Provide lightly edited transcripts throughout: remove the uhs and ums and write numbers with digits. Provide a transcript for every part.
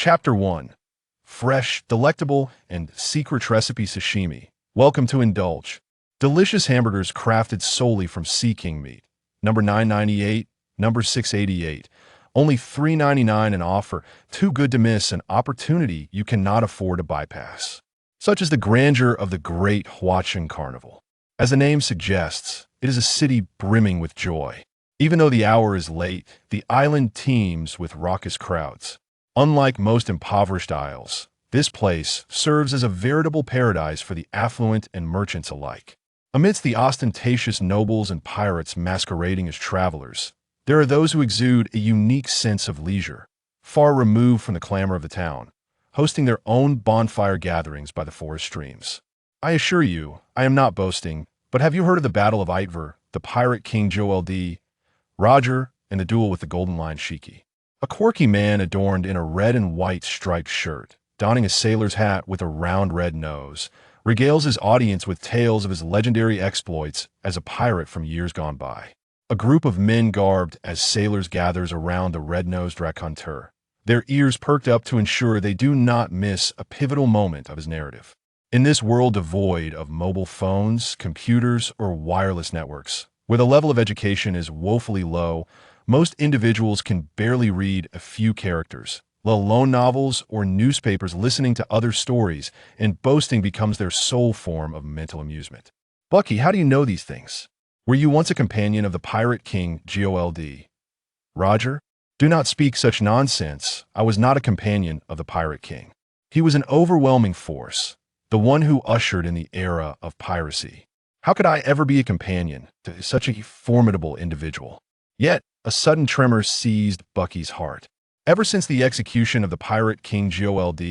Chapter 1. Fresh, delectable, and secret recipe sashimi. Welcome to Indulge. Delicious hamburgers crafted solely from sea king meat. Number 998, number 688. Only $3.99 an offer, too good to miss, an opportunity you cannot afford to bypass. Such is the grandeur of the great Hatchin carnival. As the name suggests, it is a city brimming with joy. Even though the hour is late, the island teems with raucous crowds. Unlike most impoverished isles, this place serves as a veritable paradise for the affluent and merchants alike. Amidst the ostentatious nobles and pirates masquerading as travelers, there are those who exude a unique sense of leisure, far removed from the clamor of the town, hosting their own bonfire gatherings by the forest streams. I assure you, I am not boasting, but have you heard of the Battle of Itver, the pirate king Joel Roger, and the duel with the Golden Lion Shiki? A quirky man adorned in a red and white striped shirt, donning a sailor's hat with a round red nose, regales his audience with tales of his legendary exploits as a pirate from years gone by. A group of men garbed as sailors gathers around the red-nosed raconteur, their ears perked up to ensure they do not miss a pivotal moment of his narrative. In this world devoid of mobile phones, computers, or wireless networks, where the level of education is woefully low, most individuals can barely read a few characters, let alone novels or newspapers. Listening to other stories and boasting becomes their sole form of mental amusement. Bucky, how do you know these things? Were you once a companion of the pirate king Jold? Roger, do not speak such nonsense. I was not a companion of the pirate king. He was an overwhelming force, the one who ushered in the era of piracy. How could I ever be a companion to such a formidable individual? Yet, a sudden tremor seized Bucky's heart. Ever since the execution of the pirate king Jold,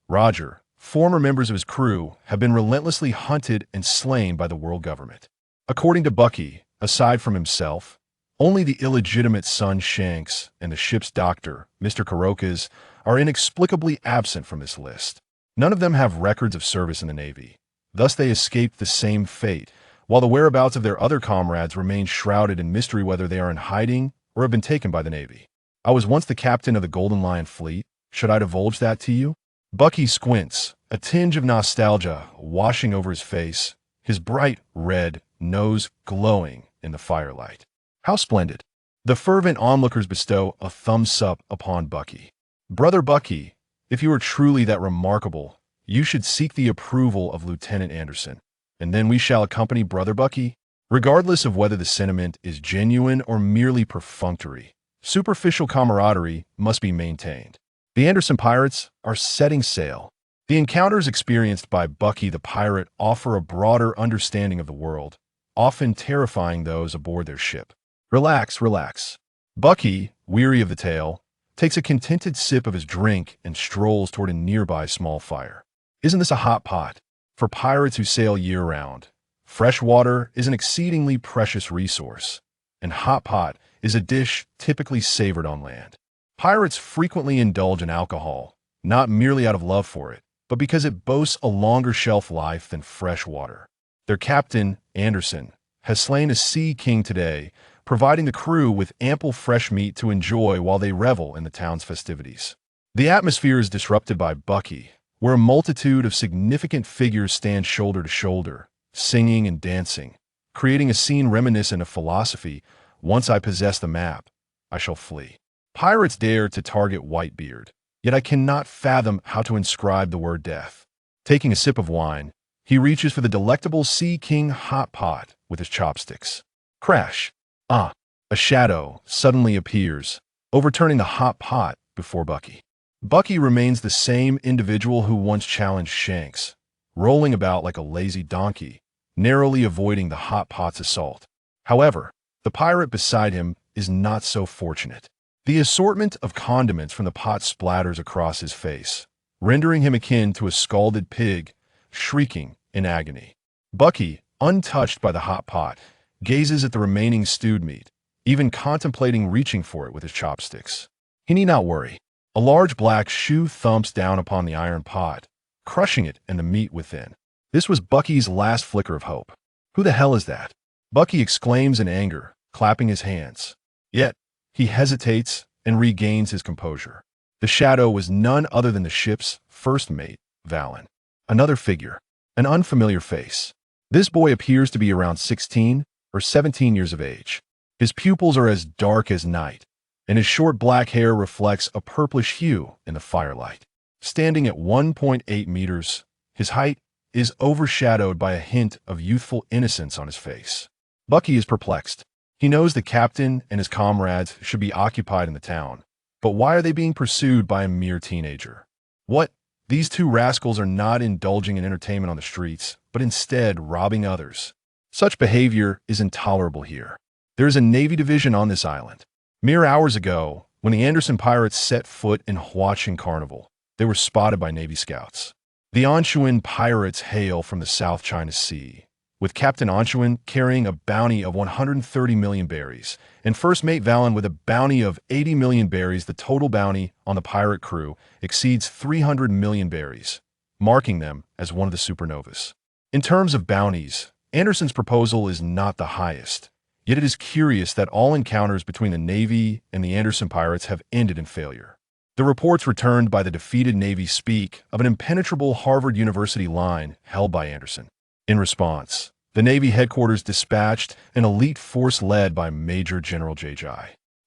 Roger, former members of his crew have been relentlessly hunted and slain by the world government. According to Bucky, aside from himself, only the illegitimate son Shanks and the ship's doctor, Mr. Karokas, are inexplicably absent from this list. None of them have records of service in the Navy. Thus they escaped the same fate, while the whereabouts of their other comrades remain shrouded in mystery, whether they are in hiding or have been taken by the Navy. I was once the captain of the Golden Lion fleet. Should I divulge that to you? Bucky squints, a tinge of nostalgia washing over his face, his bright red nose glowing in the firelight. How splendid! The fervent onlookers bestow a thumbs up upon Bucky. Brother Bucky, if you are truly that remarkable, you should seek the approval of Lieutenant Anderson, and then we shall accompany Brother Bucky. Regardless of whether the sentiment is genuine or merely perfunctory, superficial camaraderie must be maintained. The Anderson pirates are setting sail. The encounters experienced by Bucky the pirate offer a broader understanding of the world, often terrifying those aboard their ship. Relax, relax. Bucky, weary of the tale, takes a contented sip of his drink and strolls toward a nearby small fire. Isn't this a hot pot? For pirates who sail year-round, fresh water is an exceedingly precious resource, and hot pot is a dish typically savored on land. Pirates frequently indulge in alcohol, not merely out of love for it, but because it boasts a longer shelf life than fresh water. Their captain, Anderson, has slain a sea king today, providing the crew with ample fresh meat to enjoy while they revel in the town's festivities. The atmosphere is disrupted by Bucky, where a multitude of significant figures stand shoulder to shoulder, singing and dancing, creating a scene reminiscent of philosophy. Once I possess the map, I shall flee. Pirates dare to target Whitebeard, yet I cannot fathom how to inscribe the word death. Taking a sip of wine, he reaches for the delectable Sea King hot pot with his chopsticks. Crash! A shadow suddenly appears, overturning the hot pot before Bucky. Bucky remains the same individual who once challenged Shanks, rolling about like a lazy donkey, narrowly avoiding the hot pot's assault. However, the pirate beside him is not so fortunate. The assortment of condiments from the pot splatters across his face, rendering him akin to a scalded pig, shrieking in agony. Bucky, untouched by the hot pot, gazes at the remaining stewed meat, even contemplating reaching for it with his chopsticks. He need not worry. A large black shoe thumps down upon the iron pot, crushing it and the meat within. This was Bucky's last flicker of hope. Who the hell is that? Bucky exclaims in anger, clapping his hands. Yet, he hesitates and regains his composure. The shadow was none other than the ship's first mate, Valen. Another figure, an unfamiliar face. This boy appears to be around 16 or 17 years of age. His pupils are as dark as night, and his short black hair reflects a purplish hue in the firelight. Standing at 1.8 meters, his height is overshadowed by a hint of youthful innocence on his face. Bucky is perplexed. He knows the captain and his comrades should be occupied in the town, but why are they being pursued by a mere teenager? What? These two rascals are not indulging in entertainment on the streets, but instead robbing others. Such behavior is intolerable here. There is a Navy division on this island. Mere hours ago, when the Anderson pirates set foot in Hatchin carnival, they were spotted by Navy scouts. The Anshuan pirates hail from the South China Sea, with Captain Anshuan carrying a bounty of 130 million berries, and First Mate Valen with a bounty of 80 million berries. The total bounty on the pirate crew exceeds 300 million berries, marking them as one of the supernovas. In terms of bounties, Anderson's proposal is not the highest, yet it is curious that all encounters between the Navy and the Anderson pirates have ended in failure. The reports returned by the defeated Navy speak of an impenetrable Harvard University line held by Anderson. In response, the Navy headquarters dispatched an elite force led by Major General J.J.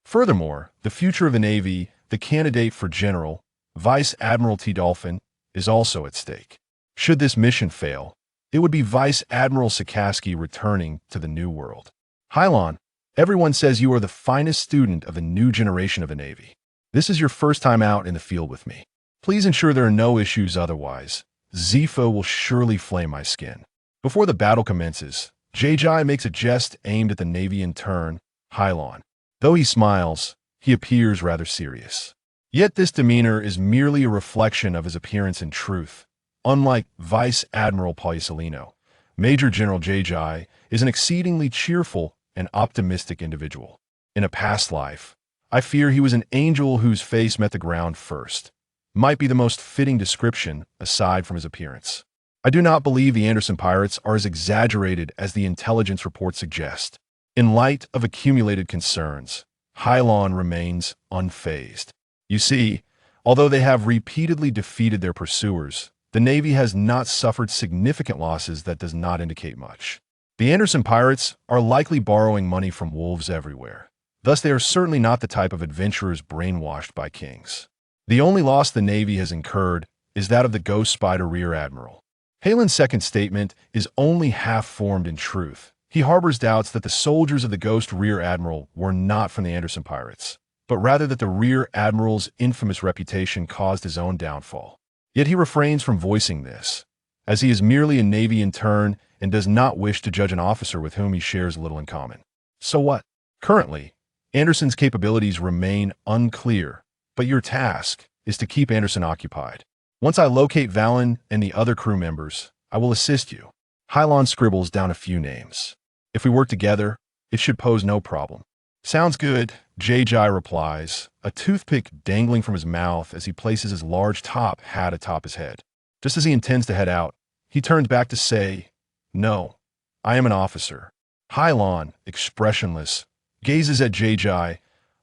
Furthermore, the future of the Navy, the candidate for General, Vice Admiralty Dolphin, is also at stake. Should this mission fail, it would be Vice Admiral Sikorsky returning to the New World. Hilon, everyone says you are the finest student of the new generation of the Navy. This is your first time out in the field with me. Please ensure there are no issues otherwise. Zepho will surely flame my skin. Before the battle commences, J.J. makes a jest aimed at the Navy intern, Hilon. Though he smiles, he appears rather serious. Yet this demeanor is merely a reflection of his appearance in truth. Unlike Vice Admiral Polisolino, Major General J.J. is an exceedingly cheerful and optimistic individual. In a past life, I fear he was an angel whose face met the ground first. Might be the most fitting description, aside from his appearance. I do not believe the Anderson pirates are as exaggerated as the intelligence reports suggest. In light of accumulated concerns, Hilon remains unfazed. You see, although they have repeatedly defeated their pursuers, the Navy has not suffered significant losses. That does not indicate much. The Anderson pirates are likely borrowing money from wolves everywhere. Thus, they are certainly not the type of adventurers brainwashed by kings. The only loss the Navy has incurred is that of the Ghost Spider Rear Admiral. Hilon's second statement is only half-formed in truth. He harbors doubts that the soldiers of the Ghost Rear Admiral were not from the Anderson pirates, but rather that the Rear Admiral's infamous reputation caused his own downfall. Yet he refrains from voicing this, as he is merely a Navy intern and does not wish to judge an officer with whom he shares little in common. So what? Currently, Anderson's capabilities remain unclear, but your task is to keep Anderson occupied. Once I locate Valen and the other crew members, I will assist you. Hilon scribbles down a few names. If we work together, it should pose no problem. Sounds good, J.J. replies, a toothpick dangling from his mouth as he places his large top hat atop his head. Just as he intends to head out, he turns back to say, "No, I am an officer." Hilon, expressionless, gazes at J.J.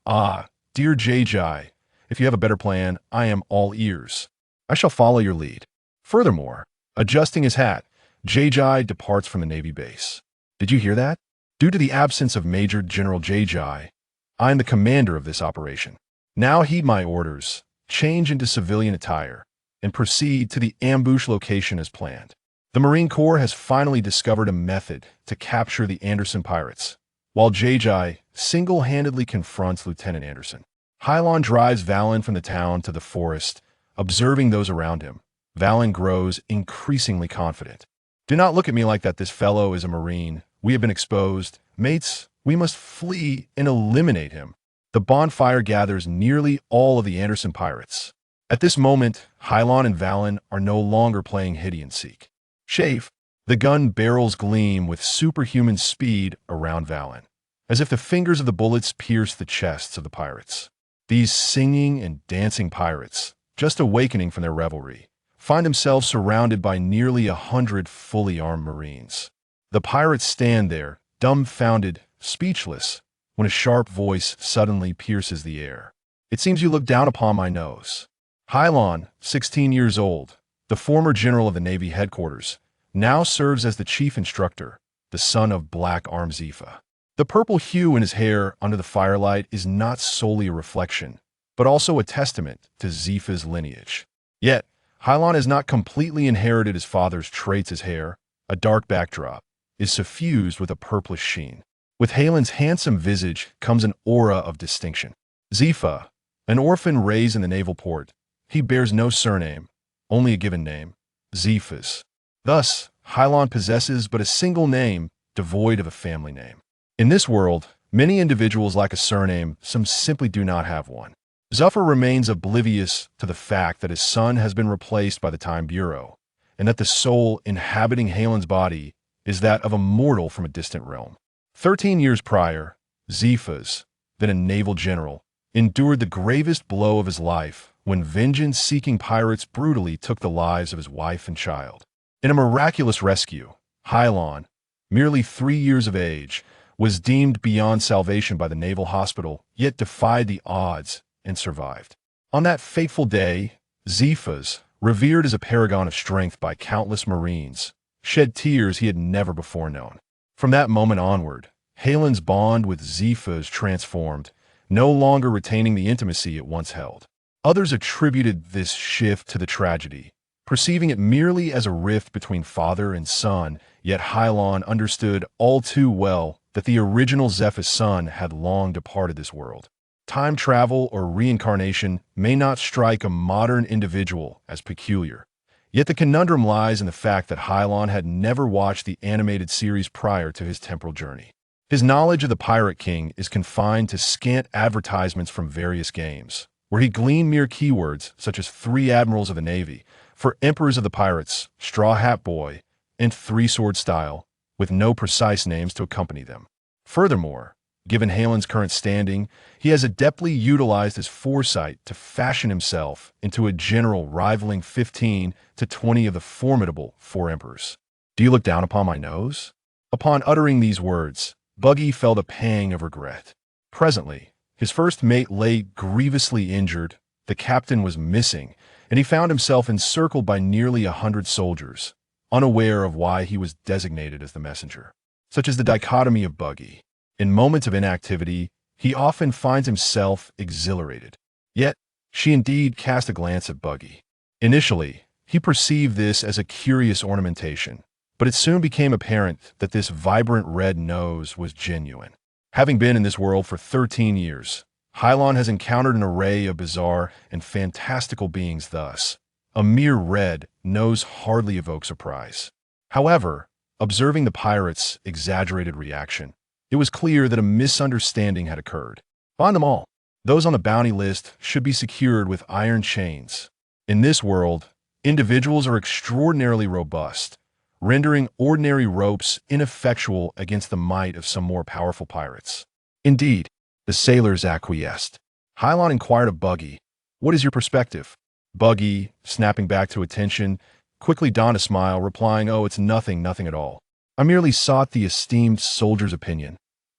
"Ah, dear J.J., if you have a better plan, I am all ears. I shall follow your lead." Furthermore, adjusting his hat, J.J. departs from the Navy base. Did you hear that? Due to the absence of Major General J.J., I am the commander of this operation. Now heed my orders, change into civilian attire, and proceed to the ambush location as planned. The Marine Corps has finally discovered a method to capture the Anderson pirates, while J.J. single-handedly confronts Lieutenant Anderson. Hilon drives Valen from the town to the forest, observing those around him. Valen grows increasingly confident. "Do not look at me like that. This fellow is a Marine. We have been exposed. Mates, we must flee and eliminate him." The bonfire gathers nearly all of the Anderson pirates. At this moment, Hilon and Valen are no longer playing hide-and-seek. Chafe, the gun barrels gleam with superhuman speed around Valen, as if the fingers of the bullets pierce the chests of the pirates. These singing and dancing pirates, just awakening from their revelry, find themselves surrounded by nearly 100 fully armed Marines. The pirates stand there, dumbfounded, speechless, when a sharp voice suddenly pierces the air. It seems you look down upon my nose. Hilon, 16 years old, the former general of the Navy headquarters, now serves as the chief instructor, the son of Black Arm Zifa. The purple hue in his hair under the firelight is not solely a reflection, but also a testament to Zifa's lineage. Yet, Hilon has not completely inherited his father's traits. His hair, a dark backdrop, is suffused with a purplish sheen. With Hilon's handsome visage comes an aura of distinction. Zifa, an orphan raised in the naval port, he bears no surname, only a given name, Zifas. Thus, Hilon possesses but a single name devoid of a family name. In this world, many individuals lack a surname, some simply do not have one. Zuffer remains oblivious to the fact that his son has been replaced by the Time Bureau, and that the soul inhabiting Hilon's body is that of a mortal from a distant realm. 13 years prior, Zifas, then a naval general, endured the gravest blow of his life when vengeance-seeking pirates brutally took the lives of his wife and child. In a miraculous rescue, Hilon, merely 3 years of age, was deemed beyond salvation by the naval hospital, yet defied the odds and survived. On that fateful day, Zifas, revered as a paragon of strength by countless Marines, shed tears he had never before known. From that moment onward, Hilon's bond with Zifas transformed, no longer retaining the intimacy it once held. Others attributed this shift to the tragedy, perceiving it merely as a rift between father and son, yet Hilon understood all too well that the original Zephy's son had long departed this world. Time travel or reincarnation may not strike a modern individual as peculiar, yet the conundrum lies in the fact that Hilon had never watched the animated series prior to his temporal journey. His knowledge of the Pirate King is confined to scant advertisements from various games, where he gleaned mere keywords such as 3 admirals of the Navy, for Emperors of the Pirates, Straw Hat Boy, and 3-Sword Style, with no precise names to accompany them. Furthermore, given Hilon's current standing, he has adeptly utilized his foresight to fashion himself into a general rivaling 15 to 20 of the formidable 4 emperors. Do you look down upon my nose? Upon uttering these words, Bucky felt a pang of regret. Presently, his first mate lay grievously injured, the captain was missing, and he found himself encircled by nearly 100 soldiers, unaware of why he was designated as the messenger. Such is the dichotomy of Bucky. In moments of inactivity, he often finds himself exhilarated. Yet, she indeed cast a glance at Bucky. Initially, he perceived this as a curious ornamentation, but it soon became apparent that this vibrant red nose was genuine. Having been in this world for 13 years, Hilon has encountered an array of bizarre and fantastical beings. Thus, a mere red nose hardly evokes surprise. However, observing the pirates' exaggerated reaction, it was clear that a misunderstanding had occurred. On them all, those on the bounty list should be secured with iron chains. In this world, individuals are extraordinarily robust, rendering ordinary ropes ineffectual against the might of some more powerful pirates. Indeed, the sailors acquiesced. Hilon inquired of Bucky, "What is your perspective?" Bucky, snapping back to attention, quickly donned a smile, replying, "Oh, it's nothing at all. I merely sought the esteemed soldier's opinion.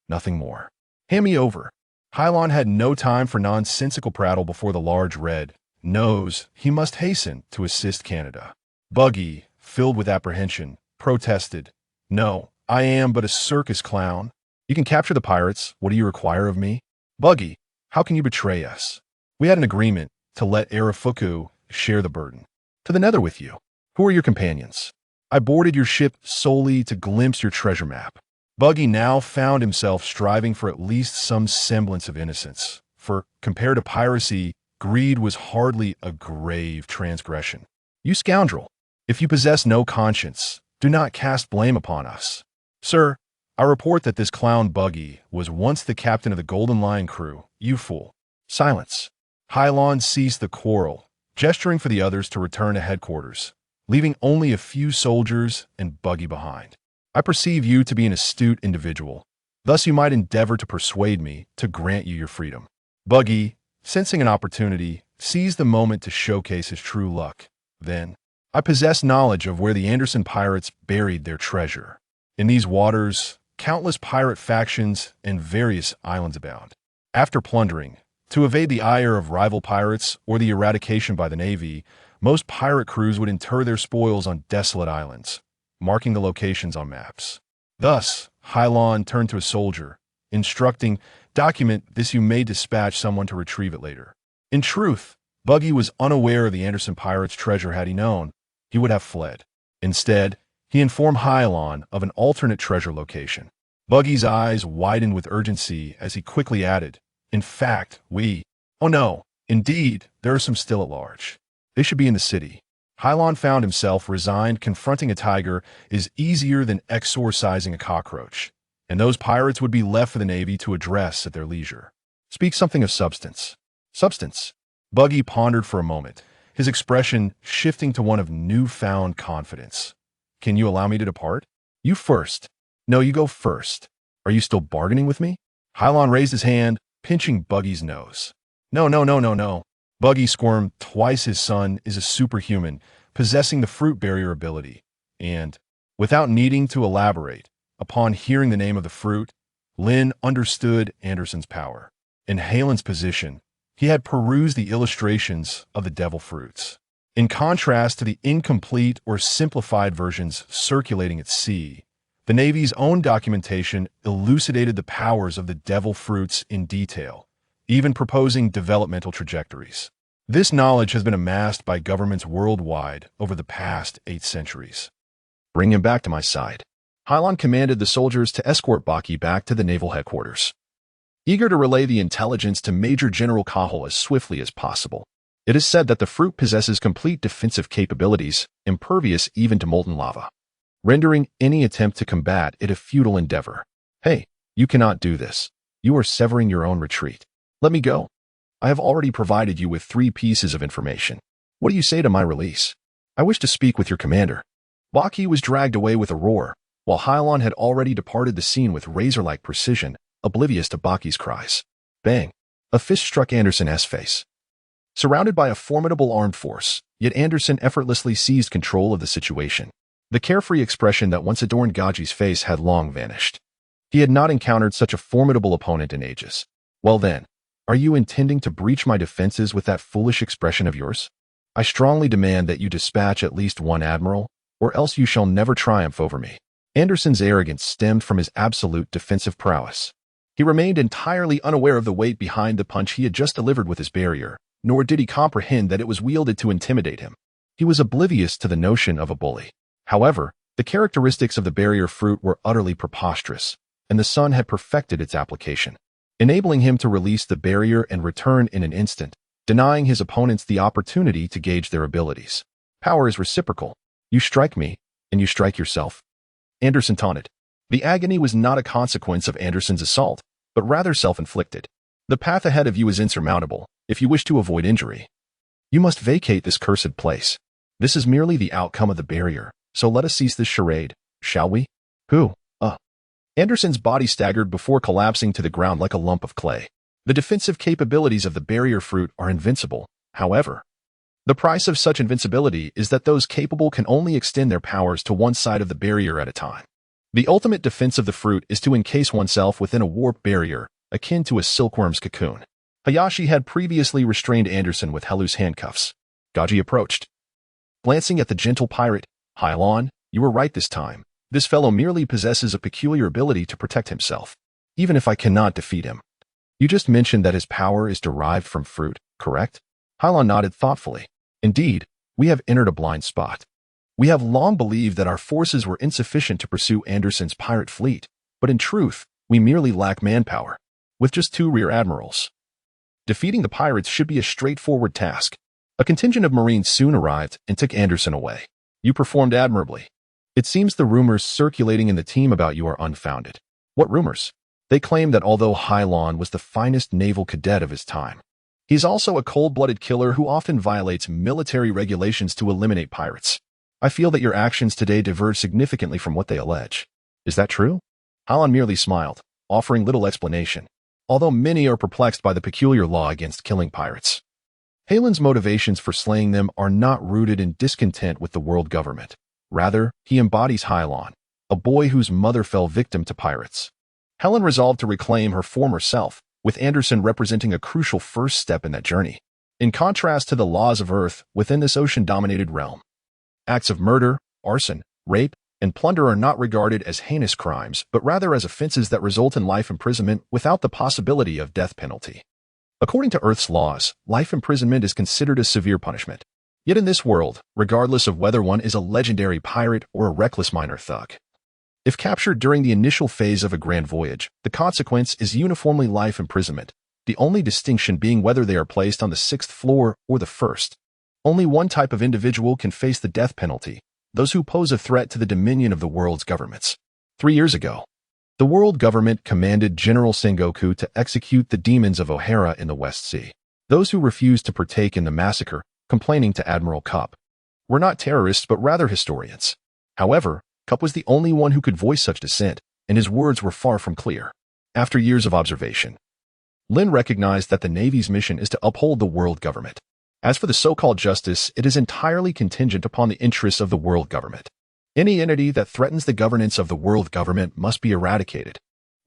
Nothing more. Hand me over." Hilon had no time for nonsensical prattle before the large red nose. He must hasten to assist Canada. Bucky, filled with apprehension, protested, "No, I am but a circus clown. You can capture the pirates. What do you require of me?" "Bucky, how can you betray us? We had an agreement to let Arafuku share the burden. To the nether with you. Who are your companions? I boarded your ship solely to glimpse your treasure map." Bucky now found himself striving for at least some semblance of innocence, for, compared to piracy, greed was hardly a grave transgression. "You scoundrel! If you possess no conscience, do not cast blame upon us. Sir, I report that this clown Bucky was once the captain of the Golden Lion crew. You fool." Silence. Hilon ceased the quarrel, gesturing for the others to return to headquarters, leaving only a few soldiers and Bucky behind. "I perceive you to be an astute individual. Thus you might endeavor to persuade me to grant you your freedom." Bucky, sensing an opportunity, seized the moment to showcase his true luck. Then, "I possess knowledge of where the Anderson pirates buried their treasure. In these waters, countless pirate factions and various islands abound. After plundering, To evade the ire of rival pirates or the eradication by the Navy, most pirate crews would inter their spoils on desolate islands, marking the locations on maps. Thus, Hilon turned to a soldier, instructing, "Document this, you may dispatch someone to retrieve it later." In truth, Bucky was unaware of the Anderson pirates' treasure. Had he known, he would have fled. Instead, he informed Hilon of an alternate treasure location. Buggy's eyes widened with urgency as he quickly added, "In fact, oh no, indeed, there are some still at large. They should be in the city." Hilon found himself resigned. Confronting a tiger is easier than exorcising a cockroach, and those pirates would be left for the Navy to address at their leisure. Speak something of substance. Substance. Bucky pondered for a moment, his expression shifting to one of newfound confidence. "Can you allow me to depart?" "You first." "No, you go first. Are you still bargaining with me?" Hilon raised his hand, pinching Buggy's nose. No. Bucky squirmed. Twice his son is a superhuman, possessing the fruit barrier ability, and, without needing to elaborate, upon hearing the name of the fruit, Lin understood Anderson's power. In Hilon's position, he had perused the illustrations of the devil fruits. In contrast to the incomplete or simplified versions circulating at sea, the Navy's own documentation elucidated the powers of the devil fruits in detail, even proposing developmental trajectories. This knowledge has been amassed by governments worldwide over the past 8 centuries. "Bring him back to my side." Hilon commanded the soldiers to escort Bucky back to the naval headquarters. Eager to relay the intelligence to Major General Cahill as swiftly as possible, it is said that the fruit possesses complete defensive capabilities, impervious even to molten lava, rendering any attempt to combat it a futile endeavor. "Hey, you cannot do this. You are severing your own retreat. Let me go. I have already provided you with 3 pieces of information. What do you say to my release?" "I wish to speak with your commander." Bucky was dragged away with a roar, while Hilon had already departed the scene with razor-like precision, oblivious to Bucky's cries. Bang! A fist struck Anderson's face. Surrounded by a formidable armed force, yet Anderson effortlessly seized control of the situation. The carefree expression that once adorned Gaji's face had long vanished. He had not encountered such a formidable opponent in ages. "Well then, are you intending to breach my defenses with that foolish expression of yours? I strongly demand that you dispatch at least 1 admiral, or else you shall never triumph over me." Anderson's arrogance stemmed from his absolute defensive prowess. He remained entirely unaware of the weight behind the punch he had just delivered with his barrier, nor did he comprehend that it was wielded to intimidate him. He was oblivious to the notion of a bully. However, the characteristics of the barrier fruit were utterly preposterous, and the sun had perfected its application, enabling him to release the barrier and return in an instant, denying his opponents the opportunity to gauge their abilities. Power is reciprocal. You strike me, and you strike yourself. Anderson taunted. The agony was not a consequence of Anderson's assault, but rather self-inflicted. The path ahead of you is insurmountable, if you wish to avoid injury. You must vacate this cursed place. This is merely the outcome of the barrier, so let us cease this charade, shall we? Who? Anderson's body staggered before collapsing to the ground like a lump of clay. The defensive capabilities of the barrier fruit are invincible, however. The price of such invincibility is that those capable can only extend their powers to one side of the barrier at a time. The ultimate defense of the fruit is to encase oneself within a warp barrier, akin to a silkworm's cocoon. Hayashi had previously restrained Anderson with Hellu's handcuffs. Gaji approached. Glancing at the gentle pirate, "Hilon, you were right this time. This fellow merely possesses a peculiar ability to protect himself, even if I cannot defeat him." "You just mentioned that his power is derived from fruit, correct?" Hilon nodded thoughtfully. "Indeed, we have entered a blind spot. We have long believed that our forces were insufficient to pursue Anderson's pirate fleet, but in truth, we merely lack manpower, with just 2 rear admirals. Defeating the pirates should be a straightforward task. A contingent of Marines soon arrived and took Anderson away. You performed admirably. It seems the rumors circulating in the team about you are unfounded." "What rumors?" "They claim that although Hilon was the finest naval cadet of his time, he's also a cold-blooded killer who often violates military regulations to eliminate pirates. I feel that your actions today diverge significantly from what they allege. Is that true?" Hilon merely smiled, offering little explanation, although many are perplexed by the peculiar law against killing pirates. Hilon's motivations for slaying them are not rooted in discontent with the world government. Rather, he embodies Hilon, a boy whose mother fell victim to pirates. Helen resolved to reclaim her former self, with Anderson representing a crucial first step in that journey. In contrast to the laws of Earth within this ocean-dominated realm, acts of murder, arson, rape, and plunder are not regarded as heinous crimes, but rather as offenses that result in life imprisonment without the possibility of death penalty. According to Earth's laws, life imprisonment is considered a severe punishment. Yet in this world, regardless of whether one is a legendary pirate or a reckless minor thug, if captured during the initial phase of a grand voyage, the consequence is uniformly life imprisonment, the only distinction being whether they are placed on the 6th floor or the 1st. Only one type of individual can face the death penalty, those who pose a threat to the dominion of the world's governments. 3 years ago, the world government commanded General Sengoku to execute the demons of O'Hara in the West Sea. Those who refused to partake in the massacre, complaining to Admiral Cup, were not terrorists but rather historians. However, Cup was the only one who could voice such dissent, and his words were far from clear. After years of observation, Lin recognized that the Navy's mission is to uphold the world government. As for the so-called justice, it is entirely contingent upon the interests of the world government. Any entity that threatens the governance of the world government must be eradicated.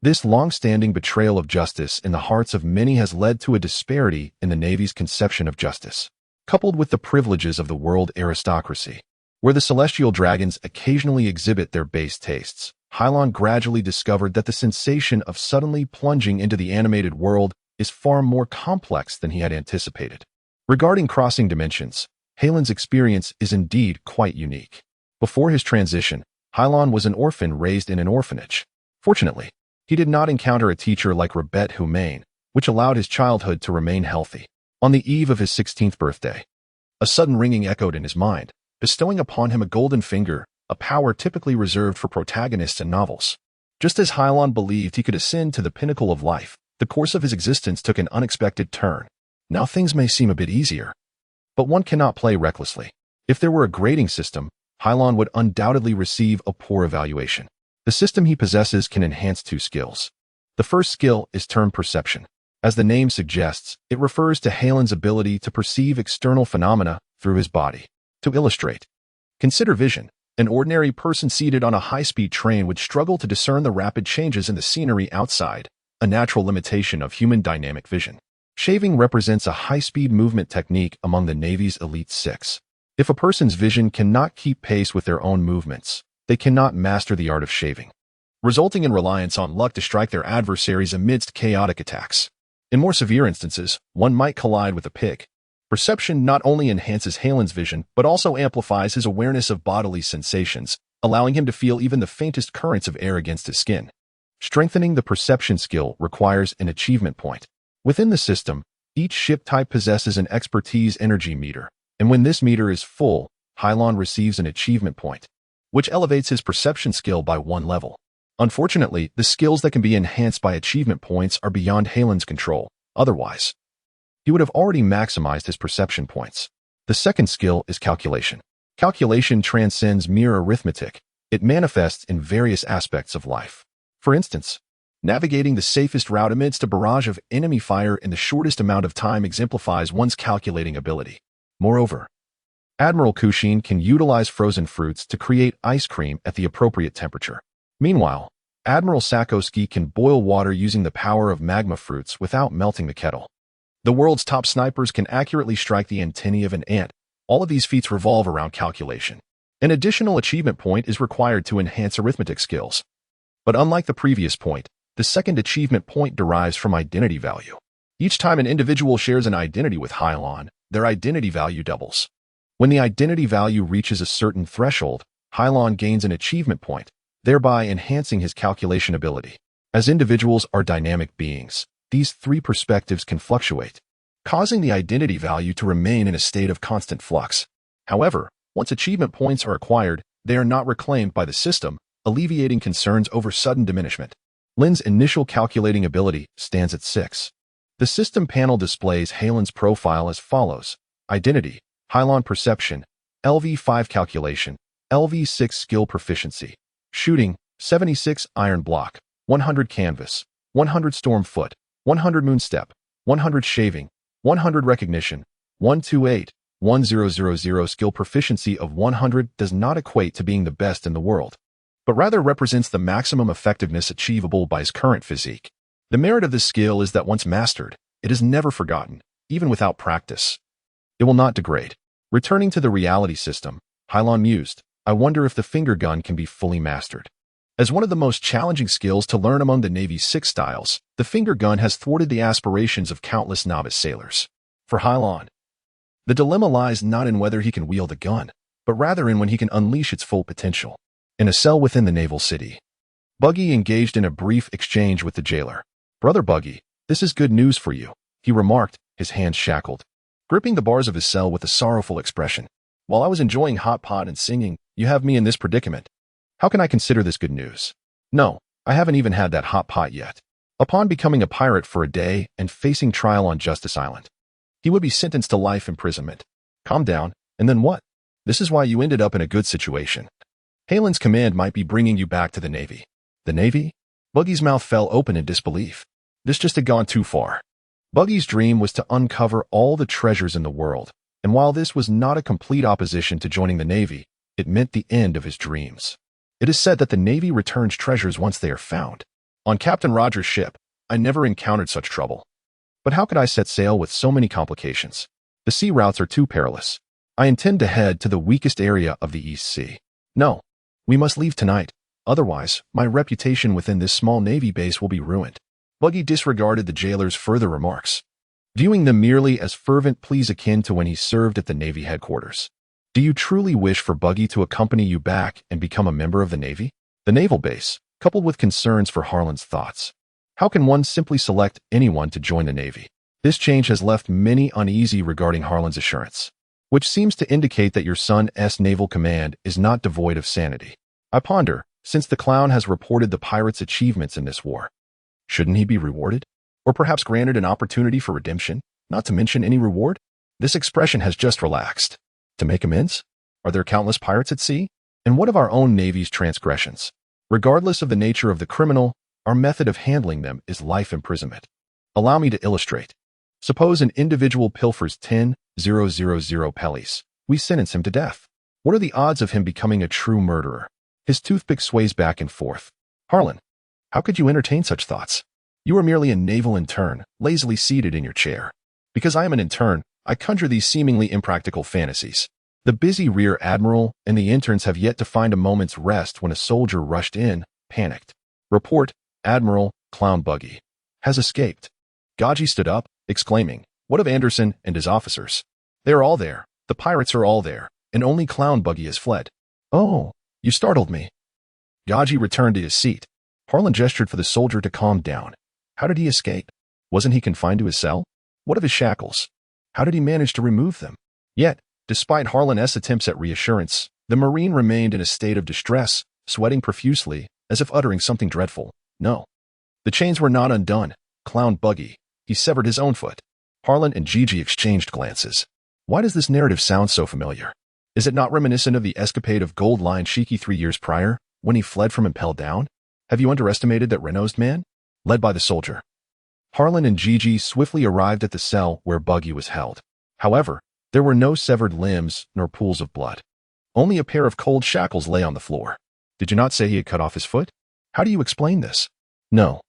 This long-standing betrayal of justice in the hearts of many has led to a disparity in the Navy's conception of justice, coupled with the privileges of the world aristocracy. Where the celestial dragons occasionally exhibit their base tastes, Hilon gradually discovered that the sensation of suddenly plunging into the animated world is far more complex than he had anticipated. Regarding crossing dimensions, Hilon's experience is indeed quite unique. Before his transition, Hilon was an orphan raised in an orphanage. Fortunately, he did not encounter a teacher like Robe Humane, which allowed his childhood to remain healthy. On the eve of his 16th birthday, a sudden ringing echoed in his mind, bestowing upon him a golden finger, a power typically reserved for protagonists in novels. Just as Hilon believed he could ascend to the pinnacle of life, the course of his existence took an unexpected turn. Now things may seem a bit easier, but one cannot play recklessly. If there were a grading system, Hilon would undoubtedly receive a poor evaluation. The system he possesses can enhance 2 skills. The first skill is termed perception. As the name suggests, it refers to Hilon's ability to perceive external phenomena through his body. To illustrate, consider vision. An ordinary person seated on a high-speed train would struggle to discern the rapid changes in the scenery outside, a natural limitation of human dynamic vision. Shaving represents a high-speed movement technique among the Navy's Elite Six. If a person's vision cannot keep pace with their own movements, they cannot master the art of shaving, resulting in reliance on luck to strike their adversaries amidst chaotic attacks. In more severe instances, one might collide with a pig. Perception not only enhances Hilon's vision, but also amplifies his awareness of bodily sensations, allowing him to feel even the faintest currents of air against his skin. Strengthening the perception skill requires an achievement point. Within the system, each ship type possesses an expertise energy meter, and when this meter is full, Hilon receives an achievement point, which elevates his perception skill by 1 level. Unfortunately, the skills that can be enhanced by achievement points are beyond Hilon's control. Otherwise, he would have already maximized his perception points. The second skill is calculation. Calculation transcends mere arithmetic. It manifests in various aspects of life. For instance, navigating the safest route amidst a barrage of enemy fire in the shortest amount of time exemplifies one's calculating ability. Moreover, Admiral Kushin can utilize frozen fruits to create ice cream at the appropriate temperature. Meanwhile, Admiral Sakoski can boil water using the power of magma fruits without melting the kettle. The world's top snipers can accurately strike the antennae of an ant. All of these feats revolve around calculation. An additional achievement point is required to enhance arithmetic skills. But unlike the previous point, the second achievement point derives from identity value. Each time an individual shares an identity with Hilon, their identity value doubles. When the identity value reaches a certain threshold, Hilon gains an achievement point, thereby enhancing his calculation ability. As individuals are dynamic beings, these 3 perspectives can fluctuate, causing the identity value to remain in a state of constant flux. However, once achievement points are acquired, they are not reclaimed by the system, alleviating concerns over sudden diminishment. Lin's initial calculating ability stands at 6. The system panel displays Hilon's profile as follows: Identity, Hilon Perception, LV5 Calculation, LV6 Skill Proficiency, Shooting, 76 Iron Block, 100 Canvas, 100 Storm Foot, 100 Moonstep, 100 Shaving, 100 Recognition, 128, 1000. Skill proficiency of 100 does not equate to being the best in the world, but rather represents the maximum effectiveness achievable by his current physique. The merit of this skill is that once mastered, it is never forgotten, even without practice. It will not degrade. Returning to the reality system, Hilon mused, I wonder if the finger gun can be fully mastered. As one of the most challenging skills to learn among the Navy's 6 styles, the finger gun has thwarted the aspirations of countless novice sailors. For Hilon, the dilemma lies not in whether he can wield a gun, but rather in when he can unleash its full potential. In a cell within the naval city, Bucky engaged in a brief exchange with the jailer. Brother Bucky, this is good news for you, he remarked, his hands shackled, gripping the bars of his cell with a sorrowful expression. While I was enjoying hot pot and singing, you have me in this predicament. How can I consider this good news? No, I haven't even had that hot pot yet. Upon becoming a pirate for a day and facing trial on Justice Island, he would be sentenced to life imprisonment. Calm down, and then what? This is why you ended up in a good situation. Hilon's command might be bringing you back to the Navy. The Navy? Buggy's mouth fell open in disbelief. This just had gone too far. Buggy's dream was to uncover all the treasures in the world, and while this was not a complete opposition to joining the Navy, it meant the end of his dreams. It is said that the Navy returns treasures once they are found. On Captain Rogers' ship, I never encountered such trouble. But how could I set sail with so many complications? The sea routes are too perilous. I intend to head to the weakest area of the East Sea. No, we must leave tonight. Otherwise, my reputation within this small Navy base will be ruined. Bucky disregarded the jailer's further remarks, viewing them merely as fervent pleas akin to when he served at the Navy headquarters. Do you truly wish for Bucky to accompany you back and become a member of the Navy? The naval base, coupled with concerns for Hilon's thoughts. How can one simply select anyone to join the Navy? This change has left many uneasy regarding Hilon's assurance, which seems to indicate that your son's naval command is not devoid of sanity. I ponder, since the clown has reported the pirates' achievements in this war, shouldn't he be rewarded? Or perhaps granted an opportunity for redemption, not to mention any reward? This expression has just relaxed. To make amends? Are there countless pirates at sea? And what of our own Navy's transgressions? Regardless of the nature of the criminal, our method of handling them is life imprisonment. Allow me to illustrate. Suppose an individual pilfers 10,000 pellies. We sentence him to death. What are the odds of him becoming a true murderer? His toothpick sways back and forth. Hilon, how could you entertain such thoughts? You are merely a naval intern, lazily seated in your chair. Because I am an intern, I conjure these seemingly impractical fantasies. The busy rear admiral and the interns have yet to find a moment's rest when a soldier rushed in, panicked. Report, Admiral, Clown Bucky has escaped. Gaji stood up, exclaiming, what of Anderson and his officers? They are all there, the pirates are all there, and only Clown Bucky has fled. Oh, you startled me. Gaji returned to his seat. Hilon gestured for the soldier to calm down. How did he escape? Wasn't he confined to his cell? What of his shackles? How did he manage to remove them? Yet, despite Hilon's attempts at reassurance, the Marine remained in a state of distress, sweating profusely, as if uttering something dreadful. No. The chains were not undone. Clown Bucky. He severed his own foot. Hilon and Gigi exchanged glances. Why does this narrative sound so familiar? Is it not reminiscent of the escapade of Gold Lion Shiki 3 years prior, when he fled from Impel Down? Have you underestimated that Renault's man? Led by the soldier. Hilon and Gigi swiftly arrived at the cell where Bucky was held. However, there were no severed limbs nor pools of blood. Only a pair of cold shackles lay on the floor. Did you not say he had cut off his foot? How do you explain this? No,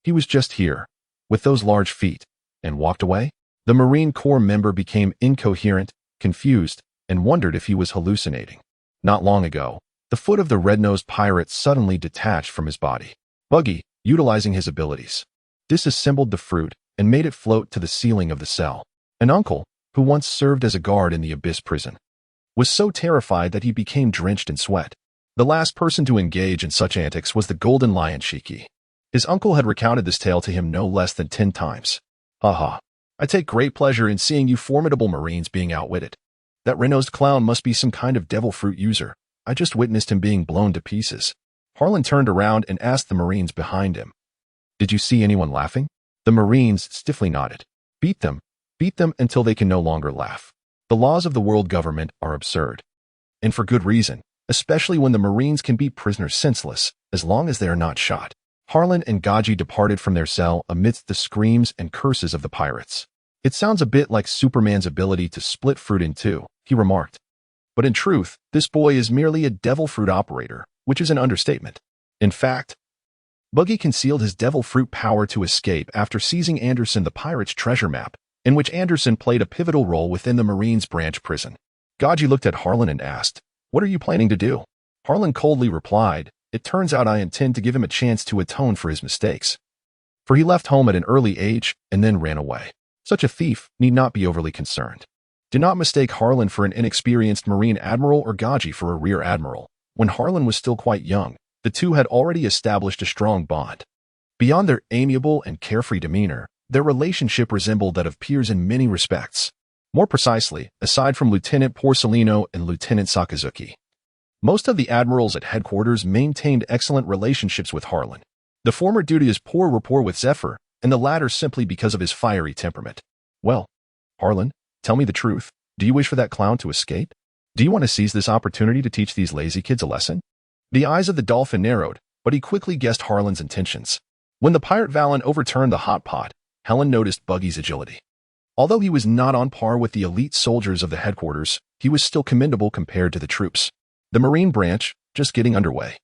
he was just here, with those large feet, and walked away? The Marine Corps member became incoherent, confused, and wondered if he was hallucinating. Not long ago, the foot of the red-nosed pirate suddenly detached from his body. Bucky, utilizing his abilities, disassembled the fruit and made it float to the ceiling of the cell. An uncle, who once served as a guard in the Abyss prison, was so terrified that he became drenched in sweat. The last person to engage in such antics was the Golden Lion Shiki. His uncle had recounted this tale to him no less than 10 times. Haha, I take great pleasure in seeing you formidable Marines being outwitted. That red-nosed clown must be some kind of devil fruit user. I just witnessed him being blown to pieces. Hilon turned around and asked the Marines behind him. Did you see anyone laughing? The Marines stiffly nodded. Beat them until they can no longer laugh. The laws of the world government are absurd. And for good reason, especially when the Marines can beat prisoners senseless, as long as they are not shot. Hilon and Gaji departed from their cell amidst the screams and curses of the pirates. It sounds a bit like Superman's ability to split fruit in two, he remarked. But in truth, this boy is merely a devil fruit operator, which is an understatement. In fact, Bucky concealed his devil fruit power to escape after seizing Anderson the pirate's treasure map, in which Anderson played a pivotal role within the Marines branch prison. Gaji looked at Harlan and asked, "What are you planning to do?" Harlan coldly replied, "It turns out I intend to give him a chance to atone for his mistakes. For he left home at an early age and then ran away. Such a thief need not be overly concerned." Do not mistake Harlan for an inexperienced Marine admiral or Gaji for a rear admiral. When Harlan was still quite young, the two had already established a strong bond. Beyond their amiable and carefree demeanor, their relationship resembled that of peers in many respects. More precisely, aside from Lieutenant Porcelino and Lieutenant Sakazuki. Most of the admirals at headquarters maintained excellent relationships with Harlan. The former due to his poor rapport with Zephyr, and the latter simply because of his fiery temperament. "Well, Harlan, tell me the truth. Do you wish for that clown to escape? Do you want to seize this opportunity to teach these lazy kids a lesson?" The eyes of the dolphin narrowed, but he quickly guessed Harlan's intentions. When the pirate Valen overturned the hot pot, Helen noticed Buggy's agility. Although he was not on par with the elite soldiers of the headquarters, he was still commendable compared to the troops. The Marine branch, just getting underway,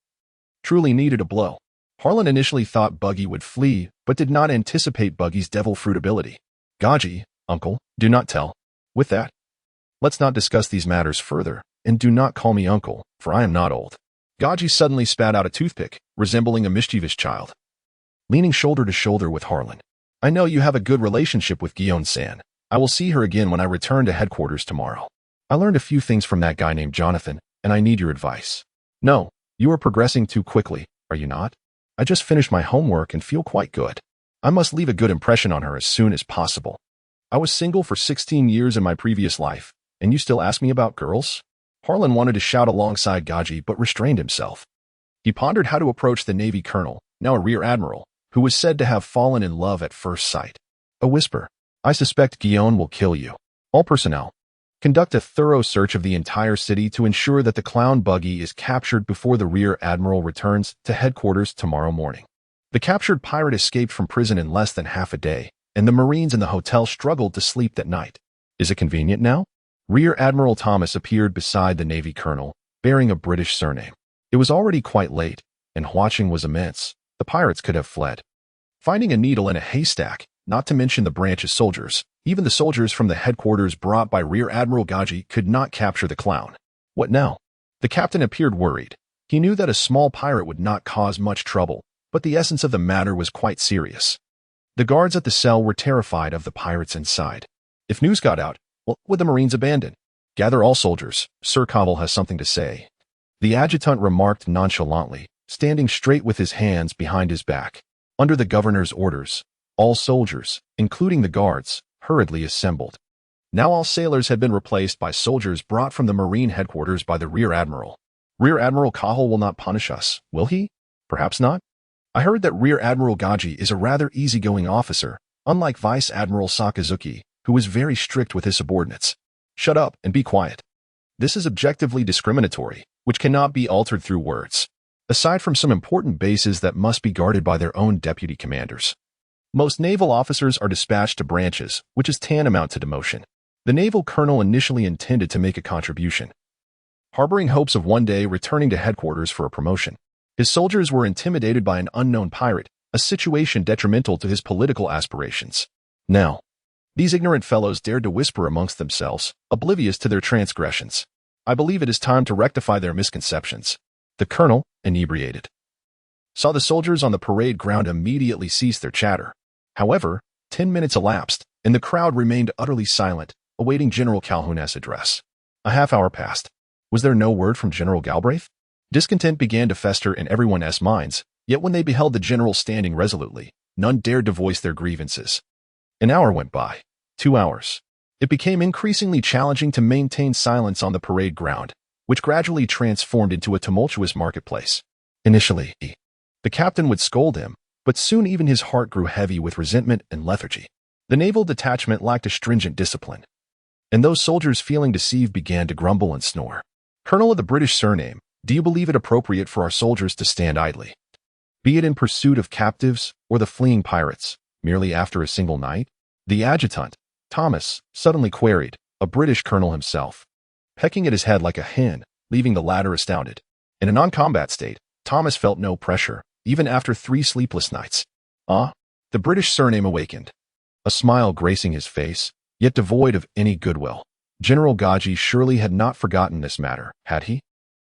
truly needed a blow. Harlan initially thought Buggy would flee, but did not anticipate Buggy's devil fruit ability. "Gaji, uncle, do not tell. With that, let's not discuss these matters further, and do not call me uncle, for I am not old." Gaji suddenly spat out a toothpick, resembling a mischievous child. Leaning shoulder to shoulder with Harlan, "I know you have a good relationship with Guion-san. I will see her again when I return to headquarters tomorrow. I learned a few things from that guy named Jonathan, and I need your advice." "No, you are progressing too quickly, are you not? I just finished my homework and feel quite good. I must leave a good impression on her as soon as possible. I was single for 16 years in my previous life, and you still ask me about girls?" Harlan wanted to shout alongside Gaji but restrained himself. He pondered how to approach the Navy colonel, now a rear admiral, who was said to have fallen in love at first sight. A whisper, "I suspect Guion will kill you. All personnel, conduct a thorough search of the entire city to ensure that the clown Buggy is captured before the rear admiral returns to headquarters tomorrow morning." The captured pirate escaped from prison in less than half a day, and the Marines in the hotel struggled to sleep that night. Is it convenient now? Rear Admiral Thomas appeared beside the Navy colonel, bearing a British surname. It was already quite late, and watching was immense. The pirates could have fled. Finding a needle in a haystack, not to mention the branch's soldiers, even the soldiers from the headquarters brought by Rear Admiral Gaji could not capture the clown. What now? The captain appeared worried. He knew that a small pirate would not cause much trouble, but the essence of the matter was quite serious. The guards at the cell were terrified of the pirates inside. If news got out, what would the Marines abandon? "Gather all soldiers. Sir Cobble has something to say," the adjutant remarked nonchalantly, standing straight with his hands behind his back. Under the governor's orders, all soldiers, including the guards, hurriedly assembled. Now all sailors had been replaced by soldiers brought from the Marine headquarters by the Rear Admiral. "Rear Admiral Cahal will not punish us, will he? Perhaps not. I heard that Rear Admiral Gaji is a rather easygoing officer, unlike Vice Admiral Sakazuki, who is very strict with his subordinates. Shut up and be quiet." This is objectively discriminatory, which cannot be altered through words. Aside from some important bases that must be guarded by their own deputy commanders. Most naval officers are dispatched to branches, which is tantamount to demotion. The naval colonel initially intended to make a contribution, harboring hopes of one day returning to headquarters for a promotion. His soldiers were intimidated by an unknown pirate, a situation detrimental to his political aspirations. Now, these ignorant fellows dared to whisper amongst themselves, oblivious to their transgressions. "I believe it is time to rectify their misconceptions." The colonel, inebriated, saw the soldiers on the parade ground immediately cease their chatter. However, 10 minutes elapsed, and the crowd remained utterly silent, awaiting General Calhoun's address. A half hour passed. Was there no word from General Galbraith? Discontent began to fester in everyone's minds, yet when they beheld the general standing resolutely, none dared to voice their grievances. An hour went by. 2 hours. It became increasingly challenging to maintain silence on the parade ground, which gradually transformed into a tumultuous marketplace. Initially, the captain would scold him, but soon even his heart grew heavy with resentment and lethargy. The naval detachment lacked a stringent discipline, and those soldiers feeling deceived began to grumble and snore. "Colonel of the British surname, do you believe it appropriate for our soldiers to stand idly, be it in pursuit of captives or the fleeing pirates, merely after a single night?" The adjutant, Thomas, suddenly queried, a British colonel himself, pecking at his head like a hen, leaving the latter astounded. In a non-combat state, Thomas felt no pressure, even after 3 sleepless nights. Ah, the British surname awakened, a smile gracing his face, yet devoid of any goodwill. General Gaji surely had not forgotten this matter, had he?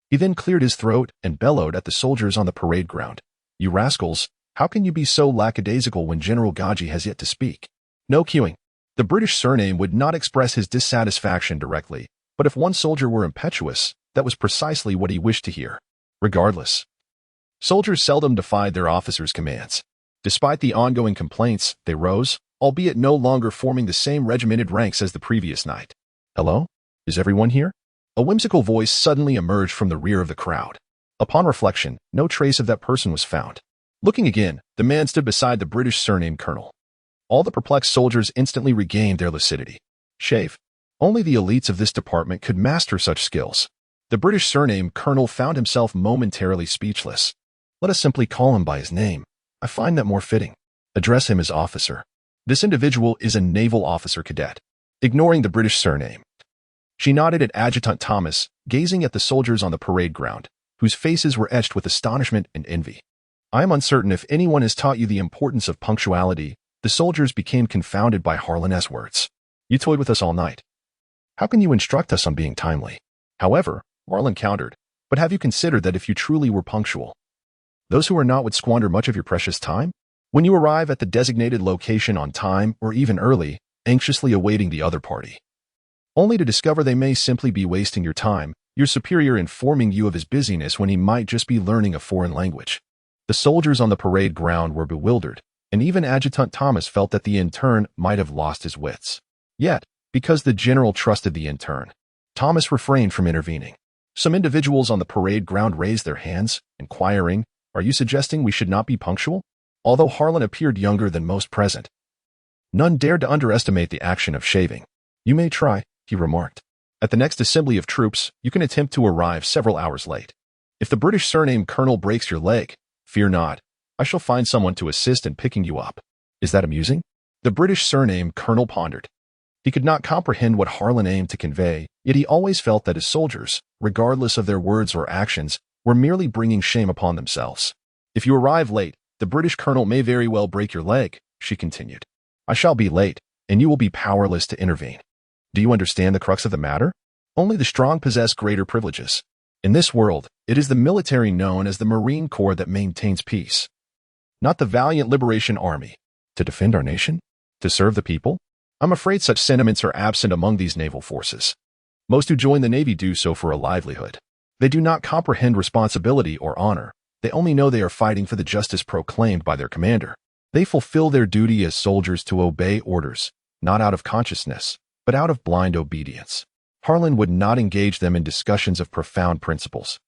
He then cleared his throat and bellowed at the soldiers on the parade ground. You rascals, how can you be so lackadaisical when General Gaji has yet to speak? No queuing. The British surname would not express his dissatisfaction directly, but if one soldier were impetuous, that was precisely what he wished to hear. Regardless, soldiers seldom defied their officers' commands. Despite the ongoing complaints, they rose, albeit no longer forming the same regimented ranks as the previous night. Hello? Is everyone here? A whimsical voice suddenly emerged from the rear of the crowd. Upon reflection, no trace of that person was found. Looking again, the man stood beside the British surname colonel. All the perplexed soldiers instantly regained their lucidity. Shave. Only the elites of this department could master such skills. The British surname colonel found himself momentarily speechless. Let us simply call him by his name. I find that more fitting. Address him as officer. This individual is a naval officer cadet. Ignoring the British surname, she nodded at Adjutant Thomas, gazing at the soldiers on the parade ground, whose faces were etched with astonishment and envy. I am uncertain if anyone has taught you the importance of punctuality. The soldiers became confounded by Harlan's words. You toyed with us all night. How can you instruct us on being timely? However, Harlan countered, but have you considered that if you truly were punctual, those who are not would squander much of your precious time? When you arrive at the designated location on time or even early, anxiously awaiting the other party, only to discover they may simply be wasting your time, your superior informing you of his busyness when he might just be learning a foreign language. The soldiers on the parade ground were bewildered, and even Adjutant Thomas felt that the intern might have lost his wits. Yet, because the general trusted the intern, Thomas refrained from intervening. Some individuals on the parade ground raised their hands, inquiring, "Are you suggesting we should not be punctual?" Although Harlan appeared younger than most present, none dared to underestimate the action of shaving. You may try, he remarked. At the next assembly of troops, you can attempt to arrive several hours late. If the British surname colonel breaks your leg, fear not. I shall find someone to assist in picking you up. Is that amusing? The British surname colonel pondered. He could not comprehend what Harlan aimed to convey, yet he always felt that his soldiers, regardless of their words or actions, were merely bringing shame upon themselves. If you arrive late, the British colonel may very well break your leg, she continued. I shall be late, and you will be powerless to intervene. Do you understand the crux of the matter? Only the strong possess greater privileges. In this world, it is the military known as the Marine Corps that maintains peace, not the valiant Liberation Army. To defend our nation? To serve the people? I'm afraid such sentiments are absent among these naval forces. Most who join the Navy do so for a livelihood. They do not comprehend responsibility or honor. They only know they are fighting for the justice proclaimed by their commander. They fulfill their duty as soldiers to obey orders, not out of consciousness, but out of blind obedience. Harlan would not engage them in discussions of profound principles.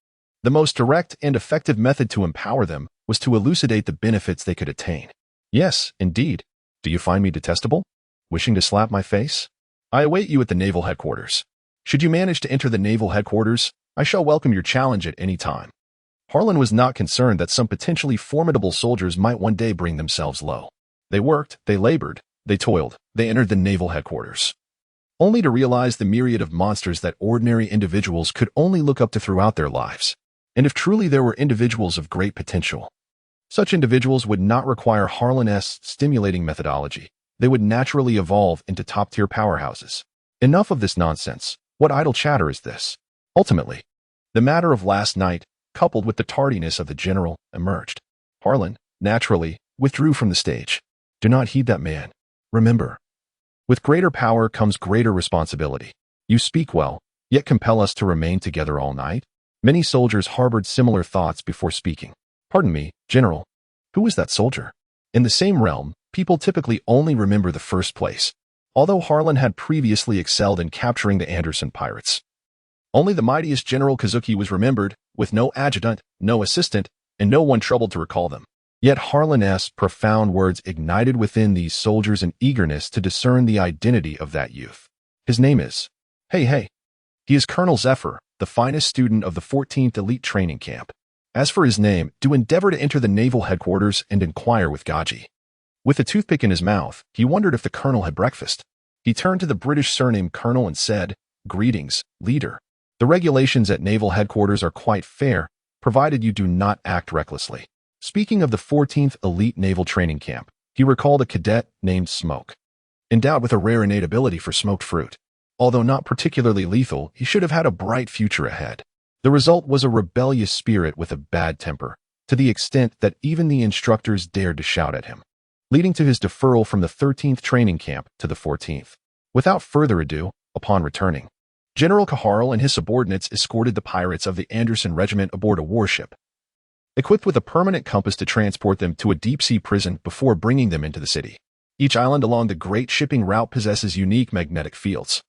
The most direct and effective method to empower them was to elucidate the benefits they could attain. Yes, indeed. Do you find me detestable? Wishing to slap my face? I await you at the naval headquarters. Should you manage to enter the naval headquarters, I shall welcome your challenge at any time. Harlan was not concerned that some potentially formidable soldiers might one day bring themselves low. They worked, they labored, they toiled, they entered the naval headquarters, only to realize the myriad of monsters that ordinary individuals could only look up to throughout their lives. And if truly there were individuals of great potential, such individuals would not require Harlan's stimulating methodology. They would naturally evolve into top-tier powerhouses. Enough of this nonsense. What idle chatter is this? Ultimately, the matter of last night, coupled with the tardiness of the general, emerged. Harlan, naturally, withdrew from the stage. Do not heed that man. Remember, with greater power comes greater responsibility. You speak well, yet compel us to remain together all night? Many soldiers harbored similar thoughts before speaking. Pardon me, General. Who is that soldier? In the same realm, people typically only remember the first place. Although Harlan had previously excelled in capturing the Anderson pirates, only the mightiest General Kazuki was remembered, with no adjutant, no assistant, and no one troubled to recall them. Yet Harlan's profound words ignited within these soldiers an eagerness to discern the identity of that youth. His name is... Hey. He is Colonel Zephyr, the finest student of the 14th Elite Training Camp. As for his name, do endeavor to enter the naval headquarters and inquire with Gaji. With a toothpick in his mouth, he wondered if the colonel had breakfast. He turned to the British surname colonel and said, Greetings, leader. The regulations at naval headquarters are quite fair, provided you do not act recklessly. Speaking of the 14th Elite Naval Training Camp, he recalled a cadet named Smoke. Endowed with a rare innate ability for smoked fruit. Although not particularly lethal, he should have had a bright future ahead. The result was a rebellious spirit with a bad temper, to the extent that even the instructors dared to shout at him, leading to his deferral from the 13th training camp to the 14th. Without further ado, upon returning, General Kaharl and his subordinates escorted the pirates of the Anderson Regiment aboard a warship, equipped with a permanent compass to transport them to a deep-sea prison before bringing them into the city. Each island along the great shipping route possesses unique magnetic fields,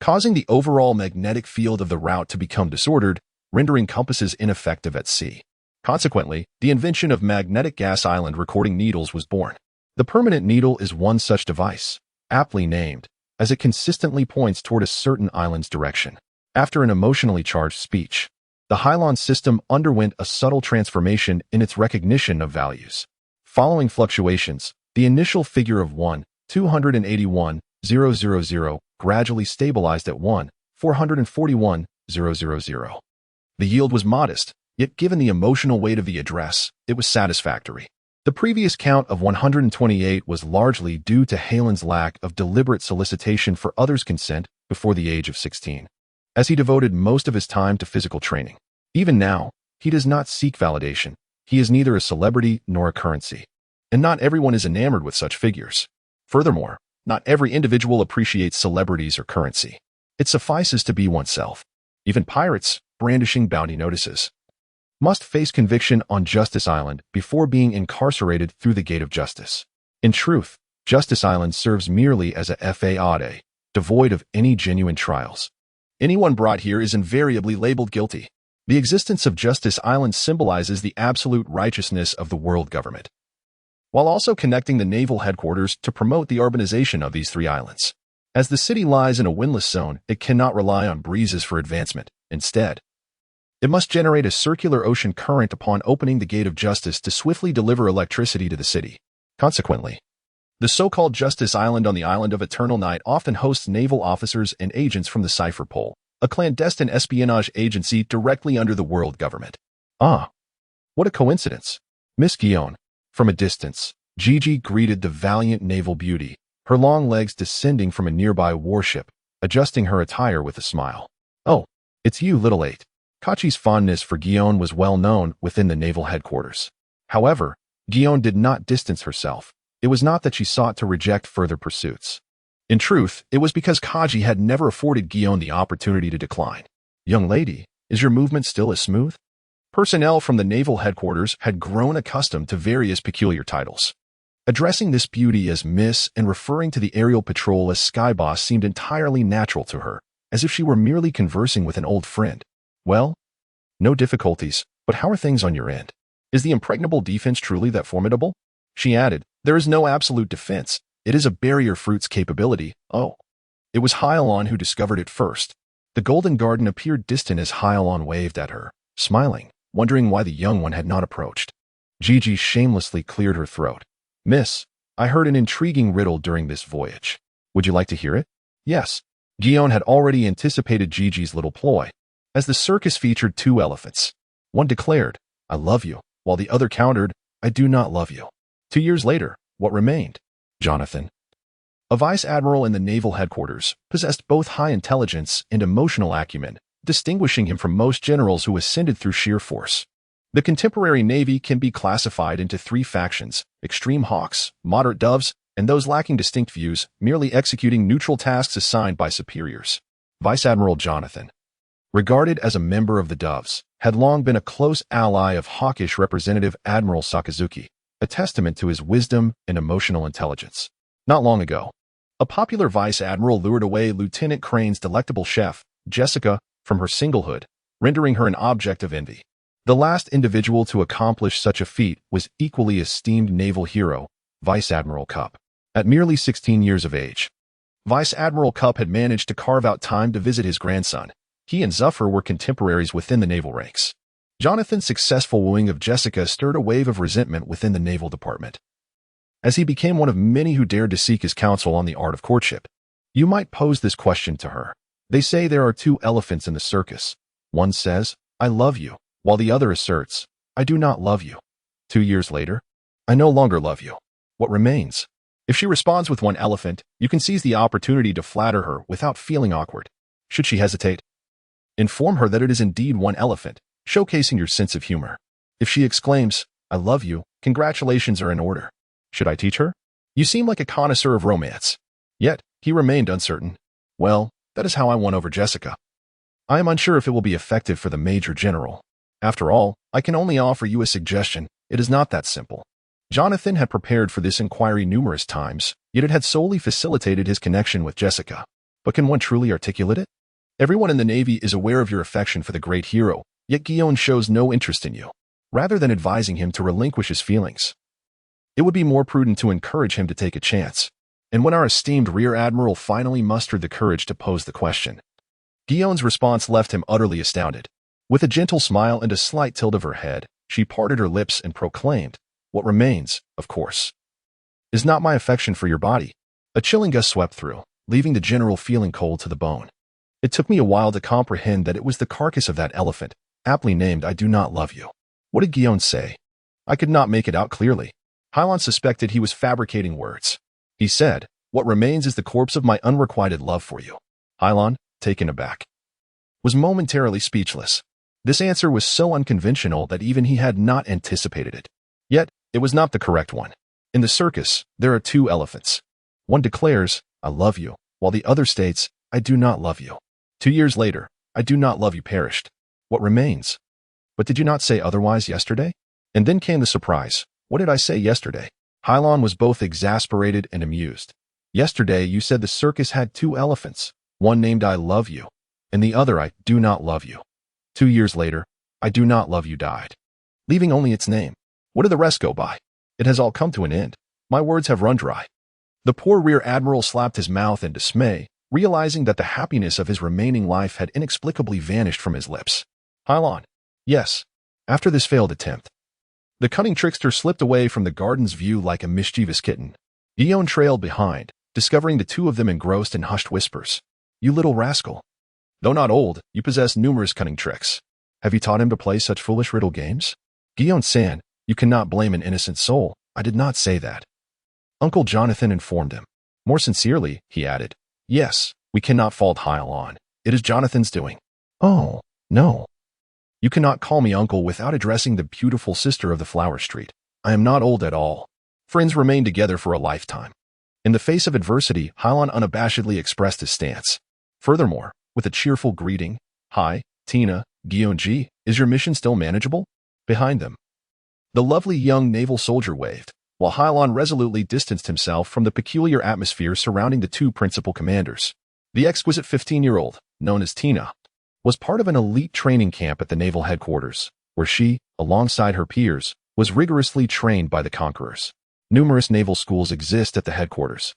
causing the overall magnetic field of the route to become disordered, rendering compasses ineffective at sea. Consequently, the invention of magnetic gas island recording needles was born. The permanent needle is one such device, aptly named, as it consistently points toward a certain island's direction. After an emotionally charged speech, the Hilon system underwent a subtle transformation in its recognition of values. Following fluctuations, the initial figure of 1,281,000 gradually stabilized at 1,441,000. The yield was modest, yet given the emotional weight of the address, it was satisfactory. The previous count of 128 was largely due to Hilon's lack of deliberate solicitation for others' consent before the age of 16, as he devoted most of his time to physical training. Even now, he does not seek validation. He is neither a celebrity nor a currency. And not everyone is enamored with such figures. Furthermore, not every individual appreciates celebrities or currency. It suffices to be oneself. Even pirates, brandishing bounty notices, must face conviction on Justice Island before being incarcerated through the gate of justice. In truth, Justice Island serves merely as a fade, devoid of any genuine trials. Anyone brought here is invariably labeled guilty. The existence of Justice Island symbolizes the absolute righteousness of the world government, while also connecting the naval headquarters to promote the urbanization of these three islands. As the city lies in a windless zone, it cannot rely on breezes for advancement. Instead, it must generate a circular ocean current upon opening the gate of justice to swiftly deliver electricity to the city. Consequently, the so-called Justice Island on the Island of Eternal Night often hosts naval officers and agents from the Cipher Pole, a clandestine espionage agency directly under the world government. Ah, what a coincidence. Miss Guillaume. From a distance, Gigi greeted the valiant naval beauty, her long legs descending from a nearby warship, adjusting her attire with a smile. Oh, it's you, little eight. Kachi's fondness for Guillaume was well known within the naval headquarters. However, Guillaume did not distance herself. It was not that she sought to reject further pursuits. In truth, it was because Kaji had never afforded Guillaume the opportunity to decline. Young lady, is your movement still as smooth? Personnel from the naval headquarters had grown accustomed to various peculiar titles. Addressing this beauty as Miss and referring to the aerial patrol as Sky Boss seemed entirely natural to her, as if she were merely conversing with an old friend. Well, no difficulties, but how are things on your end? Is the impregnable defense truly that formidable? She added, there is no absolute defense. It is a barrier fruit's capability. Oh. It was Hilon who discovered it first. The golden garden appeared distant as Hilon waved at her, smiling, wondering why the young one had not approached. Gigi shamelessly cleared her throat. Miss, I heard an intriguing riddle during this voyage. Would you like to hear it? Yes. Guillaume had already anticipated Gigi's little ploy, as the circus featured two elephants. One declared, I love you, while the other countered, I do not love you. 2 years later, what remained? Jonathan, a vice admiral in the naval headquarters, possessed both high intelligence and emotional acumen, distinguishing him from most generals who ascended through sheer force. The contemporary navy can be classified into three factions: extreme hawks, moderate doves, and those lacking distinct views, merely executing neutral tasks assigned by superiors. Vice Admiral Jonathan, regarded as a member of the Doves, had long been a close ally of hawkish Representative Admiral Sakazuki, a testament to his wisdom and emotional intelligence. Not long ago, a popular vice admiral lured away Lieutenant Crane's delectable chef, Jessica, from her singlehood, rendering her an object of envy. The last individual to accomplish such a feat was equally esteemed naval hero, Vice Admiral Cup. At merely 16 years of age, Vice Admiral Cup had managed to carve out time to visit his grandson. He and Zuffer were contemporaries within the naval ranks. Jonathan's successful wooing of Jessica stirred a wave of resentment within the naval department, as he became one of many who dared to seek his counsel on the art of courtship. You might pose this question to her. They say there are two elephants in the circus. One says, I love you, while the other asserts, I do not love you. 2 years later, I no longer love you. What remains? If she responds with one elephant, you can seize the opportunity to flatter her without feeling awkward. Should she hesitate, inform her that it is indeed one elephant, showcasing your sense of humor. If she exclaims, I love you, congratulations are in order. Should I teach her? You seem like a connoisseur of romance. Yet, he remained uncertain. Well, that is how I won over Jessica. I am unsure if it will be effective for the Major General. After all, I can only offer you a suggestion. It is not that simple. Jonathan had prepared for this inquiry numerous times, yet it had solely facilitated his connection with Jessica. But can one truly articulate it? Everyone in the Navy is aware of your affection for the great hero, yet Guillaume shows no interest in you. Rather than advising him to relinquish his feelings, it would be more prudent to encourage him to take a chance. And when our esteemed Rear Admiral finally mustered the courage to pose the question, Guillaume's response left him utterly astounded. With a gentle smile and a slight tilt of her head, she parted her lips and proclaimed, What remains, of course, is not my affection for your body. A chilling gust swept through, leaving the general feeling cold to the bone. It took me a while to comprehend that it was the carcass of that elephant, aptly named I do not love you. What did Guillaume say? I could not make it out clearly. Hilon suspected he was fabricating words. He said, What remains is the corpse of my unrequited love for you. Hilon, taken aback, was momentarily speechless. This answer was so unconventional that even he had not anticipated it. Yet, it was not the correct one. In the circus, there are two elephants. One declares, I love you, while the other states, I do not love you. 2 years later, I do not love you perished. What remains? But did you not say otherwise yesterday? And then came the surprise. What did I say yesterday? Hilon was both exasperated and amused. Yesterday you said the circus had two elephants, one named I love you, and the other I do not love you. 2 years later, I do not love you died, leaving only its name. What do the rest go by? It has all come to an end. My words have run dry. The poor Rear Admiral slapped his mouth in dismay, realizing that the happiness of his remaining life had inexplicably vanished from his lips. Hilon. Yes. After this failed attempt, the cunning trickster slipped away from the garden's view like a mischievous kitten. Guillaume trailed behind, discovering the two of them engrossed in hushed whispers. You little rascal. Though not old, you possess numerous cunning tricks. Have you taught him to play such foolish riddle games? Guillaume-san, you cannot blame an innocent soul. I did not say that. Uncle Jonathan informed him. More sincerely, he added, Yes, we cannot fault Hilon. It is Jonathan's doing. Oh, no. You cannot call me uncle without addressing the beautiful sister of the Flower Street. I am not old at all. Friends remain together for a lifetime. In the face of adversity, Hilon unabashedly expressed his stance. Furthermore, with a cheerful greeting, Hi, Tina, Guillaume G, is your mission still manageable? Behind them, the lovely young naval soldier waved, while Hilon resolutely distanced himself from the peculiar atmosphere surrounding the two principal commanders. The exquisite 15-year-old, known as Tina, was part of an elite training camp at the naval headquarters, where she, alongside her peers, was rigorously trained by the conquerors. Numerous naval schools exist at the headquarters,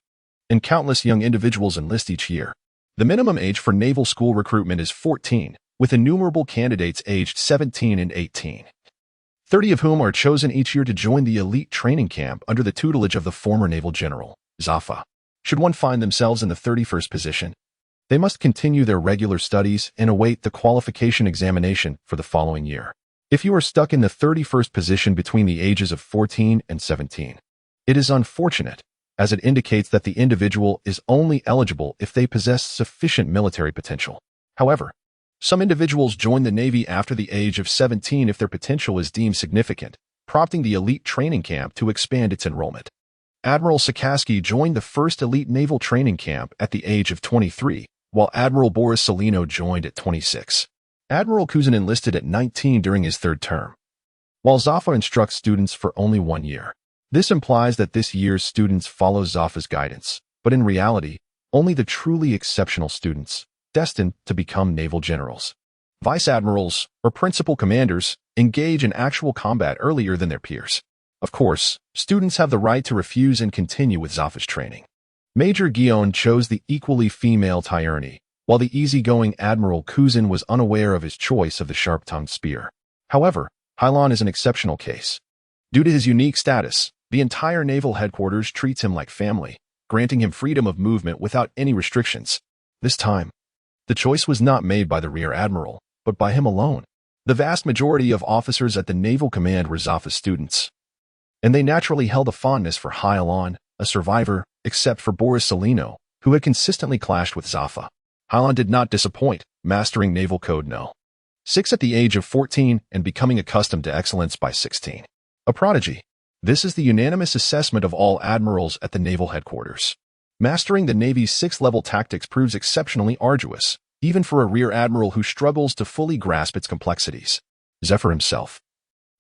and countless young individuals enlist each year. The minimum age for naval school recruitment is 14, with innumerable candidates aged 17 and 18. 30 of whom are chosen each year to join the elite training camp under the tutelage of the former naval general, Zafa. Should one find themselves in the 31st position, they must continue their regular studies and await the qualification examination for the following year. If you are stuck in the 31st position between the ages of 14 and 17, it is unfortunate, as it indicates that the individual is only eligible if they possess sufficient military potential. However, some individuals join the Navy after the age of 17 if their potential is deemed significant, prompting the elite training camp to expand its enrollment. Admiral Sikorsky joined the first elite naval training camp at the age of 23, while Admiral Boris Salino joined at 26. Admiral Kuzin enlisted at 19 during his third term, while Zafa instructs students for only 1 year. This implies that this year's students follow Zafa's guidance, but in reality, only the truly exceptional students, destined to become naval generals, vice admirals, or principal commanders, engage in actual combat earlier than their peers. Of course, students have the right to refuse and continue with Zafa's training. Major Guillaume chose the equally female Tyranny, while the easygoing Admiral Kuzin was unaware of his choice of the sharp-tongued spear. However, Hilon is an exceptional case. Due to his unique status, the entire naval headquarters treats him like family, granting him freedom of movement without any restrictions. This time, the choice was not made by the Rear Admiral, but by him alone. The vast majority of officers at the Naval Command were Zafa's students, and they naturally held a fondness for Hilon, a survivor, except for Borsalino, who had consistently clashed with Zafa. Hilon did not disappoint, mastering naval code No. 6 at the age of 14 and becoming accustomed to excellence by 16. A prodigy. This is the unanimous assessment of all admirals at the naval headquarters. Mastering the Navy's 6th-level tactics proves exceptionally arduous, even for a rear admiral who struggles to fully grasp its complexities. Zephyr himself,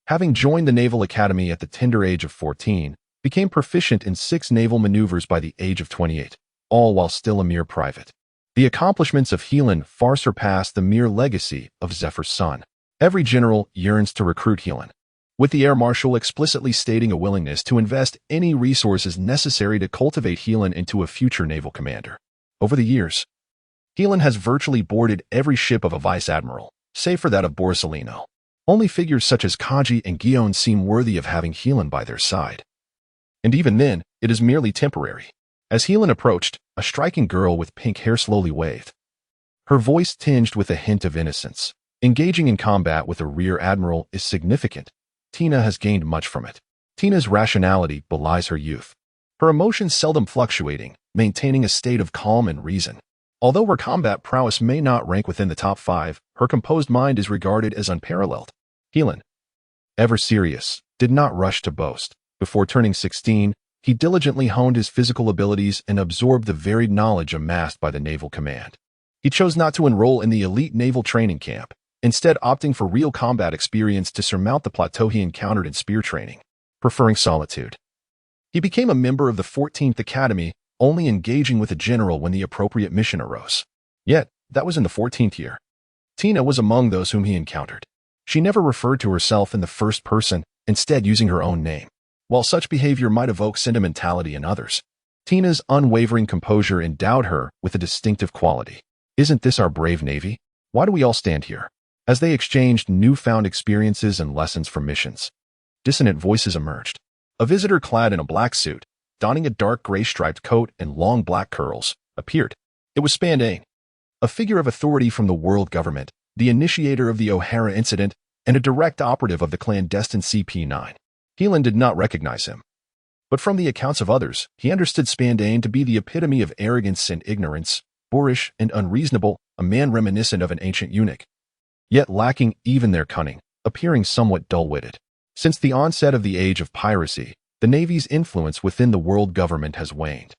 having joined the Naval Academy at the tender age of 14, became proficient in 6 naval maneuvers by the age of 28, all while still a mere private. The accomplishments of Hilon far surpass the mere legacy of Zephyr's son. Every general yearns to recruit Hilon, with the Air Marshal explicitly stating a willingness to invest any resources necessary to cultivate Hilon into a future naval commander. Over the years, Hilon has virtually boarded every ship of a vice admiral, save for that of Borsalino. Only figures such as Kaji and Guion seem worthy of having Hilon by their side. And even then, it is merely temporary. As Hilon approached, a striking girl with pink hair slowly waved, her voice tinged with a hint of innocence. Engaging in combat with a rear admiral is significant. Tina has gained much from it. Tina's rationality belies her youth, her emotions seldom fluctuating, maintaining a state of calm and reason. Although her combat prowess may not rank within the top 5, her composed mind is regarded as unparalleled. Hilon, ever serious, did not rush to boast. Before turning 16, he diligently honed his physical abilities and absorbed the varied knowledge amassed by the Naval Command. He chose not to enroll in the elite naval training camp, instead opting for real combat experience to surmount the plateau he encountered in spear training, preferring solitude. He became a member of the 14th Academy, only engaging with a general when the appropriate mission arose. Yet, that was in the 14th year. Tina was among those whom he encountered. She never referred to herself in the first person, instead using her own name. While such behavior might evoke sentimentality in others, Tina's unwavering composure endowed her with a distinctive quality. Isn't this our brave Navy? Why do we all stand here? As they exchanged newfound experiences and lessons from missions, dissonant voices emerged. A visitor clad in a black suit, donning a dark gray striped coat and long black curls, appeared. It was Spandane, a figure of authority from the world government, the initiator of the O'Hara incident, and a direct operative of the clandestine CP9. Hilon did not recognize him, but from the accounts of others, he understood Spandane to be the epitome of arrogance and ignorance, boorish and unreasonable, a man reminiscent of an ancient eunuch, yet lacking even their cunning, appearing somewhat dull-witted. Since the onset of the age of piracy, the Navy's influence within the world government has waned,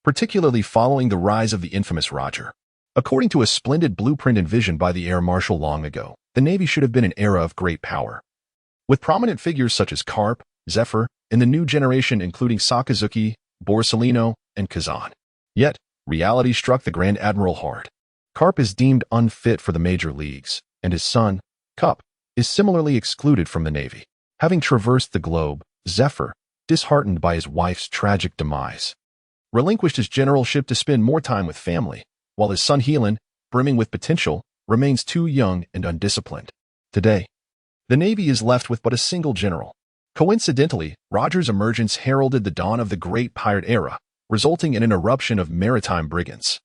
particularly following the rise of the infamous Roger. According to a splendid blueprint envisioned by the Air Marshal long ago, the Navy should have been an era of great power, with prominent figures such as Carp, Zephyr, and the new generation including Sakazuki, Borsalino, and Kazan. Yet, reality struck the Grand Admiral hard. Carp is deemed unfit for the major leagues, and his son, Cup, is similarly excluded from the Navy. Having traversed the globe, Zephyr, disheartened by his wife's tragic demise, relinquished his generalship to spend more time with family, while his son Hilon, brimming with potential, remains too young and undisciplined. Today, the Navy is left with but a single general. Coincidentally, Roger's emergence heralded the dawn of the Great Pirate Era, resulting in an eruption of maritime brigands.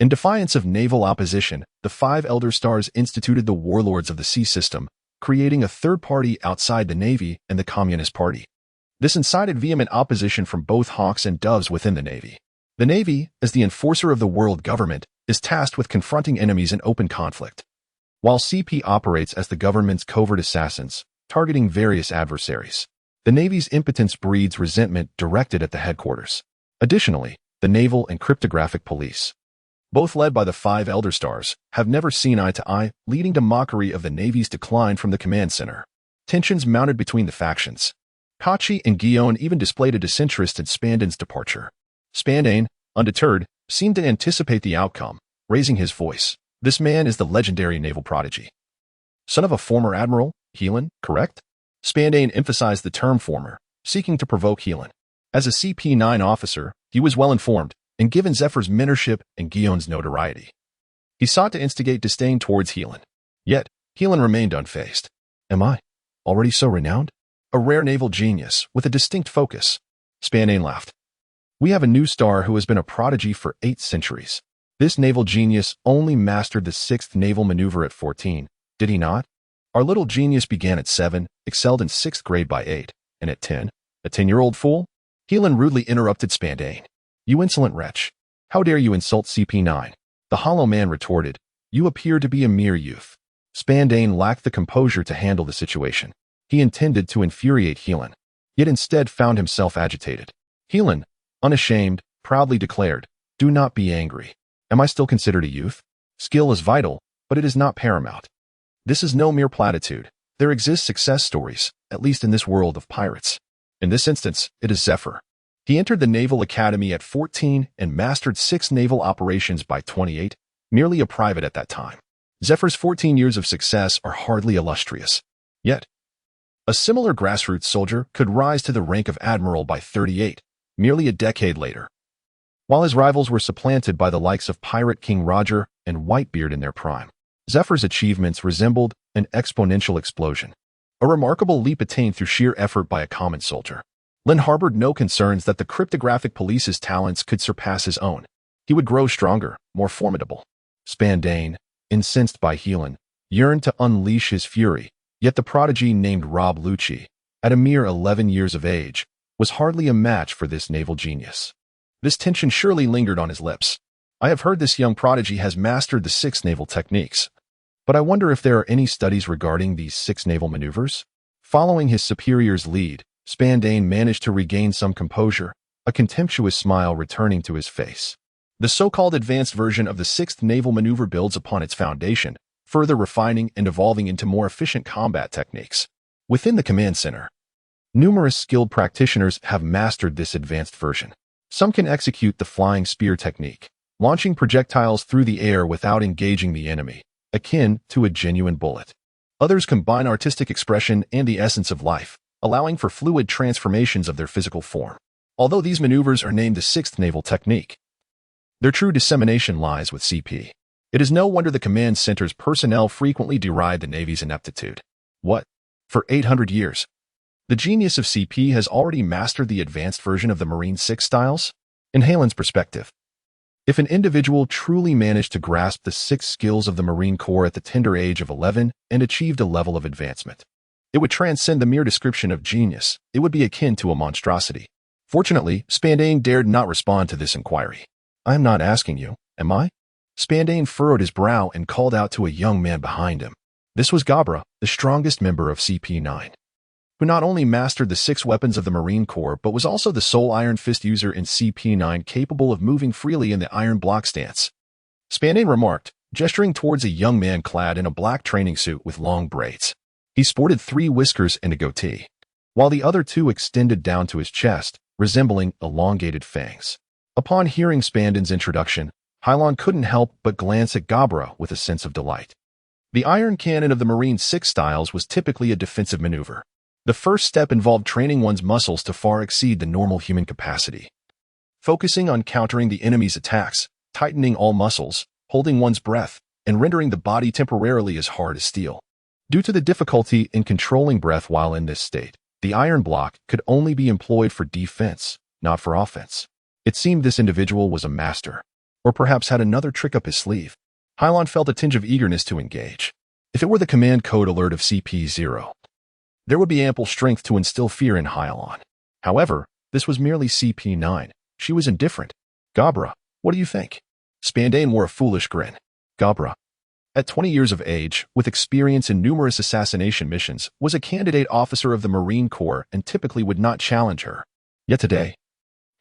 In defiance of naval opposition, the 5 Elder Stars instituted the Warlords of the Sea System, creating a third party outside the Navy and the Communist Party. This incited vehement opposition from both hawks and doves within the Navy. The Navy, as the enforcer of the world government, is tasked with confronting enemies in open conflict, while CP operates as the government's covert assassins, targeting various adversaries. The Navy's impotence breeds resentment directed at the headquarters. Additionally, the Naval and Cryptographic Police, both led by the 5 Elder Stars, have never seen eye to eye, leading to mockery of the Navy's decline from the command center. Tensions mounted between the factions. Kachi and Guion even displayed a disinterest in Spandane's departure. Spandane, undeterred, seemed to anticipate the outcome, raising his voice. This man is the legendary naval prodigy, son of a former admiral, Hilon, correct? Spandane emphasized the term former, seeking to provoke Hilon. As a CP9 officer, he was well informed, and given Zephyr's mentorship and Guion's notoriety, he sought to instigate disdain towards Hilon. Yet, Hilon remained unfazed. Am I already so renowned? A rare naval genius with a distinct focus. Spandane laughed. We have a new star who has been a prodigy for 8 centuries. This naval genius only mastered the 6th naval maneuver at 14, did he not? Our little genius began at 7, excelled in 6th grade by 8, and at 10, A 10-year-old fool? Hilon rudely interrupted Spandane. You insolent wretch. How dare you insult CP9? The hollow man retorted. You appear to be a mere youth. Spandane lacked the composure to handle the situation. He intended to infuriate Hilon, yet instead found himself agitated. Hilon, unashamed, proudly declared, Do not be angry. Am I still considered a youth? Skill is vital, but it is not paramount. This is no mere platitude. There exist success stories, at least in this world of pirates. In this instance, it is Zephyr. He entered the Naval Academy at 14 and mastered 6 naval operations by 28, merely a private at that time. Zephyr's 14 years of success are hardly illustrious. Yet, a similar grassroots soldier could rise to the rank of admiral by 38, merely a decade later. While his rivals were supplanted by the likes of Pirate King Roger and Whitebeard in their prime, Zephyr's achievements resembled an exponential explosion, a remarkable leap attained through sheer effort by a common soldier. Lin harbored no concerns that the cryptographic police's talents could surpass his own. He would grow stronger, more formidable. Spandane, incensed by Hilon, yearned to unleash his fury, yet the prodigy named Robe Lucci, at a mere 11 years of age, was hardly a match for this naval genius. This tension surely lingered on his lips. I have heard this young prodigy has mastered the 6 naval techniques, but I wonder if there are any studies regarding these 6 naval maneuvers? Following his superior's lead, Spandane managed to regain some composure, a contemptuous smile returning to his face. The so-called advanced version of the 6th naval maneuver builds upon its foundation, further refining and evolving into more efficient combat techniques. Within the command center, numerous skilled practitioners have mastered this advanced version. Some can execute the flying spear technique, launching projectiles through the air without engaging the enemy, akin to a genuine bullet. Others combine artistic expression and the essence of life, allowing for fluid transformations of their physical form. Although these maneuvers are named the 6th naval technique, their true dissemination lies with CP. It is no wonder the command center's personnel frequently deride the Navy's ineptitude. What? For 800 years, the genius of CP has already mastered the advanced version of the Marine 6 styles? In Hilon's perspective, if an individual truly managed to grasp the 6 skills of the Marine Corps at the tender age of 11 and achieved a level of advancement, it would transcend the mere description of genius. It would be akin to a monstrosity. Fortunately, Spandane dared not respond to this inquiry. I am not asking you, am I? Spandane furrowed his brow and called out to a young man behind him. This was Gabra, the strongest member of CP9, who not only mastered the 6 weapons of the Marine Corps but was also the sole Iron Fist user in CP9 capable of moving freely in the iron block stance. Spandane remarked, gesturing towards a young man clad in a black training suit with long braids. He sported 3 whiskers and a goatee, while the other 2 extended down to his chest, resembling elongated fangs. Upon hearing Spandane's introduction, Hilon couldn't help but glance at Gabra with a sense of delight. The iron cannon of the Marine 6 styles was typically a defensive maneuver. The first step involved training one's muscles to far exceed the normal human capacity. Focusing on countering the enemy's attacks, tightening all muscles, holding one's breath, and rendering the body temporarily as hard as steel. Due to the difficulty in controlling breath while in this state, the iron block could only be employed for defense, not for offense. It seemed this individual was a master, or perhaps had another trick up his sleeve. Hilon felt a tinge of eagerness to engage. If it were the command code alert of CP0, there would be ample strength to instill fear in Hilon. However, this was merely CP9. She was indifferent. Gabra, what do you think? Spandane wore a foolish grin. Gabra, at 20 years of age, with experience in numerous assassination missions, was a candidate officer of the Marine Corps and typically would not challenge her. Yet today,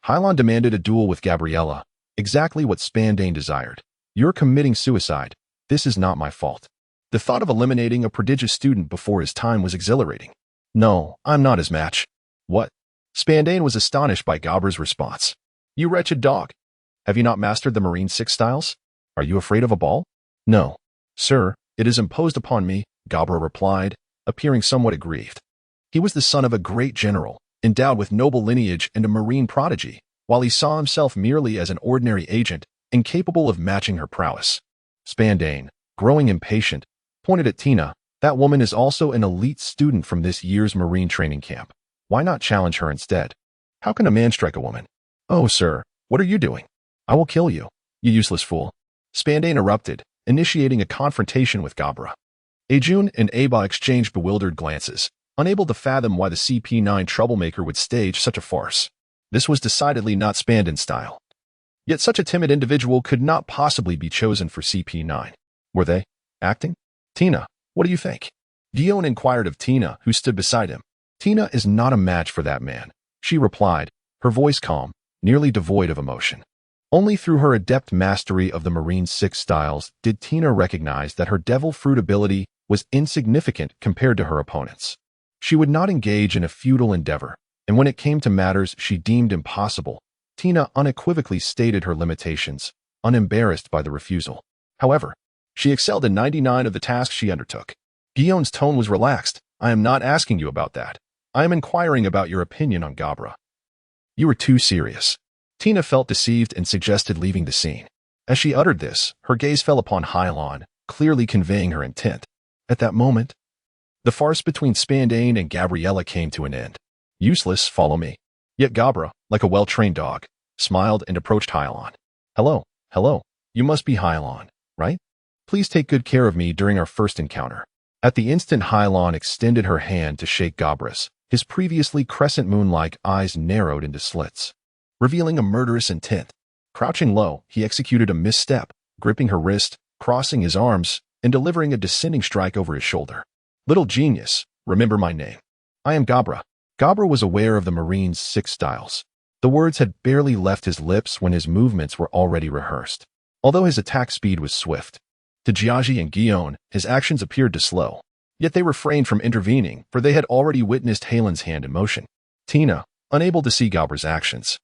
Hilon demanded a duel with Gabriella, exactly what Spandane desired. You're committing suicide. This is not my fault. The thought of eliminating a prodigious student before his time was exhilarating. No, I'm not his match. What? Spandane was astonished by Gabra's response. You wretched dog. Have you not mastered the Marine 6 styles? Are you afraid of a ball? No. Sir, it is imposed upon me, Gabra replied, appearing somewhat aggrieved. He was the son of a great general, endowed with noble lineage and a marine prodigy, while he saw himself merely as an ordinary agent, incapable of matching her prowess. Spandane, growing impatient, pointed at Tina. That woman is also an elite student from this year's Marine training camp. Why not challenge her instead? How can a man strike a woman? Oh, sir, what are you doing? I will kill you, you useless fool. Spandane erupted, initiating a confrontation with Gabra. Ajun and Aba exchanged bewildered glances, unable to fathom why the CP9 troublemaker would stage such a farce. This was decidedly not Spandin style. Yet such a timid individual could not possibly be chosen for CP9. Were they acting? Tina, what do you think? Guillaume inquired of Tina, who stood beside him. Tina is not a match for that man, she replied, her voice calm, nearly devoid of emotion. Only through her adept mastery of the Marine 6 styles did Tina recognize that her devil fruit ability was insignificant compared to her opponents. She would not engage in a futile endeavor, and when it came to matters she deemed impossible, Tina unequivocally stated her limitations, unembarrassed by the refusal. However, she excelled in 99 of the tasks she undertook. Guillaume's tone was relaxed. I am not asking you about that. I am inquiring about your opinion on Gabra. You were too serious. Tina felt deceived and suggested leaving the scene. As she uttered this, her gaze fell upon Hilon, clearly conveying her intent. At that moment, the farce between Spandane and Gabriella came to an end. Useless, follow me. Yet Gabra, like a well-trained dog, smiled and approached Hilon. Hello, you must be Hilon, right? Please take good care of me during our first encounter. At the instant Hilon extended her hand to shake Gabra's, his previously crescent moon-like eyes narrowed into slits, revealing a murderous intent. Crouching low, he executed a misstep, gripping her wrist, crossing his arms, and delivering a descending strike over his shoulder. Little genius, remember my name. I am Gabra. Gabra was aware of the Marine's 6 styles. The words had barely left his lips when his movements were already rehearsed. Although his attack speed was swift, to Jiaji and Guillaume, his actions appeared to slow. Yet they refrained from intervening, for they had already witnessed Hilon's hand in motion. Tina, unable to see Gabra's actions,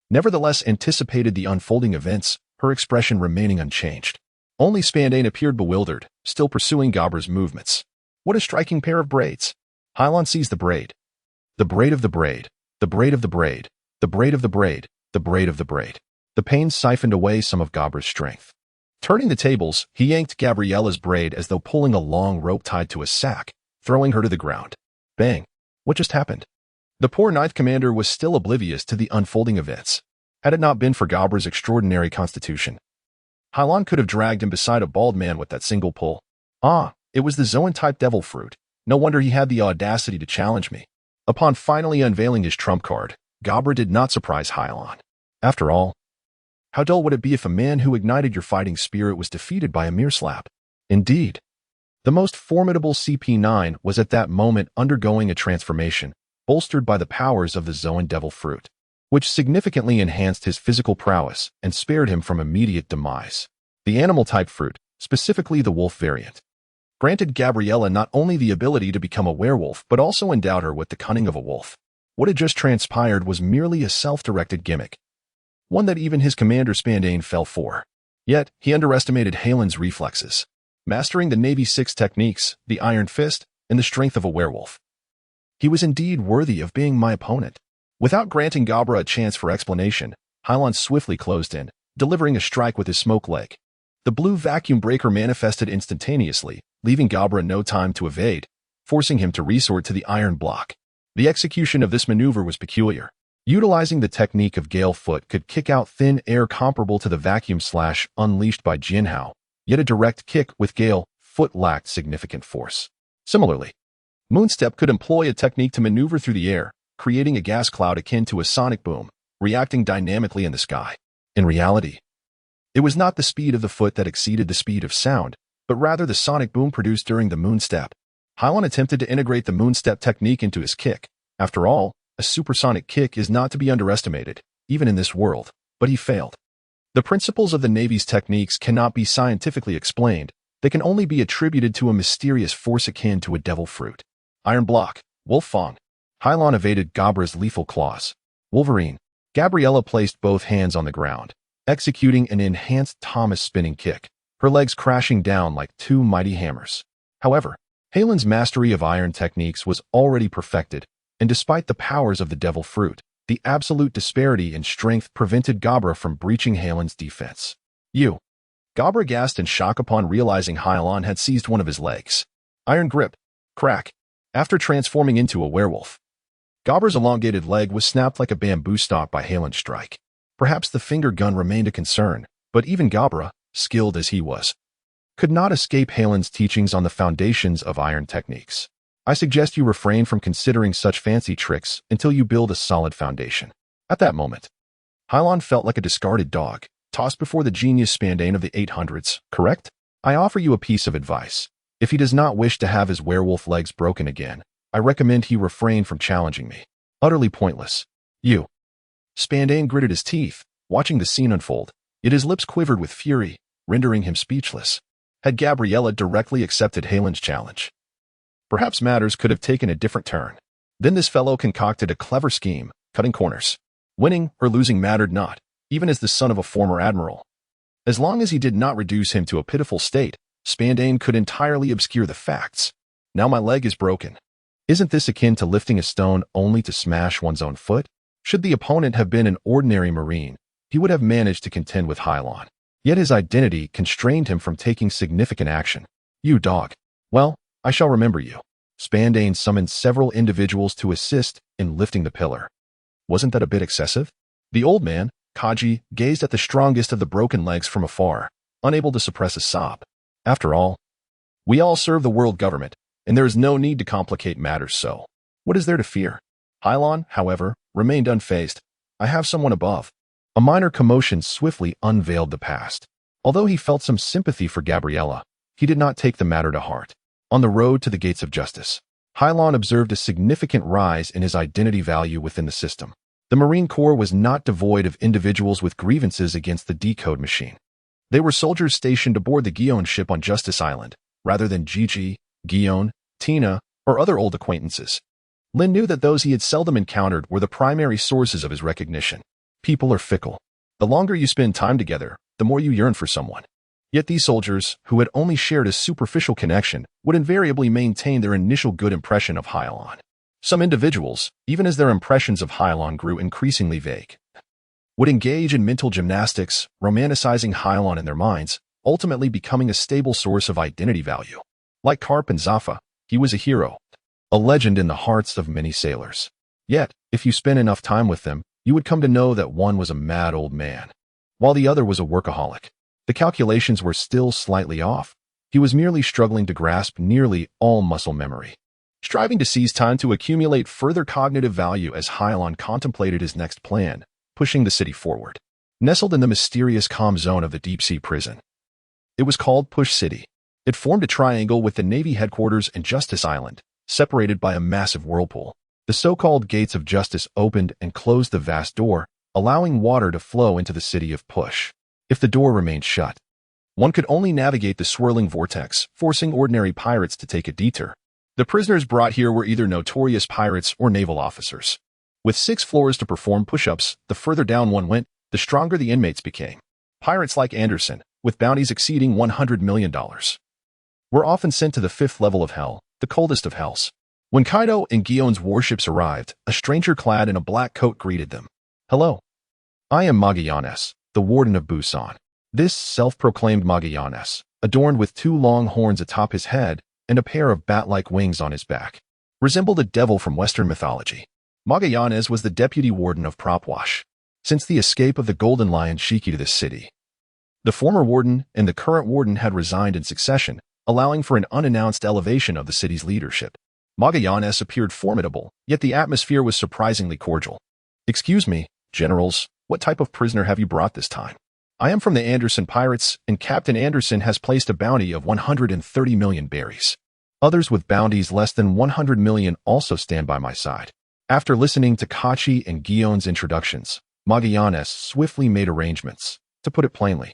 nevertheless anticipated the unfolding events, her expression remaining unchanged. Only Spandane appeared bewildered, still pursuing Gabra's movements. What a striking pair of braids! Hilon seized the braid. The braid of the braid, the braid of the braid, the braid of the braid, the braid of the braid. The pain siphoned away some of Gabra's strength. Turning the tables, he yanked Gabriella's braid as though pulling a long rope tied to a sack, throwing her to the ground. Bang! What just happened? The poor Ninth Commander was still oblivious to the unfolding events. Had it not been for Gabra's extraordinary constitution, Hilon could have dragged him beside a bald man with that single pull. Ah, it was the Zoan-type devil fruit. No wonder he had the audacity to challenge me. Upon finally unveiling his trump card, Gabra did not surprise Hilon. After all, how dull would it be if a man who ignited your fighting spirit was defeated by a mere slap? Indeed, the most formidable CP9 was at that moment undergoing a transformation, bolstered by the powers of the Zoan devil fruit, which significantly enhanced his physical prowess and spared him from immediate demise. The animal-type fruit, specifically the wolf variant, granted Gabriella not only the ability to become a werewolf but also endowed her with the cunning of a wolf. What had just transpired was merely a self-directed gimmick, one that even his commander Spandane fell for. Yet, he underestimated Hilon's reflexes, mastering the Navy 6 techniques, the Iron Fist, and the strength of a werewolf. He was indeed worthy of being my opponent. Without granting Gabra a chance for explanation, Hilon swiftly closed in, delivering a strike with his smoke leg. The blue vacuum breaker manifested instantaneously, leaving Gabra no time to evade, forcing him to resort to the iron block. The execution of this maneuver was peculiar. Utilizing the technique of Gale Foot could kick out thin air comparable to the vacuum slash unleashed by Jinhao, yet a direct kick with Gale Foot lacked significant force. Similarly, Moonstep could employ a technique to maneuver through the air, creating a gas cloud akin to a sonic boom, reacting dynamically in the sky. In reality, it was not the speed of the foot that exceeded the speed of sound, but rather the sonic boom produced during the Moonstep. Hilon attempted to integrate the Moonstep technique into his kick. After all, a supersonic kick is not to be underestimated, even in this world, but he failed. The principles of the Navy's techniques cannot be scientifically explained. They can only be attributed to a mysterious force akin to a devil fruit. Iron block, Wolf Fang. Hilon evaded Gabra's lethal claws. Wolverine. Gabriella placed both hands on the ground, executing an enhanced Thomas spinning kick, her legs crashing down like two mighty hammers. However, Hilon's mastery of iron techniques was already perfected, and despite the powers of the devil fruit, the absolute disparity in strength prevented Gabra from breaching Hilon's defense. Gabra gasped in shock upon realizing Hilon had seized one of his legs. Iron grip. Crack. After transforming into a werewolf, Gabra's elongated leg was snapped like a bamboo stalk by Hilon's strike. Perhaps the finger gun remained a concern, but even Gabra, skilled as he was, could not escape Hilon's teachings on the foundations of iron techniques. I suggest you refrain from considering such fancy tricks until you build a solid foundation. At that moment, Hilon felt like a discarded dog, tossed before the genius Spandane of the 800s, correct? I offer you a piece of advice. If he does not wish to have his werewolf legs broken again, I recommend he refrain from challenging me. Utterly pointless. You. Spandane gritted his teeth, watching the scene unfold, yet his lips quivered with fury, rendering him speechless. Had Gabriella directly accepted Hilon's challenge, perhaps matters could have taken a different turn. Then this fellow concocted a clever scheme, cutting corners. Winning or losing mattered not, even as the son of a former admiral. As long as he did not reduce him to a pitiful state, Spandane could entirely obscure the facts. Now my leg is broken. Isn't this akin to lifting a stone only to smash one's own foot? Should the opponent have been an ordinary marine, he would have managed to contend with Hilon. Yet his identity constrained him from taking significant action. You dog. Well, I shall remember you. Spandane summoned several individuals to assist in lifting the pillar. Wasn't that a bit excessive? The old man, Kaji, gazed at the strongest of the broken legs from afar, unable to suppress a sob. After all, we all serve the world government, and there is no need to complicate matters so. What is there to fear? Hilon, however, remained unfazed. I have someone above. A minor commotion swiftly unveiled the past. Although he felt some sympathy for Gabriella, he did not take the matter to heart. On the road to the gates of justice, Hilon observed a significant rise in his identity value within the system. The Marine Corps was not devoid of individuals with grievances against the decode machine. They were soldiers stationed aboard the Guion ship on Justice Island, rather than Gigi, Guion, Tina, or other old acquaintances. Lin knew that those he had seldom encountered were the primary sources of his recognition. People are fickle. The longer you spend time together, the more you yearn for someone. Yet these soldiers, who had only shared a superficial connection, would invariably maintain their initial good impression of Hilon. Some individuals, even as their impressions of Hilon grew increasingly vague, would engage in mental gymnastics, romanticizing Hilon in their minds, ultimately becoming a stable source of identity value. Like Karp and Zaffa, he was a hero, a legend in the hearts of many sailors. Yet, if you spent enough time with them, you would come to know that one was a mad old man, while the other was a workaholic. The calculations were still slightly off. He was merely struggling to grasp nearly all muscle memory, striving to seize time to accumulate further cognitive value as Hilon contemplated his next plan, pushing the city forward. Nestled in the mysterious calm zone of the deep-sea prison, it was called Push City. It formed a triangle with the Navy headquarters and Justice Island, separated by a massive whirlpool. The so-called gates of justice opened and closed the vast door, allowing water to flow into the city of Push. If the door remained shut, one could only navigate the swirling vortex, forcing ordinary pirates to take a detour. The prisoners brought here were either notorious pirates or naval officers. With 6 floors to perform push-ups, the further down one went, the stronger the inmates became. Pirates like Anderson, with bounties exceeding $100 million, were often sent to the 5th level of hell, the coldest of hells. When Kaido and Gion's warships arrived, a stranger clad in a black coat greeted them. Hello. I am Magallanes, the warden of Busan. This self-proclaimed Magallanes, adorned with 2 long horns atop his head and a pair of bat-like wings on his back, resembled a devil from Western mythology. Magallanes was the deputy warden of Propwash. Since the escape of the Golden Lion Shiki to this city, the former warden and the current warden had resigned in succession, allowing for an unannounced elevation of the city's leadership. Magallanes appeared formidable, yet the atmosphere was surprisingly cordial. Excuse me, generals, what type of prisoner have you brought this time? I am from the Anderson Pirates, and Captain Anderson has placed a bounty of 130 million berries. Others with bounties less than 100 million also stand by my side. After listening to Kachi and Gion's introductions, Magallanes swiftly made arrangements. To put it plainly,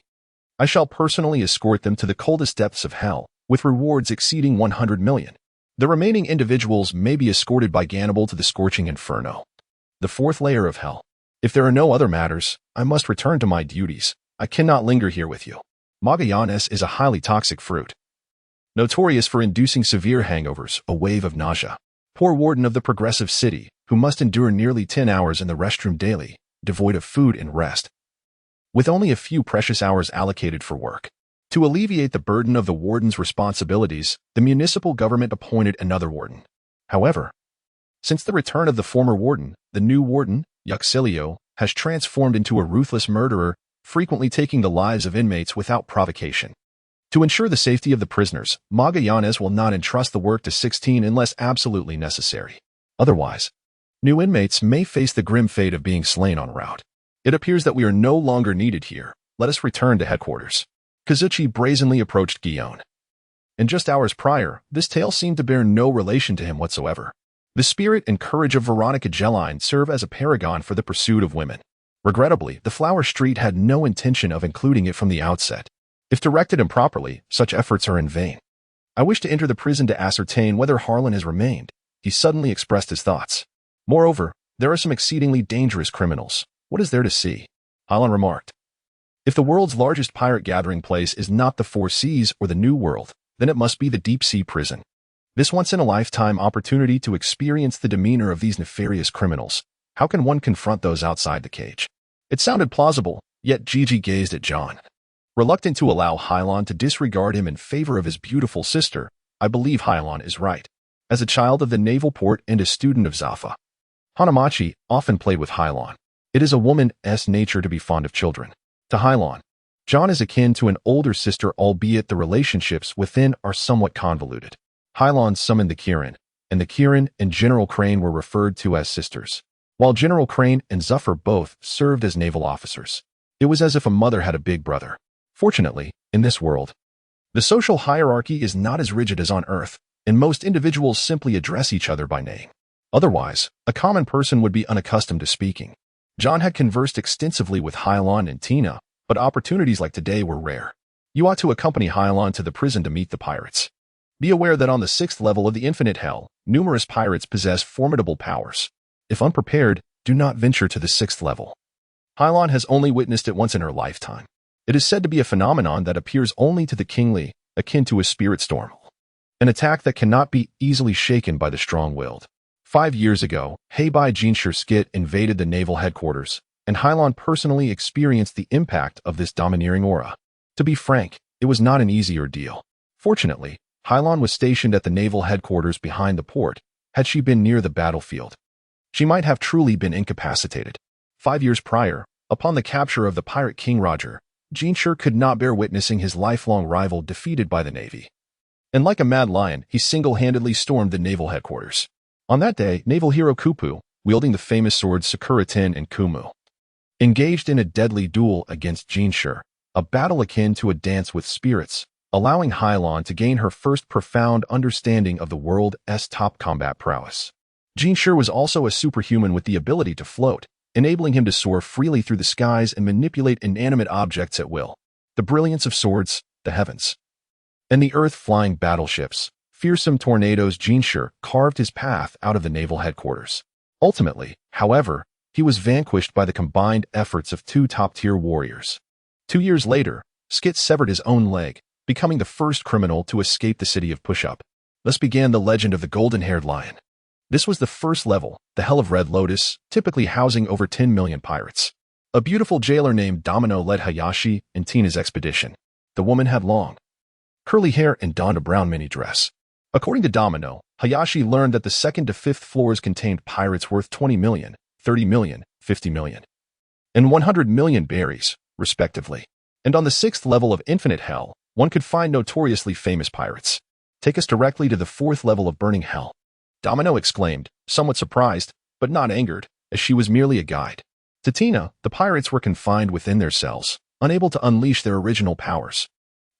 I shall personally escort them to the coldest depths of hell, with rewards exceeding 100 million. The remaining individuals may be escorted by Gannibal to the scorching inferno, the 4th layer of hell. If there are no other matters, I must return to my duties. I cannot linger here with you. Magallanes is a highly toxic fruit, notorious for inducing severe hangovers, a wave of nausea. Poor warden of the progressive city, who must endure nearly 10 hours in the restroom daily, devoid of food and rest, with only a few precious hours allocated for work. To alleviate the burden of the warden's responsibilities, the municipal government appointed another warden. However, since the return of the former warden, the new warden, Yuxilio, has transformed into a ruthless murderer, frequently taking the lives of inmates without provocation. To ensure the safety of the prisoners, Magallanes will not entrust the work to 16 unless absolutely necessary. Otherwise, new inmates may face the grim fate of being slain en route. It appears that we are no longer needed here. Let us return to headquarters. Kazuchi brazenly approached Guillaume. And just hours prior, this tale seemed to bear no relation to him whatsoever. The spirit and courage of Veronica Gelline serve as a paragon for the pursuit of women. Regrettably, the Flower Street had no intention of including it from the outset. If directed improperly, such efforts are in vain. I wish to enter the prison to ascertain whether Harlan has remained. He suddenly expressed his thoughts. Moreover, there are some exceedingly dangerous criminals. What is there to see? Hilon remarked. If the world's largest pirate gathering place is not the Four Seas or the New World, then it must be the deep-sea prison. This once-in-a-lifetime opportunity to experience the demeanor of these nefarious criminals. How can one confront those outside the cage? It sounded plausible, yet Gigi gazed at John. Reluctant to allow Hilon to disregard him in favor of his beautiful sister, I believe Hilon is right. As a child of the naval port and a student of Zafa, Hanamachi often played with Hilon. It is a woman's nature to be fond of children. To Hilon, John is akin to an older sister, albeit the relationships within are somewhat convoluted. Hilon summoned the Kirin, and the Kirin and General Crane were referred to as sisters, while General Crane and Zuffer both served as naval officers. It was as if a mother had a big brother. Fortunately, in this world, the social hierarchy is not as rigid as on Earth, and most individuals simply address each other by name. Otherwise, a common person would be unaccustomed to speaking. John had conversed extensively with Hilon and Tina, but opportunities like today were rare. You ought to accompany Hilon to the prison to meet the pirates. Be aware that on the 6th level of the Infinite Hell, numerous pirates possess formidable powers. If unprepared, do not venture to the 6th level. Hilon has only witnessed it once in her lifetime. It is said to be a phenomenon that appears only to the kingly, akin to a spirit storm. An attack that cannot be easily shaken by the strong-willed. 5 years ago, Heibai Jinshur Skit invaded the naval headquarters, and Hilon personally experienced the impact of this domineering aura. To be frank, it was not an easy ordeal. Fortunately, Hilon was stationed at the naval headquarters behind the port. Had she been near the battlefield, she might have truly been incapacitated. 5 years prior, upon the capture of the pirate King Roger, Jinshur could not bear witnessing his lifelong rival defeated by the Navy. And like a mad lion, he single-handedly stormed the naval headquarters. On that day, naval hero Kupu, wielding the famous swords Sakura-ten and Kumu, engaged in a deadly duel against Jinshur, a battle akin to a dance with spirits, allowing Hilon to gain her first profound understanding of the world's top combat prowess. Jinshur was also a superhuman with the ability to float, enabling him to soar freely through the skies and manipulate inanimate objects at will. The brilliance of swords, the heavens, and the earth-flying battleships, fearsome tornadoes. Jinshur carved his path out of the naval headquarters. Ultimately, however, he was vanquished by the combined efforts of 2 top-tier warriors. 2 years later, Skit severed his own leg, becoming the first criminal to escape the city of Push-Up. Thus began the legend of the golden-haired lion. This was the first level, the Hell of Red Lotus, typically housing over 10 million pirates. A beautiful jailer named Domino led Hayashi and Tina's expedition. The woman had long, curly hair and donned a brown mini-dress. According to Domino, Hayashi learned that the 2nd to 5th floors contained pirates worth 20 million, 30 million, 50 million, and 100 million berries, respectively. And on the 6th level of Infinite Hell, one could find notoriously famous pirates. Take us directly to the 4th level of Burning Hell, Domino exclaimed, somewhat surprised, but not angered, as she was merely a guide. To Tina, the pirates were confined within their cells, unable to unleash their original powers.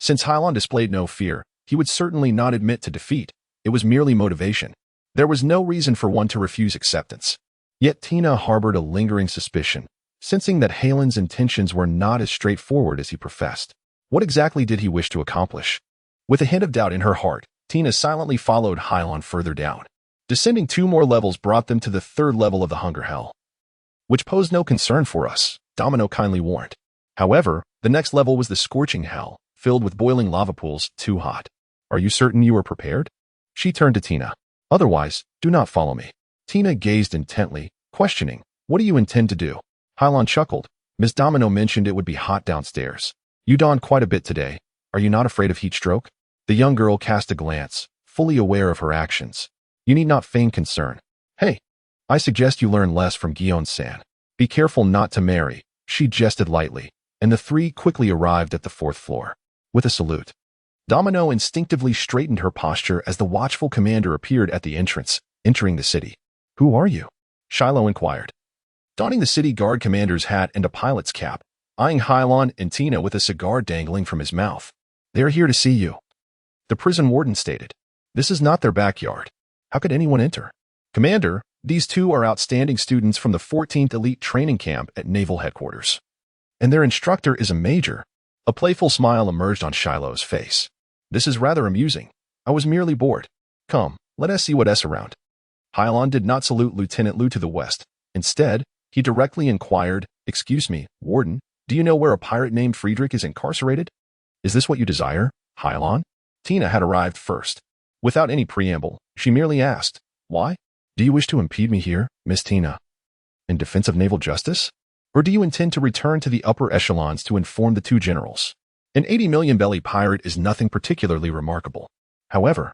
Since Hilon displayed no fear, he would certainly not admit to defeat. It was merely motivation. There was no reason for one to refuse acceptance. Yet Tina harbored a lingering suspicion, sensing that Hilon's intentions were not as straightforward as he professed. What exactly did he wish to accomplish? With a hint of doubt in her heart, Tina silently followed Hilon further down. Descending 2 more levels brought them to the 3rd level of the Hunger Hell, which posed no concern for us, Domino kindly warned. However, the next level was the Scorching Hell, filled with boiling lava pools, too hot. Are you certain you are prepared? She turned to Tina. Otherwise, do not follow me. Tina gazed intently, questioning, what do you intend to do? Hilon chuckled. Miss Domino mentioned it would be hot downstairs. You donned quite a bit today. Are you not afraid of heat stroke? The young girl cast a glance, fully aware of her actions. You need not feign concern. Hey, I suggest you learn less from Guillaume-san. Be careful not to marry. She jested lightly, and the 3 quickly arrived at the 4th floor. With a salute, Domino instinctively straightened her posture as the watchful commander appeared at the entrance, entering the city. "Who are you?" Shiloh inquired. Donning the city guard commander's hat and a pilot's cap, eyeing Hilon and Tina with a cigar dangling from his mouth. "They are here to see you," the prison warden stated. "This is not their backyard. How could anyone enter?" "Commander, these two are outstanding students from the 14th Elite Training Camp at Naval Headquarters. And their instructor is a major." A playful smile emerged on Shiloh's face. "This is rather amusing. I was merely bored. Come, let us see what's around." Hilon did not salute Lieutenant Liu to the west. Instead, he directly inquired, "Excuse me, Warden, do you know where a pirate named Friedrich is incarcerated?" "Is this what you desire, Hilon?" Tina had arrived first. Without any preamble, she merely asked, "Why? Do you wish to impede me here, Miss Tina, in defense of naval justice? Or do you intend to return to the upper echelons to inform the two generals? An 80 million belly pirate is nothing particularly remarkable. However,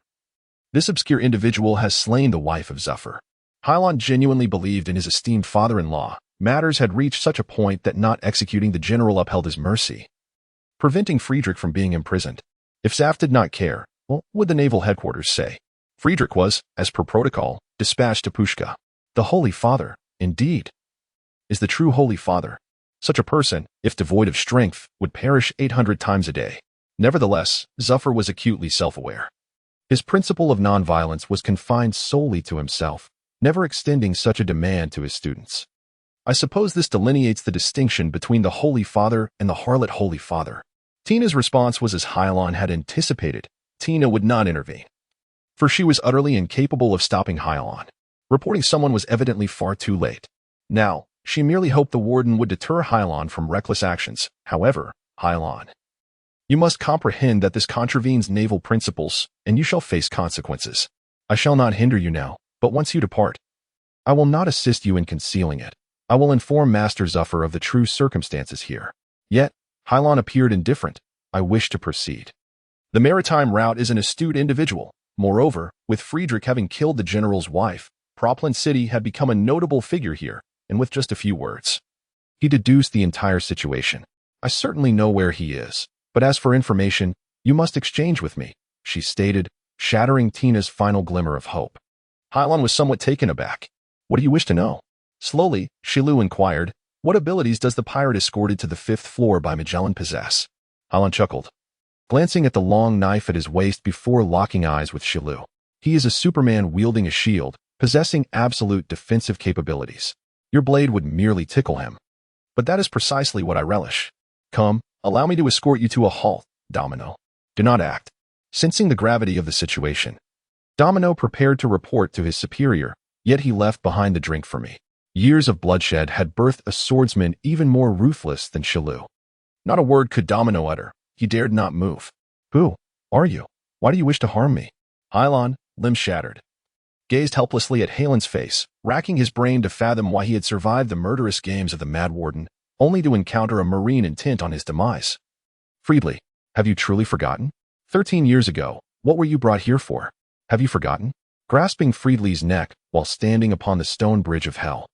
this obscure individual has slain the wife of Zephyr." Hilon genuinely believed in his esteemed father-in-law. Matters had reached such a point that not executing the general upheld his mercy, preventing Friedrich from being imprisoned. If Zaf did not care, what would the naval headquarters say? Friedrich was, as per protocol, dispatched to Pushka. The Holy Father, indeed, is the true Holy Father. Such a person, if devoid of strength, would perish 800 times a day. Nevertheless, Zephyr was acutely self-aware. His principle of nonviolence was confined solely to himself, never extending such a demand to his students. I suppose this delineates the distinction between the Holy Father and the harlot Holy Father. Tina's response was as Hilon had anticipated. Tina would not intervene, for she was utterly incapable of stopping Hilon. Reporting someone was evidently far too late. Now, she merely hoped the warden would deter Hilon from reckless actions. However, Hilon, you must comprehend that this contravenes naval principles, and you shall face consequences. I shall not hinder you now, but once you depart, I will not assist you in concealing it. I will inform Master Zephyr of the true circumstances here. Yet, Hilon appeared indifferent. I wish to proceed. The maritime route is an astute individual. Moreover, with Friedrich having killed the general's wife, Propland City had become a notable figure here, and with just a few words, he deduced the entire situation. I certainly know where he is, but as for information, you must exchange with me, she stated, shattering Tina's final glimmer of hope. Hilon was somewhat taken aback. What do you wish to know? Slowly, Shilu inquired, what abilities does the pirate escorted to the 5th floor by Magellan possess? Hilon chuckled, glancing at the long knife at his waist before locking eyes with Shilu. He is a Superman wielding a shield, possessing absolute defensive capabilities. Your blade would merely tickle him. But that is precisely what I relish. Come, allow me to escort you to a halt, Domino. Do not act. Sensing the gravity of the situation, Domino prepared to report to his superior, yet he left behind the drink for me. Years of bloodshed had birthed a swordsman even more ruthless than Shilu. Not a word could Domino utter. He dared not move. Who are you? Why do you wish to harm me? Hilon, limb shattered, gazed helplessly at Hilon's face, racking his brain to fathom why he had survived the murderous games of the Mad Warden, only to encounter a marine intent on his demise. Friedley, have you truly forgotten? 13 years ago, what were you brought here for? Have you forgotten? Grasping Friedley's neck while standing upon the stone bridge of hell,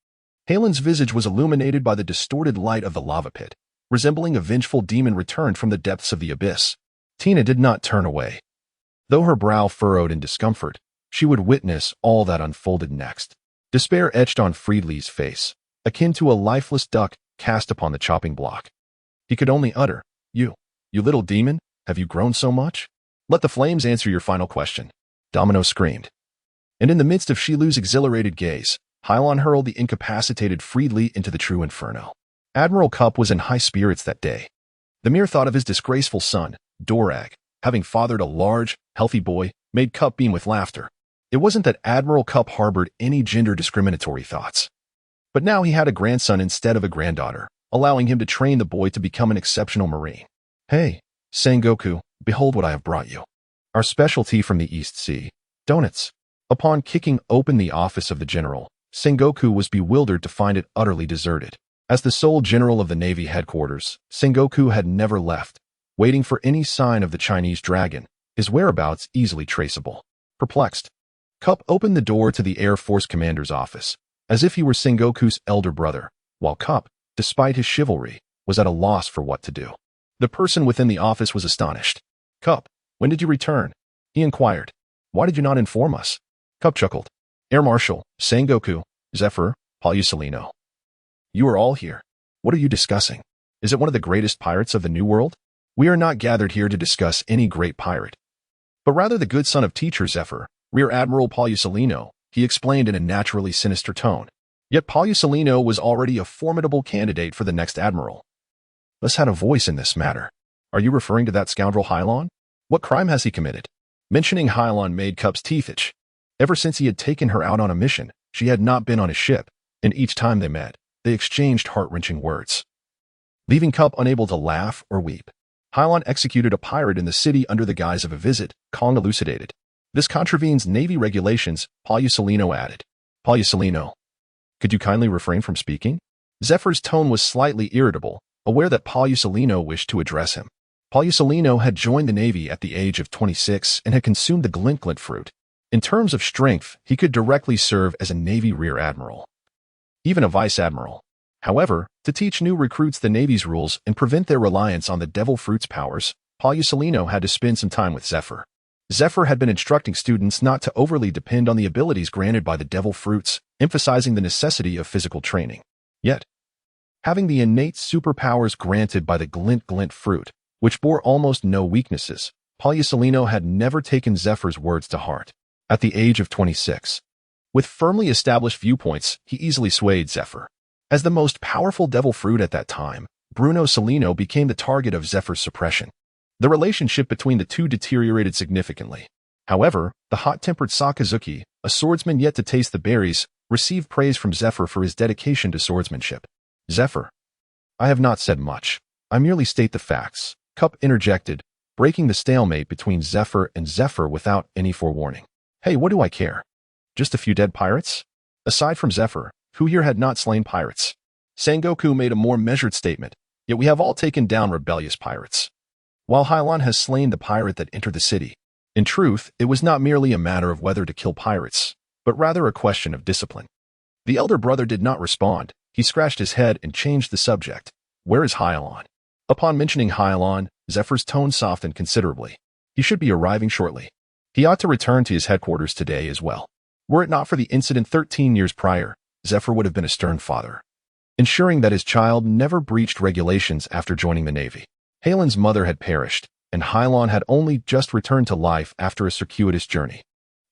Hilon's visage was illuminated by the distorted light of the lava pit, resembling a vengeful demon returned from the depths of the abyss. Tina did not turn away. Though her brow furrowed in discomfort, she would witness all that unfolded next. Despair etched on Friedley's face, akin to a lifeless duck cast upon the chopping block. He could only utter, You little demon, have you grown so much? Let the flames answer your final question. Domino screamed. And in the midst of Shilu's exhilarated gaze, Hilon hurled the incapacitated Friedley into the true inferno. Admiral Cup was in high spirits that day. The mere thought of his disgraceful son, Dorag, having fathered a large, healthy boy, made Cup beam with laughter. It wasn't that Admiral Cup harbored any gender-discriminatory thoughts. But now he had a grandson instead of a granddaughter, allowing him to train the boy to become an exceptional Marine. Hey, Sengoku, behold what I have brought you. Our specialty from the East Sea, donuts. Upon kicking open the office of the general, Sengoku was bewildered to find it utterly deserted. As the sole general of the Navy headquarters, Sengoku had never left, waiting for any sign of the Chinese dragon, his whereabouts easily traceable. Perplexed, Cup opened the door to the Air Force commander's office, as if he were Sengoku's elder brother, while Cup, despite his chivalry, was at a loss for what to do. The person within the office was astonished. Cup, When did you return? He inquired. Why did you not inform us? Cup chuckled. Air Marshal, Sengoku, Zephyr, Palusolino. You are all here. What are you discussing? Is it one of the greatest pirates of the New World? We are not gathered here to discuss any great pirate, but rather the good son of teacher Zephyr, Rear Admiral Palusolino, he explained in a naturally sinister tone. Yet Palusolino was already a formidable candidate for the next admiral. Thus had a voice in this matter. Are you referring to that scoundrel Hilon? What crime has he committed? Mentioning Hilon made Cup's teeth itch. Ever since he had taken her out on a mission, she had not been on his ship, and each time they met, they exchanged heart-wrenching words. Leaving Cup unable to laugh or weep, Hilon executed a pirate in the city under the guise of a visit, Kong elucidated. This contravenes Navy regulations, Palusolino added. Palusolino, could you kindly refrain from speaking? Zephyr's tone was slightly irritable, aware that Palusolino wished to address him. Palusolino had joined the Navy at the age of 26 and had consumed the glint fruit. In terms of strength, he could directly serve as a Navy Rear Admiral, even a Vice Admiral. However, to teach new recruits the Navy's rules and prevent their reliance on the devil fruit's powers, Palusolino had to spend some time with Zephyr. Zephyr had been instructing students not to overly depend on the abilities granted by the devil fruits, emphasizing the necessity of physical training. Yet, having the innate superpowers granted by the glint fruit, which bore almost no weaknesses, Palusolino had never taken Zephyr's words to heart. At the age of 26, with firmly established viewpoints, he easily swayed Zephyr. As the most powerful devil fruit at that time, Bruno Salino became the target of Zephyr's suppression. The relationship between the two deteriorated significantly. However, the hot-tempered Sakazuki, a swordsman yet to taste the berries, received praise from Zephyr for his dedication to swordsmanship. Zephyr, I have not said much. I merely state the facts, Cup interjected, breaking the stalemate between Zephyr and Zephyr without any forewarning. Hey, what do I care? Just a few dead pirates? Aside from Zephyr, who here had not slain pirates? Sengoku made a more measured statement, yet we have all taken down rebellious pirates. While Hilon has slain the pirate that entered the city, in truth, it was not merely a matter of whether to kill pirates, but rather a question of discipline. The elder brother did not respond. He scratched his head and changed the subject. Where is Hilon? Upon mentioning Hilon, Zephyr's tone softened considerably. He should be arriving shortly. He ought to return to his headquarters today as well. Were it not for the incident 13 years prior, Zephyr would have been a stern father, ensuring that his child never breached regulations after joining the Navy. Hilon's mother had perished, and Hilon had only just returned to life after a circuitous journey.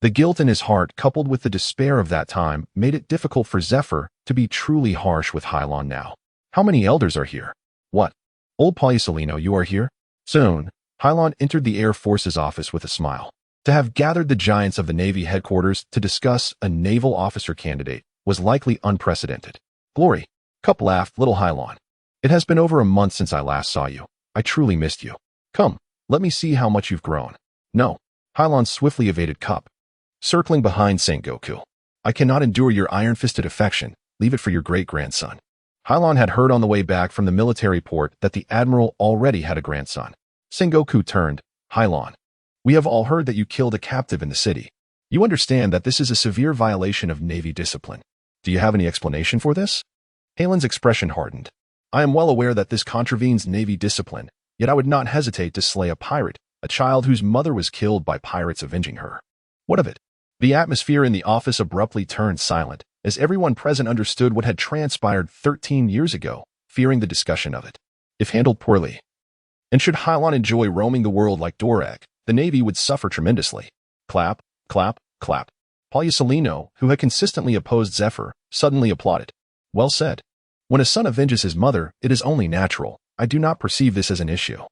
The guilt in his heart, coupled with the despair of that time, made it difficult for Zephyr to be truly harsh with Hilon now. How many elders are here? What? Old Palusolino, you are here? Soon, Hilon entered the Air Force's office with a smile. To have gathered the giants of the Navy headquarters to discuss a naval officer candidate was likely unprecedented. Glory, Cup laughed, little Hilon. It has been over a month since I last saw you. I truly missed you. Come, let me see how much you've grown. No, Hilon swiftly evaded Cup, circling behind Sengoku. I cannot endure your iron-fisted affection. Leave it for your great-grandson. Hilon had heard on the way back from the military port that the admiral already had a grandson. Sengoku turned. Hilon, we have all heard that you killed a captive in the city. You understand that this is a severe violation of Navy discipline. Do you have any explanation for this? Hilon's expression hardened. I am well aware that this contravenes Navy discipline, yet I would not hesitate to slay a pirate, a child whose mother was killed by pirates avenging her. What of it? The atmosphere in the office abruptly turned silent, as everyone present understood what had transpired 13 years ago, fearing the discussion of it. If handled poorly, and should Hilon enjoy roaming the world like Dorag, the Navy would suffer tremendously. Clap, clap, clap. Palusolino, who had consistently opposed Zephyr, suddenly applauded. Well said. When a son avenges his mother, it is only natural. I do not perceive this as an issue.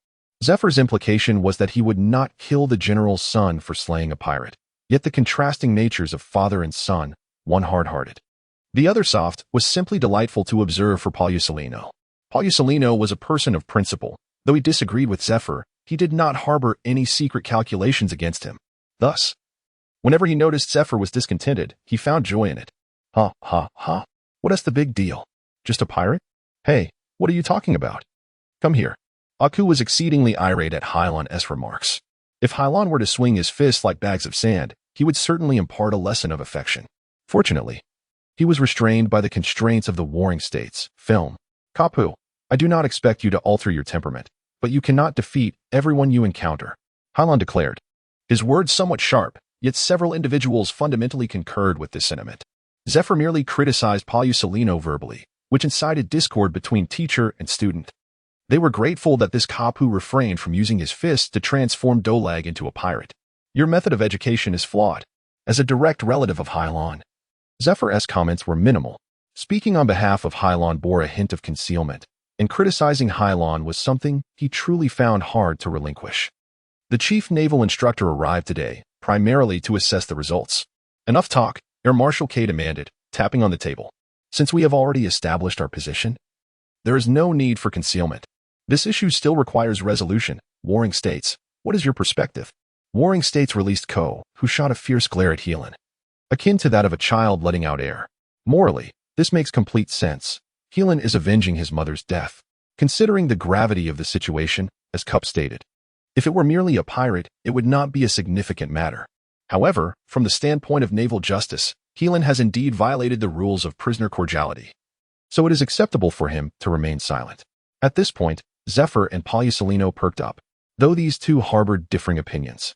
Zephyr's implication was that he would not kill the general's son for slaying a pirate. Yet the contrasting natures of father and son, one hard-hearted, the other soft, was simply delightful to observe for Palusolino. Palusolino was a person of principle. Though he disagreed with Zephyr, he did not harbor any secret calculations against him. Thus, whenever he noticed Zephyr was discontented, he found joy in it. Ha, ha, ha. What is the big deal? Just a pirate? Hey, what are you talking about? Come here. Aku was exceedingly irate at Hilon's remarks. If Hilon were to swing his fists like bags of sand, he would certainly impart a lesson of affection. Fortunately, he was restrained by the constraints of the warring states. Film. Kapu, I do not expect you to alter your temperament, but you cannot defeat everyone you encounter. Hilon declared. His words somewhat sharp, yet several individuals fundamentally concurred with this sentiment. Zephyr merely criticized Palusalino verbally, which incited discord between teacher and student. They were grateful that this Kapu refrained from using his fists to transform Dolag into a pirate. Your method of education is flawed. As a direct relative of Hilon, Zephyr's comments were minimal. Speaking on behalf of Hilon bore a hint of concealment, and criticizing Hilon was something he truly found hard to relinquish. The chief naval instructor arrived today, primarily to assess the results. Enough talk, Air Marshal K demanded, tapping on the table. Since we have already established our position, there is no need for concealment. This issue still requires resolution. Warring states, what is your perspective? Warring states released Ko, who shot a fierce glare at Hilon, akin to that of a child letting out air. Morally, this makes complete sense. Hilon is avenging his mother's death. Considering the gravity of the situation, as Cup stated, if it were merely a pirate, it would not be a significant matter. However, from the standpoint of naval justice, Hilon has indeed violated the rules of prisoner cordiality. So it is acceptable for him to remain silent. At this point, Zephyr and Palusalino perked up, though these two harbored differing opinions.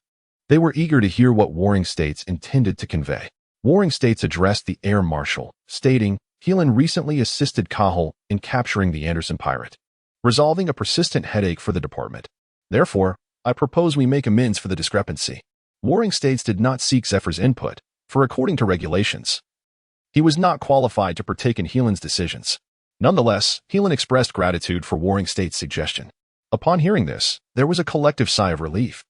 They were eager to hear what Warring States intended to convey. Warring States addressed the Air Marshal, stating, Hilon recently assisted Cahal in capturing the Anderson pirate, resolving a persistent headache for the department. Therefore, I propose we make amends for the discrepancy. Warring States did not seek Zephyr's input, for according to regulations, he was not qualified to partake in Hilon's decisions. Nonetheless, Hilon expressed gratitude for Warring States' suggestion. Upon hearing this, there was a collective sigh of relief,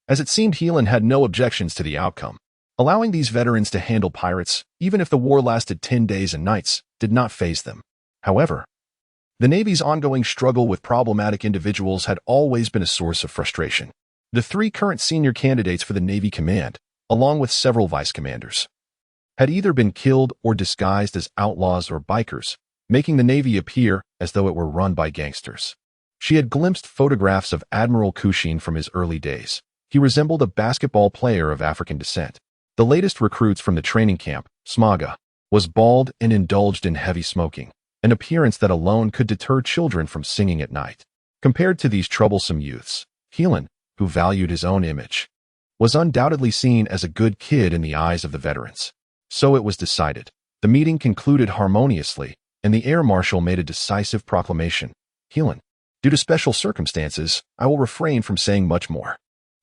as it seemed Hilon had no objections to the outcome. Allowing these veterans to handle pirates, even if the war lasted 10 days and nights, did not faze them. However, the Navy's ongoing struggle with problematic individuals had always been a source of frustration. The three current senior candidates for the Navy command, along with several vice commanders, had either been killed or disguised as outlaws or bikers, making the Navy appear as though it were run by gangsters. She had glimpsed photographs of Admiral Kushin from his early days. He resembled a basketball player of African descent. The latest recruits from the training camp, Smaga, was bald and indulged in heavy smoking, an appearance that alone could deter children from singing at night. Compared to these troublesome youths, Hilon, who valued his own image, was undoubtedly seen as a good kid in the eyes of the veterans. So it was decided. The meeting concluded harmoniously, and the Air Marshal made a decisive proclamation. Hilon, due to special circumstances, I will refrain from saying much more.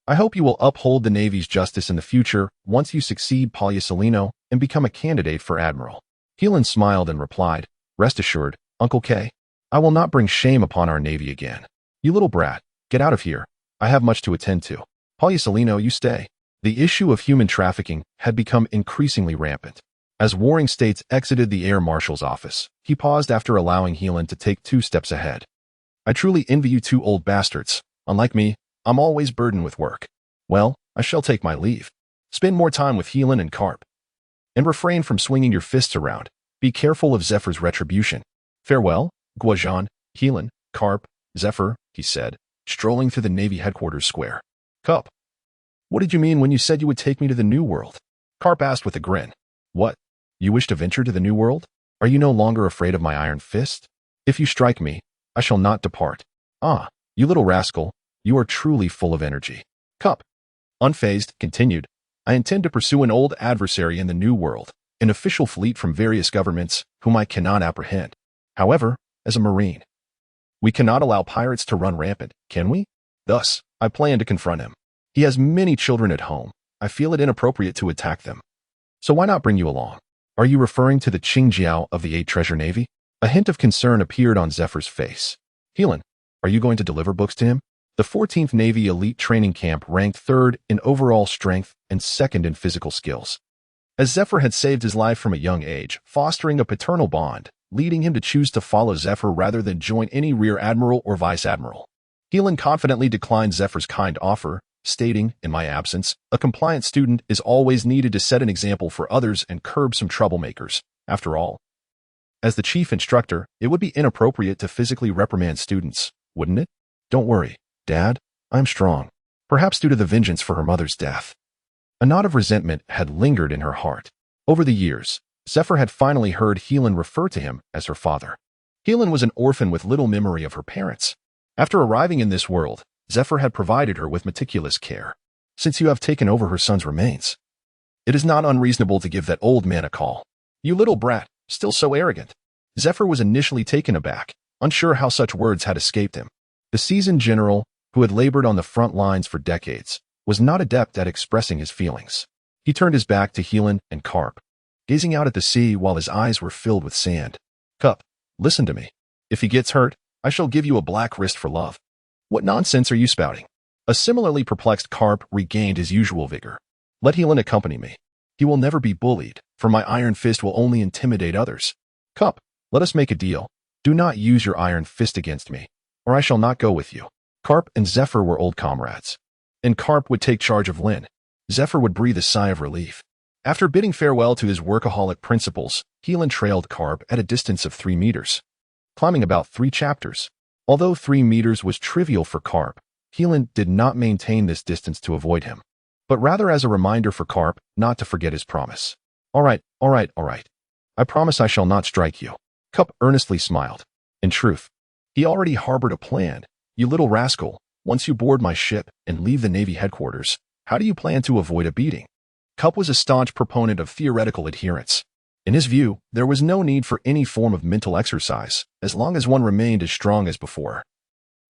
I hope you will uphold the Navy's justice in the future once you succeed Palusalino and become a candidate for Admiral. Hilon smiled and replied, Rest assured, Uncle K, I will not bring shame upon our Navy again. You little brat, get out of here. I have much to attend to. Palusalino, you stay. The issue of human trafficking had become increasingly rampant. As Warring States exited the Air Marshal's office, he paused after allowing Hilon to take 2 steps ahead. I truly envy you two old bastards. Unlike me, I'm always burdened with work. Well, I shall take my leave. Spend more time with Hilon and Carp. And refrain from swinging your fists around. Be careful of Zephyr's retribution. Farewell, Guajan, Hilon, Carp, Zephyr, he said, strolling through the Navy headquarters square. Cup. What did you mean when you said you would take me to the New World? Carp asked with a grin. What? You wish to venture to the New World? Are you no longer afraid of my iron fist? If you strike me, I shall not depart. Ah, you little rascal. You are truly full of energy. Cup, unfazed, continued, I intend to pursue an old adversary in the New World, an official fleet from various governments whom I cannot apprehend. However, as a Marine, we cannot allow pirates to run rampant, can we? Thus, I plan to confront him. He has many children at home. I feel it inappropriate to attack them. So why not bring you along? Are you referring to the Qingjiao of the 8 Treasure Navy? A hint of concern appeared on Zephyr's face. Hilon, are you going to deliver books to him? The 14th Navy Elite Training Camp ranked 3rd in overall strength and 2nd in physical skills. As Zephyr had saved his life from a young age, fostering a paternal bond, leading him to choose to follow Zephyr rather than join any rear admiral or vice admiral. Hilon confidently declined Zephyr's kind offer, stating, in my absence, a compliant student is always needed to set an example for others and curb some troublemakers. After all, as the chief instructor, it would be inappropriate to physically reprimand students, wouldn't it? Don't worry, Dad, I'm strong, perhaps due to the vengeance for her mother's death. A knot of resentment had lingered in her heart. Over the years, Zephyr had finally heard Hilon refer to him as her father. Hilon was an orphan with little memory of her parents. After arriving in this world, Zephyr had provided her with meticulous care. Since you have taken over her son's remains, it is not unreasonable to give that old man a call. You little brat, still so arrogant. Zephyr was initially taken aback, unsure how such words had escaped him. The seasoned general, who had labored on the front lines for decades, was not adept at expressing his feelings. He turned his back to Hilon and Carp, gazing out at the sea while his eyes were filled with sand. Cup, listen to me. If he gets hurt, I shall give you a black wrist for love. What nonsense are you spouting? A similarly perplexed Carp regained his usual vigor. Let Hilon accompany me. He will never be bullied, for my iron fist will only intimidate others. Cup, let us make a deal. Do not use your iron fist against me, or I shall not go with you. Carp and Zephyr were old comrades, and Carp would take charge of Lynn. Zephyr would breathe a sigh of relief. After bidding farewell to his workaholic principles, Hilon trailed Carp at a distance of 3 meters, climbing about 3 chapters. Although 3 meters was trivial for Carp, Hilon did not maintain this distance to avoid him, but rather as a reminder for Carp not to forget his promise. All right. I promise I shall not strike you. Cup earnestly smiled. In truth, he already harbored a plan. You little rascal, once you board my ship and leave the Navy headquarters, how do you plan to avoid a beating? Cup was a staunch proponent of theoretical adherence. In his view, there was no need for any form of mental exercise, as long as one remained as strong as before.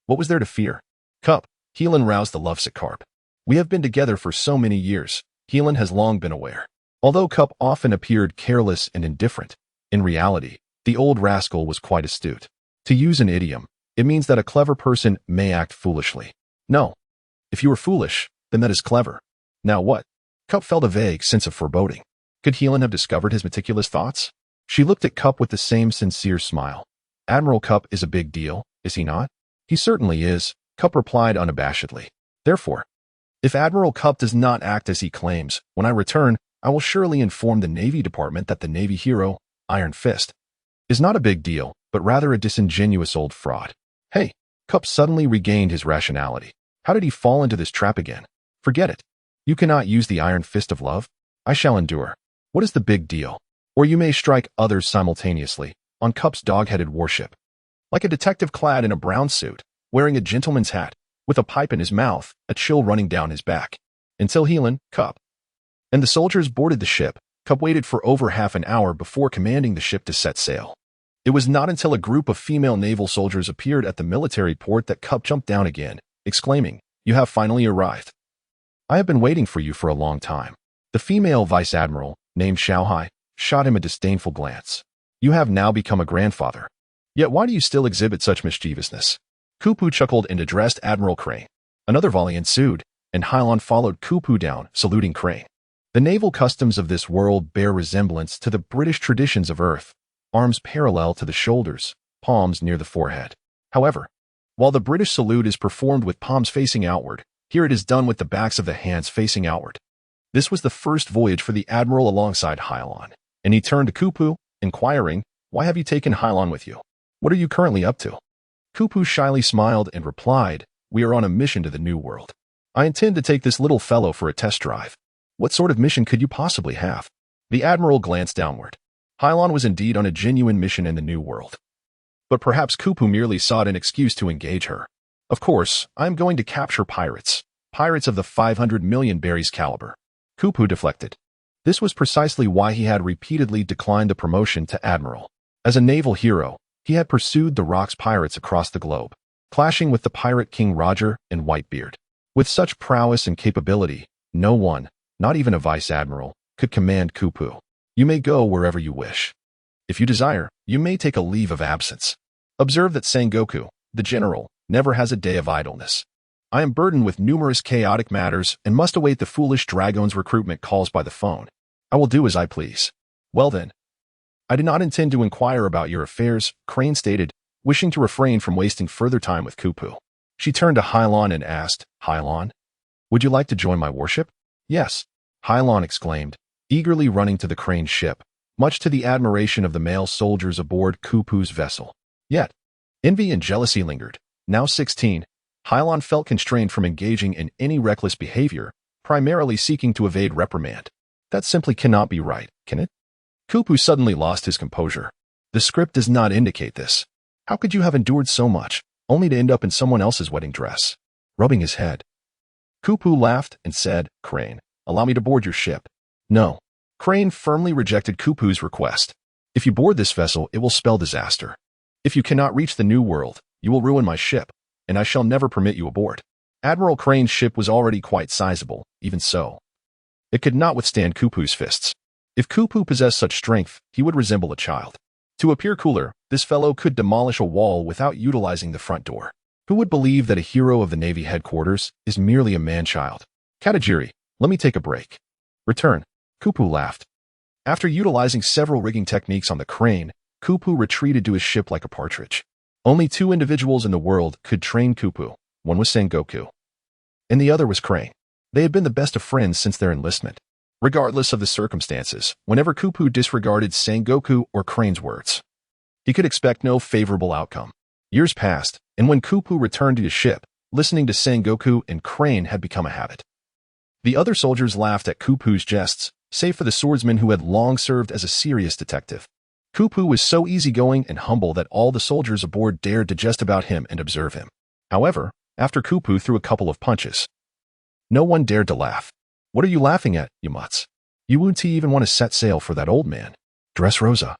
What was there to fear? Cup, Hilon roused the lovesick Carp. We have been together for so many years, Hilon has long been aware. Although Cup often appeared careless and indifferent, in reality, the old rascal was quite astute. To use an idiom, it means that a clever person may act foolishly. No. If you were foolish, then that is clever. Now what? Cup felt a vague sense of foreboding. Could Hilon have discovered his meticulous thoughts? She looked at Cup with the same sincere smile. Admiral Cup is a big deal, is he not? He certainly is, Cup replied unabashedly. Therefore, if Admiral Cup does not act as he claims, when I return, I will surely inform the Navy Department that the Navy hero, Iron Fist, is not a big deal, but rather a disingenuous old fraud. Hey, Cup suddenly regained his rationality. How did he fall into this trap again? Forget it. You cannot use the iron fist of love. I shall endure. What is the big deal? Or you may strike others simultaneously, on Cup's dog-headed warship. Like a detective clad in a brown suit, wearing a gentleman's hat, with a pipe in his mouth, a chill running down his back. Until Hilon, Cup, and the soldiers boarded the ship, Cup waited for over half an hour before commanding the ship to set sail. It was not until a group of female naval soldiers appeared at the military port that Cup jumped down again, exclaiming, "You have finally arrived. I have been waiting for you for a long time." The female vice admiral, named Xiaohai, shot him a disdainful glance. "You have now become a grandfather. Yet why do you still exhibit such mischievousness?" Kupu chuckled and addressed Admiral Crane. Another volley ensued, and Hilon followed Kupu down, saluting Crane. The naval customs of this world bear resemblance to the British traditions of Earth, arms parallel to the shoulders, palms near the forehead. However, while the British salute is performed with palms facing outward, here it is done with the backs of the hands facing outward. This was the first voyage for the Admiral alongside Hilon, and he turned to Kupu, inquiring, "Why have you taken Hilon with you? What are you currently up to?" Kupu shyly smiled and replied, "We are on a mission to the New World. I intend to take this little fellow for a test drive." "What sort of mission could you possibly have?" The Admiral glanced downward. Hilon was indeed on a genuine mission in the New World. But perhaps Kupu merely sought an excuse to engage her. "Of course, I am going to capture pirates. Pirates of the 500 million berries caliber." Kupu deflected. This was precisely why he had repeatedly declined the promotion to Admiral. As a naval hero, he had pursued the Rocks pirates across the globe, clashing with the pirate King Roger and Whitebeard. With such prowess and capability, no one, not even a vice admiral, could command Kupu. "You may go wherever you wish. If you desire, you may take a leave of absence. Observe that Sengoku, the general, never has a day of idleness. I am burdened with numerous chaotic matters and must await the foolish dragon's recruitment calls by the phone. I will do as I please." "Well then, I do not intend to inquire about your affairs," Crane stated, wishing to refrain from wasting further time with Kupu. She turned to Hilon and asked, "Hilon, would you like to join my warship?" "Yes," Hilon exclaimed, eagerly running to the Crane ship, much to the admiration of the male soldiers aboard Kupu's vessel. Yet, envy and jealousy lingered. Now 16, Hilon felt constrained from engaging in any reckless behavior, primarily seeking to evade reprimand. That simply cannot be right, can it? Kupu suddenly lost his composure. The script does not indicate this. How could you have endured so much, only to end up in someone else's wedding dress? rubbing his head. Kupu laughed and said, Crane, allow me to board your ship. No. Crane firmly rejected Kupu's request. If you board this vessel, it will spell disaster. If you cannot reach the New World, you will ruin my ship, and I shall never permit you aboard. Admiral Crane's ship was already quite sizable, even so. It could not withstand Kupu's fists. If Kupu possessed such strength, he would resemble a child. To appear cooler, this fellow could demolish a wall without utilizing the front door. Who would believe that a hero of the Navy headquarters is merely a man-child? Katajiri, let me take a break. Return. Kupu laughed. After utilizing several rigging techniques on the Crane, Kupu retreated to his ship like a partridge. Only 2 individuals in the world could train Kupu. One was Sengoku, and the other was Crane. They had been the best of friends since their enlistment. Regardless of the circumstances, whenever Kupu disregarded Sengoku or Crane's words, he could expect no favorable outcome. Years passed, and when Kupu returned to his ship, listening to Sengoku and Crane had become a habit. The other soldiers laughed at Kupu's jests, save for the swordsman who had long served as a serious detective. Kupu was so easygoing and humble that all the soldiers aboard dared to jest about him and observe him. However, after Kupu threw a couple of punches, no one dared to laugh. What are you laughing at, you mutts? You won't even want to set sail for that old man. Rosa.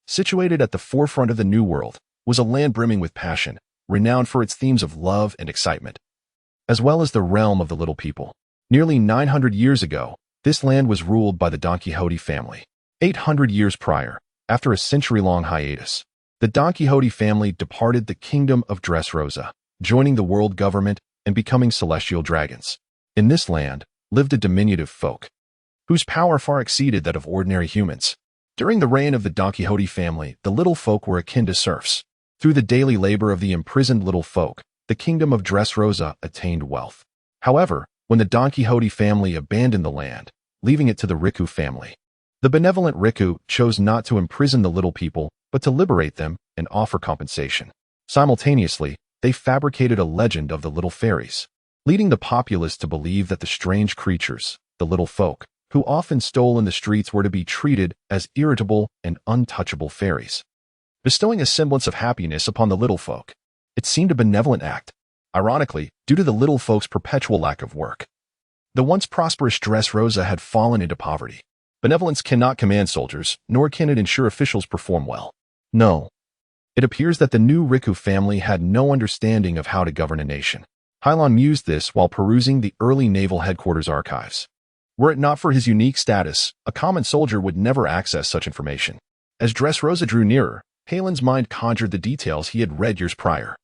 Situated at the forefront of the New World, was a land brimming with passion, renowned for its themes of love and excitement, as well as the realm of the little people. Nearly 900 years ago, this land was ruled by the Don Quixote family. 800 years prior, after a century-long hiatus, the Don Quixote family departed the kingdom of Rosa, joining the world government and becoming celestial dragons. In this land lived a diminutive folk, whose power far exceeded that of ordinary humans. During the reign of the Don Quixote family, the little folk were akin to serfs. Through the daily labor of the imprisoned little folk, the kingdom of Rosa attained wealth. However, when the Don Quixote family abandoned the land, leaving it to the Riku family, the benevolent Riku chose not to imprison the little people, but to liberate them and offer compensation. Simultaneously, they fabricated a legend of the little fairies, leading the populace to believe that the strange creatures, the little folk, who often stole in the streets were to be treated as irritable and untouchable fairies, bestowing a semblance of happiness upon the little folk. It seemed a benevolent act. Ironically, due to the little folks' perpetual lack of work, the once prosperous Rosa had fallen into poverty. Benevolence cannot command soldiers, nor can it ensure officials perform well. No. It appears that the new Riku family had no understanding of how to govern a nation. Hilon mused this while perusing the early naval headquarters archives. Were it not for his unique status, a common soldier would never access such information. As Rosa drew nearer, Hilon's mind conjured the details he had read years prior.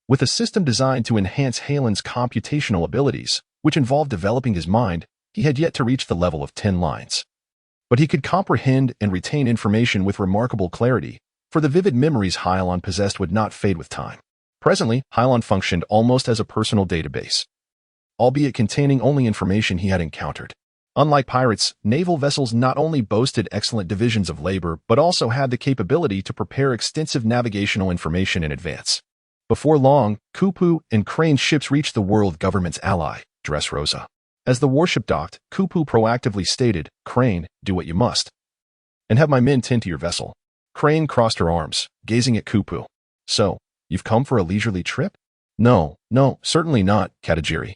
With a system designed to enhance Hilon's computational abilities, which involved developing his mind, he had yet to reach the level of 10 lines. But he could comprehend and retain information with remarkable clarity, for the vivid memories Hilon possessed would not fade with time. Presently, Hilon functioned almost as a personal database, albeit containing only information he had encountered. Unlike pirates, naval vessels not only boasted excellent divisions of labor, but also had the capability to prepare extensive navigational information in advance. Before long, Kupu and Crane's ships reached the world government's ally, Rosa. As the warship docked, Kupu proactively stated, Crane, do what you must, and have my men tend to your vessel. Crane crossed her arms, gazing at Kupu. So, you've come for a leisurely trip? No, certainly not, Katajiri.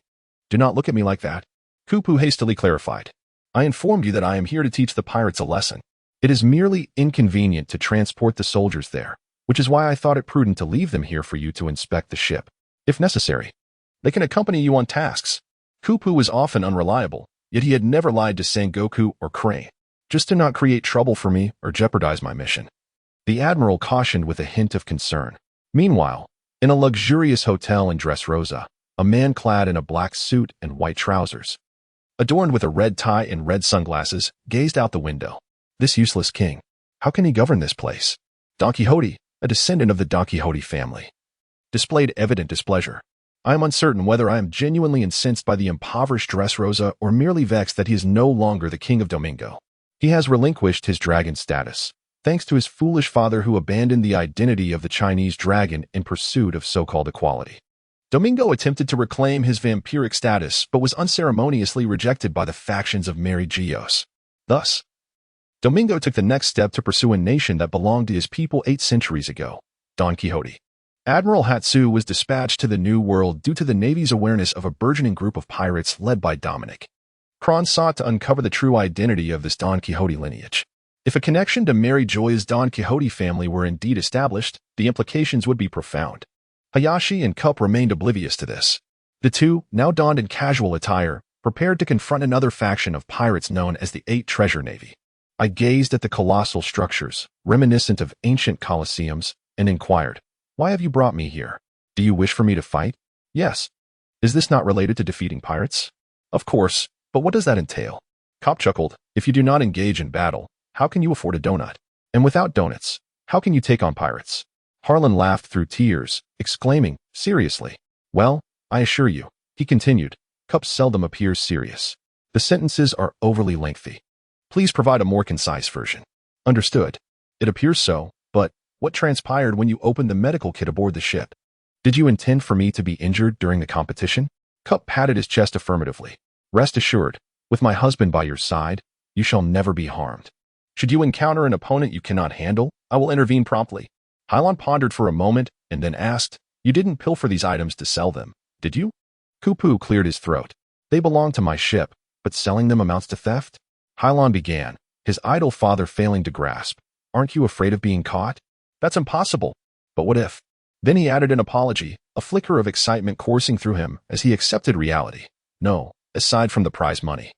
Do not look at me like that. Kupu hastily clarified. I informed you that I am here to teach the pirates a lesson. It is merely inconvenient to transport the soldiers there, which is why I thought it prudent to leave them here for you to inspect the ship. If necessary, they can accompany you on tasks. Kupu was often unreliable, yet he had never lied to Sengoku or Crane, just to not create trouble for me or jeopardize my mission. The admiral cautioned with a hint of concern. Meanwhile, in a luxurious hotel in Rosa, a man clad in a black suit and white trousers, adorned with a red tie and red sunglasses, gazed out the window. This useless king. How can he govern this place? Don Quixote, a descendant of the Don Quixote family, displayed evident displeasure. I am uncertain whether I am genuinely incensed by the impoverished Rosa or merely vexed that he is no longer the king of Domingo. He has relinquished his dragon status, thanks to his foolish father who abandoned the identity of the Chinese dragon in pursuit of so-called equality. Domingo attempted to reclaim his vampiric status, but was unceremoniously rejected by the factions of Mary Gios. Thus, Domingo took the next step to pursue a nation that belonged to his people 8 centuries ago, Don Quixote. Admiral Hatsu was dispatched to the New World due to the Navy's awareness of a burgeoning group of pirates led by Dominic. Kron sought to uncover the true identity of this Don Quixote lineage. If a connection to Mary Joy's Don Quixote family were indeed established, the implications would be profound. Hayashi and Cup remained oblivious to this. The two, now donned in casual attire, prepared to confront another faction of pirates known as the Eight Treasure Navy. I gazed at the colossal structures, reminiscent of ancient colosseums, and inquired, "Why have you brought me here? Do you wish for me to fight?" "Yes." "Is this not related to defeating pirates?" "Of course, but what does that entail?" Cop chuckled, "If you do not engage in battle, how can you afford a donut? And without donuts, how can you take on pirates?" Harlan laughed through tears, exclaiming, "Seriously?" "Well, I assure you," he continued, "Cup seldom appears serious. The sentences are overly lengthy. Please provide a more concise version." "Understood. It appears so, but what transpired when you opened the medical kit aboard the ship? Did you intend for me to be injured during the competition?" Cup patted his chest affirmatively. "Rest assured, with my husband by your side, you shall never be harmed. Should you encounter an opponent you cannot handle, I will intervene promptly." Hilon pondered for a moment and then asked, "You didn't pilfer these items to sell them, did you?" Kupu cleared his throat. "They belong to my ship, but selling them amounts to theft?" Hilon began, his idle father failing to grasp. "Aren't you afraid of being caught?" "That's impossible. But what if?" Then he added an apology, a flicker of excitement coursing through him as he accepted reality. "No, aside from the prize money.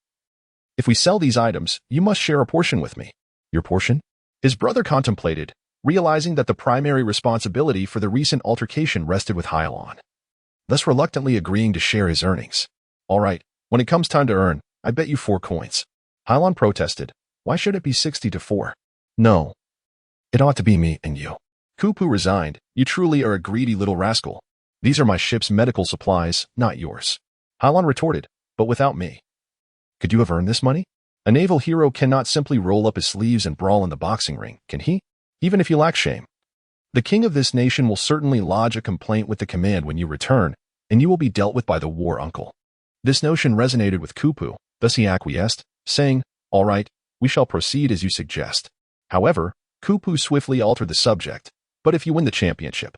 If we sell these items, you must share a portion with me." "Your portion?" His brother contemplated, realizing that the primary responsibility for the recent altercation rested with Hilon, thus reluctantly agreeing to share his earnings. "All right, when it comes time to earn, I bet you 4 coins. Hilon protested. "Why should it be 60 to 4? "No. It ought to be me and you." Kupu resigned. "You truly are a greedy little rascal. These are my ship's medical supplies, not yours." Hilon retorted, "But without me. Could you have earned this money? A naval hero cannot simply roll up his sleeves and brawl in the boxing ring, can he? Even if you lack shame. The king of this nation will certainly lodge a complaint with the command when you return, and you will be dealt with by the war uncle." This notion resonated with Kupu, thus he acquiesced, saying, "All right, we shall proceed as you suggest." However, Kupu swiftly altered the subject. "But if you win the championship,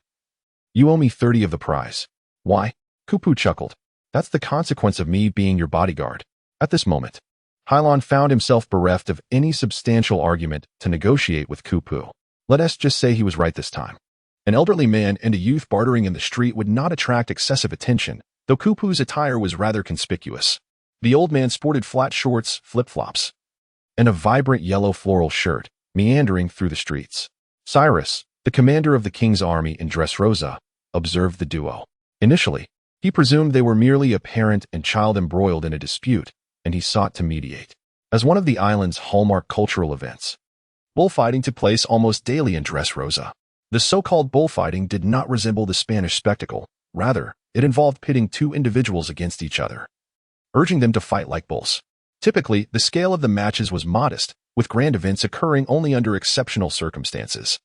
you owe me 30 of the prize." "Why?" Kupu chuckled. "That's the consequence of me being your bodyguard." At this moment, Hilon found himself bereft of any substantial argument to negotiate with Kupu. Let us just say he was right this time. An elderly man and a youth bartering in the street would not attract excessive attention, though Kupu's attire was rather conspicuous. The old man sported flat shorts, flip-flops, and a vibrant yellow floral shirt, meandering through the streets. Cyrus, the commander of the king's army in Dressrosa, observed the duo. Initially, he presumed they were merely a parent and child embroiled in a dispute, and he sought to mediate. As one of the island's hallmark cultural events, bullfighting took place almost daily in Dressrosa. The so-called bullfighting did not resemble the Spanish spectacle. Rather, it involved pitting 2 individuals against each other, urging them to fight like bulls. Typically, the scale of the matches was modest, with grand events occurring only under exceptional circumstances.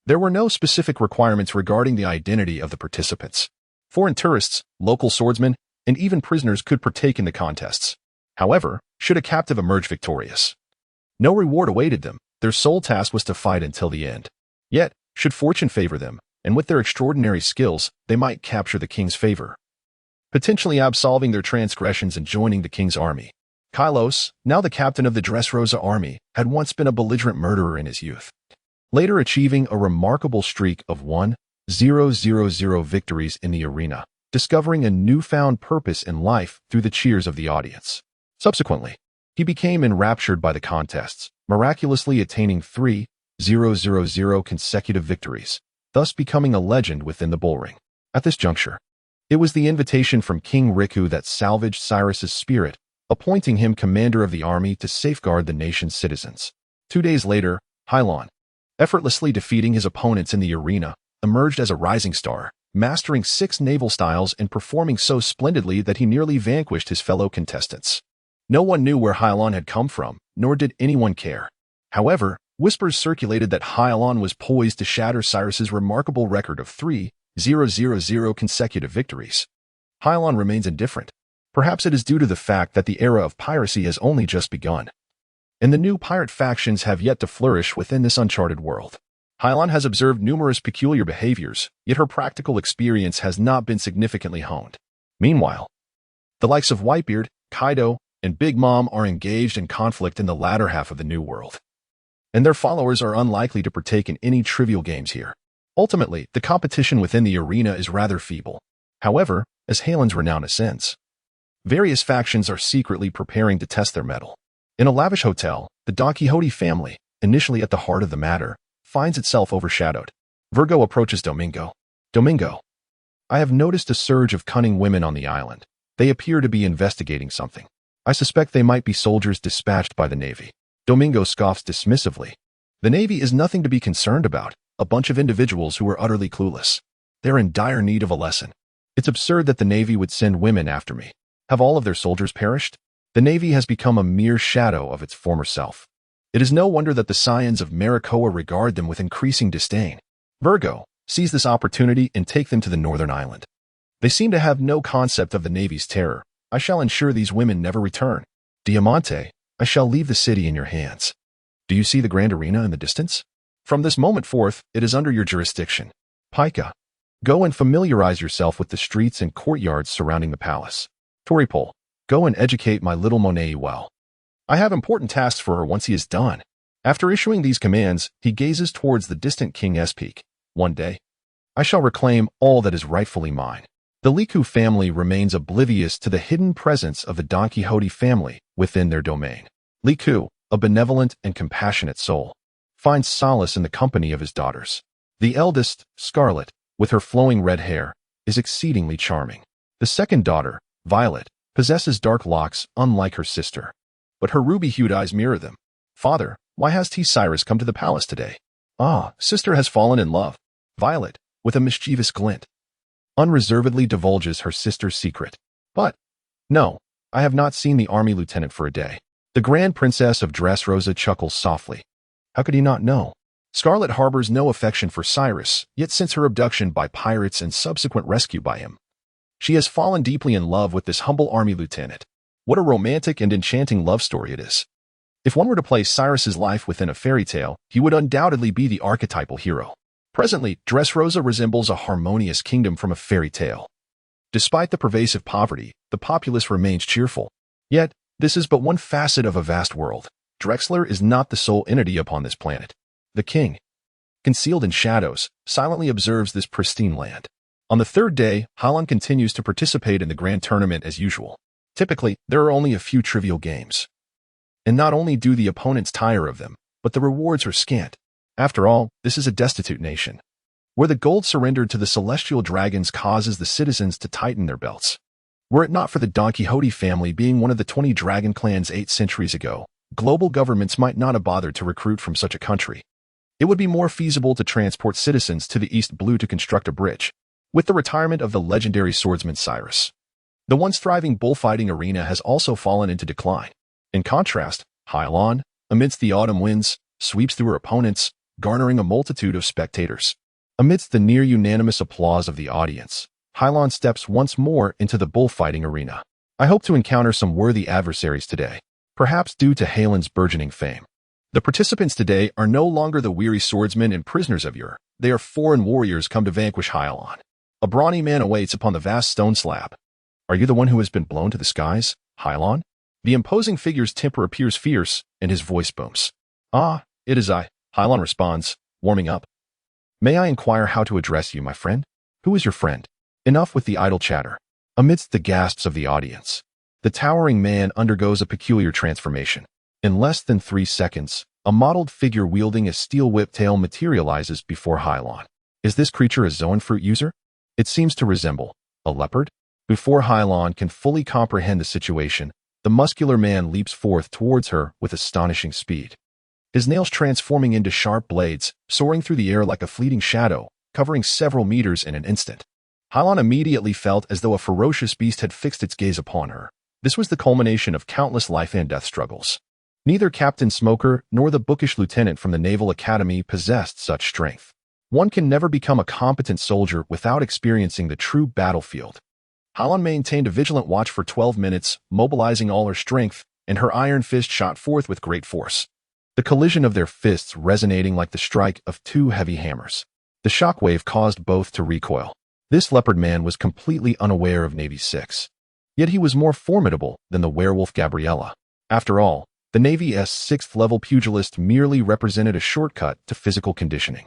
There were no specific requirements regarding the identity of the participants. Foreign tourists, local swordsmen, and even prisoners could partake in the contests. However, should a captive emerge victorious, no reward awaited them. Their sole task was to fight until the end. Yet, should fortune favor them, and with their extraordinary skills, they might capture the king's favor, potentially absolving their transgressions and joining the king's army. Kylos, now the captain of the Dressrosa army, had once been a belligerent murderer in his youth, later achieving a remarkable streak of 1,000 victories in the arena, discovering a newfound purpose in life through the cheers of the audience. Subsequently, he became enraptured by the contests, miraculously attaining 3,000 consecutive victories, thus becoming a legend within the bullring. At this juncture, it was the invitation from King Riku that salvaged Cyrus's spirit, appointing him commander of the army to safeguard the nation's citizens. 2 days later, Hilon, effortlessly defeating his opponents in the arena, emerged as a rising star, mastering 6 naval styles and performing so splendidly that he nearly vanquished his fellow contestants. No one knew where Hilon had come from, nor did anyone care. However, whispers circulated that Hilon was poised to shatter Cyrus's remarkable record of 3,000 consecutive victories. Hilon remains indifferent. Perhaps it is due to the fact that the era of piracy has only just begun, and the new pirate factions have yet to flourish within this uncharted world. Hilon has observed numerous peculiar behaviors, yet her practical experience has not been significantly honed. Meanwhile, the likes of Whitebeard, Kaido, and Big Mom are engaged in conflict in the latter half of the New World, and their followers are unlikely to partake in any trivial games here. Ultimately, the competition within the arena is rather feeble. However, as Hilon's renown ascends, various factions are secretly preparing to test their mettle. In a lavish hotel, the Don Quixote family, initially at the heart of the matter, finds itself overshadowed. Virgo approaches Domingo. Domingo, I have noticed a surge of cunning women on the island. They appear to be investigating something. I suspect they might be soldiers dispatched by the Navy. Domingo scoffs dismissively. The Navy is nothing to be concerned about, a bunch of individuals who are utterly clueless. They're in dire need of a lesson. It's absurd that the Navy would send women after me. Have all of their soldiers perished? The Navy has become a mere shadow of its former self. It is no wonder that the scions of Maricoa regard them with increasing disdain. Virgo, seize this opportunity and take them to the northern island. They seem to have no concept of the Navy's terror. I shall ensure these women never return. Diamante, I shall leave the city in your hands. Do you see the grand arena in the distance? From this moment forth, it is under your jurisdiction. Pica, go and familiarize yourself with the streets and courtyards surrounding the palace. Toripol, go and educate my little Monet well. I have important tasks for her once he is done. After issuing these commands, he gazes towards the distant King Espeak. One day, I shall reclaim all that is rightfully mine. The Liku family remains oblivious to the hidden presence of the Don Quixote family within their domain. Liku, a benevolent and compassionate soul, finds solace in the company of his daughters. The eldest, Scarlet, with her flowing red hair, is exceedingly charming. The second daughter, Violet, possesses dark locks unlike her sister, but her ruby-hued eyes mirror them. Father, why has T. Cyrus come to the palace today? Ah, sister has fallen in love. Violet, with a mischievous glint, unreservedly divulges her sister's secret. But, no, I have not seen the army lieutenant for a day. The Grand Princess of Dressrosa chuckles softly. How could he not know? Scarlet harbors no affection for Cyrus, yet since her abduction by pirates and subsequent rescue by him, she has fallen deeply in love with this humble army lieutenant. What a romantic and enchanting love story it is. If one were to place Cyrus's life within a fairy tale, he would undoubtedly be the archetypal hero. Presently, Dressrosa resembles a harmonious kingdom from a fairy tale. Despite the pervasive poverty, the populace remains cheerful. Yet, this is but one facet of a vast world. Drexler is not the sole entity upon this planet. The king, concealed in shadows, silently observes this pristine land. On the third day, Hilon continues to participate in the grand tournament as usual. Typically, there are only a few trivial games. And not only do the opponents tire of them, but the rewards are scant. After all, this is a destitute nation, where the gold surrendered to the celestial dragons causes the citizens to tighten their belts. Were it not for the Don Quixote family being one of the 20 dragon clans 8 centuries ago, global governments might not have bothered to recruit from such a country. It would be more feasible to transport citizens to the East Blue to construct a bridge. With the retirement of the legendary swordsman Cyrus, the once thriving bullfighting arena has also fallen into decline. In contrast, Hilon, amidst the autumn winds, sweeps through her opponents, garnering a multitude of spectators. Amidst the near-unanimous applause of the audience, Hilon steps once more into the bullfighting arena. I hope to encounter some worthy adversaries today, perhaps due to Hilon's burgeoning fame. The participants today are no longer the weary swordsmen and prisoners of yore. They are foreign warriors come to vanquish Hilon. A brawny man awaits upon the vast stone slab. Are you the one who has been blown to the skies, Hilon? The imposing figure's temper appears fierce, and his voice booms. Ah, it is I, Hilon responds, warming up. May I inquire how to address you, my friend? Who is your friend? Enough with the idle chatter. Amidst the gasps of the audience, the towering man undergoes a peculiar transformation. In less than 3 seconds, a mottled figure wielding a steel whiptail materializes before Hilon. Is this creature a zoan fruit user? It seems to resemble a leopard. Before Hilon can fully comprehend the situation, the muscular man leaps forth towards her with astonishing speed. His nails transforming into sharp blades, soaring through the air like a fleeting shadow, covering several meters in an instant. Hilon immediately felt as though a ferocious beast had fixed its gaze upon her. This was the culmination of countless life and death struggles. Neither Captain Smoker nor the bookish lieutenant from the Naval Academy possessed such strength. One can never become a competent soldier without experiencing the true battlefield. Hilon maintained a vigilant watch for 12 minutes, mobilizing all her strength, and her iron fist shot forth with great force. the collision of their fists resonating like the strike of two heavy hammers. The shockwave caused both to recoil. This leopard man was completely unaware of Navy 6. Yet he was more formidable than the werewolf Gabriella. After all, the Navy's 6th-level pugilist merely represented a shortcut to physical conditioning.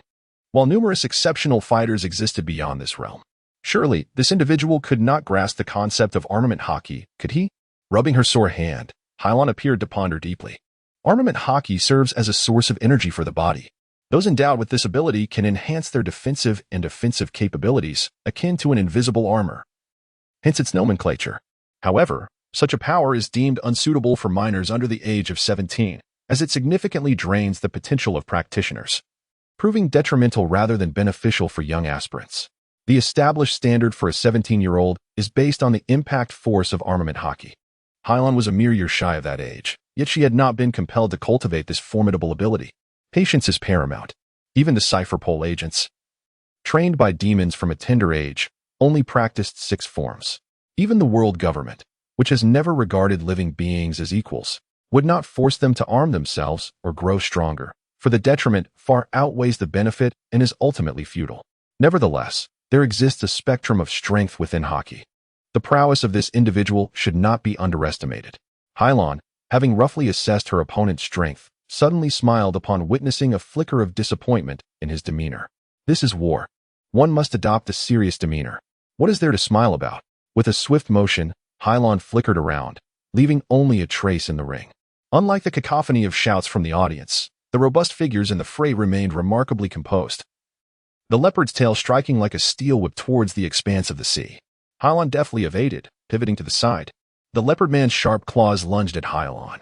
While numerous exceptional fighters existed beyond this realm, surely this individual could not grasp the concept of armament hockey, could he? Rubbing her sore hand, Hilon appeared to ponder deeply. Armament hockey serves as a source of energy for the body. Those endowed with this ability can enhance their defensive and offensive capabilities, akin to an invisible armor. Hence its nomenclature. However, such a power is deemed unsuitable for minors under the age of 17, as it significantly drains the potential of practitioners, proving detrimental rather than beneficial for young aspirants. The established standard for a 17-year-old is based on the impact force of armament hockey. Hilon was a mere year shy of that age, yet she had not been compelled to cultivate this formidable ability. Patience is paramount. Even the cipher pole agents, trained by demons from a tender age, only practiced 6 forms. Even the world government, which has never regarded living beings as equals, would not force them to arm themselves or grow stronger, for the detriment far outweighs the benefit and is ultimately futile. Nevertheless, there exists a spectrum of strength within hockey. The prowess of this individual should not be underestimated. Hilon, having roughly assessed her opponent's strength, suddenly smiled upon witnessing a flicker of disappointment in his demeanor. This is war. One must adopt a serious demeanor. What is there to smile about? With a swift motion, Hilon flickered around, leaving only a trace in the ring. Unlike the cacophony of shouts from the audience, the robust figures in the fray remained remarkably composed, the leopard's tail striking like a steel whip towards the expanse of the sea. Hilon deftly evaded, pivoting to the side. The leopard man's sharp claws lunged at Hilon.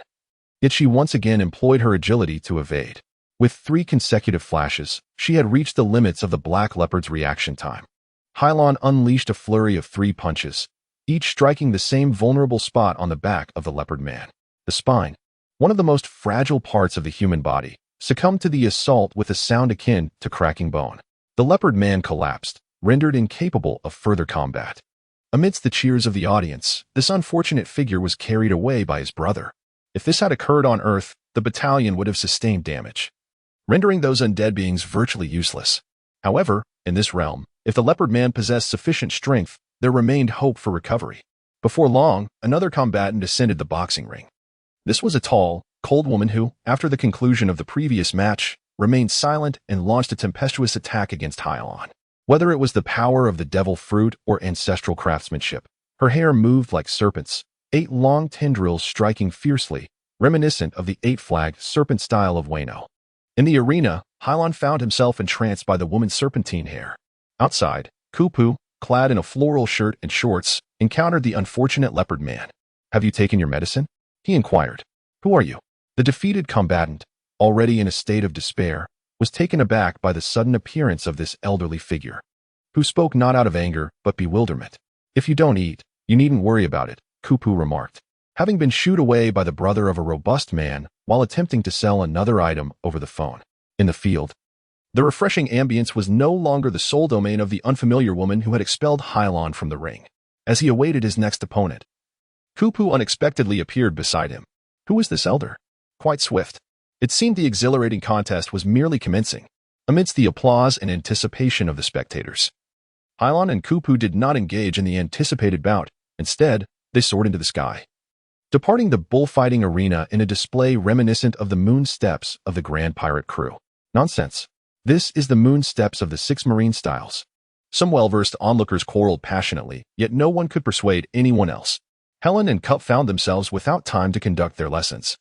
Yet she once again employed her agility to evade. With 3 consecutive flashes, she had reached the limits of the black leopard's reaction time. Hilon unleashed a flurry of 3 punches, each striking the same vulnerable spot on the back of the leopard man. The spine, one of the most fragile parts of the human body, succumbed to the assault with a sound akin to cracking bone. The leopard man collapsed, rendered incapable of further combat. Amidst the cheers of the audience, this unfortunate figure was carried away by his brother. If this had occurred on Earth, the battalion would have sustained damage, rendering those undead beings virtually useless. However, in this realm, if the leopard man possessed sufficient strength, there remained hope for recovery. Before long, another combatant descended the boxing ring. This was a tall, cold woman who, after the conclusion of the previous match, remained silent and launched a tempestuous attack against Hilon. Whether it was the power of the devil fruit or ancestral craftsmanship, her hair moved like serpents, 8 long tendrils striking fiercely, reminiscent of the 8-flagged serpent style of Wano. In the arena, Hilon found himself entranced by the woman's serpentine hair. Outside, Kupu, clad in a floral shirt and shorts, encountered the unfortunate leopard man. "Have you taken your medicine?" he inquired. "Who are you?" The defeated combatant, already in a state of despair, was taken aback by the sudden appearance of this elderly figure, who spoke not out of anger but bewilderment. "If you don't eat, you needn't worry about it," Kupu remarked, having been shooed away by the brother of a robust man while attempting to sell another item over the phone. In the field, the refreshing ambience was no longer the sole domain of the unfamiliar woman who had expelled Hilon from the ring. As he awaited his next opponent, Kupu unexpectedly appeared beside him. Who was this elder? Quite swift. It seemed the exhilarating contest was merely commencing, amidst the applause and anticipation of the spectators. Hilon and Kupu did not engage in the anticipated bout. Instead, they soared into the sky, departing the bullfighting arena in a display reminiscent of the moon steps of the Grand Pirate crew. Nonsense. This is the moon steps of the 6 marine styles. Some well-versed onlookers quarreled passionately, yet no one could persuade anyone else. Helen and Cup found themselves without time to conduct their lessons,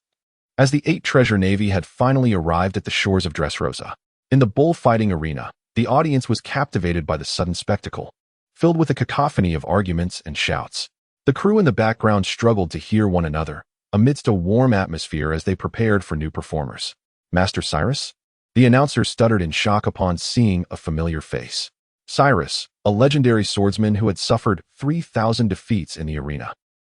as the 8 treasure navy had finally arrived at the shores of Dressrosa. In the bullfighting arena, the audience was captivated by the sudden spectacle, filled with a cacophony of arguments and shouts. The crew in the background struggled to hear one another, amidst a warm atmosphere as they prepared for new performers. "Master Cyrus?" The announcer stuttered in shock upon seeing a familiar face. Cyrus, a legendary swordsman who had suffered 3,000 defeats in the arena,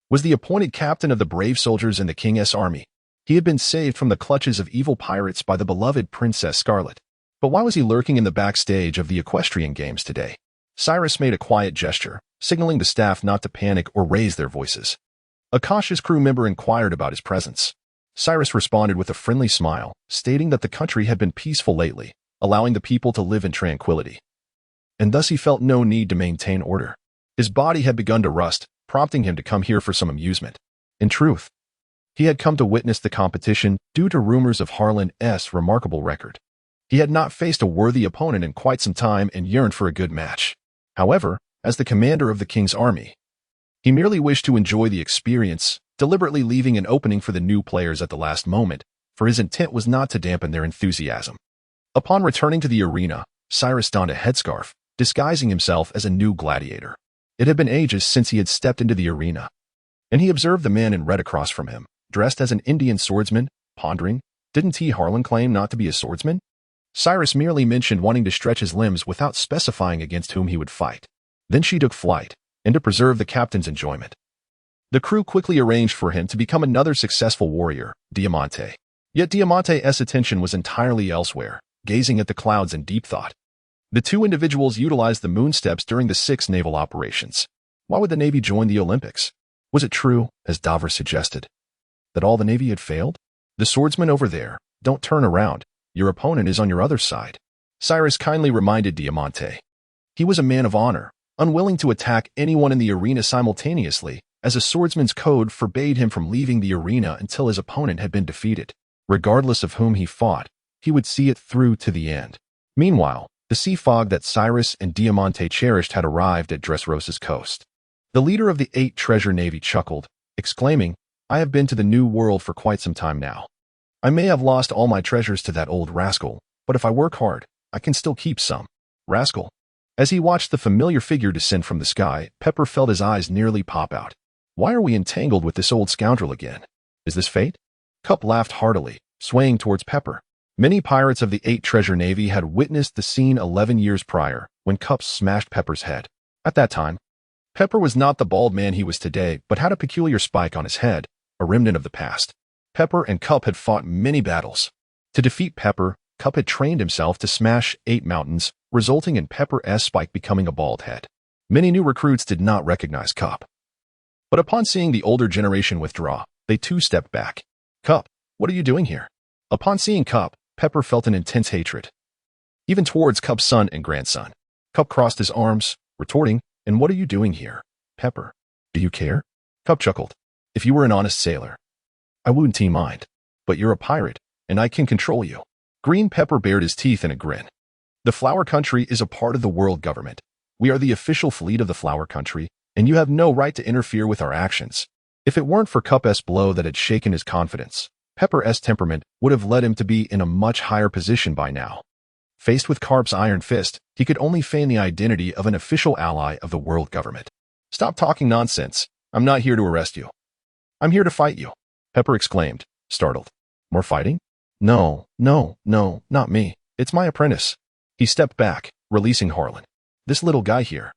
was the appointed captain of the brave soldiers in the King's army. He had been saved from the clutches of evil pirates by the beloved Princess Scarlet. But why was he lurking in the backstage of the equestrian games today? Cyrus made a quiet gesture, signaling the staff not to panic or raise their voices. A cautious crew member inquired about his presence. Cyrus responded with a friendly smile, stating that the country had been peaceful lately, allowing the people to live in tranquility. And thus he felt no need to maintain order. His body had begun to rust, prompting him to come here for some amusement. In truth, he had come to witness the competition due to rumors of Hilon's remarkable record. He had not faced a worthy opponent in quite some time and yearned for a good match. However, as the commander of the king's army, he merely wished to enjoy the experience, deliberately leaving an opening for the new players at the last moment, for his intent was not to dampen their enthusiasm. Upon returning to the arena, Cyrus donned a headscarf, disguising himself as a new gladiator. It had been ages since he had stepped into the arena, and he observed the man in red across from him, dressed as an Indian swordsman, pondering, didn't Hilon claim not to be a swordsman? Cyrus merely mentioned wanting to stretch his limbs without specifying against whom he would fight. Then she took flight, and to preserve the captain's enjoyment, the crew quickly arranged for him to become another successful warrior, Diamante. Yet Diamante's attention was entirely elsewhere, gazing at the clouds in deep thought. The two individuals utilized the moon steps during the 6 naval operations. Why would the Navy join the Olympics? Was it true, as Davros suggested, that all the Navy had failed? The swordsman over there, don't turn around. Your opponent is on your other side. Cyrus kindly reminded Diamante. He was a man of honor, unwilling to attack anyone in the arena simultaneously, as a swordsman's code forbade him from leaving the arena until his opponent had been defeated. Regardless of whom he fought, he would see it through to the end. Meanwhile, the sea fog that Cyrus and Diamante cherished had arrived at Dressrosa's coast. The leader of the 8 treasure navy chuckled, exclaiming, I have been to the New World for quite some time now. I may have lost all my treasures to that old rascal, but if I work hard, I can still keep some. Rascal. As he watched the familiar figure descend from the sky, Pepper felt his eyes nearly pop out. Why are we entangled with this old scoundrel again? Is this fate? Cup laughed heartily, swaying towards Pepper. Many pirates of the 8 treasure navy had witnessed the scene 11 years prior, when Cup smashed Pepper's head. At that time, Pepper was not the bald man he was today, but had a peculiar spike on his head, a remnant of the past. Pepper and Cup had fought many battles. To defeat Pepper, Cup had trained himself to smash 8 mountains, resulting in Pepper's spike becoming a bald head. Many new recruits did not recognize Cup. But upon seeing the older generation withdraw, they too stepped back. Cup, what are you doing here? Upon seeing Cup, Pepper felt an intense hatred, even towards Cup's son and grandson. Cup crossed his arms, retorting, and what are you doing here, Pepper? Do you care? Cup chuckled. If you were an honest sailor, I wouldn't mind. But you're a pirate, and I can control you. Green Pepper bared his teeth in a grin. The Flower Country is a part of the world government. We are the official fleet of the Flower Country, and you have no right to interfere with our actions. If it weren't for Cup's blow that had shaken his confidence, Pepper's temperament would have led him to be in a much higher position by now. Faced with Carp's iron fist, he could only feign the identity of an official ally of the world government. Stop talking nonsense. I'm not here to arrest you. I'm here to fight you, Pepper exclaimed, startled. More fighting? No, not me. It's my apprentice. He stepped back, releasing Hilon. This little guy here.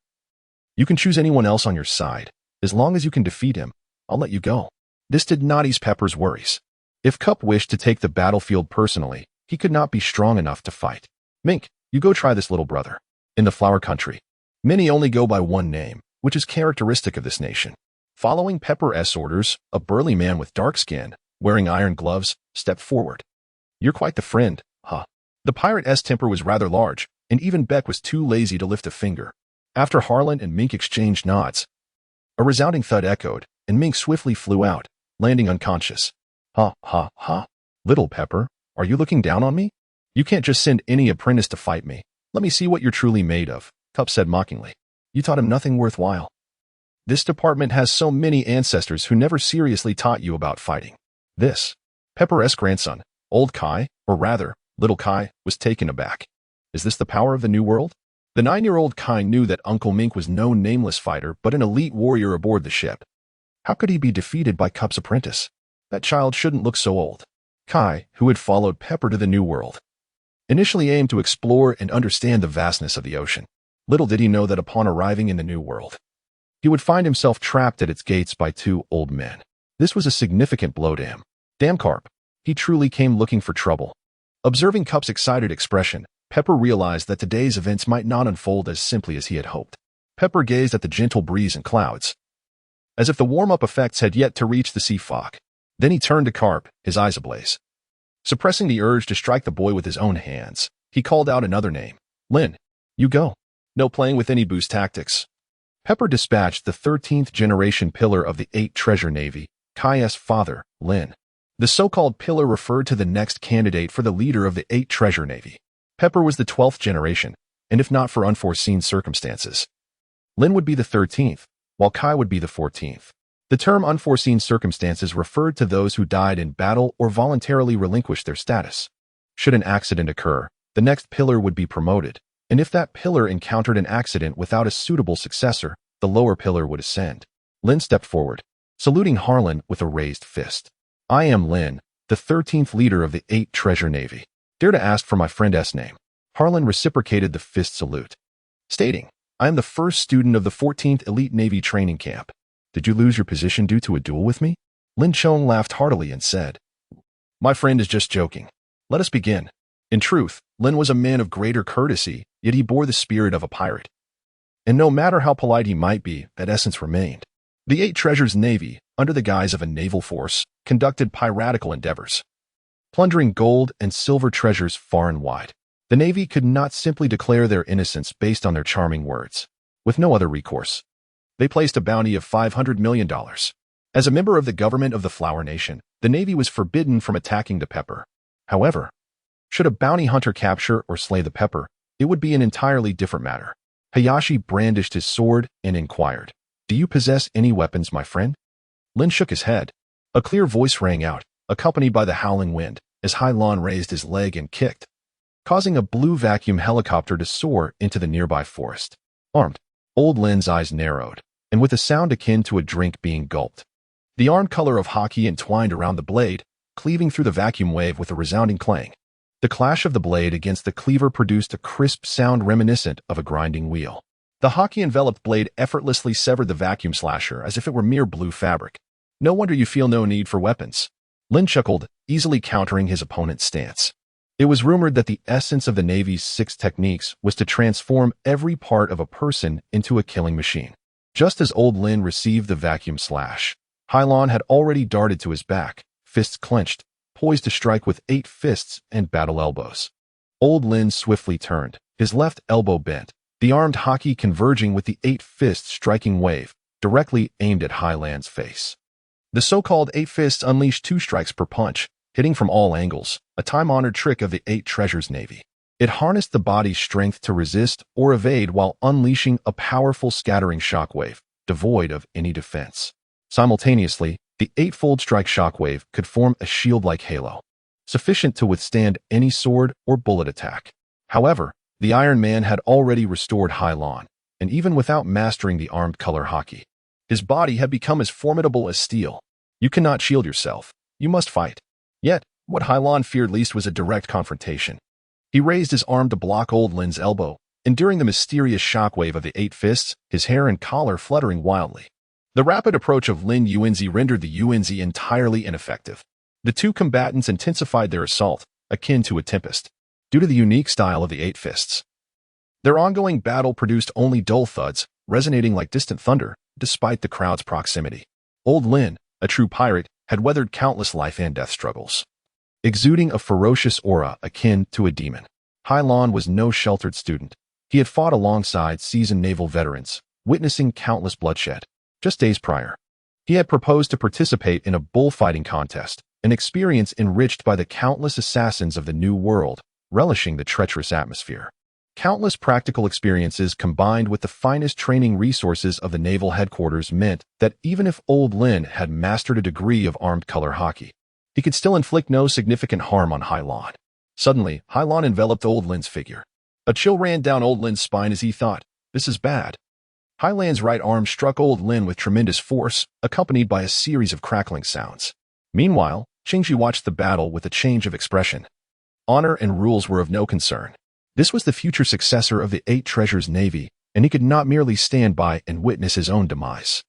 You can choose anyone else on your side. As long as you can defeat him, I'll let you go. This did not ease Pepper's worries. If Cup wished to take the battlefield personally, he could not be strong enough to fight. Mink, you go try this, little brother. In the Flower Country, many only go by one name, which is characteristic of this nation. Following Pepper's orders, a burly man with dark skin, wearing iron gloves, stepped forward. You're quite the friend, huh? The pirate's temper was rather large, and even Beck was too lazy to lift a finger. After Hilon and Mink exchanged nods, a resounding thud echoed, and Mink swiftly flew out, landing unconscious. Ha. Little Pepper, are you looking down on me? You can't just send any apprentice to fight me. Let me see what you're truly made of, Cup said mockingly. You taught him nothing worthwhile. This department has so many ancestors who never seriously taught you about fighting. This, Pepper's grandson, old Kai, or rather, little Kai, was taken aback. Is this the power of the New World? The 9-year-old Kai knew that Uncle Mink was no nameless fighter but an elite warrior aboard the ship. How could he be defeated by Cup's apprentice? That child shouldn't look so old. Kai, who had followed Pepper to the New World, initially aimed to explore and understand the vastness of the ocean. Little did he know that upon arriving in the New World, he would find himself trapped at its gates by 2 old men. This was a significant blow to him. Damn Carp. He truly came looking for trouble. Observing Cup's excited expression, Pepper realized that today's events might not unfold as simply as he had hoped. Pepper gazed at the gentle breeze and clouds, as if the warm-up effects had yet to reach the sea fog. Then he turned to Carp, his eyes ablaze. Suppressing the urge to strike the boy with his own hands, he called out another name. Lin, you go. No playing with any boost tactics. Pepper dispatched the 13th generation pillar of the 8 Treasure Navy, Kai's father, Lin. The so-called pillar referred to the next candidate for the leader of the 8 Treasure Navy. Pepper was the 12th generation, and if not for unforeseen circumstances, Lin would be the 13th, while Kai would be the 14th. The term unforeseen circumstances referred to those who died in battle or voluntarily relinquished their status. Should an accident occur, the next pillar would be promoted, and if that pillar encountered an accident without a suitable successor, the lower pillar would ascend. Lin stepped forward, saluting Harlan with a raised fist. I am Lin, the 13th leader of the 8 Treasure Navy. Dare to ask for my friend S' name. Harlan reciprocated the fist salute, stating, I am the first student of the 14th Elite Navy training camp. Did you lose your position due to a duel with me? Lin Chong laughed heartily and said, My friend is just joking. Let us begin. In truth, Lin was a man of greater courtesy, yet he bore the spirit of a pirate. And no matter how polite he might be, that essence remained. The 8 Treasures Navy, under the guise of a naval force, conducted piratical endeavors, plundering gold and silver treasures far and wide. The Navy could not simply declare their innocence based on their charming words. With no other recourse, they placed a bounty of $500 million. As a member of the government of the Flower Nation, the Navy was forbidden from attacking the Pepper. However, should a bounty hunter capture or slay the Pepper, it would be an entirely different matter. Hayashi brandished his sword and inquired, Do you possess any weapons, my friend? Lin shook his head. A clear voice rang out, accompanied by the howling wind, as Hilon raised his leg and kicked, causing a blue vacuum helicopter to soar into the nearby forest. Armed, Old Lin's eyes narrowed, and with a sound akin to a drink being gulped, the armed color of hockey entwined around the blade, cleaving through the vacuum wave with a resounding clang. The clash of the blade against the cleaver produced a crisp sound reminiscent of a grinding wheel. The hockey-enveloped blade effortlessly severed the vacuum slasher as if it were mere blue fabric. No wonder you feel no need for weapons. Lin chuckled, easily countering his opponent's stance. It was rumored that the essence of the Navy's 6 techniques was to transform every part of a person into a killing machine. Just as Old Lin received the vacuum slash, Hilon had already darted to his back, fists clenched, poised to strike with 8 fists and battle elbows. Old Lin swiftly turned, his left elbow bent, the armed hockey converging with the 8 fists striking wave, directly aimed at Hilon's face. The so-called 8 fists unleashed 2 strikes per punch, hitting from all angles, a time-honored trick of the 8 Treasures Navy. It harnessed the body's strength to resist or evade while unleashing a powerful scattering shockwave, devoid of any defense. Simultaneously, the 8-fold strike shockwave could form a shield-like halo, sufficient to withstand any sword or bullet attack. However, the Iron Man had already restored Hilon, and even without mastering the armed color hockey, his body had become as formidable as steel. You cannot shield yourself. You must fight. Yet, what Hilon feared least was a direct confrontation. He raised his arm to block Old Lin's elbow, enduring the mysterious shockwave of the 8 fists, his hair and collar fluttering wildly. The rapid approach of Lin Yuanzi rendered the Yuanzi entirely ineffective. The 2 combatants intensified their assault, akin to a tempest, due to the unique style of the 8 fists. Their ongoing battle produced only dull thuds, resonating like distant thunder, despite the crowd's proximity. Old Lin, a true pirate, had weathered countless life and death struggles, exuding a ferocious aura akin to a demon. Hilon was no sheltered student. He had fought alongside seasoned naval veterans, witnessing countless bloodshed. Just days prior, he had proposed to participate in a bullfighting contest, an experience enriched by the countless assassins of the New World, relishing the treacherous atmosphere. Countless practical experiences combined with the finest training resources of the naval headquarters meant that even if Old Lin had mastered a degree of armed color hockey, he could still inflict no significant harm on Hilon. Suddenly, Hilon enveloped Old Lin's figure. A chill ran down Old Lin's spine as he thought, this is bad. Hilon's right arm struck Old Lin with tremendous force, accompanied by a series of crackling sounds. Meanwhile, Qingji watched the battle with a change of expression. Honor and rules were of no concern. This was the future successor of the 8 Treasures Navy, and he could not merely stand by and witness his own demise.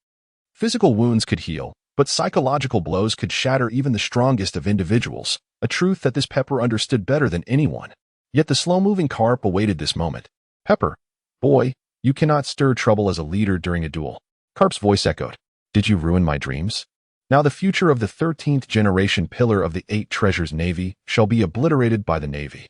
Physical wounds could heal, but psychological blows could shatter even the strongest of individuals, a truth that this Pepper understood better than anyone. Yet the slow-moving Carp awaited this moment. Pepper, boy, you cannot stir trouble as a leader during a duel. Carp's voice echoed. Did you ruin my dreams? Now the future of the 13th generation pillar of the 8 treasures Navy shall be obliterated by the Navy.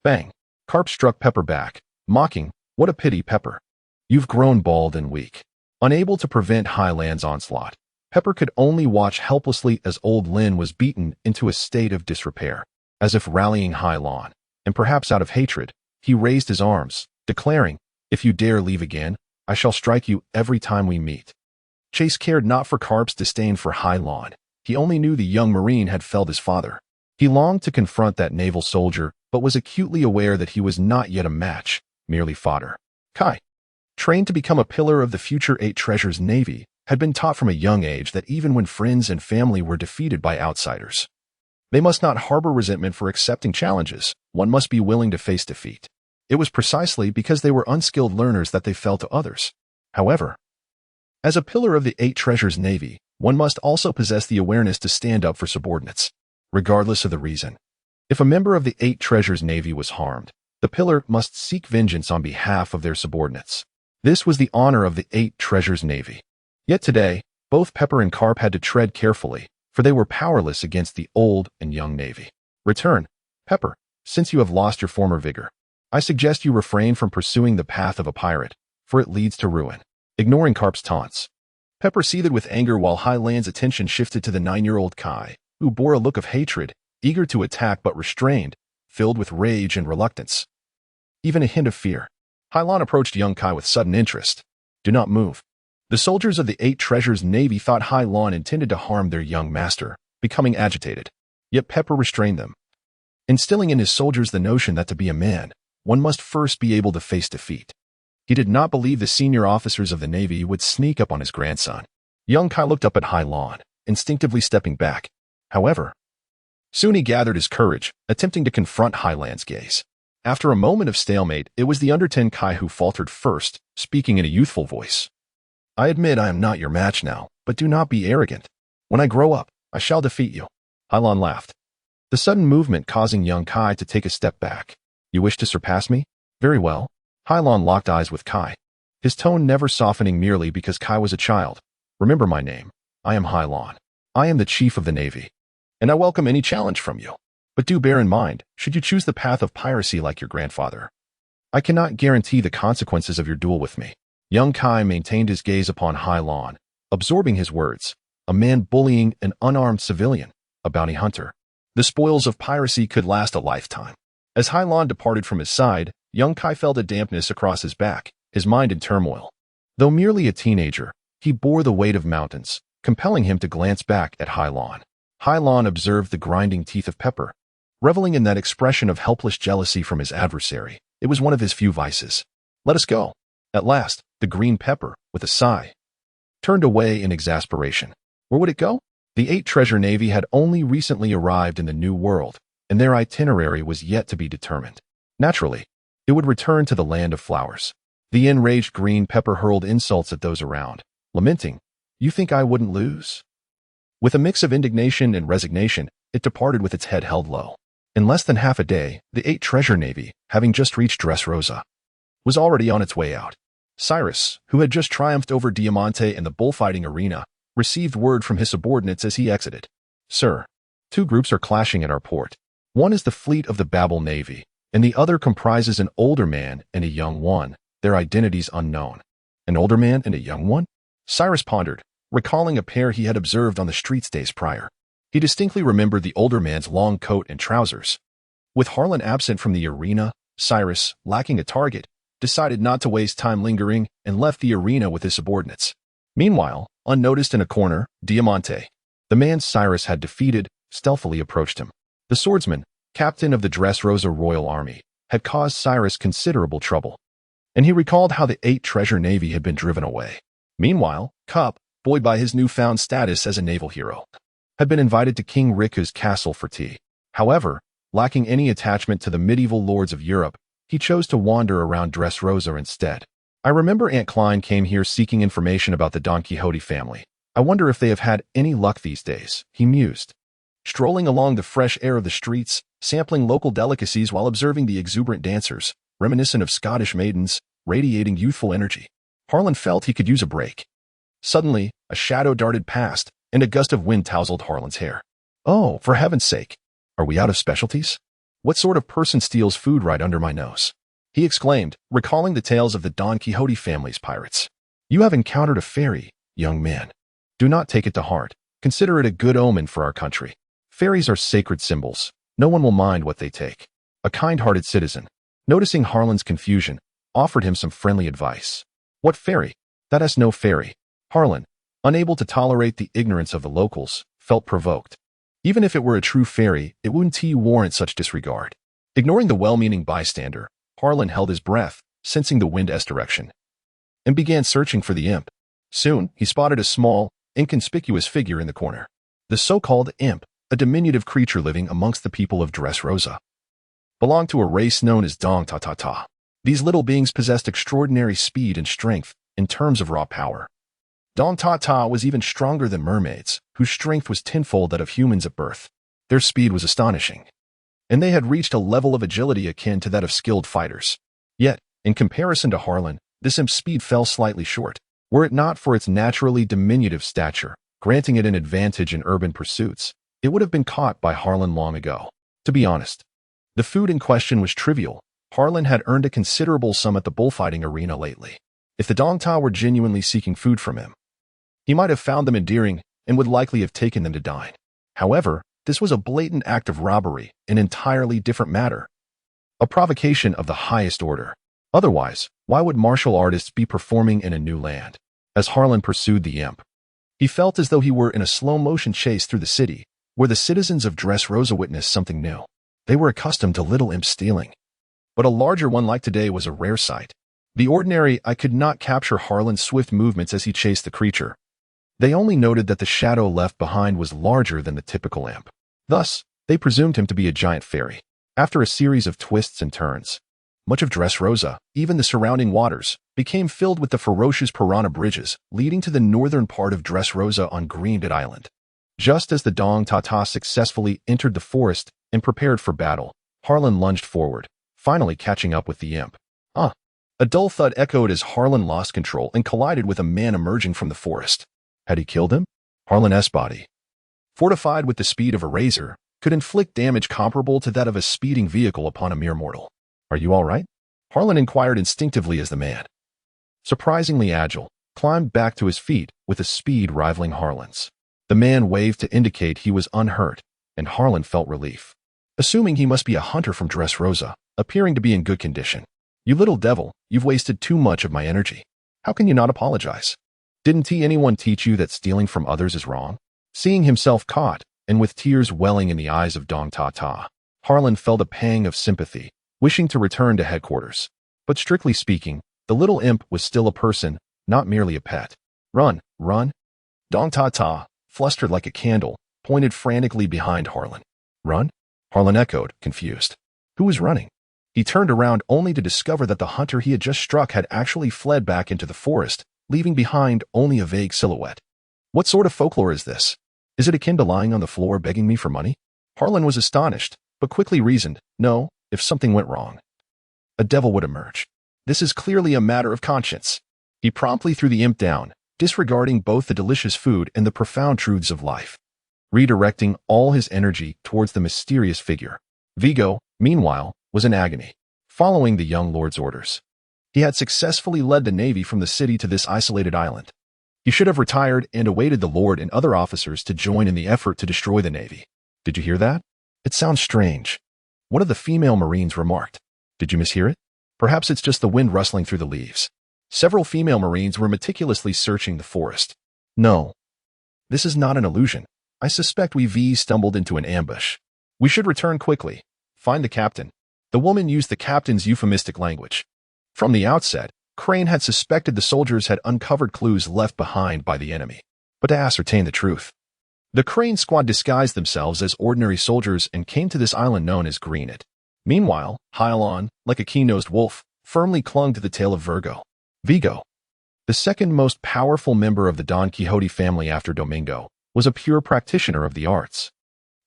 Bang! Carp struck Pepper back, mocking, "What a pity, Pepper. You've grown bald and weak." Unable to prevent Highland's onslaught, Pepper could only watch helplessly as old Lynn was beaten into a state of disrepair. As if rallying Hilon, and perhaps out of hatred, he raised his arms, declaring, "If you dare leave again, I shall strike you every time we meet." Chase cared not for Carp's disdain for Hilon. He only knew the young Marine had felled his father. He longed to confront that naval soldier, but was acutely aware that he was not yet a match, merely fodder. Kai, trained to become a pillar of the future 8 treasures Navy, had been taught from a young age that even when friends and family were defeated by outsiders, they must not harbor resentment for accepting challenges. One must be willing to face defeat. It was precisely because they were unskilled learners that they fell to others. However, as a pillar of the 8 treasures Navy, one must also possess the awareness to stand up for subordinates, regardless of the reason. If a member of the 8 treasures Navy was harmed, the pillar must seek vengeance on behalf of their subordinates. This was the honor of the 8 treasures Navy. Yet today, both Pepper and Carp had to tread carefully, for they were powerless against the old and young Navy. Return, Pepper, since you have lost your former vigor. I suggest you refrain from pursuing the path of a pirate, for it leads to ruin. Ignoring Carp's taunts, Pepper seethed with anger while Highland's attention shifted to the 9-year-old Kai, who bore a look of hatred, eager to attack but restrained, filled with rage and reluctance. Even a hint of fear. Hilon approached young Kai with sudden interest. "Do not move." The soldiers of the 8 treasures Navy thought Hilon intended to harm their young master, becoming agitated. Yet Pepper restrained them, instilling in his soldiers the notion that to be a man, one must first be able to face defeat. He did not believe the senior officers of the Navy would sneak up on his grandson. Young Kai looked up at Hilon, instinctively stepping back. However, soon he gathered his courage, attempting to confront Highland's gaze. After a moment of stalemate, it was the under-10 Kai who faltered first, speaking in a youthful voice. "I admit I am not your match now, but do not be arrogant. When I grow up, I shall defeat you." Hilon laughed, the sudden movement causing young Kai to take a step back. "You wish to surpass me? Very well." Hilon locked eyes with Kai, his tone never softening merely because Kai was a child. "Remember my name. I am Hilon. I am the chief of the Navy, and I welcome any challenge from you. But do bear in mind, should you choose the path of piracy like your grandfather, I cannot guarantee the consequences of your duel with me." Young Kai maintained his gaze upon Hilon, absorbing his words. A man bullying an unarmed civilian, a bounty hunter. The spoils of piracy could last a lifetime. As Hilon departed from his side, young Kai felt a dampness across his back, his mind in turmoil. Though merely a teenager, he bore the weight of mountains, compelling him to glance back at Hilon. Hilon observed the grinding teeth of Pepper, reveling in that expression of helpless jealousy from his adversary. It was one of his few vices. "Let us go." At last, the green Pepper, with a sigh, turned away in exasperation. Where would it go? The 8 treasure Navy had only recently arrived in the New World, and their itinerary was yet to be determined. Naturally, it would return to the land of flowers. The enraged green Pepper hurled insults at those around, lamenting, "You think I wouldn't lose?" With a mix of indignation and resignation, it departed with its head held low. In less than half a day, the 8 treasure Navy, having just reached Rosa, was already on its way out. Cyrus, who had just triumphed over Diamante in the bullfighting arena, received word from his subordinates as he exited. "Sir, 2 groups are clashing at our port. One is the fleet of the Babel Navy, and the other comprises an older man and a young one, their identities unknown." "An older man and a young one?" Cyrus pondered, recalling a pair he had observed on the streets days prior. He distinctly remembered the older man's long coat and trousers. With Harlan absent from the arena, Cyrus, lacking a target, decided not to waste time lingering and left the arena with his subordinates. Meanwhile, unnoticed in a corner, Diamante, the man Cyrus had defeated, stealthily approached him. The swordsman, captain of the Rosa Royal Army, had caused Cyrus considerable trouble, and he recalled how the 8 treasure Navy had been driven away. Meanwhile, Cup, buoyed by his newfound status as a naval hero, had been invited to King Riku's castle for tea. However, lacking any attachment to the medieval lords of Europe, he chose to wander around Rosa instead. "I remember Aunt Klein came here seeking information about the Don Quixote family. I wonder if they have had any luck these days," he mused. Strolling along the fresh air of the streets, sampling local delicacies while observing the exuberant dancers, reminiscent of Scottish maidens, radiating youthful energy, Harlan felt he could use a break. Suddenly, a shadow darted past, and a gust of wind tousled Harlan's hair. "Oh, for heaven's sake. Are we out of specialties? What sort of person steals food right under my nose?" he exclaimed, recalling the tales of the Don Quixote family's pirates. "You have encountered a fairy, young man. Do not take it to heart. Consider it a good omen for our country. Fairies are sacred symbols. No one will mind what they take." A kind-hearted citizen, noticing Harlan's confusion, offered him some friendly advice. "What fairy? That is no fairy." Harlan, unable to tolerate the ignorance of the locals, felt provoked. Even if it were a true fairy, it wouldn't warrant such disregard. Ignoring the well-meaning bystander, Harlan held his breath, sensing the wind-s direction, and began searching for the imp. Soon, he spotted a small, inconspicuous figure in the corner. The so-called imp, a diminutive creature living amongst the people of Rosa, belonged to a race known as Dong Ta Ta Ta. These little beings possessed extraordinary speed and strength in terms of raw power. Dong Ta Ta was even stronger than mermaids, whose strength was tenfold that of humans at birth. Their speed was astonishing, and they had reached a level of agility akin to that of skilled fighters. Yet, in comparison to Harlan, this imp's speed fell slightly short, were it not for its naturally diminutive stature, granting it an advantage in urban pursuits. It would have been caught by Harlan long ago. To be honest, the food in question was trivial. Harlan had earned a considerable sum at the bullfighting arena lately. If the Dong Ta were genuinely seeking food from him, he might have found them endearing and would likely have taken them to dine. However, this was a blatant act of robbery, an entirely different matter. A provocation of the highest order. Otherwise, why would martial artists be performing in a new land? As Harlan pursued the imp, he felt as though he were in a slow-motion chase through the city, where the citizens of Rosa witnessed something new. They were accustomed to little imps stealing, but a larger one like today was a rare sight. The ordinary eye could not capture Harlan's swift movements as he chased the creature. They only noted that the shadow left behind was larger than the typical imp. Thus, they presumed him to be a giant fairy. After a series of twists and turns, much of Rosa, even the surrounding waters, became filled with the ferocious piranha bridges leading to the northern part of Rosa on Greenbit Island. Just as the Dong Ta Ta successfully entered the forest and prepared for battle, Harlan lunged forward, finally catching up with the imp. A dull thud echoed as Harlan lost control and collided with a man emerging from the forest. Had he killed him? Harlan's body, fortified with the speed of a razor, could inflict damage comparable to that of a speeding vehicle upon a mere mortal. "Are you all right?" Harlan inquired instinctively as the man, surprisingly agile, climbed back to his feet with a speed rivaling Harlan's. The man waved to indicate he was unhurt, and Harlan felt relief. Assuming he must be a hunter from Rosa, appearing to be in good condition. "You little devil, you've wasted too much of my energy. How can you not apologize? Didn't anyone teach you that stealing from others is wrong?" Seeing himself caught, and with tears welling in the eyes of Dong Ta Ta, Harlan felt a pang of sympathy, wishing to return to headquarters. But strictly speaking, the little imp was still a person, not merely a pet. "Run, run!" Dong Ta Ta, flustered like a candle, pointed frantically behind Harlan. "Run?" Harlan echoed, confused. Who was running? He turned around only to discover that the hunter he had just struck had actually fled back into the forest, leaving behind only a vague silhouette. What sort of folklore is this? Is it akin to lying on the floor begging me for money? Harlan was astonished, but quickly reasoned, no, if something went wrong, a devil would emerge. This is clearly a matter of conscience. He promptly threw the imp down, disregarding both the delicious food and the profound truths of life, redirecting all his energy towards the mysterious figure. Vigo, meanwhile, was in agony, following the young lord's orders. He had successfully led the navy from the city to this isolated island. He should have retired and awaited the lord and other officers to join in the effort to destroy the navy. Did you hear that? It sounds strange. One of the female marines remarked. Did you mishear it? Perhaps it's just the wind rustling through the leaves. Several female marines were meticulously searching the forest. No, this is not an illusion. I suspect we've stumbled into an ambush. We should return quickly. Find the captain. The woman used the captain's euphemistic language. From the outset, Crane had suspected the soldiers had uncovered clues left behind by the enemy. But to ascertain the truth, the Crane squad disguised themselves as ordinary soldiers and came to this island known as Greenit. Meanwhile, Hilon, like a keen-nosed wolf, firmly clung to the tail of Vigo, the second most powerful member of the Don Quixote family after Domingo, was a pure practitioner of the arts,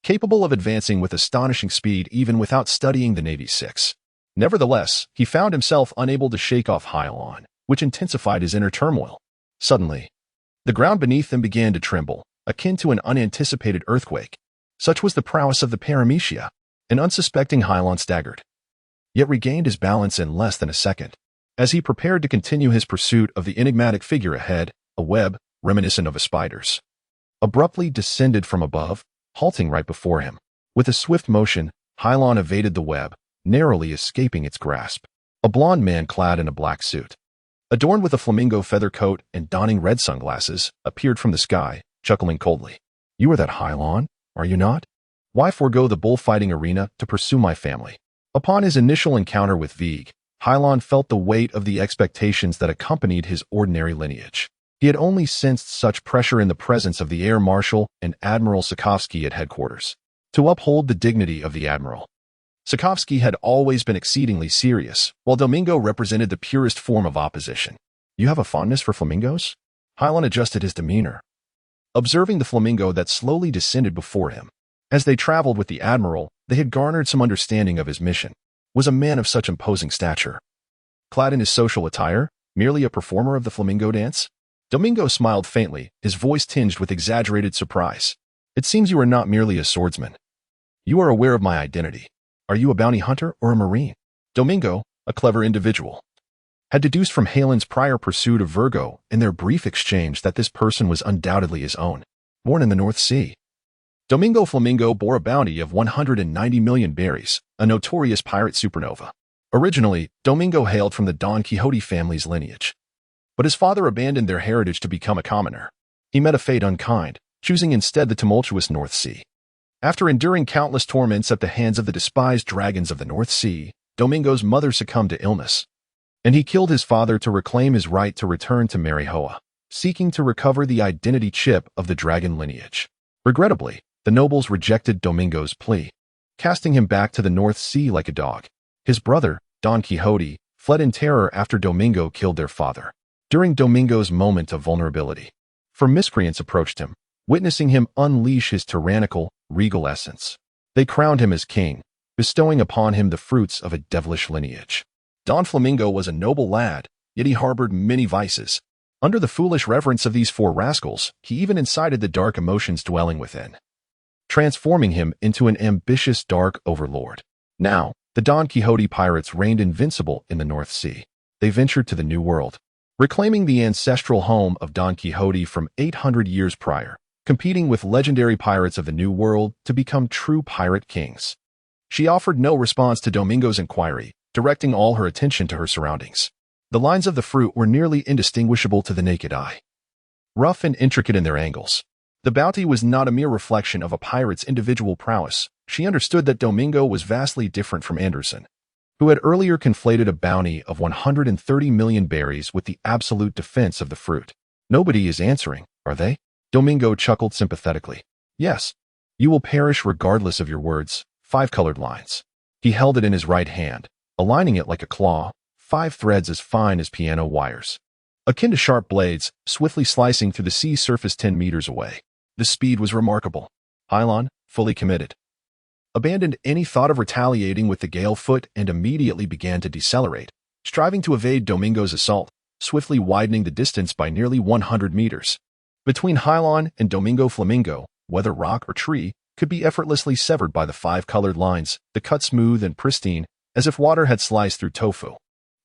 capable of advancing with astonishing speed even without studying the Navy's six. Nevertheless, he found himself unable to shake off Hilon, which intensified his inner turmoil. Suddenly, the ground beneath them began to tremble, akin to an unanticipated earthquake. Such was the prowess of the paramecia. An unsuspecting Hilon staggered, yet regained his balance in less than a second. As he prepared to continue his pursuit of the enigmatic figure ahead, a web, reminiscent of a spider's, abruptly descended from above, halting right before him. With a swift motion, Hilon evaded the web, narrowly escaping its grasp. A blond man clad in a black suit, adorned with a flamingo feather coat and donning red sunglasses, appeared from the sky, chuckling coldly. "You are that Hilon, are you not? Why forego the bullfighting arena to pursue my family?" Upon his initial encounter with Vig, Hilon felt the weight of the expectations that accompanied his ordinary lineage. He had only sensed such pressure in the presence of the Air Marshal and Admiral Sokovsky at headquarters. To uphold the dignity of the Admiral, Sokovsky had always been exceedingly serious, while Domingo represented the purest form of opposition. "You have a fondness for flamingos?" Hilon adjusted his demeanor, observing the flamingo that slowly descended before him. As they traveled with the Admiral, they had garnered some understanding of his mission. Was a man of such imposing stature, clad in his social attire, merely a performer of the flamingo dance? Domingo smiled faintly, his voice tinged with exaggerated surprise. "It seems you are not merely a swordsman. You are aware of my identity. Are you a bounty hunter or a marine?" Domingo, a clever individual, had deduced from Hilon's prior pursuit of Virgo in their brief exchange that this person was undoubtedly his own. Born in the North Sea, Domingo Flamingo bore a bounty of 190 million berries, a notorious pirate supernova. Originally, Domingo hailed from the Don Quixote family's lineage, but his father abandoned their heritage to become a commoner. He met a fate unkind, choosing instead the tumultuous North Sea. After enduring countless torments at the hands of the despised dragons of the North Sea, Domingo's mother succumbed to illness, and he killed his father to reclaim his right to return to marry Hoa, seeking to recover the identity chip of the dragon lineage. Regrettably, the nobles rejected Domingo's plea, casting him back to the North Sea like a dog. His brother, Don Quixote, fled in terror after Domingo killed their father. During Domingo's moment of vulnerability, four miscreants approached him, witnessing him unleash his tyrannical, regal essence. They crowned him as king, bestowing upon him the fruits of a devilish lineage. Don Flamingo was a noble lad, yet he harbored many vices. Under the foolish reverence of these four rascals, he even incited the dark emotions dwelling within, transforming him into an ambitious dark overlord. Now, the Don Quixote pirates reigned invincible in the North Sea. They ventured to the New World, reclaiming the ancestral home of Don Quixote from 800 years prior, competing with legendary pirates of the New World to become true pirate kings. She offered no response to Domingo's inquiry, directing all her attention to her surroundings. The lines of the fruit were nearly indistinguishable to the naked eye, rough and intricate in their angles. The bounty was not a mere reflection of a pirate's individual prowess. She understood that Domingo was vastly different from Anderson, who had earlier conflated a bounty of 130 million berries with the absolute defense of the fruit. "Nobody is answering, are they?" Domingo chuckled sympathetically. "Yes. You will perish regardless of your words." 5 colored lines. He held it in his right hand, aligning it like a claw, 5 threads as fine as piano wires, akin to sharp blades, swiftly slicing through the sea surface 10 meters away. The speed was remarkable. Hilon, fully committed, abandoned any thought of retaliating with the gale foot and immediately began to decelerate, striving to evade Domingo's assault, swiftly widening the distance by nearly 100 meters. Between Hilon and Domingo Flamingo, whether rock or tree, could be effortlessly severed by the 5 colored lines, the cut smooth and pristine, as if water had sliced through tofu.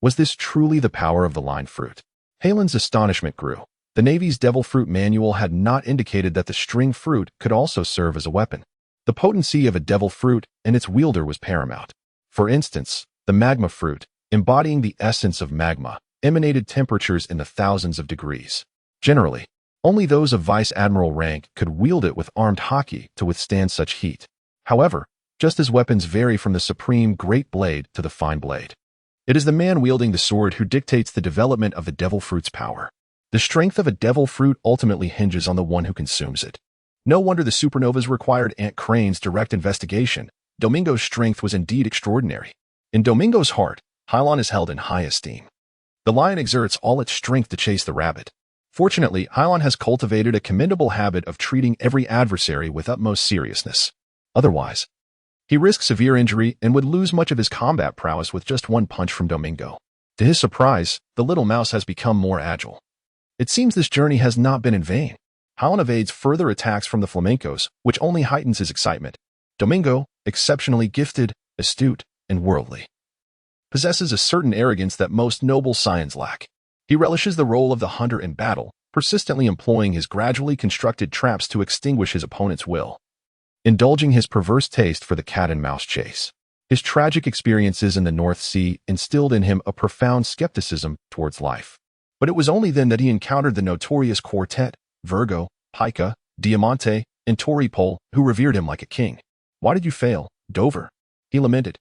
Was this truly the power of the line fruit? Hilon's astonishment grew. The Navy's devil fruit manual had not indicated that the string fruit could also serve as a weapon. The potency of a devil fruit and its wielder was paramount. For instance, the magma fruit, embodying the essence of magma, emanated temperatures in the thousands of degrees. Generally, only those of vice admiral rank could wield it with armed hockey to withstand such heat. However, just as weapons vary from the supreme great blade to the fine blade, it is the man wielding the sword who dictates the development of the devil fruit's power. The strength of a devil fruit ultimately hinges on the one who consumes it. No wonder the supernovas required Aunt Crane's direct investigation. Domingo's strength was indeed extraordinary. In Domingo's heart, Hilon is held in high esteem. The lion exerts all its strength to chase the rabbit. Fortunately, Hilon has cultivated a commendable habit of treating every adversary with utmost seriousness. Otherwise, he risks severe injury and would lose much of his combat prowess with just one punch from Domingo. To his surprise, the little mouse has become more agile. It seems this journey has not been in vain. Hilon evades further attacks from the flamencos, which only heightens his excitement. Domingo, exceptionally gifted, astute, and worldly, possesses a certain arrogance that most noble scions lack. He relishes the role of the hunter in battle, persistently employing his gradually constructed traps to extinguish his opponent's will, indulging his perverse taste for the cat-and-mouse chase. His tragic experiences in the North Sea instilled in him a profound skepticism towards life. But it was only then that he encountered the notorious quartet, Virgo, Pica, Diamante, and Toripole, who revered him like a king. "Why did you fail, Dover?" he lamented.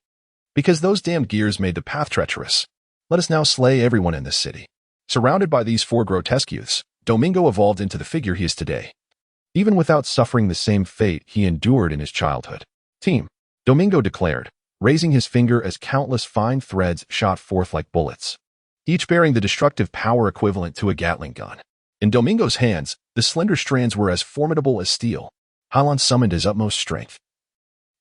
"Because those damned gears made the path treacherous. Let us now slay everyone in this city." Surrounded by these four grotesque youths, Domingo evolved into the figure he is today, even without suffering the same fate he endured in his childhood. "Team," Domingo declared, raising his finger as countless fine threads shot forth like bullets, each bearing the destructive power equivalent to a Gatling gun. In Domingo's hands, the slender strands were as formidable as steel. Hilon summoned his utmost strength,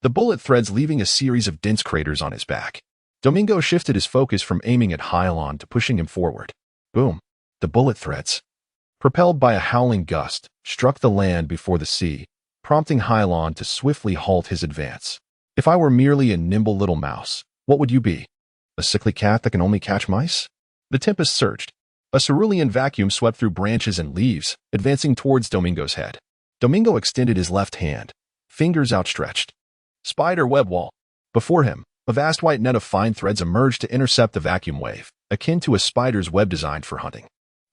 the bullet threads leaving a series of dense craters on his back. Domingo shifted his focus from aiming at Hilon to pushing him forward. Boom! The bullet threads, propelled by a howling gust, struck the land before the sea, prompting Hilon to swiftly halt his advance. "If I were merely a nimble little mouse, what would you be? A sickly cat that can only catch mice?" The tempest surged. A cerulean vacuum swept through branches and leaves, advancing towards Domingo's head. Domingo extended his left hand, fingers outstretched. Spider web wall. Before him, a vast white net of fine threads emerged to intercept the vacuum wave, akin to a spider's web designed for hunting.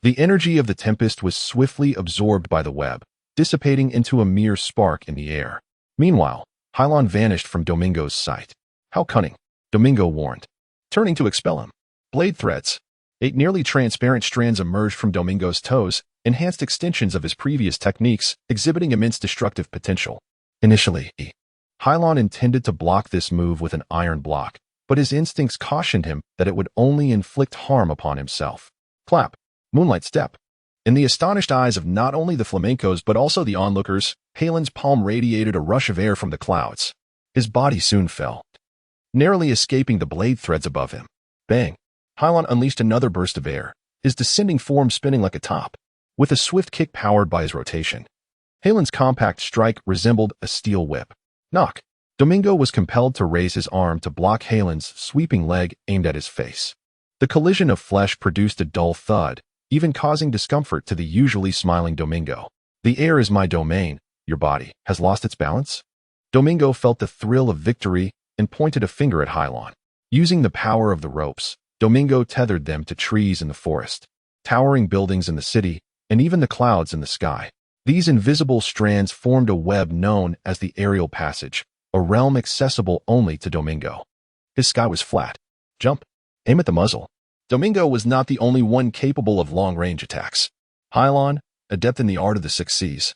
The energy of the tempest was swiftly absorbed by the web, dissipating into a mere spark in the air. Meanwhile, Hilon vanished from Domingo's sight. "How cunning," Domingo warned, turning to expel him. Blade threads. 8 nearly transparent strands emerged from Domingo's toes, enhanced extensions of his previous techniques, exhibiting immense destructive potential. Initially, Hilon intended to block this move with an iron block, but his instincts cautioned him that it would only inflict harm upon himself. Clap. Moonlight step. In the astonished eyes of not only the flamencos but also the onlookers, Hilon's palm radiated a rush of air from the clouds. His body soon fell, narrowly escaping the blade threads above him. Bang! Hilon unleashed another burst of air, his descending form spinning like a top, with a swift kick powered by his rotation. Hilon's compact strike resembled a steel whip. Knock! Domingo was compelled to raise his arm to block Hilon's sweeping leg aimed at his face. The collision of flesh produced a dull thud, even causing discomfort to the usually smiling Domingo. "The air is my domain. Your body has lost its balance?" Domingo felt the thrill of victory and pointed a finger at Hilon. Using the power of the ropes, Domingo tethered them to trees in the forest, towering buildings in the city, and even the clouds in the sky. These invisible strands formed a web known as the aerial passage, a realm accessible only to Domingo. His sky was flat. Jump. Aim at the muzzle. Domingo was not the only one capable of long-range attacks. Hilon, adept in the art of the 6 Cs,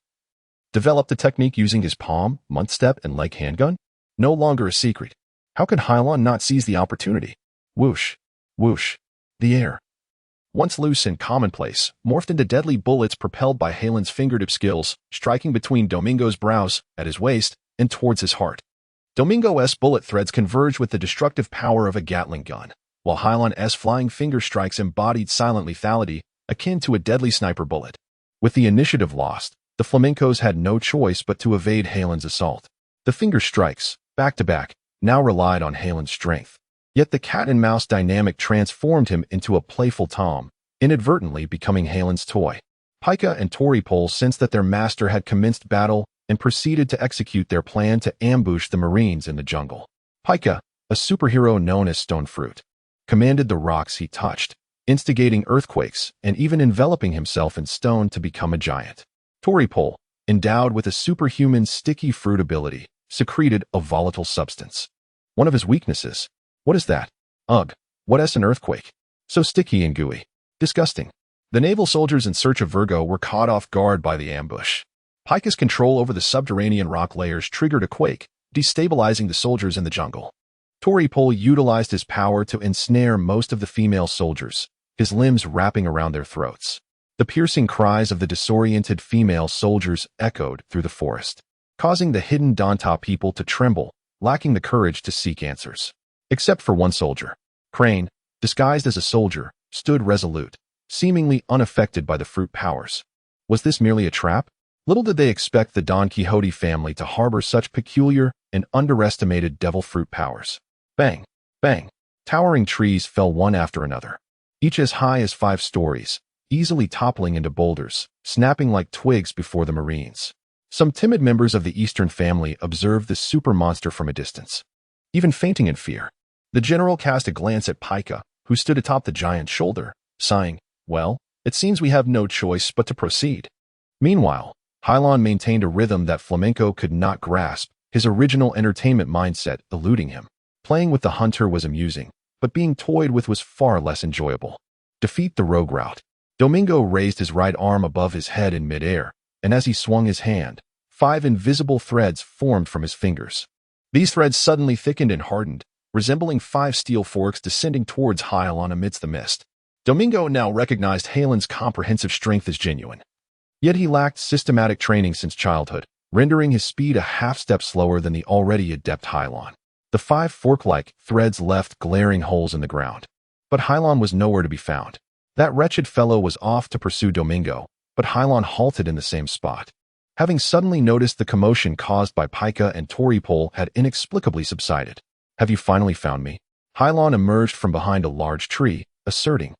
developed a technique using his palm, month step, and leg handgun. No longer a secret. How could Hilon not seize the opportunity? Whoosh. Whoosh. The air, once loose and commonplace, morphed into deadly bullets propelled by Hilon's fingertip skills, striking between Domingo's brows, at his waist, and towards his heart. Domingo's bullet threads converged with the destructive power of a Gatling gun, while Hilon's flying finger strikes embodied silent lethality, akin to a deadly sniper bullet. With the initiative lost, the flamencos had no choice but to evade Hilon's assault. The finger strikes, back-to-back, now relied on Hilon's strength. Yet the cat-and-mouse dynamic transformed him into a playful Tom, inadvertently becoming Hilon's toy. Pica and Toripole sensed that their master had commenced battle and proceeded to execute their plan to ambush the Marines in the jungle. Pica, a superhero known as Stonefruit, commanded the rocks he touched, instigating earthquakes and even enveloping himself in stone to become a giant. Toripole, endowed with a superhuman sticky fruit ability, secreted a volatile substance. One of his weaknesses. What is that? Ugh, what is an earthquake? So sticky and gooey. Disgusting. The naval soldiers in search of Virgo were caught off guard by the ambush. Pica's control over the subterranean rock layers triggered a quake, destabilizing the soldiers in the jungle. Toripole utilized his power to ensnare most of the female soldiers, his limbs wrapping around their throats. The piercing cries of the disoriented female soldiers echoed through the forest, causing the hidden Danta people to tremble, lacking the courage to seek answers. Except for one soldier. Crane, disguised as a soldier, stood resolute, seemingly unaffected by the fruit powers. Was this merely a trap? Little did they expect the Don Quixote family to harbor such peculiar and underestimated devil fruit powers. Bang! Bang! Towering trees fell one after another, each as high as 5 stories, easily toppling into boulders, snapping like twigs before the Marines. Some timid members of the Eastern family observed the super monster from a distance, even fainting in fear. The general cast a glance at Pika, who stood atop the giant's shoulder, sighing, "Well, it seems we have no choice but to proceed." Meanwhile, Hilon maintained a rhythm that Flamenco could not grasp, his original entertainment mindset eluding him. Playing with the hunter was amusing, but being toyed with was far less enjoyable. Defeat the rogue route. Domingo raised his right arm above his head in midair, and as he swung his hand, 5 invisible threads formed from his fingers. These threads suddenly thickened and hardened, resembling 5 steel forks descending towards Hilon amidst the mist. Domingo now recognized Hilon's comprehensive strength as genuine. Yet he lacked systematic training since childhood, rendering his speed a half-step slower than the already adept Hilon. The 5 fork-like threads left glaring holes in the ground. But Hilon was nowhere to be found. That wretched fellow was off to pursue Domingo, but Hilon halted in the same spot. Having suddenly noticed the commotion caused by Pika and Toripole had inexplicably subsided. "Have you finally found me?" Hilon emerged from behind a large tree, asserting.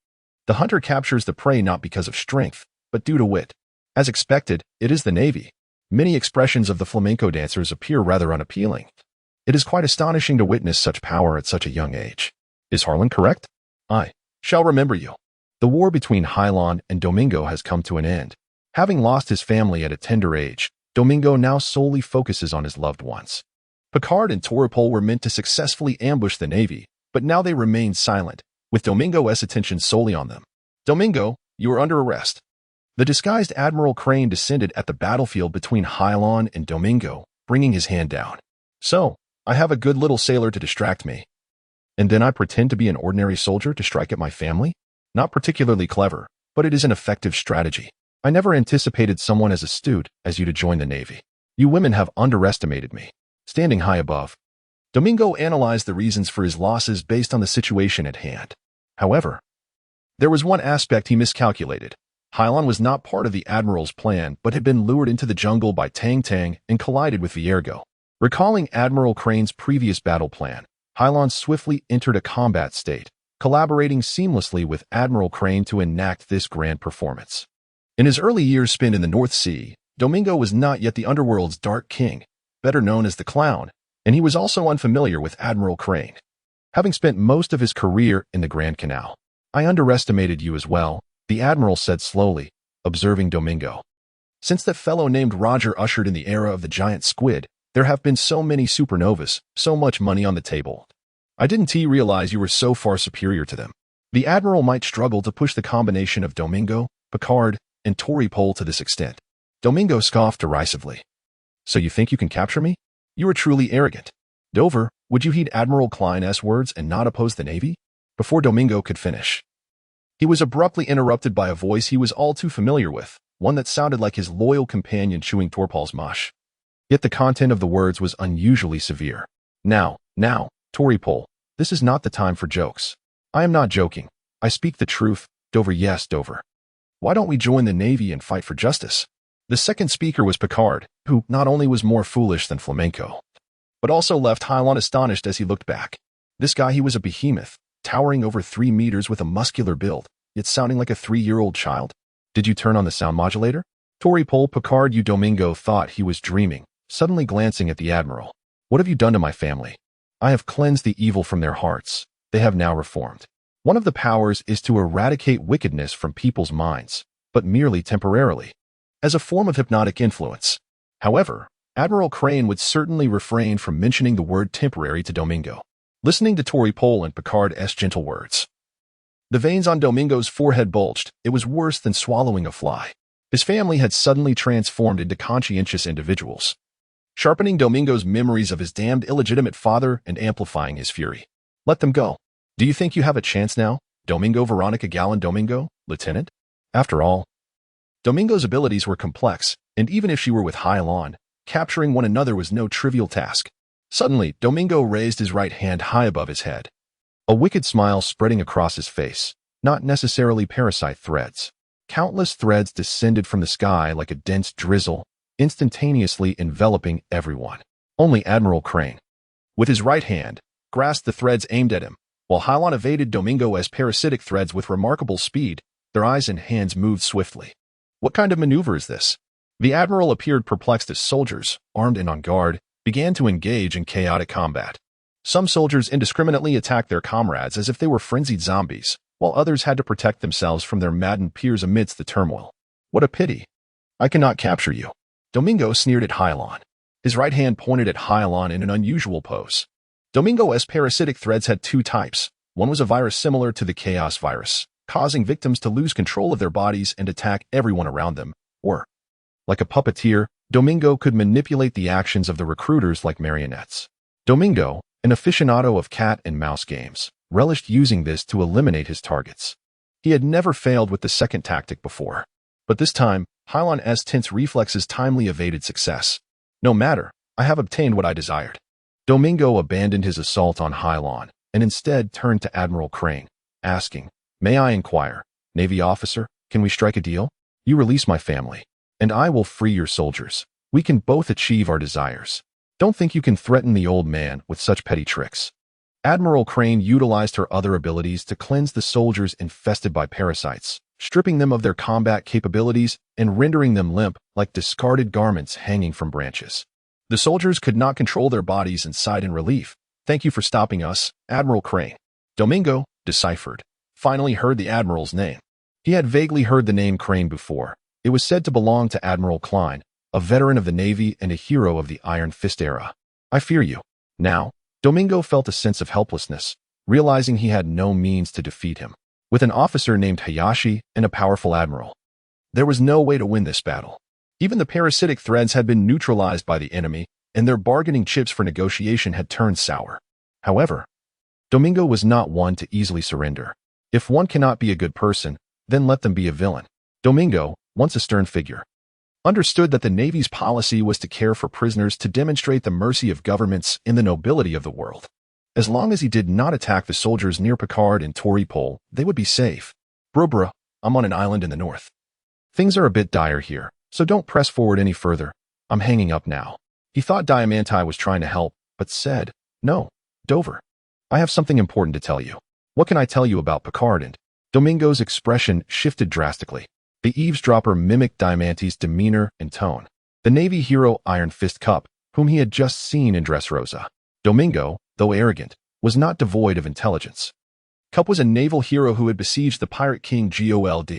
The hunter captures the prey not because of strength, but due to wit. As expected, it is the Navy. Many expressions of the flamenco dancers appear rather unappealing. It is quite astonishing to witness such power at such a young age. Is Harlan correct? I shall remember you. The war between Hilon and Domingo has come to an end. Having lost his family at a tender age, Domingo now solely focuses on his loved ones. Picard and Toripole were meant to successfully ambush the Navy, but now they remain silent, with Domingo's attention solely on them. "Domingo, you are under arrest." The disguised Admiral Crane descended at the battlefield between Hilon and Domingo, bringing his hand down. "So, I have a good little sailor to distract me. And then I pretend to be an ordinary soldier to strike at my family? Not particularly clever, but it is an effective strategy. I never anticipated someone as astute as you to join the Navy. You women have underestimated me." Standing high above, Domingo analyzed the reasons for his losses based on the situation at hand. However, there was one aspect he miscalculated. Hilon was not part of the Admiral's plan, but had been lured into the jungle by Tang Tang and collided with Viergo. Recalling Admiral Crane's previous battle plan, Hilon swiftly entered a combat state, collaborating seamlessly with Admiral Crane to enact this grand performance. In his early years spent in the North Sea, Domingo was not yet the underworld's Dark King, better known as the Clown, and he was also unfamiliar with Admiral Crane. Having spent most of his career in the Grand Canal, "I underestimated you as well," the Admiral said slowly, observing Domingo. "Since that fellow named Roger ushered in the era of the giant squid, there have been so many supernovas, so much money on the table. I didn't realize you were so far superior to them." The Admiral might struggle to push the combination of Domingo, Picard, and Toripole to this extent. Domingo scoffed derisively. "So you think you can capture me? You are truly arrogant. Dover, would you heed Admiral Klein's words and not oppose the Navy?" Before Domingo could finish, he was abruptly interrupted by a voice he was all too familiar with, one that sounded like his loyal companion chewing Torpole's mush. Yet the content of the words was unusually severe. Now, Toripole, this is not the time for jokes. I am not joking. I speak the truth, Dover. Yes, Dover. Why don't we join the Navy and fight for justice?" The second speaker was Picard, who not only was more foolish than flamenco, but also left Hilon astonished as he looked back. This guy, he was a behemoth, towering over 3 meters with a muscular build, yet sounding like a 3-year-old child. "Did you turn on the sound modulator?" Toripole, Picard, you Domingo thought he was dreaming, suddenly glancing at the Admiral. "What have you done to my family?" "I have cleansed the evil from their hearts. They have now reformed. One of the powers is to eradicate wickedness from people's minds, but merely temporarily, as a form of hypnotic influence." However, Admiral Crane would certainly refrain from mentioning the word temporary to Domingo. Listening to Toripole and Picard's gentle words, the veins on Domingo's forehead bulged. It was worse than swallowing a fly. His family had suddenly transformed into conscientious individuals, sharpening Domingo's memories of his damned illegitimate father and amplifying his fury. "Let them go. Do you think you have a chance now, Domingo Veronica Gallon Domingo, Lieutenant?" After all, Domingo's abilities were complex, and even if she were with Hilon, capturing one another was no trivial task. Suddenly, Domingo raised his right hand high above his head, a wicked smile spreading across his face, not necessarily parasite threads. Countless threads descended from the sky like a dense drizzle, instantaneously enveloping everyone. Only Admiral Crane, with his right hand, grasped the threads aimed at him, while Hilon evaded Domingo's parasitic threads with remarkable speed. Their eyes and hands moved swiftly. What kind of maneuver is this? The Admiral appeared perplexed as soldiers, armed and on guard, began to engage in chaotic combat. Some soldiers indiscriminately attacked their comrades as if they were frenzied zombies, while others had to protect themselves from their maddened peers amidst the turmoil. What a pity. I cannot capture you. Domingo sneered at Hilon. His right hand pointed at Hilon in an unusual pose. Domingo's parasitic threads had two types. One was a virus similar to the chaos virus, causing victims to lose control of their bodies and attack everyone around them. Or, like a puppeteer, Domingo could manipulate the actions of the recruiters like marionettes. Domingo, an aficionado of cat and mouse games, relished using this to eliminate his targets. He had never failed with the second tactic before. But this time, Hilon's tense reflexes timely evaded success. No matter, I have obtained what I desired. Domingo abandoned his assault on Hilon and instead turned to Admiral Crane, asking, "May I inquire, Navy officer, can we strike a deal? You release my family, and I will free your soldiers. We can both achieve our desires. Don't think you can threaten the old man with such petty tricks." Admiral Crane utilized her other abilities to cleanse the soldiers infested by parasites, stripping them of their combat capabilities and rendering them limp like discarded garments hanging from branches. The soldiers could not control their bodies and sighed in relief. "Thank you for stopping us, Admiral Crane." Domingo, deciphered, finally heard the Admiral's name. He had vaguely heard the name Crane before. It was said to belong to Admiral Klein, a veteran of the Navy and a hero of the Iron Fist era. "I fear you." Now, Domingo felt a sense of helplessness, realizing he had no means to defeat him. With an officer named Hayashi and a powerful admiral, there was no way to win this battle. Even the parasitic threads had been neutralized by the enemy, and their bargaining chips for negotiation had turned sour. However, Domingo was not one to easily surrender. If one cannot be a good person, then let them be a villain. Domingo, once a stern figure, understood that the Navy's policy was to care for prisoners to demonstrate the mercy of governments and the nobility of the world. As long as he did not attack the soldiers near Picard and Toripol, they would be safe. "Bruh, I'm on an island in the north. Things are a bit dire here, so don't press forward any further. I'm hanging up now." He thought Diamante was trying to help, but said, "No, Dover. I have something important to tell you." "What can I tell you about Picard?" And Domingo's expression shifted drastically. The eavesdropper mimicked Diamante's demeanor and tone. The Navy hero Iron Fist Cup, whom he had just seen in Dressrosa. Domingo, though arrogant, was not devoid of intelligence. Cup was a naval hero who had besieged the pirate king Gold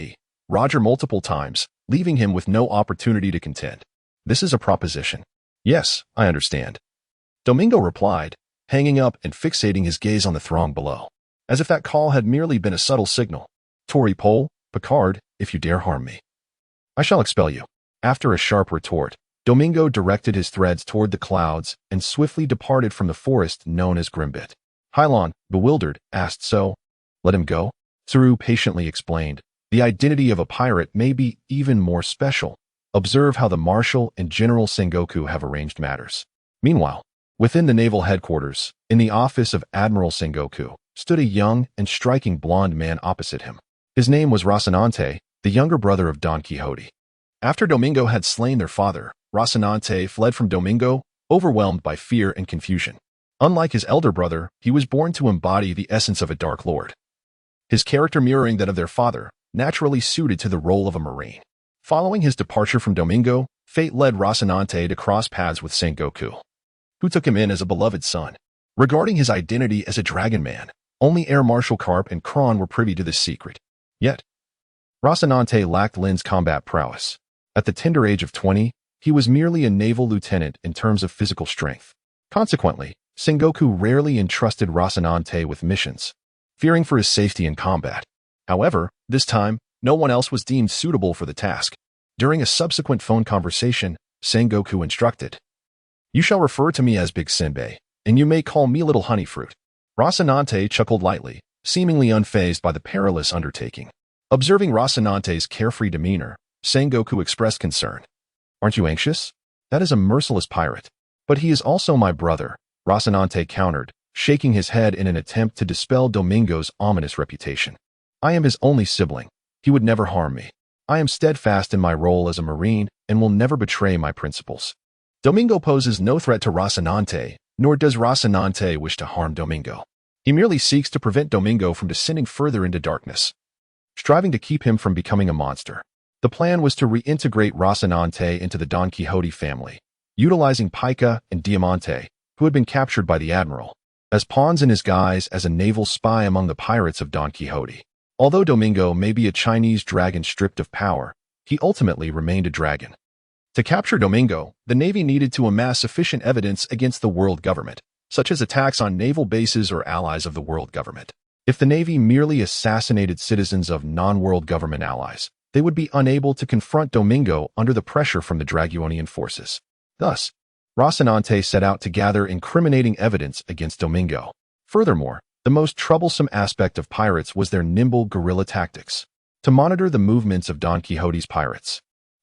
Roger multiple times, leaving him with no opportunity to contend. "This is a proposition." "Yes, I understand." Domingo replied, hanging up and fixating his gaze on the throng below, as if that call had merely been a subtle signal. "Toripol, Picard, if you dare harm me, I shall expel you." After a sharp retort, Domingo directed his threads toward the clouds and swiftly departed from the forest known as Grimbit. Hilon, bewildered, asked, "So, let him go?" Saru patiently explained, "The identity of a pirate may be even more special. Observe how the Marshal and General Sengoku have arranged matters." Meanwhile, within the naval headquarters, in the office of Admiral Sengoku, stood a young and striking blonde man opposite him. His name was Rocinante, the younger brother of Don Quixote. After Domingo had slain their father, Rocinante fled from Domingo, overwhelmed by fear and confusion. Unlike his elder brother, he was born to embody the essence of a Dark Lord. His character mirroring that of their father, naturally suited to the role of a Marine. Following his departure from Domingo, fate led Rocinante to cross paths with Sengoku, who took him in as a beloved son. Regarding his identity as a Dragon Man, only Air Marshal Karp and Kron were privy to this secret. Yet, Rocinante lacked Lin's combat prowess. At the tender age of 20, he was merely a naval lieutenant in terms of physical strength. Consequently, Sengoku rarely entrusted Rocinante with missions, fearing for his safety in combat. However, this time, no one else was deemed suitable for the task. During a subsequent phone conversation, Sengoku instructed, "You shall refer to me as Big Senbei, and you may call me Little Honeyfruit." Rocinante chuckled lightly, seemingly unfazed by the perilous undertaking. Observing Rocinante's carefree demeanor, Sengoku expressed concern. "Aren't you anxious? That is a merciless pirate." "But he is also my brother," Rocinante countered, shaking his head in an attempt to dispel Domingo's ominous reputation. "I am his only sibling. He would never harm me." I am steadfast in my role as a Marine and will never betray my principles. Domingo poses no threat to Rocinante, nor does Rocinante wish to harm Domingo. He merely seeks to prevent Domingo from descending further into darkness, striving to keep him from becoming a monster. The plan was to reintegrate Rocinante into the Don Quixote family, utilizing Pica and Diamante, who had been captured by the Admiral, as pawns in his guise as a naval spy among the pirates of Don Quixote. Although Domingo may be a Chinese dragon stripped of power, he ultimately remained a dragon. To capture Domingo, the Navy needed to amass sufficient evidence against the world government, such as attacks on naval bases or allies of the world government. If the Navy merely assassinated citizens of non-world government allies, they would be unable to confront Domingo under the pressure from the Draguonian forces. Thus, Rocinante set out to gather incriminating evidence against Domingo. Furthermore, the most troublesome aspect of pirates was their nimble guerrilla tactics. To monitor the movements of Don Quixote's pirates,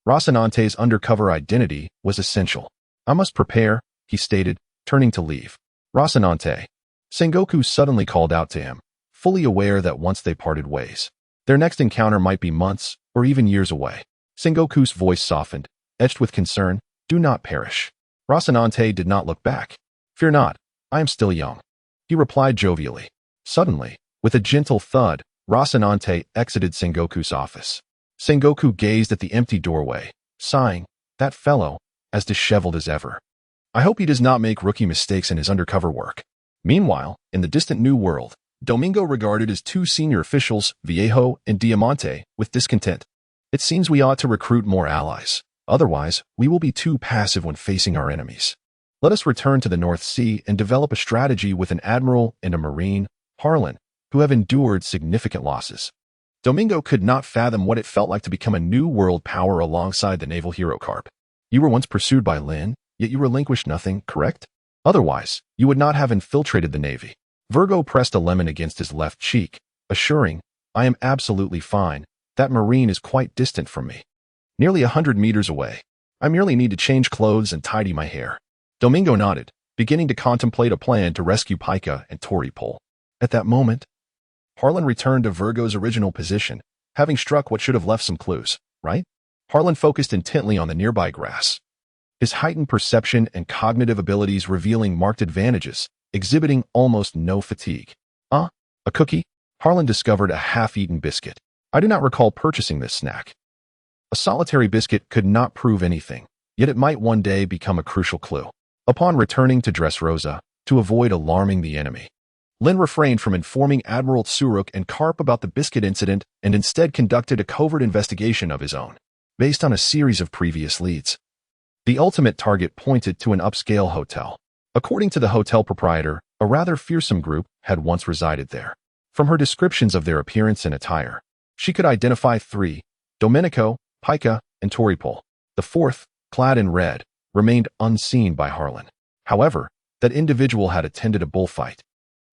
Rocinante's undercover identity was essential. I must prepare, he stated, turning to leave. Rocinante. Sengoku suddenly called out to him, fully aware that once they parted ways, their next encounter might be months or even years away. Sengoku's voice softened, etched with concern. Do not perish. Rocinante did not look back. Fear not, I am still young, he replied jovially. Suddenly, with a gentle thud, Rocinante exited Sengoku's office. Sengoku gazed at the empty doorway, sighing, that fellow, as disheveled as ever. I hope he does not make rookie mistakes in his undercover work. Meanwhile, in the distant New World, Domingo regarded his two senior officials, Viejo and Diamante, with discontent. It seems we ought to recruit more allies. Otherwise, we will be too passive when facing our enemies. Let us return to the North Sea and develop a strategy with an admiral and a marine, Hilon, who have endured significant losses. Domingo could not fathom what it felt like to become a new world power alongside the naval hero Carp. You were once pursued by Lin, yet you relinquished nothing, correct? Otherwise, you would not have infiltrated the Navy. Virgo pressed a lemon against his left cheek, assuring, I am absolutely fine. That marine is quite distant from me. Nearly 100 meters away. I merely need to change clothes and tidy my hair. Domingo nodded, beginning to contemplate a plan to rescue Pica and Toripol. At that moment, Hilon returned to Virgo's original position, having struck what should have left some clues, right? Hilon focused intently on the nearby grass, his heightened perception and cognitive abilities revealing marked advantages, exhibiting almost no fatigue. A cookie? Hilon discovered a half-eaten biscuit. I do not recall purchasing this snack. A solitary biscuit could not prove anything, yet it might one day become a crucial clue. Upon returning to Rosa, to avoid alarming the enemy, Lin refrained from informing Admiral Tsuruk and Karp about the biscuit incident and instead conducted a covert investigation of his own, based on a series of previous leads. The ultimate target pointed to an upscale hotel. According to the hotel proprietor, a rather fearsome group had once resided there. From her descriptions of their appearance and attire, she could identify three: Domenico, Pica, and Toripol. The fourth, clad in red, remained unseen by Hilon. However, that individual had attended a bullfight,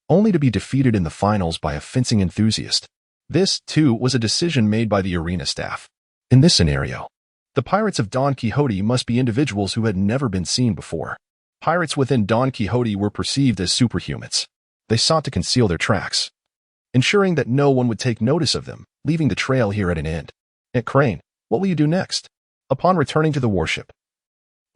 only to be defeated in the finals by a fencing enthusiast. This, too, was a decision made by the arena staff. In this scenario, the pirates of Don Quixote must be individuals who had never been seen before. Pirates within Don Quixote were perceived as superhumans. They sought to conceal their tracks, ensuring that no one would take notice of them, leaving the trail here at an end. Aunt Crane, what will you do next? Upon returning to the warship,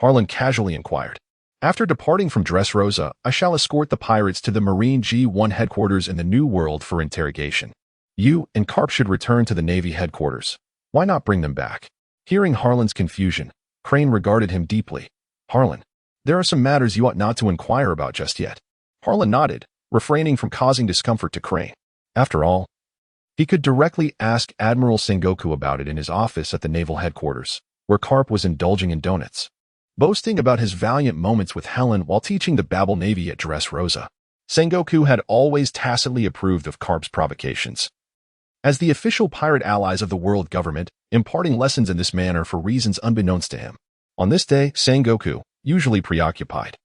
Hilon casually inquired. After departing from Rosa, I shall escort the pirates to the Marine G1 headquarters in the New World for interrogation. You and Karp should return to the Navy headquarters. Why not bring them back? Hearing Harlan's confusion, Crane regarded him deeply. Hilon, there are some matters you ought not to inquire about just yet. Hilon nodded, refraining from causing discomfort to Crane. After all, he could directly ask Admiral Sengoku about it in his office at the naval headquarters, where Karp was indulging in donuts, boasting about his valiant moments with Hilon while teaching the Babel Navy at Rosa. Sengoku had always tacitly approved of Karp's provocations. As the official pirate allies of the world government, imparting lessons in this manner for reasons unbeknownst to him. On this day, Sengoku, usually preoccupied,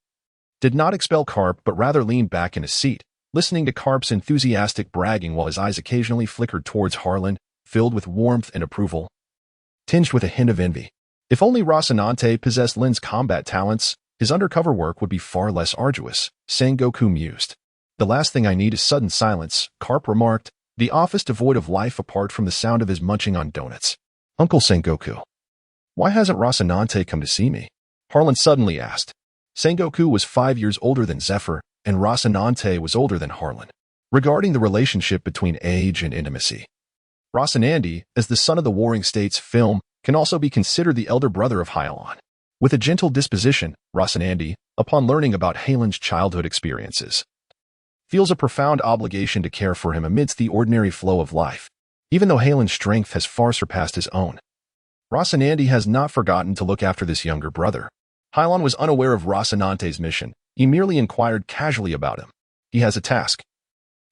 did not expel Karp but rather leaned back in his seat, listening to Karp's enthusiastic bragging while his eyes occasionally flickered towards Hilon, filled with warmth and approval, tinged with a hint of envy. If only Rocinante possessed Lin's combat talents, his undercover work would be far less arduous, Sengoku mused. The last thing I need is sudden silence, Karp remarked, the office devoid of life apart from the sound of his munching on donuts. Uncle Sengoku, why hasn't Rocinante come to see me? Harlan suddenly asked. Sengoku was 5 years older than Zephyr, and Rocinante was older than Harlan. Regarding the relationship between age and intimacy, Rocinante, as the son of the Warring States film, can also be considered the elder brother of Hilon. With a gentle disposition, Rocinante, upon learning about Hilon's childhood experiences, feels a profound obligation to care for him amidst the ordinary flow of life. Even though Hilon's strength has far surpassed his own, Rocinante has not forgotten to look after this younger brother. Hilon was unaware of Rocinante's mission. He merely inquired casually about him. He has a task,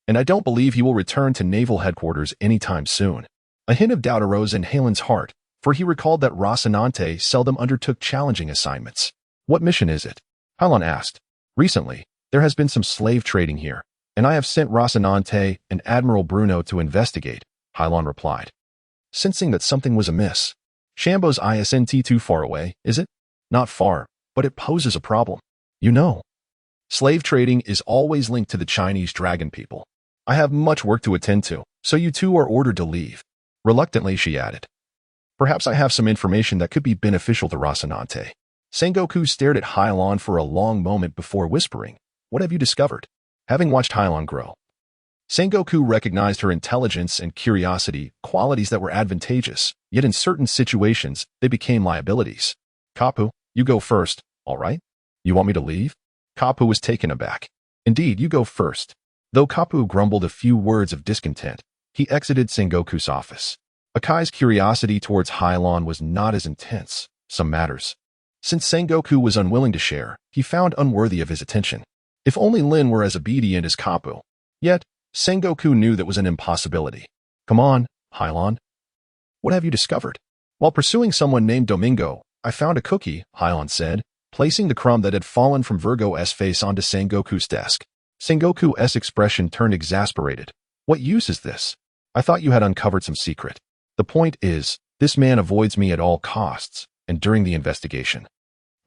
and I don't believe he will return to Naval headquarters anytime soon. A hint of doubt arose in Hilon's heart, for he recalled that Rocinante seldom undertook challenging assignments. What mission is it? Hilon asked. Recently, there has been some slave trading here, and I have sent Rocinante and Admiral Bruno to investigate, Hilon replied, sensing that something was amiss. Shambo's isn't too far away, is it? Not far, but it poses a problem. You know, slave trading is always linked to the Chinese dragon people. I have much work to attend to, so you two are ordered to leave. Reluctantly, she added. Perhaps I have some information that could be beneficial to Rocinante. Sengoku stared at Hilon for a long moment before whispering, what have you discovered? Having watched Hilon grow, Sengoku recognized her intelligence and curiosity, qualities that were advantageous, yet in certain situations, they became liabilities. Kapu, you go first, all right? You want me to leave? Kapu was taken aback. Indeed, you go first. Though Kapu grumbled a few words of discontent, he exited Sengoku's office. Akai's curiosity towards Hilon was not as intense, some matters. Since Sengoku was unwilling to share, he found unworthy of his attention. If only Lin were as obedient as Kapu. Yet, Sengoku knew that was an impossibility. Come on, Hilon. What have you discovered? While pursuing someone named Domingo, I found a cookie, Hilon said, placing the crumb that had fallen from Virgo's face onto Sengoku's desk. Sengoku's expression turned exasperated. What use is this? I thought you had uncovered some secret. The point is, this man avoids me at all costs, and during the investigation,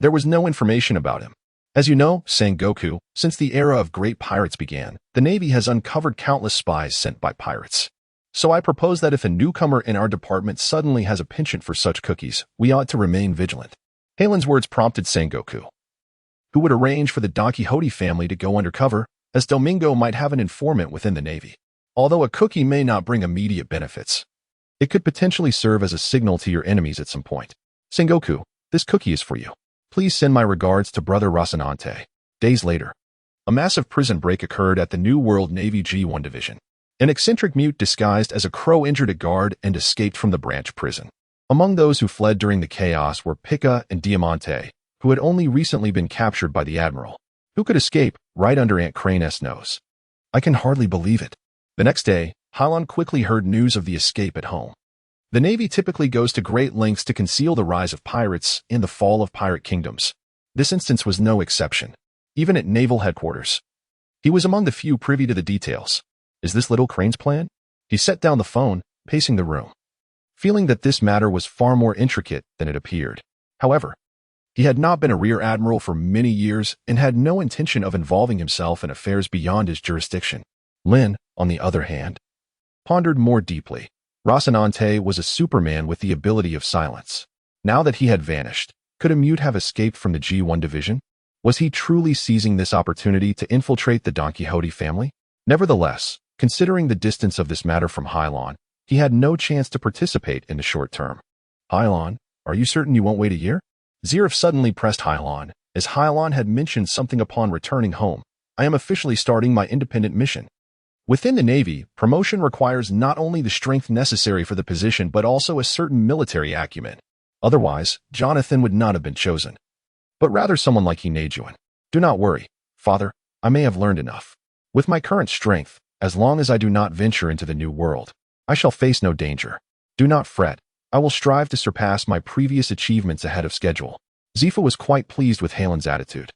there was no information about him. As you know, Sengoku, since the era of great pirates began, the Navy has uncovered countless spies sent by pirates. So I propose that if a newcomer in our department suddenly has a penchant for such cookies, we ought to remain vigilant. Hilon's words prompted Sengoku, who would arrange for the Don Quixote family to go undercover, as Domingo might have an informant within the Navy. Although a cookie may not bring immediate benefits, it could potentially serve as a signal to your enemies at some point. Sengoku, this cookie is for you. Please send my regards to Brother Rocinante. Days later, a massive prison break occurred at the New World Navy G1 Division. An eccentric mute disguised as a crow injured a guard and escaped from the branch prison. Among those who fled during the chaos were Pica and Diamante, who had only recently been captured by the Admiral. Who could escape right under Aunt Crane's nose? I can hardly believe it. The next day, Hilon quickly heard news of the escape at home. The Navy typically goes to great lengths to conceal the rise of pirates and the fall of pirate kingdoms. This instance was no exception. Even at Naval headquarters, he was among the few privy to the details. Is this little Crane's plan? He set down the phone, pacing the room, feeling that this matter was far more intricate than it appeared. However, he had not been a rear admiral for many years and had no intention of involving himself in affairs beyond his jurisdiction. Lin, on the other hand, pondered more deeply. Rocinante was a superman with the ability of silence. Now that he had vanished, could a mute have escaped from the G1 division? Was he truly seizing this opportunity to infiltrate the Don Quixote family? Nevertheless, considering the distance of this matter from Hilon, he had no chance to participate in the short term. Hilon, are you certain you won't wait a year? Zerif suddenly pressed Hilon, as Hilon had mentioned something upon returning home. I am officially starting my independent mission. Within the Navy, promotion requires not only the strength necessary for the position but also a certain military acumen. Otherwise, Jonathan would not have been chosen, but rather someone like Hinejuan. Do not worry, father, I may have learned enough. With my current strength, as long as I do not venture into the new world, I shall face no danger. Do not fret, I will strive to surpass my previous achievements ahead of schedule. Zifa was quite pleased with Hilon's attitude.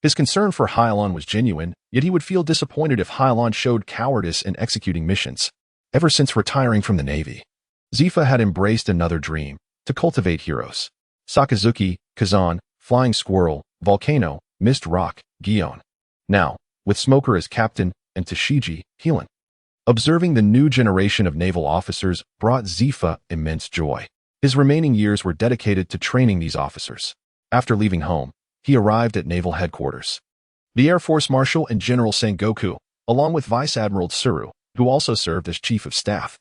His concern for Hilon was genuine, yet he would feel disappointed if Hilon showed cowardice in executing missions. Ever since retiring from the Navy, Zifa had embraced another dream, to cultivate heroes. Sakazuki, Kazan, Flying Squirrel, Volcano, Mist Rock, Gion. Now, with Smoker as captain, and Tashiji, Hilon. Observing the new generation of naval officers brought Zifa immense joy. His remaining years were dedicated to training these officers. After leaving home, he arrived at Naval headquarters. The Air Force Marshal and General Sengoku, along with Vice Admiral Tsuru, who also served as Chief of Staff,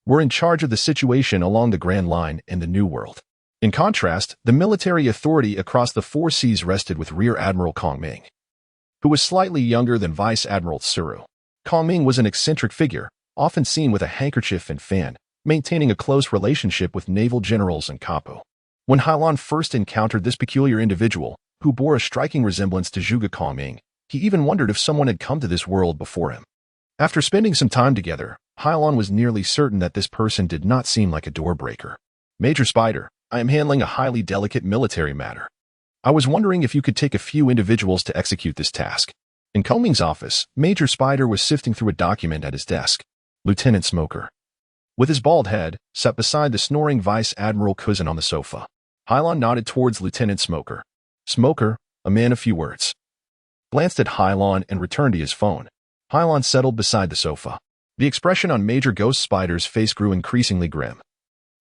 were in charge of the situation along the Grand Line in the New World. In contrast, the military authority across the four seas rested with Rear Admiral Kong Ming, who was slightly younger than Vice Admiral Tsuru. Kong Ming was an eccentric figure, often seen with a handkerchief and fan, maintaining a close relationship with naval generals and kapu. When Hilon first encountered this peculiar individual, who bore a striking resemblance to Zhuge Kong Ming, he even wondered if someone had come to this world before him. After spending some time together, Hilon was nearly certain that this person did not seem like a door-breaker. Major Spider, I am handling a highly delicate military matter. I was wondering if you could take a few individuals to execute this task. In Kong Ming's office, Major Spider was sifting through a document at his desk. Lieutenant Smoker, with his bald head, sat beside the snoring Vice Admiral Cousin on the sofa. Hilon nodded towards Lieutenant Smoker. Smoker, a man of few words, glanced at Hilon and returned to his phone. Hilon settled beside the sofa. The expression on Major Ghost Spider's face grew increasingly grim,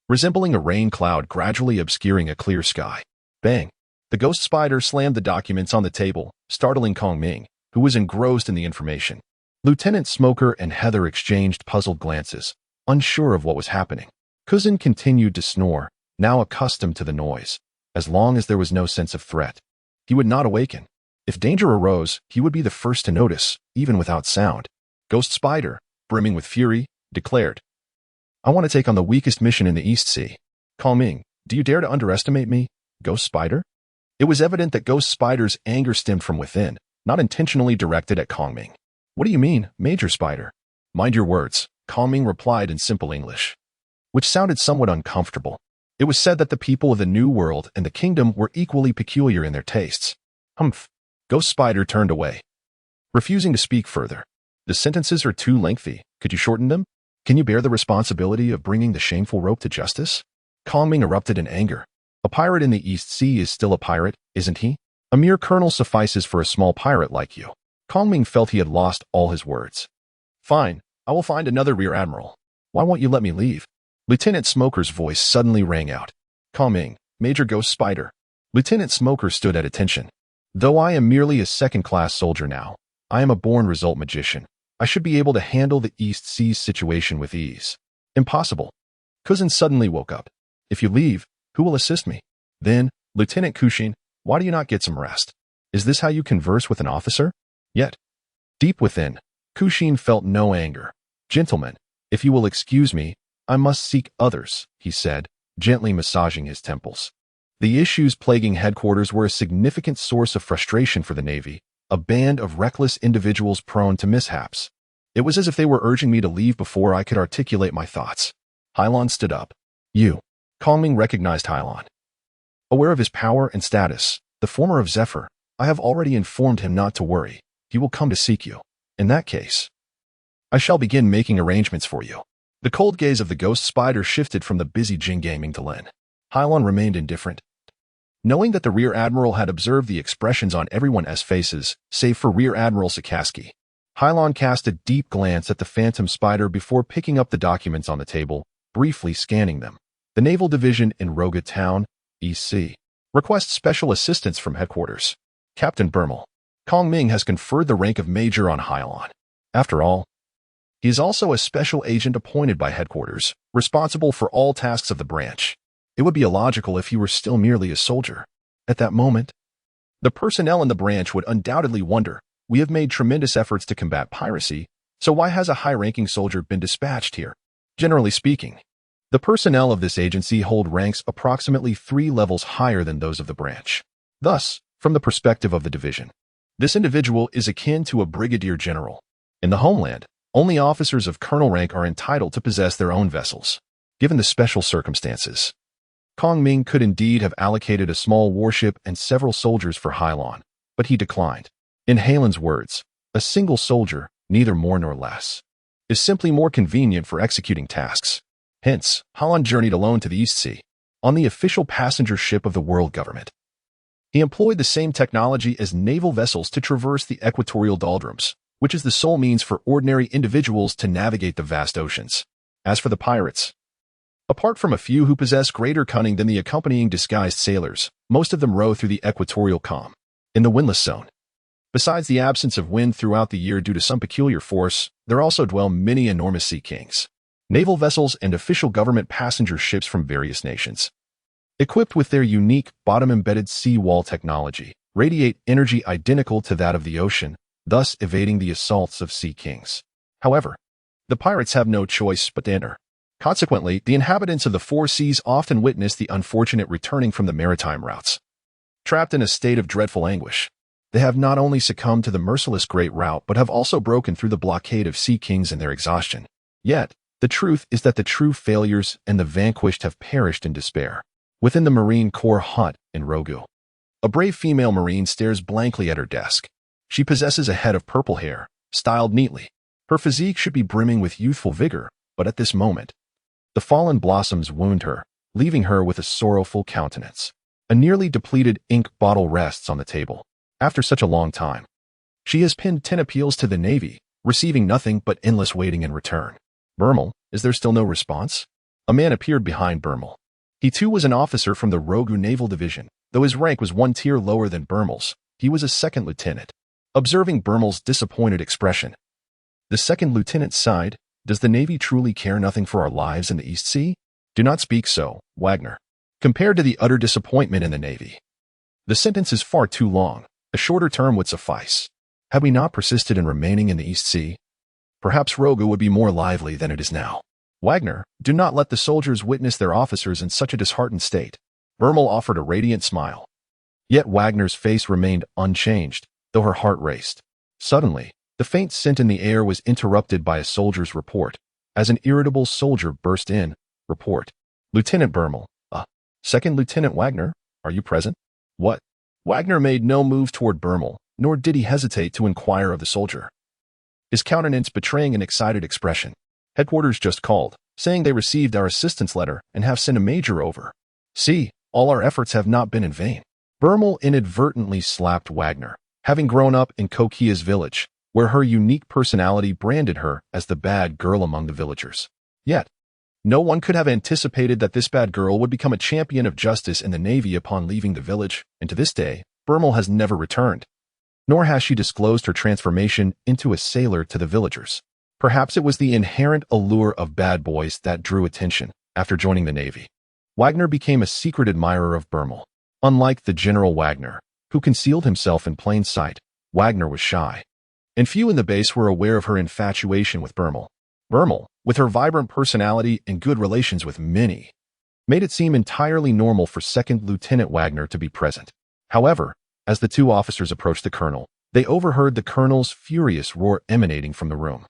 resembling a rain cloud gradually obscuring a clear sky. Bang! The Ghost Spider slammed the documents on the table, startling Kong Ming, who was engrossed in the information. Lieutenant Smoker and Heather exchanged puzzled glances, unsure of what was happening. Cousin continued to snore, now accustomed to the noise. As long as there was no sense of threat, he would not awaken. If danger arose, he would be the first to notice, even without sound. Ghost Spider, brimming with fury, declared, I want to take on the weakest mission in the East Sea. Kong Ming, do you dare to underestimate me, Ghost Spider? It was evident that Ghost Spider's anger stemmed from within, not intentionally directed at Kong Ming. What do you mean, Major Spider? Mind your words, Kong Ming replied in simple English, which sounded somewhat uncomfortable. It was said that the people of the New World and the Kingdom were equally peculiar in their tastes. Humph. Ghost Spider turned away, refusing to speak further. The sentences are too lengthy. Could you shorten them? Can you bear the responsibility of bringing the shameful Robe to justice? Kong Ming erupted in anger. A pirate in the East Sea is still a pirate, isn't he? A mere colonel suffices for a small pirate like you. Kong Ming felt he had lost all his words. Fine, I will find another Rear Admiral. Why won't you let me leave? Lieutenant Smoker's voice suddenly rang out. Kong Ming, Major Ghost Spider. Lieutenant Smoker stood at attention. Though I am merely a second-class soldier now, I am a born result magician. I should be able to handle the East Seas situation with ease. Impossible. Cousin suddenly woke up. If you leave, who will assist me? Then, Lieutenant Kushin, why do you not get some rest? Is this how you converse with an officer? Yet, deep within, Kushin felt no anger. Gentlemen, if you will excuse me, I must seek others, he said, gently massaging his temples. The issues plaguing headquarters were a significant source of frustration for the Navy, a band of reckless individuals prone to mishaps. It was as if they were urging me to leave before I could articulate my thoughts. Hilon stood up. You. Kong Ming recognized Hilon. Aware of his power and status, the former of Zephyr, I have already informed him not to worry. He will come to seek you. In that case, I shall begin making arrangements for you. The cold gaze of the Ghost Spider shifted from the busy Jing Gaming to Lin. Hilon remained indifferent, knowing that the Rear Admiral had observed the expressions on everyone's faces, save for Rear Admiral Sakaski. Hilon cast a deep glance at the Phantom Spider before picking up the documents on the table, briefly scanning them. The Naval Division in Roga Town, East Sea, requests special assistance from headquarters. Captain Burmel. Kong Ming has conferred the rank of Major on Hilon. After all, he is also a special agent appointed by headquarters, responsible for all tasks of the branch. It would be illogical if he were still merely a soldier. At that moment, the personnel in the branch would undoubtedly wonder, we have made tremendous efforts to combat piracy, so why has a high-ranking soldier been dispatched here? Generally speaking, the personnel of this agency hold ranks approximately 3 levels higher than those of the branch. Thus, from the perspective of the division, this individual is akin to a brigadier general. In the homeland, only officers of colonel rank are entitled to possess their own vessels. Given the special circumstances, Kong Ming could indeed have allocated a small warship and several soldiers for Hilon, but he declined. In Hilon's words, a single soldier, neither more nor less, is simply more convenient for executing tasks. Hence, Hilon journeyed alone to the East Sea, on the official passenger ship of the world government. He employed the same technology as naval vessels to traverse the equatorial doldrums, which is the sole means for ordinary individuals to navigate the vast oceans. As for the pirates, Apart from a few who possess greater cunning than the accompanying disguised sailors, most of them row through the equatorial calm, in the windless zone. Besides the absence of wind throughout the year due to some peculiar force, there also dwell many enormous sea kings, naval vessels and official government passenger ships from various nations. Equipped with their unique bottom-embedded seawall technology, radiate energy identical to that of the ocean, thus evading the assaults of sea kings. However, the pirates have no choice but to enter. Consequently, the inhabitants of the four seas often witness the unfortunate returning from the maritime routes. Trapped in a state of dreadful anguish, they have not only succumbed to the merciless Great Rout but have also broken through the blockade of sea kings in their exhaustion. Yet, the truth is that the true failures and the vanquished have perished in despair. Within the Marine Corps hut in Robe, a brave female Marine stares blankly at her desk. She possesses a head of purple hair, styled neatly. Her physique should be brimming with youthful vigor, but at this moment, the fallen blossoms wound her, leaving her with a sorrowful countenance. A nearly depleted ink bottle rests on the table. After such a long time, she has pinned 10 appeals to the Navy, receiving nothing but endless waiting in return. Bermel, is there still no response? A man appeared behind Bermel. He too was an officer from the Rogue Naval Division. Though his rank was one tier lower than Bermel's, he was a second lieutenant. Observing Bermel's disappointed expression, the second lieutenant sighed. Does the Navy truly care nothing for our lives in the East Sea? Do not speak so, Wagner. Compared to the utter disappointment in the Navy, the sentence is far too long. A shorter term would suffice. Had we not persisted in remaining in the East Sea, perhaps Roga would be more lively than it is now. Wagner, do not let the soldiers witness their officers in such a disheartened state. Bermel offered a radiant smile. Yet Wagner's face remained unchanged, though her heart raced. Suddenly, the faint scent in the air was interrupted by a soldier's report. As an irritable soldier burst in, report. Lieutenant Bermel, Second Lieutenant Wagner, are you present? What? Wagner made no move toward Bermel, nor did he hesitate to inquire of the soldier, his countenance betraying an excited expression. Headquarters just called, saying they received our assistance letter and have sent a major over. See, all our efforts have not been in vain. Bermel inadvertently slapped Wagner, having grown up in Kokia's village, where her unique personality branded her as the bad girl among the villagers. Yet, no one could have anticipated that this bad girl would become a champion of justice in the Navy upon leaving the village, and to this day, Bermel has never returned. Nor has she disclosed her transformation into a sailor to the villagers. Perhaps it was the inherent allure of bad boys that drew attention. After joining the Navy, Wagner became a secret admirer of Bermel. Unlike the General Wagner, who concealed himself in plain sight, Wagner was shy, and few in the base were aware of her infatuation with Bermel. Bermel, with her vibrant personality and good relations with many, made it seem entirely normal for Second Lieutenant Wagner to be present. However, as the two officers approached the colonel, they overheard the colonel's furious roar emanating from the room.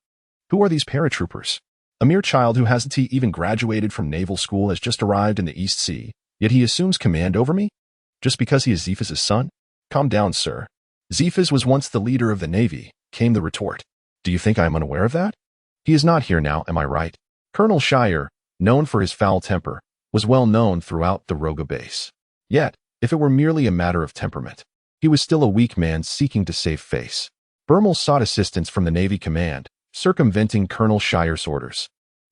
Who are these paratroopers? A mere child who hasn't even graduated from naval school has just arrived in the East Sea, yet he assumes command over me? Just because he is Zephas' son? Calm down, sir. Zephas was once the leader of the Navy, came the retort. Do you think I am unaware of that? He is not here now, am I right? Colonel Shire, known for his foul temper, was well known throughout the Roga base. Yet, if it were merely a matter of temperament, he was still a weak man seeking to save face. Bermel sought assistance from the Navy command, circumventing Colonel Shire's orders,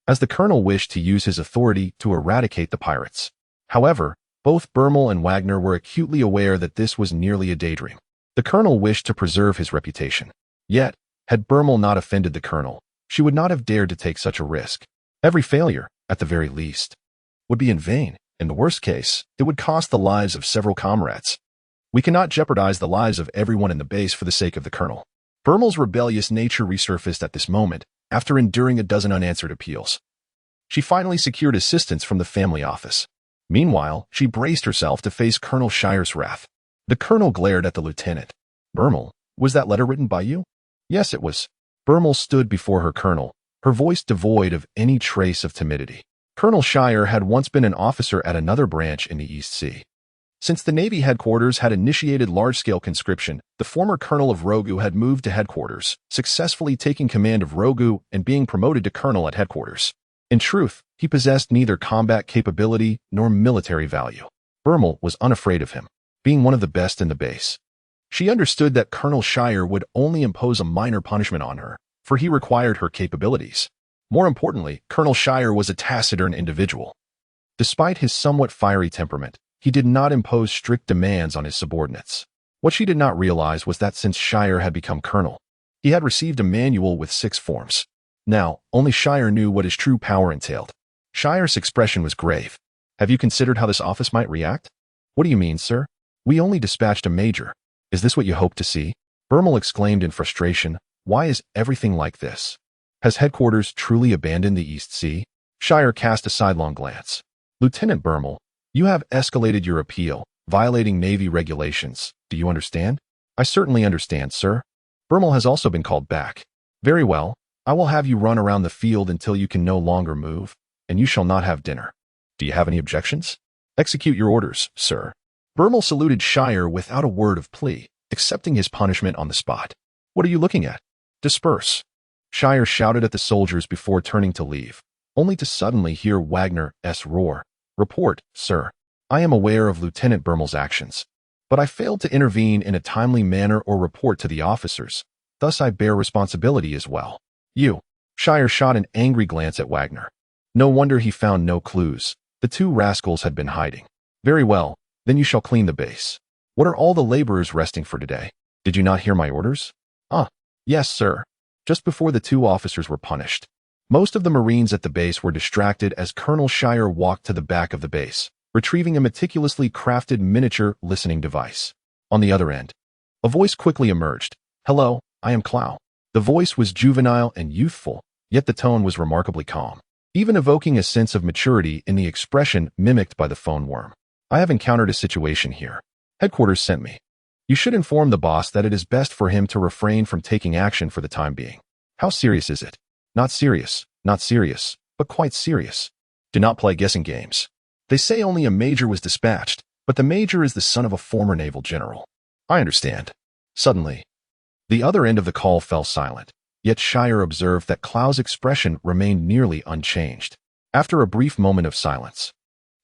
as the colonel wished to use his authority to eradicate the pirates. However, both Bermel and Wagner were acutely aware that this was nearly a daydream. The colonel wished to preserve his reputation. Yet, had Bermel not offended the colonel, she would not have dared to take such a risk. Every failure, at the very least, would be in vain. In the worst case, it would cost the lives of several comrades. We cannot jeopardize the lives of everyone in the base for the sake of the colonel. Bermel's rebellious nature resurfaced at this moment, after enduring a dozen unanswered appeals. She finally secured assistance from the family office. Meanwhile, she braced herself to face Colonel Shire's wrath. The colonel glared at the lieutenant. Bermel, was that letter written by you? Yes, it was. Bermel stood before her colonel, her voice devoid of any trace of timidity. Colonel Shire had once been an officer at another branch in the East Sea. Since the Navy headquarters had initiated large-scale conscription, the former colonel of Rogu had moved to headquarters, successfully taking command of Rogu and being promoted to colonel at headquarters. In truth, he possessed neither combat capability nor military value. Bermel was unafraid of him, being one of the best in the base. She understood that Colonel Shire would only impose a minor punishment on her, for he required her capabilities. More importantly, Colonel Shire was a taciturn individual, Despite his somewhat fiery temperament, he did not impose strict demands on his subordinates. What she did not realize was that since Shire had become colonel, he had received a manual with 6 forms. Now, only Shire knew what his true power entailed. Shire's expression was grave. Have you considered how this office might react? What do you mean, sir? We only dispatched a major. Is this what you hoped to see? Bermel exclaimed in frustration. Why is everything like this? Has headquarters truly abandoned the East Sea? Shire cast a sidelong glance. Lieutenant Bermel, you have escalated your appeal, violating Navy regulations. Do you understand? I certainly understand, sir. Bermel has also been called back. Very well. I will have you run around the field until you can no longer move, and you shall not have dinner. Do you have any objections? Execute your orders, sir. Bermel saluted Shire without a word of plea, accepting his punishment on the spot. What are you looking at? Disperse. Shire shouted at the soldiers before turning to leave, only to suddenly hear Wagner's roar. Report, sir. I am aware of Lieutenant Bermel's actions, but I failed to intervene in a timely manner or report to the officers. Thus I bear responsibility as well. You. Shire shot an angry glance at Wagner. No wonder he found no clues. The 2 rascals had been hiding. Very well, then you shall clean the base. What are all the laborers resting for today? Did you not hear my orders? Yes, sir. Just before the 2 officers were punished, most of the Marines at the base were distracted as Colonel Shire walked to the back of the base, retrieving a meticulously crafted miniature listening device. On the other end, a voice quickly emerged. Hello, I am Clow. The voice was juvenile and youthful, yet the tone was remarkably calm, even evoking a sense of maturity in the expression mimicked by the phone worm. I have encountered a situation here. Headquarters sent me. You should inform the boss that it is best for him to refrain from taking action for the time being. How serious is it? Not serious, but quite serious. Do not play guessing games. They say only a major was dispatched, but the major is the son of a former naval general. I understand. Suddenly, the other end of the call fell silent, yet Shire observed that Clow's expression remained nearly unchanged. After a brief moment of silence,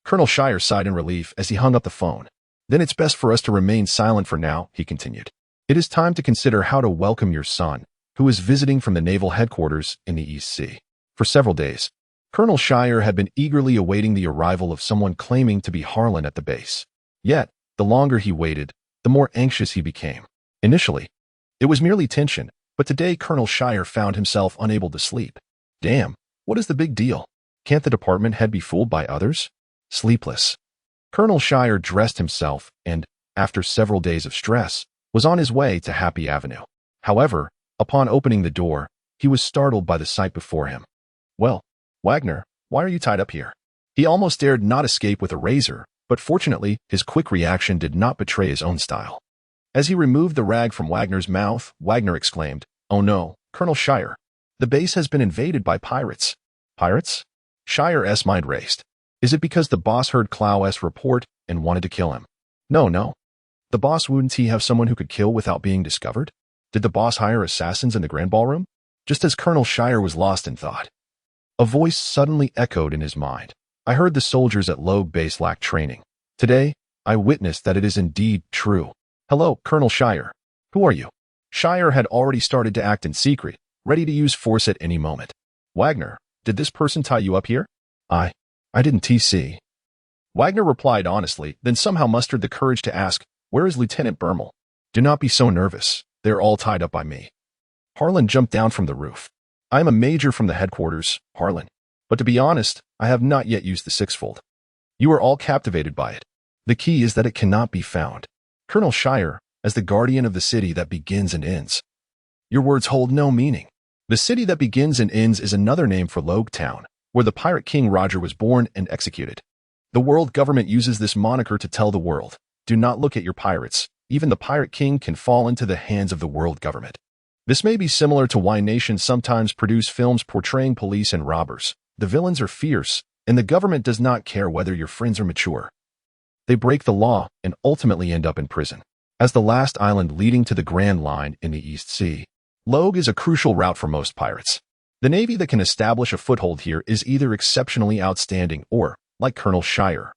Colonel Shire sighed in relief as he hung up the phone. Then it's best for us to remain silent for now, he continued. It is time to consider how to welcome your son, who is visiting from the naval headquarters in the East Sea. For several days, Colonel Shire had been eagerly awaiting the arrival of someone claiming to be Harlan at the base. Yet, the longer he waited, the more anxious he became. Initially, it was merely tension, but today Colonel Shire found himself unable to sleep. Damn, what is the big deal? Can't the department head be fooled by others? Sleepless. Colonel Shire dressed himself and, after several days of stress, was on his way to Happy Avenue. However, upon opening the door, he was startled by the sight before him. Well, Wagner, why are you tied up here? He almost dared not escape with a razor, but fortunately, his quick reaction did not betray his own style. As he removed the rag from Wagner's mouth, Wagner exclaimed, Oh no, Colonel Shire, the base has been invaded by pirates. Pirates? Shire's mind raced. Is it because the boss heard Clow's report and wanted to kill him? No. The boss wouldn't he have someone who could kill without being discovered? Did the boss hire assassins in the Grand Ballroom? Just as Colonel Shire was lost in thought, a voice suddenly echoed in his mind. I heard the soldiers at Robe base lack training. Today, I witnessed that it is indeed true. Hello, Colonel Shire. Who are you? Shire had already started to act in secret, ready to use force at any moment. Wagner, did this person tie you up here? I didn't TC. Wagner replied honestly, then somehow mustered the courage to ask, Where is Lieutenant Bermel? Do not be so nervous. They're all tied up by me. Harlan jumped down from the roof. I am a major from the headquarters, Harlan. But to be honest, I have not yet used the sixfold. You are all captivated by it. The key is that it cannot be found. Colonel Shire, as the guardian of the city that begins and ends. Your words hold no meaning. The city that begins and ends is another name for Logue Town, where the pirate king Roger was born and executed. The world government uses this moniker to tell the world, do not look at your pirates. Even the pirate king can fall into the hands of the world government. This may be similar to why nations sometimes produce films portraying police and robbers. The villains are fierce, and the government does not care whether your friends are mature. They break the law and ultimately end up in prison. As the last island leading to the Grand Line in the East Sea, Logue is a crucial route for most pirates. The navy that can establish a foothold here is either exceptionally outstanding or, like Colonel Shire,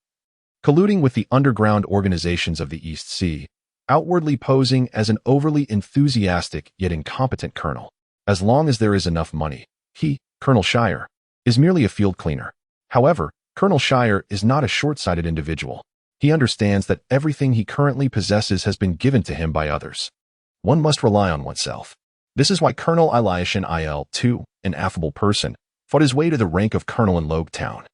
colluding with the underground organizations of the East Sea, outwardly posing as an overly enthusiastic yet incompetent colonel. As long as there is enough money, he, Colonel Shire, is merely a field cleaner. However, Colonel Shire is not a short-sighted individual. He understands that everything he currently possesses has been given to him by others. One must rely on oneself. This is why Colonel Elishan Il, an affable person, fought his way to the rank of colonel in Logue Town.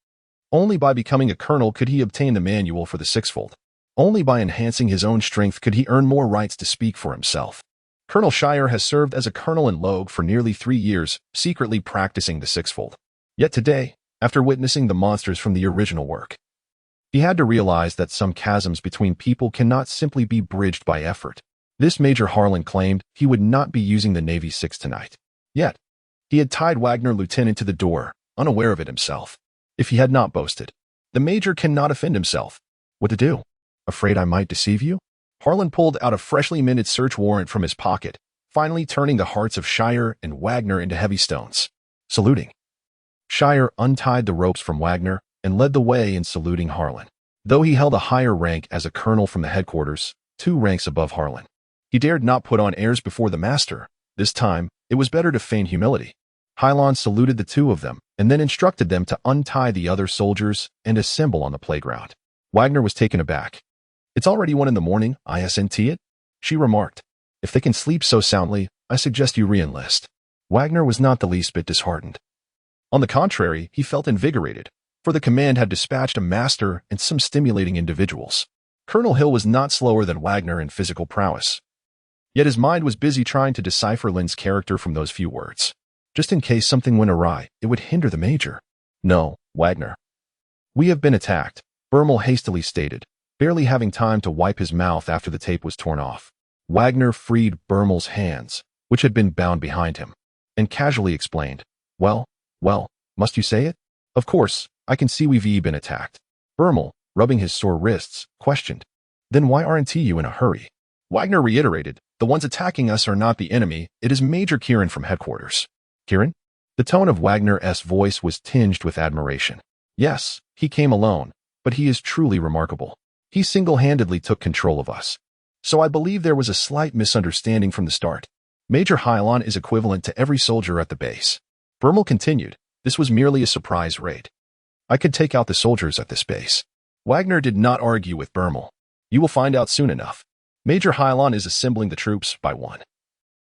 Only by becoming a colonel could he obtain the manual for the sixfold. Only by enhancing his own strength could he earn more rights to speak for himself. Colonel Shire has served as a colonel in Logue for nearly 3 years, secretly practicing the sixfold. Yet today, after witnessing the monsters from the original work, he had to realize that some chasms between people cannot simply be bridged by effort. This Major Harlan claimed he would not be using the Navy Six tonight. Yet, he had tied Wagner Lieutenant to the door, unaware of it himself. If he had not boasted, the Major cannot offend himself. What to do? Afraid I might deceive you? Harlan pulled out a freshly minted search warrant from his pocket, finally turning the hearts of Shire and Wagner into heavy stones. Saluting, Shire untied the ropes from Wagner and led the way in saluting Harlan. Though he held a higher rank as a colonel from the headquarters, 2 ranks above Harlan, he dared not put on airs before the master. This time, it was better to feign humility. Hilon saluted the 2 of them and then instructed them to untie the other soldiers and assemble on the playground. Wagner was taken aback. It's already 1 in the morning, isn't it? She remarked. If they can sleep so soundly, I suggest you re-enlist. Wagner was not the least bit disheartened. On the contrary, he felt invigorated, for the command had dispatched a master and some stimulating individuals. Colonel Hill was not slower than Wagner in physical prowess. Yet his mind was busy trying to decipher Lin's character from those few words. Just in case something went awry, it would hinder the Major. No, Wagner. We have been attacked, Bermel hastily stated, barely having time to wipe his mouth after the tape was torn off. Wagner freed Bermel's hands, which had been bound behind him, and casually explained, Well, must you say it? Of course, I can see we've been attacked. Bermel, rubbing his sore wrists, questioned. Then why aren't you in a hurry? Wagner reiterated, The ones attacking us are not the enemy, it is Major Kieran from headquarters. Kieran? The tone of Wagner's voice was tinged with admiration. Yes, he came alone, but he is truly remarkable. He single-handedly took control of us. So I believe there was a slight misunderstanding from the start. Major Hilon is equivalent to every soldier at the base. Bermel continued, This was merely a surprise raid. I could take out the soldiers at this base. Wagner did not argue with Bermel. You will find out soon enough. Major Hilon is assembling the troops by 1.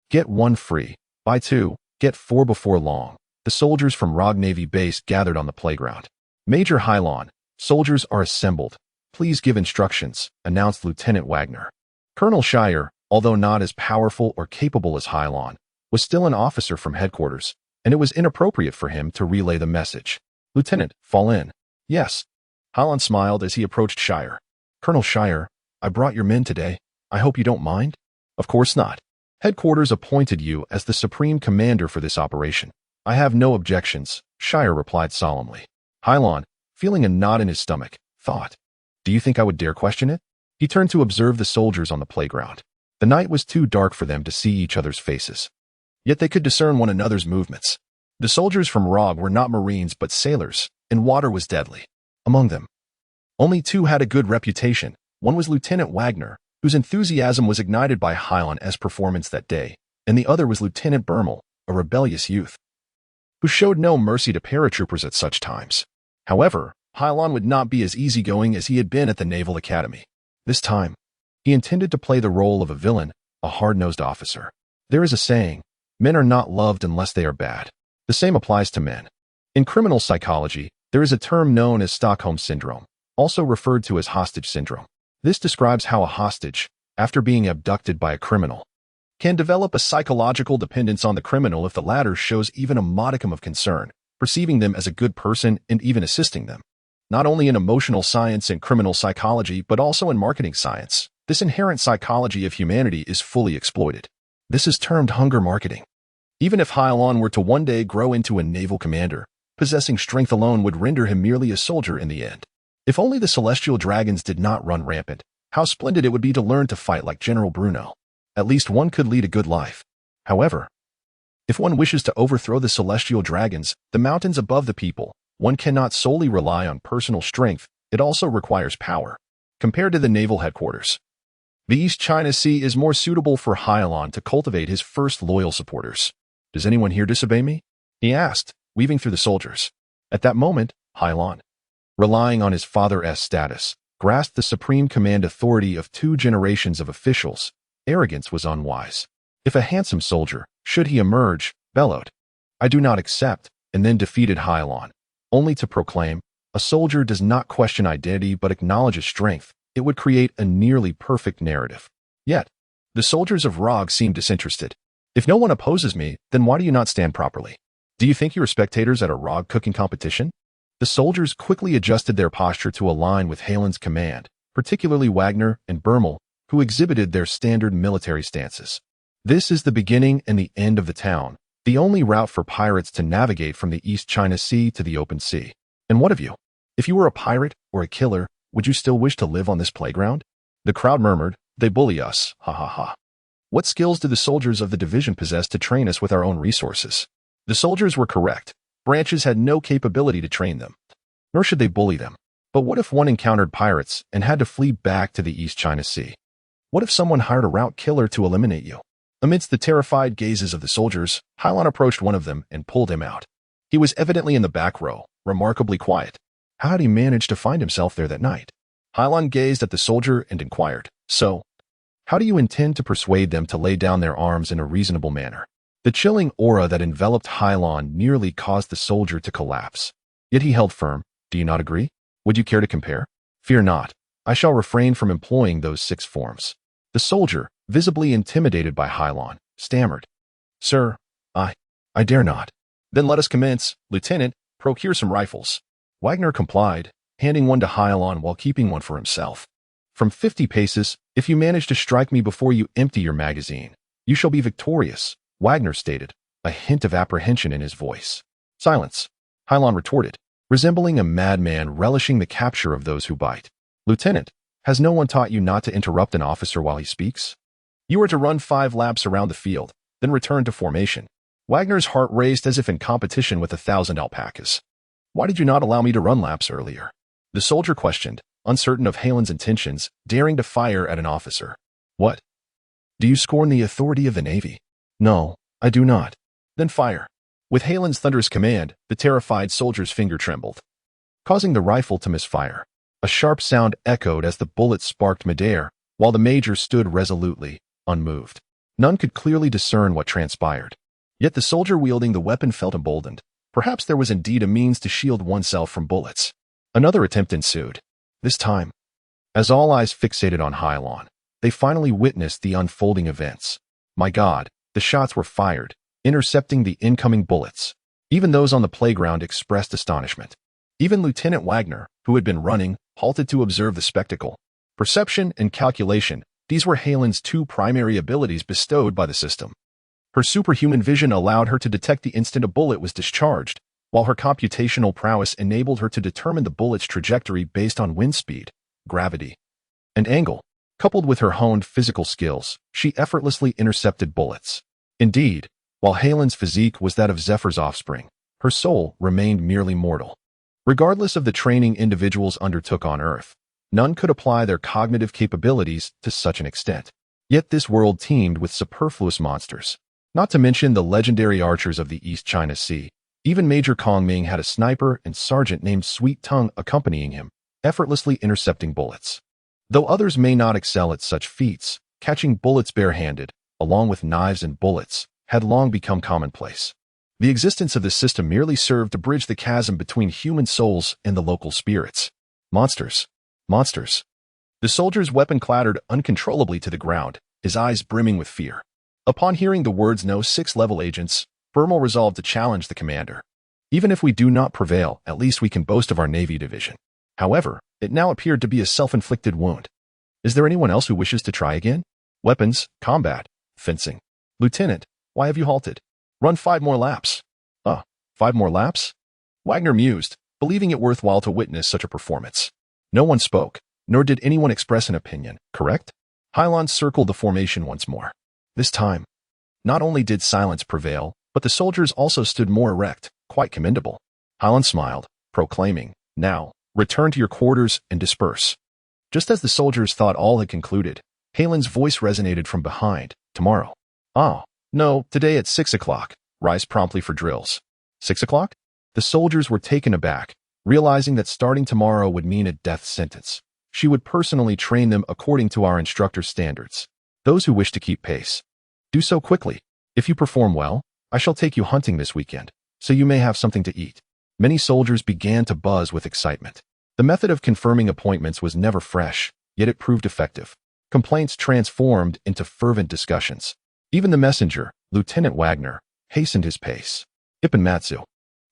Get 1 free. By 2, get 4 before long. The soldiers from Rogue Navy base gathered on the playground. Major Hilon, soldiers are assembled. Please give instructions, announced Lieutenant Wagner. Colonel Shire, although not as powerful or capable as Hilon, was still an officer from headquarters, and it was inappropriate for him to relay the message. Lieutenant, fall in. Yes. Hilon smiled as he approached Shire. Colonel Shire, I brought your men today. I hope you don't mind? Of course not. Headquarters appointed you as the supreme commander for this operation. I have no objections, Shire replied solemnly. Hilon, feeling a knot in his stomach, thought, Do you think I would dare question it? He turned to observe the soldiers on the playground. The night was too dark for them to see each other's faces. Yet they could discern one another's movements. The soldiers from Rogue were not Marines but sailors, and water was deadly. Among them, only 2 had a good reputation. One was Lieutenant Wagner, whose enthusiasm was ignited by Hilon's performance that day, and the other was Lieutenant Bermel, a rebellious youth, who showed no mercy to paratroopers at such times. However, Hilon would not be as easygoing as he had been at the Naval Academy. This time, he intended to play the role of a villain, a hard-nosed officer. There is a saying, men are not loved unless they are bad. The same applies to men. In criminal psychology, there is a term known as Stockholm Syndrome, also referred to as hostage syndrome. This describes how a hostage, after being abducted by a criminal, can develop a psychological dependence on the criminal if the latter shows even a modicum of concern, perceiving them as a good person and even assisting them. Not only in emotional science and criminal psychology, but also in marketing science, this inherent psychology of humanity is fully exploited. This is termed hunger marketing. Even if Hilon were to one day grow into a naval commander, possessing strength alone would render him merely a soldier in the end. If only the celestial dragons did not run rampant, how splendid it would be to learn to fight like General Bruno. At least one could lead a good life. However, if one wishes to overthrow the celestial dragons, the mountains above the people, one cannot solely rely on personal strength, it also requires power. Compared to the naval headquarters, the East China Sea is more suitable for Hilon to cultivate his first loyal supporters. Does anyone here disobey me? He asked, weaving through the soldiers. At that moment, Hilon, relying on his father's status, grasped the supreme command authority of 2 generations of officials. Arrogance was unwise. If a handsome soldier, should he emerge, bellowed, "I do not accept," and then defeated Hilon, only to proclaim, "A soldier does not question identity but acknowledges strength," it would create a nearly perfect narrative. Yet, the soldiers of Robe seemed disinterested. "If no one opposes me, then why do you not stand properly? Do you think you are spectators at a Robe cooking competition?" The soldiers quickly adjusted their posture to align with Hilon's command, particularly Wagner and Bermel, who exhibited their standard military stances. This is the beginning and the end of the town, the only route for pirates to navigate from the East China Sea to the open sea. And what of you? If you were a pirate or a killer, would you still wish to live on this playground? The crowd murmured, "They bully us, ha ha ha. What skills do the soldiers of the division possess to train us with our own resources?" The soldiers were correct. Branches had no capability to train them, nor should they bully them. But what if one encountered pirates and had to flee back to the East China Sea? What if someone hired a route killer to eliminate you? Amidst the terrified gazes of the soldiers, Hilon approached one of them and pulled him out. He was evidently in the back row, remarkably quiet. How had he managed to find himself there that night? Hilon gazed at the soldier and inquired, "So, how do you intend to persuade them to lay down their arms in a reasonable manner?" The chilling aura that enveloped Hilon nearly caused the soldier to collapse. Yet he held firm. "Do you not agree? Would you care to compare?" "Fear not. I shall refrain from employing those 6 forms." The soldier, visibly intimidated by Hilon, stammered, "Sir, I dare not." "Then let us commence. Lieutenant, procure some rifles." Wagner complied, handing one to Hilon while keeping one for himself. "From 50 paces, if you manage to strike me before you empty your magazine, you shall be victorious," Wagner stated, a hint of apprehension in his voice. "Silence," Hilon retorted, resembling a madman relishing the capture of those who bite. "Lieutenant, has no one taught you not to interrupt an officer while he speaks? You are to run 5 laps around the field, then return to formation." Wagner's heart raced as if in competition with 1,000 alpacas. "Why did you not allow me to run laps earlier?" The soldier questioned, uncertain of Hilon's intentions, daring to fire at an officer. "What? Do you scorn the authority of the Navy?" "No, I do not." "Then fire." With Hilon's thunderous command, the terrified soldier's finger trembled, causing the rifle to misfire. A sharp sound echoed as the bullet sparked midair, while the major stood resolutely, unmoved. None could clearly discern what transpired. Yet the soldier wielding the weapon felt emboldened. Perhaps there was indeed a means to shield oneself from bullets. Another attempt ensued. This time, as all eyes fixated on Hilon, they finally witnessed the unfolding events. My God, the shots were fired, intercepting the incoming bullets. Even those on the playground expressed astonishment. Even Lieutenant Wagner, who had been running, halted to observe the spectacle. Perception and calculation, these were Hilon's 2 primary abilities bestowed by the system. Her superhuman vision allowed her to detect the instant a bullet was discharged, while her computational prowess enabled her to determine the bullet's trajectory based on wind speed, gravity, and angle. Coupled with her honed physical skills, she effortlessly intercepted bullets. Indeed, while Hilon's physique was that of Zephyr's offspring, her soul remained merely mortal. Regardless of the training individuals undertook on Earth, none could apply their cognitive capabilities to such an extent. Yet this world teemed with superfluous monsters. Not to mention the legendary archers of the East China Sea. Even Major Kong Ming had a sniper and sergeant named Sweet Tongue accompanying him, effortlessly intercepting bullets. Though others may not excel at such feats, catching bullets barehanded, along with knives and bullets, had long become commonplace. The existence of this system merely served to bridge the chasm between human souls and the local spirits. Monsters. Monsters. The soldier's weapon clattered uncontrollably to the ground, his eyes brimming with fear. Upon hearing the words "no 6th-level agents," Bermel resolved to challenge the commander. "Even if we do not prevail, at least we can boast of our Navy division." However, it now appeared to be a self-inflicted wound. "Is there anyone else who wishes to try again? Weapons, combat, fencing." "Lieutenant, why have you halted?" "Run 5 more laps." 5 more laps?" Wagner mused, believing it worthwhile to witness such a performance. No one spoke, nor did anyone express an opinion, correct? Hilon circled the formation once more. This time, not only did silence prevail, but the soldiers also stood more erect, quite commendable. Hilon smiled, proclaiming, "Now, return to your quarters and disperse." Just as the soldiers thought all had concluded, Hilon's voice resonated from behind. "Tomorrow." "Oh, no, today at 6 o'clock. Rise promptly for drills." 6 o'clock? The soldiers were taken aback. realizing that starting tomorrow would mean a death sentence. She would personally train them according to our instructor's standards. Those who wish to keep pace, do so quickly. If you perform well, I shall take you hunting this weekend, so you may have something to eat. Many soldiers began to buzz with excitement. The method of confirming appointments was never fresh, yet it proved effective. Complaints transformed into fervent discussions. Even the messenger, Lieutenant Wagner, hastened his pace. Ippenmatsu,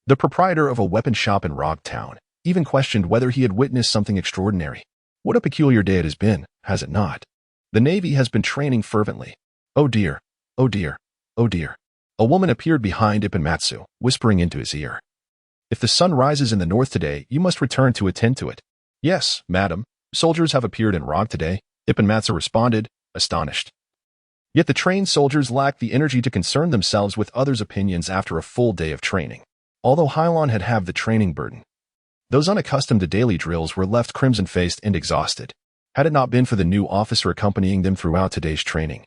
the proprietor of a weapon shop in Rogue Town, even questioned whether he had witnessed something extraordinary. What a peculiar day it has been, has it not? The Navy has been training fervently. Oh dear, oh dear, oh dear. A woman appeared behind Ippenmatsu, whispering into his ear. If the sun rises in the north today, you must return to attend to it. Yes, madam. Soldiers have appeared in Rogue today, Ippenmatsu responded, astonished. Yet the trained soldiers lacked the energy to concern themselves with others' opinions after a full day of training. Although Hilon had the training burden, those unaccustomed to daily drills were left crimson-faced and exhausted. Had it not been for the new officer accompanying them throughout today's training,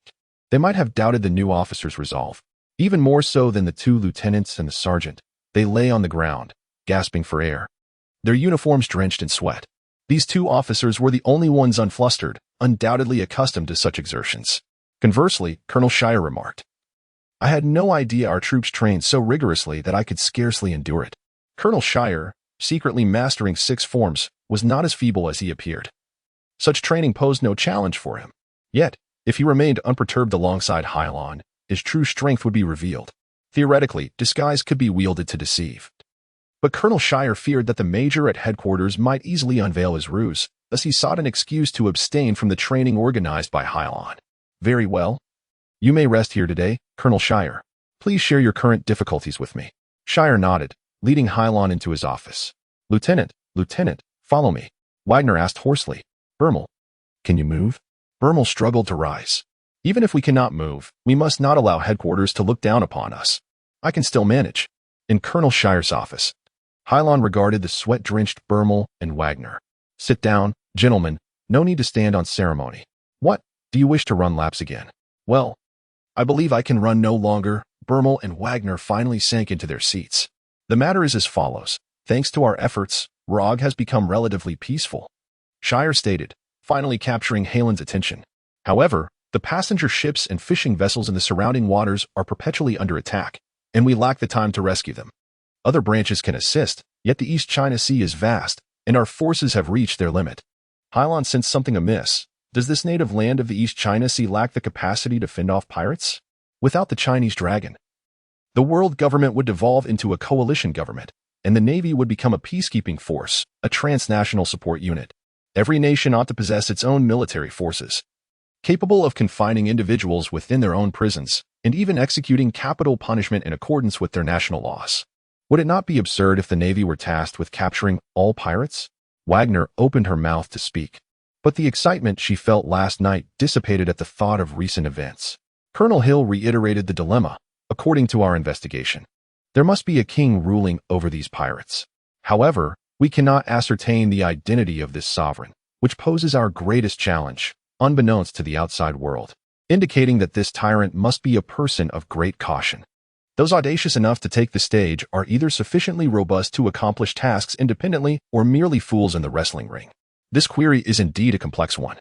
they might have doubted the new officer's resolve. Even more so than the two lieutenants and the sergeant, they lay on the ground, gasping for air, their uniforms drenched in sweat. These two officers were the only ones unflustered, undoubtedly accustomed to such exertions. Conversely, Colonel Shire remarked, I had no idea our troops trained so rigorously that I could scarcely endure it. Colonel Shire, secretly mastering 6 forms, was not as feeble as he appeared. Such training posed no challenge for him. Yet, if he remained unperturbed alongside Hilon, his true strength would be revealed. Theoretically, disguise could be wielded to deceive. But Colonel Shire feared that the major at headquarters might easily unveil his ruse, thus he sought an excuse to abstain from the training organized by Hilon. Very well. You may rest here today, Colonel Shire. Please share your current difficulties with me. Shire nodded, leading Hilon into his office. Lieutenant, follow me. Wagner asked hoarsely. Bermel, can you move? Bermel struggled to rise. Even if we cannot move, we must not allow headquarters to look down upon us. I can still manage. In Colonel Shire's office, Hilon regarded the sweat-drenched Bermel and Wagner. Sit down, gentlemen. No need to stand on ceremony. What? Do you wish to run laps again? Well, I believe I can run no longer. Bermel and Wagner finally sank into their seats. The matter is as follows. Thanks to our efforts, Rogue has become relatively peaceful, Shire stated, finally capturing Hilon's attention. However, the passenger ships and fishing vessels in the surrounding waters are perpetually under attack, and we lack the time to rescue them. Other branches can assist, yet the East China Sea is vast, and our forces have reached their limit. Hilon sensed something amiss. Does this native land of the East China Sea lack the capacity to fend off pirates? Without the Chinese dragon, the world government would devolve into a coalition government, and the Navy would become a peacekeeping force, a transnational support unit. Every nation ought to possess its own military forces, capable of confining individuals within their own prisons, and even executing capital punishment in accordance with their national laws. Would it not be absurd if the Navy were tasked with capturing all pirates? Wagner opened her mouth to speak, but the excitement she felt last night dissipated at the thought of recent events. Colonel Hill reiterated the dilemma. According to our investigation, there must be a king ruling over these pirates. However, we cannot ascertain the identity of this sovereign, which poses our greatest challenge, unbeknownst to the outside world, indicating that this tyrant must be a person of great caution. Those audacious enough to take the stage are either sufficiently robust to accomplish tasks independently or merely fools in the wrestling ring. This query is indeed a complex one.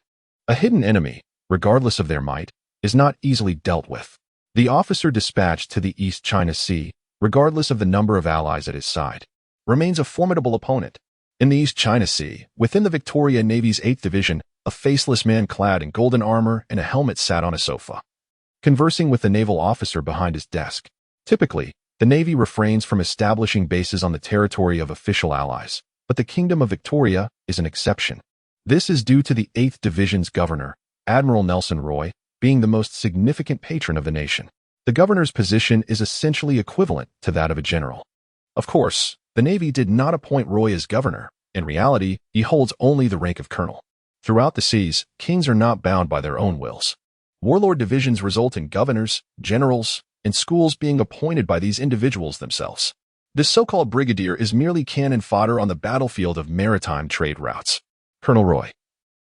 A hidden enemy, regardless of their might, is not easily dealt with. The officer dispatched to the East China Sea, regardless of the number of allies at his side, remains a formidable opponent. In the East China Sea, within the Victoria Navy's 8th Division, a faceless man clad in golden armor and a helmet sat on a sofa, conversing with the naval officer behind his desk. Typically, the Navy refrains from establishing bases on the territory of official allies, but the Kingdom of Victoria is an exception. This is due to the 8th Division's governor, Admiral Nelson Roy, being the most significant patron of the nation. The governor's position is essentially equivalent to that of a general. Of course, the Navy did not appoint Roy as governor. In reality, he holds only the rank of colonel. Throughout the seas, kings are not bound by their own wills. Warlord divisions result in governors, generals, and schools being appointed by these individuals themselves. This so-called brigadier is merely cannon fodder on the battlefield of maritime trade routes. Colonel Roy,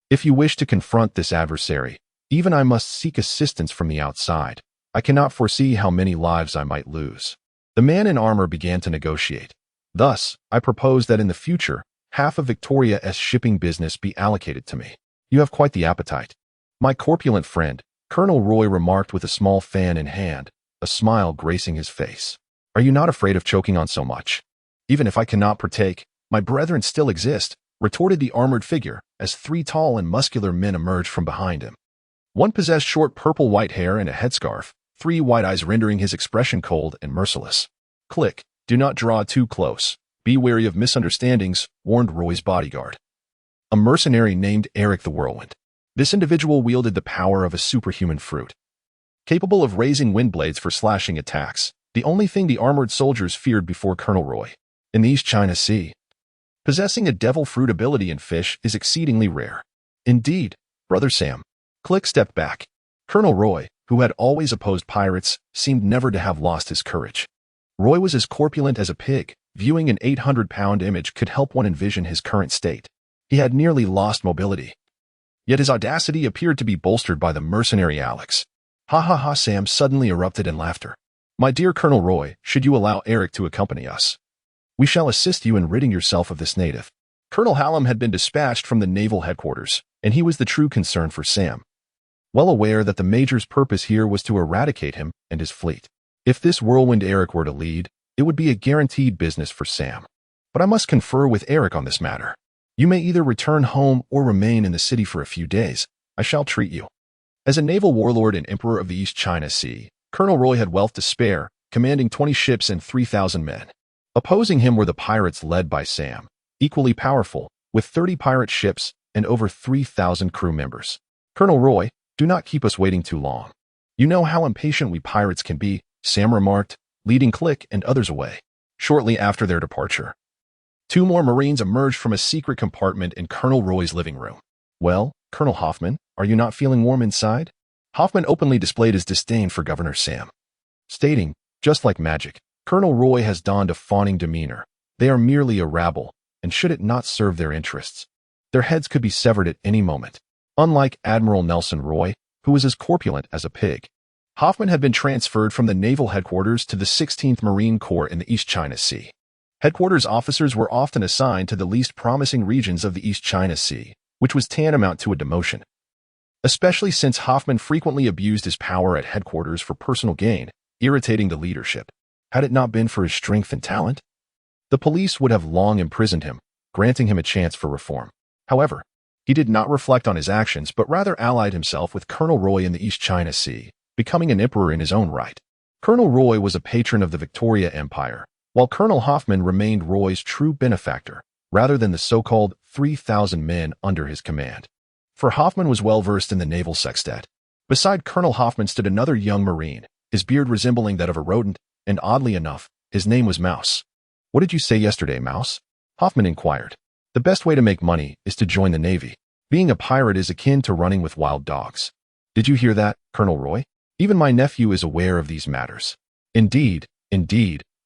if you wish to confront this adversary, even I must seek assistance from the outside. I cannot foresee how many lives I might lose. The man in armor began to negotiate. Thus, I propose that in the future, half of Victoria's shipping business be allocated to me. You have quite the appetite. My corpulent friend, Colonel Roy remarked with a small fan in hand, a smile gracing his face. Are you not afraid of choking on so much? Even if I cannot partake, my brethren still exist, retorted the armored figure, as 3 tall and muscular men emerged from behind him. One possessed short purple-white hair and a headscarf, 3 white eyes rendering his expression cold and merciless. Click, do not draw too close. Be wary of misunderstandings, warned Roy's bodyguard. A mercenary named Eric the Whirlwind. This individual wielded the power of a superhuman fruit. Capable of raising wind blades for slashing attacks, the only thing the armored soldiers feared before Colonel Roy. In the East China Sea, possessing a devil fruit ability in fish is exceedingly rare. Indeed, Brother Sam. Click stepped back. Colonel Roy, who had always opposed pirates, seemed never to have lost his courage. Roy was as corpulent as a pig. Viewing an 800-pound image could help one envision his current state. He had nearly lost mobility. Yet his audacity appeared to be bolstered by the mercenary Alex. Ha ha ha, Sam suddenly erupted in laughter. My dear Colonel Roy, should you allow Eric to accompany us? We shall assist you in ridding yourself of this native. Colonel Hallam had been dispatched from the naval headquarters, and he was the true concern for Sam. Well aware that the Major's purpose here was to eradicate him and his fleet. If this whirlwind Eric were to lead, it would be a guaranteed business for Sam. But I must confer with Eric on this matter. You may either return home or remain in the city for a few days. I shall treat you. As a naval warlord and emperor of the East China Sea, Colonel Roy had wealth to spare, commanding 20 ships and 3,000 men. Opposing him were the pirates led by Sam, equally powerful, with 30 pirate ships and over 3,000 crew members. Colonel Roy, do not keep us waiting too long. You know how impatient we pirates can be, Sam remarked, leading Click and others away. Shortly after their departure, 2 more Marines emerged from a secret compartment in Colonel Roy's living room. Well, Colonel Hoffman, are you not feeling warm inside? Hoffman openly displayed his disdain for Governor Sam, stating, just like magic, Colonel Roy has donned a fawning demeanor. They are merely a rabble, and should it not serve their interests, their heads could be severed at any moment. Unlike Admiral Nelson Roy, who was as corpulent as a pig, Hoffman had been transferred from the naval headquarters to the 16th Marine Corps in the East China Sea. Headquarters officers were often assigned to the least promising regions of the East China Sea, which was tantamount to a demotion. Especially since Hoffman frequently abused his power at headquarters for personal gain, irritating the leadership. Had it not been for his strength and talent, the police would have long imprisoned him, granting him a chance for reform. However, he did not reflect on his actions but rather allied himself with Colonel Roy in the East China Sea, becoming an emperor in his own right. Colonel Roy was a patron of the Victoria Empire, while Colonel Hoffman remained Roy's true benefactor, rather than the so-called 3,000 men under his command. For Hoffman was well-versed in the naval sextet. Beside Colonel Hoffman stood another young Marine, his beard resembling that of a rodent, and oddly enough, his name was Mouse. What did you say yesterday, Mouse? Hoffman inquired. The best way to make money is to join the Navy. Being a pirate is akin to running with wild dogs. Did you hear that, Colonel Roy? Even my nephew is aware of these matters. Indeed,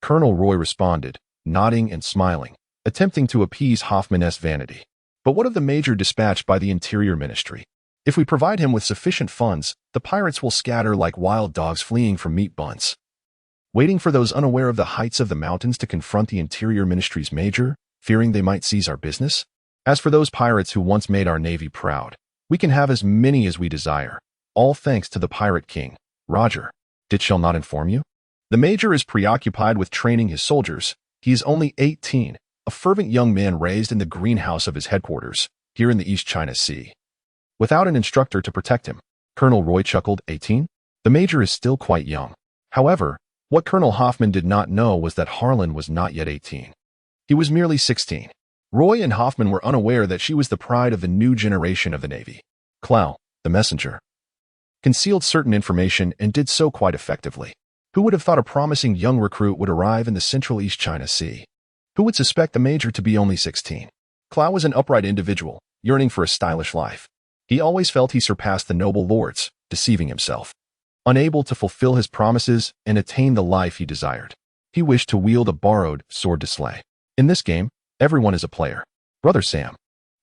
Colonel Roy responded, nodding and smiling, attempting to appease Hoffman's vanity. But what of the Major dispatched by the Interior Ministry? If we provide him with sufficient funds, the pirates will scatter like wild dogs fleeing from meat buns, waiting for those unaware of the heights of the mountains to confront the Interior Ministry's Major, fearing they might seize our business? As for those pirates who once made our Navy proud, we can have as many as we desire, all thanks to the Pirate King, Roger. Did shall not inform you? The Major is preoccupied with training his soldiers. He is only 18, a fervent young man raised in the greenhouse of his headquarters, here in the East China Sea. Without an instructor to protect him, Colonel Roy chuckled. 18? The Major is still quite young. However, what Colonel Hoffman did not know was that Harlan was not yet 18. He was merely 16. Roy and Hoffman were unaware that she was the pride of the new generation of the Navy. Clow, the messenger, concealed certain information and did so quite effectively. Who would have thought a promising young recruit would arrive in the central East China Sea? Who would suspect the Major to be only 16? Clow was an upright individual, yearning for a stylish life. He always felt he surpassed the noble lords, deceiving himself. Unable to fulfill his promises and attain the life he desired, he wished to wield a borrowed sword to slay. In this game, everyone is a player. Brother Sam,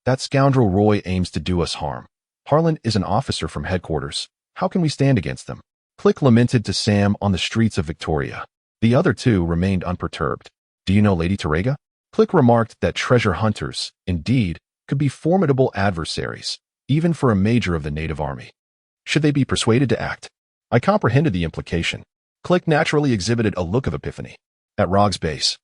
that scoundrel Roy aims to do us harm. Harlan is an officer from headquarters. How can we stand against them? Click lamented to Sam on the streets of Victoria. The other two remained unperturbed. Do you know Lady Terega? Click remarked that treasure hunters, indeed, could be formidable adversaries, even for a major of the native army. Should they be persuaded to act? I comprehended the implication. Click naturally exhibited a look of epiphany. At Rog's base,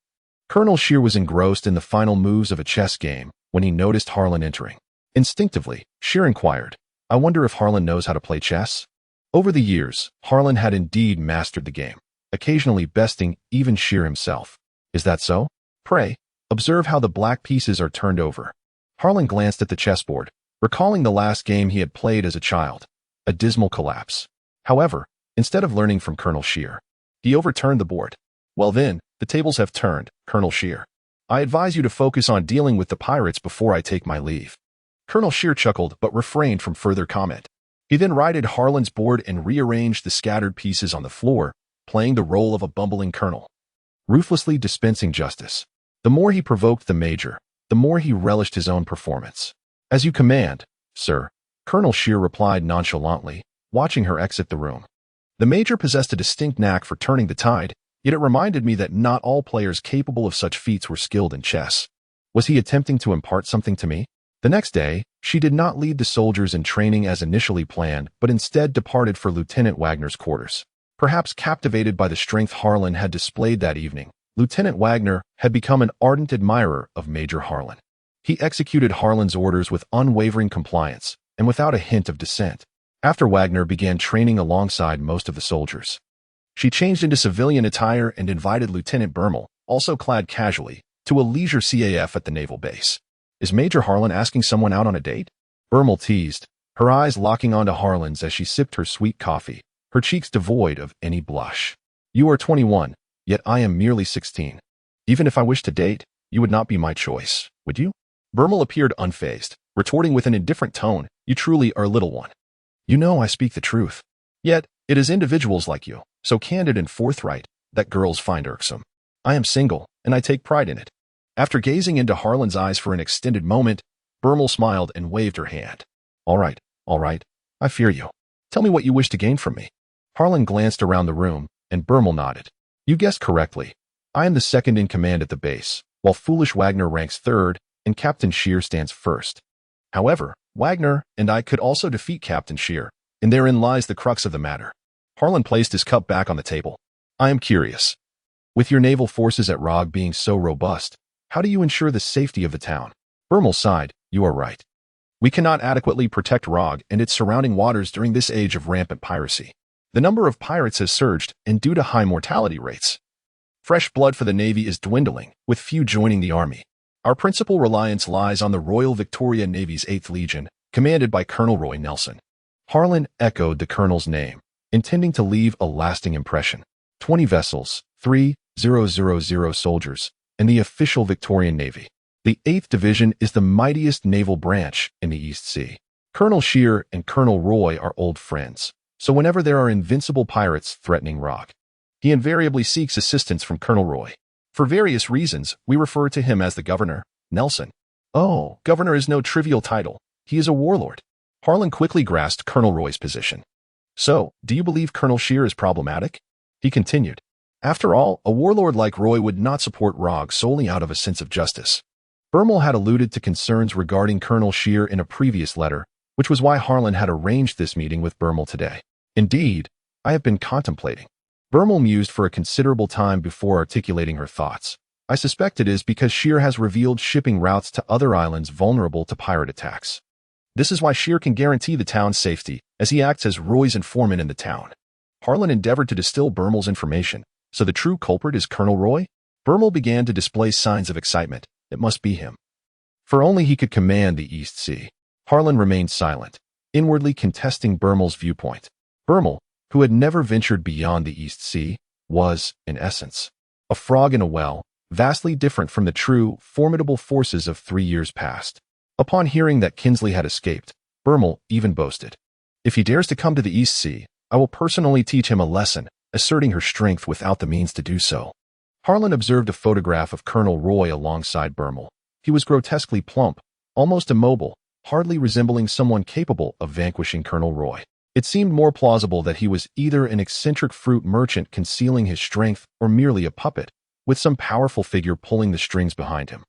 Colonel Shear was engrossed in the final moves of a chess game when he noticed Harlan entering. Instinctively, Shear inquired, I wonder if Harlan knows how to play chess? Over the years, Harlan had indeed mastered the game, occasionally besting even Shear himself. Is that so? Pray, observe how the black pieces are turned over. Harlan glanced at the chessboard, recalling the last game he had played as a child. A dismal collapse. However, instead of learning from Colonel Shear, he overturned the board. Well then, the tables have turned, Colonel Shear. I advise you to focus on dealing with the pirates before I take my leave. Colonel Shear chuckled but refrained from further comment. He then righted Harlan's board and rearranged the scattered pieces on the floor, playing the role of a bumbling colonel, ruthlessly dispensing justice. The more he provoked the major, the more he relished his own performance. As you command, sir, Colonel Shear replied nonchalantly, watching her exit the room. The major possessed a distinct knack for turning the tide, yet it reminded me that not all players capable of such feats were skilled in chess. Was he attempting to impart something to me? The next day, she did not lead the soldiers in training as initially planned, but instead departed for Lieutenant Wagner's quarters. Perhaps captivated by the strength Harlan had displayed that evening, Lieutenant Wagner had become an ardent admirer of Major Harlan. He executed Harlan's orders with unwavering compliance and without a hint of dissent. After Wagner began training alongside most of the soldiers, she changed into civilian attire and invited Lieutenant Bermel, also clad casually, to a leisure CAF at the naval base. Is Major Harlan asking someone out on a date? Bermel teased, her eyes locking onto Harlan's as she sipped her sweet coffee, her cheeks devoid of any blush. You are 21, yet I am merely 16. Even if I wished to date, you would not be my choice, would you? Bermel appeared unfazed, retorting with an indifferent tone, you truly are a little one. You know I speak the truth. Yet, it is individuals like you, so candid and forthright, that girls find irksome. I am single, and I take pride in it. After gazing into Harlan's eyes for an extended moment, Bermel smiled and waved her hand. All right, I fear you. Tell me what you wish to gain from me. Harlan glanced around the room, and Bermel nodded. You guessed correctly. I am the second in command at the base, while foolish Wagner ranks third, and Captain Shear stands first. However, Wagner and I could also defeat Captain Shear, and therein lies the crux of the matter. Harlan placed his cup back on the table. I am curious. With your naval forces at Robe being so robust, how do you ensure the safety of the town? Bermel sighed, you are right. We cannot adequately protect Robe and its surrounding waters during this age of rampant piracy. The number of pirates has surged, and due to high mortality rates, fresh blood for the Navy is dwindling, with few joining the Army. Our principal reliance lies on the Royal Victoria Navy's 8th Legion, commanded by Colonel Roy Nelson. Harlan echoed the colonel's name, intending to leave a lasting impression. 20 vessels, 3,000 soldiers, and the official Victorian Navy. The 8th Division is the mightiest naval branch in the East Sea. Colonel Shear and Colonel Roy are old friends, so whenever there are invincible pirates threatening Robe, he invariably seeks assistance from Colonel Roy. For various reasons, we refer to him as the Governor, Nelson. Oh, Governor is no trivial title. He is a warlord. Harlan quickly grasped Colonel Roy's position. So, do you believe Colonel Shear is problematic? He continued. After all, a warlord like Roy would not support Robe solely out of a sense of justice. Bermel had alluded to concerns regarding Colonel Shear in a previous letter, which was why Harlan had arranged this meeting with Bermel today. Indeed, I have been contemplating. Bermel mused for a considerable time before articulating her thoughts. I suspect it is because Shear has revealed shipping routes to other islands vulnerable to pirate attacks. This is why Shear can guarantee the town's safety, as he acts as Roy's informant in the town. Harlan endeavored to distill Bermel's information. So the true culprit is Colonel Roy? Bermel began to display signs of excitement. It must be him. For only he could command the East Sea. Harlan remained silent, inwardly contesting Bermel's viewpoint. Bermel, who had never ventured beyond the East Sea, was, in essence, a frog in a well, vastly different from the true, formidable forces of 3 years past. Upon hearing that Kinsley had escaped, Bermel even boasted, if he dares to come to the East Sea, I will personally teach him a lesson, asserting her strength without the means to do so. Harlan observed a photograph of Colonel Roy alongside Bermel. He was grotesquely plump, almost immobile, hardly resembling someone capable of vanquishing Colonel Roy. It seemed more plausible that he was either an eccentric fruit merchant concealing his strength or merely a puppet, with some powerful figure pulling the strings behind him.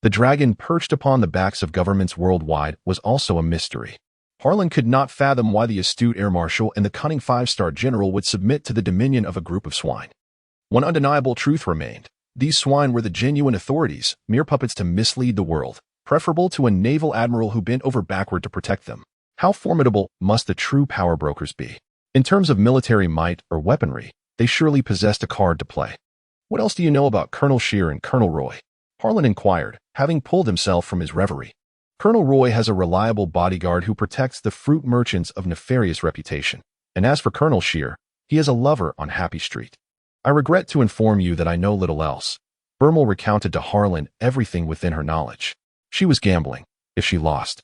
The dragon perched upon the backs of governments worldwide was also a mystery. Harlan could not fathom why the astute air marshal and the cunning five-star general would submit to the dominion of a group of swine. One undeniable truth remained. These swine were the genuine authorities, mere puppets to mislead the world, preferable to a naval admiral who bent over backward to protect them. How formidable must the true power brokers be? In terms of military might or weaponry, they surely possessed a card to play. What else do you know about Colonel Scheer and Colonel Roy? Harlan inquired, having pulled himself from his reverie. Colonel Roy has a reliable bodyguard who protects the fruit merchants of nefarious reputation. And as for Colonel Scheer, he is a lover on Happy Street. I regret to inform you that I know little else. Bermel recounted to Harlan everything within her knowledge. She was gambling. If she lost,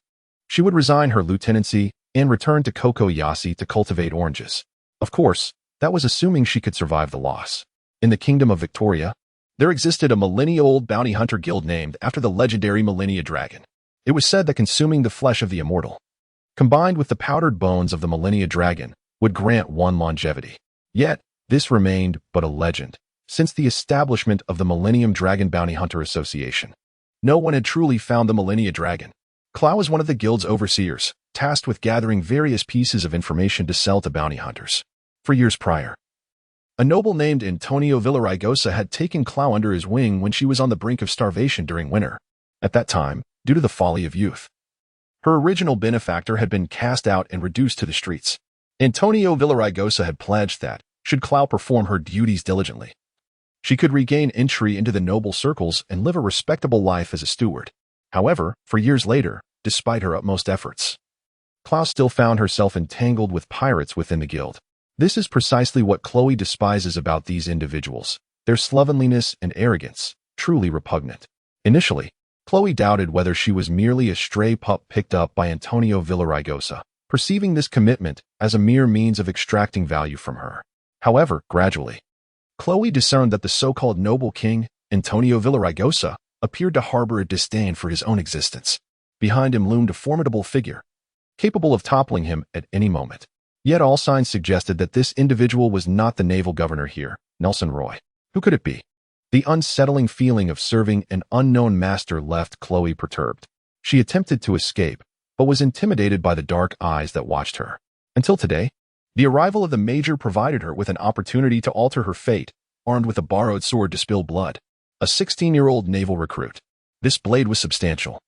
she would resign her lieutenancy and return to Coco Yasi to cultivate oranges. Of course, that was assuming she could survive the loss. In the Kingdom of Victoria, there existed a millennia-old bounty hunter guild named after the legendary Millennia Dragon. It was said that consuming the flesh of the immortal, combined with the powdered bones of the Millennia Dragon, would grant one longevity. Yet, this remained but a legend. Since the establishment of the Millennium Dragon Bounty Hunter Association, no one had truly found the Millennia Dragon. Clow was one of the guild's overseers, tasked with gathering various pieces of information to sell to bounty hunters. For years prior, a noble named Antonio Villaraigosa had taken Clow under his wing when she was on the brink of starvation during winter. At that time, due to the folly of youth, her original benefactor had been cast out and reduced to the streets. Antonio Villaraigosa had pledged that, should Clow perform her duties diligently, she could regain entry into the noble circles and live a respectable life as a steward. However, for years later, despite her utmost efforts, Clow still found herself entangled with pirates within the guild. This is precisely what Chloe despises about these individuals, their slovenliness and arrogance, truly repugnant. Initially, Chloe doubted whether she was merely a stray pup picked up by Antonio Villaraigosa, perceiving this commitment as a mere means of extracting value from her. However, gradually, Chloe discerned that the so-called noble king, Antonio Villaraigosa, appeared to harbor a disdain for his own existence. Behind him loomed a formidable figure, capable of toppling him at any moment. Yet all signs suggested that this individual was not the naval governor here, Nelson Roy. Who could it be? The unsettling feeling of serving an unknown master left Chloe perturbed. She attempted to escape, but was intimidated by the dark eyes that watched her. Until today, the arrival of the major provided her with an opportunity to alter her fate, armed with a borrowed sword to spill blood. A 16-year-old naval recruit. This blade was substantial,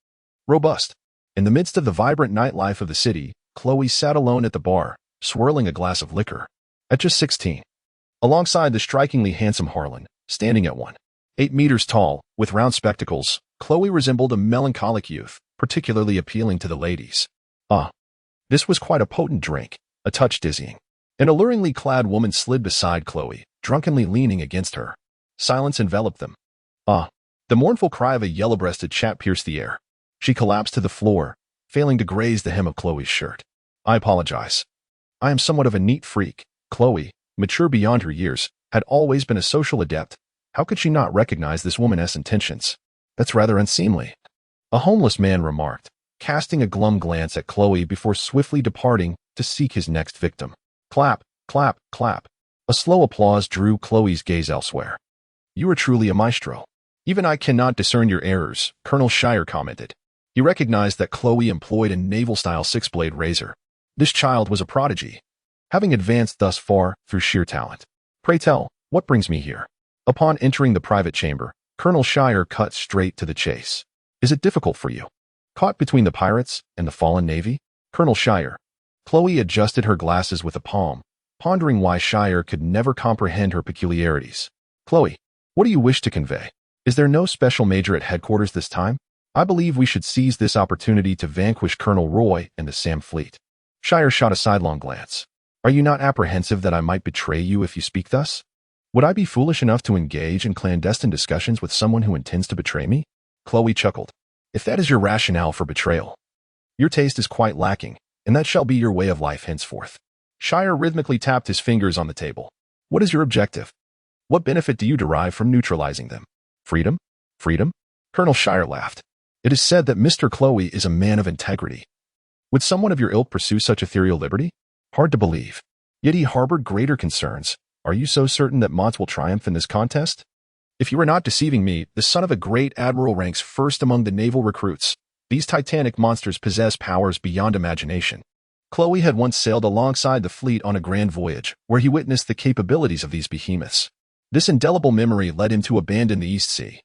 robust. In the midst of the vibrant nightlife of the city, Chloe sat alone at the bar, swirling a glass of liquor. At just 16, alongside the strikingly handsome Harlan, standing at 1.8 meters tall, with round spectacles, Chloe resembled a melancholic youth, particularly appealing to the ladies. This was quite a potent drink, a touch dizzying. An alluringly clad woman slid beside Chloe, drunkenly leaning against her. Silence enveloped them. The mournful cry of a yellow-breasted chap pierced the air. She collapsed to the floor, failing to graze the hem of Chloe's shirt. I apologize. I am somewhat of a neat freak. Chloe, mature beyond her years, had always been a social adept. How could she not recognize this woman's intentions? That's rather unseemly, a homeless man remarked, casting a glum glance at Chloe before swiftly departing to seek his next victim. Clap, clap, clap. A slow applause drew Chloe's gaze elsewhere. You are truly a maestro. Even I cannot discern your errors, Colonel Scheer commented. He recognized that Chloe employed a naval-style six-blade razor. This child was a prodigy, having advanced thus far through sheer talent. Pray tell, what brings me here? Upon entering the private chamber, Colonel Scheer cut straight to the chase. Is it difficult for you? Caught between the pirates and the fallen navy? Colonel Scheer. Chloe adjusted her glasses with a palm, pondering why Scheer could never comprehend her peculiarities. Chloe, what do you wish to convey? Is there no special major at headquarters this time? I believe we should seize this opportunity to vanquish Colonel Roy and the Sam fleet. Scheer shot a sidelong glance. Are you not apprehensive that I might betray you if you speak thus? Would I be foolish enough to engage in clandestine discussions with someone who intends to betray me? Chloe chuckled. If that is your rationale for betrayal, your taste is quite lacking, and that shall be your way of life henceforth. Scheer rhythmically tapped his fingers on the table. What is your objective? What benefit do you derive from neutralizing them? Freedom? Freedom? Colonel Scheer laughed. It is said that Mr. Chloe is a man of integrity. Would someone of your ilk pursue such ethereal liberty? Hard to believe. Yet he harbored greater concerns. Are you so certain that Mods will triumph in this contest? If you are not deceiving me, the son of a great admiral ranks first among the naval recruits. These titanic monsters possess powers beyond imagination. Chloe had once sailed alongside the fleet on a grand voyage, where he witnessed the capabilities of these behemoths. This indelible memory led him to abandon the East Sea,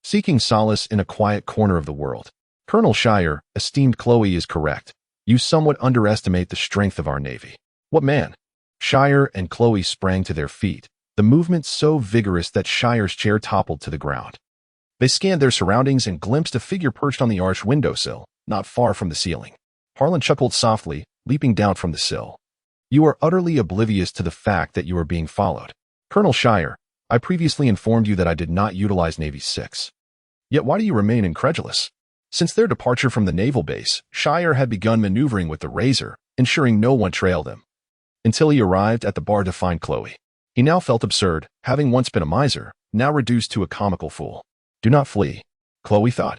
seeking solace in a quiet corner of the world. Colonel Shire, esteemed Chloe is correct. You somewhat underestimate the strength of our navy. What man? Shire and Chloe sprang to their feet, the movement so vigorous that Shire's chair toppled to the ground. They scanned their surroundings and glimpsed a figure perched on the arched windowsill, not far from the ceiling. Harlan chuckled softly, leaping down from the sill. You are utterly oblivious to the fact that you are being followed. Colonel Shire, I previously informed you that I did not utilize Navy 6. Yet why do you remain incredulous? Since their departure from the naval base, Shire had begun maneuvering with the razor, ensuring no one trailed him, until he arrived at the bar to find Chloe. He now felt absurd, having once been a miser, now reduced to a comical fool. Do not flee, Chloe thought,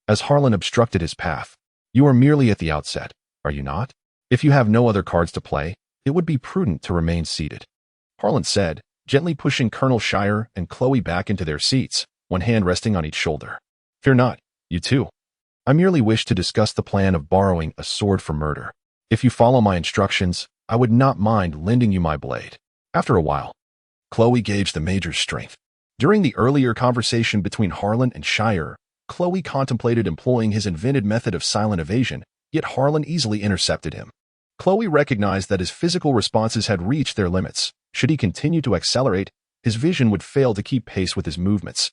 as Harlan obstructed his path. You are merely at the outset, are you not? If you have no other cards to play, it would be prudent to remain seated, Harlan said, gently pushing Colonel Shire and Chloe back into their seats, one hand resting on each shoulder. Fear not, you two. I merely wish to discuss the plan of borrowing a sword for murder. If you follow my instructions, I would not mind lending you my blade. After a while, Chloe gauged the Major's strength. During the earlier conversation between Harlan and Shire, Chloe contemplated employing his invented method of silent evasion, yet Harlan easily intercepted him. Chloe recognized that his physical responses had reached their limits. Should he continue to accelerate, his vision would fail to keep pace with his movements,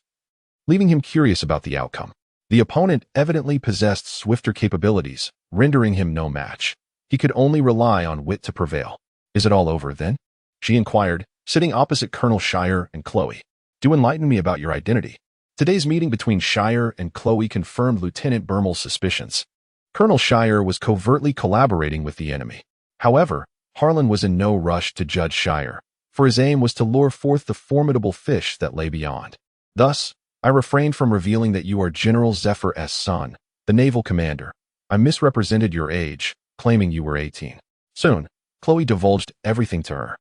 leaving him curious about the outcome. The opponent evidently possessed swifter capabilities, rendering him no match. He could only rely on wit to prevail. Is it all over, then? She inquired, sitting opposite Colonel Shire and Chloe. Do enlighten me about your identity. Today's meeting between Shire and Chloe confirmed Lieutenant Bermel's suspicions. Colonel Shire was covertly collaborating with the enemy. However, Harlan was in no rush to judge Shire, for his aim was to lure forth the formidable fish that lay beyond. Thus, I refrained from revealing that you are General Zephyr S. son, the naval commander. I misrepresented your age, claiming you were 18. Soon, Chloe divulged everything to her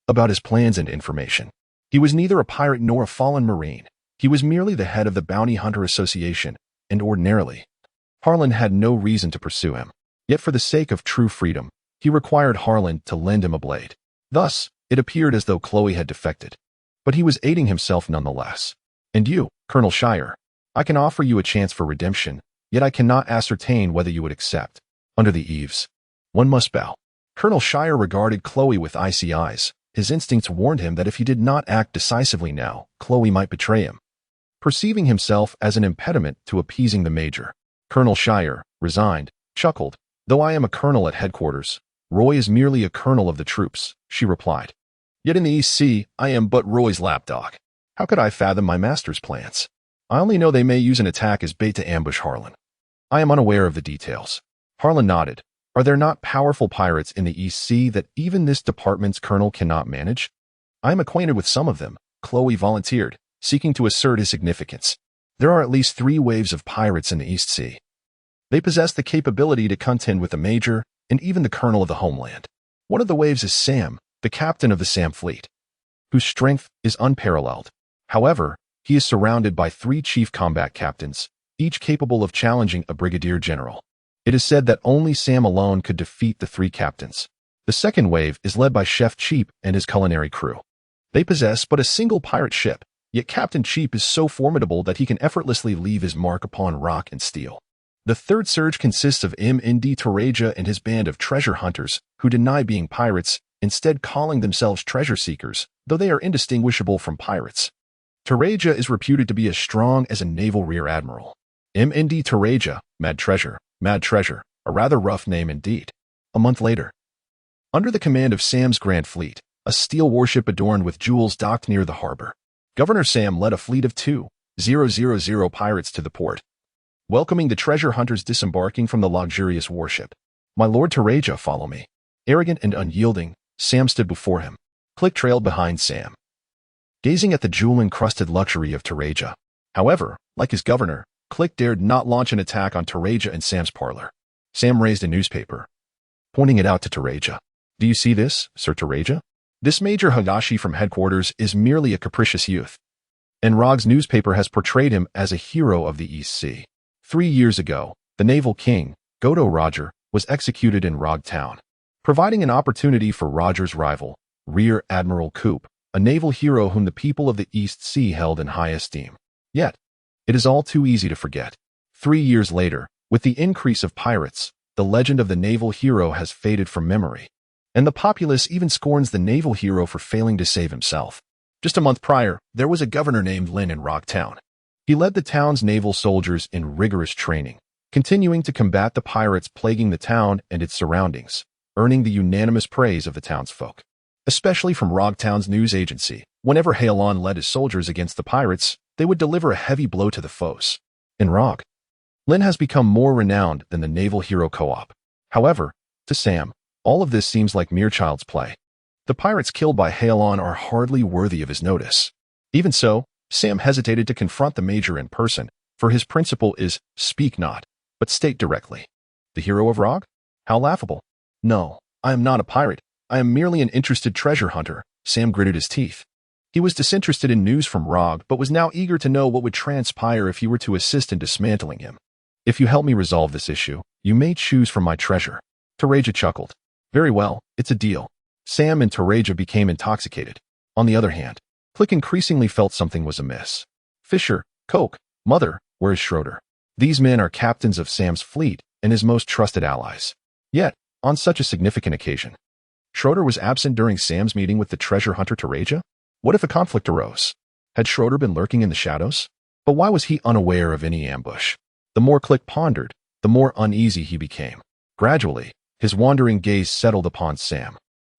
about his plans and information. He was neither a pirate nor a fallen Marine. He was merely the head of the Bounty Hunter Association, and ordinarily, Harlan had no reason to pursue him. Yet for the sake of true freedom, he required Harlan to lend him a blade. Thus, it appeared as though Chloe had defected. But he was aiding himself nonetheless. And you, Colonel Shire, I can offer you a chance for redemption, yet I cannot ascertain whether you would accept. Under the eaves, one must bow. Colonel Shire regarded Chloe with icy eyes. His instincts warned him that if he did not act decisively now, Chloe might betray him. Perceiving himself as an impediment to appeasing the Major, Colonel Shire, resigned, chuckled. Though I am a colonel at headquarters, Roy is merely a colonel of the troops, she replied. Yet in the East Sea, I am but Roy's lapdog. How could I fathom my master's plans? I only know they may use an attack as bait to ambush Harlan. I am unaware of the details. Harlan nodded. Are there not powerful pirates in the East Sea that even this department's colonel cannot manage? I am acquainted with some of them, Chloe volunteered, seeking to assert his significance. There are at least 3 waves of pirates in the East Sea. They possess the capability to contend with the Major and even the colonel of the homeland. One of the waves is Sam, the captain of the Sam fleet, whose strength is unparalleled. However, he is surrounded by 3 chief combat captains, each capable of challenging a brigadier general. It is said that only Sam alone could defeat the 3 captains. The second wave is led by Chef Cheap and his culinary crew. They possess but a single pirate ship, yet Captain Cheap is so formidable that he can effortlessly leave his mark upon rock and steel. The third surge consists of M.N.D. Taraja and his band of treasure hunters who deny being pirates, instead calling themselves treasure seekers, though they are indistinguishable from pirates. Taraja is reputed to be as strong as a naval rear admiral. M.N.D. Taraja, Mad Treasure, a rather rough name indeed. A month later, under the command of Sam's Grand Fleet, a steel warship adorned with jewels docked near the harbor. Governor Sam led a fleet of 2,000 pirates to the port, welcoming the treasure hunters disembarking from the luxurious warship. My Lord Taraja, follow me. Arrogant and unyielding, Sam stood before him. Click trailed behind Sam, gazing at the jewel-encrusted luxury of Taraja. However, like his governor, Click dared not launch an attack on Taraja and Sam's parlor. Sam raised a newspaper, pointing it out to Taraja. Do you see this, Sir Taraja? This Major Hagashi from headquarters is merely a capricious youth, and Rog's newspaper has portrayed him as a hero of the East Sea. 3 years ago, the naval king, Godo Roger, was executed in Rog Town, providing an opportunity for Roger's rival, Rear Admiral Coop, a naval hero whom the people of the East Sea held in high esteem. Yet, it is all too easy to forget. 3 years later, with the increase of pirates, the legend of the naval hero has faded from memory, and the populace even scorns the naval hero for failing to save himself. Just a month prior, there was a governor named Lin in Rock Town. He led the town's naval soldiers in rigorous training, continuing to combat the pirates plaguing the town and its surroundings, earning the unanimous praise of the townsfolk, especially from Rog Town's news agency. Whenever Hilon led his soldiers against the pirates, they would deliver a heavy blow to the foes. In Rog, Lin has become more renowned than the naval hero co-op. However, to Sam, all of this seems like mere child's play. The pirates killed by Hilon are hardly worthy of his notice. Even so, Sam hesitated to confront the major in person, for his principle is, speak not, but state directly. The hero of Rog? How laughable. No, I am not a pirate. I am merely an interested treasure hunter. Sam gritted his teeth. He was disinterested in news from Rog, but was now eager to know what would transpire if he were to assist in dismantling him. If you help me resolve this issue, you may choose from my treasure. Tereja chuckled. Very well, it's a deal. Sam and Tereja became intoxicated. On the other hand, Click increasingly felt something was amiss. Fisher, Coke, Mother, where is Schroeder? These men are captains of Sam's fleet and his most trusted allies. Yet, on such a significant occasion, Schroeder was absent during Sam's meeting with the treasure hunter Tereja? What if a conflict arose? Had Schroeder been lurking in the shadows? But why was he unaware of any ambush? The more Click pondered, the more uneasy he became. Gradually, his wandering gaze settled upon Sam.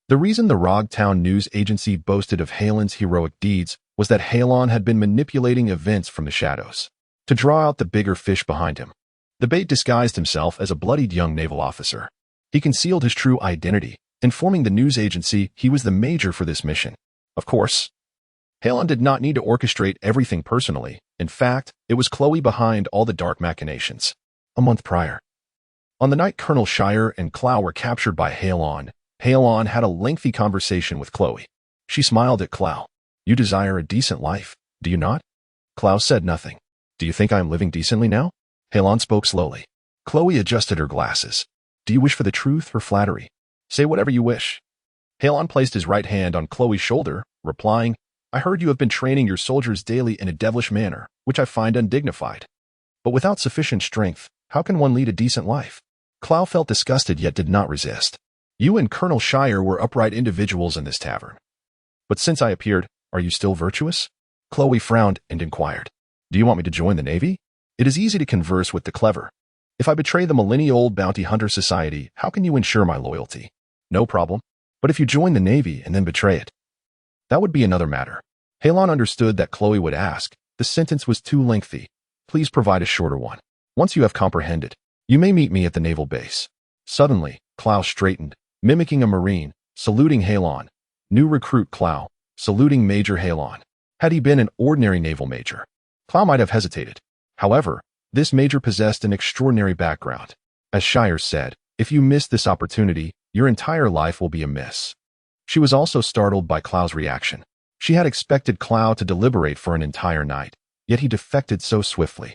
The reason the Rog Town news agency boasted of Hilon's heroic deeds was that Hilon had been manipulating events from the shadows to draw out the bigger fish behind him. The bait disguised himself as a bloodied young naval officer. He concealed his true identity, informing the news agency he was the major for this mission. Of course, Hilon did not need to orchestrate everything personally. In fact, it was Chloe behind all the dark machinations. A month prior, on the night Colonel Shire and Clow were captured by Hilon had a lengthy conversation with Chloe. She smiled at Clow. You desire a decent life, do you not? Clow said nothing. Do you think I am living decently now? Hilon spoke slowly. Chloe adjusted her glasses. Do you wish for the truth or flattery? Say whatever you wish. Hilon placed his right hand on Chloe's shoulder, replying, I heard you have been training your soldiers daily in a devilish manner, which I find undignified. But without sufficient strength, how can one lead a decent life? Clow felt disgusted yet did not resist. You and Colonel Shire were upright individuals in this tavern. But since I appeared, are you still virtuous? Chloe frowned and inquired. Do you want me to join the Navy? It is easy to converse with the clever. If I betray the millennia-old bounty hunter society, how can you ensure my loyalty? No problem. But if you join the Navy and then betray it, that would be another matter. Hilon understood that Chloe would ask. The sentence was too lengthy. Please provide a shorter one. Once you have comprehended, you may meet me at the naval base. Suddenly, Clow straightened, mimicking a Marine, saluting Hilon. New recruit Clow, saluting Major Hilon. Had he been an ordinary naval major, Clow might have hesitated. However, this major possessed an extraordinary background. As Shire said, if you miss this opportunity, your entire life will be a miss. She was also startled by Clow's reaction. She had expected Clow to deliberate for an entire night, yet he defected so swiftly.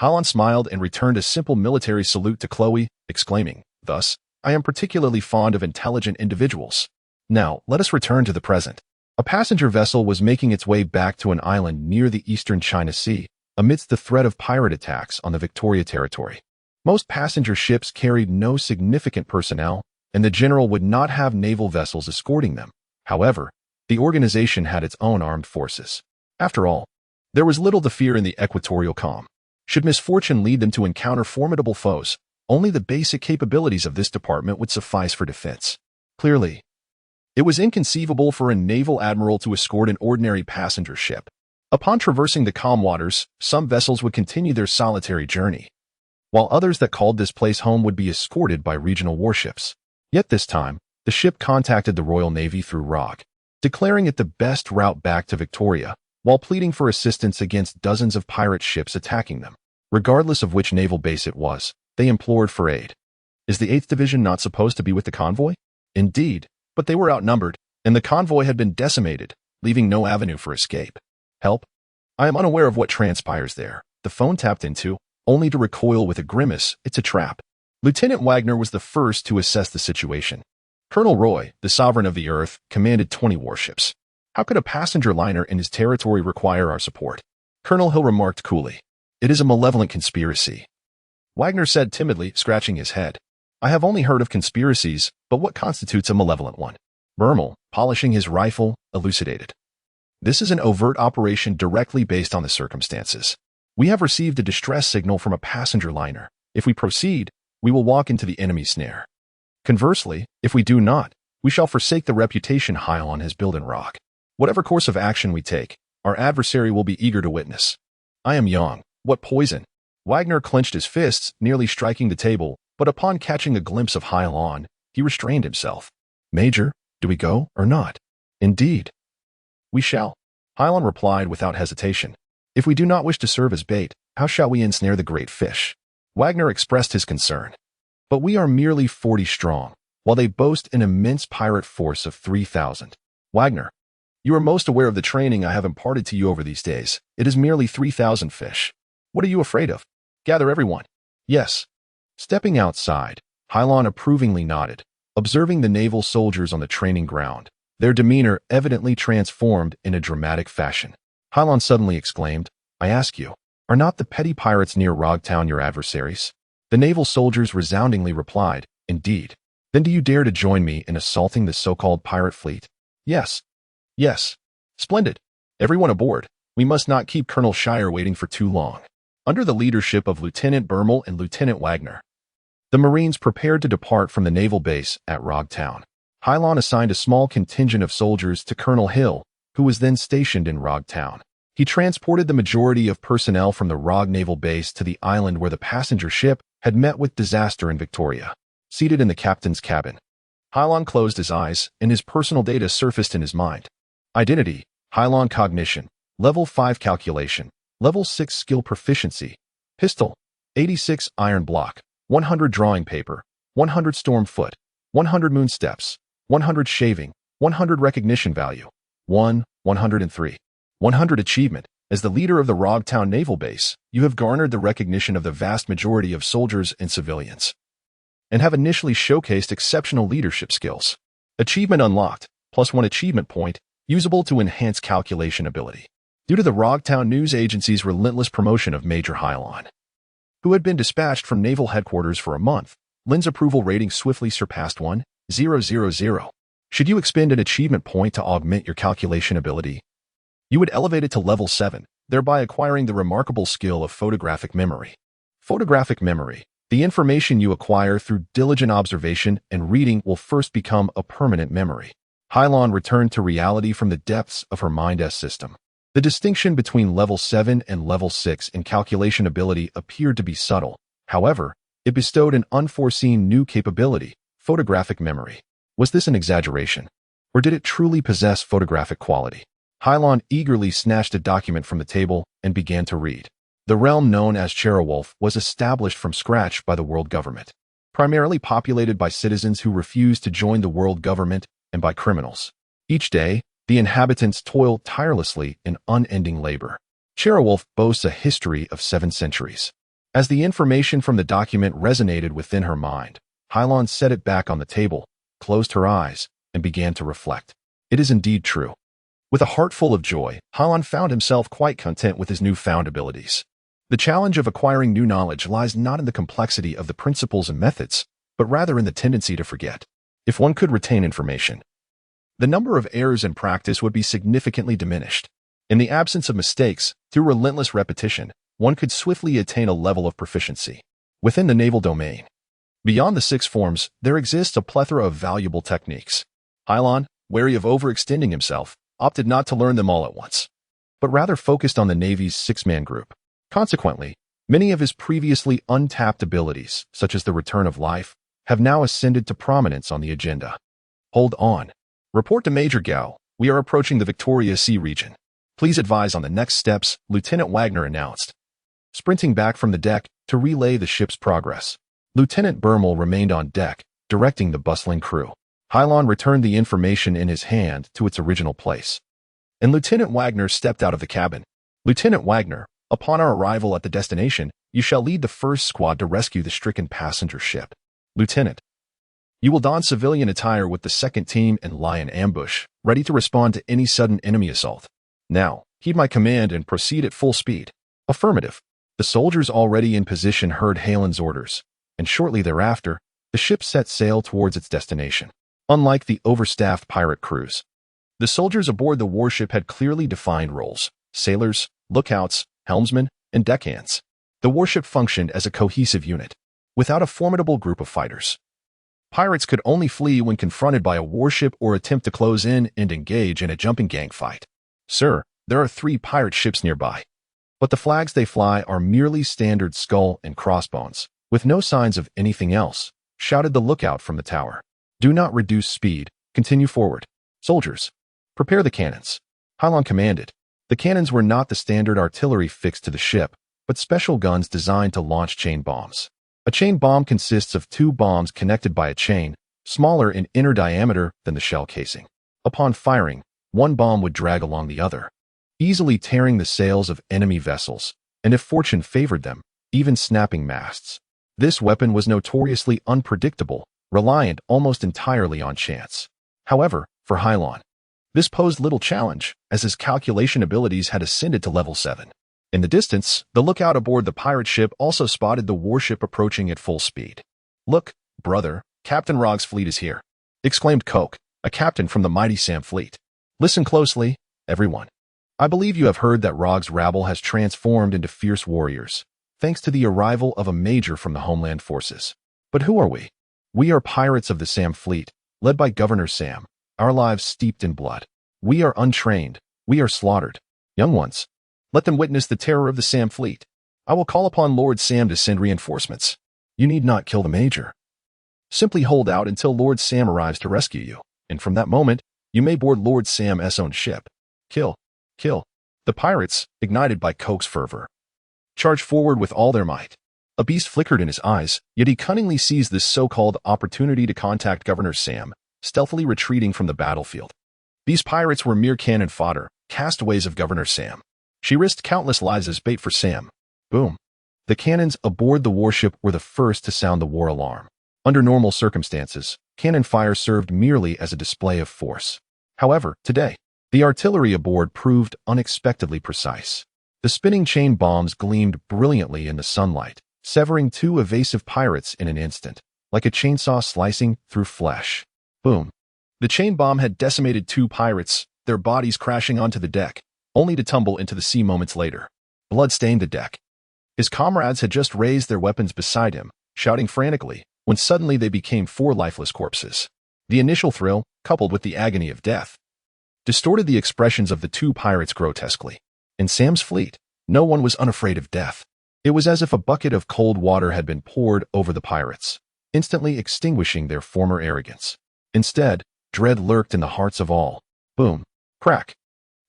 Hilon smiled and returned a simple military salute to Chloe, exclaiming, Thus, I am particularly fond of intelligent individuals. Now, let us return to the present. A passenger vessel was making its way back to an island near the eastern China Sea, amidst the threat of pirate attacks on the Victoria territory. Most passenger ships carried no significant personnel, and the general would not have naval vessels escorting them. However, the organization had its own armed forces. After all, there was little to fear in the equatorial calm. Should misfortune lead them to encounter formidable foes, only the basic capabilities of this department would suffice for defense. Clearly, it was inconceivable for a naval admiral to escort an ordinary passenger ship. Upon traversing the calm waters, some vessels would continue their solitary journey, while others that called this place home would be escorted by regional warships. Yet this time, the ship contacted the Royal Navy through Rog, declaring it the best route back to Victoria, while pleading for assistance against dozens of pirate ships attacking them. Regardless of which naval base it was, they implored for aid. Is the 8th Division not supposed to be with the convoy? Indeed, but they were outnumbered, and the convoy had been decimated, leaving no avenue for escape. Help? I am unaware of what transpires there. The phone tapped into, only to recoil with a grimace. It's a trap. Lieutenant Wagner was the first to assess the situation. Colonel Roy, the sovereign of the earth, commanded 20 warships. How could a passenger liner in his territory require our support? Colonel Hill remarked coolly. It is a malevolent conspiracy. Wagner said timidly, scratching his head. I have only heard of conspiracies, but what constitutes a malevolent one? Bermel, polishing his rifle, elucidated. This is an overt operation directly based on the circumstances. We have received a distress signal from a passenger liner. If we proceed, we will walk into the enemy's snare. Conversely, if we do not, we shall forsake the reputation Hilon has built in rock. Whatever course of action we take, our adversary will be eager to witness. I am young. What poison? Wagner clenched his fists, nearly striking the table, but upon catching a glimpse of Hilon, he restrained himself. Major, do we go or not? Indeed. We shall. Hilon replied without hesitation. If we do not wish to serve as bait, how shall we ensnare the great fish? Wagner expressed his concern. But we are merely 40 strong, while they boast an immense pirate force of 3,000. Wagner, you are most aware of the training I have imparted to you over these days. It is merely 3,000 fish. What are you afraid of? Gather everyone. Yes. Stepping outside, Hilon approvingly nodded, observing the naval soldiers on the training ground, their demeanor evidently transformed in a dramatic fashion. Hilon suddenly exclaimed, I ask you, are not the petty pirates near Rogtown your adversaries? The naval soldiers resoundingly replied, Indeed. Then do you dare to join me in assaulting the so-called pirate fleet? Yes. Yes. Splendid. Everyone aboard. We must not keep Colonel Shire waiting for too long. Under the leadership of Lieutenant Bermel and Lieutenant Wagner, the Marines prepared to depart from the naval base at Rogtown. Hilon assigned a small contingent of soldiers to Colonel Hill, who was then stationed in Rogtown. He transported the majority of personnel from the Rog naval base to the island where the passenger ship had met with disaster in Victoria. Seated in the captain's cabin, Hilon closed his eyes, and his personal data surfaced in his mind. Identity, Hilon cognition, level 5 calculation, level 6 skill proficiency, pistol, 86 iron block, 100 drawing paper, 100 storm foot, 100 moon steps, 100 shaving, 100 recognition value, 103. 100 achievement. As the leader of the Rogtown Naval Base, you have garnered the recognition of the vast majority of soldiers and civilians, and have initially showcased exceptional leadership skills. Achievement unlocked, +1 achievement point, usable to enhance calculation ability. Due to the Rogtown News Agency's relentless promotion of Major Hilon, who had been dispatched from naval headquarters for a month, Lynn's approval rating swiftly surpassed 1,000. Should you expend an achievement point to augment your calculation ability, you would elevate it to level 7, thereby acquiring the remarkable skill of photographic memory. Photographic memory. The information you acquire through diligent observation and reading will first become a permanent memory. Hilon returned to reality from the depths of her mind-S system. The distinction between level 7 and level 6 in calculation ability appeared to be subtle. However, it bestowed an unforeseen new capability, photographic memory. Was this an exaggeration? Or did it truly possess photographic quality? Hilon eagerly snatched a document from the table and began to read. The realm known as Werewolf was established from scratch by the world government, primarily populated by citizens who refused to join the world government and by criminals. Each day, the inhabitants toil tirelessly in unending labor. Werewolf boasts a history of 7 centuries. As the information from the document resonated within her mind, Hilon set it back on the table, closed her eyes, and began to reflect. It is indeed true. With a heart full of joy, Hilon found himself quite content with his newfound abilities. The challenge of acquiring new knowledge lies not in the complexity of the principles and methods, but rather in the tendency to forget. If one could retain information, the number of errors in practice would be significantly diminished. In the absence of mistakes, through relentless repetition, one could swiftly attain a level of proficiency. Within the naval domain, beyond the 6 forms, there exists a plethora of valuable techniques. Hilon, wary of overextending himself, opted not to learn them all at once, but rather focused on the Navy's 6-man group. Consequently, many of his previously untapped abilities, such as the return of life, have now ascended to prominence on the agenda. Hold on. Report to Major Gao. We are approaching the Victoria Sea region. Please advise on the next steps, Lieutenant Wagner announced, sprinting back from the deck to relay the ship's progress. Lieutenant Bermel remained on deck, directing the bustling crew. Hilon returned the information in his hand to its original place, and Lieutenant Wagner stepped out of the cabin. Lieutenant Wagner, upon our arrival at the destination, you shall lead the first squad to rescue the stricken passenger ship. Lieutenant, you will don civilian attire with the second team and lie in ambush, ready to respond to any sudden enemy assault. Now, heed my command and proceed at full speed. Affirmative. The soldiers already in position heard Hilon's orders, and shortly thereafter, the ship set sail towards its destination. Unlike the overstaffed pirate crews, the soldiers aboard the warship had clearly defined roles: sailors, lookouts, helmsmen, and deckhands. The warship functioned as a cohesive unit, without a formidable group of fighters. Pirates could only flee when confronted by a warship or attempt to close in and engage in a jumping gang fight. Sir, there are 3 pirate ships nearby, but the flags they fly are merely standard skull and crossbones, with no signs of anything else, shouted the lookout from the tower. Do not reduce speed, continue forward. Soldiers, prepare the cannons. Hilon commanded. The cannons were not the standard artillery fixed to the ship, but special guns designed to launch chain bombs. A chain bomb consists of 2 bombs connected by a chain, smaller in inner diameter than the shell casing. Upon firing, one bomb would drag along the other, easily tearing the sails of enemy vessels, and if fortune favored them, even snapping masts. This weapon was notoriously unpredictable, reliant almost entirely on chance. However, for Hilon, this posed little challenge, as his calculation abilities had ascended to level 7. In the distance, the lookout aboard the pirate ship also spotted the warship approaching at full speed. "Look, brother, Captain Rog's fleet is here," exclaimed Coke, a captain from the mighty Sam fleet. "Listen closely, everyone. I believe you have heard that Rog's rabble has transformed into fierce warriors, thanks to the arrival of a major from the homeland forces. But who are we? We are pirates of the Sam fleet, led by Governor Sam, our lives steeped in blood. We are untrained. We are slaughtered. Young ones, let them witness the terror of the Sam fleet. I will call upon Lord Sam to send reinforcements. You need not kill the major. Simply hold out until Lord Sam arrives to rescue you, and from that moment, you may board Lord Sam's own ship. Kill. Kill." The pirates, ignited by Coke's fervor, charged forward with all their might. A beast flickered in his eyes, yet he cunningly seized this so-called opportunity to contact Governor Sam, stealthily retreating from the battlefield. These pirates were mere cannon fodder, castaways of Governor Sam. She risked countless lives as bait for Sam. Boom. The cannons aboard the warship were the first to sound the war alarm. Under normal circumstances, cannon fire served merely as a display of force. However, today, the artillery aboard proved unexpectedly precise. The spinning chain bombs gleamed brilliantly in the sunlight, severing 2 evasive pirates in an instant, like a chainsaw slicing through flesh. Boom. The chain bomb had decimated 2 pirates, their bodies crashing onto the deck, only to tumble into the sea moments later. Blood stained the deck. His comrades had just raised their weapons beside him, shouting frantically, when suddenly they became 4 lifeless corpses. The initial thrill, coupled with the agony of death, distorted the expressions of the 2 pirates grotesquely. In Sam's fleet, no one was unafraid of death. It was as if a bucket of cold water had been poured over the pirates, instantly extinguishing their former arrogance. Instead, dread lurked in the hearts of all. Boom. Crack.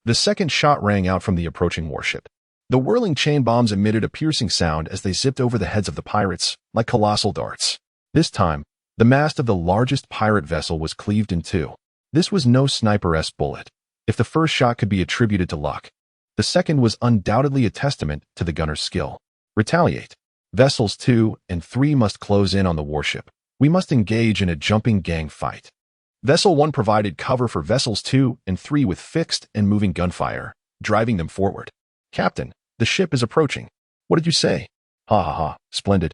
The second shot rang out from the approaching warship. The whirling chain bombs emitted a piercing sound as they zipped over the heads of the pirates, like colossal darts. This time, the mast of the largest pirate vessel was cleaved in 2. This was no sniper-esque bullet. If the first shot could be attributed to luck, the second was undoubtedly a testament to the gunner's skill. Retaliate. Vessels 2 and 3 must close in on the warship. We must engage in a jumping gang fight. Vessel 1 provided cover for Vessels 2 and 3 with fixed and moving gunfire, driving them forward. "Captain, the ship is approaching. What did you say?" "Ha ha ha, splendid.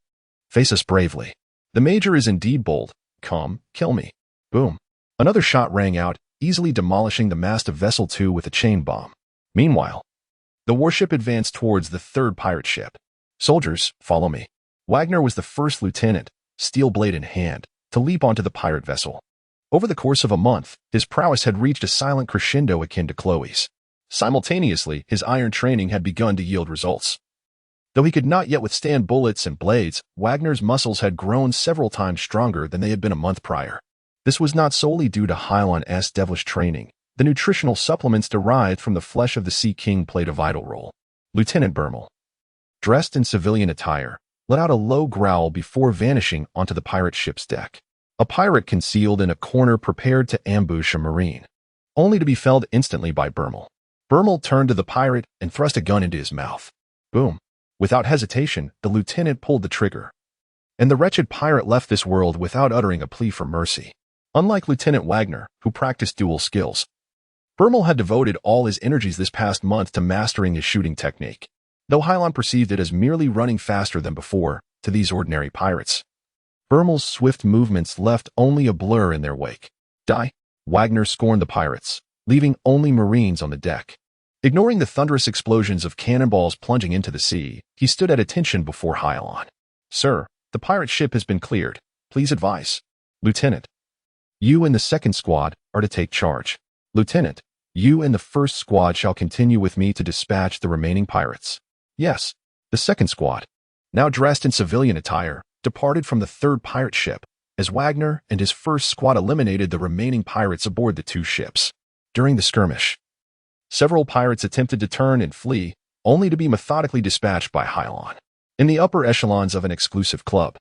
Face us bravely. The major is indeed bold. Come, kill me." Boom. Another shot rang out, easily demolishing the mast of Vessel 2 with a chain bomb. Meanwhile, the warship advanced towards the 3rd pirate ship. "Soldiers, follow me." Wagner was the first lieutenant, steel blade in hand, to leap onto the pirate vessel. Over the course of a month, his prowess had reached a silent crescendo akin to Chloe's. Simultaneously, his iron training had begun to yield results. Though he could not yet withstand bullets and blades, Wagner's muscles had grown several times stronger than they had been a month prior. This was not solely due to Hilon's devilish training. The nutritional supplements derived from the flesh of the Sea King played a vital role. Lieutenant Bermel, dressed in civilian attire, let out a low growl before vanishing onto the pirate ship's deck. A pirate concealed in a corner prepared to ambush a marine, only to be felled instantly by Bermel. Bermel turned to the pirate and thrust a gun into his mouth. Boom. Without hesitation, the lieutenant pulled the trigger. And the wretched pirate left this world without uttering a plea for mercy. Unlike Lieutenant Wagner, who practiced duel skills, Bermel had devoted all his energies this past month to mastering his shooting technique. Though Hilon perceived it as merely running faster than before, to these ordinary pirates, Bermel's swift movements left only a blur in their wake. Die! Wagner scorned the pirates, leaving only Marines on the deck. Ignoring the thunderous explosions of cannonballs plunging into the sea, he stood at attention before Hilon. Sir, the pirate ship has been cleared. Please advise. Lieutenant, you and the second squad are to take charge. Lieutenant, you and the first squad shall continue with me to dispatch the remaining pirates. Yes, the second squad, now dressed in civilian attire, departed from the third pirate ship, as Wagner and his first squad eliminated the remaining pirates aboard the two ships. During the skirmish, several pirates attempted to turn and flee, only to be methodically dispatched by Hilon. In the upper echelons of an exclusive club,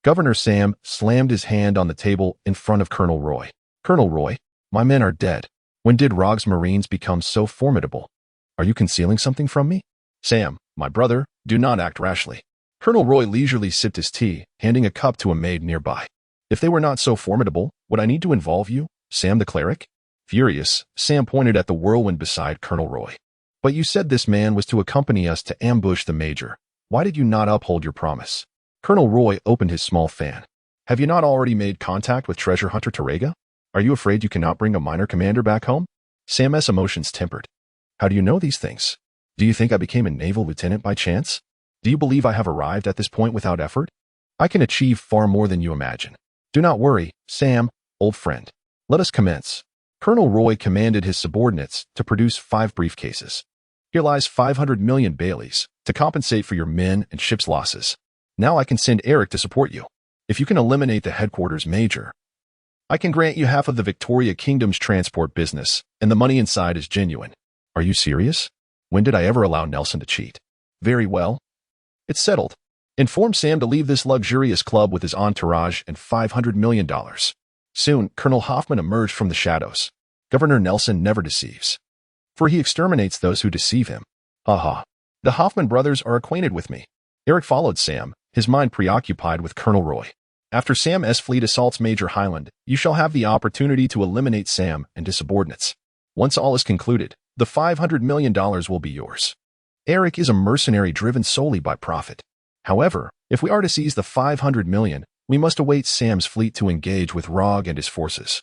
Governor Sam slammed his hand on the table in front of Colonel Roy. Colonel Roy, my men are dead. When did Rog's Marines become so formidable? Are you concealing something from me? Sam, my brother, do not act rashly. Colonel Roy leisurely sipped his tea, handing a cup to a maid nearby. If they were not so formidable, would I need to involve you, Sam the cleric? Furious, Sam pointed at the whirlwind beside Colonel Roy. But you said this man was to accompany us to ambush the major. Why did you not uphold your promise? Colonel Roy opened his small fan. Have you not already made contact with treasure hunter Terega? Are you afraid you cannot bring a minor commander back home? Sam's emotions tempered. How do you know these things? Do you think I became a naval lieutenant by chance? Do you believe I have arrived at this point without effort? I can achieve far more than you imagine. Do not worry, Sam, old friend. Let us commence. Colonel Roy commanded his subordinates to produce 5 briefcases. Here lies 500 million Baileys to compensate for your men and ship's losses. Now I can send Eric to support you. If you can eliminate the headquarters major, I can grant you half of the Victoria Kingdom's transport business, and the money inside is genuine. Are you serious? When did I ever allow Nelson to cheat? Very well. It's settled. Inform Sam to leave this luxurious club with his entourage and $500 million. Soon, Colonel Hoffman emerged from the shadows. Governor Nelson never deceives, for he exterminates those who deceive him. Haha. The Hoffman brothers are acquainted with me. Eric followed Sam, his mind preoccupied with Colonel Roy. After Sam's fleet assaults Major Highland, you shall have the opportunity to eliminate Sam and his subordinates. Once all is concluded, the $500 million will be yours. Eric is a mercenary driven solely by profit. However, if we are to seize the $500 million, we must await Sam's fleet to engage with Rog and his forces,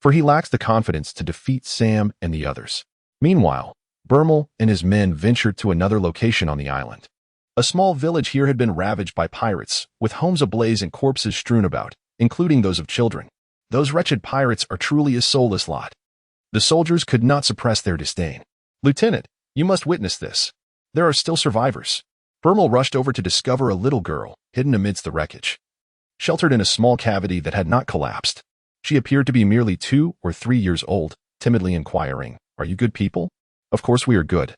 for he lacks the confidence to defeat Sam and the others. Meanwhile, Bermel and his men ventured to another location on the island. A small village here had been ravaged by pirates, with homes ablaze and corpses strewn about, including those of children. Those wretched pirates are truly a soulless lot. The soldiers could not suppress their disdain. Lieutenant, you must witness this. There are still survivors. Bermel rushed over to discover a little girl, hidden amidst the wreckage, sheltered in a small cavity that had not collapsed. She appeared to be merely 2 or 3 years old, timidly inquiring, "Are you good people?" "Of course we are good.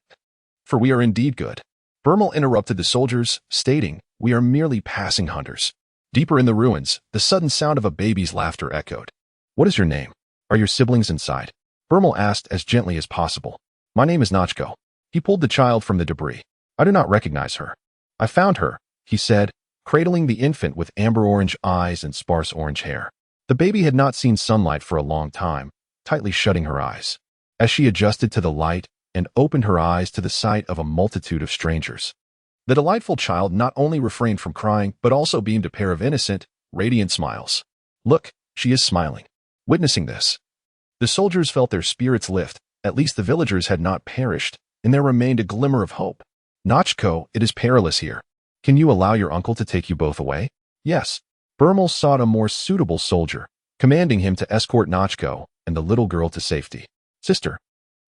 For we are indeed good." Bermel interrupted the soldiers, stating, "We are merely passing hunters." Deeper in the ruins, the sudden sound of a baby's laughter echoed. "What is your name? Are your siblings inside?" Bermel asked as gently as possible. "My name is Nachko." He pulled the child from the debris. "I do not recognize her." "I found her," he said, cradling the infant with amber-orange eyes and sparse orange hair. The baby had not seen sunlight for a long time, tightly shutting her eyes. As she adjusted to the light and opened her eyes to the sight of a multitude of strangers, the delightful child not only refrained from crying, but also beamed a pair of innocent, radiant smiles. "Look, she is smiling." Witnessing this, the soldiers felt their spirits lift. At least the villagers had not perished, and there remained a glimmer of hope. "Nachko, it is perilous here. Can you allow your uncle to take you both away?" "Yes." Bermel sought a more suitable soldier, commanding him to escort Nachko and the little girl to safety. "Sister,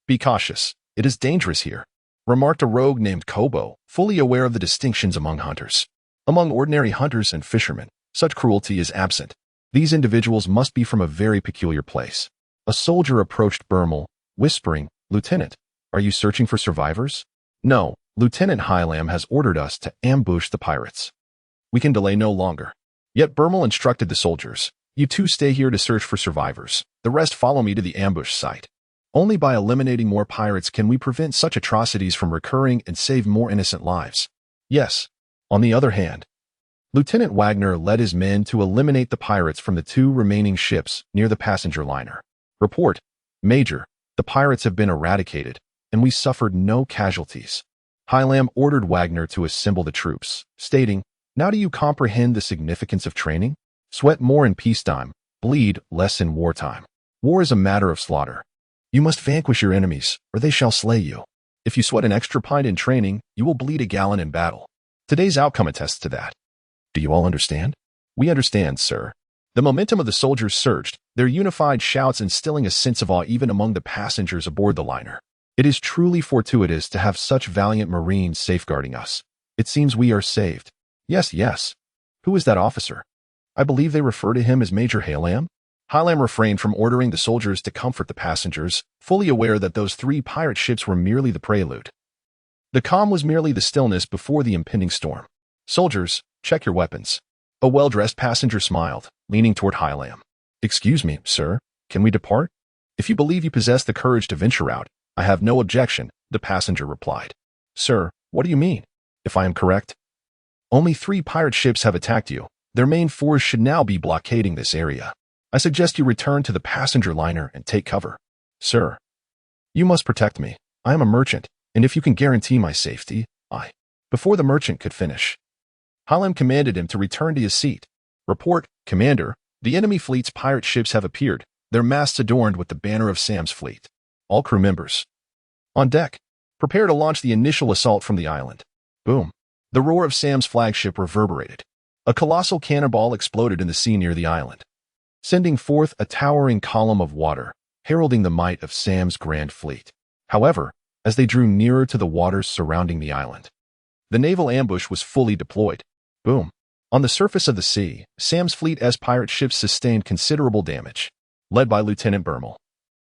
be cautious. It is dangerous here," remarked a rogue named Kobo, fully aware of the distinctions among hunters. Among ordinary hunters and fishermen, such cruelty is absent. These individuals must be from a very peculiar place. A soldier approached Bermel, whispering, "Lieutenant, are you searching for survivors?" "No, Lieutenant Highlam has ordered us to ambush the pirates. We can delay no longer." Yet Bermel instructed the soldiers, "You two stay here to search for survivors. The rest follow me to the ambush site." Only by eliminating more pirates can we prevent such atrocities from recurring and save more innocent lives. Yes. On the other hand, Lieutenant Wagner led his men to eliminate the pirates from the 2 remaining ships near the passenger liner. Report, Major, the pirates have been eradicated, and we suffered no casualties. Hilon ordered Wagner to assemble the troops, stating, "Now do you comprehend the significance of training? Sweat more in peacetime, bleed less in wartime. War is a matter of slaughter. You must vanquish your enemies, or they shall slay you. If you sweat an extra pint in training, you will bleed a gallon in battle. Today's outcome attests to that. Do you all understand?" "We understand, sir." The momentum of the soldiers surged, their unified shouts instilling a sense of awe even among the passengers aboard the liner. It is truly fortuitous to have such valiant Marines safeguarding us. It seems we are saved. Yes, yes. Who is that officer? I believe they refer to him as Major Hilon. Hilon refrained from ordering the soldiers to comfort the passengers, fully aware that those 3 pirate ships were merely the prelude. The calm was merely the stillness before the impending storm. "Soldiers, check your weapons." A well-dressed passenger smiled, leaning toward Hilon. "Excuse me, sir, can we depart?" "If you believe you possess the courage to venture out, I have no objection," the passenger replied. "Sir, what do you mean? If I am correct, only 3 pirate ships have attacked you. Their main force should now be blockading this area. I suggest you return to the passenger liner and take cover." "Sir, you must protect me. I am a merchant, and if you can guarantee my safety, I—" Before the merchant could finish, Hilon commanded him to return to his seat. "Report, Commander, the enemy fleet's pirate ships have appeared, their masts adorned with the banner of Sam's fleet. All crew members on deck. Prepare to launch the initial assault from the island." Boom. The roar of Sam's flagship reverberated. A colossal cannonball exploded in the sea near the island, sending forth a towering column of water, heralding the might of Sam's grand fleet. However, as they drew nearer to the waters surrounding the island, the naval ambush was fully deployed. Boom. On the surface of the sea, Sam's fleet's pirate ships sustained considerable damage. Led by Lieutenant Bermel,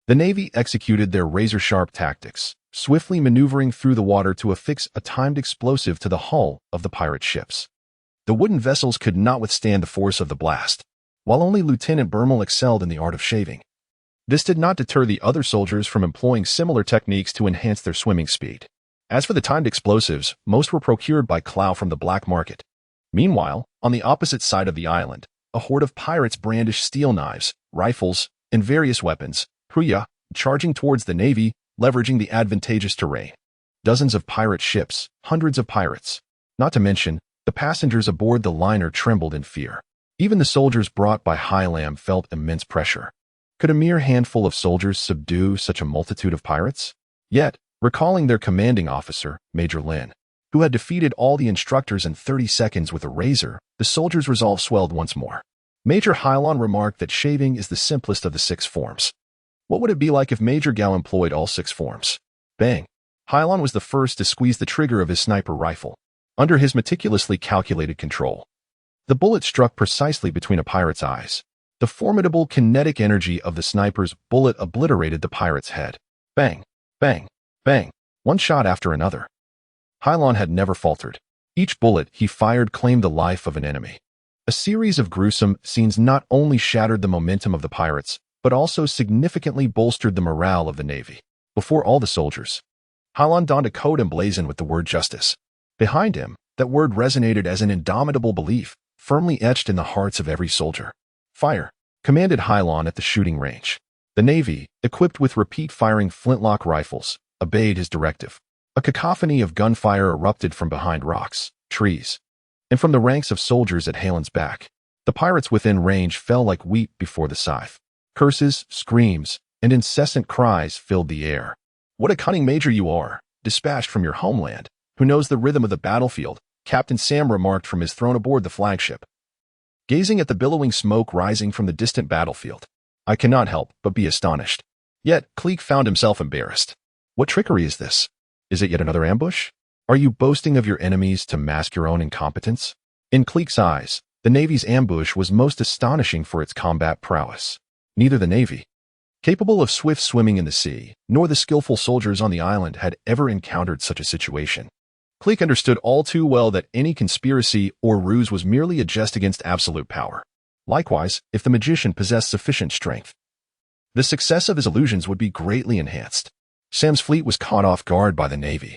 the Navy executed their razor-sharp tactics, swiftly maneuvering through the water to affix a timed explosive to the hull of the pirate ships. The wooden vessels could not withstand the force of the blast, while only Lieutenant Bermel excelled in the art of shaving. This did not deter the other soldiers from employing similar techniques to enhance their swimming speed. As for the timed explosives, most were procured by Clow from the black market. Meanwhile, on the opposite side of the island, a horde of pirates brandished steel knives, rifles, and various weapons, charging towards the Navy, leveraging the advantageous terrain. Dozens of pirate ships, hundreds of pirates. Not to mention, the passengers aboard the liner trembled in fear. Even the soldiers brought by Hilon felt immense pressure. Could a mere handful of soldiers subdue such a multitude of pirates? Yet, recalling their commanding officer, Major Lin, who had defeated all the instructors in 30 seconds with a razor, the soldiers' resolve swelled once more. Major Hilon remarked that shaving is the simplest of the 6 forms. What would it be like if Major Gal employed all 6 forms? Bang! Hilon was the first to squeeze the trigger of his sniper rifle. Under his meticulously calculated control, the bullet struck precisely between a pirate's eyes. The formidable kinetic energy of the sniper's bullet obliterated the pirate's head. Bang! Bang! Bang! One shot after another. Hilon had never faltered. Each bullet he fired claimed the life of an enemy. A series of gruesome scenes not only shattered the momentum of the pirates, but also significantly bolstered the morale of the Navy. Before all the soldiers, Hilon donned a coat emblazoned with the word justice. Behind him, that word resonated as an indomitable belief, firmly etched in the hearts of every soldier. "Fire!" commanded Hilon at the shooting range. The Navy, equipped with repeat-firing flintlock rifles, obeyed his directive. A cacophony of gunfire erupted from behind rocks, trees, and from the ranks of soldiers at Hilon's back. The pirates within range fell like wheat before the scythe. Curses, screams, and incessant cries filled the air. "What a cunning major you are, dispatched from your homeland, who knows the rhythm of the battlefield," Captain Sam remarked from his throne aboard the flagship. Gazing at the billowing smoke rising from the distant battlefield, "I cannot help but be astonished." Yet, Cleek found himself embarrassed. What trickery is this? Is it yet another ambush? Are you boasting of your enemies to mask your own incompetence? In Cleek's eyes, the Navy's ambush was most astonishing for its combat prowess. Neither the Navy, capable of swift swimming in the sea, nor the skillful soldiers on the island had ever encountered such a situation. Cleek understood all too well that any conspiracy or ruse was merely a jest against absolute power. Likewise, if the magician possessed sufficient strength, The success of his illusions would be greatly enhanced. Sam's fleet was caught off guard by the Navy.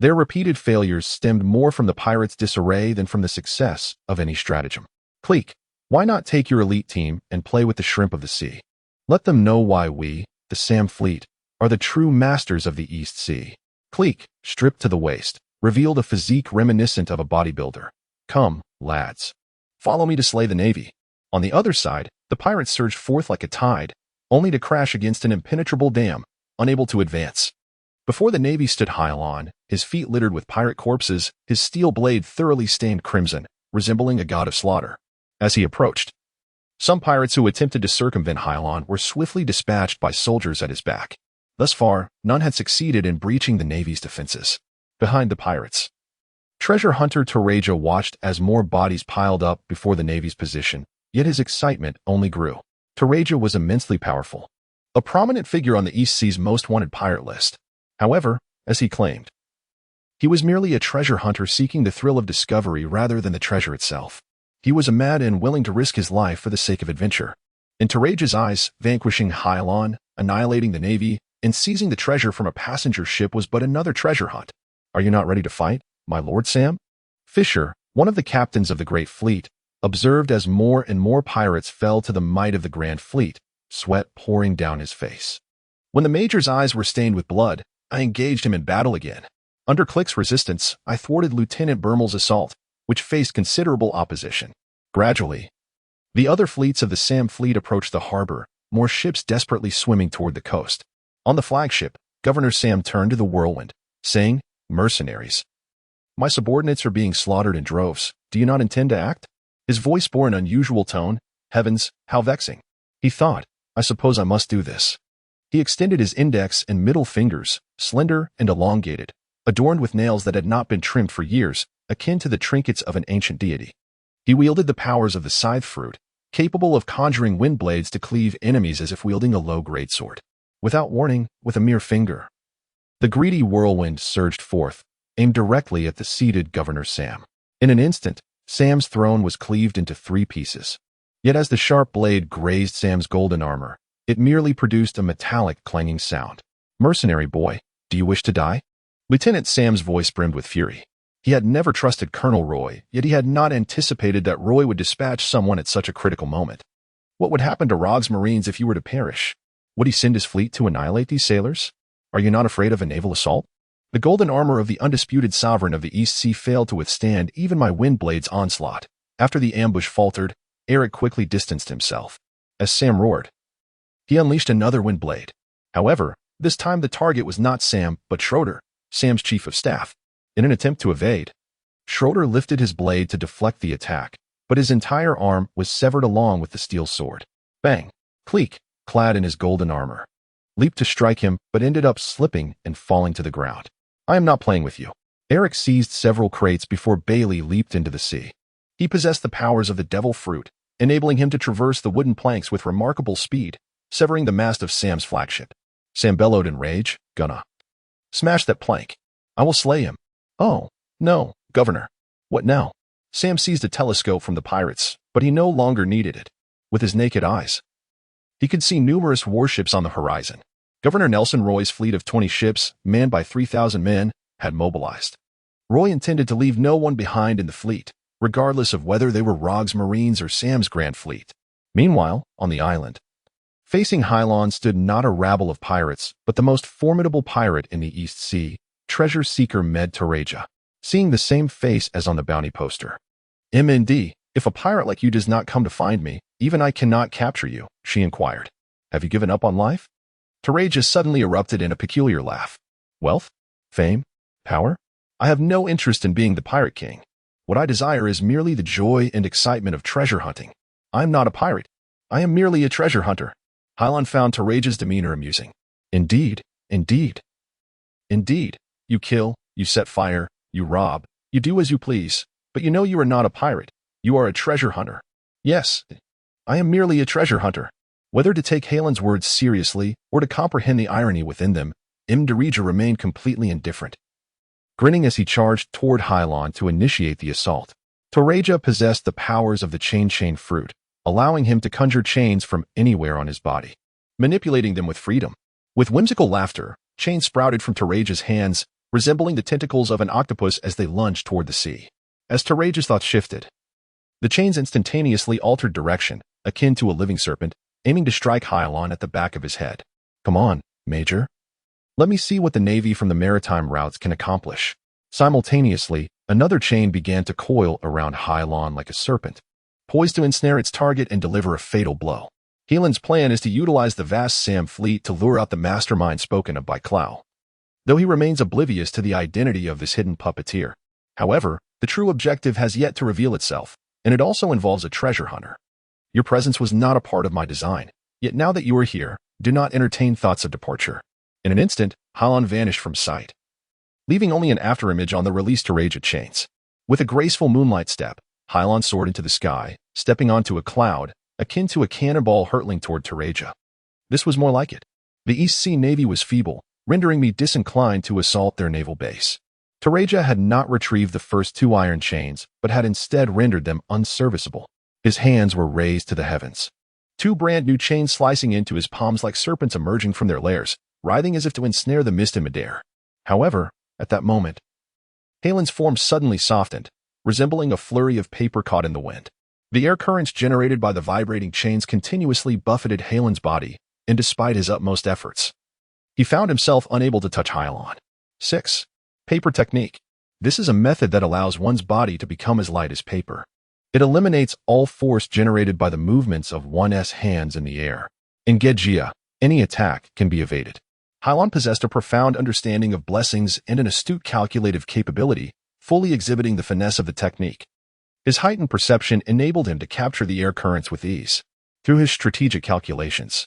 Their repeated failures stemmed more from the pirates' disarray than from the success of any stratagem. Clique, why not take your elite team and play with the shrimp of the sea? Let them know why we, the Sam fleet, are the true masters of the East Sea. Clique, stripped to the waist, revealed a physique reminiscent of a bodybuilder. Come, lads. Follow me to slay the Navy. On the other side, the pirates surged forth like a tide, only to crash against an impenetrable dam, unable to advance. Before the Navy stood Hilon, his feet littered with pirate corpses, his steel blade thoroughly stained crimson, resembling a god of slaughter. As he approached, some pirates who attempted to circumvent Hilon were swiftly dispatched by soldiers at his back. Thus far, none had succeeded in breaching the Navy's defenses. Behind the pirates, treasure hunter Taraja watched as more bodies piled up before the Navy's position, yet his excitement only grew. Taraja was immensely powerful, a prominent figure on the East Sea's most wanted pirate list. However, as he claimed, he was merely a treasure hunter seeking the thrill of discovery rather than the treasure itself. He was a mad and willing to risk his life for the sake of adventure. In Taraja's eyes, vanquishing Hilon, annihilating the Navy, and seizing the treasure from a passenger ship was but another treasure hunt. Are you not ready to fight, my Lord Sam? Fisher, one of the captains of the Great Fleet, observed as more and more pirates fell to the might of the Grand Fleet, sweat pouring down his face. When the Major's eyes were stained with blood, I engaged him in battle again. Under Clique's resistance, I thwarted Lieutenant Bermel's assault, which faced considerable opposition. Gradually, the other fleets of the Sam fleet approached the harbor, more ships desperately swimming toward the coast. On the flagship, Governor Sam turned to the whirlwind, saying, "Mercenaries, my subordinates are being slaughtered in droves. Do you not intend to act?" His voice bore an unusual tone. Heavens, how vexing. He thought, I suppose I must do this. He extended his index and middle fingers, slender and elongated, adorned with nails that had not been trimmed for years, akin to the trinkets of an ancient deity. He wielded the powers of the scythe fruit, capable of conjuring wind blades to cleave enemies as if wielding a low-grade sword. Without warning, with a mere finger, the greedy whirlwind surged forth, aimed directly at the seated Governor Sam. In an instant, Sam's throne was cleaved into 3 pieces. Yet as the sharp blade grazed Sam's golden armor, it merely produced a metallic clanging sound. "Mercenary boy, do you wish to die?" Lieutenant Sam's voice brimmed with fury. He had never trusted Colonel Roy, yet he had not anticipated that Roy would dispatch someone at such a critical moment. What would happen to Rog's Marines if you were to perish? Would he send his fleet to annihilate these sailors? Are you not afraid of a naval assault? The golden armor of the undisputed sovereign of the East Sea failed to withstand even my windblade's onslaught. After the ambush faltered, Eric quickly distanced himself. As Sam roared, he unleashed another windblade. However, this time the target was not Sam, but Schroeder, Sam's chief of staff. In an attempt to evade, Schroeder lifted his blade to deflect the attack, but his entire arm was severed along with the steel sword. Bang! Clique, clad in his golden armor, leaped to strike him, but ended up slipping and falling to the ground. I am not playing with you. Eric seized several crates before Bailey leaped into the sea. He possessed the powers of the devil fruit, enabling him to traverse the wooden planks with remarkable speed, severing the mast of Sam's flagship. Sam bellowed in rage, "Gonna smash that plank. I will slay him." "Oh, no, Governor. What now?" Sam seized a telescope from the pirates, but he no longer needed it. With his naked eyes, he could see numerous warships on the horizon. Governor Nelson Roy's fleet of 20 ships, manned by 3,000 men, had mobilized. Roy intended to leave no one behind in the fleet, regardless of whether they were Rog's Marines or Sam's Grand Fleet. Meanwhile, on the island, facing Hilon stood not a rabble of pirates, but the most formidable pirate in the East Sea, treasure seeker Med Taraja, seeing the same face as on the bounty poster. "MND, if a pirate like you does not come to find me, even I cannot capture you," she inquired. "Have you given up on life?" Taraja suddenly erupted in a peculiar laugh. "Wealth? Fame? Power? I have no interest in being the pirate king. What I desire is merely the joy and excitement of treasure hunting. I am not a pirate. I am merely a treasure hunter." Hilon found Taraja's demeanor amusing. Indeed. You kill, you set fire, you rob, you do as you please, but you know you are not a pirate. You are a treasure hunter." "Yes, I am merely a treasure hunter." Whether to take Hilon's words seriously or to comprehend the irony within them, Taraja remained completely indifferent, grinning as he charged toward Hilon to initiate the assault. Taraja possessed the powers of the chain fruit, allowing him to conjure chains from anywhere on his body. manipulating them with freedom. With whimsical laughter, chains sprouted from Taraja's hands, resembling the tentacles of an octopus as they lunged toward the sea. As Taraja's thoughts shifted, the chains instantaneously altered direction, akin to a living serpent, aiming to strike Hilon at the back of his head. Come on, Major. Let me see what the Navy from the maritime routes can accomplish. Simultaneously, another chain began to coil around Hilon like a serpent, poised to ensnare its target and deliver a fatal blow. Hilon's plan is to utilize the vast SAM fleet to lure out the mastermind spoken of by Clow, though he remains oblivious to the identity of this hidden puppeteer. However, the true objective has yet to reveal itself, and it also involves a treasure hunter. Your presence was not a part of my design, yet now that you are here, do not entertain thoughts of departure. In an instant, Hilon vanished from sight, leaving only an afterimage on the released Taraja chains. With a graceful moonlight step, Hilon soared into the sky, stepping onto a cloud, akin to a cannonball hurtling toward Taraja. This was more like it. The East Sea Navy was feeble, rendering me disinclined to assault their naval base. Taraja had not retrieved the first 2 iron chains, but had instead rendered them unserviceable. His hands were raised to the heavens, 2 brand new chains slicing into his palms like serpents emerging from their lairs, writhing as if to ensnare the mist in midair. However, at that moment, Hilon's form suddenly softened, resembling a flurry of paper caught in the wind. The air currents generated by the vibrating chains continuously buffeted Hilon's body, and despite his utmost efforts, he found himself unable to touch Hilon. 6. Paper technique. This is a method that allows one's body to become as light as paper. It eliminates all force generated by the movements of one's hands in the air. In Gedjia, any attack can be evaded. Hilon possessed a profound understanding of blessings and an astute calculative capability, fully exhibiting the finesse of the technique. His heightened perception enabled him to capture the air currents with ease. Through his strategic calculations,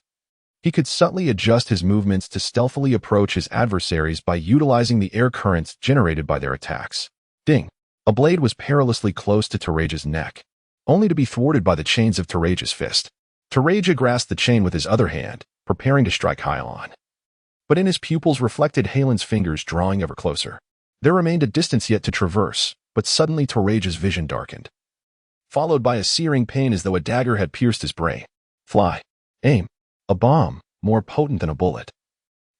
he could subtly adjust his movements to stealthily approach his adversaries by utilizing the air currents generated by their attacks. Ding! A blade was perilously close to Taraja's neck, only to be thwarted by the chains of Taraja's fist. Taraja grasped the chain with his other hand, preparing to strike Hilon. But in his pupils reflected Hilon's fingers drawing ever closer. There remained a distance yet to traverse, but suddenly Taraja's vision darkened, followed by a searing pain as though a dagger had pierced his brain. Fly. Aim. A bomb, more potent than a bullet,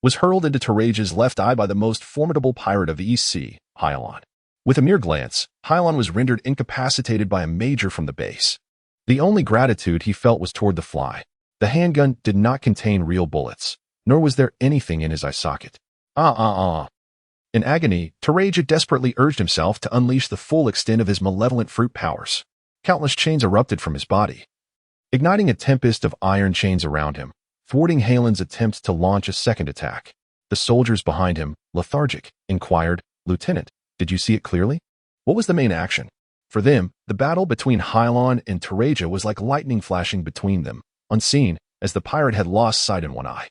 was hurled into Taraja's left eye by the most formidable pirate of the East Sea, Hilon. With a mere glance, Hilon was rendered incapacitated by a major from the base. The only gratitude he felt was toward the fly. The handgun did not contain real bullets, nor was there anything in his eye socket. In agony, Taraja desperately urged himself to unleash the full extent of his malevolent fruit powers. Countless chains erupted from his body, igniting a tempest of iron chains around him, thwarting Hilon's attempts to launch a second attack. The soldiers behind him, lethargic, inquired, "Lieutenant, did you see it clearly? What was the main action?" For them, the battle between Hilon and Taraja was like lightning flashing between them, unseen, as the pirate had lost sight in one eye.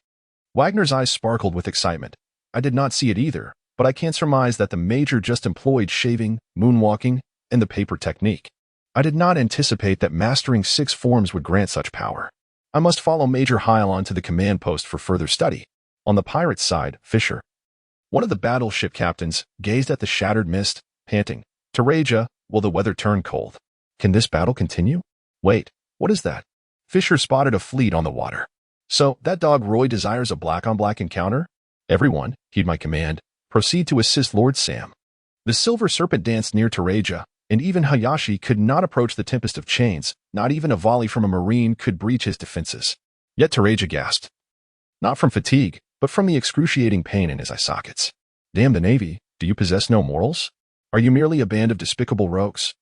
Wagner's eyes sparkled with excitement. "I did not see it either, but I can't surmise that the Major just employed shaving, moonwalking, and the paper technique. I did not anticipate that mastering 6 forms would grant such power. I must follow Major Hilon to the command post for further study." On the pirate's side, Fisher, one of the battleship captains, gazed at the shattered mist, panting. "Taraja, will the weather turn cold? Can this battle continue? Wait, what is that?" Fisher spotted a fleet on the water. "So, that dog Roy desires a black-on-black encounter? Everyone, heed my command, proceed to assist Lord Sam." The silver serpent danced near Taraja, and even Hayashi could not approach the tempest of chains. Not even a volley from a marine could breach his defenses. Yet Taraja gasped, not from fatigue, but from the excruciating pain in his eye sockets. "Damn the Navy, do you possess no morals? Are you merely a band of despicable rogues,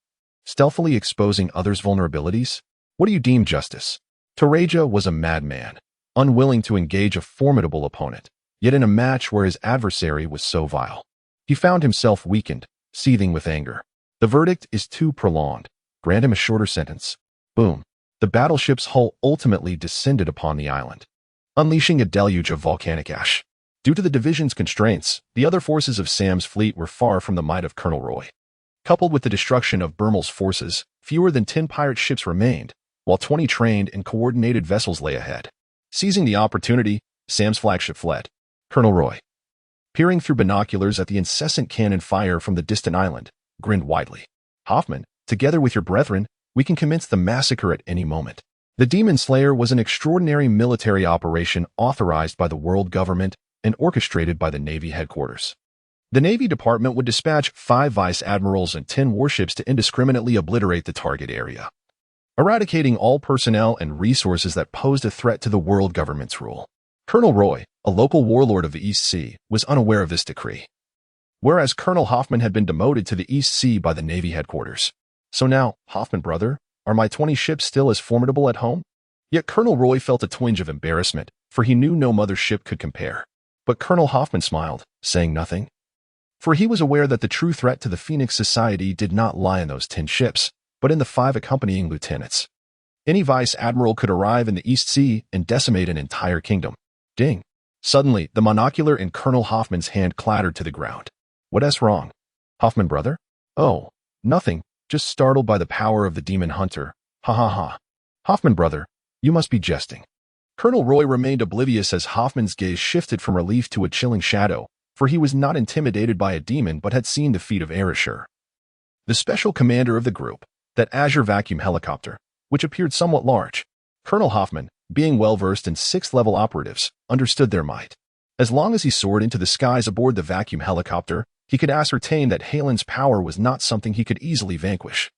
stealthily exposing others' vulnerabilities? What do you deem justice?" Taraja was a madman, unwilling to engage a formidable opponent, yet in a match where his adversary was so vile, he found himself weakened, seething with anger. The verdict is too prolonged. Grant him a shorter sentence. Boom. The battleship's hull ultimately descended upon the island, unleashing a deluge of volcanic ash. Due to the division's constraints, the other forces of Sam's fleet were far from the might of Colonel Roy. Coupled with the destruction of Burmel's forces, fewer than 10 pirate ships remained, while 20 trained and coordinated vessels lay ahead. Seizing the opportunity, Sam's flagship fled. Colonel Roy, peering through binoculars at the incessant cannon fire from the distant island, grinned widely. "Hoffman, together with your brethren, we can commence the massacre at any moment." The Demon Slayer was an extraordinary military operation authorized by the world government and orchestrated by the Navy headquarters. The Navy Department would dispatch 5 vice admirals and 10 warships to indiscriminately obliterate the target area, eradicating all personnel and resources that posed a threat to the world government's rule. Colonel Roy, a local warlord of the East Sea, was unaware of this decree, whereas Colonel Hoffman had been demoted to the East Sea by the Navy headquarters. So now, Hoffman brother, are my 20 ships still as formidable at home? Yet Colonel Roy felt a twinge of embarrassment, for he knew no mother ship could compare. But Colonel Hoffman smiled, saying nothing. For he was aware that the true threat to the Phoenix Society did not lie in those 10 ships, but in the 5 accompanying lieutenants. Any vice admiral could arrive in the East Sea and decimate an entire kingdom. Ding! Suddenly, the monocular in Colonel Hoffman's hand clattered to the ground. What's wrong? Hoffman brother? Oh, nothing, just startled by the power of the demon hunter. Ha ha ha. Hoffman brother, you must be jesting. Colonel Roy remained oblivious as Hoffman's gaze shifted from relief to a chilling shadow, for he was not intimidated by a demon but had seen the feat of Erasure, the special commander of the group, that Azure vacuum helicopter, which appeared somewhat large. Colonel Hoffman, being well-versed in 6th-level operatives, understood their might. As long as he soared into the skies aboard the vacuum helicopter, he could ascertain that Hilon's power was not something he could easily vanquish.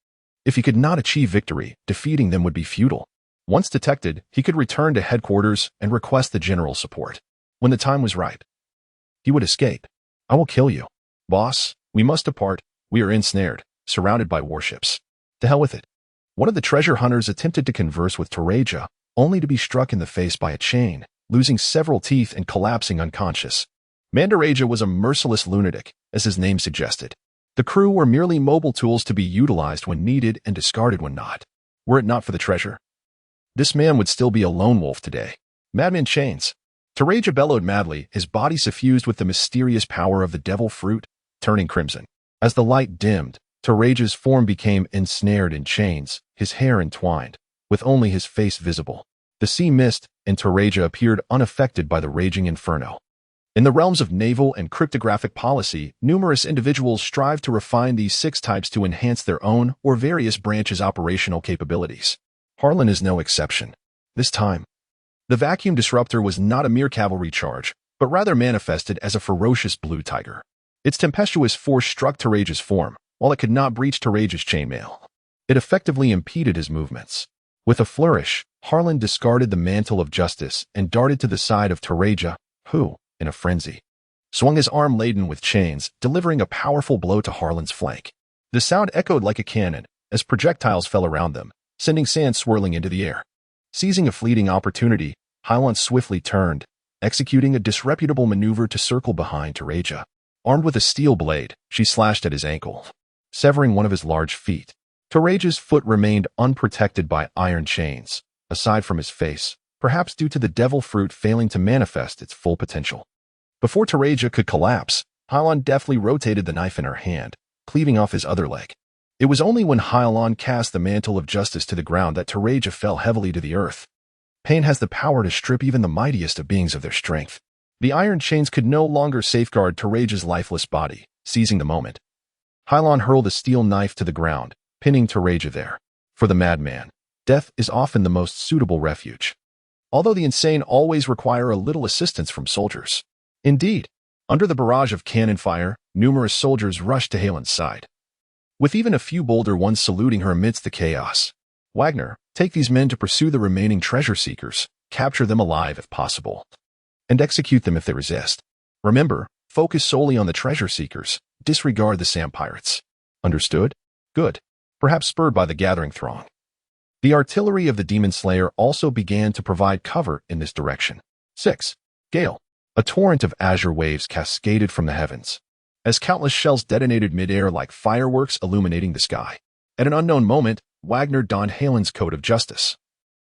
If he could not achieve victory, defeating them would be futile. Once detected, he could return to headquarters and request the general's support. When the time was ripe, he would escape. I will kill you. Boss, we must depart. We are ensnared, surrounded by warships. To hell with it. One of the treasure hunters attempted to converse with Tereja, only to be struck in the face by a chain, losing several teeth and collapsing unconscious. Mandaraja was a merciless lunatic, as his name suggested. The crew were merely mobile tools to be utilized when needed and discarded when not. Were it not for the treasure, this man would still be a lone wolf today. Madman chains. Tereja bellowed madly, his body suffused with the mysterious power of the devil fruit, turning crimson. As the light dimmed, Tereja's form became ensnared in chains, his hair entwined, with only his face visible. The sea mist, and Tereja appeared unaffected by the raging inferno. In the realms of naval and cryptographic policy, numerous individuals strive to refine these 6 types to enhance their own or various branches' operational capabilities. Harlan is no exception. This time, the vacuum disruptor was not a mere cavalry charge, but rather manifested as a ferocious blue tiger. Its tempestuous force struck Tereja's form, while it could not breach Tereja's chainmail. It effectively impeded his movements. With a flourish, Harlan discarded the mantle of justice and darted to the side of Tereja, who, in a frenzy, swung his arm laden with chains, delivering a powerful blow to Harlan's flank. The sound echoed like a cannon as projectiles fell around them, sending sand swirling into the air. Seizing a fleeting opportunity, Hilon swiftly turned, executing a disreputable maneuver to circle behind Tereja. Armed with a steel blade, she slashed at his ankle, severing one of his large feet. Tereja's foot remained unprotected by iron chains, aside from his face, perhaps due to the devil fruit failing to manifest its full potential. Before Tereja could collapse, Hilon deftly rotated the knife in her hand, cleaving off his other leg. It was only when Hilon cast the mantle of justice to the ground that Tereja fell heavily to the earth. Pain has the power to strip even the mightiest of beings of their strength. The iron chains could no longer safeguard Tereja's lifeless body. Seizing the moment, Hilon hurled a steel knife to the ground, pinning Tereja there. For the madman, death is often the most suitable refuge, although the insane always require a little assistance from soldiers. Indeed, under the barrage of cannon fire, numerous soldiers rushed to Hilon's side, with even a few bolder ones saluting her amidst the chaos. Wagner, take these men to pursue the remaining treasure seekers, capture them alive if possible, and execute them if they resist. Remember, focus solely on the treasure seekers, disregard the sand pirates. Understood? Good. Perhaps spurred by the gathering throng, the artillery of the Demon Slayer also began to provide cover in this direction. 6. Gale. A torrent of azure waves cascaded from the heavens, as countless shells detonated midair like fireworks illuminating the sky. At an unknown moment, Wagner donned Hilon's coat of justice,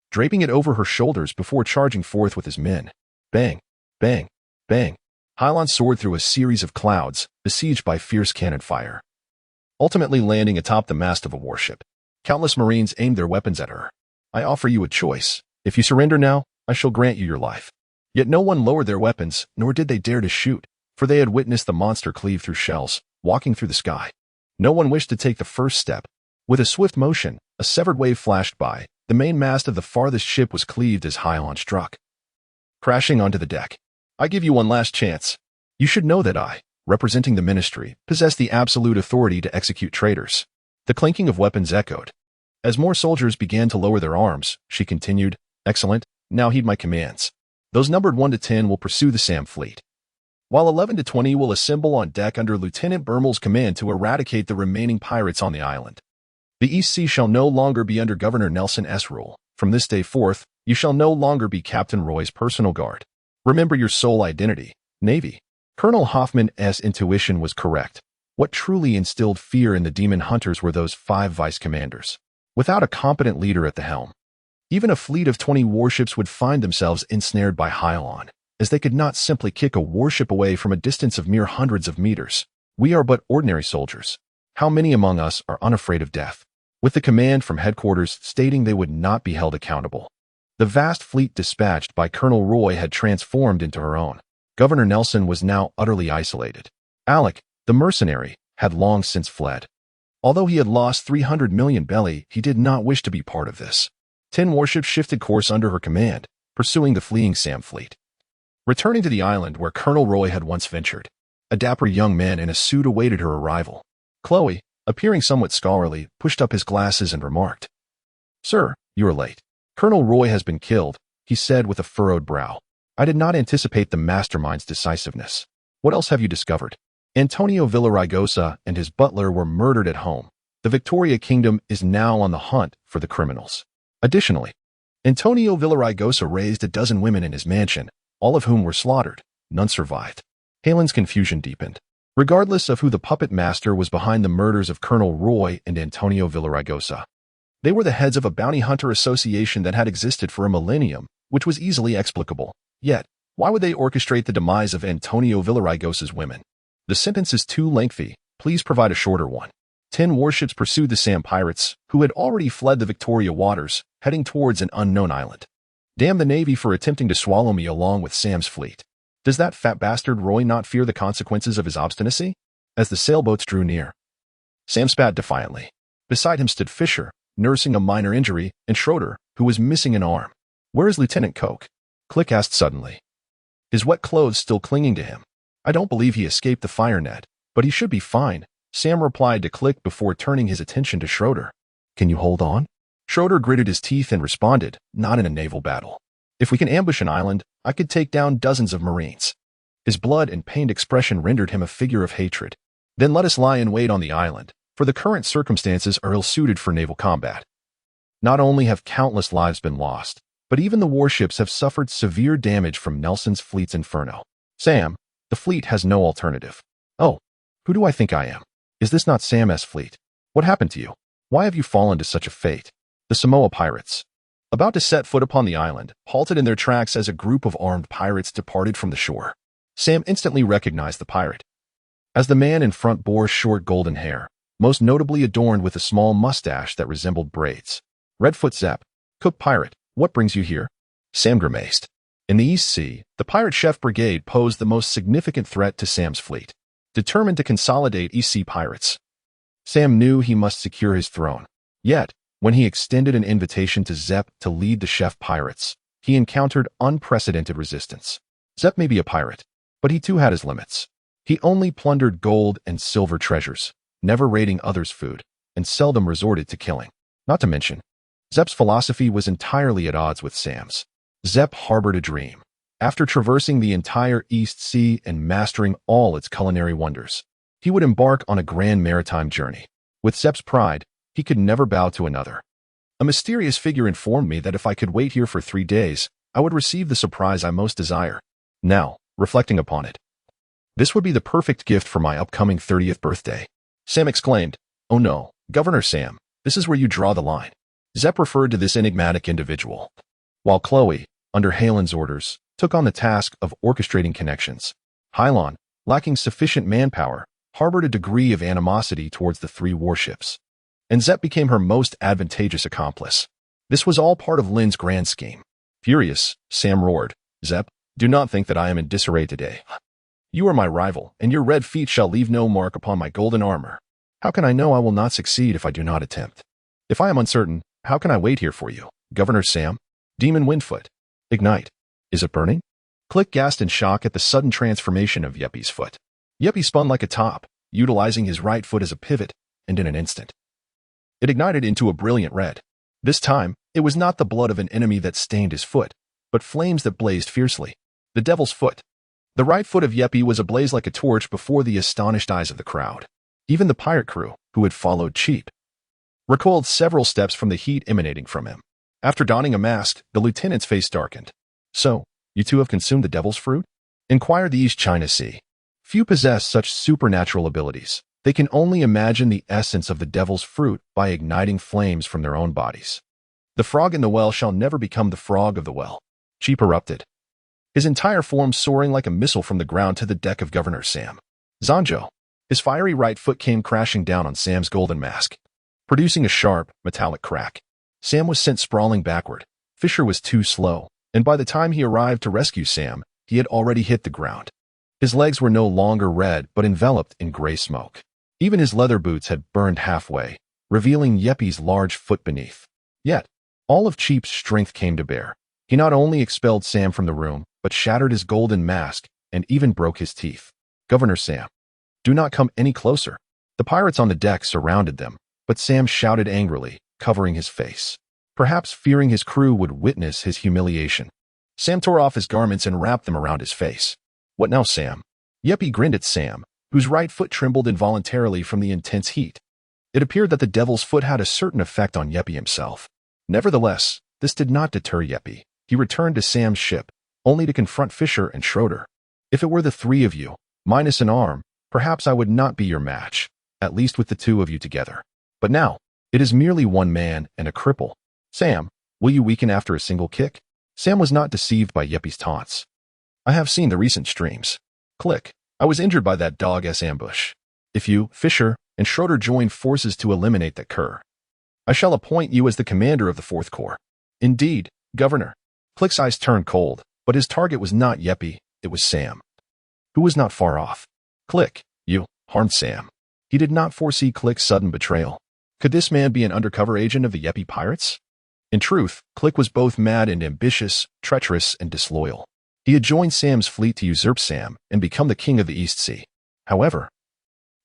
draping it over her shoulders before charging forth with his men. Bang, bang, bang. Hilon soared through a series of clouds, besieged by fierce cannon fire, ultimately landing atop the mast of a warship. Countless Marines aimed their weapons at her. I offer you a choice. If you surrender now, I shall grant you your life. Yet no one lowered their weapons, nor did they dare to shoot, for they had witnessed the monster cleave through shells, walking through the sky. No one wished to take the first step. With a swift motion, a severed wave flashed by, The main mast of the farthest ship was cleaved as Hilon struck, crashing onto the deck. I give you one last chance. You should know that I, representing the ministry, possess the absolute authority to execute traitors. The clinking of weapons echoed. As more soldiers began to lower their arms, she continued, Excellent, now heed my commands. Those numbered 1 to 10 will pursue the SAM fleet, while 11 to 20 will assemble on deck under Lieutenant Bermel's command to eradicate the remaining pirates on the island. The East Sea shall no longer be under Governor Nelson S. rule. From this day forth, you shall no longer be Captain Roy's personal guard. Remember your sole identity, Navy. Colonel Hoffman's intuition was correct. What truly instilled fear in the demon hunters were those 5 vice commanders. Without a competent leader at the helm, even a fleet of 20 warships would find themselves ensnared by Hilon, as they could not simply kick a warship away from a distance of mere hundreds of meters. We are but ordinary soldiers. How many among us are unafraid of death? With the command from headquarters stating they would not be held accountable. The vast fleet dispatched by Colonel Roy had transformed into her own. Governor Nelson was now utterly isolated. Alec, the mercenary, had long since fled. Although he had lost 300 million belly, he did not wish to be part of this. 10 warships shifted course under her command, pursuing the fleeing SAM fleet. Returning to the island where Colonel Roy had once ventured, a dapper young man in a suit awaited her arrival. Chloe, appearing somewhat scholarly, pushed up his glasses and remarked, Sir, you are late. Colonel Roy has been killed, he said with a furrowed brow. I did not anticipate the mastermind's decisiveness. What else have you discovered? Antonio Villaraigosa and his butler were murdered at home. The Victoria Kingdom is now on the hunt for the criminals. Additionally, Antonio Villaraigosa raised a dozen women in his mansion, all of whom were slaughtered. None survived. Hilon's confusion deepened. Regardless of who the puppet master was behind the murders of Colonel Roy and Antonio Villaraigosa, they were the heads of a bounty hunter association that had existed for a millennium, which was easily explicable. Yet, why would they orchestrate the demise of Antonio Villaraigosa's women? The sentence is too lengthy. Please provide a shorter one. 10 warships pursued the SAM pirates, who had already fled the Victoria waters, heading towards an unknown island. Damn the Navy for attempting to swallow me along with Sam's fleet. Does that fat bastard Roy not fear the consequences of his obstinacy? As the sailboats drew near, Sam spat defiantly. Beside him stood Fisher, nursing a minor injury, and Schroeder, who was missing an arm. Where is Lieutenant Koch? Click asked suddenly, his wet clothes still clinging to him. I don't believe he escaped the fire net, but he should be fine, Sam replied to Click before turning his attention to Schroeder. Can you hold on? Schroeder gritted his teeth and responded, not in a naval battle. If we can ambush an island, I could take down dozens of Marines. His blood and pained expression rendered him a figure of hatred. Then let us lie in wait on the island, for the current circumstances are ill-suited for naval combat. Not only have countless lives been lost, but even the warships have suffered severe damage from Nelson's fleet's inferno. Sam, the fleet has no alternative. Oh, who do I think I am? Is this not Sam's fleet? What happened to you? Why have you fallen to such a fate? The Samoa pirates, about to set foot upon the island, halted in their tracks as a group of armed pirates departed from the shore. Sam instantly recognized the pirate, as the man in front bore short golden hair, most notably adorned with a small mustache that resembled braids. Redfoot Zepp, cook pirate, what brings you here? Sam grimaced. In the East Sea, the pirate chef brigade posed the most significant threat to Sam's fleet. Determined to consolidate East Sea pirates, Sam knew he must secure his throne. Yet, when he extended an invitation to Zepp to lead the chef pirates, he encountered unprecedented resistance. Zepp may be a pirate, but he too had his limits. He only plundered gold and silver treasures, never raiding others' food, and seldom resorted to killing. Not to mention, Zepp's philosophy was entirely at odds with Sam's. Zepp harbored a dream. After traversing the entire East Sea and mastering all its culinary wonders, he would embark on a grand maritime journey. With Zepp's pride, he could never bow to another. A mysterious figure informed me that if I could wait here for 3 days, I would receive the surprise I most desire. Now, reflecting upon it, this would be the perfect gift for my upcoming 30th birthday. Sam exclaimed, Oh no, Governor Sam, this is where you draw the line. Zepp referred to this enigmatic individual, while Chloe, under Hilon's orders, took on the task of orchestrating connections. Hilon, lacking sufficient manpower, harbored a degree of animosity towards the 3 warships, and Zepp became her most advantageous accomplice. This was all part of Lynn's grand scheme. Furious, Sam roared, Zepp, do not think that I am in disarray today. You are my rival, and your red feet shall leave no mark upon my golden armor. How can I know I will not succeed if I do not attempt? If I am uncertain, how can I wait here for you? Governor Sam? Demon Windfoot. Ignite. Is it burning? Click gasped in shock at the sudden transformation of Yeppy's foot. Yeppy spun like a top, utilizing his right foot as a pivot, and in an instant, it ignited into a brilliant red. This time, it was not the blood of an enemy that stained his foot, but flames that blazed fiercely. The devil's foot. The right foot of Yeppy was ablaze like a torch before the astonished eyes of the crowd. Even the pirate crew, who had followed Cheap, recoiled several steps from the heat emanating from him. After donning a mask, the lieutenant's face darkened. So, you two have consumed the devil's fruit? Inquired the East China Sea. Few possess such supernatural abilities. They can only imagine the essence of the devil's fruit by igniting flames from their own bodies. The frog in the well shall never become the frog of the well. Cheap erupted, his entire form soaring like a missile from the ground to the deck of Governor Sam. Zanjo. His fiery right foot came crashing down on Sam's golden mask, producing a sharp, metallic crack. Sam was sent sprawling backward. Fisher was too slow, and by the time he arrived to rescue Sam, he had already hit the ground. His legs were no longer red but enveloped in gray smoke. Even his leather boots had burned halfway, revealing Yeppy's large foot beneath. Yet, all of Cheap's strength came to bear. He not only expelled Sam from the room, but shattered his golden mask and even broke his teeth. Governor Sam, do not come any closer. The pirates on the deck surrounded them, but Sam shouted angrily, covering his face. Perhaps fearing his crew would witness his humiliation. Sam tore off his garments and wrapped them around his face. What now, Sam? Yeppy grinned at Sam, whose right foot trembled involuntarily from the intense heat. It appeared that the devil's foot had a certain effect on Yeppy himself. Nevertheless, this did not deter Yeppy. He returned to Sam's ship, only to confront Fisher and Schroeder. If it were the three of you, minus an arm, perhaps I would not be your match, at least with the two of you together. But now, it is merely one man and a cripple. Sam, will you weaken after a single kick? Sam was not deceived by Yeppy's taunts. I have seen the recent streams. Click. I was injured by that dog-ass ambush. If you, Fisher, and Schroeder join forces to eliminate that cur, I shall appoint you as the commander of the 4th Corps. Indeed, Governor. Click's eyes turned cold, but his target was not Yeppy, it was Sam, who was not far off. Click, you harmed Sam. He did not foresee Click's sudden betrayal. Could this man be an undercover agent of the Yeppy pirates? In truth, Click was both mad and ambitious, treacherous and disloyal. He had joined Sam's fleet to usurp Sam and become the king of the East Sea. However,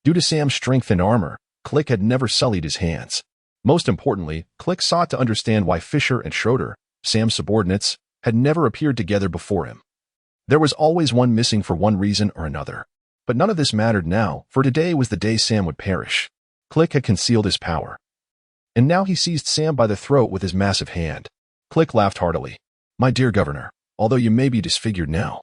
due to Sam's strength and armor, Click had never sullied his hands. Most importantly, Click sought to understand why Fisher and Schroeder, Sam's subordinates, had never appeared together before him. There was always one missing for one reason or another. But none of this mattered now, for today was the day Sam would perish. Click had concealed his power. And now he seized Sam by the throat with his massive hand. Click laughed heartily. My dear Governor, although you may be disfigured now,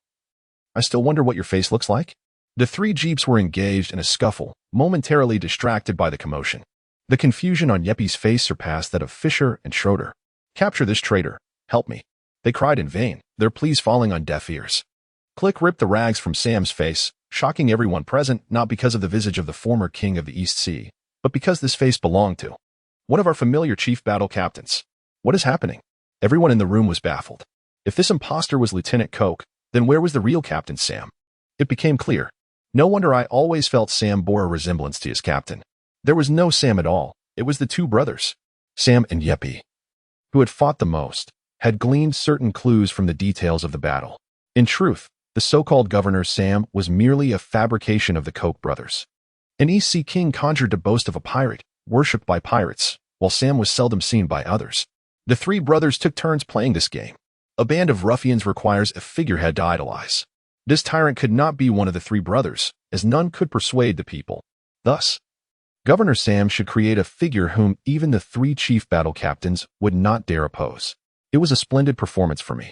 I still wonder what your face looks like. The three jeeps were engaged in a scuffle, momentarily distracted by the commotion. The confusion on Yeppy's face surpassed that of Fisher and Schroeder. Capture this traitor. Help me. They cried in vain, their pleas falling on deaf ears. Click ripped the rags from Sam's face, shocking everyone present not because of the visage of the former king of the East Sea, but because this face belonged to one of our familiar chief battle captains. What is happening? Everyone in the room was baffled. If this imposter was Lieutenant Coke, then where was the real Captain Sam? It became clear. No wonder I always felt Sam bore a resemblance to his captain. There was no Sam at all. It was the two brothers, Sam and Yeppy, who had fought the most, had gleaned certain clues from the details of the battle. In truth, the so-called Governor Sam was merely a fabrication of the Coke brothers. An East Sea king conjured to boast of a pirate, worshipped by pirates, while Sam was seldom seen by others. The three brothers took turns playing this game. A band of ruffians requires a figurehead to idolize. This tyrant could not be one of the three brothers, as none could persuade the people. Thus, Governor Sam should create a figure whom even the three chief battle captains would not dare oppose. It was a splendid performance for me.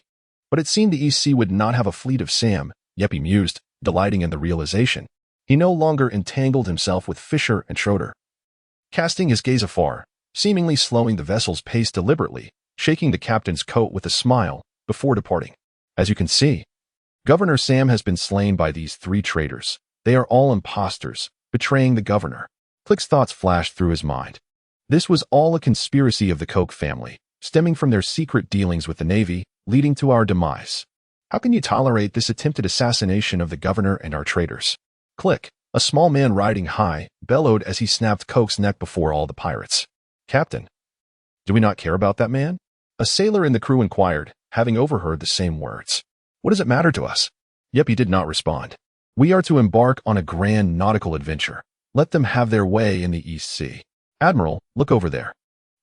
But it seemed the East Sea would not have a fleet of Sam, Yeppy mused, delighting in the realization. He no longer entangled himself with Fisher and Schroeder. Casting his gaze afar, seemingly slowing the vessel's pace deliberately, shaking the captain's coat with a smile before departing. As you can see, Governor Sam has been slain by these three traitors. They are all impostors, betraying the governor. Click's thoughts flashed through his mind. This was all a conspiracy of the Coke family, stemming from their secret dealings with the Navy, leading to our demise. How can you tolerate this attempted assassination of the governor and our traitors? Click, a small man riding high, bellowed as he snapped Coke's neck before all the pirates. Captain, do we not care about that man? A sailor in the crew inquired, having overheard the same words. What does it matter to us? Yeppy did not respond. We are to embark on a grand nautical adventure. Let them have their way in the East Sea. Admiral, look over there.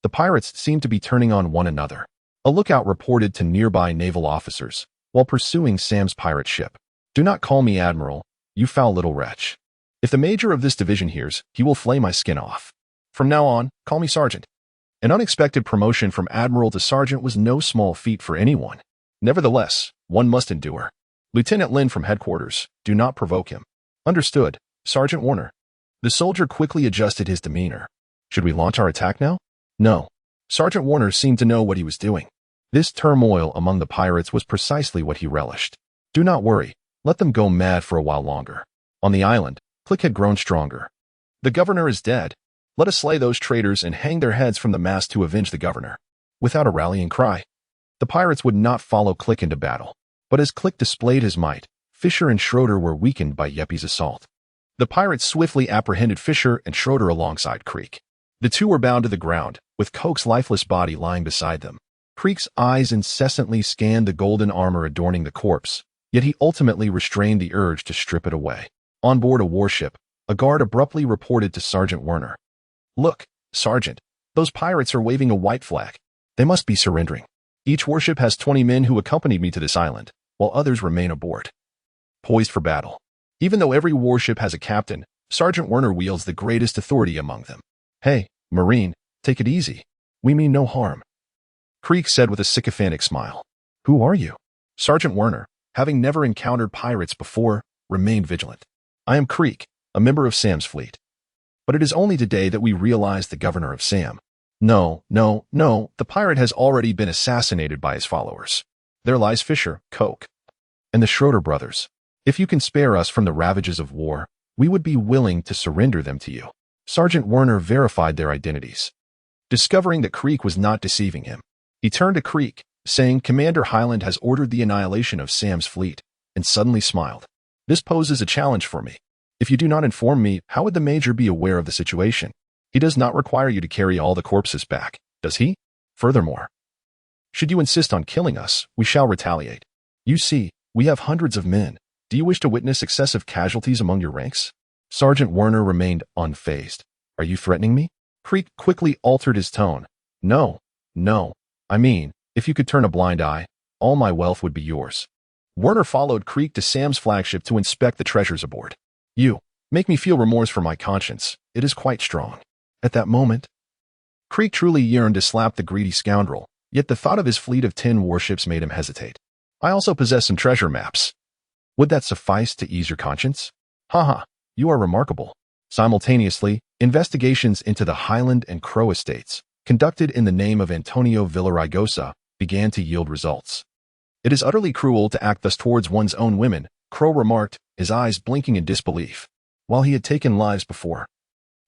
The pirates seemed to be turning on one another. A lookout reported to nearby naval officers while pursuing Sam's pirate ship. Do not call me Admiral, you foul little wretch. If the major of this division hears, he will flay my skin off. From now on, call me Sergeant. An unexpected promotion from Admiral to Sergeant was no small feat for anyone. Nevertheless, one must endure. Lieutenant Lin from headquarters, do not provoke him. Understood, Sergeant Warner. The soldier quickly adjusted his demeanor. Should we launch our attack now? No. Sergeant Warner seemed to know what he was doing. This turmoil among the pirates was precisely what he relished. Do not worry, let them go mad for a while longer. On the island, Click had grown stronger. The governor is dead. Let us slay those traitors and hang their heads from the mast to avenge the governor. Without a rallying cry. The pirates would not follow Click into battle. But as Click displayed his might, Fisher and Schroeder were weakened by Yeppy's assault. The pirates swiftly apprehended Fisher and Schroeder alongside Creek. The two were bound to the ground, with Coke's lifeless body lying beside them. Creek's eyes incessantly scanned the golden armor adorning the corpse, yet he ultimately restrained the urge to strip it away. On board a warship, a guard abruptly reported to Sergeant Werner. Look, Sergeant, those pirates are waving a white flag. They must be surrendering. Each warship has 20 men who accompanied me to this island, while others remain aboard. Poised for battle. Even though every warship has a captain, Sergeant Werner wields the greatest authority among them. Hey, Marine, take it easy. We mean no harm. Creek said with a sycophantic smile. Who are you? Sergeant Werner, having never encountered pirates before, remained vigilant. I am Creek, a member of Sam's fleet. But it is only today that we realize the governor of Sam. No, the pirate has already been assassinated by his followers. There lies Fisher, Coke, and the Schroeder brothers. If you can spare us from the ravages of war, we would be willing to surrender them to you. Sergeant Werner verified their identities. Discovering that Creek was not deceiving him, he turned to Creek, saying Commander Hilon has ordered the annihilation of Sam's fleet, and suddenly smiled. This poses a challenge for me. If you do not inform me, how would the Major be aware of the situation? He does not require you to carry all the corpses back, does he? Furthermore, should you insist on killing us, we shall retaliate. You see, we have hundreds of men. Do you wish to witness excessive casualties among your ranks? Sergeant Werner remained unfazed. Are you threatening me? Creek quickly altered his tone. No. I mean, if you could turn a blind eye, all my wealth would be yours. Werner followed Creek to Sam's flagship to inspect the treasures aboard. You make me feel remorse for my conscience. It is quite strong. At that moment, Creek truly yearned to slap the greedy scoundrel, yet the thought of his fleet of 10 warships made him hesitate. I also possess some treasure maps. Would that suffice to ease your conscience? Haha, you are remarkable. Simultaneously, investigations into the Highland and Crow estates, conducted in the name of Antonio Villaraigosa, began to yield results. It is utterly cruel to act thus towards one's own women, Crow remarked, his eyes blinking in disbelief, while he had taken lives before.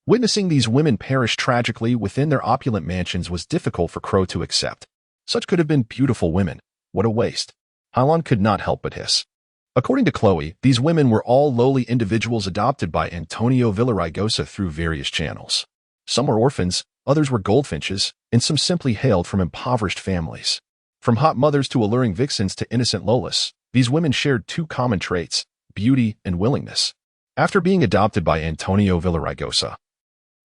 Witnessing these women perish tragically within their opulent mansions was difficult for Crow to accept. Such could have been beautiful women. What a waste. Hilon could not help but hiss. According to Chloe, these women were all lowly individuals adopted by Antonio Villaraigosa through various channels. Some were orphans, others were goldfinches, and some simply hailed from impoverished families. From hot mothers to alluring vixens to innocent Lolas, these women shared two common traits, beauty and willingness. After being adopted by Antonio Villaraigosa,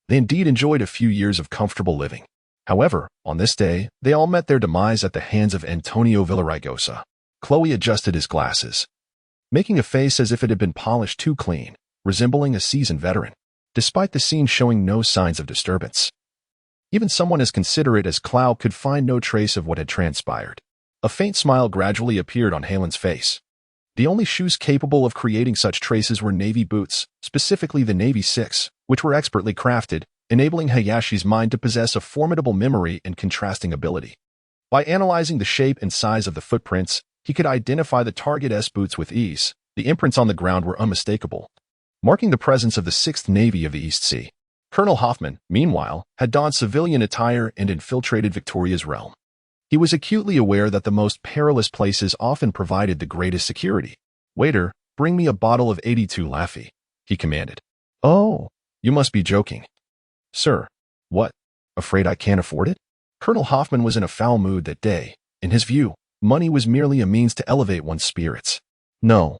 they indeed enjoyed a few years of comfortable living. However, on this day, they all met their demise at the hands of Antonio Villaraigosa. Chloe adjusted his glasses, making a face as if it had been polished too clean, resembling a seasoned veteran, despite the scene showing no signs of disturbance. Even someone as considerate as Clow could find no trace of what had transpired. A faint smile gradually appeared on Hilon's face. The only shoes capable of creating such traces were Navy boots, specifically the Navy 6, which were expertly crafted, enabling Hayashi's mind to possess a formidable memory and contrasting ability. By analyzing the shape and size of the footprints, he could identify the target's boots with ease. The imprints on the ground were unmistakable, marking the presence of the 6th Navy of the East Sea. Colonel Hoffman, meanwhile, had donned civilian attire and infiltrated Victoria's realm. He was acutely aware that the most perilous places often provided the greatest security. Waiter, bring me a bottle of 82 Laffy, he commanded. Oh, you must be joking. Sir, what? Afraid I can't afford it? Colonel Hoffman was in a foul mood that day. In his view, money was merely a means to elevate one's spirits. No.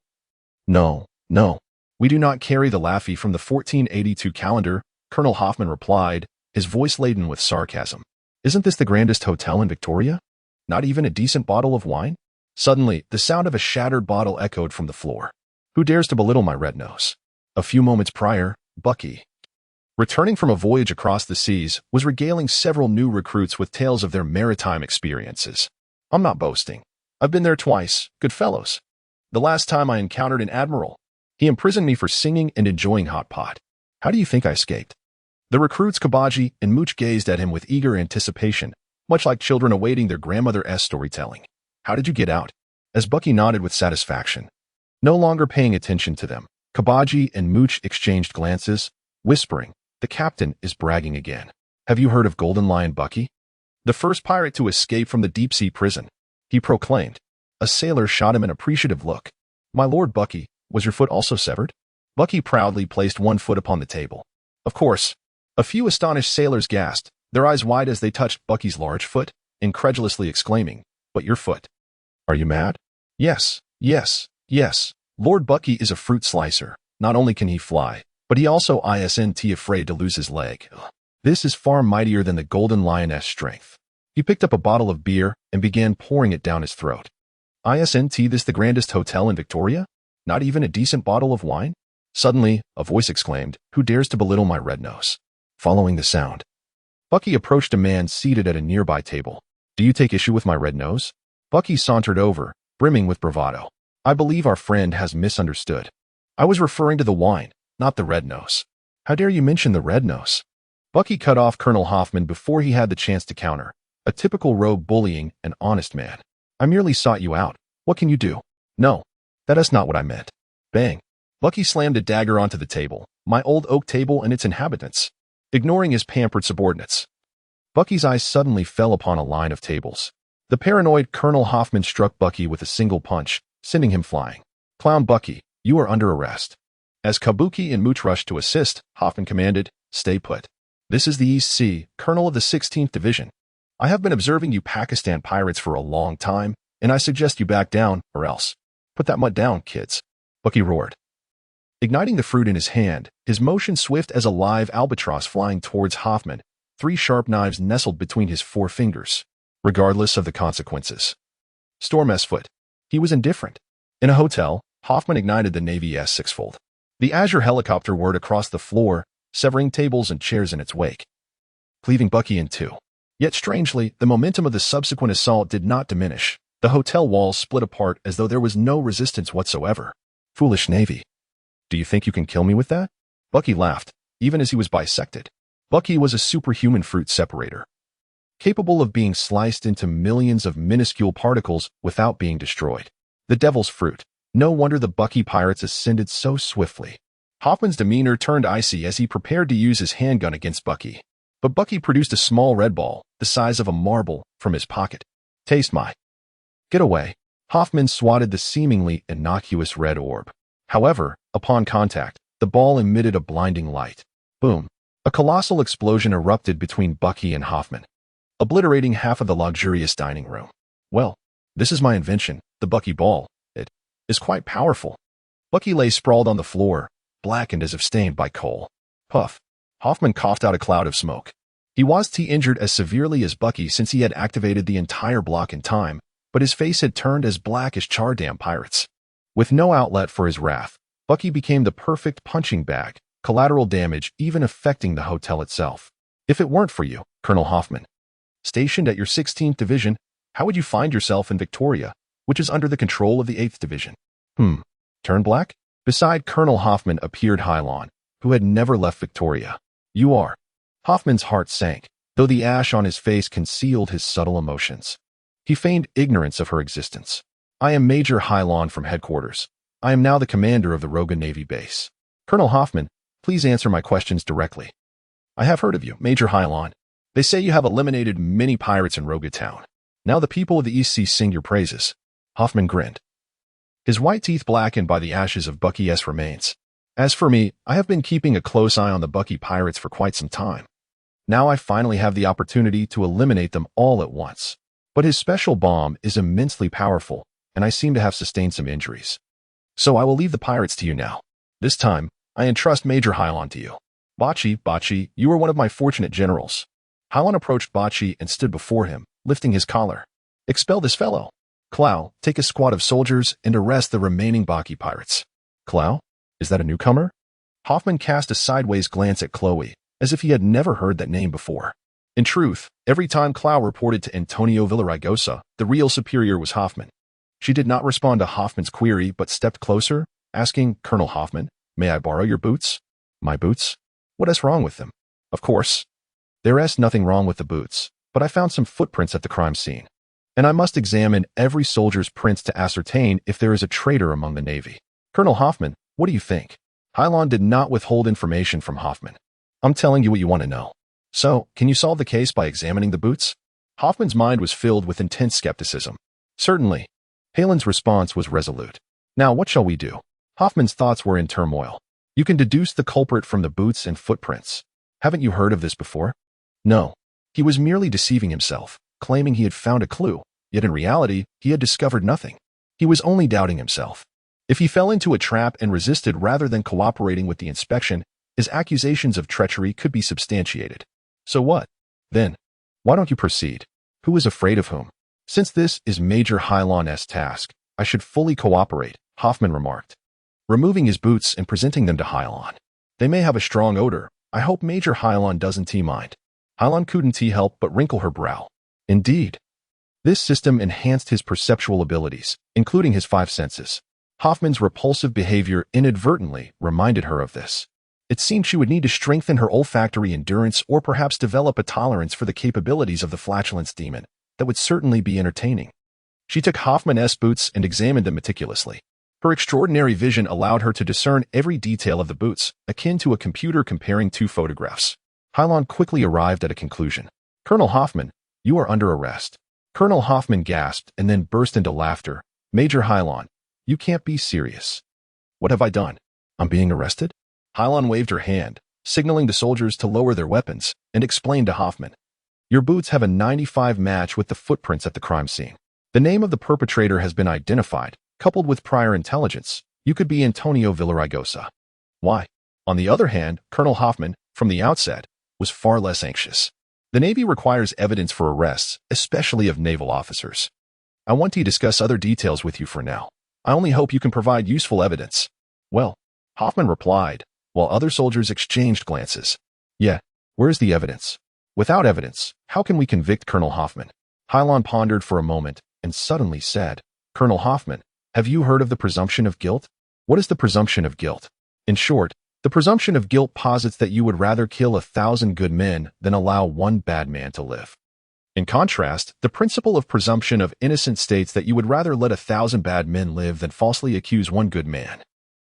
No. No. We do not carry the Laffy from the 1482 calendar, Colonel Hoffman replied, his voice laden with sarcasm. Isn't this the grandest hotel in Victoria? Not even a decent bottle of wine? Suddenly, the sound of a shattered bottle echoed from the floor. Who dares to belittle my red nose? A few moments prior, Bucky, returning from a voyage across the seas, was regaling several new recruits with tales of their maritime experiences. I'm not boasting. I've been there twice, good fellows. The last time I encountered an admiral, he imprisoned me for singing and enjoying hot pot. How do you think I escaped? The recruits Kabaji and Mooch gazed at him with eager anticipation, much like children awaiting their grandmother's storytelling. How did you get out? As Bucky nodded with satisfaction. No longer paying attention to them, Kabaji and Mooch exchanged glances, whispering, the captain is bragging again. Have you heard of Golden Lion Bucky? The first pirate to escape from the deep-sea prison, he proclaimed. A sailor shot him an appreciative look. My lord Bucky, was your foot also severed? Bucky proudly placed one foot upon the table. Of course. A few astonished sailors gasped, their eyes wide as they touched Bucky's large foot, incredulously exclaiming, but your foot. Are you mad? Yes, yes, yes. Lord Bucky is a fruit slicer. Not only can he fly, but he also isn't afraid to lose his leg. This is far mightier than the Golden Lioness strength. He picked up a bottle of beer and began pouring it down his throat. Isn't this the grandest hotel in Victoria? Not even a decent bottle of wine? Suddenly, a voice exclaimed, who dares to belittle my red nose? Following the sound, Bucky approached a man seated at a nearby table. Do you take issue with my red nose? Bucky sauntered over, brimming with bravado. I believe our friend has misunderstood. I was referring to the wine, not the red nose. How dare you mention the red nose? Bucky cut off Colonel Hoffman before he had the chance to counter. A typical Robe bullying an honest man. I merely sought you out. What can you do? No, that is not what I meant. Bang. Bucky slammed a dagger onto the table, my old oak table and its inhabitants, ignoring his pampered subordinates. Bucky's eyes suddenly fell upon a line of tables. The paranoid Colonel Hoffman struck Bucky with a single punch, sending him flying. Clown Bucky, you are under arrest. As Kabuki and Mooch rushed to assist, Hoffman commanded, stay put. This is the East Sea, Colonel of the 16th Division. I have been observing you Pakistan pirates for a long time, and I suggest you back down, or else. Put that mud down, kids. Bucky roared. Igniting the fruit in his hand, his motion swift as a live albatross flying towards Hoffman, 3 sharp knives nestled between his 4 fingers, regardless of the consequences. Storm S-foot. He was indifferent. In a hotel, Hoffman ignited the Navy S-sixfold. The Azure helicopter whirred across the floor, severing tables and chairs in its wake, cleaving Bucky in 2. Yet strangely, the momentum of the subsequent assault did not diminish. The hotel walls split apart as though there was no resistance whatsoever. Foolish Navy. Do you think you can kill me with that? Bucky laughed, even as he was bisected. Bucky was a superhuman fruit separator, capable of being sliced into millions of minuscule particles without being destroyed. The devil's fruit. No wonder the Bucky pirates ascended so swiftly. Hoffman's demeanor turned icy as he prepared to use his handgun against Bucky. But Bucky produced a small red ball, the size of a marble, from his pocket. Taste my. Get away. Hoffman swatted the seemingly innocuous red orb. However, upon contact, the ball emitted a blinding light. Boom. A colossal explosion erupted between Bucky and Hoffman, obliterating half of the luxurious dining room. Well, this is my invention, the Bucky ball. It is quite powerful. Bucky lay sprawled on the floor, blackened as if stained by coal. Puff. Hoffman coughed out a cloud of smoke. He wasn't injured as severely as Bucky since he had activated the entire block in time, but his face had turned as black as Chardam pirates. With no outlet for his wrath, Bucky became the perfect punching bag, collateral damage even affecting the hotel itself. If it weren't for you, Colonel Hoffman, stationed at your 16th Division, how would you find yourself in Victoria, which is under the control of the 8th Division? Turn black? Beside Colonel Hoffman appeared Hilon, who had never left Victoria. You are. Hoffman's heart sank, though the ash on his face concealed his subtle emotions. He feigned ignorance of her existence. I am Major Hilon from headquarters. I am now the commander of the Roga Navy base. Colonel Hoffman, please answer my questions directly. I have heard of you, Major Hilon. They say you have eliminated many pirates in Roga Town. Now the people of the East Sea sing your praises. Hoffman grinned, his white teeth blackened by the ashes of Bucky's remains. As for me, I have been keeping a close eye on the Bucky pirates for quite some time. Now I finally have the opportunity to eliminate them all at once. But his special bomb is immensely powerful, and I seem to have sustained some injuries. So I will leave the pirates to you now. This time, I entrust Major Hilon to you. Bachi, you are one of my fortunate generals. Hilon approached Bachi and stood before him, lifting his collar. Expel this fellow. Clow, take a squad of soldiers and arrest the remaining Bucky pirates. Clow? Is that a newcomer? Hoffman cast a sideways glance at Chloe, as if he had never heard that name before. In truth, every time Clow reported to Antonio Villaraigosa, the real superior was Hoffman. She did not respond to Hoffman's query but stepped closer, asking, Colonel Hoffman, may I borrow your boots? My boots? What is wrong with them? Of course. There is nothing wrong with the boots, but I found some footprints at the crime scene, and I must examine every soldier's prints to ascertain if there is a traitor among the Navy. Colonel Hoffman, what do you think? Hilon did not withhold information from Hoffman. I'm telling you what you want to know. So, can you solve the case by examining the boots? Hoffman's mind was filled with intense skepticism. Certainly. Hilon's response was resolute. Now, what shall we do? Hoffman's thoughts were in turmoil. You can deduce the culprit from the boots and footprints. Haven't you heard of this before? No. He was merely deceiving himself, claiming he had found a clue, yet in reality, he had discovered nothing. He was only doubting himself. If he fell into a trap and resisted rather than cooperating with the inspection, his accusations of treachery could be substantiated. So what? Then, why don't you proceed? Who is afraid of whom? Since this is Major Hilon's task, I should fully cooperate, Hoffman remarked, removing his boots and presenting them to Hilon. They may have a strong odor. I hope Major Hilon doesn't mind. Hilon couldn't help but wrinkle her brow. Indeed. This system enhanced his perceptual abilities, including his 5 senses. Hoffman's repulsive behavior inadvertently reminded her of this. It seemed she would need to strengthen her olfactory endurance or perhaps develop a tolerance for the capabilities of the flatulence demon that would certainly be entertaining. She took Hoffman's boots and examined them meticulously. Her extraordinary vision allowed her to discern every detail of the boots, akin to a computer comparing 2 photographs. Hilon quickly arrived at a conclusion. Colonel Hoffman, you are under arrest. Colonel Hoffman gasped and then burst into laughter. Major Hilon, you can't be serious. What have I done? I'm being arrested? Hilon waved her hand, signaling the soldiers to lower their weapons, and explained to Hoffman. Your boots have a 95 match with the footprints at the crime scene. The name of the perpetrator has been identified, coupled with prior intelligence. You could be Antonio Villaraigosa. Why? On the other hand, Colonel Hoffman, from the outset, was far less anxious. The Navy requires evidence for arrests, especially of naval officers. I want to discuss other details with you for now. I only hope you can provide useful evidence. Well, Hoffman replied, while other soldiers exchanged glances. Yeah, where's the evidence? Without evidence, how can we convict Colonel Hoffman? Hilon pondered for a moment and suddenly said, Colonel Hoffman, have you heard of the presumption of guilt? What is the presumption of guilt? In short, the presumption of guilt posits that you would rather kill 1,000 good men than allow one bad man to live. In contrast, the principle of presumption of innocence states that you would rather let 1,000 bad men live than falsely accuse one good man.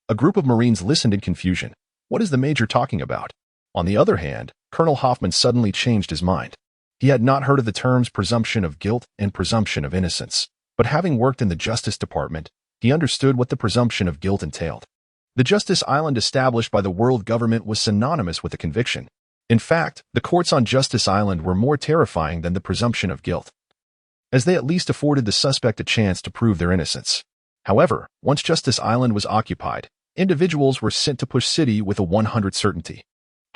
A group of Marines listened in confusion. What is the Major talking about? On the other hand, Colonel Hoffman suddenly changed his mind. He had not heard of the terms presumption of guilt and presumption of innocence, but having worked in the Justice Department, he understood what the presumption of guilt entailed. The Justice Island established by the world government was synonymous with a conviction. In fact, the courts on Justice Island were more terrifying than the presumption of guilt, as they at least afforded the suspect a chance to prove their innocence. However, once Justice Island was occupied, individuals were sent to Push City with a 100% certainty.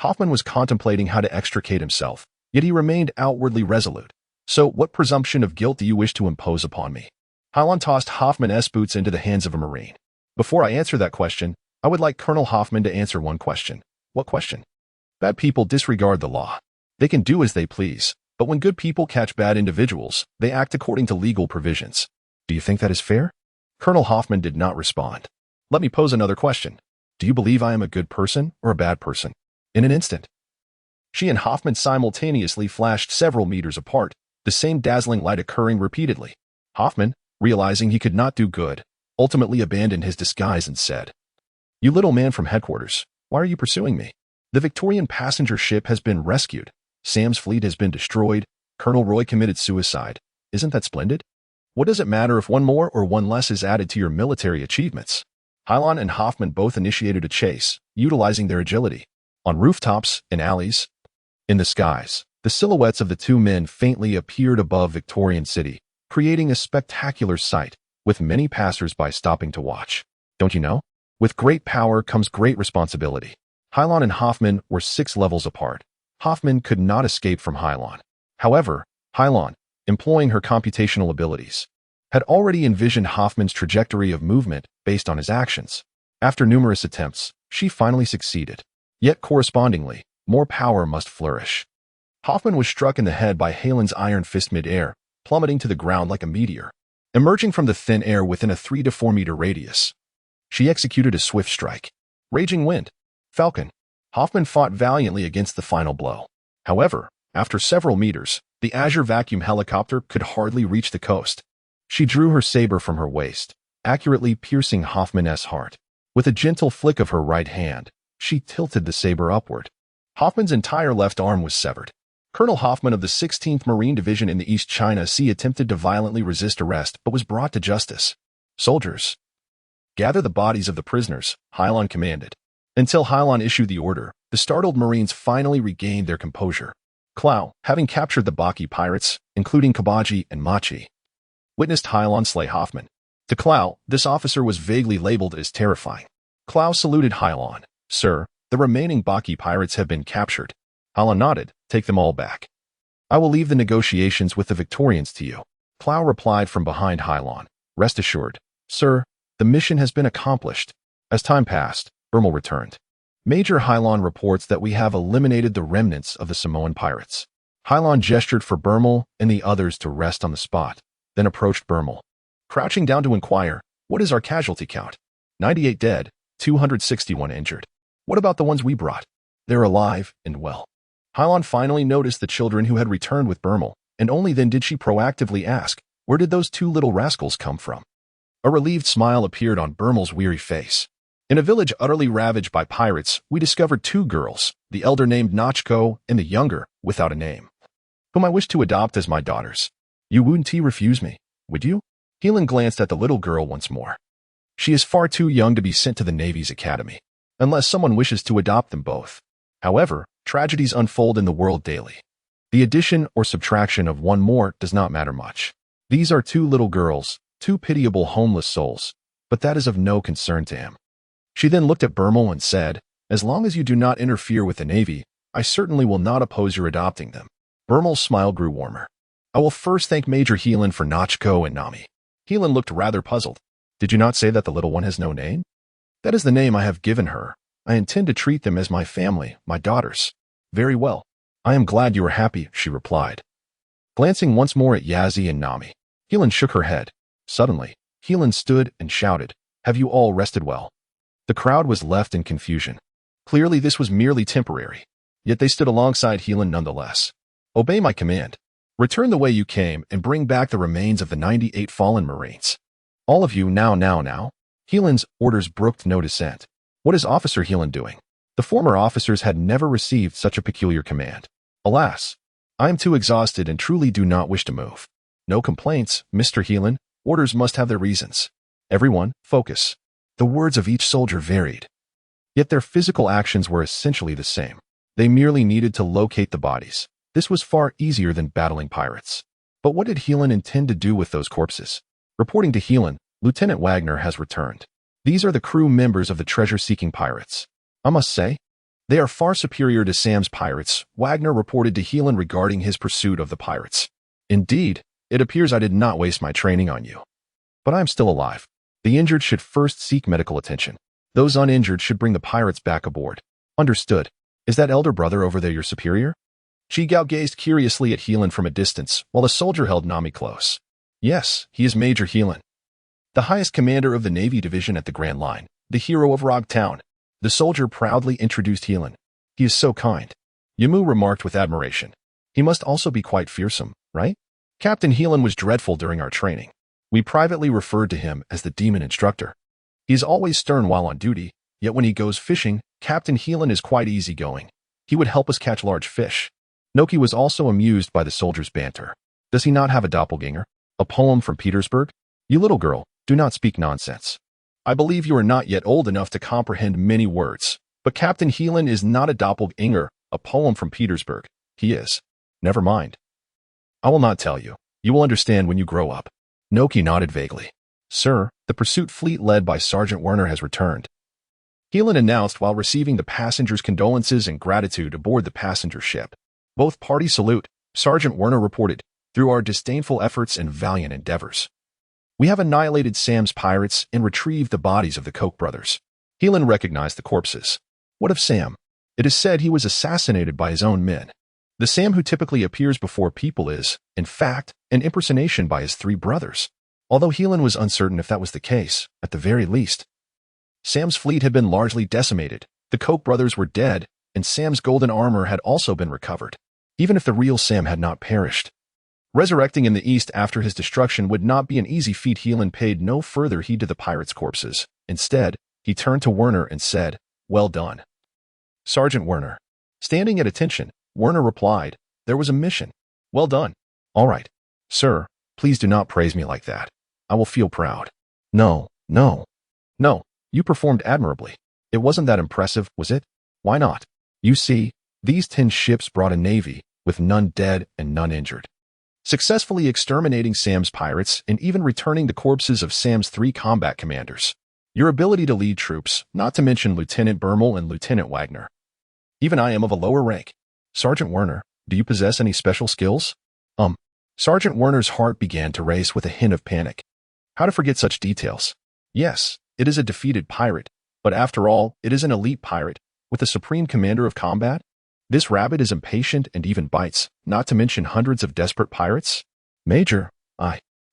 Hoffman was contemplating how to extricate himself, yet he remained outwardly resolute. So, what presumption of guilt do you wish to impose upon me? Hilon tossed Hoffman's boots into the hands of a Marine. Before I answer that question, I would like Colonel Hoffman to answer one question. What question? Bad people disregard the law. They can do as they please, but when good people catch bad individuals, they act according to legal provisions. Do you think that is fair? Colonel Hoffman did not respond. Let me pose another question. Do you believe I am a good person or a bad person? In an instant, she and Hoffman simultaneously flashed several meters apart, the same dazzling light occurring repeatedly. Hoffman, realizing he could not do good, ultimately abandoned his disguise and said, You little man from headquarters, why are you pursuing me? The Victorian passenger ship has been rescued. Sam's fleet has been destroyed. Colonel Roy committed suicide. Isn't that splendid? What does it matter if one more or one less is added to your military achievements? Hilon and Hoffman both initiated a chase, utilizing their agility. On rooftops, in alleys, In the skies, the silhouettes of the two men faintly appeared above Victorian City, creating a spectacular sight, with many passers-by stopping to watch. Don't you know? With great power comes great responsibility. Hilon and Hoffman were 6 levels apart. Hoffman could not escape from Hilon. However, Hilon, employing her computational abilities, had already envisioned Hoffman's trajectory of movement based on his actions. After numerous attempts, she finally succeeded. Yet correspondingly, more power must flourish. Hoffman was struck in the head by Hilon's iron fist mid-air, plummeting to the ground like a meteor. Emerging from the thin air within a 3 to 4 meter radius, she executed a swift strike. Raging wind. Falcon. Hoffman fought valiantly against the final blow. However, after several meters, the Azure vacuum helicopter could hardly reach the coast. She drew her saber from her waist, accurately piercing Hoffman's heart. With a gentle flick of her right hand, she tilted the saber upward. Hoffman's entire left arm was severed. Colonel Hoffman of the 16th Marine Division in the East China Sea attempted to violently resist arrest but was brought to justice. Soldiers, gather the bodies of the prisoners, Hilon commanded. Until Hilon issued the order, the startled Marines finally regained their composure. Clow, having captured the Bucky pirates, including Kabaji and Machi, witnessed Hilon slay Hoffman. To Clow, this officer was vaguely labeled as terrifying. Clow saluted Hilon. Sir, the remaining Bucky pirates have been captured. Hilon nodded. Take them all back. I will leave the negotiations with the Victorians to you. Clow replied from behind Hilon. Rest assured, sir, the mission has been accomplished. As time passed, Bermel returned. Major Hilon reports that we have eliminated the remnants of the Samoan pirates. Hilon gestured for Bermel and the others to rest on the spot, then approached Bermel. Crouching down to inquire, what is our casualty count? 98 dead, 261 injured. What about the ones we brought? They're alive and well. Hilon finally noticed the children who had returned with Bermel, and only then did she proactively ask, where did those 2 little rascals come from? A relieved smile appeared on Bermel's weary face. In a village utterly ravaged by pirates, we discovered 2 girls, the elder named Nachko and the younger, without a name, whom I wish to adopt as my daughters. You wouldn't refuse me, would you? Hilon glanced at the little girl once more. She is far too young to be sent to the Navy's academy, unless someone wishes to adopt them both. However, tragedies unfold in the world daily. The addition or subtraction of one more does not matter much. These are 2 little girls, 2 pitiable homeless souls, but that is of no concern to him. She then looked at Bermel and said, as long as you do not interfere with the Navy, I certainly will not oppose your adopting them. Bermel's smile grew warmer. I will first thank Major Hilon for Nachko and Nami. Hilon looked rather puzzled. Did you not say that the little one has no name? That is the name I have given her. I intend to treat them as my family, my daughters. Very well. I am glad you are happy, she replied. Glancing once more at Yazzie and Nami, Hilon shook her head. Suddenly, Hilon stood and shouted, have you all rested well? The crowd was left in confusion. Clearly this was merely temporary. Yet they stood alongside Hilon nonetheless. Obey my command. Return the way you came and bring back the remains of the 98 fallen Marines. All of you now. Hilon's orders brooked no dissent. What is Officer Hilon doing? The former officers had never received such a peculiar command. Alas, I am too exhausted and truly do not wish to move. No complaints, Mr. Hilon. Orders must have their reasons. Everyone, focus. The words of each soldier varied. Yet their physical actions were essentially the same. They merely needed to locate the bodies. This was far easier than battling pirates. But what did Hilon intend to do with those corpses? Reporting to Hilon, Lieutenant Wagner has returned. These are the crew members of the treasure-seeking pirates. I must say, they are far superior to Sam's pirates, Wagner reported to Hilon regarding his pursuit of the pirates. Indeed, it appears I did not waste my training on you. But I am still alive. The injured should first seek medical attention. Those uninjured should bring the pirates back aboard. Understood. Is that elder brother over there your superior? Chigao gazed curiously at Hilon from a distance, while the soldier held Nami close. Yes, he is Major Hilon, the highest commander of the Navy Division at the Grand Line, the hero of Rogue Town. The soldier proudly introduced Hilon. He is so kind. Yamu remarked with admiration. He must also be quite fearsome, right? Captain Hilon was dreadful during our training. We privately referred to him as the demon instructor. He is always stern while on duty, yet when he goes fishing, Captain Hilon is quite easygoing. He would help us catch large fish. Noki was also amused by the soldier's banter. Does he not have a doppelganger? A poem from Petersburg? You little girl, do not speak nonsense. I believe you are not yet old enough to comprehend many words, but Captain Hilon is not a doppelganger, a poem from Petersburg. He is. Never mind. I will not tell you. You will understand when you grow up. Noki nodded vaguely. Sir, the pursuit fleet led by Sergeant Werner has returned. Hilon announced while receiving the passengers' condolences and gratitude aboard the passenger ship. Both parties salute, Sergeant Werner reported, through our disdainful efforts and valiant endeavors. We have annihilated Sam's pirates and retrieved the bodies of the Koch brothers. Hilon recognized the corpses. What of Sam? It is said he was assassinated by his own men. The Sam who typically appears before people is, in fact, an impersonation by his 3 brothers. Although Hilon was uncertain if that was the case, at the very least. Sam's fleet had been largely decimated, the Koch brothers were dead, and Sam's golden armor had also been recovered, even if the real Sam had not perished. Resurrecting in the east after his destruction would not be an easy feat. Hilon paid no further heed to the pirates' corpses. Instead, he turned to Werner and said, Well done. Sergeant Werner. Standing at attention, Werner replied, There was a mission. Well done. All right. Sir, please do not praise me like that. I will feel proud. No. You performed admirably. It wasn't that impressive, was it? Why not? You see, these 10 ships brought a navy, with none dead and none injured. Successfully exterminating Sam's pirates and even returning the corpses of Sam's 3 combat commanders. Your ability to lead troops, not to mention Lieutenant Bermel and Lieutenant Wagner. Even I am of a lower rank. Sergeant Werner, do you possess any special skills? Sergeant Werner's heart began to race with a hint of panic. How to forget such details? Yes, it is a defeated pirate, but after all, it is an elite pirate, with a supreme commander of combat. This rabbit is impatient and even bites, not to mention hundreds of desperate pirates. Major,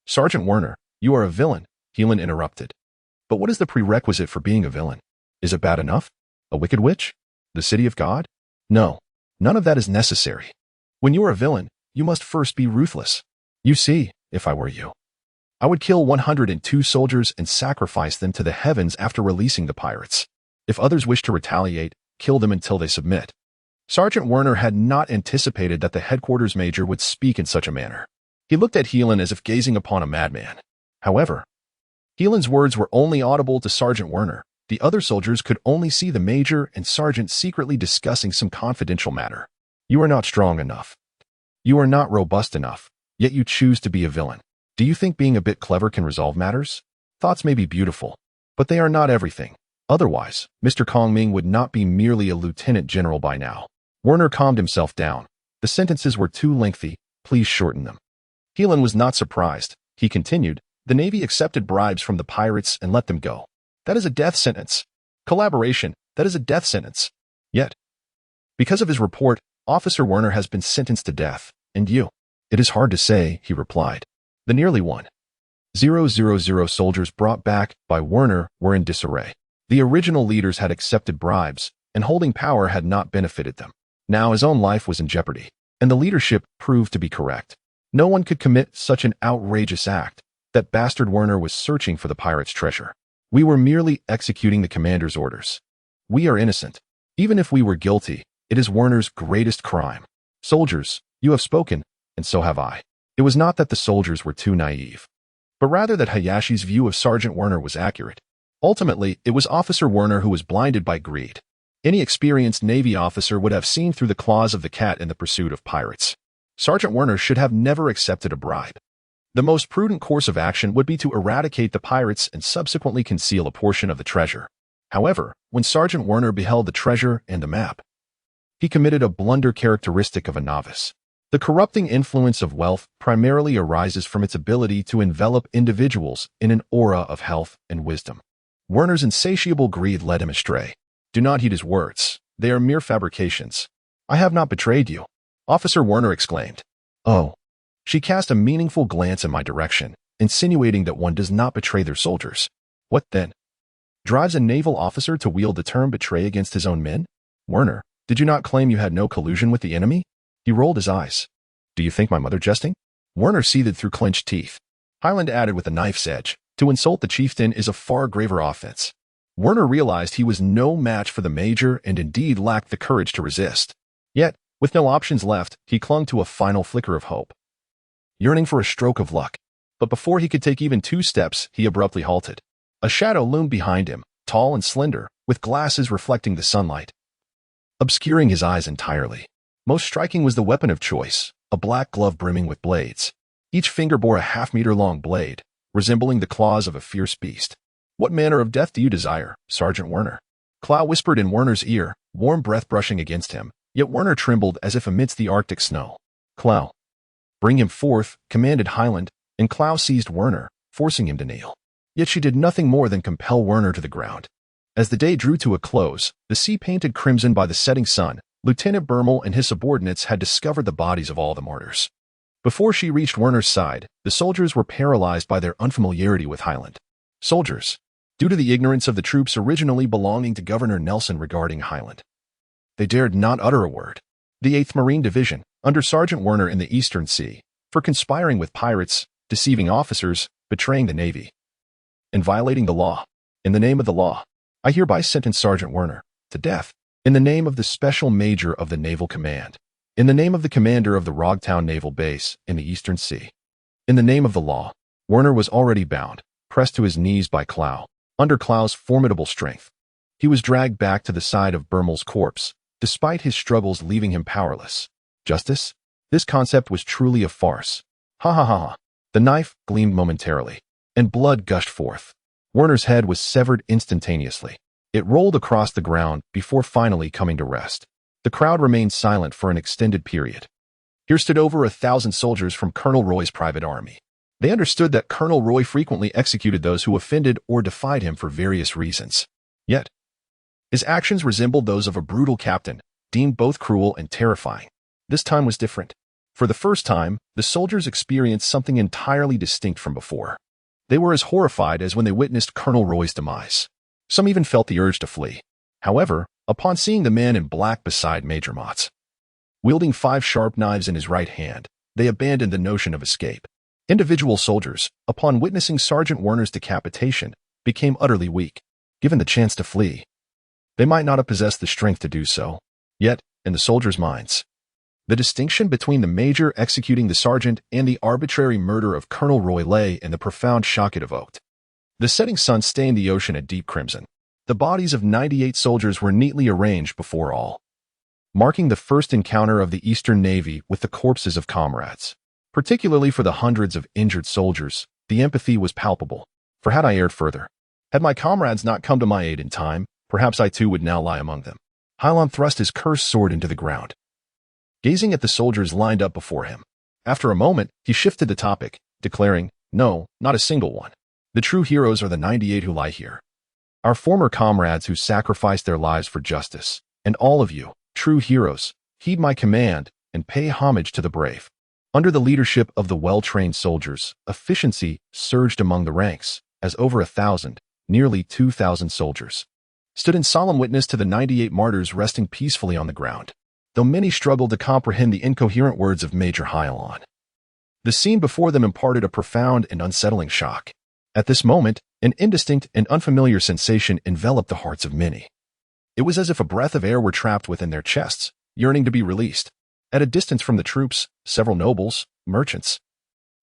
Sergeant Werner, you are a villain, Hilon interrupted. But what is the prerequisite for being a villain? Is it bad enough? A wicked witch? The city of God? No, none of that is necessary. When you are a villain, you must first be ruthless. You see, if I were you, I would kill 102 soldiers and sacrifice them to the heavens after releasing the pirates. If others wish to retaliate, kill them until they submit. Sergeant Werner had not anticipated that the headquarters major would speak in such a manner. He looked at Hilon as if gazing upon a madman. However, Hilon's words were only audible to Sergeant Werner. The other soldiers could only see the major and sergeant secretly discussing some confidential matter. You are not strong enough. You are not robust enough, yet you choose to be a villain. Do you think being a bit clever can resolve matters? Thoughts may be beautiful, but they are not everything. Otherwise, Mr. Kongming would not be merely a lieutenant general by now. Werner calmed himself down. The sentences were too lengthy. Please shorten them. Hilon was not surprised. He continued, The Navy accepted bribes from the pirates and let them go. That is a death sentence. Collaboration, that is a death sentence. Yet, because of his report, Officer Werner has been sentenced to death. And you? It is hard to say, he replied. The nearly 1,000 soldiers brought back by Werner were in disarray. The original leaders had accepted bribes, and holding power had not benefited them. Now his own life was in jeopardy, and the leadership proved to be correct. No one could commit such an outrageous act. That bastard Werner was searching for the pirates' treasure. We were merely executing the commander's orders. We are innocent. Even if we were guilty, it is Werner's greatest crime. Soldiers, you have spoken, and so have I. It was not that the soldiers were too naive, but rather that Hayashi's view of Sergeant Werner was accurate. Ultimately, it was Officer Werner who was blinded by greed. Any experienced Navy officer would have seen through the claws of the cat in the pursuit of pirates. Sergeant Werner should have never accepted a bribe. The most prudent course of action would be to eradicate the pirates and subsequently conceal a portion of the treasure. However, when Sergeant Werner beheld the treasure and the map, he committed a blunder characteristic of a novice. The corrupting influence of wealth primarily arises from its ability to envelop individuals in an aura of health and wisdom. Werner's insatiable greed led him astray. Do not heed his words. They are mere fabrications. I have not betrayed you, Officer Werner exclaimed. Oh. She cast a meaningful glance in my direction, insinuating that one does not betray their soldiers. What then? Drives a naval officer to wield the term betray against his own men? Werner, did you not claim you had no collusion with the enemy? He rolled his eyes. Do you think my mother jesting? Werner seethed through clenched teeth. Highland added with a knife's edge, to insult the chieftain is a far graver offense. Werner realized he was no match for the major and indeed lacked the courage to resist. Yet, with no options left, he clung to a final flicker of hope, yearning for a stroke of luck. But before he could take even 2 steps, he abruptly halted. A shadow loomed behind him, tall and slender, with glasses reflecting the sunlight, obscuring his eyes entirely. Most striking was the weapon of choice, a black glove brimming with blades. Each finger bore a half-meter-long blade, resembling the claws of a fierce beast. "What manner of death do you desire, Sergeant Werner?" Clow whispered in Werner's ear, warm breath brushing against him, yet Werner trembled as if amidst the Arctic snow. "Clow." "Bring him forth," commanded Hilon, and Clow seized Werner, forcing him to kneel. Yet she did nothing more than compel Werner to the ground. As the day drew to a close, the sea painted crimson by the setting sun, Lieutenant Bermel and his subordinates had discovered the bodies of all the martyrs. Before she reached Werner's side, the soldiers were paralyzed by their unfamiliarity with Hilon. Soldiers, due to the ignorance of the troops originally belonging to Governor Nelson regarding Hilon. They dared not utter a word. The 8th Marine Division, under Sergeant Werner in the Eastern Sea, for conspiring with pirates, deceiving officers, betraying the Navy, and violating the law. In the name of the law, I hereby sentence Sergeant Werner to death. In the name of the Special Major of the Naval Command. In the name of the Commander of the Rogtown Naval Base in the Eastern Sea. In the name of the law. Werner was already bound, pressed to his knees by Clow. Under Clow's formidable strength, he was dragged back to the side of Bermel's corpse, despite his struggles leaving him powerless. Justice? This concept was truly a farce. Ha ha ha ha. The knife gleamed momentarily, and blood gushed forth. Werner's head was severed instantaneously. It rolled across the ground before finally coming to rest. The crowd remained silent for an extended period. Here stood over 1,000 soldiers from Colonel Roy's private army. They understood that Colonel Roy frequently executed those who offended or defied him for various reasons. Yet, his actions resembled those of a brutal captain, deemed both cruel and terrifying. This time was different. For the first time, the soldiers experienced something entirely distinct from before. They were as horrified as when they witnessed Colonel Roy's demise. Some even felt the urge to flee. However, upon seeing the man in black beside Major Motts, wielding 5 sharp knives in his right hand, they abandoned the notion of escape. Individual soldiers, upon witnessing Sergeant Werner's decapitation, became utterly weak. Given the chance to flee, they might not have possessed the strength to do so. Yet, in the soldiers' minds, the distinction between the major executing the sergeant and the arbitrary murder of Colonel Roy lay in the profound shock it evoked. The setting sun stained the ocean a deep crimson. The bodies of 98 soldiers were neatly arranged before all, marking the first encounter of the Eastern Navy with the corpses of comrades. Particularly for the hundreds of injured soldiers, the empathy was palpable. For had I erred further, had my comrades not come to my aid in time, perhaps I too would now lie among them. Hilon thrust his cursed sword into the ground, gazing at the soldiers lined up before him. After a moment, he shifted the topic, declaring, "No, not a single one. The true heroes are the 98 who lie here. Our former comrades who sacrificed their lives for justice. And all of you, true heroes, heed my command and pay homage to the brave." Under the leadership of the well-trained soldiers, efficiency surged among the ranks, as over 1,000, nearly 2,000 soldiers, stood in solemn witness to the 98 martyrs resting peacefully on the ground, though many struggled to comprehend the incoherent words of Major Hilon. The scene before them imparted a profound and unsettling shock. At this moment, an indistinct and unfamiliar sensation enveloped the hearts of many. It was as if a breath of air were trapped within their chests, yearning to be released. At a distance from the troops, several nobles, merchants,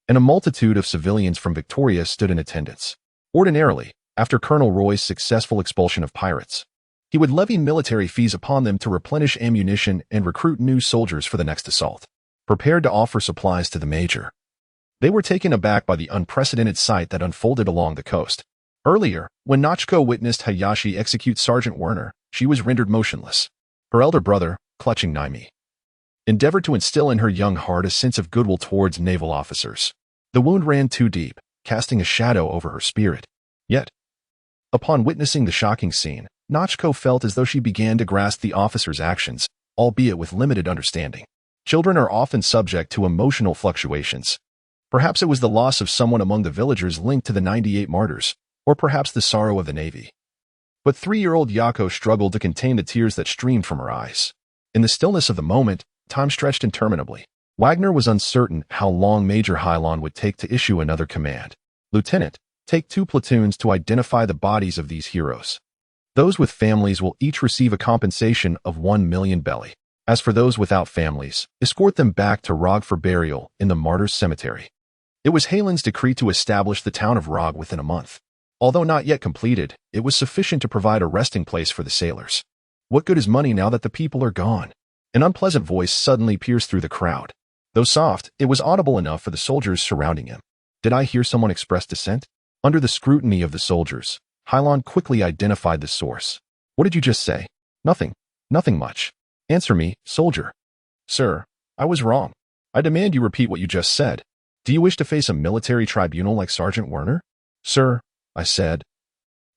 and a multitude of civilians from Victoria stood in attendance. Ordinarily, after Colonel Roy's successful expulsion of pirates, he would levy military fees upon them to replenish ammunition and recruit new soldiers for the next assault. Prepared to offer supplies to the major, they were taken aback by the unprecedented sight that unfolded along the coast. Earlier, when Nachiko witnessed Hayashi execute Sergeant Werner, she was rendered motionless. Her elder brother, clutching Naimi, endeavored to instill in her young heart a sense of goodwill towards naval officers. The wound ran too deep, casting a shadow over her spirit. Yet, upon witnessing the shocking scene, Nachiko felt as though she began to grasp the officer's actions, albeit with limited understanding. Children are often subject to emotional fluctuations. Perhaps it was the loss of someone among the villagers linked to the 98 martyrs, or perhaps the sorrow of the Navy. But 3-year-old Yako struggled to contain the tears that streamed from her eyes. In the stillness of the moment, time stretched interminably. Wagner was uncertain how long Major Hilon would take to issue another command. "Lieutenant, take 2 platoons to identify the bodies of these heroes. Those with families will each receive a compensation of 1 million belly. As for those without families, escort them back to Rog for burial in the Martyrs' Cemetery." It was Hilon's decree to establish the town of Rog within a month. Although not yet completed, it was sufficient to provide a resting place for the sailors. What good is money now that the people are gone? An unpleasant voice suddenly pierced through the crowd. Though soft, it was audible enough for the soldiers surrounding him. Did I hear someone express dissent? Under the scrutiny of the soldiers, Hilon quickly identified the source. What did you just say? Nothing. Nothing much. Answer me, soldier. Sir, I was wrong. I demand you repeat what you just said. Do you wish to face a military tribunal like Sergeant Werner? Sir, I said.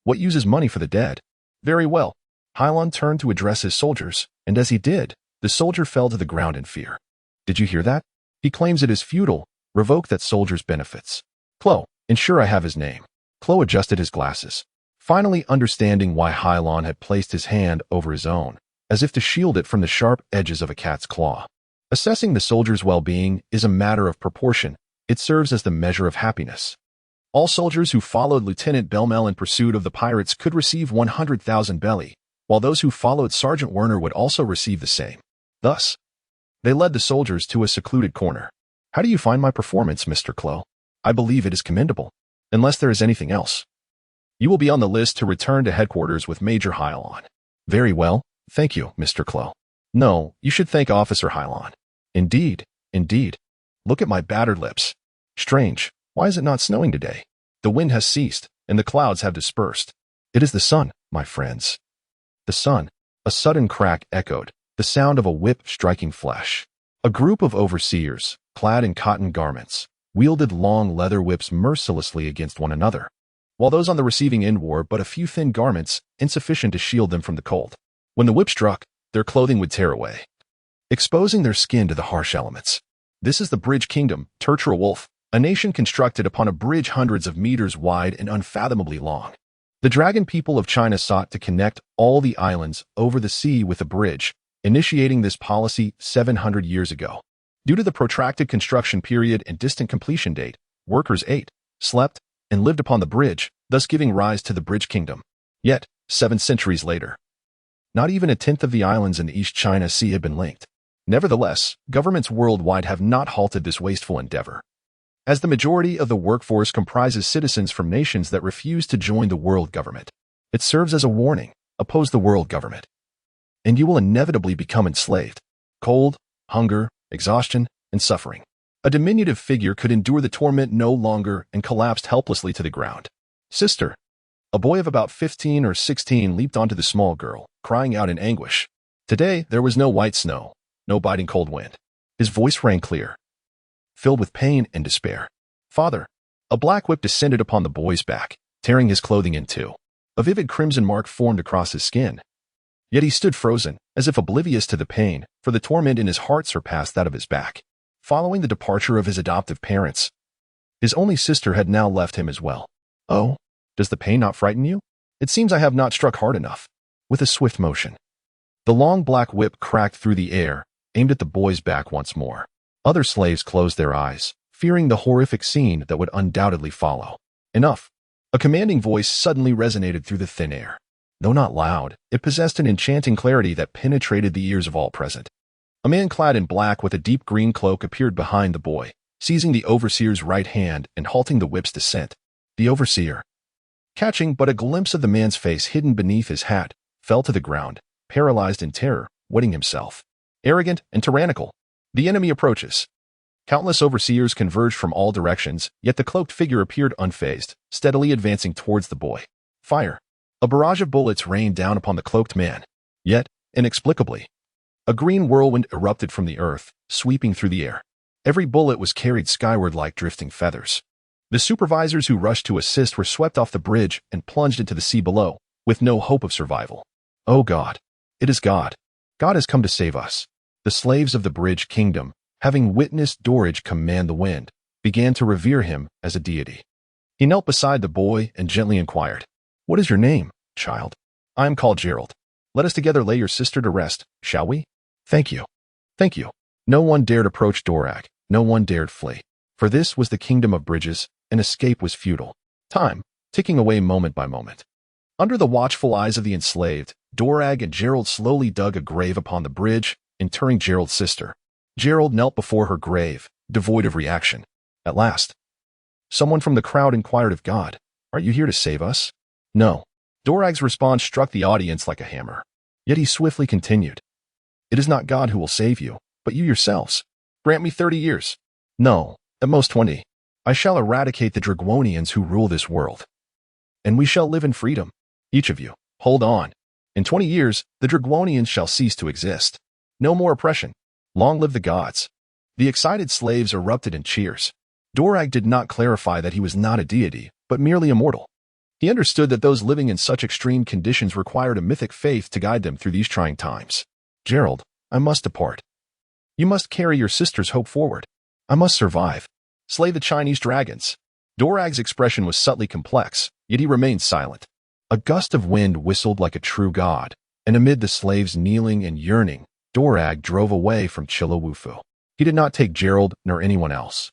What uses money for the dead? Very well. Hilon turned to address his soldiers, and as he did, the soldier fell to the ground in fear. Did you hear that? He claims it is futile. Revoke that soldier's benefits. Clo, ensure I have his name. Clo adjusted his glasses, finally understanding why Hilon had placed his hand over his own, as if to shield it from the sharp edges of a cat's claw. Assessing the soldier's well-being is a matter of proportion. It serves as the measure of happiness. All soldiers who followed Lieutenant Belmel in pursuit of the pirates could receive 100,000 belly, while those who followed Sergeant Werner would also receive the same. Thus, they led the soldiers to a secluded corner. How do you find my performance, Mr. Clo? I believe it is commendable. Unless there is anything else. You will be on the list to return to headquarters with Major Hilon. Very well, thank you, Mr. Clo. No, you should thank Officer Hilon. Indeed, indeed. Look at my battered lips. Strange, why is it not snowing today? The wind has ceased, and the clouds have dispersed. It is the sun, my friends. The sun. A sudden crack echoed, the sound of a whip striking flesh. A group of overseers, clad in cotton garments, wielded long leather whips mercilessly against one another, while those on the receiving end wore but a few thin garments, insufficient to shield them from the cold. When the whip struck, their clothing would tear away, exposing their skin to the harsh elements. This is the Bridge Kingdom, Wolf, a nation constructed upon a bridge hundreds of meters wide and unfathomably long. The Dragon people of China sought to connect all the islands over the sea with a bridge, initiating this policy 700 years ago. Due to the protracted construction period and distant completion date, workers ate, slept, and lived upon the bridge, thus giving rise to the Bridge Kingdom. Yet, 7 centuries later, not even a tenth of the islands in the East China Sea had been linked. Nevertheless, governments worldwide have not halted this wasteful endeavor. As the majority of the workforce comprises citizens from nations that refuse to join the world government, it serves as a warning: oppose the world government, and you will inevitably become enslaved. Cold, hunger, exhaustion, and suffering. A diminutive figure could endure the torment no longer and collapsed helplessly to the ground. Sister. A boy of about 15 or 16 leaped onto the small girl, crying out in anguish. Today, there was no white snow, no biting cold wind. His voice rang clear, filled with pain and despair. Father. A black whip descended upon the boy's back, tearing his clothing in two. A vivid crimson mark formed across his skin. Yet he stood frozen, as if oblivious to the pain, for the torment in his heart surpassed that of his back. Following the departure of his adoptive parents, his only sister had now left him as well. Oh, does the pain not frighten you? It seems I have not struck hard enough. With a swift motion, the long black whip cracked through the air, aimed at the boy's back once more. Other slaves closed their eyes, fearing the horrific scene that would undoubtedly follow. Enough. A commanding voice suddenly resonated through the thin air. Though not loud, it possessed an enchanting clarity that penetrated the ears of all present. A man clad in black with a deep green cloak appeared behind the boy, seizing the overseer's right hand and halting the whip's descent. The overseer, catching but a glimpse of the man's face hidden beneath his hat, fell to the ground, paralyzed in terror, wetting himself. Arrogant and tyrannical. The enemy approaches. Countless overseers converged from all directions, yet the cloaked figure appeared unfazed, steadily advancing towards the boy. Fire. A barrage of bullets rained down upon the cloaked man. Yet, inexplicably, a green whirlwind erupted from the earth, sweeping through the air. Every bullet was carried skyward like drifting feathers. The supervisors who rushed to assist were swept off the bridge and plunged into the sea below, with no hope of survival. Oh God! It is God! God has come to save us. The slaves of the Bridge Kingdom, having witnessed Dorage command the wind, began to revere him as a deity. He knelt beside the boy and gently inquired, "What is your name, child?" "I am called Gerald. Let us together lay your sister to rest, shall we?" "Thank you. Thank you." No one dared approach Dorag. No one dared flee. For this was the kingdom of bridges, and escape was futile. Time, ticking away moment by moment. Under the watchful eyes of the enslaved, Dorag and Gerald slowly dug a grave upon the bridge, interring Gerald's sister. Gerald knelt before her grave, devoid of reaction. At last, someone from the crowd inquired of God, "Are you here to save us?" No. Dorag's response struck the audience like a hammer. Yet he swiftly continued, It is not God who will save you, but you yourselves. Grant me 30 years. No, at most 20. I shall eradicate the Dragonians who rule this world. And we shall live in freedom. Each of you, hold on. In 20 years, the Dragonians shall cease to exist. No more oppression. Long live the gods. The excited slaves erupted in cheers. Dorag did not clarify that he was not a deity, but merely immortal. He understood that those living in such extreme conditions required a mythic faith to guide them through these trying times. Gerald, I must depart. You must carry your sister's hope forward. I must survive. Slay the Chinese dragons. Dorag's expression was subtly complex, yet he remained silent. A gust of wind whistled like a true god, and amid the slaves kneeling and yearning, Dorag drove away from Chilowufu. He did not take Gerald nor anyone else,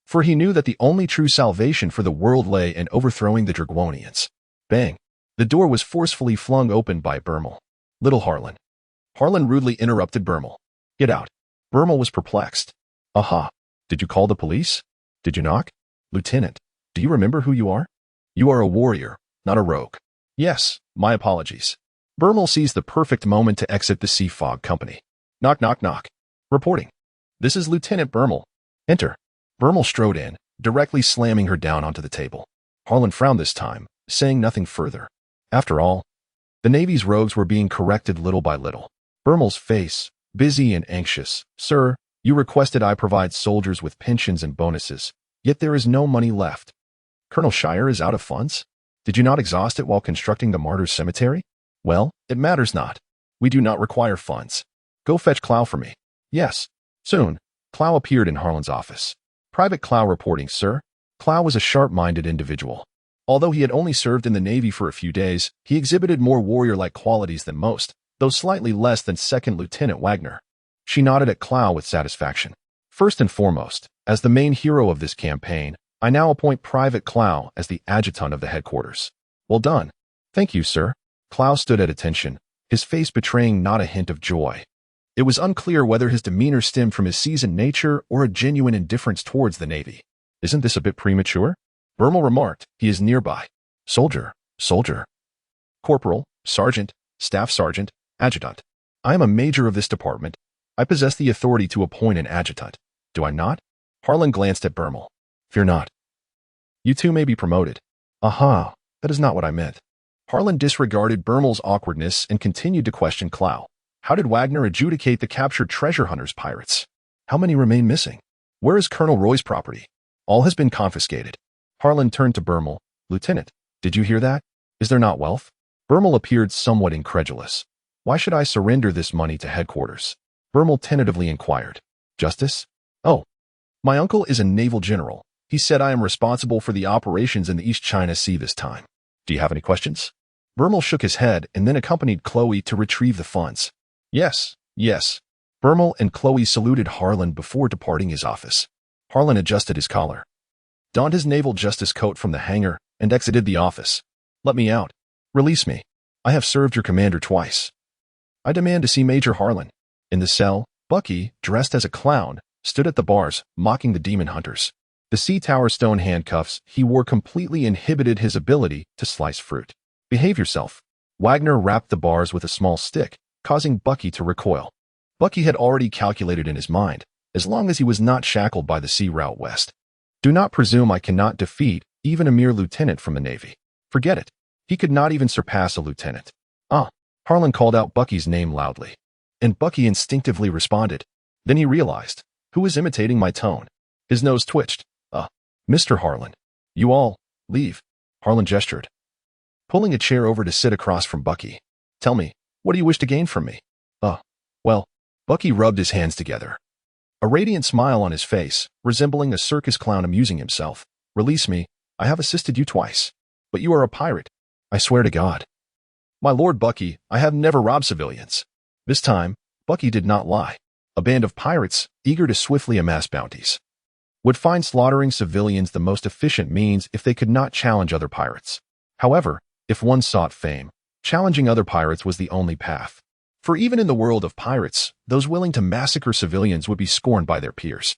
for he knew that the only true salvation for the world lay in overthrowing the Dragonians. Bang! The door was forcefully flung open by Bermel. Little Harlan. Harlan rudely interrupted Bermel. Get out. Bermel was perplexed. Aha. Did you call the police? Did you knock? Lieutenant, do you remember who you are? You are a warrior, not a rogue. Yes, my apologies. Bermel seized the perfect moment to exit the Sea Fog Company. Knock, knock, knock. Reporting. This is Lieutenant Bermel. Enter. Bermel strode in, directly slamming her down onto the table. Harlan frowned this time, saying nothing further. After all, the Navy's rogues were being corrected little by little. Bermel's face, busy and anxious. Sir, you requested I provide soldiers with pensions and bonuses, yet there is no money left. Colonel Shire is out of funds? Did you not exhaust it while constructing the Martyrs' Cemetery? Well, it matters not. We do not require funds. Go fetch Clow for me. Yes. Soon, Clow appeared in Harlan's office. Private Clow reporting, sir. Clow was a sharp-minded individual. Although he had only served in the Navy for a few days, he exhibited more warrior-like qualities than most, though slightly less than Second Lieutenant Wagner. She nodded at Clow with satisfaction. First and foremost, as the main hero of this campaign, I now appoint Private Clow as the adjutant of the headquarters. Well done. Thank you, sir. Clow stood at attention, his face betraying not a hint of joy. It was unclear whether his demeanor stemmed from his seasoned nature or a genuine indifference towards the Navy. Isn't this a bit premature? Bermel remarked. He is nearby. Soldier, soldier. Corporal, sergeant, staff sergeant, adjutant. I am a major of this department. I possess the authority to appoint an adjutant. Do I not? Harlan glanced at Bermel. Fear not. You two may be promoted. Aha, that is not what I meant. Harlan disregarded Bermel's awkwardness and continued to question Clow. How did Wagner adjudicate the captured treasure hunters pirates? How many remain missing? Where is Colonel Roy's property? All has been confiscated. Harlan turned to Bermel. Lieutenant, did you hear that? Is there not wealth? Bermel appeared somewhat incredulous. Why should I surrender this money to headquarters? Bermel tentatively inquired. Justice? Oh, my uncle is a naval general. He said I am responsible for the operations in the East China Sea this time. Do you have any questions? Bermel shook his head and then accompanied Chloe to retrieve the funds. Yes, yes. Bermel and Chloe saluted Harlan before departing his office. Harlan adjusted his collar, donned his naval justice coat from the hanger, and exited the office. Let me out. Release me. I have served your commander twice. I demand to see Major Harlan. In the cell, Bucky, dressed as a clown, stood at the bars, mocking the demon hunters. The Sea Tower stone handcuffs he wore completely inhibited his ability to slice fruit. Behave yourself. Wagner rapped the bars with a small stick, causing Bucky to recoil. Bucky had already calculated in his mind, as long as he was not shackled by the sea route west. Do not presume I cannot defeat even a mere lieutenant from the Navy. Forget it. He could not even surpass a lieutenant. Ah, Harlan called out Bucky's name loudly, and Bucky instinctively responded. Then he realized, who was imitating my tone? His nose twitched. Mr. Harlan. You all, leave. Harlan gestured, pulling a chair over to sit across from Bucky. Tell me, what do you wish to gain from me? Well, Bucky rubbed his hands together, a radiant smile on his face, resembling a circus clown amusing himself. Release me. I have assisted you twice. But you are a pirate. I swear to God. My lord Bucky, I have never robbed civilians. This time, Bucky did not lie. A band of pirates, eager to swiftly amass bounties, would find slaughtering civilians the most efficient means if they could not challenge other pirates. However, if one sought fame, challenging other pirates was the only path. For even in the world of pirates, those willing to massacre civilians would be scorned by their peers.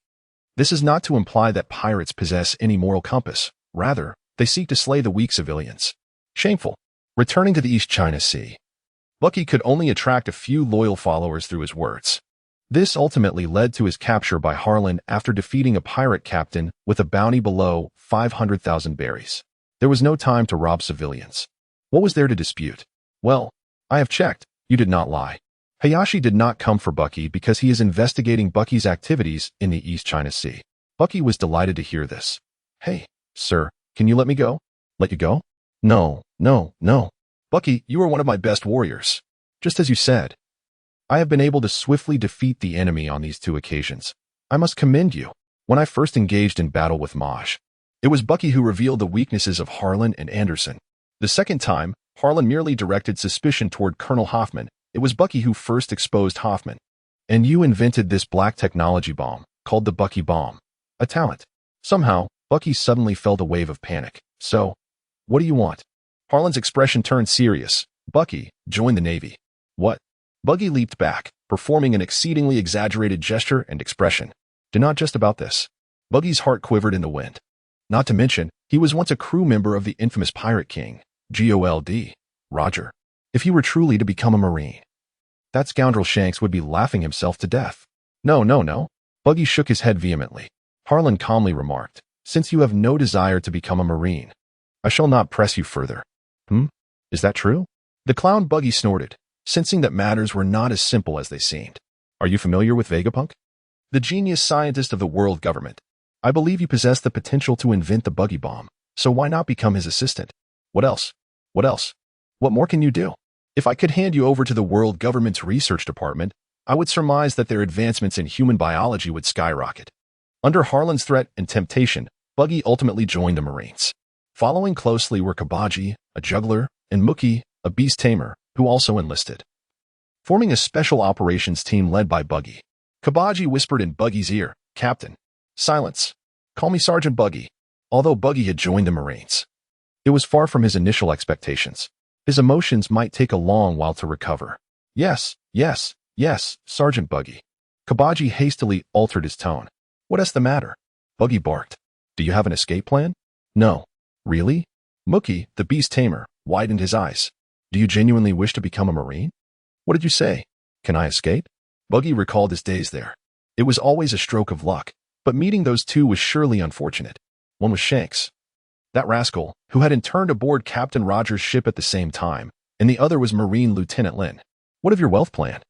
This is not to imply that pirates possess any moral compass. Rather, they seek to slay the weak civilians. Shameful. Returning to the East China Sea. Bucky could only attract a few loyal followers through his words. This ultimately led to his capture by Hilon after defeating a pirate captain with a bounty below 500,000 berries. There was no time to rob civilians. What was there to dispute? Well, I have checked. You did not lie. Hayashi did not come for Bucky because he is investigating Bucky's activities in the East China Sea. Bucky was delighted to hear this. Hey, sir, can you let me go? Let you go? No, no, no. Bucky, you are one of my best warriors. Just as you said. I have been able to swiftly defeat the enemy on these 2 occasions. I must commend you. When I first engaged in battle with Maj, it was Bucky who revealed the weaknesses of Hilon and Anderson. The second time, Hilon merely directed suspicion toward Colonel Hoffman. It was Bucky who first exposed Hoffman. And you invented this black technology bomb, called the Bucky bomb. A talent. Somehow, Bucky suddenly felt a wave of panic. So, what do you want? Hilon's expression turned serious. Bucky, join the Navy. What? Bucky leaped back, performing an exceedingly exaggerated gesture and expression. Do not just about this. Bucky's heart quivered in the wind. Not to mention, he was once a crew member of the infamous Pirate King, Gold. Roger. If he were truly to become a Marine, that scoundrel Shanks would be laughing himself to death. No, no, no. Bucky shook his head vehemently. Hilon calmly remarked, since you have no desire to become a Marine, I shall not press you further. Is that true? The clown Bucky snorted, sensing that matters were not as simple as they seemed. Are you familiar with Vegapunk? The genius scientist of the world government. I believe you possess the potential to invent the Bucky bomb, so why not become his assistant? What else? What else? What more can you do? If I could hand you over to the world government's research department, I would surmise that their advancements in human biology would skyrocket. Under Hilon's threat and temptation, Bucky ultimately joined the Marines. Following closely were Kabaji, a juggler, and Muki, a beast tamer, who also enlisted. Forming a special operations team led by Bucky, Kabaji whispered in Buggy's ear, Captain, silence. Call me Sergeant Bucky. Although Bucky had joined the Marines, it was far from his initial expectations. His emotions might take a long while to recover. Yes, yes, yes, Sergeant Bucky. Kabaji hastily altered his tone. What is the matter? Bucky barked. Do you have an escape plan? No. Really? Muki, the beast tamer, widened his eyes. Do you genuinely wish to become a Marine? What did you say? Can I escape? Bucky recalled his days there. It was always a stroke of luck, but meeting those 2 was surely unfortunate. One was Shanks, that rascal, who had interned aboard Captain Rogers' ship at the same time, and the other was Marine Lieutenant Lin. What of your wealth plan?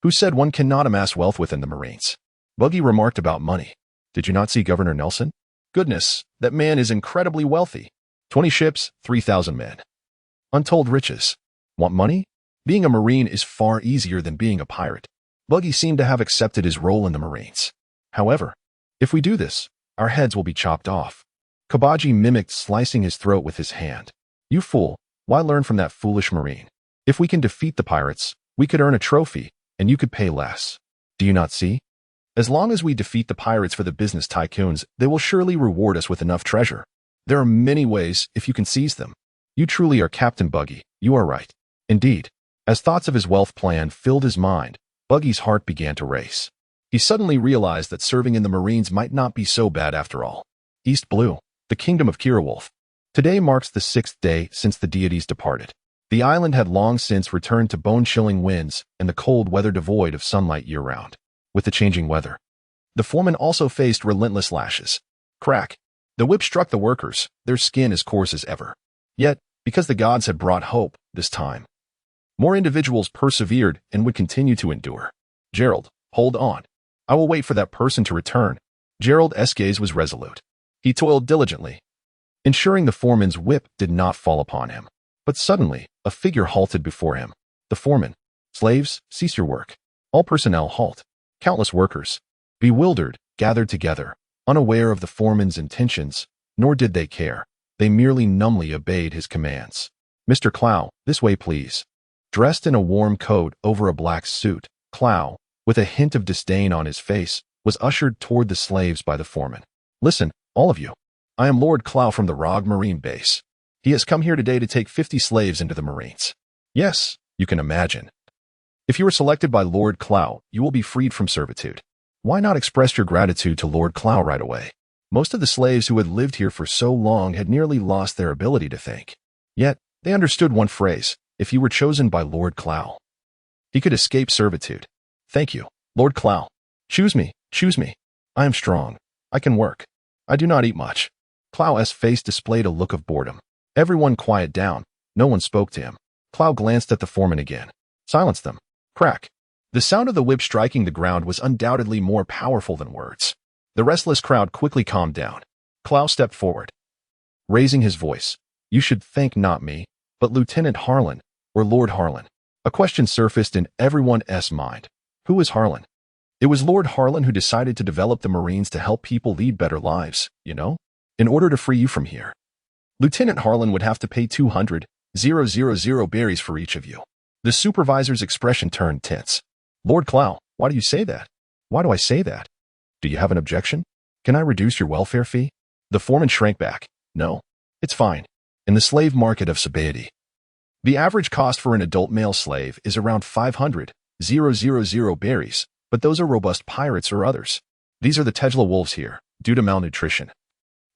Who said one cannot amass wealth within the Marines? Bucky remarked about money. Did you not see Governor Nelson? Goodness, that man is incredibly wealthy. 20 ships, 3,000 men. Untold riches. Want money? Being a Marine is far easier than being a pirate. Bucky seemed to have accepted his role in the Marines. However, if we do this, our heads will be chopped off. Kabaji mimicked slicing his throat with his hand. You fool, why learn from that foolish Marine? If we can defeat the pirates, we could earn a trophy, and you could pay less. Do you not see? As long as we defeat the pirates for the business tycoons, they will surely reward us with enough treasure. There are many ways if you can seize them. You truly are Captain Bucky, you are right. Indeed. As thoughts of his wealth plan filled his mind, Buggy's heart began to race. He suddenly realized that serving in the Marines might not be so bad after all. East Blue, the kingdom of Werewolf. Today marks the 6th day since the deities departed. The island had long since returned to bone-chilling winds and the cold weather devoid of sunlight year-round. With the changing weather, the foreman also faced relentless lashes. Crack. The whip struck the workers, their skin as coarse as ever. Yet, because the gods had brought hope, this time, more individuals persevered and would continue to endure. Gerald, hold on. I will wait for that person to return. Gerald's gaze was resolute. He toiled diligently, ensuring the foreman's whip did not fall upon him. But suddenly, a figure halted before him. The foreman. Slaves, cease your work. All personnel halt. Countless workers, bewildered, gathered together, unaware of the foreman's intentions, nor did they care. They merely numbly obeyed his commands. Mr. Clow, this way please. Dressed in a warm coat over a black suit, Clow, with a hint of disdain on his face, was ushered toward the slaves by the foreman. Listen, all of you. I am Lord Clow from the Rogue Marine Base. He has come here today to take 50 slaves into the Marines. Yes, you can imagine. If you are selected by Lord Clow, you will be freed from servitude. Why not express your gratitude to Lord Clow right away? Most of the slaves who had lived here for so long had nearly lost their ability to think. Yet, they understood one phrase, If you were chosen by Lord Clow, he could escape servitude. Thank you, Lord Clow. Choose me, choose me. I am strong. I can work. I do not eat much. Clow's face displayed a look of boredom. Everyone quiet down. No one spoke to him. Clow glanced at the foreman again. Silence them. Crack. The sound of the whip striking the ground was undoubtedly more powerful than words. The restless crowd quickly calmed down. Clow stepped forward, raising his voice. You should thank not me, but Lieutenant Harlan, or Lord Harlan. A question surfaced in everyone's mind. Who is Harlan? It was Lord Harlan who decided to develop the Marines to help people lead better lives, you know? In order to free you from here, Lieutenant Harlan would have to pay 200,000 berries for each of you. The supervisor's expression turned tense. Lord Clow, why do you say that? Why do I say that? Do you have an objection? Can I reduce your welfare fee? The foreman shrank back. No, it's fine. In the slave market of Sabaody, the average cost for an adult male slave is around 500,000 berries, but those are robust pirates or others. These are the Tejla wolves here, due to malnutrition.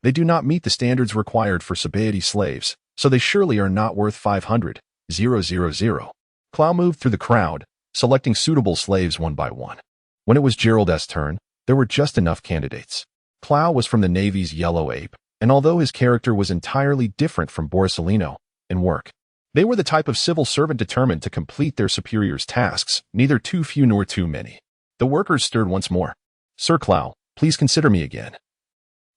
They do not meet the standards required for Sabaody slaves, so they surely are not worth 500,000. Clow moved through the crowd, selecting suitable slaves one by one. When it was Gerald's turn, there were just enough candidates. Clow was from the Navy's Yellow Ape, and although his character was entirely different from Borsalino in work, they were the type of civil servant determined to complete their superiors' tasks, neither too few nor too many. The workers stirred once more. Sir Clow, please consider me again.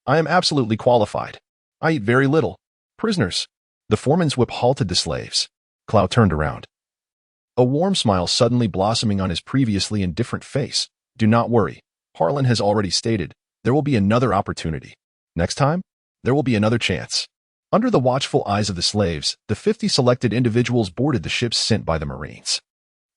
I am absolutely qualified. I eat very little. Prisoners. The foreman's whip halted the slaves. Clow turned around, a warm smile suddenly blossoming on his previously indifferent face. Do not worry. Harlan has already stated, there will be another opportunity. Next time, there will be another chance. Under the watchful eyes of the slaves, the 50 selected individuals boarded the ships sent by the Marines.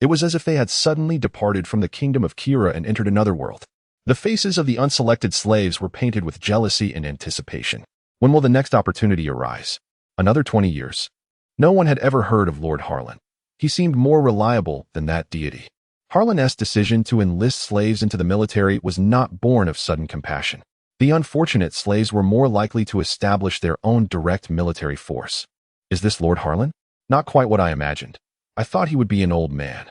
It was as if they had suddenly departed from the kingdom of Kira and entered another world. The faces of the unselected slaves were painted with jealousy and anticipation. When will the next opportunity arise? Another 20 years. No one had ever heard of Lord Harlan. He seemed more reliable than that deity. Harlan's decision to enlist slaves into the military was not born of sudden compassion. The unfortunate slaves were more likely to establish their own direct military force. Is this Lord Harlan? Not quite what I imagined. I thought he would be an old man.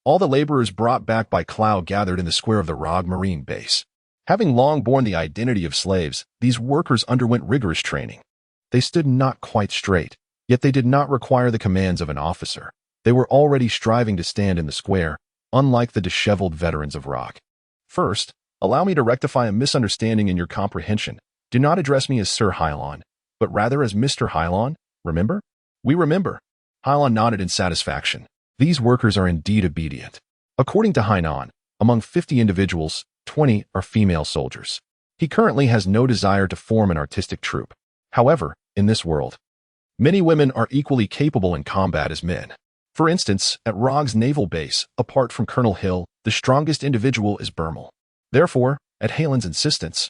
All the laborers brought back by Clow gathered in the square of the Rogue Marine base. Having long borne the identity of slaves, these workers underwent rigorous training. They stood not quite straight, yet they did not require the commands of an officer. They were already striving to stand in the square, unlike the disheveled veterans of Rock. First, allow me to rectify a misunderstanding in your comprehension. Do not address me as Sir Hilon, but rather as Mr. Hilon. Remember? We remember. Hilon nodded in satisfaction. These workers are indeed obedient. According to Hilon, among 50 individuals, 20 are female soldiers. He currently has no desire to form an artistic troupe. However, in this world, many women are equally capable in combat as men. For instance, at Rogue's naval base, apart from Colonel Hill, the strongest individual is Bermel. Therefore, at Hilon's insistence,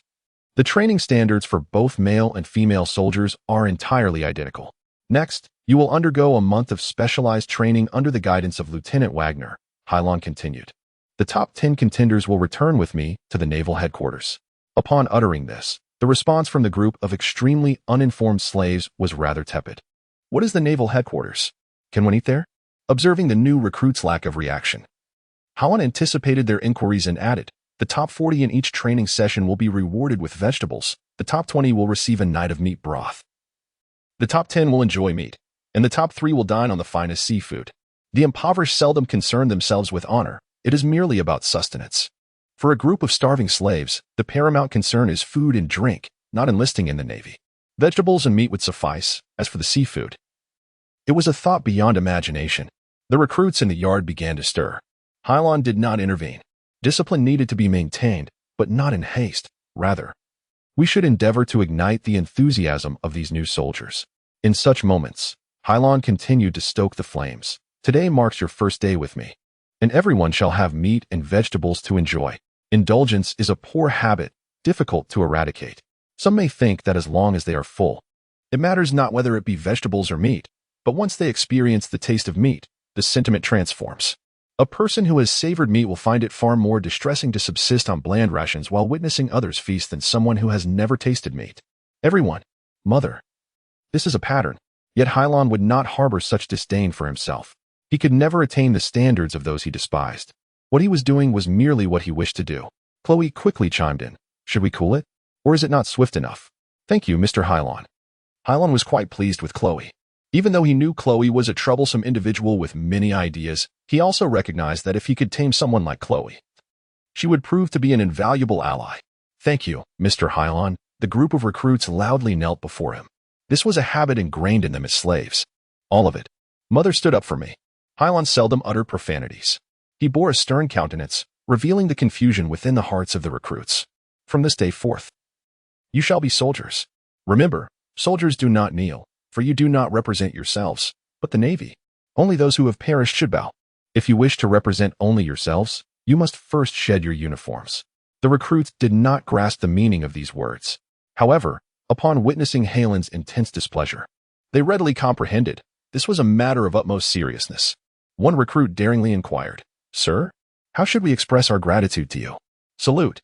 the training standards for both male and female soldiers are entirely identical. Next, you will undergo a month of specialized training under the guidance of Lieutenant Wagner, Hilon continued. The top 10 contenders will return with me to the naval headquarters. Upon uttering this, the response from the group of extremely uninformed slaves was rather tepid. What is the naval headquarters? Can one eat there? Observing the new recruits' lack of reaction, Hilon anticipated their inquiries and added, the top 40 in each training session will be rewarded with vegetables. The top 20 will receive a night of meat broth. The top 10 will enjoy meat, and the top 3 will dine on the finest seafood. The impoverished seldom concern themselves with honor. It is merely about sustenance. For a group of starving slaves, the paramount concern is food and drink, not enlisting in the Navy. Vegetables and meat would suffice. As for the seafood, it was a thought beyond imagination. The recruits in the yard began to stir. Hilon did not intervene. Discipline needed to be maintained, but not in haste. Rather, we should endeavor to ignite the enthusiasm of these new soldiers. In such moments, Hilon continued to stoke the flames. Today marks your first day with me, and everyone shall have meat and vegetables to enjoy. Indulgence is a poor habit, difficult to eradicate. Some may think that as long as they are full, it matters not whether it be vegetables or meat, but once they experience the taste of meat, the sentiment transforms. A person who has savored meat will find it far more distressing to subsist on bland rations while witnessing others feast than someone who has never tasted meat. Everyone. Mother. This is a pattern. Yet Hilon would not harbor such disdain for himself. He could never attain the standards of those he despised. What he was doing was merely what he wished to do. Chloe quickly chimed in. Should we cool it? Or is it not swift enough? Thank you, Mr. Hilon. Hilon was quite pleased with Chloe. Even though he knew Chloe was a troublesome individual with many ideas, he also recognized that if he could tame someone like Chloe, she would prove to be an invaluable ally. Thank you, Mr. Hilon. The group of recruits loudly knelt before him. This was a habit ingrained in them as slaves. All of it. Mother stood up for me. Hilon seldom uttered profanities. He bore a stern countenance, revealing the confusion within the hearts of the recruits. From this day forth, you shall be soldiers. Remember, soldiers do not kneel, for you do not represent yourselves, but the Navy. Only those who have perished should bow. If you wish to represent only yourselves, you must first shed your uniforms. The recruits did not grasp the meaning of these words. However, upon witnessing Hilon's intense displeasure, they readily comprehended this was a matter of utmost seriousness. One recruit daringly inquired, Sir, how should we express our gratitude to you? Salute.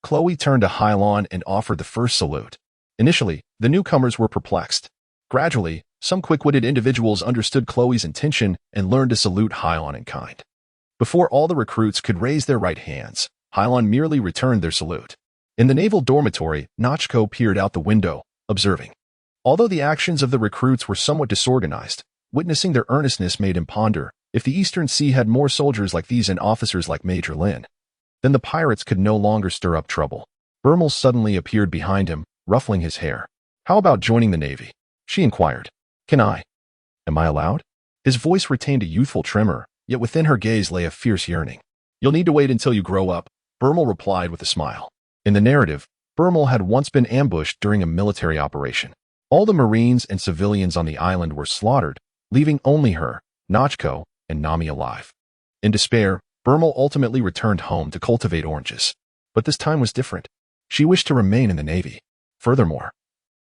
Chloe turned to Hilon and offered the first salute. Initially, the newcomers were perplexed. Gradually, some quick-witted individuals understood Chloe's intention and learned to salute Hilon in kind. Before all the recruits could raise their right hands, Hilon merely returned their salute. In the naval dormitory, Nachko peered out the window, observing. Although the actions of the recruits were somewhat disorganized, witnessing their earnestness made him ponder, if the Eastern Sea had more soldiers like these and officers like Major Lin, then the pirates could no longer stir up trouble. Bermel suddenly appeared behind him, ruffling his hair. How about joining the Navy? She inquired. Can I? Am I allowed? His voice retained a youthful tremor, yet within her gaze lay a fierce yearning. You'll need to wait until you grow up, Bermel replied with a smile. In the narrative, Bermel had once been ambushed during a military operation. All the Marines and civilians on the island were slaughtered, leaving only her, Nachko, and Nami alive. In despair, Bermel ultimately returned home to cultivate oranges. But this time was different. She wished to remain in the Navy. Furthermore,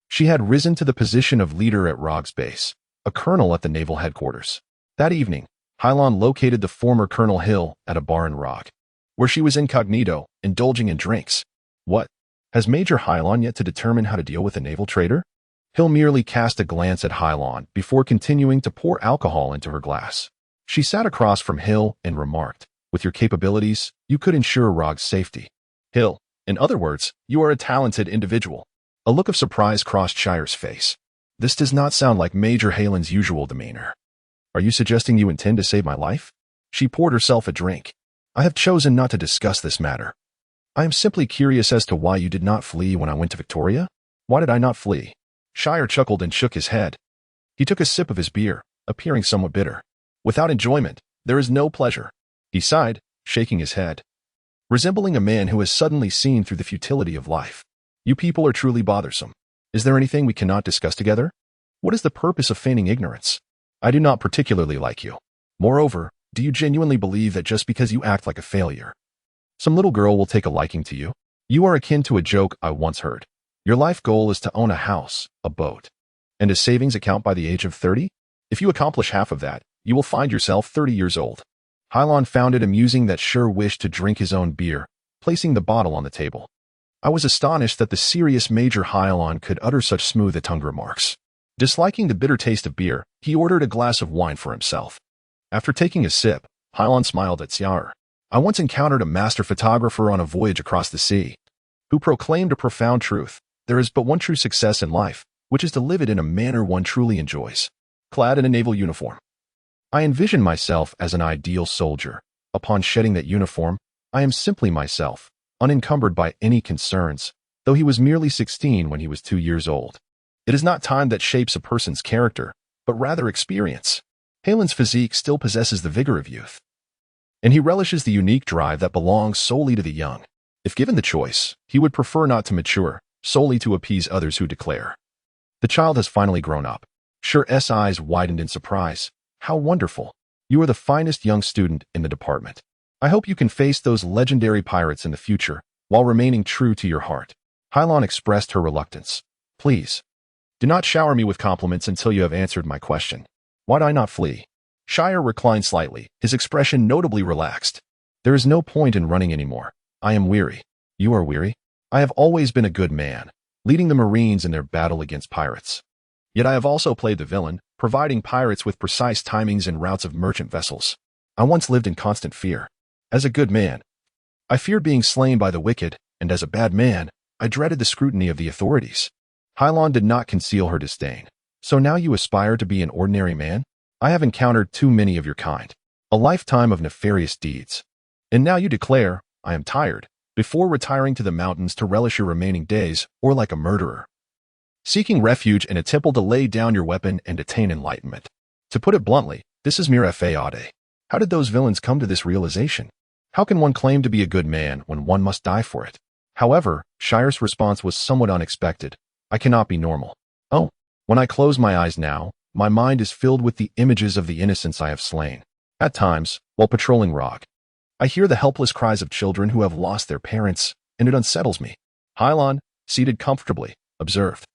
she had risen to the position of leader at Rogue's base, a colonel at the naval headquarters. That evening, Hilon located the former Colonel Hill at a bar in Rogue, where she was incognito, indulging in drinks. What? Has Major Hilon yet to determine how to deal with a naval traitor? Hill merely cast a glance at Hilon before continuing to pour alcohol into her glass. She sat across from Hill and remarked, with your capabilities, you could ensure Rogue's safety. Hill, in other words, you are a talented individual. A look of surprise crossed Shire's face. This does not sound like Major Hilon's usual demeanor. Are you suggesting you intend to save my life? She poured herself a drink. I have chosen not to discuss this matter. I am simply curious as to why you did not flee when I went to Victoria. Why did I not flee? Shire chuckled and shook his head. He took a sip of his beer, appearing somewhat bitter. Without enjoyment, there is no pleasure. He sighed, shaking his head, resembling a man who has suddenly seen through the futility of life. You people are truly bothersome. Is there anything we cannot discuss together? What is the purpose of feigning ignorance? I do not particularly like you. Moreover, do you genuinely believe that just because you act like a failure, some little girl will take a liking to you? You are akin to a joke I once heard. Your life goal is to own a house, a boat, and a savings account by the age of 30? If you accomplish half of that, you will find yourself 30 years old. Hilon found it amusing that Shire wished to drink his own beer, placing the bottle on the table. I was astonished that the serious Major Hilon could utter such smooth-tongued remarks. Disliking the bitter taste of beer, he ordered a glass of wine for himself. After taking a sip, Hilon smiled at Shire. I once encountered a master photographer on a voyage across the sea, who proclaimed a profound truth. There is but one true success in life, which is to live it in a manner one truly enjoys. Clad in a naval uniform, I envision myself as an ideal soldier. Upon shedding that uniform, I am simply myself, unencumbered by any concerns, though he was merely 16 when he was 2 years old. It is not time that shapes a person's character, but rather experience. Hilon's physique still possesses the vigor of youth, and he relishes the unique drive that belongs solely to the young. If given the choice, he would prefer not to mature, solely to appease others who declare. The child has finally grown up. Shire's eyes widened in surprise. How wonderful. You are the finest young student in the department. I hope you can face those legendary pirates in the future, while remaining true to your heart. Hilon expressed her reluctance. Please, do not shower me with compliments until you have answered my question. Why'd I not flee? Shire reclined slightly, his expression notably relaxed. There is no point in running anymore. I am weary. You are weary? I have always been a good man, leading the Marines in their battle against pirates. Yet I have also played the villain, providing pirates with precise timings and routes of merchant vessels. I once lived in constant fear. As a good man, I feared being slain by the wicked, and as a bad man, I dreaded the scrutiny of the authorities. Hilon did not conceal her disdain. So now you aspire to be an ordinary man? I have encountered too many of your kind. A lifetime of nefarious deeds. And now you declare, I am tired, before retiring to the mountains to relish your remaining days, or like a murderer, seeking refuge in a temple to lay down your weapon and attain enlightenment. To put it bluntly, this is mere fade. How did those villains come to this realization? How can one claim to be a good man when one must die for it? However, Shire's response was somewhat unexpected. I cannot be normal. Oh, when I close my eyes now, my mind is filled with the images of the innocents I have slain. At times, while patrolling Rogue, I hear the helpless cries of children who have lost their parents, and it unsettles me. Hilon, seated comfortably, observed.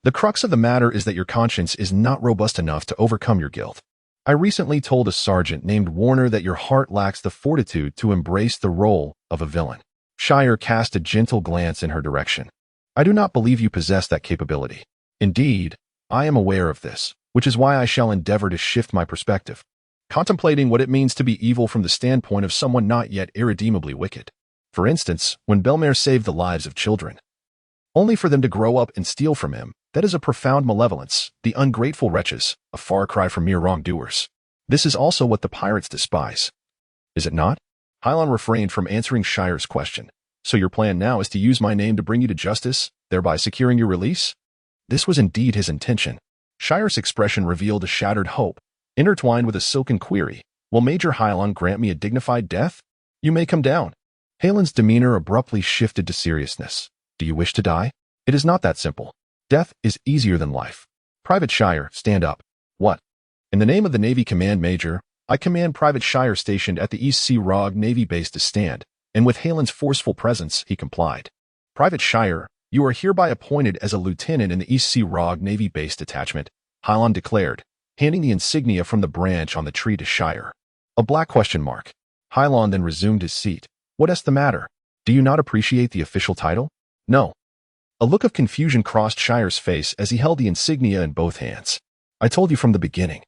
The crux of the matter is that your conscience is not robust enough to overcome your guilt. I recently told a sergeant named Warner that your heart lacks the fortitude to embrace the role of a villain. Shire cast a gentle glance in her direction. I do not believe you possess that capability. Indeed, I am aware of this, which is why I shall endeavor to shift my perspective, contemplating what it means to be evil from the standpoint of someone not yet irredeemably wicked. For instance, when Belmer saved the lives of children, only for them to grow up and steal from him, that is a profound malevolence, the ungrateful wretches, a far cry from mere wrongdoers. This is also what the pirates despise. Is it not? Hilon refrained from answering Shire's question. So your plan now is to use my name to bring you to justice, thereby securing your release? This was indeed his intention. Shire's expression revealed a shattered hope, intertwined with a silken query. Will Major Hilon grant me a dignified death? You may come down. Hilon's demeanor abruptly shifted to seriousness. Do you wish to die? It is not that simple. Death is easier than life. Private Shire, stand up. What? In the name of the Navy Command Major, I command Private Shire stationed at the East Sea Rogue Navy base to stand, and with Hilon's forceful presence, he complied. Private Shire, you are hereby appointed as a lieutenant in the East Sea Rogue Navy base detachment, Hilon declared, handing the insignia from the branch on the tree to Shire. A black question mark. Hilon then resumed his seat. What is the matter? Do you not appreciate the official title? No. A look of confusion crossed Shire's face as he held the insignia in both hands. I told you from the beginning.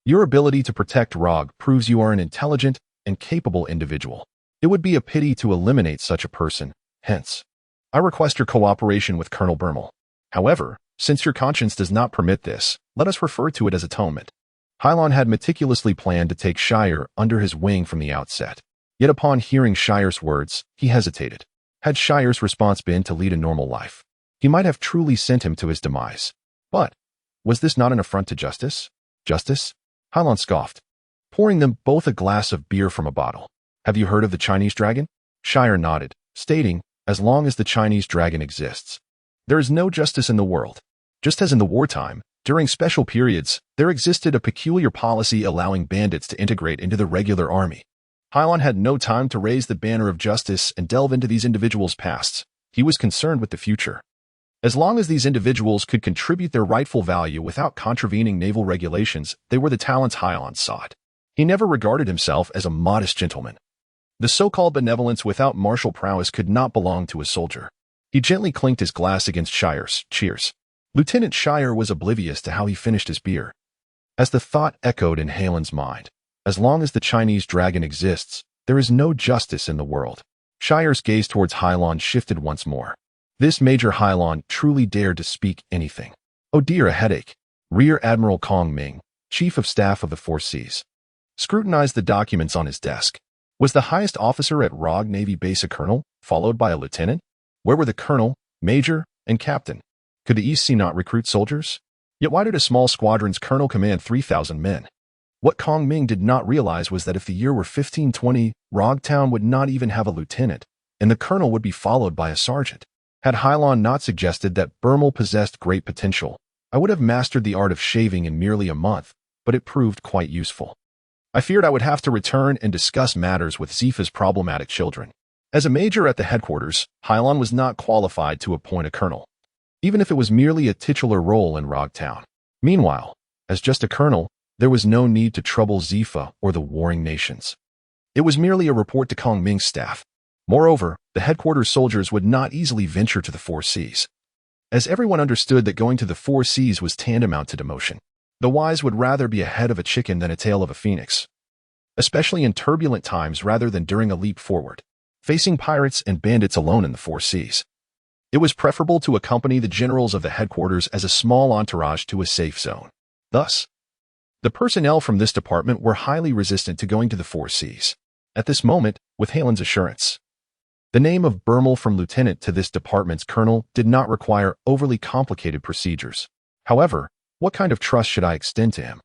Your ability to protect Rogue proves you are an intelligent and capable individual. It would be a pity to eliminate such a person, hence, I request your cooperation with Colonel Bermel. However, since your conscience does not permit this, let us refer to it as atonement. Hilon had meticulously planned to take Shire under his wing from the outset. Yet upon hearing Shire's words, he hesitated. Had Shire's response been to lead a normal life, he might have truly sent him to his demise. But, was this not an affront to justice? Justice? Hilon scoffed, pouring them both a glass of beer from a bottle. Have you heard of the Chinese dragon? Shire nodded, stating, as long as the Chinese dragon exists, there is no justice in the world. Just as in the wartime, during special periods, there existed a peculiar policy allowing bandits to integrate into the regular army. Hilon had no time to raise the banner of justice and delve into these individuals' pasts. He was concerned with the future. As long as these individuals could contribute their rightful value without contravening naval regulations, they were the talents Hilon sought. He never regarded himself as a modest gentleman. The so-called benevolence without martial prowess could not belong to a soldier. He gently clinked his glass against Shire's. Cheers. Lieutenant Shire was oblivious to how he finished his beer. As the thought echoed in Hilon's mind, as long as the Chinese dragon exists, there is no justice in the world. Shire's gaze towards Hilon shifted once more. This Major Hilon truly dared to speak anything. Oh dear, a headache. Rear Admiral Kong Ming, Chief of Staff of the Four Seas, scrutinized the documents on his desk. Was the highest officer at Rogue Navy base a colonel, followed by a lieutenant? Where were the colonel, major, and captain? Could the East Sea not recruit soldiers? Yet why did a small squadron's colonel command 3,000 men? What Kong Ming did not realize was that if the year were 1520, Rogue Town would not even have a lieutenant, and the colonel would be followed by a sergeant. Had Hilon not suggested that Bermel possessed great potential, I would have mastered the art of shaving in merely a month, but it proved quite useful. I feared I would have to return and discuss matters with Zifa's problematic children. As a major at the headquarters, Hilon was not qualified to appoint a colonel, even if it was merely a titular role in Rogue Town. Meanwhile, as just a colonel, there was no need to trouble Zifa or the warring nations. It was merely a report to Kong Ming's staff. Moreover, the headquarters soldiers would not easily venture to the Four Seas. as everyone understood that going to the four seas was tantamount to demotion. The wise would rather be a head of a chicken than a tail of a phoenix, especially in turbulent times rather than during a leap forward, facing pirates and bandits alone in the four seas. It was preferable to accompany the generals of the headquarters as a small entourage to a safe zone. Thus, the personnel from this department were highly resistant to going to the four seas. At this moment, with Hilon's assurance, the name of Bermel from lieutenant to this department's colonel did not require overly complicated procedures. However, what kind of trust should I extend to him?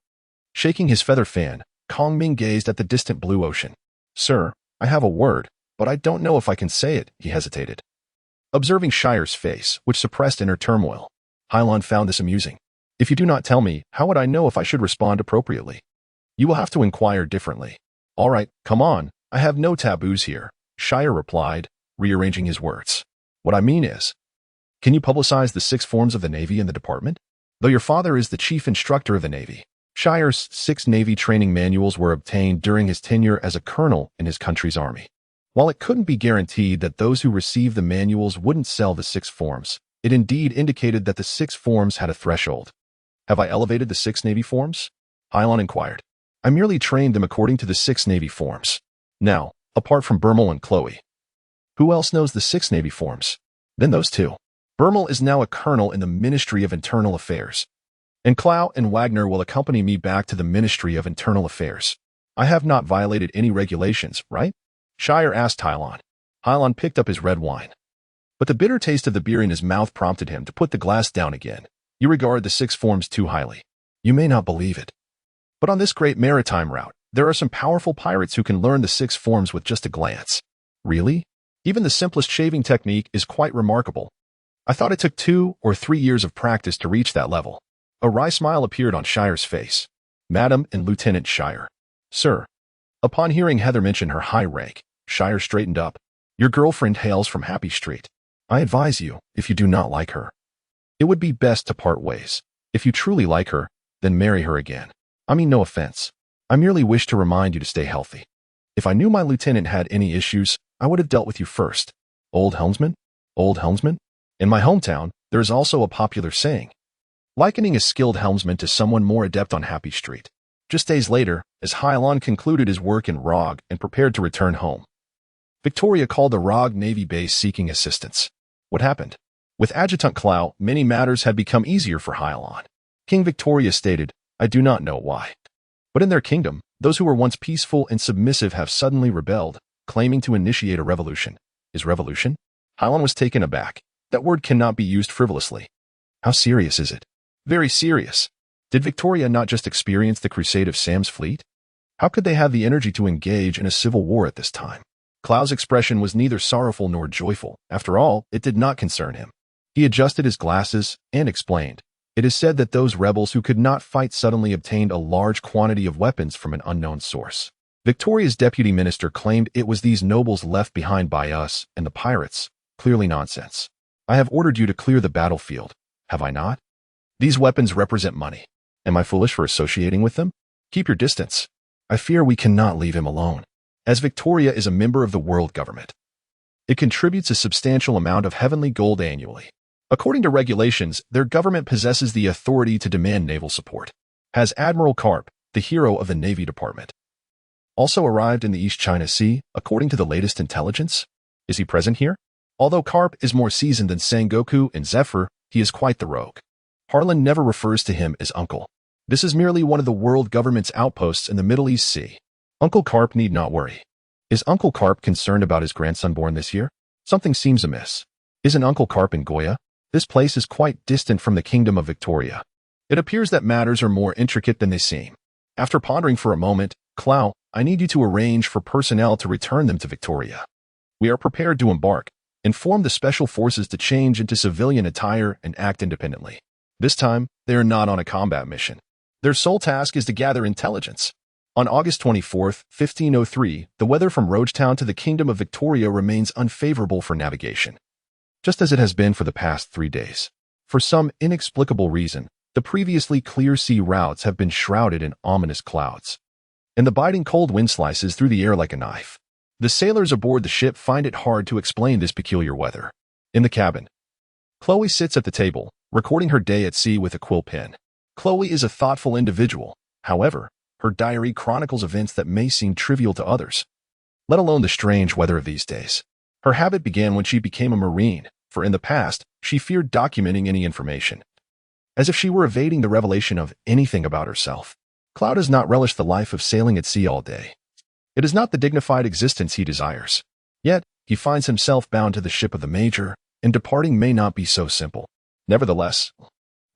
Shaking his feather fan, Kong Ming gazed at the distant blue ocean. Sir, I have a word, but I don't know if I can say it, he hesitated. Observing Shire's face, which suppressed inner turmoil, Hilon found this amusing. If you do not tell me, how would I know if I should respond appropriately? You will have to inquire differently. All right, come on, I have no taboos here, Shire replied, rearranging his words. What I mean is, can you publicize the 6 forms of the Navy in the department? Though your father is the chief instructor of the Navy, Shire's 6 Navy training manuals were obtained during his tenure as a colonel in his country's army. While it couldn't be guaranteed that those who received the manuals wouldn't sell the 6 forms, it indeed indicated that the 6 forms had a threshold. Have I elevated the 6 Navy forms? Hilon inquired. I merely trained them according to the 6 Navy forms. Now, apart from Bermel and Chloe, who else knows the 6 Navy forms? Then those 2. Bermel is now a colonel in the Ministry of Internal Affairs, and Clow and Wagner will accompany me back to the Ministry of Internal Affairs. I have not violated any regulations, right? Shire asked Hilon. Hilon picked up his red wine, but the bitter taste of the beer in his mouth prompted him to put the glass down again. You regard the 6 forms too highly. You may not believe it, but on this great maritime route, there are some powerful pirates who can learn the 6 forms with just a glance. Really? Even the simplest shaving technique is quite remarkable. I thought it took 2 or 3 years of practice to reach that level. A wry smile appeared on Shire's face. Madam and Lieutenant Shire. Sir. Upon hearing Heather mention her high rank, Shire straightened up. Your girlfriend hails from Happy Street. I advise you, if you do not like her, it would be best to part ways. If you truly like her, then marry her again. I mean no offense. I merely wish to remind you to stay healthy. If I knew my lieutenant had any issues, I would have dealt with you first. Old helmsman? Old helmsman? In my hometown, there is also a popular saying, likening a skilled helmsman to someone more adept on Happy Street. Just days later, as Hilon concluded his work in Rog and prepared to return home, Victoria called the Rog Navy base seeking assistance. What happened? With Adjutant Clow, many matters had become easier for Hilon. King Victoria stated, I do not know why, but in their kingdom, those who were once peaceful and submissive have suddenly rebelled, claiming to initiate a revolution. Is revolution? Hilon was taken aback. That word cannot be used frivolously. How serious is it? Very serious. Did Victoria not just experience the crusade of Sam's fleet? How could they have the energy to engage in a civil war at this time? Clow's expression was neither sorrowful nor joyful. After all, it did not concern him. He adjusted his glasses and explained, it is said that those rebels who could not fight suddenly obtained a large quantity of weapons from an unknown source. Victoria's deputy minister claimed it was these nobles left behind by us and the pirates. Clearly nonsense. I have ordered you to clear the battlefield, have I not? These weapons represent money. Am I foolish for associating with them? Keep your distance. I fear we cannot leave him alone, as Victoria is a member of the world government. It contributes a substantial amount of heavenly gold annually. According to regulations, their government possesses the authority to demand naval support. Has Admiral Carp, the hero of the Navy Department, also arrived in the East China Sea, according to the latest intelligence? Is he present here? Although Carp is more seasoned than Sengoku and Zephyr, he is quite the rogue. Harlan never refers to him as uncle. This is merely one of the world government's outposts in the Middle East Sea. Uncle Carp need not worry. Is Uncle Carp concerned about his grandson born this year? Something seems amiss. Isn't Uncle Carp in Goya? This place is quite distant from the kingdom of Victoria. It appears that matters are more intricate than they seem. After pondering for a moment, Clow, I need you to arrange for personnel to return them to Victoria. We are prepared to embark. Inform the special forces to change into civilian attire and act independently. This time, they are not on a combat mission. Their sole task is to gather intelligence. On August 24, 1503, the weather from Rogetown to the Kingdom of Victoria remains unfavorable for navigation, just as it has been for the past 3 days. For some inexplicable reason, the previously clear sea routes have been shrouded in ominous clouds, and the biting cold wind slices through the air like a knife. The sailors aboard the ship find it hard to explain this peculiar weather. In the cabin, Chloe sits at the table, recording her day at sea with a quill pen. Chloe is a thoughtful individual. However, her diary chronicles events that may seem trivial to others, let alone the strange weather of these days. Her habit began when she became a Marine, for in the past, she feared documenting any information, as if she were evading the revelation of anything about herself. Cloud does not relish the life of sailing at sea all day. It is not the dignified existence he desires. Yet, he finds himself bound to the ship of the Major, and departing may not be so simple. Nevertheless,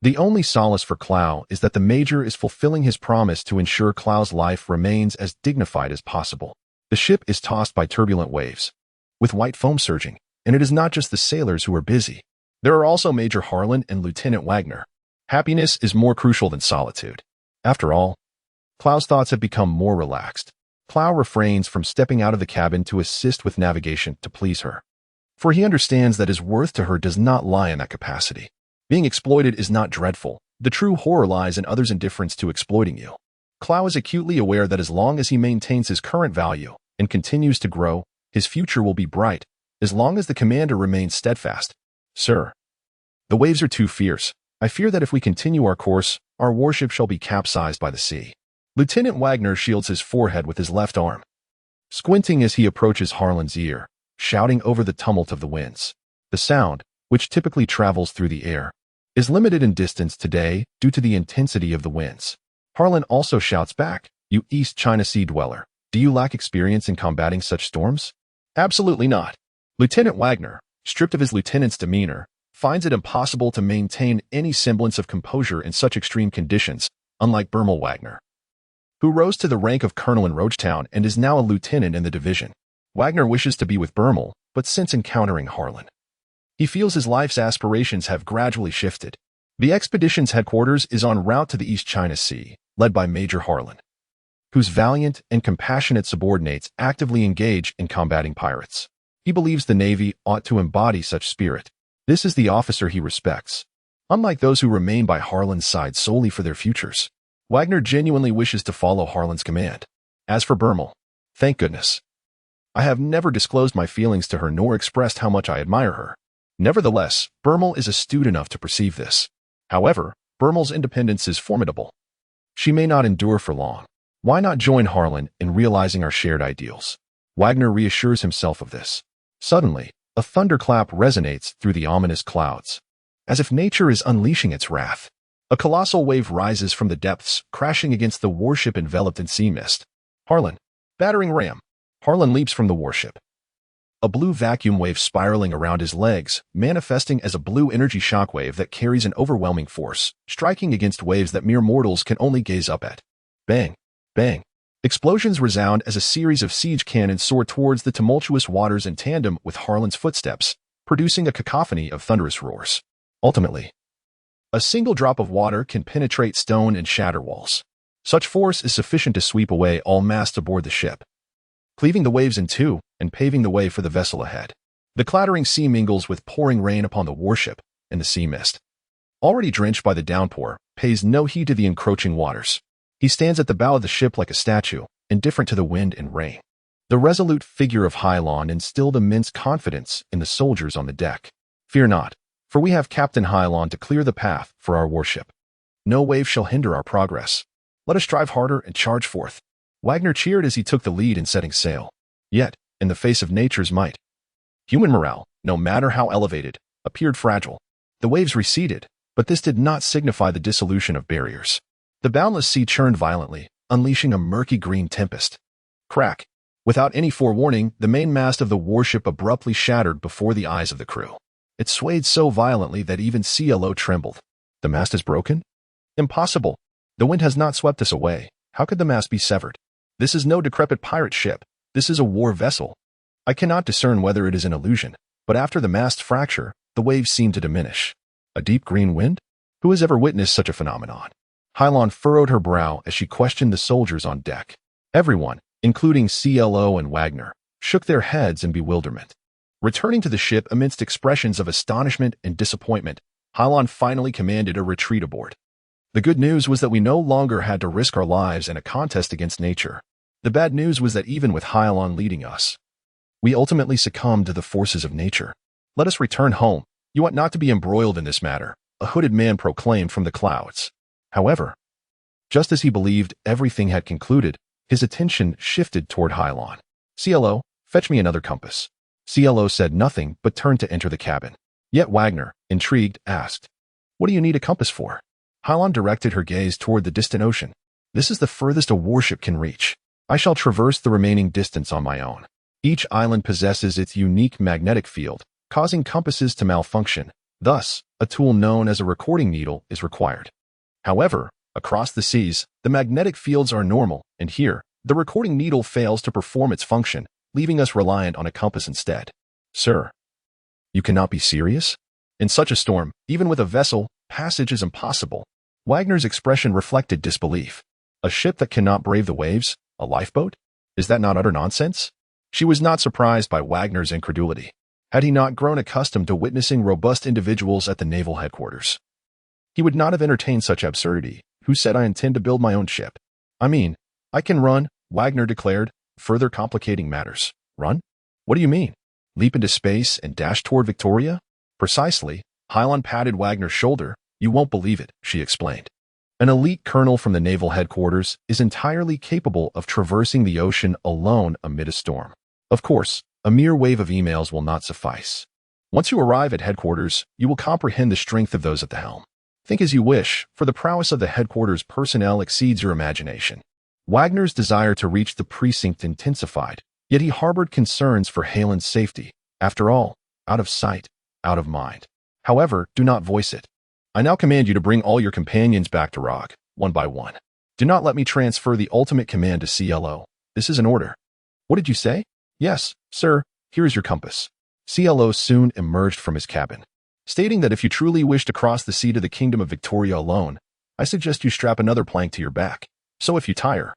the only solace for Cloud is that the Major is fulfilling his promise to ensure Cloud's life remains as dignified as possible. The ship is tossed by turbulent waves, with white foam surging, and it is not just the sailors who are busy. There are also Major Harlan and Lieutenant Wagner. Happiness is more crucial than solitude. After all, Cloud's thoughts have become more relaxed. Cloud refrains from stepping out of the cabin to assist with navigation to please her, for he understands that his worth to her does not lie in that capacity. Being exploited is not dreadful. The true horror lies in others' indifference to exploiting you. Cloud is acutely aware that as long as he maintains his current value and continues to grow, his future will be bright, as long as the commander remains steadfast. Sir, the waves are too fierce. I fear that if we continue our course, our warship shall be capsized by the sea. Lieutenant Wagner shields his forehead with his left arm, squinting as he approaches Harlan's ear, shouting over the tumult of the winds. The sound, which typically travels through the air, is limited in distance today due to the intensity of the winds. Harlan also shouts back, "You East China Sea dweller, do you lack experience in combating such storms?" Absolutely not. Lieutenant Wagner, stripped of his lieutenant's demeanor, finds it impossible to maintain any semblance of composure in such extreme conditions, unlike Bermel Wagner, who rose to the rank of colonel in Roachtown and is now a lieutenant in the division. Wagner wishes to be with Bermel, but since encountering Harlan, he feels his life's aspirations have gradually shifted. The expedition's headquarters is en route to the East China Sea, led by Major Harlan, whose valiant and compassionate subordinates actively engage in combating pirates. He believes the Navy ought to embody such spirit. This is the officer he respects, unlike those who remain by Harlan's side solely for their futures. Wagner genuinely wishes to follow Harlan's command. As for Bermel, thank goodness, I have never disclosed my feelings to her nor expressed how much I admire her. Nevertheless, Bermel is astute enough to perceive this. However, Bermel's independence is formidable. She may not endure for long. Why not join Harlan in realizing our shared ideals? Wagner reassures himself of this. Suddenly, a thunderclap resonates through the ominous clouds, as if nature is unleashing its wrath. A colossal wave rises from the depths, crashing against the warship enveloped in sea mist. Harlan, battering ram. Harlan leaps from the warship, a blue vacuum wave spiraling around his legs, manifesting as a blue energy shockwave that carries an overwhelming force, striking against waves that mere mortals can only gaze up at. Bang! Bang! Explosions resound as a series of siege cannons soar towards the tumultuous waters in tandem with Harlan's footsteps, producing a cacophony of thunderous roars. Ultimately, a single drop of water can penetrate stone and shatter walls. Such force is sufficient to sweep away all masts aboard the ship, cleaving the waves in two and paving the way for the vessel ahead. The clattering sea mingles with pouring rain upon the warship, and the sea mist, already drenched by the downpour, pays no heed to the encroaching waters. He stands at the bow of the ship like a statue, indifferent to the wind and rain. The resolute figure of Hilon instilled immense confidence in the soldiers on the deck. Fear not, for we have Captain Hilon to clear the path for our warship. No wave shall hinder our progress. Let us strive harder and charge forth. Wagner cheered as he took the lead in setting sail. Yet, in the face of nature's might, human morale, no matter how elevated, appeared fragile. The waves receded, but this did not signify the dissolution of barriers. The boundless sea churned violently, unleashing a murky green tempest. Crack! Without any forewarning, the mainmast of the warship abruptly shattered before the eyes of the crew. It swayed so violently that even CLO trembled. The mast is broken? Impossible! The wind has not swept us away. How could the mast be severed? This is no decrepit pirate ship. This is a war vessel. I cannot discern whether it is an illusion, but after the mast fracture, the waves seem to diminish. A deep green wind? Who has ever witnessed such a phenomenon? Hilon furrowed her brow as she questioned the soldiers on deck. Everyone, including CLO and Wagner, shook their heads in bewilderment. Returning to the ship amidst expressions of astonishment and disappointment, Hilon finally commanded a retreat aboard. The good news was that we no longer had to risk our lives in a contest against nature. The bad news was that even with Hilon leading us, we ultimately succumbed to the forces of nature. Let us return home. You ought not to be embroiled in this matter, a hooded man proclaimed from the clouds. However, just as he believed everything had concluded, his attention shifted toward Hilon. CLO, fetch me another compass. CLO said nothing but turned to enter the cabin. Yet Wagner, intrigued, asked, "What do you need a compass for?" Hilon directed her gaze toward the distant ocean. "This is the furthest a warship can reach. I shall traverse the remaining distance on my own. Each island possesses its unique magnetic field, causing compasses to malfunction. Thus, a tool known as a recording needle is required. However, across the seas, the magnetic fields are normal, and here, the recording needle fails to perform its function, leaving us reliant on a compass instead." "Sir, you cannot be serious? In such a storm, even with a vessel, passage is impossible." Wagner's expression reflected disbelief. "A ship that cannot brave the waves? A lifeboat? Is that not utter nonsense?" She was not surprised by Wagner's incredulity. Had he not grown accustomed to witnessing robust individuals at the naval headquarters? He would not have entertained such absurdity. "Who said I intend to build my own ship?" "I mean, I can run," Wagner declared, further complicating matters. "Run? What do you mean? Leap into space and dash toward Victoria?" "Precisely." Hilon patted Wagner's shoulder. "You won't believe it," she explained. "An elite colonel from the naval headquarters is entirely capable of traversing the ocean alone amid a storm. Of course, a mere wave of emails will not suffice. Once you arrive at headquarters, you will comprehend the strength of those at the helm. Think as you wish, for the prowess of the headquarters personnel exceeds your imagination." Wagner's desire to reach the precinct intensified, yet he harbored concerns for Hilon's safety. After all, out of sight, out of mind. "However, do not voice it. I now command you to bring all your companions back to Rogue, one by one. Do not let me transfer the ultimate command to CLO. This is an order." "What did you say?" "Yes, sir, here is your compass." CLO soon emerged from his cabin, stating that if you truly wish to cross the sea to the kingdom of Victoria alone, I suggest you strap another plank to your back. So if you tire,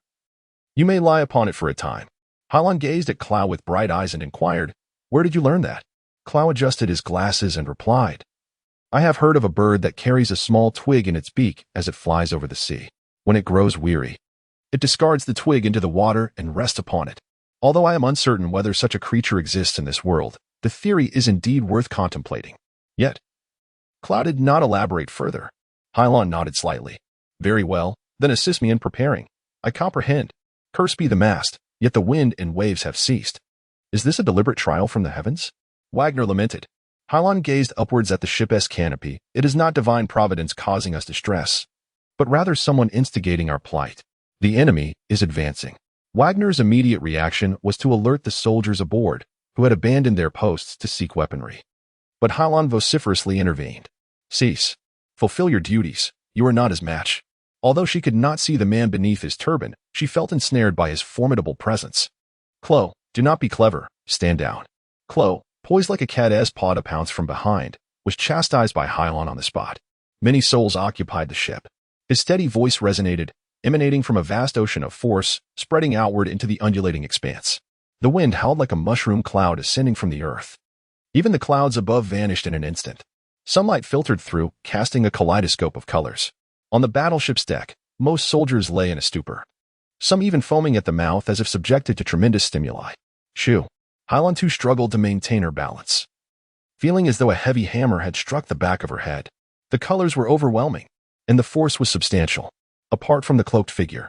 you may lie upon it for a time. Hilon gazed at Clow with bright eyes and inquired, "Where did you learn that?" Clow adjusted his glasses and replied, "I have heard of a bird that carries a small twig in its beak as it flies over the sea. When it grows weary, it discards the twig into the water and rests upon it. Although I am uncertain whether such a creature exists in this world, the theory is indeed worth contemplating." Yet, Clow did not elaborate further. Hilon nodded slightly. "Very well, then assist me in preparing. I comprehend. Curse be the mast, yet the wind and waves have ceased. Is this a deliberate trial from the heavens?" Wagner lamented. Hilon gazed upwards at the ship's canopy. "It is not divine providence causing us distress, but rather someone instigating our plight. The enemy is advancing." Wagner's immediate reaction was to alert the soldiers aboard, who had abandoned their posts to seek weaponry. But Hilon vociferously intervened. "Cease. Fulfill your duties. You are not his match." Although she could not see the man beneath his turban, she felt ensnared by his formidable presence. "Chloe, do not be clever. Stand down." Chloe, poised like a cat as paw to pounce from behind, was chastised by Hilon on the spot. Many souls occupied the ship. His steady voice resonated, emanating from a vast ocean of force, spreading outward into the undulating expanse. The wind howled like a mushroom cloud ascending from the earth. Even the clouds above vanished in an instant. Sunlight filtered through, casting a kaleidoscope of colors. On the battleship's deck, most soldiers lay in a stupor, some even foaming at the mouth as if subjected to tremendous stimuli. Shoo! Hilon too struggled to maintain her balance, feeling as though a heavy hammer had struck the back of her head. The colors were overwhelming, and the force was substantial. Apart from the cloaked figure,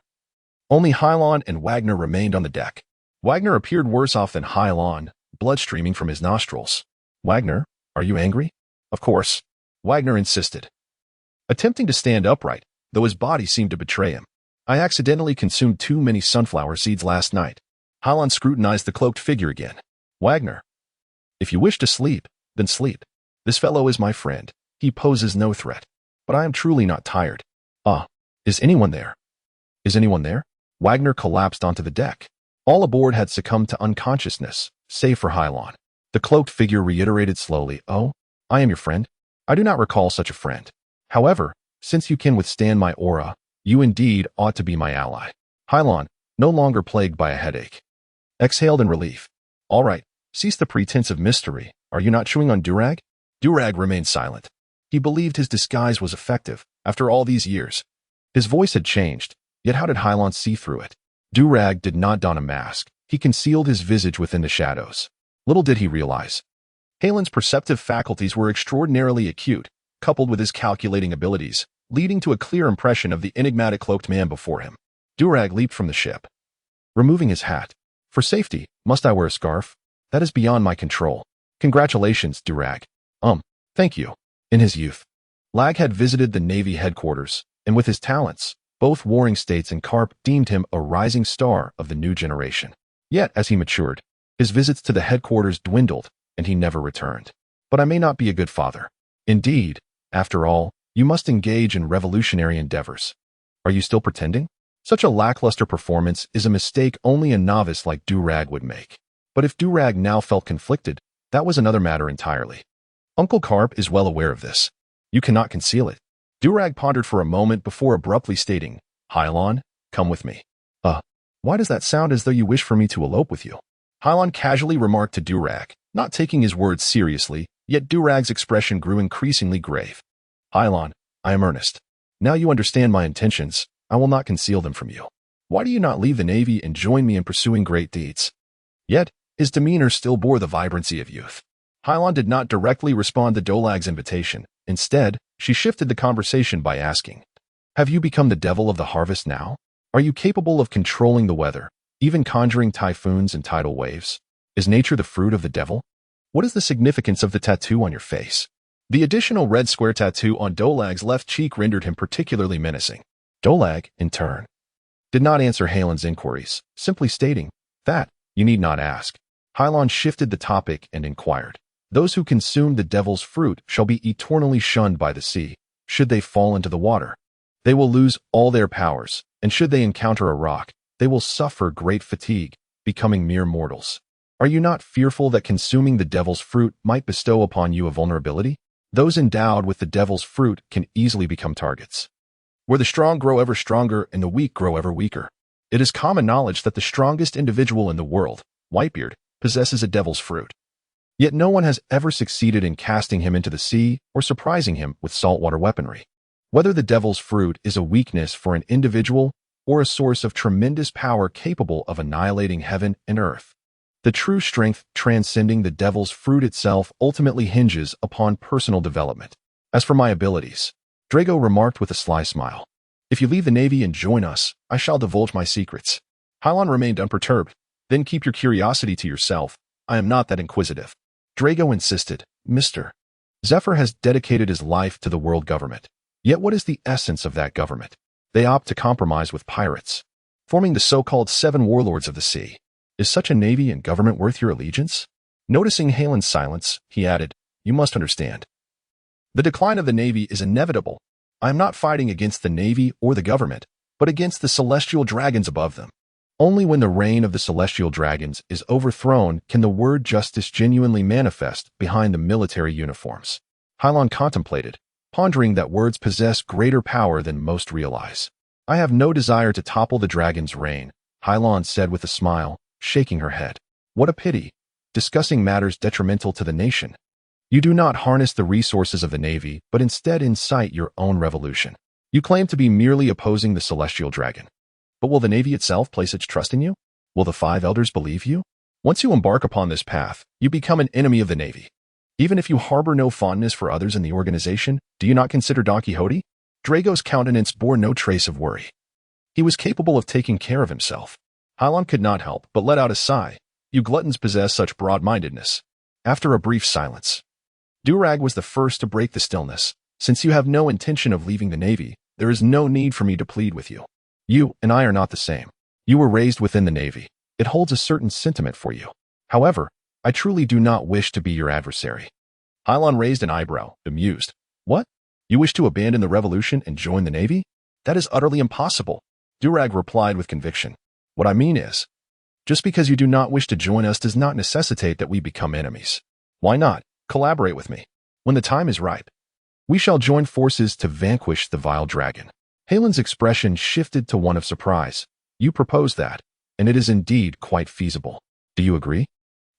only Hilon and Wagner remained on the deck. Wagner appeared worse off than Hilon, blood streaming from his nostrils. "Wagner, are you angry?" "Of course," Wagner insisted, attempting to stand upright, though his body seemed to betray him. "I accidentally consumed too many sunflower seeds last night." Hilon scrutinized the cloaked figure again. "Wagner, if you wish to sleep, then sleep. This fellow is my friend. He poses no threat. But I am truly not tired. Ah, is anyone there?" "Is anyone there?" Wagner collapsed onto the deck. All aboard had succumbed to unconsciousness, save for Hilon. The cloaked figure reiterated slowly, "Oh, I am your friend. I do not recall such a friend. However, since you can withstand my aura, you indeed ought to be my ally." Hilon, no longer plagued by a headache, exhaled in relief. "All right, cease the pretense of mystery. Are you not chewing on durag?" Durag remained silent. He believed his disguise was effective, after all these years. His voice had changed, yet how did Hilon see through it? Durag did not don a mask. He concealed his visage within the shadows. Little did he realize, Hilon's perceptive faculties were extraordinarily acute, coupled with his calculating abilities, leading to a clear impression of the enigmatic cloaked man before him. Durag leaped from the ship, removing his hat. For safety, must I wear a scarf? That is beyond my control. Congratulations, Durag. Thank you. In his youth, Lag had visited the Navy headquarters, and with his talents, both Warring States and Carp deemed him a rising star of the new generation. Yet, as he matured, his visits to the headquarters dwindled, and he never returned. But I may not be a good father. Indeed, after all, you must engage in revolutionary endeavors. Are you still pretending? Such a lackluster performance is a mistake only a novice like Durag would make. But if Durag now felt conflicted, that was another matter entirely. Uncle Carp is well aware of this. You cannot conceal it. Durag pondered for a moment before abruptly stating, Hilon, come with me. Why does that sound as though you wish for me to elope with you? Hilon casually remarked to Durag, not taking his words seriously, yet Durag's expression grew increasingly grave. Hilon, I am earnest. Now you understand my intentions, I will not conceal them from you. Why do you not leave the Navy and join me in pursuing great deeds? Yet, his demeanor still bore the vibrancy of youth. Hilon did not directly respond to Dolag's invitation. Instead, she shifted the conversation by asking, have you become the devil of the harvest now? Are you capable of controlling the weather, even conjuring typhoons and tidal waves? Is nature the fruit of the devil? What is the significance of the tattoo on your face? The additional red square tattoo on Dolag's left cheek rendered him particularly menacing. Dolag, in turn, did not answer Hilon's inquiries, simply stating, that, you need not ask. Hilon shifted the topic and inquired, those who consume the devil's fruit shall be eternally shunned by the sea. Should they fall into the water, they will lose all their powers, and should they encounter a rock, they will suffer great fatigue, becoming mere mortals. Are you not fearful that consuming the devil's fruit might bestow upon you a vulnerability? Those endowed with the devil's fruit can easily become targets. Where the strong grow ever stronger and the weak grow ever weaker. It is common knowledge that the strongest individual in the world, Whitebeard, possesses a devil's fruit. Yet no one has ever succeeded in casting him into the sea or surprising him with saltwater weaponry. Whether the devil's fruit is a weakness for an individual or a source of tremendous power capable of annihilating heaven and earth, the true strength transcending the devil's fruit itself ultimately hinges upon personal development. As for my abilities, Drago remarked with a sly smile, if you leave the Navy and join us, I shall divulge my secrets. Hilon remained unperturbed. Then keep your curiosity to yourself. I am not that inquisitive. Drago insisted, Mr. Zephyr has dedicated his life to the world government. Yet what is the essence of that government? They opt to compromise with pirates, forming the so-called 7 warlords of the sea. Is such a navy and government worth your allegiance? Noticing Hilon's silence, he added, you must understand. The decline of the Navy is inevitable. I am not fighting against the Navy or the government, but against the celestial dragons above them. Only when the reign of the celestial dragons is overthrown can the word justice genuinely manifest behind the military uniforms. Hilon contemplated, pondering that words possess greater power than most realize. I have no desire to topple the dragon's reign, Hilon said with a smile, shaking her head. What a pity, discussing matters detrimental to the nation. You do not harness the resources of the Navy, but instead incite your own revolution. You claim to be merely opposing the celestial dragon. But will the Navy itself place its trust in you? Will the 5 elders believe you? Once you embark upon this path, you become an enemy of the Navy. Even if you harbor no fondness for others in the organization, do you not consider Don Quixote? Drago's countenance bore no trace of worry. He was capable of taking care of himself. Hilon could not help but let out a sigh. You gluttons possess such broad-mindedness. After a brief silence, Durag was the first to break the stillness. Since you have no intention of leaving the Navy, there is no need for me to plead with you. You and I are not the same. You were raised within the Navy. It holds a certain sentiment for you. However, I truly do not wish to be your adversary. Hilon raised an eyebrow, amused. What? You wish to abandon the revolution and join the Navy? That is utterly impossible. Durag replied with conviction. What I mean is, just because you do not wish to join us does not necessitate that we become enemies. Why not? Collaborate with me. When the time is ripe, we shall join forces to vanquish the vile dragon. Hilon's expression shifted to one of surprise. You propose that, and it is indeed quite feasible. Do you agree?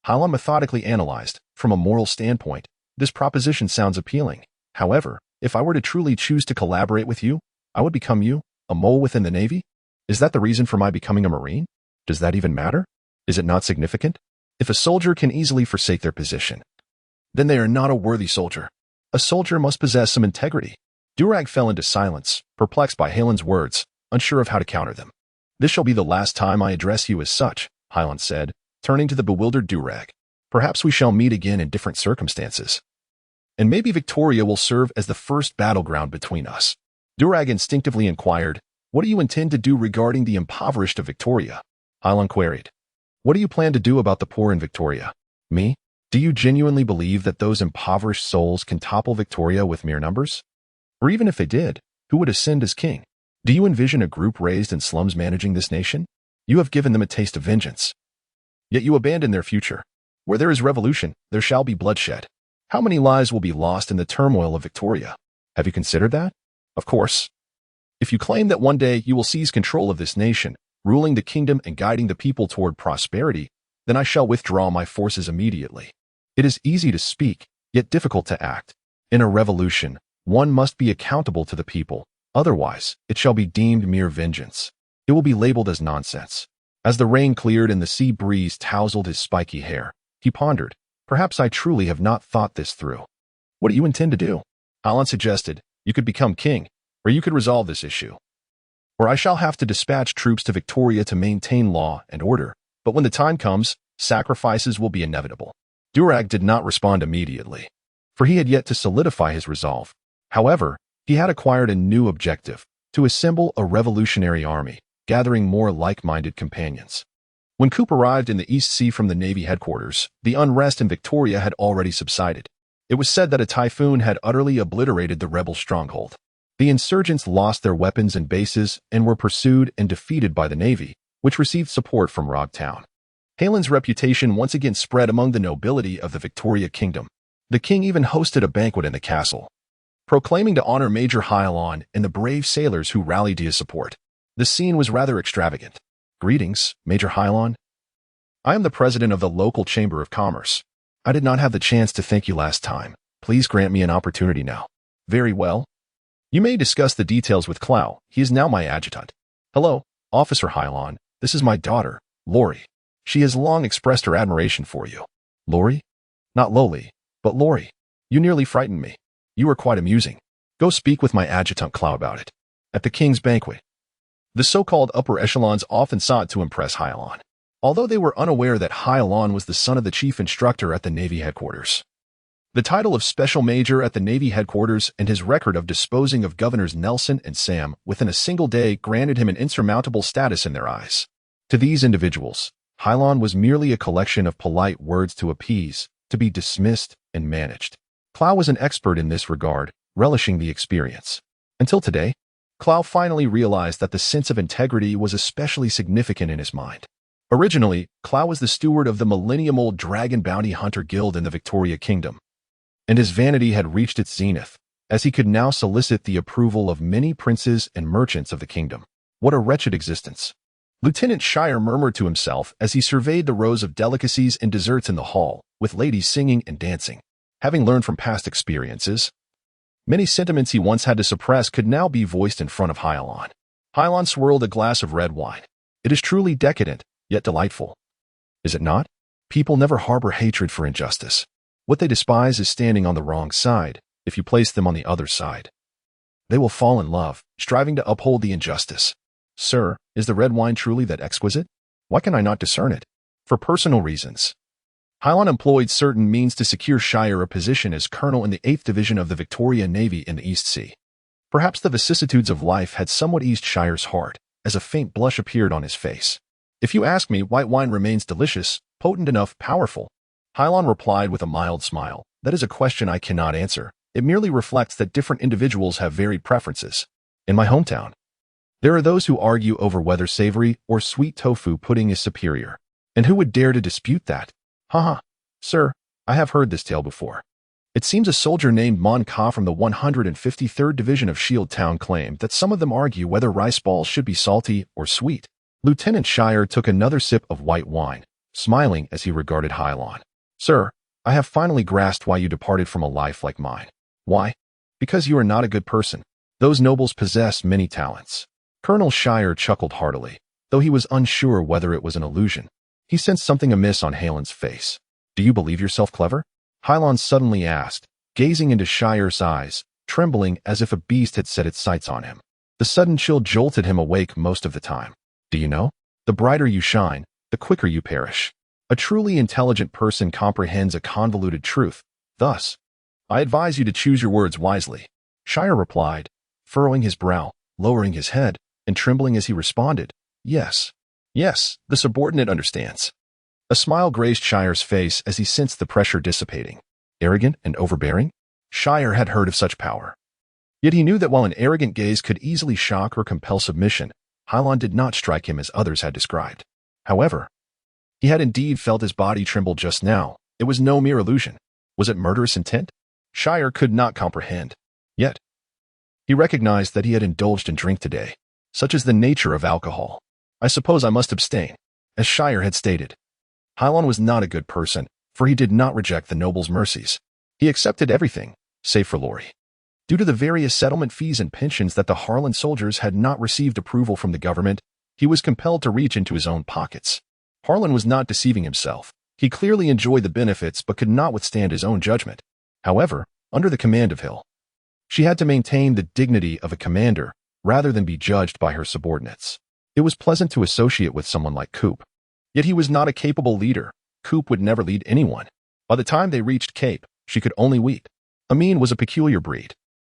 Hilon methodically analyzed. From a moral standpoint, this proposition sounds appealing. However, if I were to truly choose to collaborate with you, I would become you, a mole within the Navy? Is that the reason for my becoming a Marine? Does that even matter? Is it not significant? If a soldier can easily forsake their position, then they are not a worthy soldier. A soldier must possess some integrity. Durag fell into silence, perplexed by Hilon's words, unsure of how to counter them. This shall be the last time I address you as such, Hilon said, turning to the bewildered Durag. Perhaps we shall meet again in different circumstances. And maybe Victoria will serve as the first battleground between us. Durag instinctively inquired, what do you intend to do regarding the impoverished of Victoria? Hilon queried. What do you plan to do about the poor in Victoria? Me? Do you genuinely believe that those impoverished souls can topple Victoria with mere numbers? Or even if they did, who would ascend as king? Do you envision a group raised in slums managing this nation? You have given them a taste of vengeance. Yet you abandon their future. Where there is revolution, there shall be bloodshed. How many lives will be lost in the turmoil of Victoria? Have you considered that? Of course. If you claim that one day you will seize control of this nation, ruling the kingdom and guiding the people toward prosperity, then I shall withdraw my forces immediately. It is easy to speak, yet difficult to act. In a revolution, one must be accountable to the people. Otherwise, it shall be deemed mere vengeance. It will be labeled as nonsense. As the rain cleared and the sea breeze tousled his spiky hair, he pondered, perhaps I truly have not thought this through. What do you intend to do? Hilon suggested, you could become king, or you could resolve this issue. Or I shall have to dispatch troops to Victoria to maintain law and order, but when the time comes, sacrifices will be inevitable. Durag did not respond immediately, for he had yet to solidify his resolve. However, he had acquired a new objective, to assemble a revolutionary army, gathering more like-minded companions. When Coop arrived in the East Sea from the Navy headquarters, the unrest in Victoria had already subsided. It was said that a typhoon had utterly obliterated the rebel stronghold. The insurgents lost their weapons and bases and were pursued and defeated by the Navy, which received support from Rogue Town. Hilon's reputation once again spread among the nobility of the Victoria Kingdom. The king even hosted a banquet in the castle, proclaiming to honor Major Hilon and the brave sailors who rallied to his support. The scene was rather extravagant. Greetings, Major Hilon. I am the president of the local Chamber of Commerce. I did not have the chance to thank you last time. Please grant me an opportunity now. Very well. You may discuss the details with Clow. He is now my adjutant. Hello, Officer Hilon. This is my daughter, Lori. She has long expressed her admiration for you. Lori? Not Loli, but Lori. You nearly frightened me. You were quite amusing. Go speak with my adjutant Clow about it. At the king's banquet. The so-called upper echelons often sought to impress Hilon, although they were unaware that Hilon was the son of the chief instructor at the Navy headquarters. The title of Special Major at the Navy headquarters and his record of disposing of Governors Nelson and Sam within a single day granted him an insurmountable status in their eyes. To these individuals, Hilon was merely a collection of polite words to appease, to be dismissed and managed. Clow was an expert in this regard, relishing the experience. Until today, Clow finally realized that the sense of integrity was especially significant in his mind. Originally, Clow was the steward of the millennium-old Dragon Bounty Hunter Guild in the Victoria Kingdom, and his vanity had reached its zenith, as he could now solicit the approval of many princes and merchants of the kingdom. What a wretched existence! Lieutenant Shire murmured to himself as he surveyed the rows of delicacies and desserts in the hall, with ladies singing and dancing. Having learned from past experiences, many sentiments he once had to suppress could now be voiced in front of Hilon. Hilon swirled a glass of red wine. It is truly decadent, yet delightful. Is it not? People never harbor hatred for injustice. What they despise is standing on the wrong side. If you place them on the other side, they will fall in love, striving to uphold the injustice. Sir, is the red wine truly that exquisite? Why can I not discern it? For personal reasons. Hilon employed certain means to secure Shire a position as colonel in the 8th Division of the Victoria Navy in the East Sea. Perhaps the vicissitudes of life had somewhat eased Shire's heart, as a faint blush appeared on his face. If you ask me, white wine remains delicious, potent enough, powerful. Hilon replied with a mild smile. That is a question I cannot answer. It merely reflects that different individuals have varied preferences. In my hometown, there are those who argue over whether savory or sweet tofu pudding is superior. And who would dare to dispute that? Haha, sir, I have heard this tale before. It seems a soldier named Mon Ka from the 153rd Division of Shield Town claimed that some of them argue whether rice balls should be salty or sweet. Lieutenant Shire took another sip of white wine, smiling as he regarded Hilon. Sir, I have finally grasped why you departed from a life like mine. Why? Because you are not a good person. Those nobles possess many talents. Colonel Shire chuckled heartily, though he was unsure whether it was an illusion. He sensed something amiss on Hilon's face. Do you believe yourself clever? Hilon suddenly asked, gazing into Shire's eyes, trembling as if a beast had set its sights on him. The sudden chill jolted him awake most of the time. Do you know? The brighter you shine, the quicker you perish. A truly intelligent person comprehends a convoluted truth. Thus, I advise you to choose your words wisely. Shire replied, furrowing his brow, lowering his head, and trembling as he responded, Yes. Yes, the subordinate understands. A smile graced Shire's face as he sensed the pressure dissipating. Arrogant and overbearing? Shire had heard of such power. Yet he knew that while an arrogant gaze could easily shock or compel submission, Hilon did not strike him as others had described. However, he had indeed felt his body tremble just now. It was no mere illusion. Was it murderous intent? Shire could not comprehend. Yet, he recognized that he had indulged in drink today. Such is the nature of alcohol. I suppose I must abstain, as Shire had stated. Hilon was not a good person, for he did not reject the noble's mercies. He accepted everything, save for Lori. Due to the various settlement fees and pensions that the Harlan soldiers had not received approval from the government, he was compelled to reach into his own pockets. Harlan was not deceiving himself. He clearly enjoyed the benefits but could not withstand his own judgment. However, under the command of Hill, she had to maintain the dignity of a commander rather than be judged by her subordinates. It was pleasant to associate with someone like Coop. Yet he was not a capable leader. Coop would never lead anyone. By the time they reached Cape, she could only weep. Amin was a peculiar breed.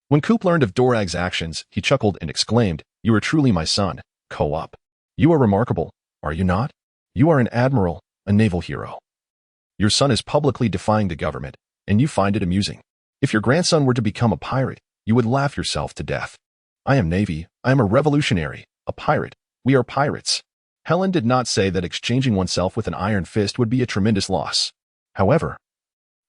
When Coop learned of Dorag's actions, he chuckled and exclaimed, You are truly my son, Co-op. You are remarkable, are you not? You are an admiral, a naval hero. Your son is publicly defying the government, and you find it amusing. If your grandson were to become a pirate, you would laugh yourself to death. I am Navy, I am a revolutionary, a pirate. We are pirates. Helen did not say that exchanging oneself with an iron fist would be a tremendous loss. However,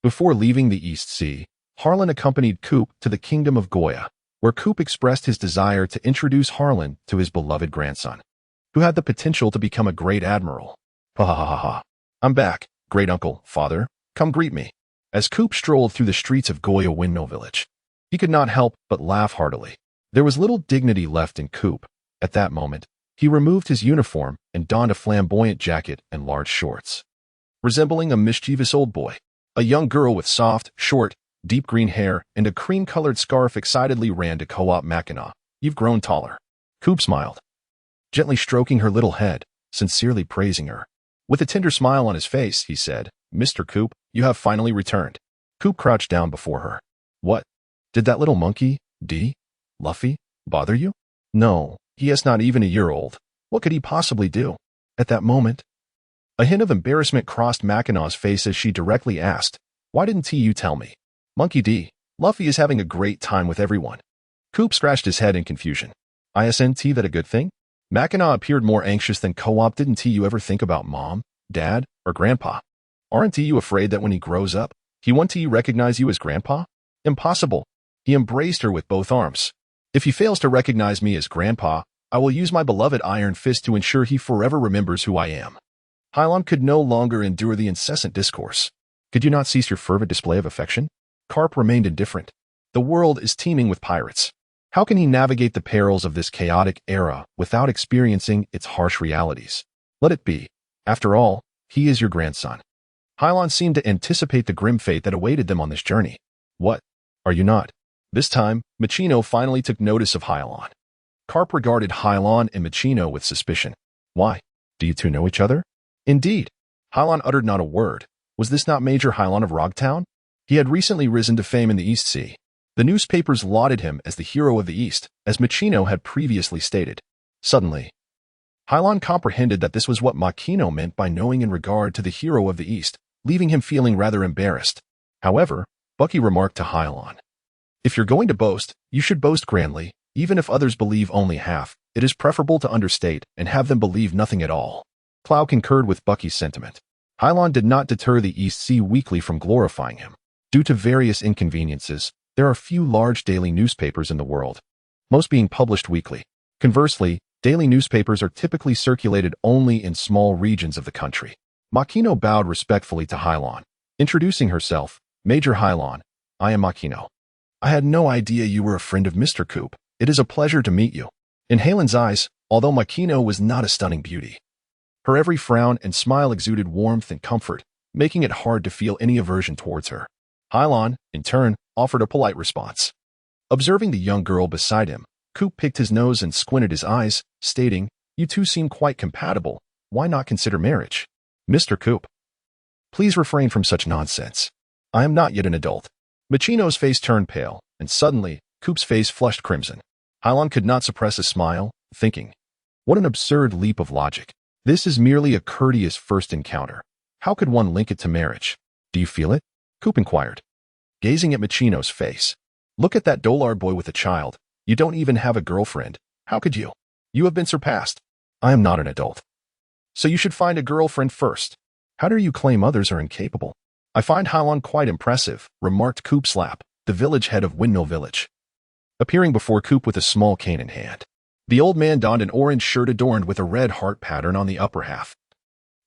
before leaving the East Sea, Harlan accompanied Coop to the kingdom of Goya, where Coop expressed his desire to introduce Harlan to his beloved grandson, who had the potential to become a great admiral. Ha ha ha ha. I'm back, great uncle, father, come greet me. As Coop strolled through the streets of Goya Windmill Village, he could not help but laugh heartily. There was little dignity left in Coop. At that moment, he removed his uniform and donned a flamboyant jacket and large shorts. Resembling a mischievous old boy, a young girl with soft, short, deep green hair and a cream-colored scarf excitedly ran to Co-op Mackinac. You've grown taller. Coop smiled, gently stroking her little head, sincerely praising her. With a tender smile on his face, he said, Mr. Coop, you have finally returned. Coop crouched down before her. What? Did that little monkey, Luffy, bother you? No, he is not even a year old. What could he possibly do? At that moment, a hint of embarrassment crossed Mackinaw's face as she directly asked, Why didn't you tell me? Monkey D, Luffy is having a great time with everyone. Coop scratched his head in confusion. Isn't that a good thing? Mackinac appeared more anxious than Co-op. Didn't you ever think about mom, dad, or grandpa? Aren't you afraid that when he grows up, he won't recognize you as grandpa? Impossible. He embraced her with both arms. If he fails to recognize me as grandpa, I will use my beloved iron fist to ensure he forever remembers who I am. Hilon could no longer endure the incessant discourse. Could you not cease your fervent display of affection? Carp remained indifferent. The world is teeming with pirates. How can he navigate the perils of this chaotic era without experiencing its harsh realities? Let it be. After all, he is your grandson. Hilon seemed to anticipate the grim fate that awaited them on this journey. What? Are you not? This time, Machino finally took notice of Hilon. Carp regarded Hilon and Machino with suspicion. Why? Do you two know each other? Indeed. Hilon uttered not a word. Was this not Major Hilon of Rogtown? He had recently risen to fame in the East Sea. The newspapers lauded him as the hero of the East, as Machino had previously stated. Suddenly, Hilon comprehended that this was what Machino meant by knowing in regard to the hero of the East, leaving him feeling rather embarrassed. However, Bucky remarked to Hilon, If you're going to boast, you should boast grandly, even if others believe only half. It is preferable to understate and have them believe nothing at all. Plow concurred with Bucky's sentiment. Hilon did not deter the East Sea Weekly from glorifying him. Due to various inconveniences, there are few large daily newspapers in the world, most being published weekly. Conversely, daily newspapers are typically circulated only in small regions of the country. Machino bowed respectfully to Hilon, introducing herself, Major Hilon, I am Machino. I had no idea you were a friend of Mr. Coop. It is a pleasure to meet you. In Hilon's eyes, although Machino was not a stunning beauty, her every frown and smile exuded warmth and comfort, making it hard to feel any aversion towards her. Hilon, in turn, offered a polite response. Observing the young girl beside him, Coop picked his nose and squinted his eyes, stating, "You two seem quite compatible. Why not consider marriage?" "Mr. Coop, please refrain from such nonsense. I am not yet an adult." Machino's face turned pale, and suddenly, Coop's face flushed crimson. Hilon could not suppress a smile, thinking, "What an absurd leap of logic. This is merely a courteous first encounter. How could one link it to marriage?" "Do you feel it?" Coop inquired, gazing at Machino's face. "Look at that dullard boy with a child. You don't even have a girlfriend. How could you? You have been surpassed. I am not an adult. So you should find a girlfriend first. How dare you claim others are incapable?" "I find Hilon quite impressive," remarked Coop Slap, the village head of Windmill Village, appearing before Coop with a small cane in hand. The old man donned an orange shirt adorned with a red heart pattern on the upper half,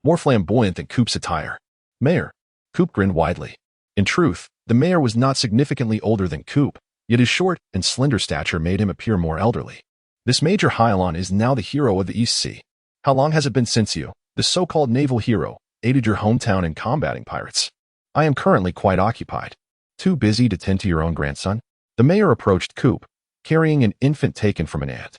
more flamboyant than Coop's attire. "Mayor." Coop grinned widely. In truth, the mayor was not significantly older than Coop, yet his short and slender stature made him appear more elderly. "This Major Hilon is now the hero of the East Sea. How long has it been since you, the so-called naval hero, aided your hometown in combating pirates?" "I am currently quite occupied." "Too busy to tend to your own grandson?" The mayor approached Coop, carrying an infant taken from an aunt.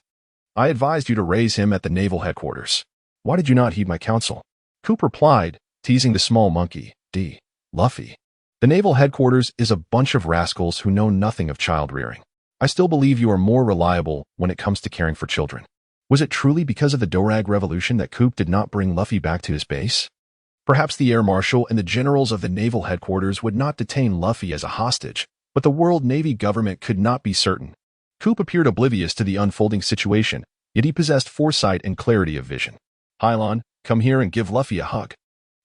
"I advised you to raise him at the naval headquarters. Why did you not heed my counsel?" Coop replied, teasing the small monkey, D. Luffy. "The naval headquarters is a bunch of rascals who know nothing of child-rearing. I still believe you are more reliable when it comes to caring for children." Was it truly because of the Dorag Revolution that Coop did not bring Luffy back to his base? Perhaps the air marshal and the generals of the naval headquarters would not detain Luffy as a hostage, but the World Navy government could not be certain. Coop appeared oblivious to the unfolding situation, yet he possessed foresight and clarity of vision. "Hilon, come here and give Luffy a hug.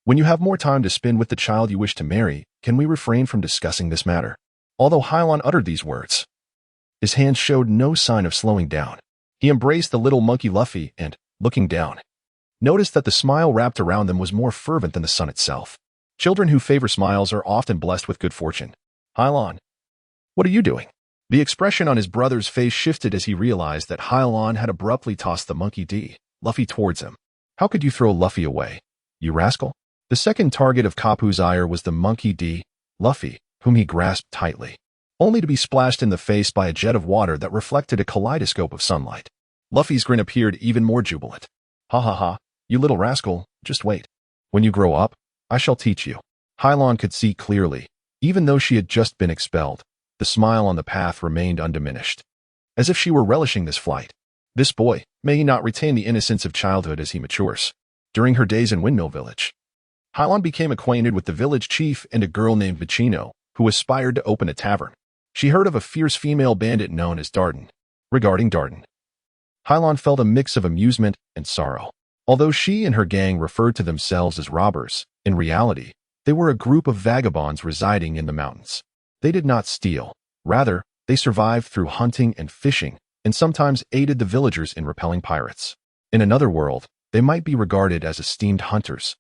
When you have more time to spend with the child you wish to marry, can we refrain from discussing this matter?" Although Hilon uttered these words, his hands showed no sign of slowing down. He embraced the little monkey Luffy and, looking down, noticed that the smile wrapped around them was more fervent than the sun itself. Children who favor smiles are often blessed with good fortune. "Hilon, what are you doing?" The expression on his brother's face shifted as he realized that Hilon had abruptly tossed the monkey D. Luffy towards him. "How could you throw Luffy away, you rascal?" The second target of Kapu's ire was the monkey D. Luffy, whom he grasped tightly, only to be splashed in the face by a jet of water that reflected a kaleidoscope of sunlight. Luffy's grin appeared even more jubilant. "Ha ha ha, you little rascal, just wait. When you grow up, I shall teach you." Hilon could see clearly, even though she had just been expelled. The smile on the path remained undiminished, as if she were relishing this flight. This boy, may he not retain the innocence of childhood as he matures. During her days in Windmill Village, Hilon became acquainted with the village chief and a girl named Machino, who aspired to open a tavern. She heard of a fierce female bandit known as Darden. Regarding Darden, Hilon felt a mix of amusement and sorrow. Although she and her gang referred to themselves as robbers, in reality, they were a group of vagabonds residing in the mountains. They did not steal. Rather, they survived through hunting and fishing, and sometimes aided the villagers in repelling pirates. In another world, they might be regarded as esteemed hunters.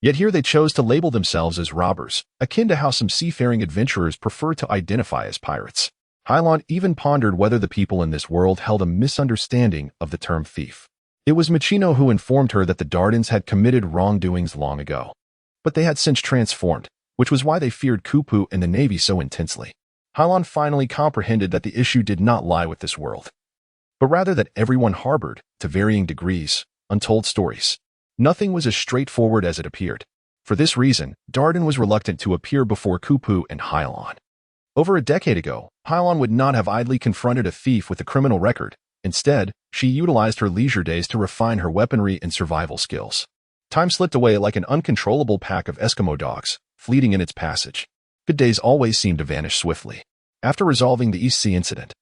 Yet here they chose to label themselves as robbers, akin to how some seafaring adventurers prefer to identify as pirates. Hilon even pondered whether the people in this world held a misunderstanding of the term thief. It was Machino who informed her that the Dardens had committed wrongdoings long ago. But they had since transformed, which was why they feared Kupu and the Navy so intensely. Hilon finally comprehended that the issue did not lie with this world, but rather that everyone harbored, to varying degrees, untold stories. Nothing was as straightforward as it appeared. For this reason, Darden was reluctant to appear before Kupu and Hilon. Over a decade ago, Hilon would not have idly confronted a thief with a criminal record. Instead, she utilized her leisure days to refine her weaponry and survival skills. Time slipped away like an uncontrollable pack of Eskimo dogs, fleeting in its passage. Good days always seemed to vanish swiftly. After resolving the East Sea incident,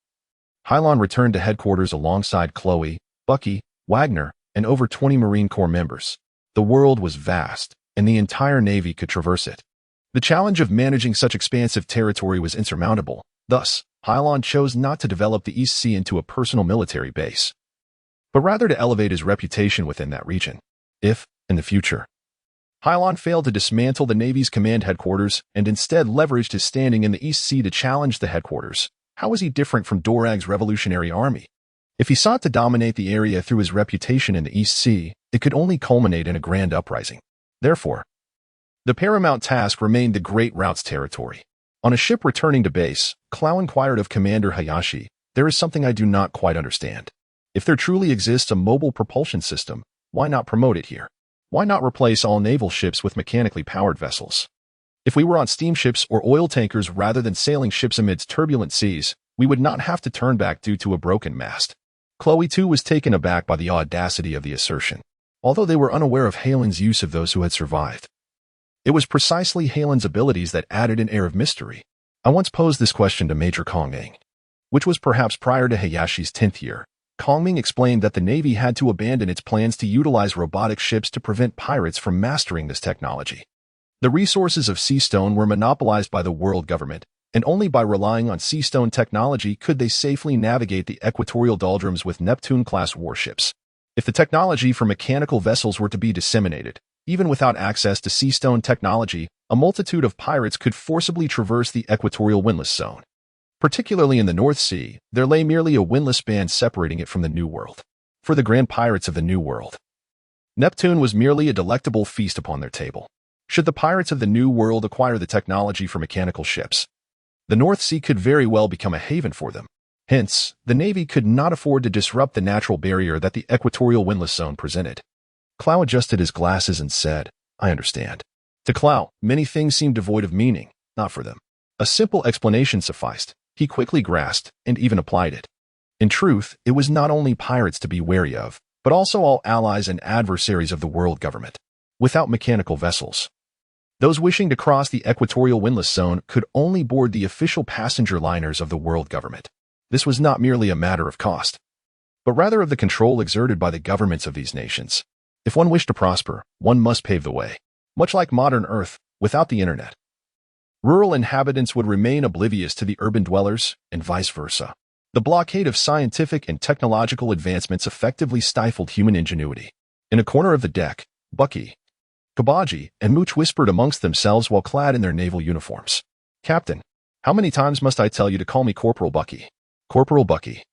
Hilon returned to headquarters alongside Chloe, Bucky, Wagner, and over 20 Marine Corps members. The world was vast, and the entire Navy could traverse it. The challenge of managing such expansive territory was insurmountable. Thus, Hilon chose not to develop the East Sea into a personal military base, but rather to elevate his reputation within that region. If, in the future, Hilon failed to dismantle the Navy's command headquarters and instead leveraged his standing in the East Sea to challenge the headquarters, how was he different from Dorag's revolutionary army? If he sought to dominate the area through his reputation in the East Sea, it could only culminate in a grand uprising. Therefore, the paramount task remained the Great Route's territory. On a ship returning to base, Clow inquired of Commander Hayashi, "There is something I do not quite understand. If there truly exists a mobile propulsion system, why not promote it here? Why not replace all naval ships with mechanically powered vessels? If we were on steamships or oil tankers rather than sailing ships amidst turbulent seas, we would not have to turn back due to a broken mast." Chloe too was taken aback by the audacity of the assertion, although they were unaware of Hilon's use of those who had survived. It was precisely Hilon's abilities that added an air of mystery. I once posed this question to Major Kongming, which was perhaps prior to Hayashi's 10th year. Kongming explained that the Navy had to abandon its plans to utilize robotic ships to prevent pirates from mastering this technology. The resources of Seastone were monopolized by the world government, and only by relying on Seastone technology could they safely navigate the equatorial doldrums with Neptune-class warships. If the technology for mechanical vessels were to be disseminated, even without access to Seastone technology, a multitude of pirates could forcibly traverse the equatorial windless zone. Particularly in the North Sea, there lay merely a windless band separating it from the New World. For the grand pirates of the New World, Neptune was merely a delectable feast upon their table. Should the pirates of the New World acquire the technology for mechanical ships, the North Sea could very well become a haven for them. Hence, the Navy could not afford to disrupt the natural barrier that the equatorial windless zone presented. Clow adjusted his glasses and said, "I understand." To Clow, many things seemed devoid of meaning, not for them. A simple explanation sufficed. He quickly grasped and even applied it. In truth, it was not only pirates to be wary of, but also all allies and adversaries of the world government. Without mechanical vessels, those wishing to cross the equatorial windless zone could only board the official passenger liners of the world government. This was not merely a matter of cost, but rather of the control exerted by the governments of these nations. If one wished to prosper, one must pave the way. Much like modern Earth, without the internet, rural inhabitants would remain oblivious to the urban dwellers, and vice versa. The blockade of scientific and technological advancements effectively stifled human ingenuity. In a corner of the deck, Bucky, Kabaji, and Mooch whispered amongst themselves while clad in their naval uniforms. "Captain, how many times must I tell you to call me Corporal Bucky?" "Corporal Bucky,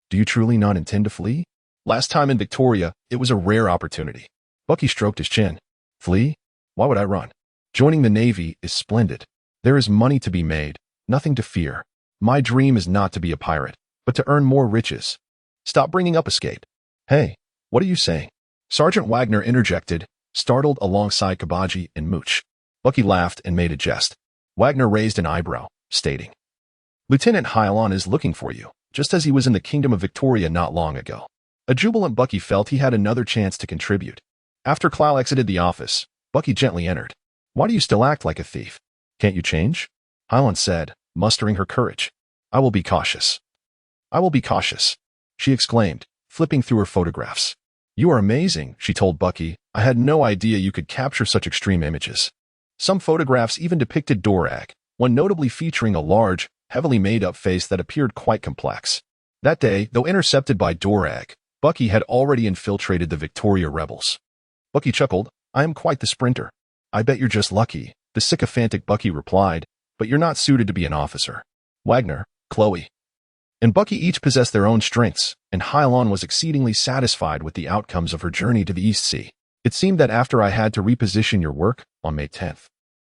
do you truly not intend to flee? Last time in Victoria, it was a rare opportunity." Bucky stroked his chin. "Flee? Why would I run? Joining the Navy is splendid. There is money to be made, nothing to fear. My dream is not to be a pirate, but to earn more riches. Stop bringing up escape." "Hey, what are you saying?" Sergeant Wagner interjected, startled alongside Kabaji and Mooch. Bucky laughed and made a jest. Wagner raised an eyebrow, stating, "Lieutenant Hilon is looking for you, just as he was in the Kingdom of Victoria not long ago." A jubilant Bucky felt he had another chance to contribute. After Clow exited the office, Bucky gently entered. "Why do you still act like a thief? Can't you change?" Hilon said, mustering her courage. "I will be cautious. I will be cautious," she exclaimed, flipping through her photographs. "You are amazing," she told Bucky. "I had no idea you could capture such extreme images." Some photographs even depicted Dorag, one notably featuring a large, heavily made-up face that appeared quite complex. That day, though intercepted by Dorag, Bucky had already infiltrated the Victoria rebels. Bucky chuckled, "I am quite the sprinter." "I bet you're just lucky," the sycophantic Bucky replied, "but you're not suited to be an officer." Wagner, Chloe, and Bucky each possessed their own strengths, and Hilon was exceedingly satisfied with the outcomes of her journey to the East Sea. "It seemed that after I had to reposition your work, on May 10th,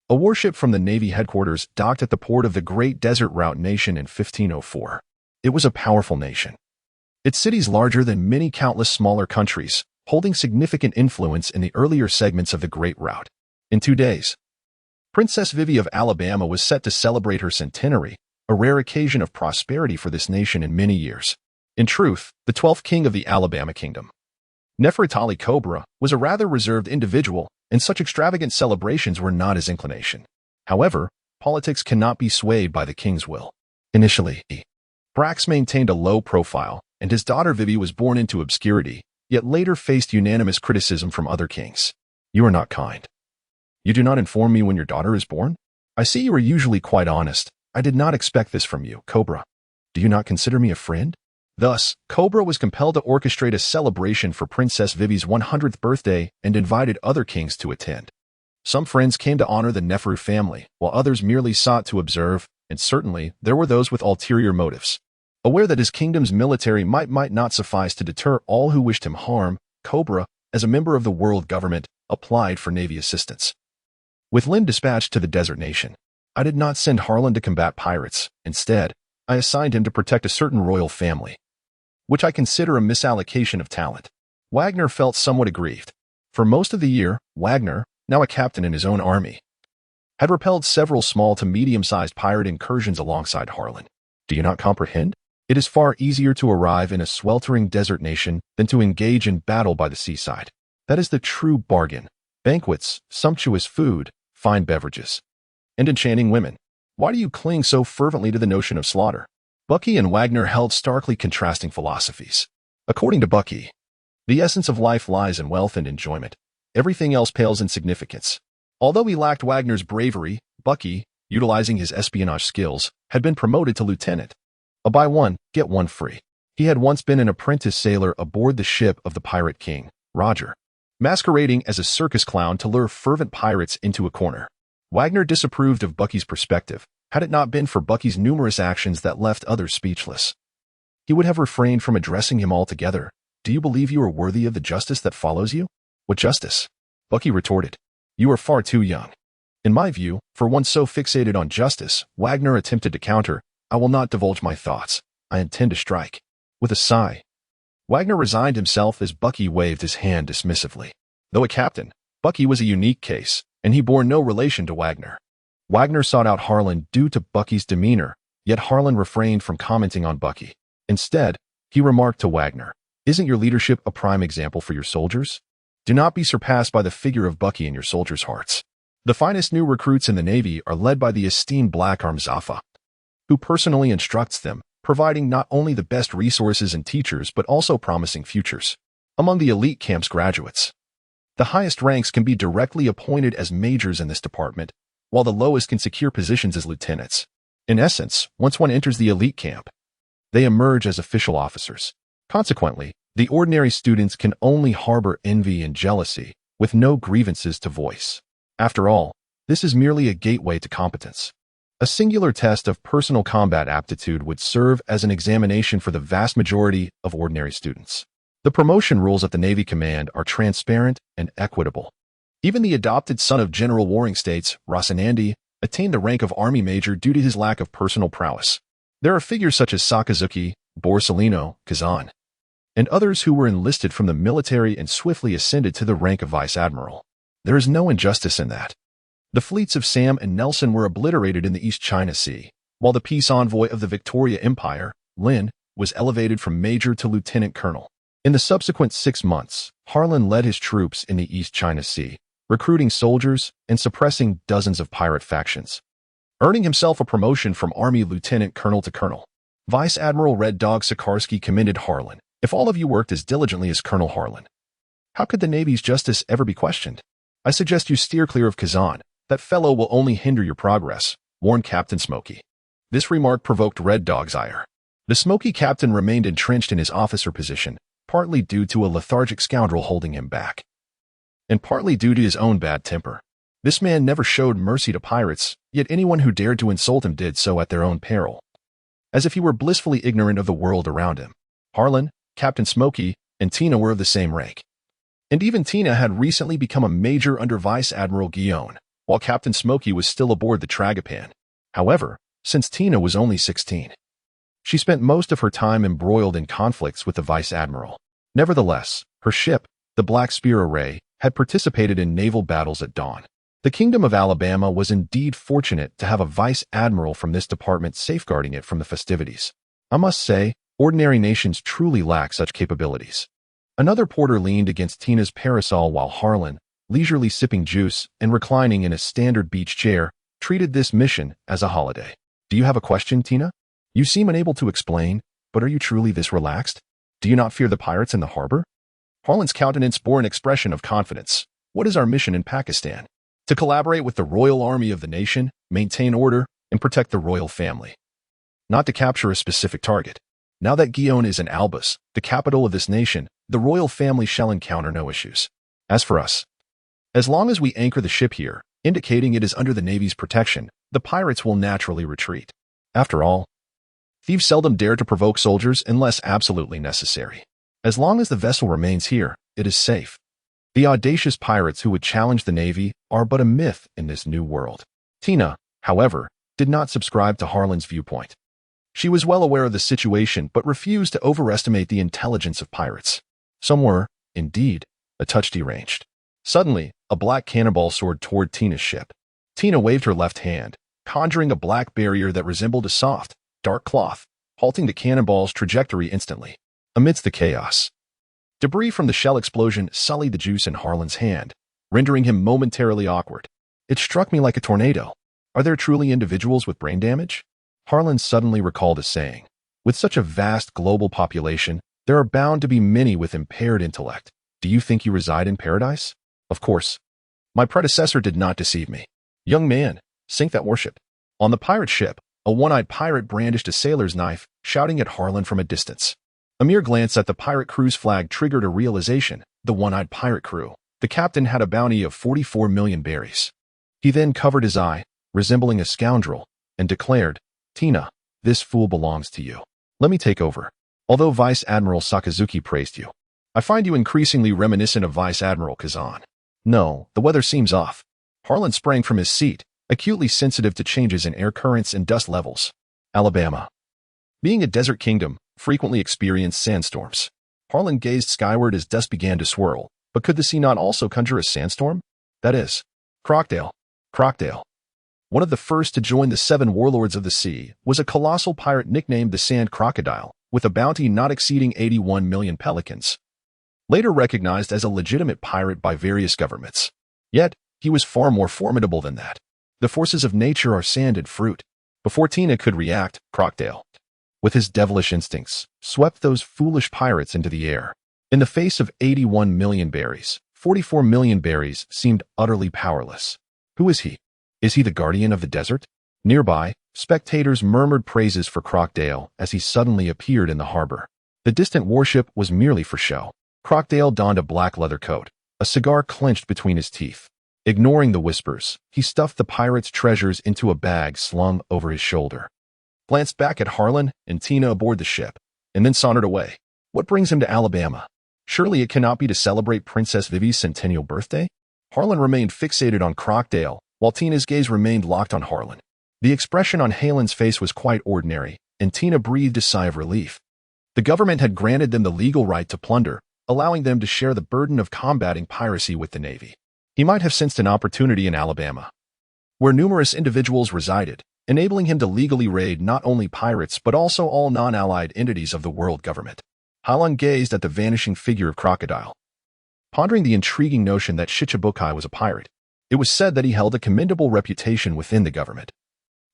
a warship from the Navy headquarters docked at the port of the Great Desert Route Nation in 1504. It was a powerful nation. Its cities larger than many countless smaller countries, holding significant influence in the earlier segments of the Great Route. In 2 days, Princess Vivi of Alabama was set to celebrate her centenary, a rare occasion of prosperity for this nation in many years. In truth, the 12th king of the Alabama Kingdom, Nefertali Cobra, was a rather reserved individual, and such extravagant celebrations were not his inclination. However, politics cannot be swayed by the king's will. Initially, Brax maintained a low profile, and his daughter Vivi was born into obscurity, yet later faced unanimous criticism from other kings. "You are not kind. You do not inform me when your daughter is born? I see you are usually quite honest. I did not expect this from you, Cobra. Do you not consider me a friend?" Thus, Cobra was compelled to orchestrate a celebration for Princess Vivi's 100th birthday and invited other kings to attend. Some friends came to honor the Neferu family, while others merely sought to observe, and certainly there were those with ulterior motives. Aware that his kingdom's military might not suffice to deter all who wished him harm, Cobra, as a member of the world government, applied for Navy assistance. With Lin dispatched to the desert nation, I did not send Harlan to combat pirates. Instead, I assigned him to protect a certain royal family, which I consider a misallocation of talent. Wagner felt somewhat aggrieved. For most of the year, Wagner, now a captain in his own army, had repelled several small to medium-sized pirate incursions alongside Harlan. Do you not comprehend? It is far easier to arrive in a sweltering desert nation than to engage in battle by the seaside. That is the true bargain. Banquets, sumptuous food, fine beverages, and enchanting women. Why do you cling so fervently to the notion of slaughter? Bucky and Wagner held starkly contrasting philosophies. According to Bucky, the essence of life lies in wealth and enjoyment. Everything else pales in significance. Although he lacked Wagner's bravery, Bucky, utilizing his espionage skills, had been promoted to lieutenant. A buy one, get one free. He had once been an apprentice sailor aboard the ship of the pirate king, Roger, masquerading as a circus clown to lure fervent pirates into a corner. Wagner disapproved of Bucky's perspective, had it not been for Bucky's numerous actions that left others speechless. He would have refrained from addressing him altogether. Do you believe you are worthy of the justice that follows you? What justice? Bucky retorted. You are far too young. In my view, for one so fixated on justice, Wagner attempted to counter. I will not divulge my thoughts. I intend to strike. With a sigh, Wagner resigned himself as Bucky waved his hand dismissively. Though a captain, Bucky was a unique case, and he bore no relation to Wagner. Wagner sought out Harlan due to Bucky's demeanor, yet Harlan refrained from commenting on Bucky. Instead, he remarked to Wagner, Isn't your leadership a prime example for your soldiers? Do not be surpassed by the figure of Bucky in your soldiers' hearts. The finest new recruits in the Navy are led by the esteemed Black Arm Zaffa, who personally instructs them, providing not only the best resources and teachers but also promising futures. Among the elite camp's graduates, the highest ranks can be directly appointed as majors in this department, while the lowest can secure positions as lieutenants. In essence, once one enters the elite camp, they emerge as official officers. Consequently, the ordinary students can only harbor envy and jealousy, with no grievances to voice. After all, this is merely a gateway to competence. A singular test of personal combat aptitude would serve as an examination for the vast majority of ordinary students. The promotion rules at the Navy Command are transparent and equitable. Even the adopted son of General Warring States, Rosanandi, attained the rank of Army Major due to his lack of personal prowess. There are figures such as Sakazuki, Borsalino, Kazan, and others who were enlisted from the military and swiftly ascended to the rank of Vice Admiral. There is no injustice in that. The fleets of Sam and Nelson were obliterated in the East China Sea, while the peace envoy of the Victoria Empire, Lin, was elevated from major to lieutenant colonel. In the subsequent 6 months, Harlan led his troops in the East China Sea, recruiting soldiers and suppressing dozens of pirate factions, earning himself a promotion from Army Lieutenant Colonel to Colonel. Vice Admiral Red Dog Sikarsky commended Harlan. If all of you worked as diligently as Colonel Harlan, how could the Navy's justice ever be questioned? I suggest you steer clear of Kazan. That fellow will only hinder your progress, warned Captain Smokey. This remark provoked Red Dog's ire. The Smoky captain remained entrenched in his officer position, partly due to a lethargic scoundrel holding him back, and partly due to his own bad temper. This man never showed mercy to pirates, yet anyone who dared to insult him did so at their own peril, as if he were blissfully ignorant of the world around him. Harlan, Captain Smokey, and Tina were of the same rank. And even Tina had recently become a major under Vice Admiral Guillaume, while Captain Smokey was still aboard the Tragopan. However, since Tina was only 16, she spent most of her time embroiled in conflicts with the Vice Admiral. Nevertheless, her ship, the Black Spear Array, had participated in naval battles at dawn. The Kingdom of Alabama was indeed fortunate to have a Vice Admiral from this department safeguarding it from the festivities. I must say, ordinary nations truly lack such capabilities. Another porter leaned against Tina's parasol while Harlan, leisurely sipping juice and reclining in a standard beach chair, treated this mission as a holiday. Do you have a question, Tina? You seem unable to explain, but are you truly this relaxed? Do you not fear the pirates in the harbor? Harlan's countenance bore an expression of confidence. What is our mission in Pakistan? To collaborate with the royal army of the nation, maintain order, and protect the royal family. Not to capture a specific target. Now that Guillaume is in Albus, the capital of this nation, the royal family shall encounter no issues. As for us, as long as we anchor the ship here, indicating it is under the Navy's protection, the pirates will naturally retreat. After all, thieves seldom dare to provoke soldiers unless absolutely necessary. As long as the vessel remains here, it is safe. The audacious pirates who would challenge the Navy are but a myth in this new world. Tina, however, did not subscribe to Harlan's viewpoint. She was well aware of the situation but refused to overestimate the intelligence of pirates. Some were, indeed, a touch deranged. Suddenly, a black cannonball soared toward Tina's ship. Tina waved her left hand, conjuring a black barrier that resembled a soft, dark cloth, halting the cannonball's trajectory instantly. Amidst the chaos, debris from the shell explosion sullied the juice in Harlan's hand, rendering him momentarily awkward. It struck me like a tornado. Are there truly individuals with brain damage? Harlan suddenly recalled a saying. With such a vast global population, there are bound to be many with impaired intellect. Do you think you reside in paradise? Of course. My predecessor did not deceive me. Young man, sink that warship. On the pirate ship, a one-eyed pirate brandished a sailor's knife, shouting at Harlan from a distance. A mere glance at the pirate crew's flag triggered a realization. The one-eyed pirate crew. The captain had a bounty of 44 million berries. He then covered his eye, resembling a scoundrel, and declared, Tina, this fool belongs to you. Let me take over. Although Vice Admiral Sakazuki praised you, I find you increasingly reminiscent of Vice Admiral Kazan. No, the weather seems off. Harlan sprang from his seat, acutely sensitive to changes in air currents and dust levels. Alabama. Being a desert kingdom, frequently experienced sandstorms. Harlan gazed skyward as dust began to swirl, but could the sea not also conjure a sandstorm? That is, Crocodile. One of the first to join the 7 warlords of the sea was a colossal pirate nicknamed the Sand Crocodile, with a bounty not exceeding 81 million pelicans. Later recognized as a legitimate pirate by various governments. Yet, he was far more formidable than that. The forces of nature are sand and fruit. Before Tina could react, Crocodile, with his devilish instincts, swept those foolish pirates into the air. In the face of 81 million berries, 44 million berries seemed utterly powerless. Who is he? Is he the guardian of the desert? Nearby, spectators murmured praises for Crocodile as he suddenly appeared in the harbor. The distant warship was merely for show. Crocodile donned a black leather coat, a cigar clenched between his teeth. Ignoring the whispers, he stuffed the pirate's treasures into a bag slung over his shoulder. Glanced back at Harlan and Tina aboard the ship, and then sauntered away. What brings him to Alabama? Surely it cannot be to celebrate Princess Vivi's centennial birthday? Harlan remained fixated on Crocodile, while Tina's gaze remained locked on Harlan. The expression on Hilon's face was quite ordinary, and Tina breathed a sigh of relief. The government had granted them the legal right to plunder, allowing them to share the burden of combating piracy with the Navy. He might have sensed an opportunity in Alabama, where numerous individuals resided, enabling him to legally raid not only pirates but also all non-allied entities of the world government. Hilon gazed at the vanishing figure of Crocodile, pondering the intriguing notion that Shichibukai was a pirate. It was said that he held a commendable reputation within the government,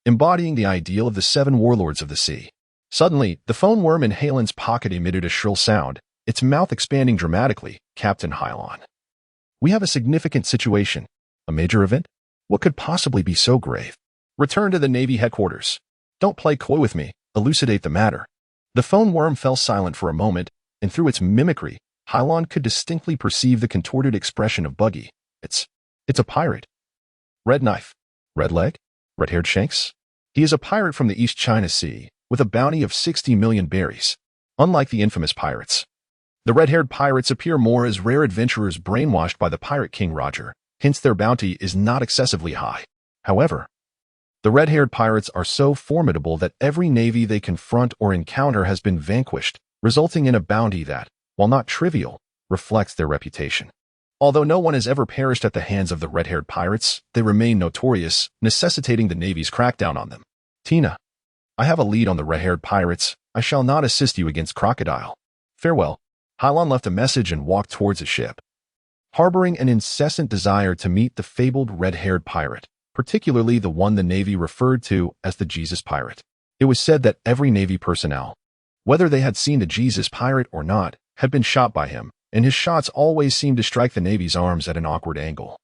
embodying the ideal of the 7 warlords of the sea. Suddenly, the phone worm in Hilon's pocket emitted a shrill sound, its mouth expanding dramatically. Captain Hilon. We have a significant situation. A major event? What could possibly be so grave? Return to the Navy headquarters. Don't play coy with me. Elucidate the matter. The phone worm fell silent for a moment, and through its mimicry, Hilon could distinctly perceive the contorted expression of Bucky. It's a pirate. Red knife. Red leg? Red-haired shanks? He is a pirate from the East China Sea, with a bounty of 60 million berries. Unlike the infamous pirates, the red-haired pirates appear more as rare adventurers brainwashed by the pirate king Roger, hence their bounty is not excessively high. However, the red-haired pirates are so formidable that every navy they confront or encounter has been vanquished, resulting in a bounty that, while not trivial, reflects their reputation. Although no one has ever perished at the hands of the red-haired pirates, they remain notorious, necessitating the Navy's crackdown on them. Tina, I have a lead on the red-haired pirates. I shall not assist you against Crocodile. Farewell. Hilon left a message and walked towards his ship, harboring an incessant desire to meet the fabled red-haired pirate, particularly the one the Navy referred to as the Jesus Pirate. It was said that every Navy personnel, whether they had seen the Jesus Pirate or not, had been shot by him, and his shots always seemed to strike the Navy's arms at an awkward angle,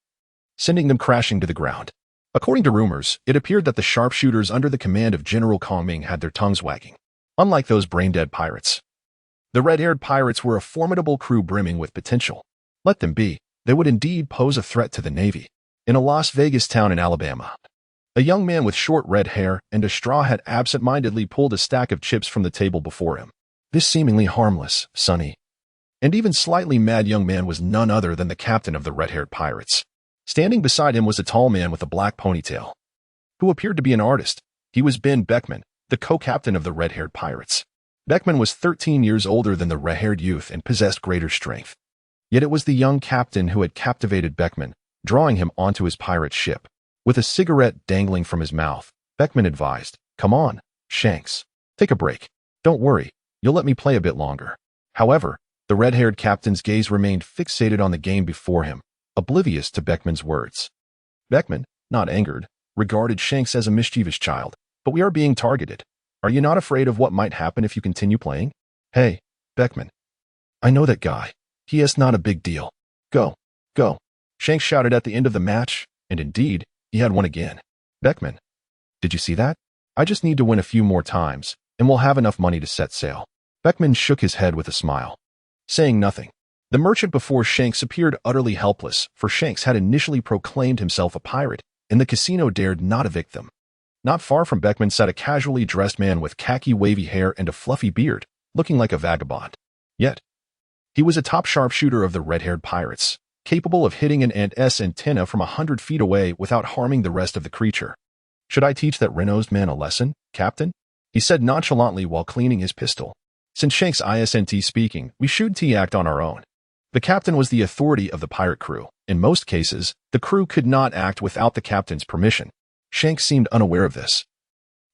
sending them crashing to the ground. According to rumors, it appeared that the sharpshooters under the command of General Kongming had their tongues wagging. Unlike those brain-dead pirates, the red-haired pirates were a formidable crew brimming with potential. Let them be. They would indeed pose a threat to the Navy. In a Las Vegas town in Alabama, a young man with short red hair and a straw hat absent-mindedly pulled a stack of chips from the table before him. This seemingly harmless, sunny, and even slightly mad young man was none other than the captain of the red-haired pirates. Standing beside him was a tall man with a black ponytail, who appeared to be an artist. He was Ben Beckman, the co-captain of the red-haired pirates. Beckman was 13 years older than the red-haired youth and possessed greater strength. Yet it was the young captain who had captivated Beckman, drawing him onto his pirate ship. With a cigarette dangling from his mouth, Beckman advised, "Come on, Shanks. Take a break. Don't worry, you'll let me play a bit longer." However, the red-haired captain's gaze remained fixated on the game before him, oblivious to Beckman's words. Beckman, not angered, regarded Shanks as a mischievous child. "But we are being targeted. Are you not afraid of what might happen if you continue playing?" "Hey, Beckman. I know that guy. He is not a big deal. Go, go," Shanks shouted at the end of the match, and indeed, he had won again. "Beckman, did you see that? I just need to win a few more times, and we'll have enough money to set sail." Beckman shook his head with a smile, saying nothing. The merchant before Shanks appeared utterly helpless, for Shanks had initially proclaimed himself a pirate, and the casino dared not evict them. Not far from Beckman sat a casually dressed man with khaki wavy hair and a fluffy beard, looking like a vagabond. Yet, he was a top sharpshooter of the red-haired pirates, capable of hitting an ant's antenna from 100 feet away without harming the rest of the creature. "Should I teach that red-nosed man a lesson, Captain?" he said nonchalantly while cleaning his pistol. "Since Shanks isn't speaking, we should act on our own." The captain was the authority of the pirate crew. In most cases, the crew could not act without the captain's permission. Shanks seemed unaware of this.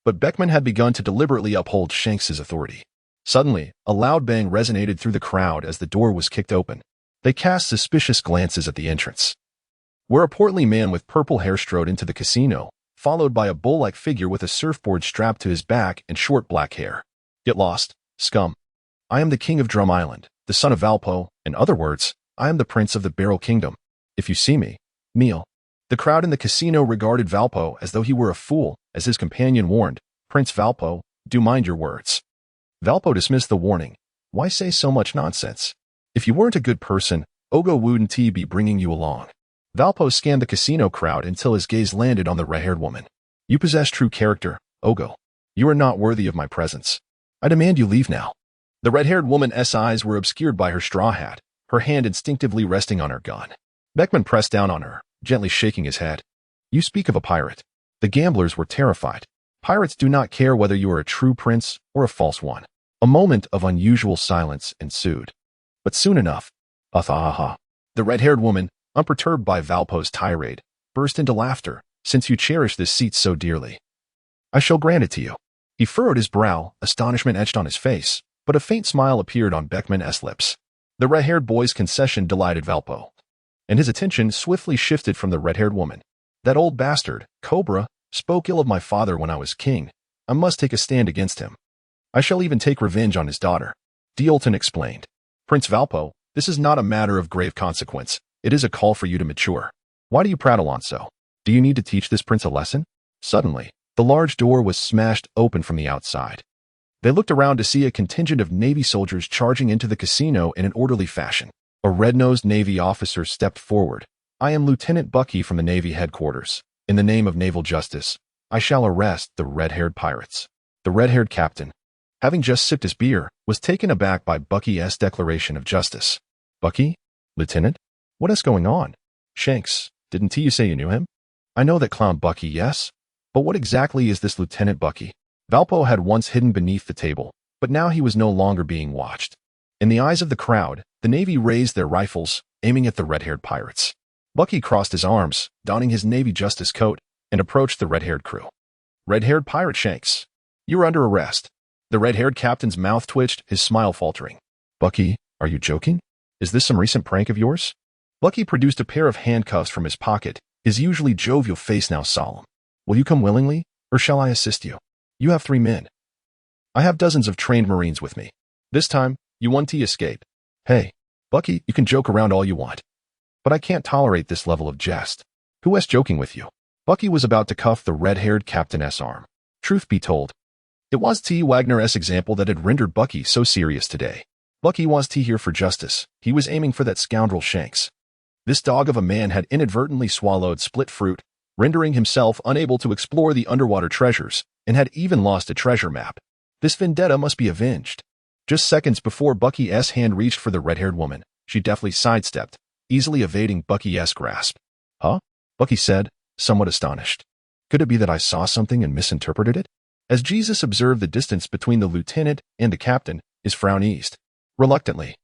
But Beckman had begun to deliberately uphold Shanks's authority. Suddenly, a loud bang resonated through the crowd as the door was kicked open. They cast suspicious glances at the entrance, where a portly man with purple hair strode into the casino, followed by a bull-like figure with a surfboard strapped to his back and short black hair. "Get lost, scum. I am the king of Drum Island, the son of Valpo. In other words, I am the prince of the Barrel Kingdom. If you see me, kneel." The crowd in the casino regarded Valpo as though he were a fool, as his companion warned, "Prince Valpo, do mind your words." Valpo dismissed the warning. "Why say so much nonsense? If you weren't a good person, Ogo wouldn't be bringing you along." Valpo scanned the casino crowd until his gaze landed on the red-haired woman. "You possess true character, Ogo. You are not worthy of my presence. I demand you leave now." The red-haired woman's eyes were obscured by her straw hat, her hand instinctively resting on her gun. Beckman pressed down on her, gently shaking his head. "You speak of a pirate." The gamblers were terrified. Pirates do not care whether you are a true prince or a false one. A moment of unusual silence ensued. But soon enough, the red-haired woman, unperturbed by Valpo's tirade, burst into laughter. "Since you cherish this seat so dearly, I shall grant it to you." He furrowed his brow, astonishment etched on his face, but a faint smile appeared on Beckman's lips. The red-haired boy's concession delighted Valpo, and his attention swiftly shifted from the red-haired woman. "That old bastard, Cobra, spoke ill of my father when I was king. I must take a stand against him. I shall even take revenge on his daughter," Dealton explained. "Prince Valpo, this is not a matter of grave consequence. It is a call for you to mature. Why do you prattle on so? Do you need to teach this prince a lesson?" Suddenly, the large door was smashed open from the outside. They looked around to see a contingent of Navy soldiers charging into the casino in an orderly fashion. A red-nosed Navy officer stepped forward. "I am Lieutenant Bucky from the Navy headquarters. In the name of naval justice, I shall arrest the red-haired pirates." The red-haired captain, having just sipped his beer, was taken aback by Bucky's declaration of justice. "Bucky? Lieutenant? What is going on?" "Shanks, didn't you say you knew him?" "I know that clown Bucky, yes. But what exactly is this Lieutenant Bucky?" Valpo had once hidden beneath the table, but now he was no longer being watched. In the eyes of the crowd, the Navy raised their rifles, aiming at the red-haired pirates. Bucky crossed his arms, donning his Navy justice coat, and approached the red-haired crew. "Red-haired pirate Shanks, you are under arrest." The red-haired captain's mouth twitched, his smile faltering. "Bucky, are you joking? Is this some recent prank of yours?" Bucky produced a pair of handcuffs from his pocket, his usually jovial face now solemn. "Will you come willingly, or shall I assist you? You have 3 men. I have dozens of trained Marines with me. This time, you want to escape." "Hey, Bucky, you can joke around all you want, but I can't tolerate this level of jest. Who is joking with you?" Bucky was about to cuff the red-haired captain's arm. Truth be told, it was T. Wagner's example that had rendered Bucky so serious today. Bucky was here for justice. He was aiming for that scoundrel Shanks. This dog of a man had inadvertently swallowed split fruit, rendering himself unable to explore the underwater treasures, and had even lost a treasure map. This vendetta must be avenged. Just seconds before Bucky's hand reached for the red-haired woman, she deftly sidestepped, easily evading Bucky's grasp. "Huh?" Bucky said, somewhat astonished. Could it be that I saw something and misinterpreted it? As Jesus observed the distance between the lieutenant and the captain, his frown eased. Reluctantly,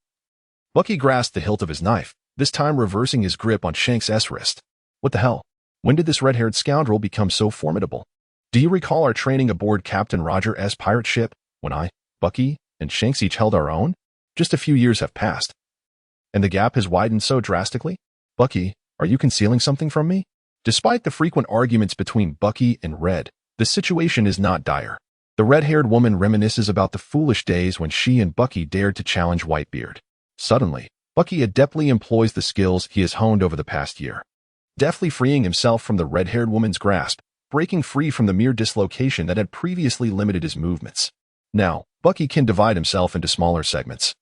Bucky grasped the hilt of his knife, this time reversing his grip on Shanks' wrist. What the hell? When did this red-haired scoundrel become so formidable? Do you recall our training aboard Captain Roger's pirate ship, when I, Bucky, and Shanks each held our own? Just a few years have passed. And the gap has widened so drastically? Bucky, are you concealing something from me? Despite the frequent arguments between Bucky and Red, the situation is not dire. The red-haired woman reminisces about the foolish days when she and Bucky dared to challenge Whitebeard. Suddenly, Bucky adeptly employs the skills he has honed over the past year, deftly freeing himself from the red-haired woman's grasp, breaking free from the mere dislocation that had previously limited his movements. Now, Bucky can divide himself into smaller segments,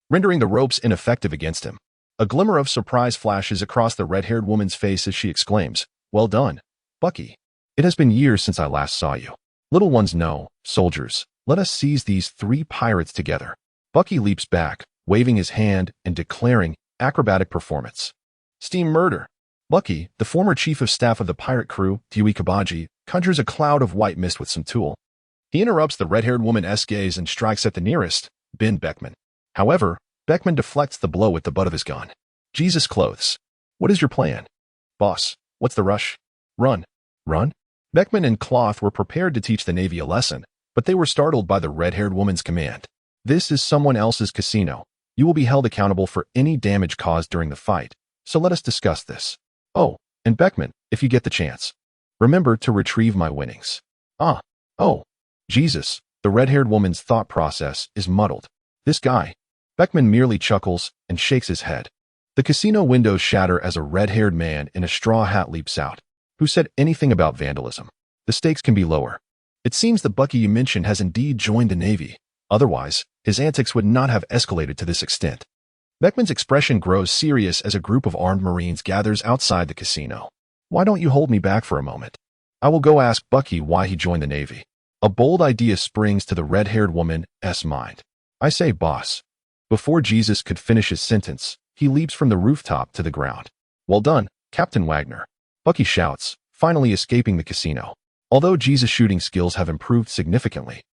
rendering the ropes ineffective against him. A glimmer of surprise flashes across the red-haired woman's face as she exclaims, "Well done, Bucky. It has been years since I last saw you. Little ones know, soldiers, let us seize these 3 pirates together." Bucky leaps back, waving his hand and declaring, "Acrobatic performance. Steam murder." Bucky, the former chief of staff of the pirate crew, Dewey Kabaji, conjures a cloud of white mist with some tool. He interrupts the red-haired woman's gaze and strikes at the nearest, Ben Beckman. However, Beckman deflects the blow with the butt of his gun. Jesus clothes. What is your plan? Boss, what's the rush? Run. Run? Beckman and Cloth were prepared to teach the Navy a lesson, but they were startled by the red-haired woman's command. This is someone else's casino. You will be held accountable for any damage caused during the fight, so let us discuss this. Oh, and Beckman, if you get the chance, remember to retrieve my winnings. Oh, Jesus, the red-haired woman's thought process is muddled. This guy. Beckman merely chuckles and shakes his head. The casino windows shatter as a red-haired man in a straw hat leaps out. Who said anything about vandalism? The stakes can be lower. It seems the Bucky you mentioned has indeed joined the Navy. Otherwise, his antics would not have escalated to this extent. Beckman's expression grows serious as a group of armed Marines gathers outside the casino. Why don't you hold me back for a moment? I will go ask Bucky why he joined the Navy. A bold idea springs to the red-haired woman's mind. I say, boss. Before Jesus could finish his sentence, he leaps from the rooftop to the ground. Well done, Captain Wagner. Bucky shouts, finally escaping the casino. Although Jesus' shooting skills have improved significantly,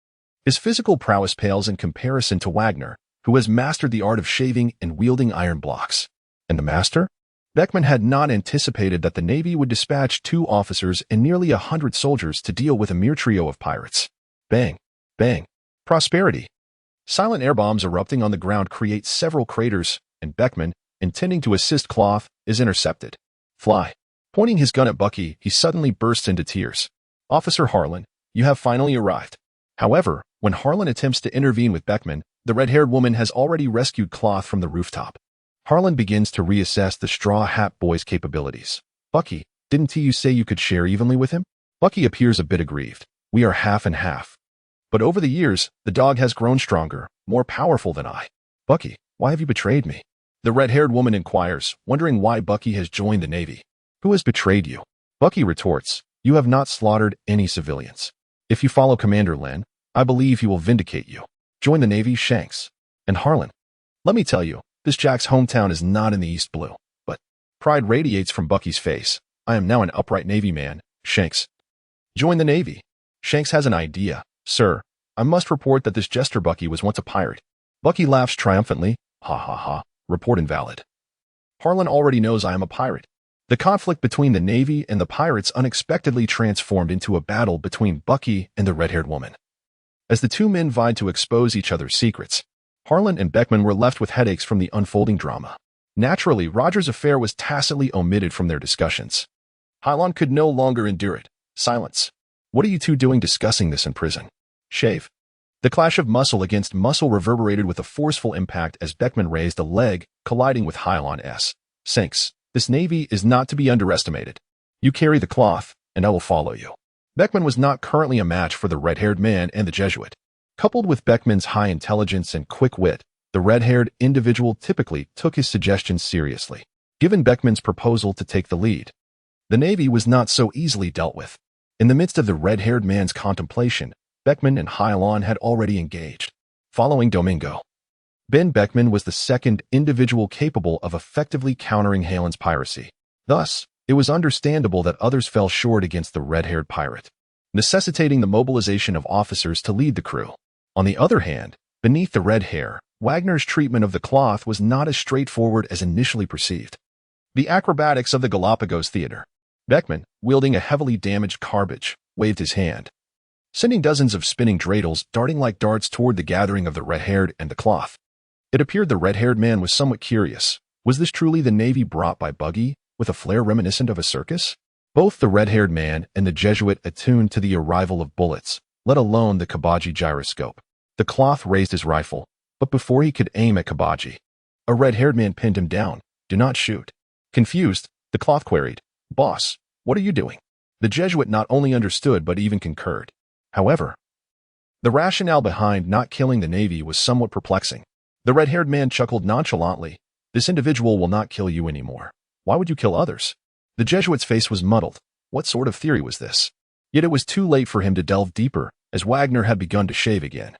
his physical prowess pales in comparison to Wagner, who has mastered the art of shaving and wielding iron blocks. And the master? Beckman had not anticipated that the Navy would dispatch 2 officers and nearly 100 soldiers to deal with a mere trio of pirates. Bang, bang, prosperity. Silent air bombs erupting on the ground create several craters, and Beckman, intending to assist Cloth, is intercepted. Fly. Pointing his gun at Bucky, he suddenly bursts into tears. Officer Harlan, you have finally arrived. However, when Harlan attempts to intervene with Beckman, the red-haired woman has already rescued Cloth from the rooftop. Harlan begins to reassess the Straw Hat Boy's capabilities. Bucky, didn't you say you could share evenly with him? Bucky appears a bit aggrieved. We are half and half. But over the years, the dog has grown stronger, more powerful than I. Bucky, why have you betrayed me? The red-haired woman inquires, wondering why Bucky has joined the Navy. Who has betrayed you? Bucky retorts, you have not slaughtered any civilians. If you follow Commander Lin, I believe he will vindicate you. Join the Navy, Shanks. And Harlan. Let me tell you, this Jack's hometown is not in the East Blue, but pride radiates from Bucky's face. I am now an upright Navy man, Shanks. Join the Navy. Shanks has an idea. Sir, I must report that this jester Bucky was once a pirate. Bucky laughs triumphantly. Ha ha ha. Report invalid. Harlan already knows I am a pirate. The conflict between the Navy and the pirates unexpectedly transformed into a battle between Bucky and the red-haired woman. As the 2 men vied to expose each other's secrets, Harlan and Beckman were left with headaches from the unfolding drama. Naturally, Roger's affair was tacitly omitted from their discussions. Hilon could no longer endure it. Silence. What are you 2 doing discussing this in prison? Shave. The clash of muscle against muscle reverberated with a forceful impact as Beckman raised a leg, colliding with Hilon's. Sinks. This Navy is not to be underestimated. You carry the cloth, and I will follow you. Beckman was not currently a match for the red-haired man and the Jesuit. Coupled with Beckman's high intelligence and quick wit, the red-haired individual typically took his suggestions seriously. Given Beckman's proposal to take the lead, the Navy was not so easily dealt with. In the midst of the red-haired man's contemplation, Beckman and Hilon had already engaged. Following Domingo, Ben Beckman was the second individual capable of effectively countering Hilon's piracy. Thus, It was understandable that others fell short against the red-haired pirate, necessitating the mobilization of officers to lead the crew. On the other hand, beneath the red hair, Wagner's treatment of the cloth was not as straightforward as initially perceived. The acrobatics of the Galapagos Theater. Beckman, wielding a heavily damaged carbage, waved his hand, sending dozens of spinning dreidels darting like darts toward the gathering of the red-haired and the cloth. It appeared the red-haired man was somewhat curious. Was this truly the navy brought by Bucky, with a flair reminiscent of a circus? Both the red-haired man and the Jesuit attuned to the arrival of bullets, let alone the Kabaji gyroscope. The cloth raised his rifle, but before he could aim at Kabaji, a red-haired man pinned him down. Do not shoot. Confused, the cloth queried, Boss, what are you doing? The Jesuit not only understood but even concurred. However, the rationale behind not killing the Navy was somewhat perplexing. The red-haired man chuckled nonchalantly. This individual will not kill you anymore. Why would you kill others? The Jesuit's face was muddled. What sort of theory was this? Yet it was too late for him to delve deeper, as Wagner had begun to shave again.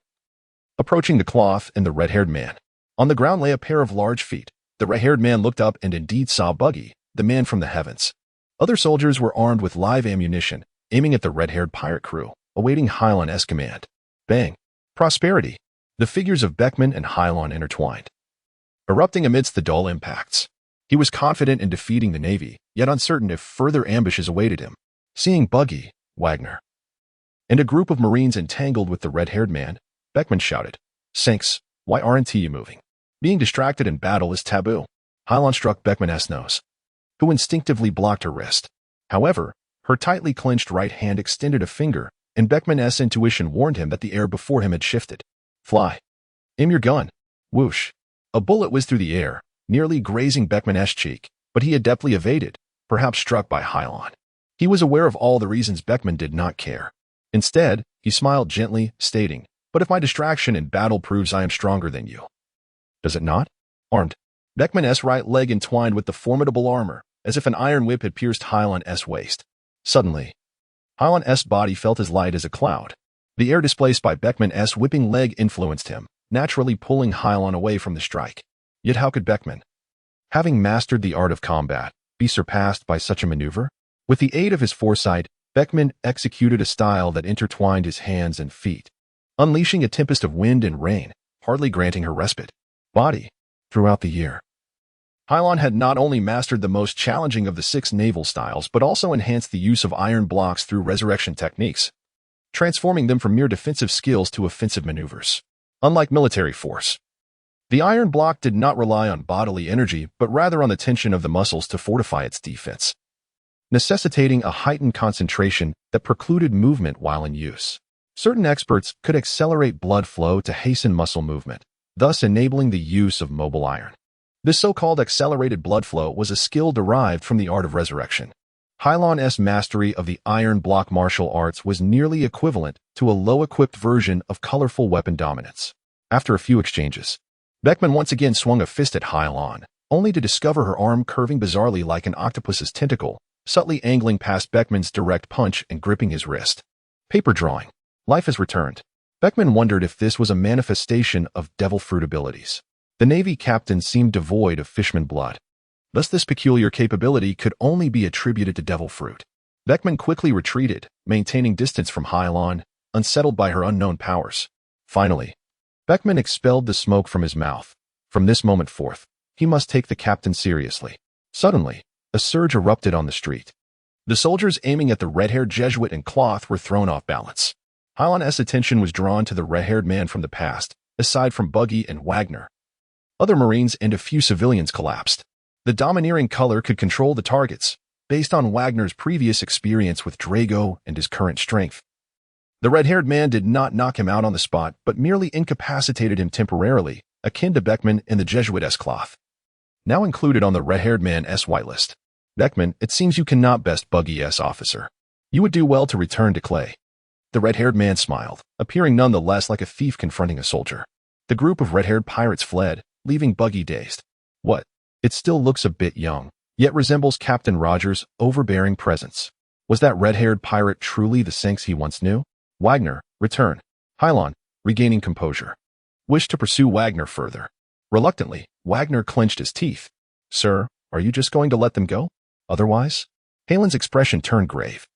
Approaching the cloth and the red-haired man. On the ground lay a pair of large feet. The red-haired man looked up and indeed saw Bucky, the man from the heavens. Other soldiers were armed with live ammunition, aiming at the red-haired pirate crew, awaiting Hilon's command. Bang! Prosperity! The figures of Beckman and Hilon intertwined, erupting amidst the dull impacts. He was confident in defeating the Navy, yet uncertain if further ambushes awaited him. Seeing Bucky, Wagner, and a group of Marines entangled with the red-haired man, Beckman shouted, Sinks, why aren't you moving? Being distracted in battle is taboo. Hilon struck Beckman's nose, who instinctively blocked her wrist. However, her tightly clenched right hand extended a finger, and Beckman's intuition warned him that the air before him had shifted. Fly. Aim your gun. Whoosh. A bullet whizzed through the air, nearly grazing Beckman's cheek, but he adeptly evaded, perhaps struck by Hilon. He was aware of all the reasons Beckman did not care. Instead, he smiled gently, stating, But if my distraction in battle proves I am stronger than you. Does it not? Armed. Beckman's right leg entwined with the formidable armor, as if an iron whip had pierced Hilon's waist. Suddenly, Hilon's body felt as light as a cloud. The air displaced by Beckman's whipping leg influenced him, naturally pulling Hilon away from the strike. Yet how could Beckman, having mastered the art of combat, be surpassed by such a maneuver? With the aid of his foresight, Beckman executed a style that intertwined his hands and feet, unleashing a tempest of wind and rain, hardly granting her respite. Body. Throughout the year, Hilon had not only mastered the most challenging of the 6 naval styles but also enhanced the use of iron blocks through resurrection techniques, transforming them from mere defensive skills to offensive maneuvers. Unlike military force, the iron block did not rely on bodily energy but rather on the tension of the muscles to fortify its defense, necessitating a heightened concentration that precluded movement while in use. Certain experts could accelerate blood flow to hasten muscle movement, thus enabling the use of mobile iron. This so-called accelerated blood flow was a skill derived from the art of resurrection. Hilon's mastery of the iron block martial arts was nearly equivalent to a low-equipped version of colorful weapon dominance. After a few exchanges, Beckman once again swung a fist at Hilon, only to discover her arm curving bizarrely like an octopus's tentacle, subtly angling past Beckman's direct punch and gripping his wrist. Paper drawing. Life has returned. Beckman wondered if this was a manifestation of devil fruit abilities. The Navy captain seemed devoid of fishman blood. Thus this peculiar capability could only be attributed to devil fruit. Beckman quickly retreated, maintaining distance from Hilon, unsettled by her unknown powers. Finally, Beckman expelled the smoke from his mouth. From this moment forth, he must take the captain seriously. Suddenly, a surge erupted on the street. The soldiers aiming at the red-haired Jesuit and cloth were thrown off balance. Hilon's attention was drawn to the red-haired man from the past, aside from Bucky and Wagner. Other Marines and a few civilians collapsed. The domineering color could control the targets, based on Wagner's previous experience with Drago and his current strength. The red-haired man did not knock him out on the spot, but merely incapacitated him temporarily, akin to Beckman and the Jesuit's cloth. Now included on the red-haired man's whitelist. Beckman, it seems you cannot best Bucky's officer. You would do well to return to Clay. The red-haired man smiled, appearing none the less like a thief confronting a soldier. The group of red-haired pirates fled, leaving Bucky dazed. What? It still looks a bit young, yet resembles Captain Rogers' overbearing presence. Was that red-haired pirate truly the Sinks he once knew? Wagner, return. Hilon, regaining composure, wished to pursue Wagner further. Reluctantly, Wagner clenched his teeth. Sir, are you just going to let them go? Otherwise? Hilon's expression turned grave.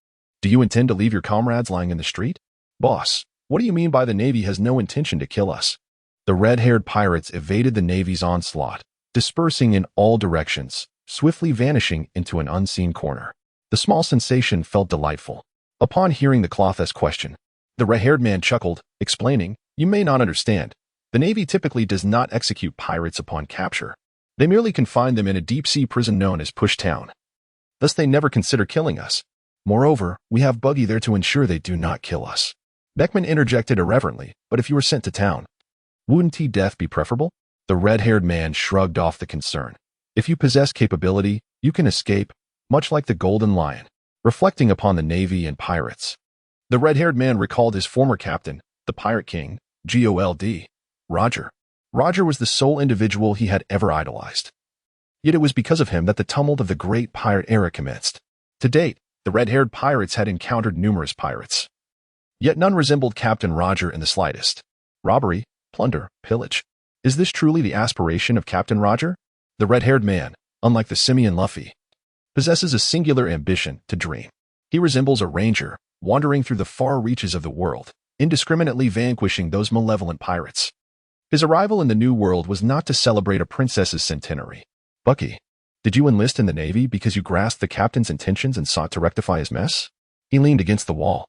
Do you intend to leave your comrades lying in the street? Boss, what do you mean by the Navy has no intention to kill us? The red-haired pirates evaded the Navy's onslaught, dispersing in all directions, swiftly vanishing into an unseen corner. The small sensation felt delightful. Upon hearing the cloth's question, the red-haired man chuckled, explaining, "You may not understand. The Navy typically does not execute pirates upon capture. They merely confine them in a deep-sea prison known as Push Town. Thus they never consider killing us. Moreover, we have Bucky there to ensure they do not kill us." Beckman interjected irreverently, "But if you were sent to town, wouldn't death be preferable?" The red-haired man shrugged off the concern. "If you possess capability, you can escape, much like the Golden Lion," reflecting upon the Navy and pirates. The red-haired man recalled his former captain, the Pirate King, Gold, Roger. Roger was the sole individual he had ever idolized. Yet it was because of him that the tumult of the great pirate era commenced. To date, the red-haired pirates had encountered numerous pirates. Yet none resembled Captain Roger in the slightest. Robbery, plunder, pillage. Is this truly the aspiration of Captain Roger? The red-haired man, unlike the simian Luffy, possesses a singular ambition to dream. He resembles a ranger, wandering through the far reaches of the world, indiscriminately vanquishing those malevolent pirates. His arrival in the New World was not to celebrate a princess's centenary. "Bucky, did you enlist in the Navy because you grasped the captain's intentions and sought to rectify his mess?" He leaned against the wall,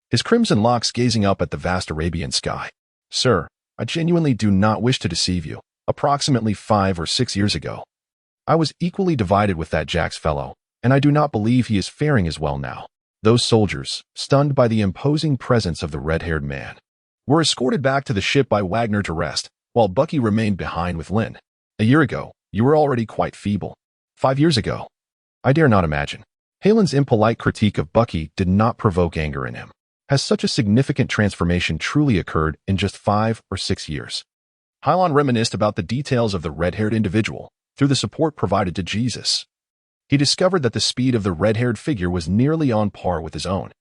his crimson locks gazing up at the vast Arabian sky. "Sir, I genuinely do not wish to deceive you. Approximately 5 or 6 years ago, I was equally divided with that Jack's fellow, and I do not believe he is faring as well now." Those soldiers, stunned by the imposing presence of the red-haired man, were escorted back to the ship by Wagner to rest, while Bucky remained behind with Lin. "A year ago, you were already quite feeble. 5 years ago, I dare not imagine." Hilon's impolite critique of Bucky did not provoke anger in him. Has such a significant transformation truly occurred in just 5 or 6 years? Hilon reminisced about the details of the red-haired individual through the support provided to Jesus. He discovered that the speed of the red-haired figure was nearly on par with his own.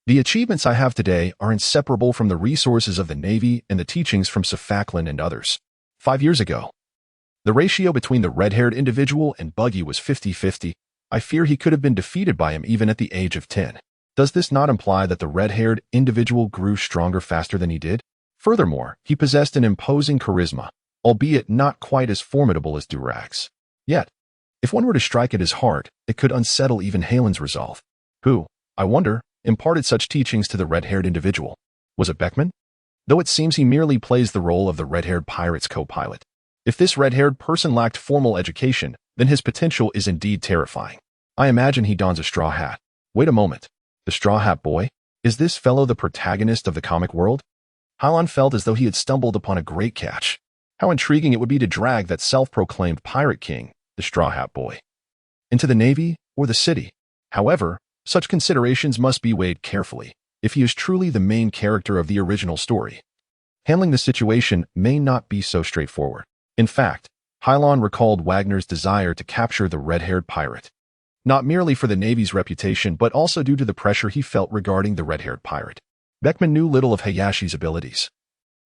"The achievements I have today are inseparable from the resources of the Navy and the teachings from Safaklan and others. 5 years ago, the ratio between the red-haired individual and Bucky was 50-50. I fear he could have been defeated by him even at the age of 10. Does this not imply that the red-haired individual grew stronger faster than he did? Furthermore, he possessed an imposing charisma, albeit not quite as formidable as Durag's. Yet, if one were to strike at his heart, it could unsettle even Hilon's resolve. Who, I wonder, imparted such teachings to the red-haired individual? Was it Beckman? Though it seems he merely plays the role of the red-haired pirate's co-pilot. If this red-haired person lacked formal education, then his potential is indeed terrifying. I imagine he dons a straw hat. Wait a moment. The Straw Hat Boy? Is this fellow the protagonist of the comic world? Hilon felt as though he had stumbled upon a great catch. How intriguing it would be to drag that self-proclaimed pirate king, the Straw Hat Boy, into the Navy or the city. However, such considerations must be weighed carefully if he is truly the main character of the original story. Handling the situation may not be so straightforward. In fact, Hilon recalled Wagner's desire to capture the red-haired pirate, not merely for the Navy's reputation but also due to the pressure he felt regarding the red-haired pirate. Beckman knew little of Hayashi's abilities,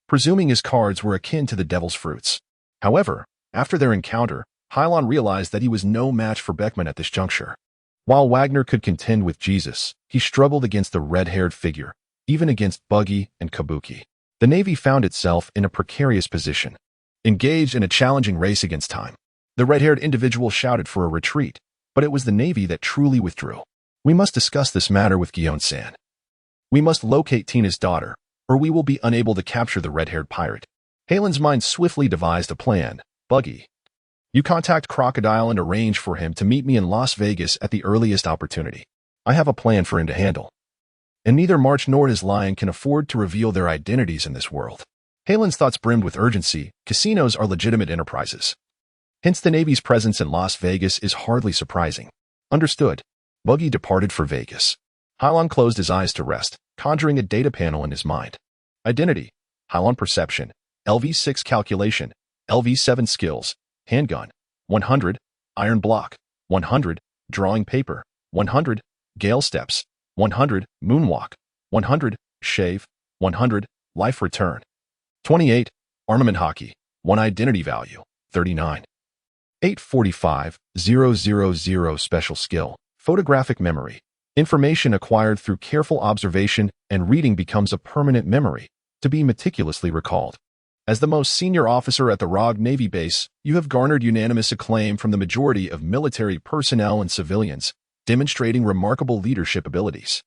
presuming his cards were akin to the devil's fruits. However, after their encounter, Hilon realized that he was no match for Beckman at this juncture. While Wagner could contend with Jesus, he struggled against the red-haired figure, even against Bucky and Kabuki. The Navy found itself in a precarious position, engaged in a challenging race against time. The red-haired individual shouted for a retreat, but it was the Navy that truly withdrew. "We must discuss this matter with Guion-san. We must locate Tina's daughter, or we will be unable to capture the red-haired pirate." Hilon's mind swiftly devised a plan. "Bucky, you contact Crocodile and arrange for him to meet me in Las Vegas at the earliest opportunity. I have a plan for him to handle. And neither March nor his lion can afford to reveal their identities in this world." Hilon's thoughts brimmed with urgency. Casinos are legitimate enterprises. Hence the Navy's presence in Las Vegas is hardly surprising. Understood. Bucky departed for Vegas. Hilon closed his eyes to rest, conjuring a data panel in his mind. Identity, Hilon perception, LV6 calculation, LV7 skills, handgun, 100, iron block, 100, drawing paper, 100, gale steps, 100, moonwalk, 100, shave, 100, life return. 28, armament hockey, 1 identity value, 39. 845, 000 special skill, Photographic memory. Information acquired through careful observation and reading becomes a permanent memory, to be meticulously recalled. As the most senior officer at the Rogue Navy base, you have garnered unanimous acclaim from the majority of military personnel and civilians, demonstrating remarkable leadership abilities.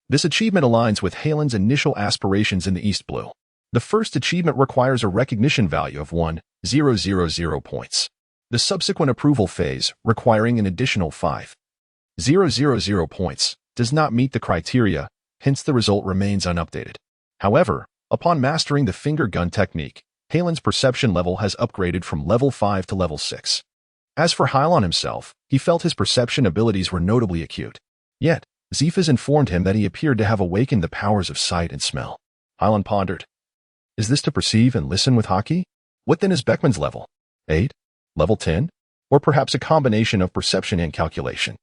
This achievement aligns with Hilon's initial aspirations in the East Blue. The first achievement requires a recognition value of 1,000 points. The subsequent approval phase, requiring an additional 5,000 points, does not meet the criteria, hence the result remains unupdated. However, upon mastering the finger gun technique, Hilon's perception level has upgraded from level 5 to level 6. As for Hilon himself, he felt his perception abilities were notably acute. Yet, Zephas informed him that he appeared to have awakened the powers of sight and smell. Hilon pondered. Is this to perceive and listen with hockey? What then is Beckman's level? 8? Level 10? Or perhaps a combination of perception and calculation?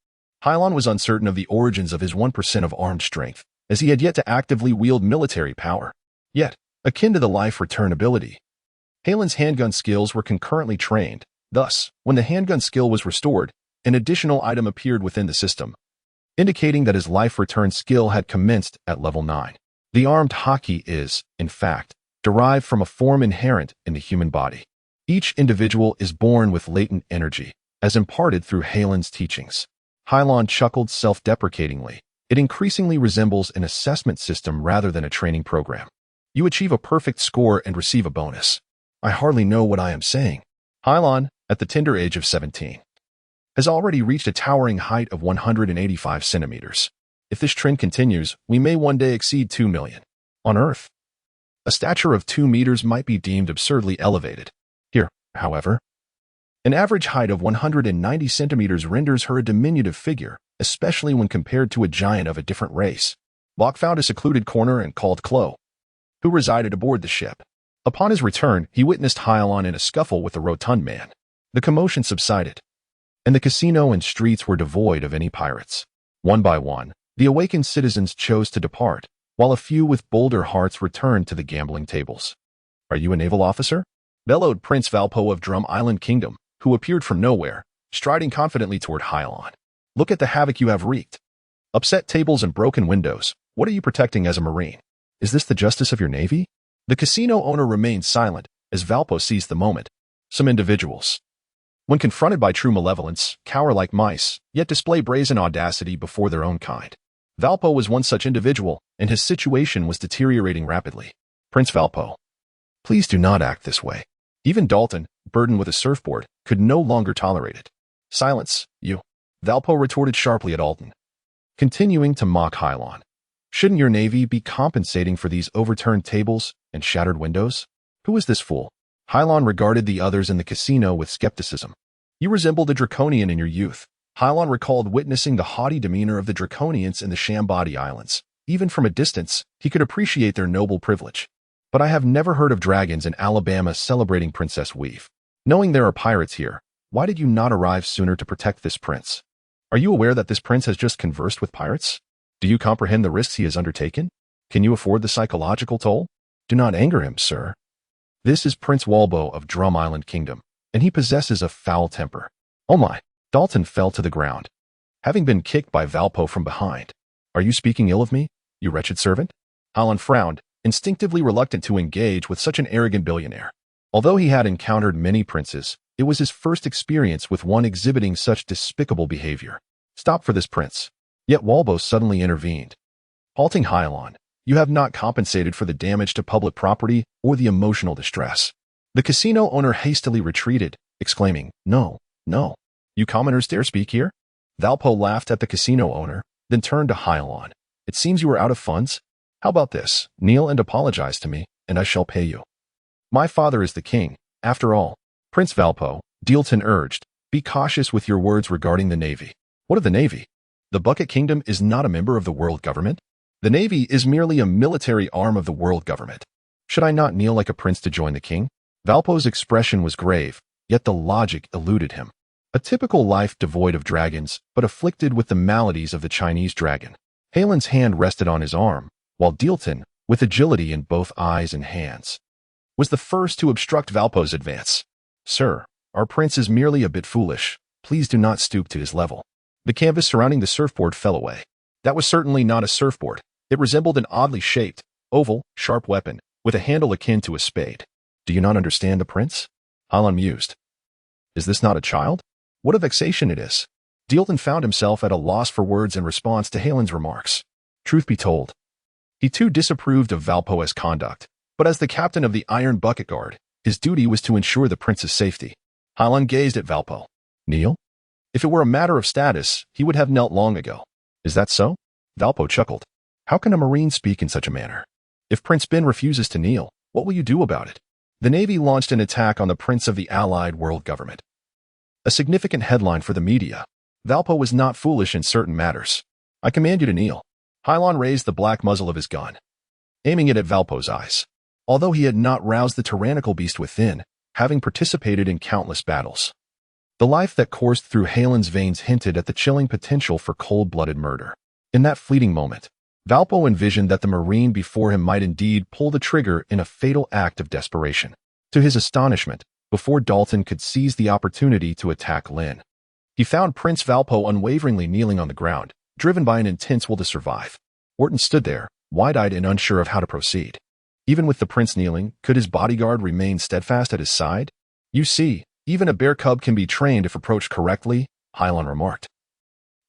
Hilon was uncertain of the origins of his 1% of armed strength, as he had yet to actively wield military power. Yet, akin to the life return ability, Hilon's handgun skills were concurrently trained. Thus, when the handgun skill was restored, an additional item appeared within the system, indicating that his life return skill had commenced at level 9. The armed hockey is, in fact, derived from a form inherent in the human body. Each individual is born with latent energy, as imparted through Hilon's teachings. Hilon chuckled self-deprecatingly. It increasingly resembles an assessment system rather than a training program. You achieve a perfect score and receive a bonus. I hardly know what I am saying. Hilon, at the tender age of 17, has already reached a towering height of 185 centimeters. If this trend continues, we may one day exceed 2 million. On Earth, a stature of 2 meters might be deemed absurdly elevated. Here, however, an average height of 190 centimeters renders her a diminutive figure, especially when compared to a giant of a different race. Locke found a secluded corner and called Chloe, who resided aboard the ship. Upon his return, he witnessed Hilon in a scuffle with the rotund man. The commotion subsided, and the casino and streets were devoid of any pirates. One by one, the awakened citizens chose to depart, while a few with bolder hearts returned to the gambling tables. Are you a naval officer? Bellowed Prince Valpo of Drum Island Kingdom, who appeared from nowhere, striding confidently toward Hilon. Look at the havoc you have wreaked. Upset tables and broken windows. What are you protecting as a Marine? Is this the justice of your navy? The casino owner remained silent as Valpo seized the moment. Some individuals, when confronted by true malevolence, cower like mice, yet display brazen audacity before their own kind. Valpo was one such individual, and his situation was deteriorating rapidly. Prince Valpo, please do not act this way. Even Dalton, burdened with a surfboard, could no longer tolerate it. Silence, you. Valpo retorted sharply at Alton, continuing to mock Hilon. Shouldn't your navy be compensating for these overturned tables and shattered windows? Who is this fool? Hilon regarded the others in the casino with skepticism. You resembled a draconian in your youth. Hilon recalled witnessing the haughty demeanor of the draconians in the Shambadi Islands. Even from a distance, he could appreciate their noble privilege. But I have never heard of dragons in Alabama celebrating Princess Weave. Knowing there are pirates here, why did you not arrive sooner to protect this prince? Are you aware that this prince has just conversed with pirates? Do you comprehend the risks he has undertaken? Can you afford the psychological toll? Do not anger him, sir. This is Prince Walbo of Drum Island Kingdom, and he possesses a foul temper. Oh my! Dalton fell to the ground, having been kicked by Valpo from behind. Are you speaking ill of me, you wretched servant? Hilon frowned, instinctively reluctant to engage with such an arrogant billionaire. Although he had encountered many princes, it was his first experience with one exhibiting such despicable behavior. Stop for this prince. Yet Walbo suddenly intervened, halting Hilon. You have not compensated for the damage to public property or the emotional distress. The casino owner hastily retreated, exclaiming, No, no. You commoners dare speak here? Valpo laughed at the casino owner, then turned to Hilon. It seems you are out of funds? How about this? Kneel and apologize to me, and I shall pay you. My father is the king, after all. Prince Valpo, Dalton urged, be cautious with your words regarding the navy. What of the navy? The Bucket Kingdom is not a member of the world government. The navy is merely a military arm of the world government. Should I not kneel like a prince to join the king? Valpo's expression was grave, yet the logic eluded him. A typical life devoid of dragons, but afflicted with the maladies of the Chinese dragon. Hilon's hand rested on his arm, while Dalton, with agility in both eyes and hands, was the first to obstruct Valpo's advance. Sir, our prince is merely a bit foolish. Please do not stoop to his level. The canvas surrounding the surfboard fell away. That was certainly not a surfboard. It resembled an oddly shaped, oval, sharp weapon, with a handle akin to a spade. Do you not understand the prince? Hilon mused. Is this not a child? What a vexation it is. Dealton found himself at a loss for words in response to Hilon's remarks. Truth be told, he too disapproved of Valpo's conduct, but as the captain of the Iron Bucket Guard, his duty was to ensure the prince's safety. Hilon gazed at Valpo. Kneel? If it were a matter of status, he would have knelt long ago. Is that so? Valpo chuckled. How can a Marine speak in such a manner? If Prince Ben refuses to kneel, what will you do about it? The Navy launched an attack on the Prince of the Allied World Government. A significant headline for the media. Valpo was not foolish in certain matters. I command you to kneel. Hilon raised the black muzzle of his gun, aiming it at Valpo's eyes. Although he had not roused the tyrannical beast within, having participated in countless battles, the life that coursed through Hilon's veins hinted at the chilling potential for cold-blooded murder. In that fleeting moment, Valpo envisioned that the Marine before him might indeed pull the trigger in a fatal act of desperation. To his astonishment, before Dalton could seize the opportunity to attack Lynn, he found Prince Valpo unwaveringly kneeling on the ground, driven by an intense will to survive. Orton stood there, wide-eyed and unsure of how to proceed. Even with the prince kneeling, could his bodyguard remain steadfast at his side? You see, even a bear cub can be trained if approached correctly, Hilon remarked,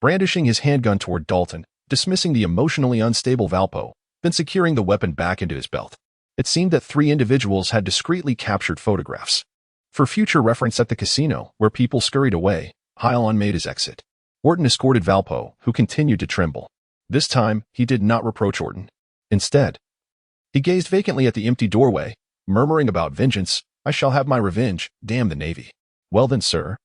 brandishing his handgun toward Dalton, dismissing the emotionally unstable Valpo, then securing the weapon back into his belt. It seemed that 3 individuals had discreetly captured photographs. For future reference at the casino, where people scurried away, Hilon made his exit. Orton escorted Valpo, who continued to tremble. This time, he did not reproach Orton. Instead, he gazed vacantly at the empty doorway, murmuring about vengeance. I shall have my revenge, damn the Navy. Well then, sir,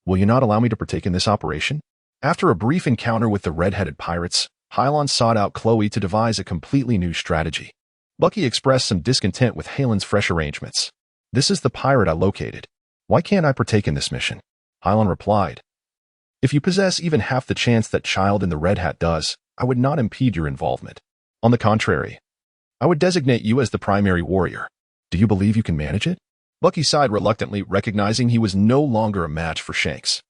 will you not allow me to partake in this operation? After a brief encounter with the red-headed pirates, Hilon sought out Chloe to devise a completely new strategy. Bucky expressed some discontent with Hilon's fresh arrangements. This is the pirate I located. Why can't I partake in this mission? Hilon replied, if you possess even half the chance that child in the red hat does, I would not impede your involvement. On the contrary, I would designate you as the primary warrior. Do you believe you can manage it? Bucky sighed reluctantly, recognizing he was no longer a match for Shanks.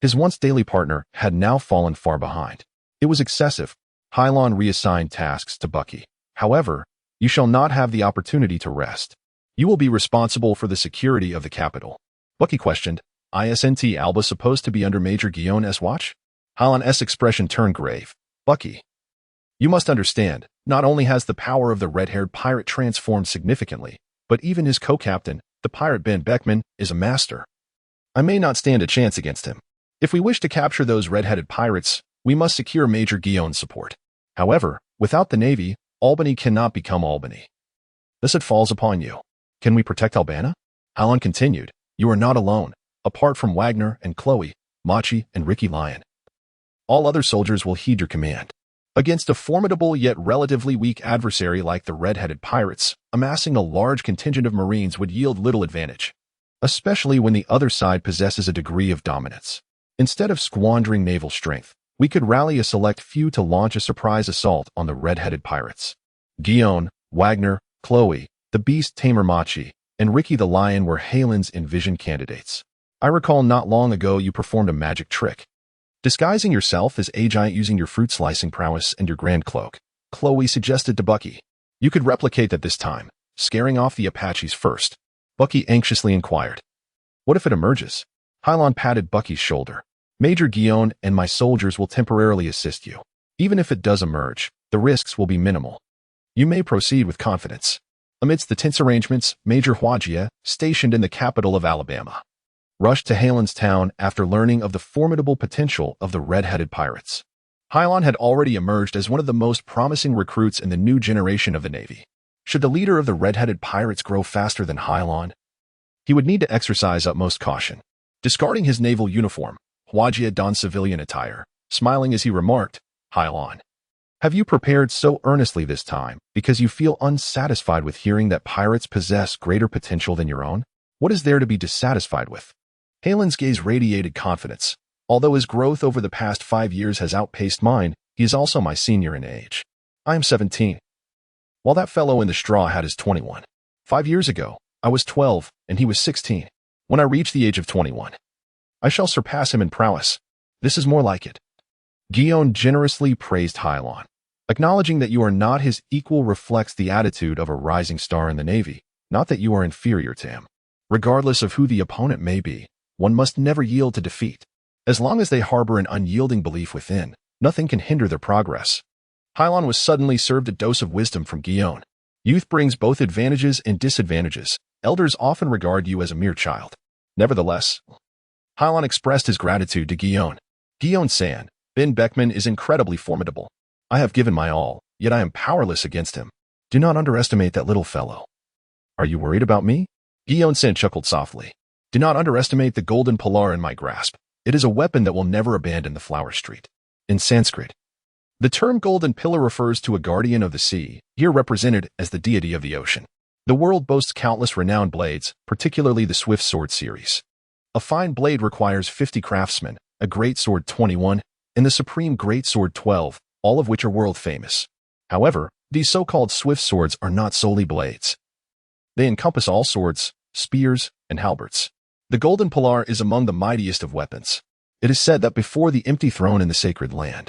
His once daily partner had now fallen far behind. It was excessive. Hilon reassigned tasks to Bucky. However, you shall not have the opportunity to rest. You will be responsible for the security of the capital. Bucky questioned, Isn't Alba supposed to be under Major Guillon's watch? Hilon's expression turned grave. Bucky, you must understand, not only has the power of the red-haired pirate transformed significantly, but even his co-captain, the pirate Ben Beckman, is a master. I may not stand a chance against him. If we wish to capture those red-headed pirates, we must secure Major Guillon's support. However, without the Navy, Albany cannot become Albany. Thus it falls upon you. Can we protect Albana? Hilon continued, you are not alone. Apart from Wagner and Chloe, Machi and Ricky Lyon, all other soldiers will heed your command. Against a formidable yet relatively weak adversary like the red-headed pirates, amassing a large contingent of Marines would yield little advantage, especially when the other side possesses a degree of dominance. Instead of squandering naval strength, we could rally a select few to launch a surprise assault on the red-headed pirates. Guillon, Wagner, Chloe, the beast tamer Machi, and Ricky the Lion were Hilon's envisioned candidates. I recall not long ago you performed a magic trick, disguising yourself as a giant using your fruit-slicing prowess and your grand cloak. Chloe suggested to Bucky. You could replicate that this time, scaring off the Apaches first. Bucky anxiously inquired. What if it emerges? Hilon patted Bucky's shoulder. Major Guillon and my soldiers will temporarily assist you. Even if it does emerge, the risks will be minimal. You may proceed with confidence. Amidst the tense arrangements, Major Huajia, stationed in the capital of Alabama, rushed to Hilon's town after learning of the formidable potential of the red-headed pirates. Hilon had already emerged as one of the most promising recruits in the new generation of the Navy. Should the leader of the red-headed pirates grow faster than Hilon, he would need to exercise utmost caution. Discarding his naval uniform, Huajia donned civilian attire, smiling as he remarked, Hilon, have you prepared so earnestly this time because you feel unsatisfied with hearing that pirates possess greater potential than your own? What is there to be dissatisfied with? Hilon's gaze radiated confidence. Although his growth over the past 5 years has outpaced mine, he is also my senior in age. I am 17. While that fellow in the straw hat is 21. 5 years ago, I was 12, and he was 16. When I reach the age of 21, I shall surpass him in prowess. This is more like it. Guillaume generously praised Hilon. Acknowledging that you are not his equal reflects the attitude of a rising star in the Navy, not that you are inferior to him. Regardless of who the opponent may be, one must never yield to defeat. As long as they harbor an unyielding belief within, nothing can hinder their progress. Hilon was suddenly served a dose of wisdom from Guillaume. Youth brings both advantages and disadvantages. Elders often regard you as a mere child. Nevertheless, Hilon expressed his gratitude to Guillaume. Guillaume-san, Ben Beckman is incredibly formidable. I have given my all, yet I am powerless against him. Do not underestimate that little fellow. Are you worried about me? Guillaume-san chuckled softly. Do not underestimate the golden pilar in my grasp. It is a weapon that will never abandon the flower street. In Sanskrit, the term golden pillar refers to a guardian of the sea, here represented as the deity of the ocean. The world boasts countless renowned blades, particularly the swift sword series. A fine blade requires 50 craftsmen, a great sword 21, and the supreme great sword 12, all of which are world famous. However, these so-called swift swords are not solely blades. They encompass all swords, spears, and halberds. The golden pilar is among the mightiest of weapons. It is said that before the empty throne in the sacred land,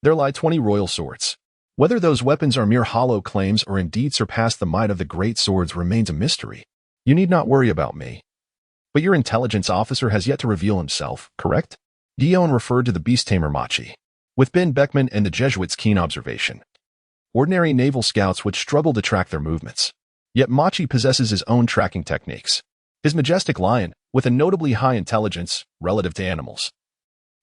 there lie 20 royal swords. Whether those weapons are mere hollow claims or indeed surpass the might of the great swords remains a mystery. You need not worry about me. But your intelligence officer has yet to reveal himself, correct? Guillaume referred to the beast tamer Machi. With Ben Beckman and the Jesuits' keen observation, ordinary naval scouts would struggle to track their movements. Yet Machi possesses his own tracking techniques. His majestic lion, with a notably high intelligence relative to animals,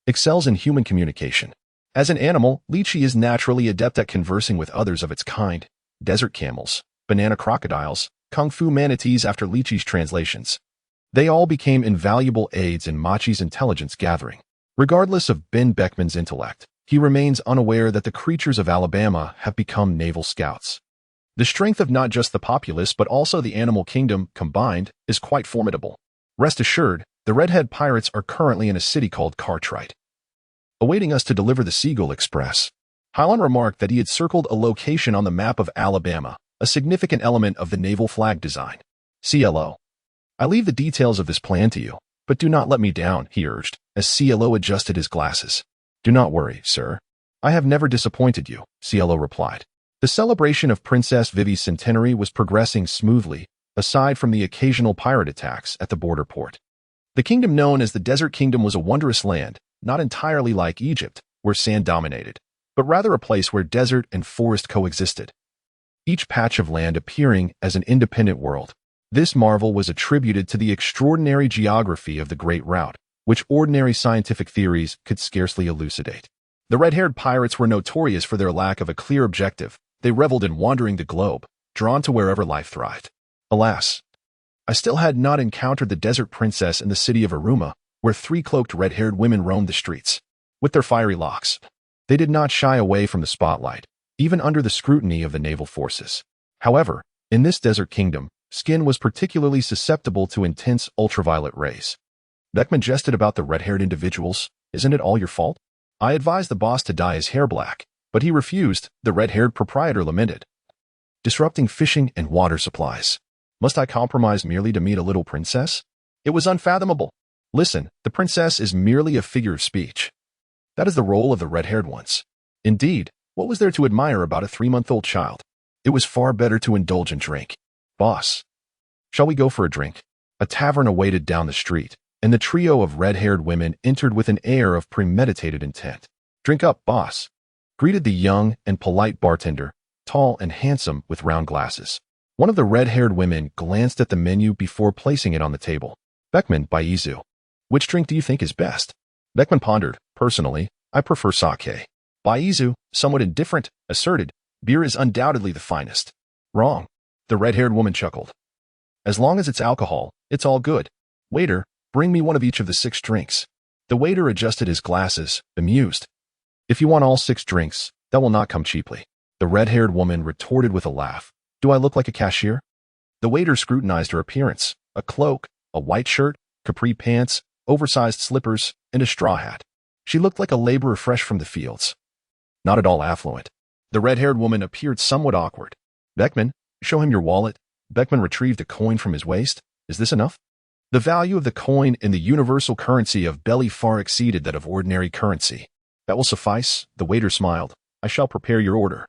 excels in human communication. As an animal, Lychee is naturally adept at conversing with others of its kind, desert camels, banana crocodiles, kung fu manatees after Lychee's translations. They all became invaluable aids in Machi's intelligence gathering. Regardless of Ben Beckman's intellect, he remains unaware that the creatures of Alabama have become naval scouts. The strength of not just the populace but also the animal kingdom combined is quite formidable. Rest assured, the redhead pirates are currently in a city called Cartwright, awaiting us to deliver the Seagull Express. Hilon remarked that he had circled a location on the map of Alabama, a significant element of the naval flag design. CLO. I leave the details of this plan to you, but do not let me down, he urged, as CLO adjusted his glasses. Do not worry, sir. I have never disappointed you, CLO replied. The celebration of Princess Vivi's centenary was progressing smoothly, aside from the occasional pirate attacks at the border port. The kingdom known as the Desert Kingdom was a wondrous land, not entirely like Egypt, where sand dominated, but rather a place where desert and forest coexisted, each patch of land appearing as an independent world. This marvel was attributed to the extraordinary geography of the Great Route, which ordinary scientific theories could scarcely elucidate. The red-haired pirates were notorious for their lack of a clear objective. They reveled in wandering the globe, drawn to wherever life thrived. Alas, I still had not encountered the desert princess in the city of Aruma, where 3 cloaked red-haired women roamed the streets. With their fiery locks, they did not shy away from the spotlight, even under the scrutiny of the naval forces. However, in this desert kingdom, skin was particularly susceptible to intense ultraviolet rays. Beckman jested about the red-haired individuals. Isn't it all your fault? I advised the boss to dye his hair black, but he refused, the red-haired proprietor lamented. Disrupting fishing and water supplies. Must I compromise merely to meet a little princess? It was unfathomable. Listen, the princess is merely a figure of speech. That is the role of the red-haired ones. Indeed, what was there to admire about a 3-month-old child? It was far better to indulge in drink. Boss, shall we go for a drink? A tavern awaited down the street, and the trio of red-haired women entered with an air of premeditated intent. Drink up, boss, greeted the young and polite bartender, tall and handsome with round glasses. One of the red-haired women glanced at the menu before placing it on the table. Beckman, Baizu. Which drink do you think is best? Beckman pondered. Personally, I prefer sake. Baizu, somewhat indifferent, asserted, beer is undoubtedly the finest. Wrong. The red-haired woman chuckled. As long as it's alcohol, it's all good. Waiter, bring me one of each of the 6 drinks. The waiter adjusted his glasses, amused. If you want all 6 drinks, that will not come cheaply. The red-haired woman retorted with a laugh. Do I look like a cashier? The waiter scrutinized her appearance. A cloak, a white shirt, capri pants, oversized slippers, and a straw hat. She looked like a laborer fresh from the fields. Not at all affluent. The red-haired woman appeared somewhat awkward. Beckman, show him your wallet. Beckman retrieved a coin from his waist. Is this enough? The value of the coin in the universal currency of Belly far exceeded that of ordinary currency. That will suffice, the waiter smiled. I shall prepare your order.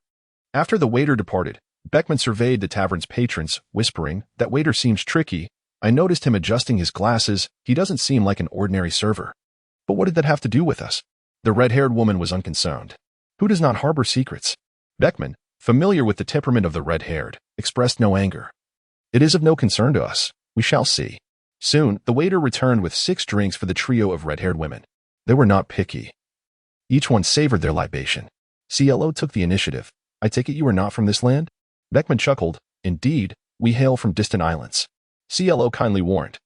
After the waiter departed, Beckman surveyed the tavern's patrons, whispering, that waiter seems tricky. I noticed him adjusting his glasses. He doesn't seem like an ordinary server. But what did that have to do with us? The red-haired woman was unconcerned. Who does not harbor secrets? Beckman, familiar with the temperament of the red-haired, expressed no anger. It is of no concern to us. We shall see. Soon, the waiter returned with 6 drinks for the trio of red-haired women. They were not picky. Each one savored their libation. CLO took the initiative. I take it you are not from this land? Beckman chuckled. Indeed, we hail from distant islands. CLO kindly warned.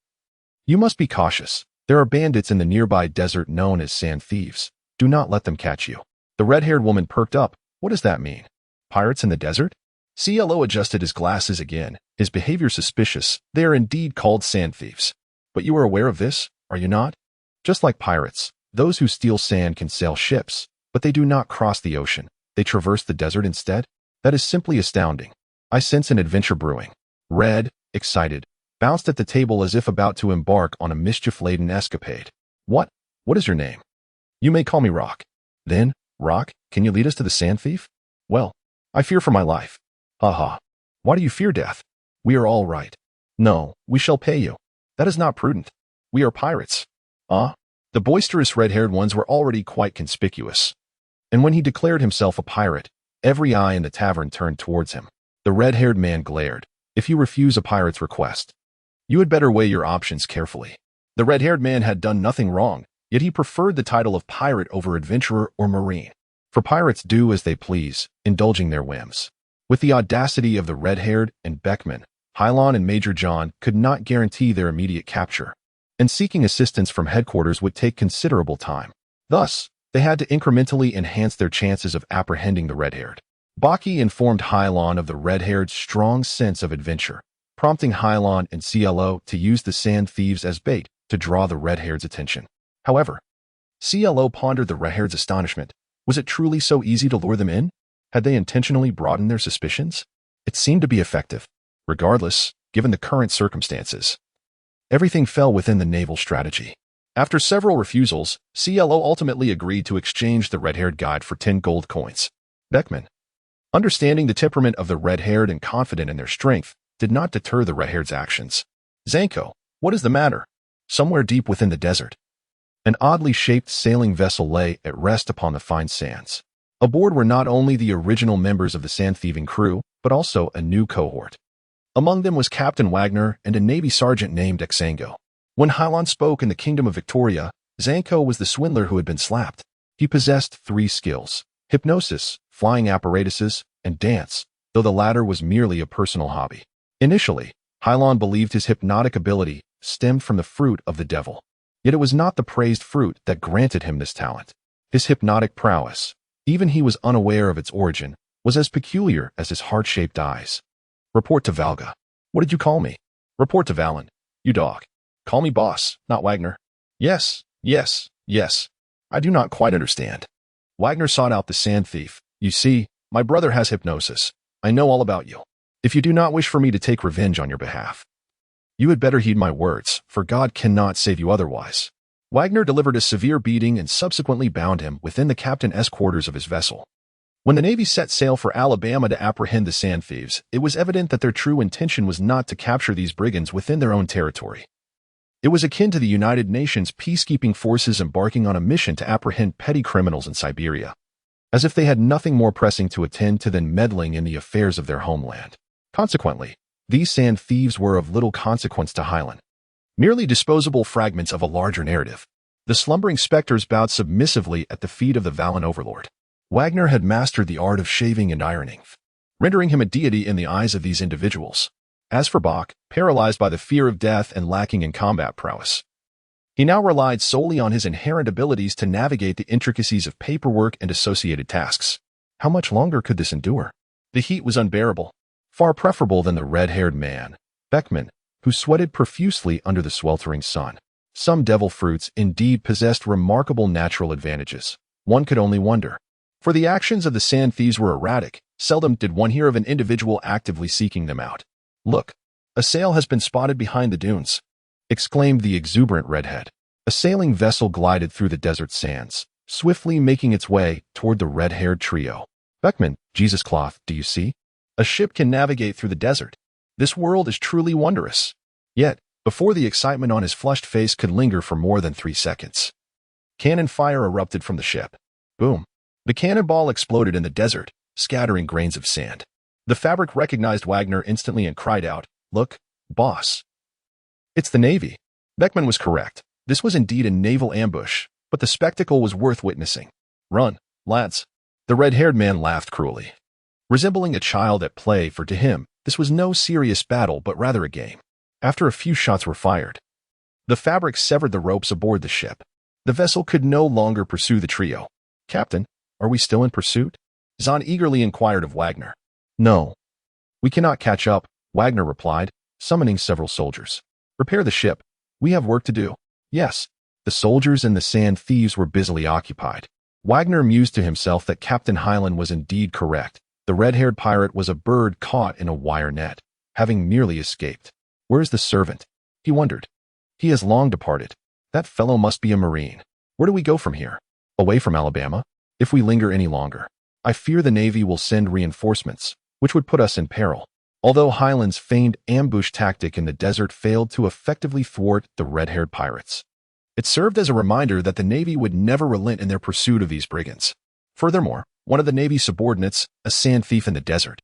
You must be cautious. There are bandits in the nearby desert known as sand thieves. Do not let them catch you. The red-haired woman perked up. What does that mean? Pirates in the desert? CLO adjusted his glasses again, his behavior suspicious. They are indeed called sand thieves. But you are aware of this, are you not? Just like pirates, those who steal sand can sail ships, but they do not cross the ocean. They traverse the desert instead? That is simply astounding. I sense an adventure brewing. Red, excited, bounced at the table as if about to embark on a mischief-laden escapade. What is your name? You may call me Rock. Then, Rock, can you lead us to the sand thief? Well, I fear for my life. Ha. Why do you fear death? We are all right. No, we shall pay you. That is not prudent. We are pirates. The boisterous red-haired ones were already quite conspicuous. And when he declared himself a pirate, every eye in the tavern turned towards him. The red-haired man glared. If you refuse a pirate's request, you had better weigh your options carefully. The red-haired man had done nothing wrong, yet he preferred the title of pirate over adventurer or marine. For pirates do as they please, indulging their whims. With the audacity of the red-haired and Beckman, Hilon and Major John could not guarantee their immediate capture, and seeking assistance from headquarters would take considerable time. Thus, they had to incrementally enhance their chances of apprehending the red-haired. Bucky informed Hilon of the red-haired's strong sense of adventure, prompting Hilon and CLO to use the sand thieves as bait to draw the red-haired's attention. However, CLO pondered the red-haired's astonishment. Was it truly so easy to lure them in? Had they intentionally broadened their suspicions? It seemed to be effective. Regardless, given the current circumstances, everything fell within the Naval strategy. After several refusals, CLO ultimately agreed to exchange the red-haired guide for 10 gold coins. Beckman, understanding the temperament of the red-haired and confident in their strength, did not deter the red-haired's actions. Zanko, what is the matter? Somewhere deep within the desert, an oddly shaped sailing vessel lay at rest upon the fine sands. Aboard were not only the original members of the sand-thieving crew, but also a new cohort. Among them was Captain Wagner and a Navy sergeant named Xango. When Hilon spoke in the Kingdom of Victoria, Zanko was the swindler who had been slapped. He possessed 3 skills: hypnosis, flying apparatuses, and dance, though the latter was merely a personal hobby. Initially, Hilon believed his hypnotic ability stemmed from the fruit of the devil. Yet it was not the praised fruit that granted him this talent. His hypnotic prowess, even he was unaware of its origin, was as peculiar as his heart-shaped eyes. Report to Valga. What did you call me? Report to Valen. You dog. Call me boss, not Wagner. Yes. I do not quite understand. Wagner sought out the sand thief. You see, my brother has hypnosis. I know all about you. If you do not wish for me to take revenge on your behalf, you had better heed my words, for God cannot save you otherwise. Wagner delivered a severe beating and subsequently bound him within the captain's quarters of his vessel. When the Navy set sail for Alabama to apprehend the sand thieves, it was evident that their true intention was not to capture these brigands within their own territory. It was akin to the United Nations peacekeeping forces embarking on a mission to apprehend petty criminals in Siberia, as if they had nothing more pressing to attend to than meddling in the affairs of their homeland. Consequently, these sand thieves were of little consequence to Hilon, merely disposable fragments of a larger narrative. The slumbering specters bowed submissively at the feet of the Valen overlord. Wagner had mastered the art of shaving and ironing, rendering him a deity in the eyes of these individuals. As for Bach, paralyzed by the fear of death and lacking in combat prowess, he now relied solely on his inherent abilities to navigate the intricacies of paperwork and associated tasks. How much longer could this endure? The heat was unbearable, far preferable than the red-haired man, Beckman, who sweated profusely under the sweltering sun. Some devil fruits indeed possessed remarkable natural advantages. One could only wonder. For the actions of the sand thieves were erratic. Seldom did one hear of an individual actively seeking them out. Look, a sail has been spotted behind the dunes. exclaimed the exuberant redhead. A sailing vessel glided through the desert sands, swiftly making its way toward the red-haired trio. Beckman, Jesus cloth, do you see? A ship can navigate through the desert. This world is truly wondrous. Yet, before the excitement on his flushed face could linger for more than 3 seconds, cannon fire erupted from the ship. Boom. The cannonball exploded in the desert, scattering grains of sand. The fabric recognized Wagner instantly and cried out, "Look, boss. It's the Navy." Beckman was correct. This was indeed a naval ambush, but the spectacle was worth witnessing. "Run, lads." The red-haired man laughed cruelly, resembling a child at play, for to him, this was no serious battle but rather a game. After a few shots were fired, the fabric severed the ropes aboard the ship. The vessel could no longer pursue the trio. "Captain, are we still in pursuit?" Zahn eagerly inquired of Wagner. "No. We cannot catch up," Wagner replied, summoning several soldiers. "Repair the ship. We have work to do." Yes, the soldiers and the sand thieves were busily occupied. Wagner mused to himself that Captain Hilon was indeed correct. The red-haired pirate was a bird caught in a wire net, having merely escaped. Where is the servant? He wondered. He has long departed. That fellow must be a Marine. Where do we go from here? Away from Alabama? If we linger any longer, I fear the Navy will send reinforcements, which would put us in peril. Although Hilon's feigned ambush tactic in the desert failed to effectively thwart the red-haired pirates, it served as a reminder that the Navy would never relent in their pursuit of these brigands. Furthermore, one of the Navy's subordinates, a sand thief in the desert,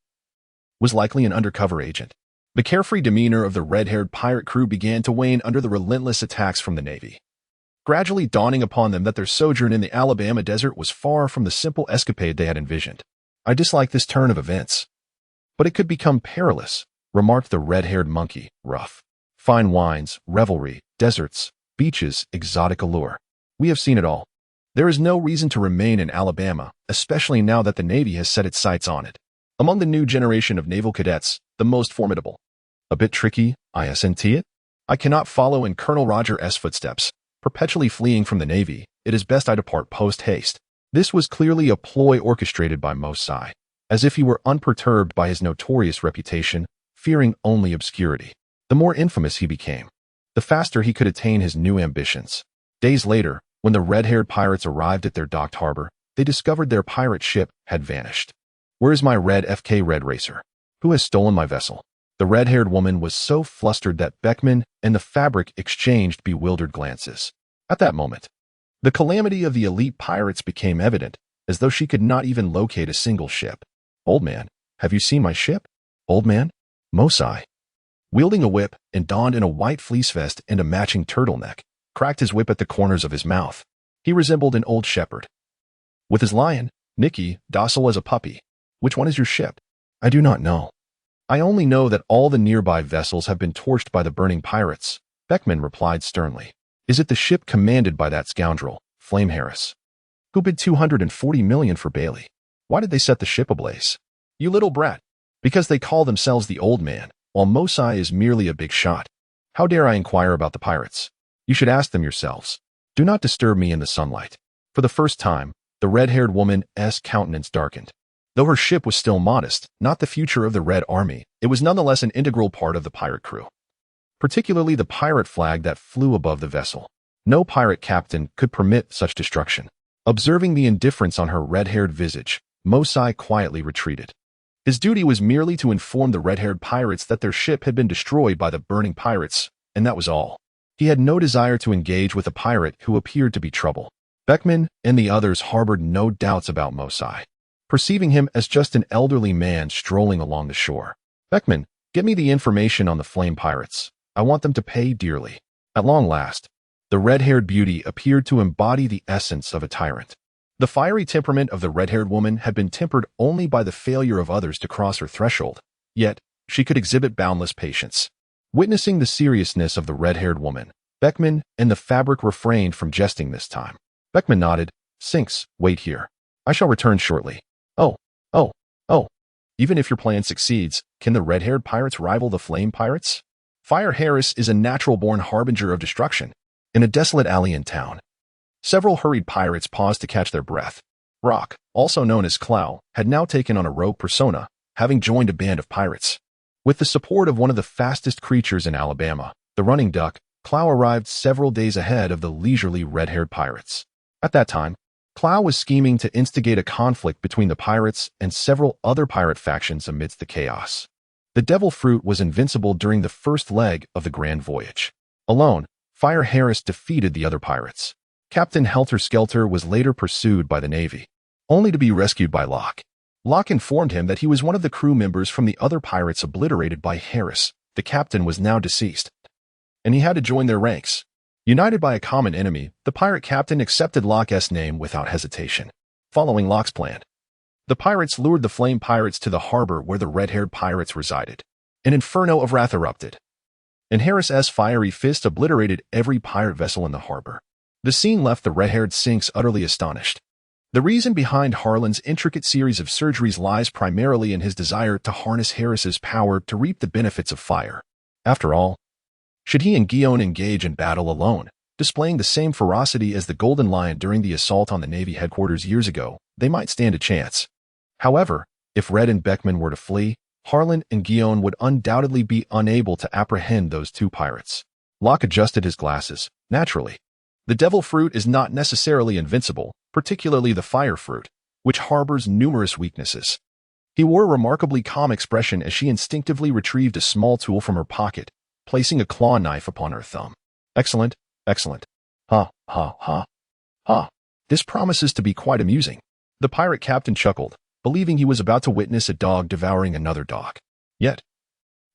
was likely an undercover agent. The carefree demeanor of the red-haired pirate crew began to wane under the relentless attacks from the Navy, gradually dawning upon them that their sojourn in the Alabama desert was far from the simple escapade they had envisioned. "I dislike this turn of events, but it could become perilous," remarked the red-haired monkey, rough. "Fine wines, revelry, deserts, beaches, exotic allure. We have seen it all. There is no reason to remain in Alabama, especially now that the Navy has set its sights on it. Among the new generation of naval cadets, the most formidable. A bit tricky, isn't it? I cannot follow in Colonel Roger S. footsteps, perpetually fleeing from the Navy. It is best I depart post-haste." This was clearly a ploy orchestrated by Mosai, as if he were unperturbed by his notorious reputation, fearing only obscurity. The more infamous he became, the faster he could attain his new ambitions. Days later, when the red-haired pirates arrived at their docked harbor, they discovered their pirate ship had vanished. "Where is my red FK Red Racer? Who has stolen my vessel?" The red-haired woman was so flustered that Beckman and the fabric exchanged bewildered glances. At that moment, the calamity of the elite pirates became evident, as though she could not even locate a single ship. "Old man, have you seen my ship?" "Old man?" Mosai, wielding a whip and donned in a white fleece vest and a matching turtleneck, cracked his whip at the corners of his mouth. He resembled an old shepherd, with his lion, Nicky, docile as a puppy. "Which one is your ship?" "I do not know. I only know that all the nearby vessels have been torched by the burning pirates," Beckman replied sternly. "Is it the ship commanded by that scoundrel, Flame Harris, who bid $240 million for Bailey? Why did they set the ship ablaze?" "You little brat. Because they call themselves the Old Man, while Mosai is merely a big shot. How dare I inquire about the pirates? You should ask them yourselves. Do not disturb me in the sunlight." For the first time, the red-haired woman's countenance darkened. Though her ship was still modest, not the future of the Red Army, it was nonetheless an integral part of the pirate crew, particularly the pirate flag that flew above the vessel. No pirate captain could permit such destruction. Observing the indifference on her red-haired visage, Mosai quietly retreated. His duty was merely to inform the red-haired pirates that their ship had been destroyed by the burning pirates, and that was all. He had no desire to engage with a pirate who appeared to be trouble. Beckman and the others harbored no doubts about Mosai, perceiving him as just an elderly man strolling along the shore. "Beckman, get me the information on the flame pirates. I want them to pay dearly." At long last, the red-haired beauty appeared to embody the essence of a tyrant. The fiery temperament of the red-haired woman had been tempered only by the failure of others to cross her threshold, yet she could exhibit boundless patience. Witnessing the seriousness of the red-haired woman, Beckman and the fabric refrained from jesting this time. Beckman nodded. "Sinks, wait here. I shall return shortly." Oh. Even if your plan succeeds, can the red-haired pirates rival the flame pirates? Fire Harris is a natural-born harbinger of destruction. In a desolate alley in town, several hurried pirates paused to catch their breath. Rock, also known as Clow, had now taken on a rogue persona, having joined a band of pirates. With the support of one of the fastest creatures in Alabama, the running duck, Clow arrived several days ahead of the leisurely red-haired pirates. At that time, Clow was scheming to instigate a conflict between the pirates and several other pirate factions amidst the chaos. The devil fruit was invincible during the first leg of the grand voyage. Alone, Fire Harris defeated the other pirates. Captain Helter Skelter was later pursued by the Navy, only to be rescued by Locke. Locke informed him that he was one of the crew members from the other pirates obliterated by Harris. The captain was now deceased, and he had to join their ranks. United by a common enemy, the pirate captain accepted Locke's name without hesitation. Following Locke's plan, the pirates lured the flame pirates to the harbor where the red-haired pirates resided. An inferno of wrath erupted, and Harris's fiery fist obliterated every pirate vessel in the harbor. The scene left the red-haired Sinks utterly astonished. The reason behind Harlan's intricate series of surgeries lies primarily in his desire to harness Harris's power to reap the benefits of fire. After all, should he and Guion engage in battle alone, displaying the same ferocity as the Golden Lion during the assault on the Navy headquarters years ago, they might stand a chance. However, if Red and Beckman were to flee, Harlan and Guion would undoubtedly be unable to apprehend those two pirates. Locke adjusted his glasses. Naturally, the devil fruit is not necessarily invincible, particularly the fire fruit, which harbors numerous weaknesses. He wore a remarkably calm expression as she instinctively retrieved a small tool from her pocket, placing a claw knife upon her thumb. Excellent, excellent. Ha, ha, ha, ha. This promises to be quite amusing. The pirate captain chuckled, believing he was about to witness a dog devouring another dog. Yet,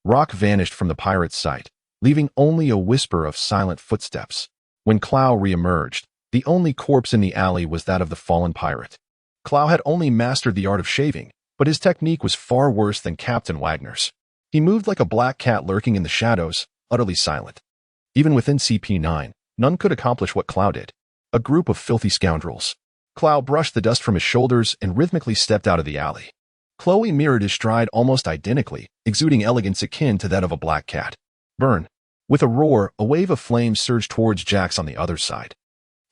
Rock vanished from the pirate's sight, leaving only a whisper of silent footsteps. When Clow re-emerged, the only corpse in the alley was that of the fallen pirate. Clow had only mastered the art of shaving, but his technique was far worse than Captain Wagner's. He moved like a black cat lurking in the shadows, utterly silent. Even within CP9, none could accomplish what Clow did. A group of filthy scoundrels. Clow brushed the dust from his shoulders and rhythmically stepped out of the alley. Chloe mirrored his stride almost identically, exuding elegance akin to that of a black cat. Burn. With a roar, a wave of flames surged towards Jax on the other side.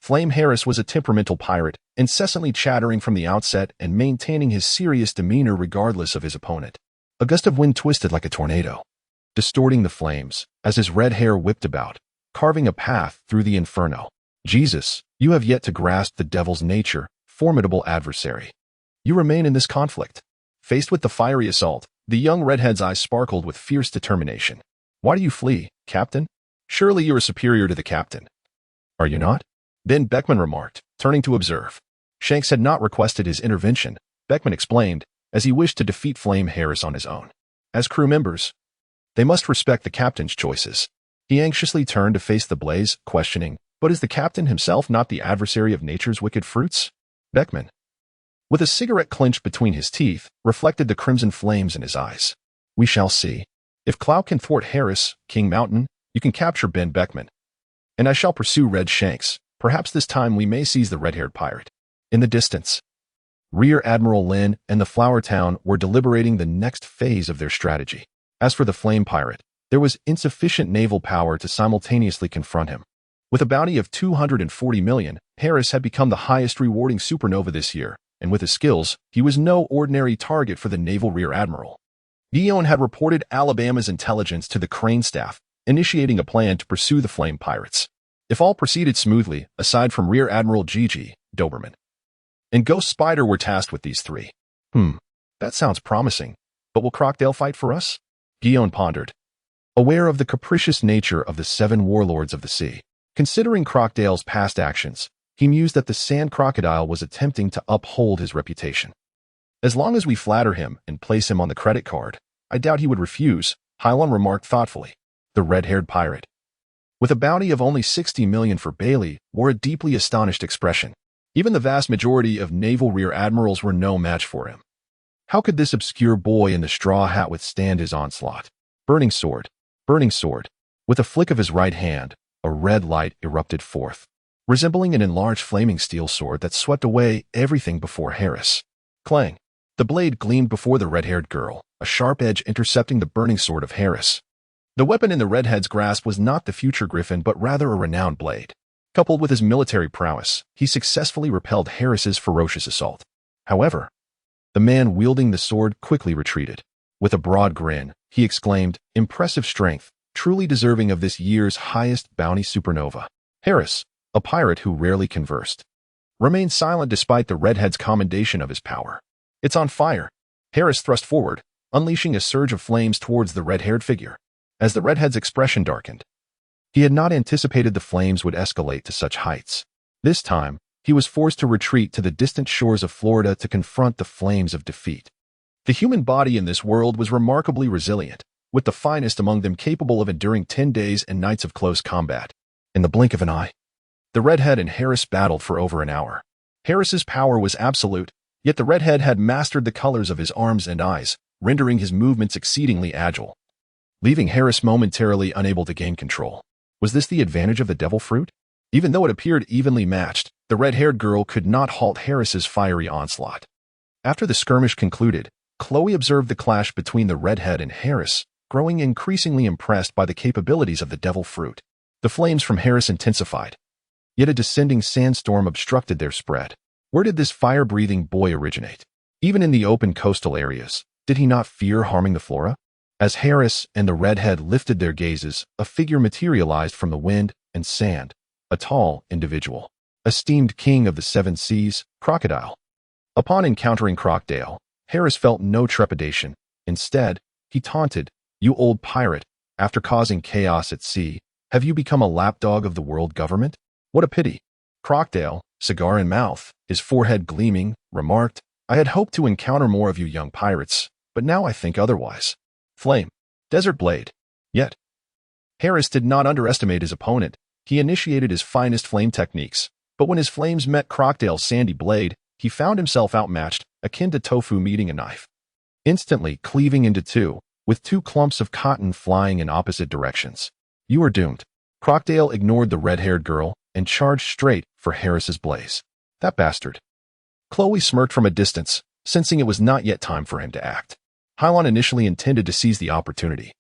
Flame Harris was a temperamental pirate, incessantly chattering from the outset and maintaining his serious demeanor regardless of his opponent. A gust of wind twisted like a tornado, distorting the flames as his red hair whipped about, carving a path through the inferno. Jesus, you have yet to grasp the devil's nature, formidable adversary. You remain in this conflict. Faced with the fiery assault, the young redhead's eyes sparkled with fierce determination. Why do you flee, Captain? Surely you are superior to the captain. Are you not? Then Beckman remarked, turning to observe. Shanks had not requested his intervention, Beckman explained, as he wished to defeat Flame Harris on his own. As crew members, they must respect the captain's choices. He anxiously turned to face the blaze, questioning, but is the captain himself not the adversary of nature's wicked fruits? Beckman, with a cigarette clenched between his teeth, reflected the crimson flames in his eyes. We shall see. If Clow can thwart Harris, King Mountain, you can capture Ben Beckman. And I shall pursue Red Shanks. Perhaps this time we may seize the red-haired pirate. In the distance, Rear Admiral Lin and the Flower Town were deliberating the next phase of their strategy. As for the Flame Pirate, there was insufficient naval power to simultaneously confront him. With a bounty of 240 million, Harris had become the highest rewarding supernova this year, and with his skills, he was no ordinary target for the Naval Rear Admiral. Guion had reported Alabama's intelligence to the Crane staff, initiating a plan to pursue the Flame Pirates. If all proceeded smoothly, aside from Rear Admiral Gigi, Doberman, and Ghost Spider were tasked with these three. That sounds promising, but will Crocodile fight for us? Guion pondered, aware of the capricious nature of the 7 warlords of the sea. Considering Crocodile's past actions, he mused that the Sand Crocodile was attempting to uphold his reputation. As long as we flatter him and place him on the credit card, I doubt he would refuse, Hilon remarked thoughtfully. The red-haired pirate, with a bounty of only 60 million for Bailey, wore a deeply astonished expression. Even the vast majority of naval rear admirals were no match for him. How could this obscure boy in the straw hat withstand his onslaught? Burning sword, burning sword. With a flick of his right hand, a red light erupted forth, resembling an enlarged flaming steel sword that swept away everything before Harris. Clang! The blade gleamed before the red-haired girl, a sharp edge intercepting the burning sword of Harris. The weapon in the redhead's grasp was not the future griffin but rather a renowned blade. Coupled with his military prowess, he successfully repelled Harris's ferocious assault. However, the man wielding the sword quickly retreated. With a broad grin, he exclaimed, impressive strength, truly deserving of this year's highest bounty supernova. Harris, a pirate who rarely conversed, remained silent despite the redhead's commendation of his power. "It's on fire." Harris thrust forward, unleashing a surge of flames towards the red-haired figure. As the redhead's expression darkened, he had not anticipated the flames would escalate to such heights. This time, he was forced to retreat to the distant shores of Florida to confront the flames of defeat. The human body in this world was remarkably resilient, with the finest among them capable of enduring 10 days and nights of close combat. In the blink of an eye, the redhead and Harris battled for over an hour. Harris's power was absolute, yet the redhead had mastered the colors of his arms and eyes, rendering his movements exceedingly agile, leaving Harris momentarily unable to gain control. Was this the advantage of the devil fruit? Even though it appeared evenly matched, the red-haired girl could not halt Harris's fiery onslaught. After the skirmish concluded, Chloe observed the clash between the redhead and Harris, growing increasingly impressed by the capabilities of the devil fruit. The flames from Harris intensified, yet a descending sandstorm obstructed their spread. Where did this fire-breathing boy originate? Even in the open coastal areas, did he not fear harming the flora? As Harris and the redhead lifted their gazes, a figure materialized from the wind and sand, a tall individual, esteemed king of the seven seas, Crocodile. Upon encountering Crocodile, Harris felt no trepidation. Instead, he taunted, "You old pirate, after causing chaos at sea, have you become a lapdog of the world government? What a pity." Crocodile, cigar in mouth, his forehead gleaming, remarked, "I had hoped to encounter more of you young pirates, but now I think otherwise." Flame. Desert blade. Yet, Harris did not underestimate his opponent. He initiated his finest flame techniques, but when his flames met Crocodile's sandy blade, he found himself outmatched, akin to tofu meeting a knife. Instantly cleaving into two, with two clumps of cotton flying in opposite directions. "You are doomed." Crocodile ignored the red-haired girl and charged straight for Harris's blaze. "That bastard." Chloe smirked from a distance, sensing it was not yet time for him to act. Hilon initially intended to seize the opportunity.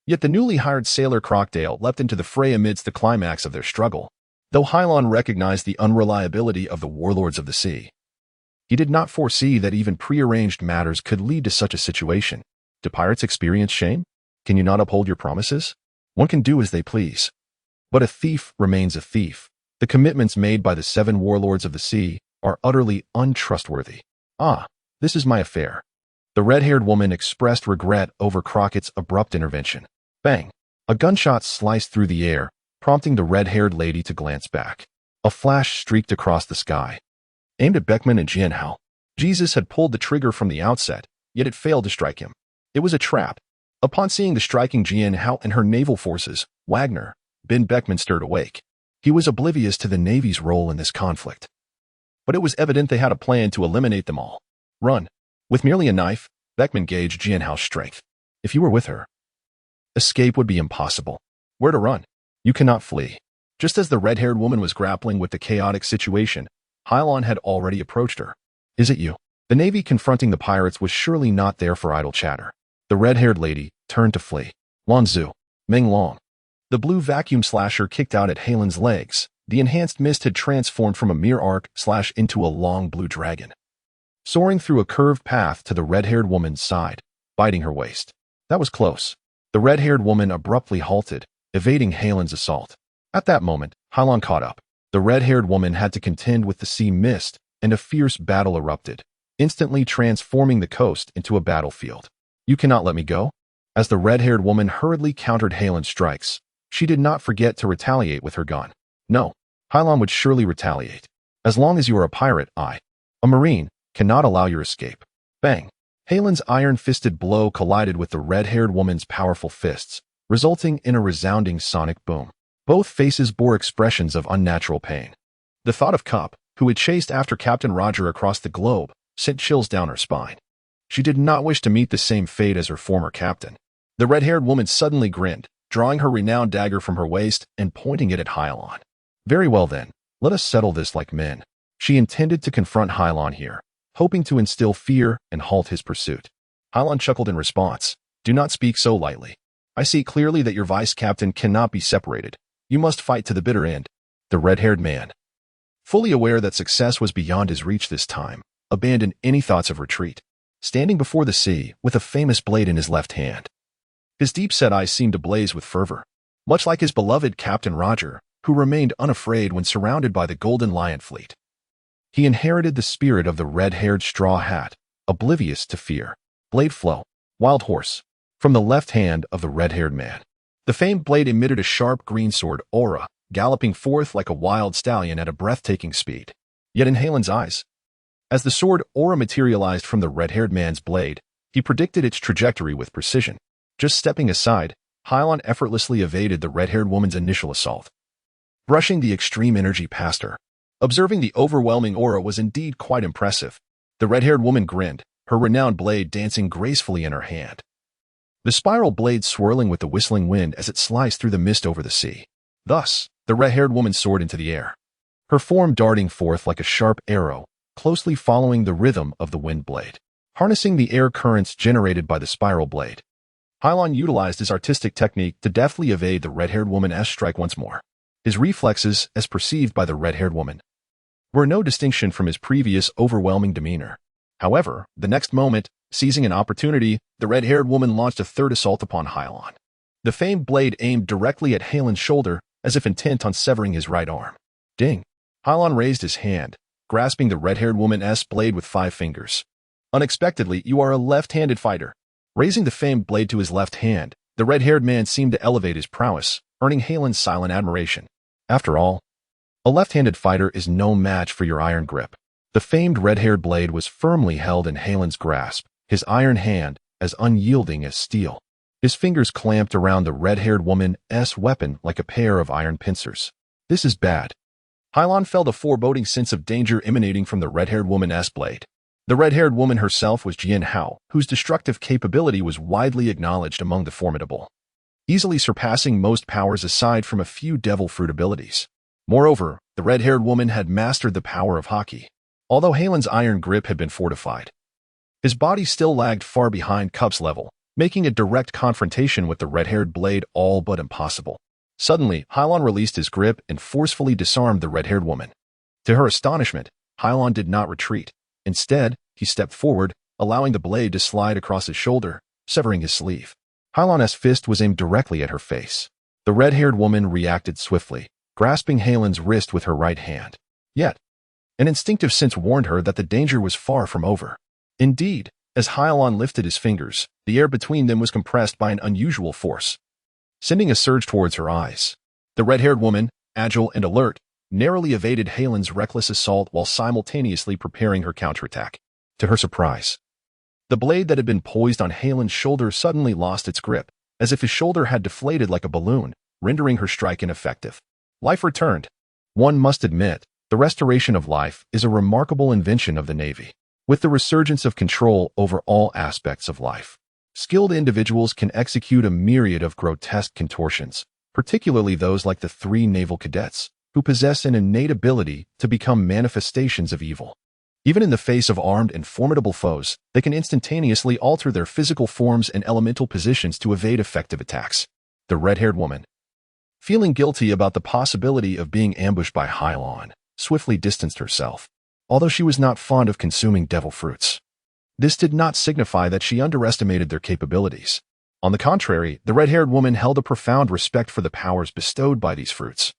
Yet the newly hired sailor Crocodile leapt into the fray amidst the climax of their struggle. Though Hilon recognized the unreliability of the warlords of the sea, he did not foresee that even prearranged matters could lead to such a situation. Do pirates experience shame? Can you not uphold your promises? One can do as they please. But a thief remains a thief. The commitments made by the seven warlords of the sea are utterly untrustworthy. "Ah, this is my affair." The red-haired woman expressed regret over Crockett's abrupt intervention. Bang! A gunshot sliced through the air, prompting the red-haired lady to glance back. A flash streaked across the sky, aimed at Beckman and Jianhao. Jesus had pulled the trigger from the outset, yet it failed to strike him. It was a trap. Upon seeing the striking Jianhao and her naval forces, Wagner, Ben Beckman stirred awake. He was oblivious to the Navy's role in this conflict. But it was evident they had a plan to eliminate them all. Run. With merely a knife, Beckman gauged Jianhao's strength. If you were with her, escape would be impossible. Where to run? You cannot flee. Just as the red-haired woman was grappling with the chaotic situation, Hilon had already approached her. "Is it you?" The Navy confronting the pirates was surely not there for idle chatter. The red-haired lady turned to flee. "Lan Zhu, Meng Long." The blue vacuum slasher kicked out at Hilon's legs. The enhanced mist had transformed from a mere arc slash into a long blue dragon, soaring through a curved path to the red-haired woman's side, biting her waist. That was close. The red-haired woman abruptly halted, evading Hilon's assault. At that moment, Hilon caught up. The red-haired woman had to contend with the sea mist, and a fierce battle erupted, instantly transforming the coast into a battlefield. "You cannot let me go?" As the red-haired woman hurriedly countered Hilon's strikes, she did not forget to retaliate with her gun. No, Hilon would surely retaliate. "As long as you are a pirate, a Marine, cannot allow your escape." Bang! Hilon's iron-fisted blow collided with the red-haired woman's powerful fists, resulting in a resounding sonic boom. Both faces bore expressions of unnatural pain. The thought of Cup, who had chased after Captain Roger across the globe, sent chills down her spine. She did not wish to meet the same fate as her former captain. The red-haired woman suddenly grinned, drawing her renowned dagger from her waist and pointing it at Hilon. "Very well then, let us settle this like men." She intended to confront Hilon here, hoping to instill fear and halt his pursuit. Hilon chuckled in response. "Do not speak so lightly. I see clearly that your vice-captain cannot be separated. You must fight to the bitter end." The red-haired man, fully aware that success was beyond his reach this time, abandoned any thoughts of retreat. Standing before the sea, with a famous blade in his left hand, His deep-set eyes seemed ablaze with fervor, much like his beloved Captain Roger, who remained unafraid when surrounded by the Golden Lion fleet. He inherited the spirit of the red-haired straw hat, oblivious to fear. Blade flow, wild horse, from the left hand of the red-haired man. The famed blade emitted a sharp green sword aura, galloping forth like a wild stallion at a breathtaking speed. Yet in Hilon's eyes, as the sword aura materialized from the red-haired man's blade, he predicted its trajectory with precision. Just stepping aside, Hilon effortlessly evaded the red-haired woman's initial assault, brushing the extreme energy past her. Observing the overwhelming aura was indeed quite impressive. The red-haired woman grinned, her renowned blade dancing gracefully in her hand. The spiral blade swirling with the whistling wind as it sliced through the mist over the sea. Thus, the red-haired woman soared into the air, her form darting forth like a sharp arrow, closely following the rhythm of the wind blade. Harnessing the air currents generated by the spiral blade, Hilon utilized his artistic technique to deftly evade the red-haired woman's strike once more. His reflexes, as perceived by the red-haired woman, were no distinction from his previous overwhelming demeanor. However, the next moment, seizing an opportunity, the red-haired woman launched a third assault upon Hilon. The famed blade aimed directly at Hilon's shoulder, as if intent on severing his right arm. Ding! Hilon raised his hand, grasping the red-haired woman's blade with 5 fingers. Unexpectedly, you are a left-handed fighter. Raising the famed blade to his left hand, the red-haired man seemed to elevate his prowess, earning Hilon's silent admiration. After all, a left-handed fighter is no match for your iron grip. The famed red-haired blade was firmly held in Hilon's grasp, his iron hand as unyielding as steel. His fingers clamped around the red-haired woman's weapon like a pair of iron pincers. This is bad. Hilon felt a foreboding sense of danger emanating from the red-haired woman's blade. The red-haired woman herself was Jian Hao, whose destructive capability was widely acknowledged among the formidable, easily surpassing most powers aside from a few devil fruit abilities. Moreover, the red-haired woman had mastered the power of hockey. Although Hilon's iron grip had been fortified, his body still lagged far behind Cup's level, making a direct confrontation with the red-haired blade all but impossible. Suddenly, Hilon released his grip and forcefully disarmed the red-haired woman. To her astonishment, Hilon did not retreat. Instead, he stepped forward, allowing the blade to slide across his shoulder, severing his sleeve. Hilon's fist was aimed directly at her face. The red-haired woman reacted swiftly, grasping Hilon's wrist with her right hand. Yet, an instinctive sense warned her that the danger was far from over. Indeed, as Hilon lifted his fingers, the air between them was compressed by an unusual force, sending a surge towards her eyes. The red-haired woman, agile and alert, narrowly evaded Hilon's reckless assault while simultaneously preparing her counterattack. To her surprise, the blade that had been poised on Hilon's shoulder suddenly lost its grip, as if his shoulder had deflated like a balloon, rendering her strike ineffective. Life returned. One must admit, the restoration of life is a remarkable invention of the Navy. With the resurgence of control over all aspects of life, skilled individuals can execute a myriad of grotesque contortions, particularly those like the 3 naval cadets, who possess an innate ability to become manifestations of evil. Even in the face of armed and formidable foes, they can instantaneously alter their physical forms and elemental positions to evade effective attacks. The red-haired woman, feeling guilty about the possibility of being ambushed by Hilon, swiftly distanced herself. Although she was not fond of consuming devil fruits, this did not signify that she underestimated their capabilities. On the contrary, the red-haired woman held a profound respect for the powers bestowed by these fruits,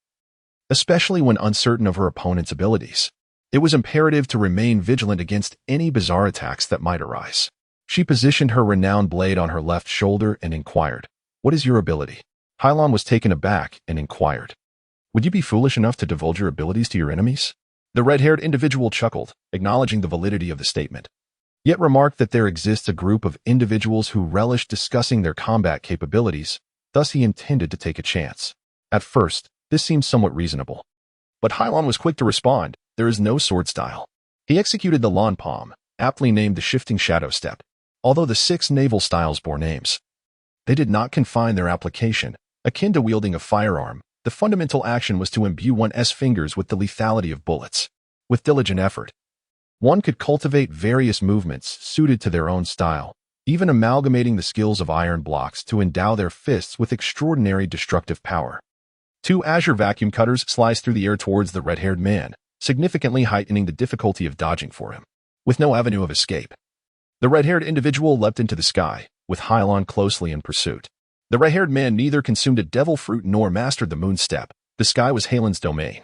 especially when uncertain of her opponent's abilities. It was imperative to remain vigilant against any bizarre attacks that might arise. She positioned her renowned blade on her left shoulder and inquired, "What is your ability?" Hilon was taken aback and inquired, "Would you be foolish enough to divulge your abilities to your enemies?" The red-haired individual chuckled, acknowledging the validity of the statement, yet remarked that there exists a group of individuals who relish discussing their combat capabilities, thus he intended to take a chance. At first, this seemed somewhat reasonable. But Hilon was quick to respond, "There is no sword style." He executed the lawn palm, aptly named the shifting shadow step. Although the 6 naval styles bore names, they did not confine their application. Akin to wielding a firearm, the fundamental action was to imbue one's fingers with the lethality of bullets. With diligent effort, one could cultivate various movements suited to their own style, even amalgamating the skills of iron blocks to endow their fists with extraordinary destructive power. 2 azure vacuum cutters sliced through the air towards the red-haired man, significantly heightening the difficulty of dodging for him. With no avenue of escape, the red-haired individual leapt into the sky, with Hilon closely in pursuit. The red-haired man neither consumed a devil fruit nor mastered the moon step. The sky was Hilon's domain.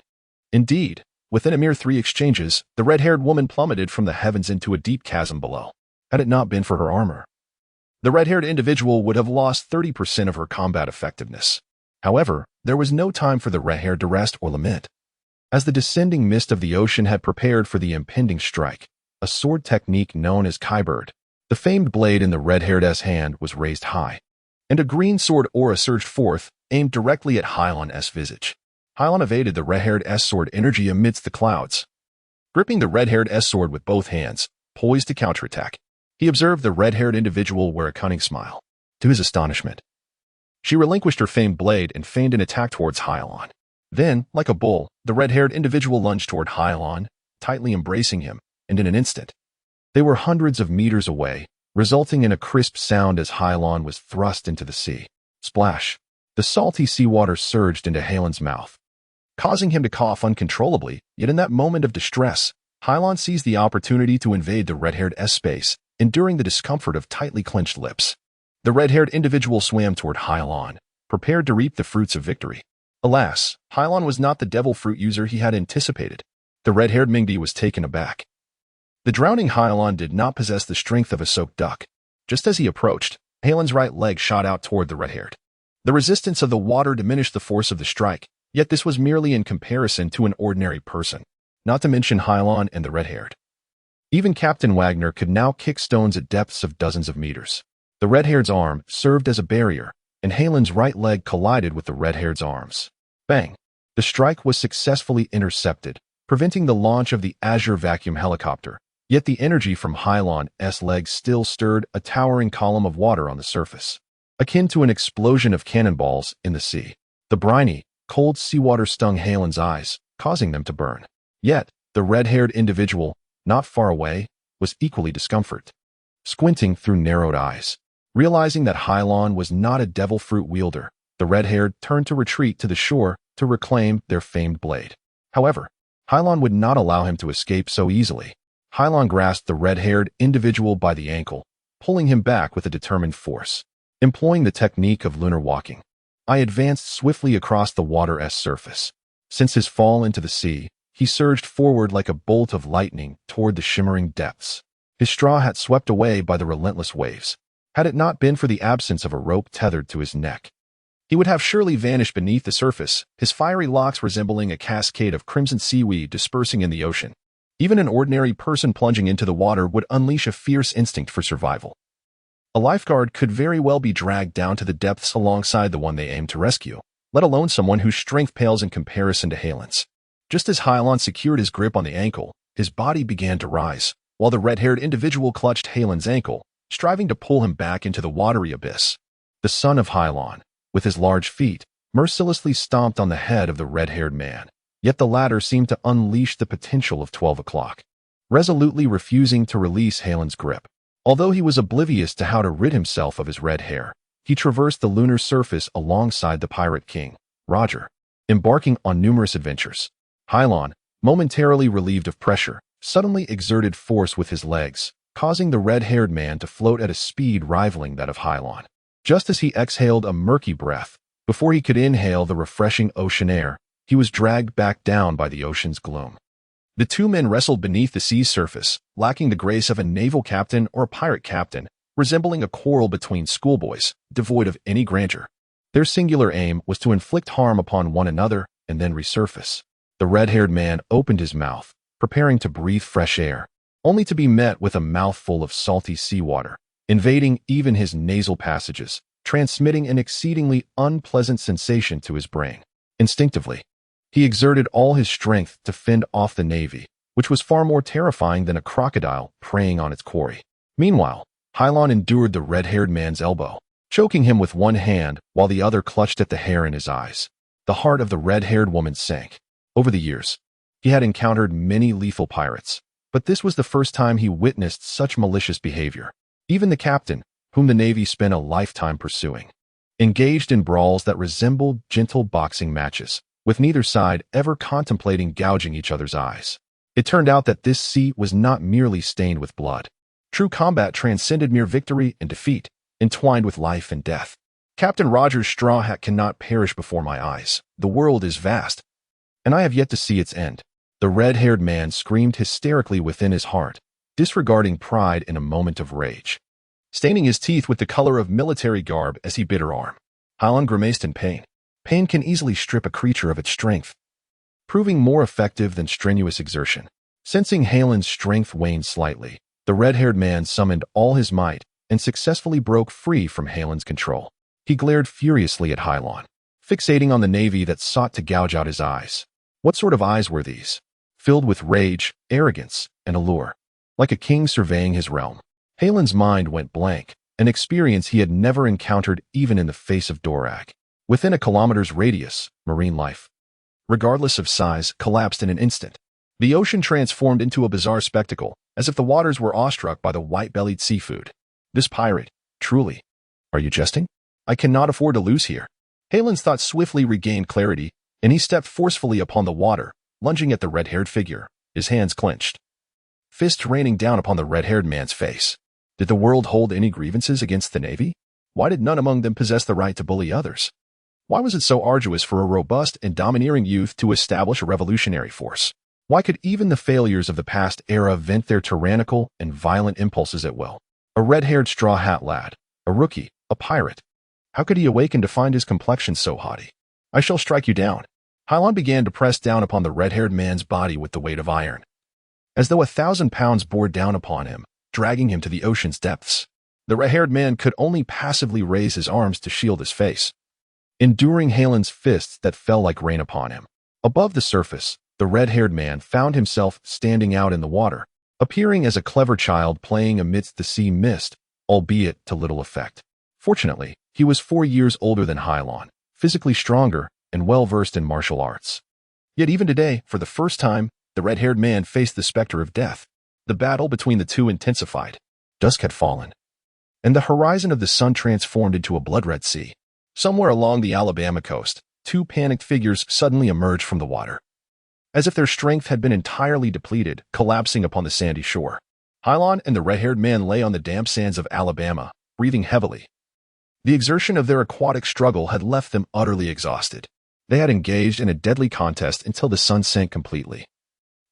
Indeed, within a mere 3 exchanges, the red-haired woman plummeted from the heavens into a deep chasm below. Had it not been for her armor, the red-haired individual would have lost 30% of her combat effectiveness. However, there was no time for the red-haired to rest or lament. As the descending mist of the ocean had prepared for the impending strike, a sword technique known as Kybird, the famed blade in the red-haired's hand was raised high, and a green sword aura surged forth, aimed directly at Hilon's visage. Hilon evaded the red-haired's sword energy amidst the clouds. Gripping the red-haired's sword with both hands, poised to counterattack, he observed the red-haired individual wear a cunning smile. To his astonishment, she relinquished her famed blade and feigned an attack towards Hilon. Then, like a bull, the red-haired individual lunged toward Hilon, tightly embracing him, and in an instant, they were hundreds of meters away, resulting in a crisp sound as Hilon was thrust into the sea. Splash! The salty seawater surged into Hilon's mouth, causing him to cough uncontrollably. Yet in that moment of distress, Hilon seized the opportunity to invade the red-haired's space, enduring the discomfort of tightly clenched lips. The red-haired individual swam toward Hilon, prepared to reap the fruits of victory. Alas, Hilon was not the devil fruit user he had anticipated. The red-haired Mingdi was taken aback. The drowning Hilon did not possess the strength of a soaked duck. Just as he approached, Hilon's right leg shot out toward the red-haired. The resistance of the water diminished the force of the strike, yet this was merely in comparison to an ordinary person, not to mention Hilon and the red-haired. Even Captain Wagner could now kick stones at depths of dozens of meters. The red-haired's arm served as a barrier, and Hilon's right leg collided with the red-haired's arms. Bang! The strike was successfully intercepted, preventing the launch of the Azure vacuum helicopter, yet the energy from Hilon's legs still stirred a towering column of water on the surface, akin to an explosion of cannonballs in the sea. The briny, cold seawater stung Hilon's eyes, causing them to burn. Yet, the red-haired individual, not far away, was equally discomforted. Squinting through narrowed eyes, realizing that Hilon was not a devil fruit wielder, the red-haired turned to retreat to the shore to reclaim their famed blade. However, Hilon would not allow him to escape so easily. Hilon grasped the red-haired individual by the ankle, pulling him back with a determined force. Employing the technique of lunar walking, I advanced swiftly across the water's surface. Since his fall into the sea, he surged forward like a bolt of lightning toward the shimmering depths, his straw hat swept away by the relentless waves. Had it not been for the absence of a rope tethered to his neck, he would have surely vanished beneath the surface, his fiery locks resembling a cascade of crimson seaweed dispersing in the ocean. Even an ordinary person plunging into the water would unleash a fierce instinct for survival. A lifeguard could very well be dragged down to the depths alongside the one they aimed to rescue, let alone someone whose strength pales in comparison to Hilon's. Just as Hilon secured his grip on the ankle, his body began to rise, while the red-haired individual clutched Hilon's ankle, striving to pull him back into the watery abyss. The son of Hilon, with his large feet, mercilessly stomped on the head of the red-haired man, yet the latter seemed to unleash the potential of 12 o'clock, resolutely refusing to release Hilon's grip. Although he was oblivious to how to rid himself of his red hair, he traversed the lunar surface alongside the pirate king, Roger, embarking on numerous adventures. Hilon, momentarily relieved of pressure, suddenly exerted force with his legs, causing the red-haired man to float at a speed rivaling that of Hilon. Just as he exhaled a murky breath, before he could inhale the refreshing ocean air, he was dragged back down by the ocean's gloom. The two men wrestled beneath the sea's surface, lacking the grace of a naval captain or a pirate captain, resembling a quarrel between schoolboys, devoid of any grandeur. Their singular aim was to inflict harm upon one another and then resurface. The red-haired man opened his mouth, preparing to breathe fresh air, only to be met with a mouthful of salty seawater, invading even his nasal passages, transmitting an exceedingly unpleasant sensation to his brain. Instinctively, he exerted all his strength to fend off the navy, which was far more terrifying than a crocodile preying on its quarry. Meanwhile, Hilon endured the red-haired man's elbow, choking him with one hand while the other clutched at the hair in his eyes. The heart of the red-haired woman sank. Over the years, he had encountered many lethal pirates, but this was the first time he witnessed such malicious behavior. Even the captain, whom the Navy spent a lifetime pursuing, engaged in brawls that resembled gentle boxing matches, with neither side ever contemplating gouging each other's eyes. It turned out that this sea was not merely stained with blood. True combat transcended mere victory and defeat, entwined with life and death. Captain Roger's straw hat cannot perish before my eyes. The world is vast, and I have yet to see its end. The red-haired man screamed hysterically within his heart, disregarding pride in a moment of rage, staining his teeth with the color of military garb as he bit her arm. Hilon grimaced in pain. Pain can easily strip a creature of its strength, proving more effective than strenuous exertion. Sensing Hilon's strength wane slightly, the red-haired man summoned all his might and successfully broke free from Hilon's control. He glared furiously at Hilon, fixating on the navy that sought to gouge out his eyes. What sort of eyes were these? Filled with rage, arrogance, and allure. Like a king surveying his realm, Hilon's mind went blank, an experience he had never encountered even in the face of Dorak. Within a kilometer's radius, marine life, regardless of size, collapsed in an instant. The ocean transformed into a bizarre spectacle, as if the waters were awestruck by the white-bellied seafood. This pirate, truly. Are you jesting? I cannot afford to lose here. Hilon's thoughts swiftly regained clarity, and he stepped forcefully upon the water, lunging at the red-haired figure, his hands clenched, fists raining down upon the red-haired man's face. Did the world hold any grievances against the Navy? Why did none among them possess the right to bully others? Why was it so arduous for a robust and domineering youth to establish a revolutionary force? Why could even the failures of the past era vent their tyrannical and violent impulses at will? A red-haired straw hat lad, a rookie, a pirate. How could he awaken to find his complexion so haughty? I shall strike you down. Hilon began to press down upon the red-haired man's body with the weight of iron, as though 1,000 pounds bore down upon him, dragging him to the ocean's depths. The red-haired man could only passively raise his arms to shield his face, enduring Hilon's fists that fell like rain upon him. Above the surface, the red-haired man found himself standing out in the water, appearing as a clever child playing amidst the sea mist, albeit to little effect. Fortunately, he was 4 years older than Hilon, physically stronger, and well-versed in martial arts. Yet even today, for the first time, the red-haired man faced the specter of death. The battle between the two intensified. Dusk had fallen, and the horizon of the sun transformed into a blood-red sea. Somewhere along the Alabama coast, two panicked figures suddenly emerged from the water, as if their strength had been entirely depleted, collapsing upon the sandy shore. Hilon and the red-haired man lay on the damp sands of Alabama, breathing heavily. The exertion of their aquatic struggle had left them utterly exhausted. They had engaged in a deadly contest until the sun sank completely,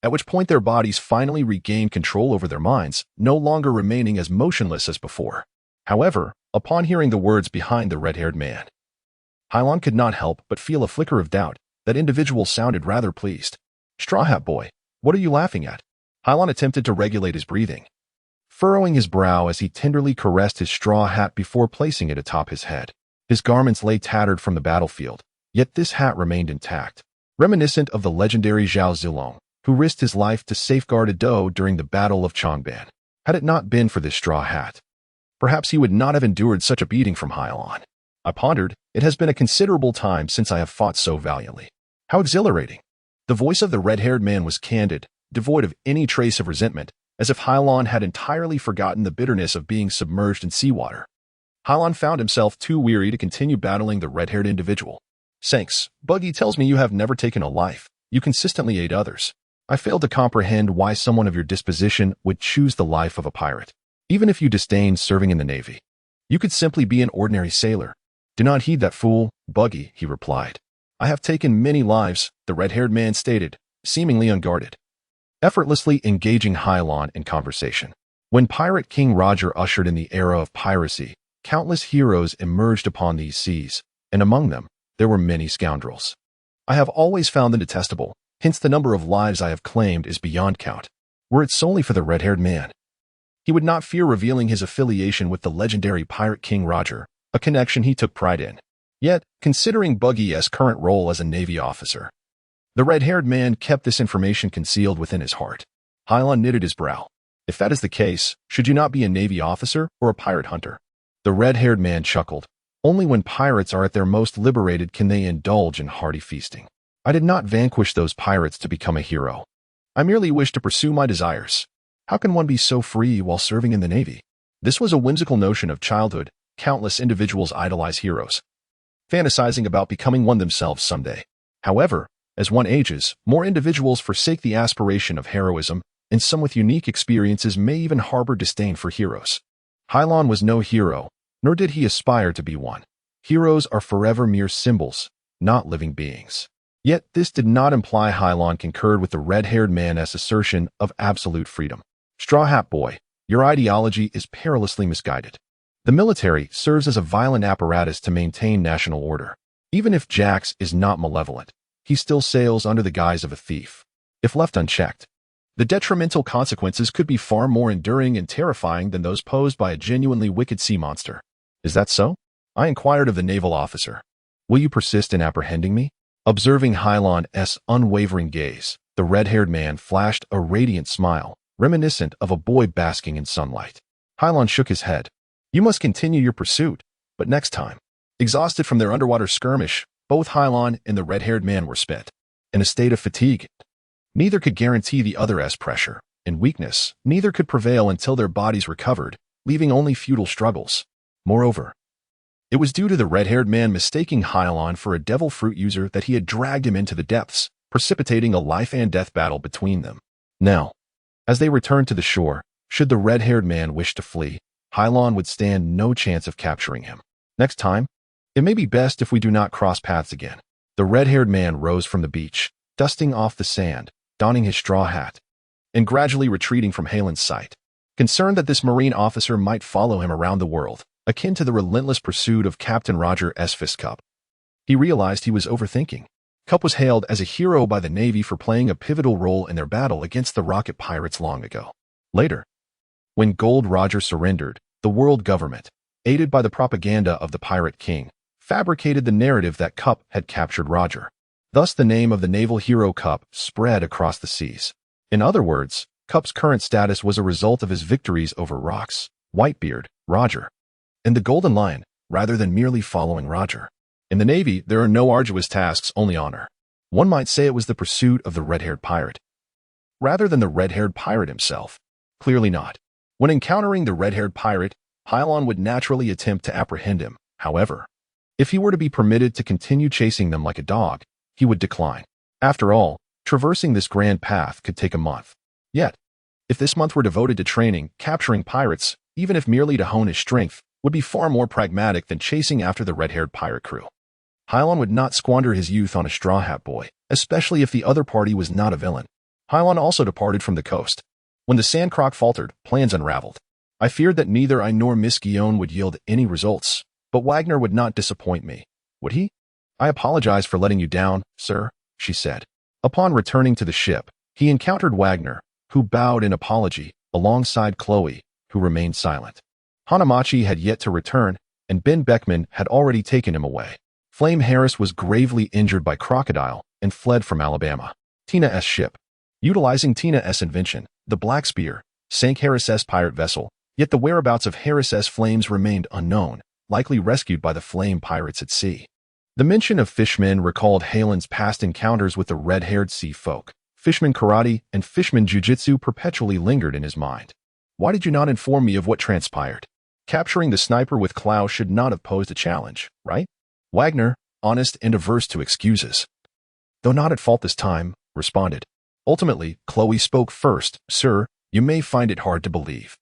at which point their bodies finally regained control over their minds, no longer remaining as motionless as before. However, upon hearing the words behind the red-haired man, Hilon could not help but feel a flicker of doubt. That individual sounded rather pleased. Straw Hat Boy, what are you laughing at? Hilon attempted to regulate his breathing, furrowing his brow as he tenderly caressed his straw hat before placing it atop his head. His garments lay tattered from the battlefield, yet this hat remained intact, reminiscent of the legendary Zhao Zilong, who risked his life to safeguard Ado during the Battle of Changban. Had it not been for this straw hat, perhaps he would not have endured such a beating from Hilon. I pondered, it has been a considerable time since I have fought so valiantly. How exhilarating. The voice of the red-haired man was candid, devoid of any trace of resentment, as if Hilon had entirely forgotten the bitterness of being submerged in seawater. Hilon found himself too weary to continue battling the red-haired individual. Thanks. Buggy tells me you have never taken a life. You consistently aid others. I fail to comprehend why someone of your disposition would choose the life of a pirate. Even if you disdain serving in the Navy, you could simply be an ordinary sailor. Do not heed that fool, Buggy, he replied. I have taken many lives, the red-haired man stated, seemingly unguarded, effortlessly engaging Hilon in conversation. When Pirate King Roger ushered in the era of piracy, countless heroes emerged upon these seas, and among them, there were many scoundrels. I have always found them detestable, hence the number of lives I have claimed is beyond count. Were it solely for the red-haired man, he would not fear revealing his affiliation with the legendary Pirate King Roger, a connection he took pride in. Yet, considering Buggy's current role as a Navy officer, the red-haired man kept this information concealed within his heart. Hilon knitted his brow. If that is the case, should you not be a Navy officer or a pirate hunter? The red-haired man chuckled. Only when pirates are at their most liberated can they indulge in hearty feasting. I did not vanquish those pirates to become a hero. I merely wished to pursue my desires. How can one be so free while serving in the Navy? This was a whimsical notion of childhood. Countless individuals idolize heroes, fantasizing about becoming one themselves someday. However, as one ages, more individuals forsake the aspiration of heroism, and some with unique experiences may even harbor disdain for heroes. Hilon was no hero, nor did he aspire to be one. Heroes are forever mere symbols, not living beings. Yet this did not imply Hilon concurred with the red-haired man's assertion of absolute freedom. Straw Hat Boy, your ideology is perilously misguided. The military serves as a violent apparatus to maintain national order. Even if Jax is not malevolent, he still sails under the guise of a thief. If left unchecked, the detrimental consequences could be far more enduring and terrifying than those posed by a genuinely wicked sea monster. Is that so? I inquired of the naval officer. Will you persist in apprehending me? Observing Hilon's unwavering gaze, the red-haired man flashed a radiant smile, reminiscent of a boy basking in sunlight. Hilon shook his head. You must continue your pursuit, but next time. Exhausted from their underwater skirmish, both Hilon and the red-haired man were spent. In a state of fatigue, neither could guarantee the other's pressure. In weakness, neither could prevail until their bodies recovered, leaving only futile struggles. Moreover, it was due to the red-haired man mistaking Hilon for a devil fruit user that he had dragged him into the depths, precipitating a life-and-death battle between them. Now, as they returned to the shore, should the red-haired man wish to flee, Hilon would stand no chance of capturing him. Next time, it may be best if we do not cross paths again. The red-haired man rose from the beach, dusting off the sand, donning his straw hat, and gradually retreating from Hilon's sight. Concerned that this Marine officer might follow him around the world, akin to the relentless pursuit of Captain Roger S. Fist Cup, he realized he was overthinking. Cup was hailed as a hero by the Navy for playing a pivotal role in their battle against the rocket pirates long ago. Later, when Gold Roger surrendered, the world government, aided by the propaganda of the Pirate King, fabricated the narrative that Cup had captured Roger. Thus the name of the naval hero Cup spread across the seas. In other words, Cup's current status was a result of his victories over Rocks, Whitebeard, Roger, and the Golden Lion, rather than merely following Roger. In the Navy, there are no arduous tasks, only honor. One might say it was the pursuit of the red-haired pirate, rather than the red-haired pirate himself. Clearly not. When encountering the red-haired pirate, Hilon would naturally attempt to apprehend him. However, if he were to be permitted to continue chasing them like a dog, he would decline. After all, traversing this grand path could take a month. Yet, if this month were devoted to training, capturing pirates, even if merely to hone his strength, would be far more pragmatic than chasing after the red-haired pirate crew. Hilon would not squander his youth on a Straw Hat Boy, especially if the other party was not a villain. Hilon also departed from the coast. When the Sandcroc faltered, plans unraveled. I feared that neither I nor Miss Guillaume would yield any results, but Wagner would not disappoint me, would he? I apologize for letting you down, sir, she said. Upon returning to the ship, he encountered Wagner, who bowed in apology, alongside Chloe, who remained silent. Hanamachi had yet to return, and Ben Beckman had already taken him away. Flame Harris was gravely injured by Crocodile and fled from Alabama. Tina-S ship. Utilizing Tina-S invention, the Black Spear, sank Harris' pirate vessel, yet the whereabouts of Harris' flames remained unknown, likely rescued by the flame pirates at sea. The mention of fishmen recalled Hilon's past encounters with the red-haired sea folk. Fishman karate and fishman jiu-jitsu perpetually lingered in his mind. Why did you not inform me of what transpired? Capturing the sniper with Klaus should not have posed a challenge, right? Wagner, honest and averse to excuses, though not at fault this time, responded. Ultimately, Chloe spoke first. Sir, you may find it hard to believe,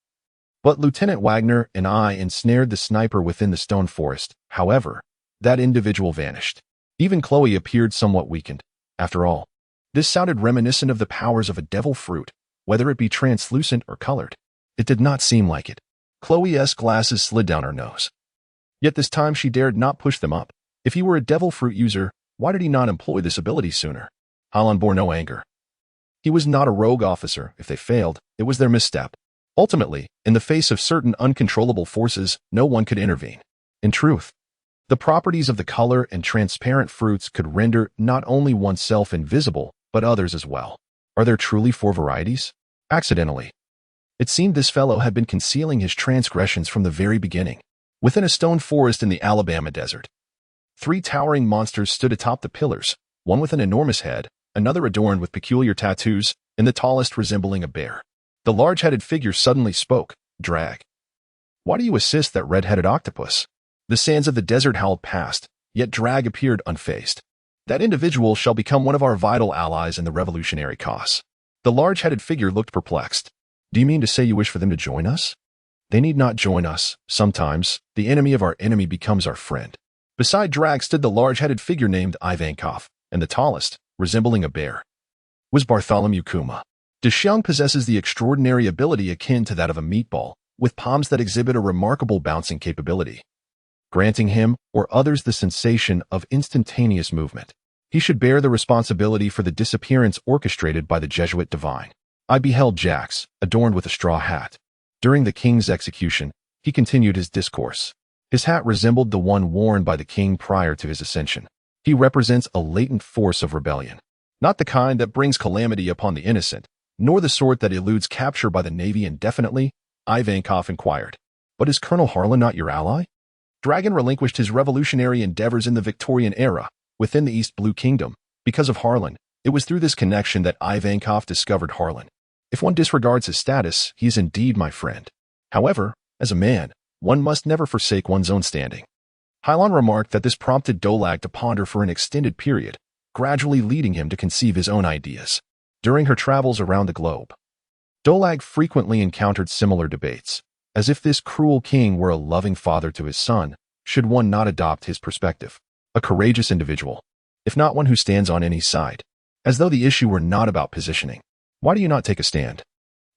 but Lieutenant Wagner and I ensnared the sniper within the stone forest. However, that individual vanished. Even Chloe appeared somewhat weakened. After all, this sounded reminiscent of the powers of a devil fruit, whether it be translucent or colored. It did not seem like it. Chloe's glasses slid down her nose. Yet this time she dared not push them up. If he were a devil fruit user, why did he not employ this ability sooner? Hilon bore no anger. He was not a rogue officer. If they failed, it was their misstep. Ultimately, in the face of certain uncontrollable forces, no one could intervene. In truth, the properties of the color and transparent fruits could render not only oneself invisible, but others as well. Are there truly 4 varieties? Accidentally. It seemed this fellow had been concealing his transgressions from the very beginning. Within a stone forest in the Alabama desert, 3 towering monsters stood atop the pillars, one with an enormous head, another adorned with peculiar tattoos, and the tallest resembling a bear. The large-headed figure suddenly spoke. Drag. Why do you assist that red-headed octopus? The sands of the desert howled past, yet Drag appeared unfazed. That individual shall become one of our vital allies in the revolutionary cause. The large-headed figure looked perplexed. Do you mean to say you wish for them to join us? They need not join us. Sometimes, the enemy of our enemy becomes our friend. Beside Drag stood the large-headed figure named Ivankov, and the tallest, resembling a bear, was Bartholomew Kuma. Dexiang possesses the extraordinary ability akin to that of a meatball, with palms that exhibit a remarkable bouncing capability, granting him or others the sensation of instantaneous movement. He should bear the responsibility for the disappearance orchestrated by the Jesuit divine. I beheld Jax, adorned with a straw hat. During the king's execution, he continued his discourse. His hat resembled the one worn by the king prior to his ascension. He represents a latent force of rebellion, not the kind that brings calamity upon the innocent, nor the sort that eludes capture by the Navy indefinitely, Ivankov inquired. But is Colonel Harlan not your ally? Dragon relinquished his revolutionary endeavors in the Victorian era, within the East Blue Kingdom. Because of Harlan, it was through this connection that Ivankov discovered Harlan. If one disregards his status, he is indeed my friend. However, as a man, one must never forsake one's own standing. Hilon remarked that this prompted Dolag to ponder for an extended period, gradually leading him to conceive his own ideas. During her travels around the globe, Dolag frequently encountered similar debates. As if this cruel king were a loving father to his son, should one not adopt his perspective? A courageous individual, if not one who stands on any side. As though the issue were not about positioning. Why do you not take a stand?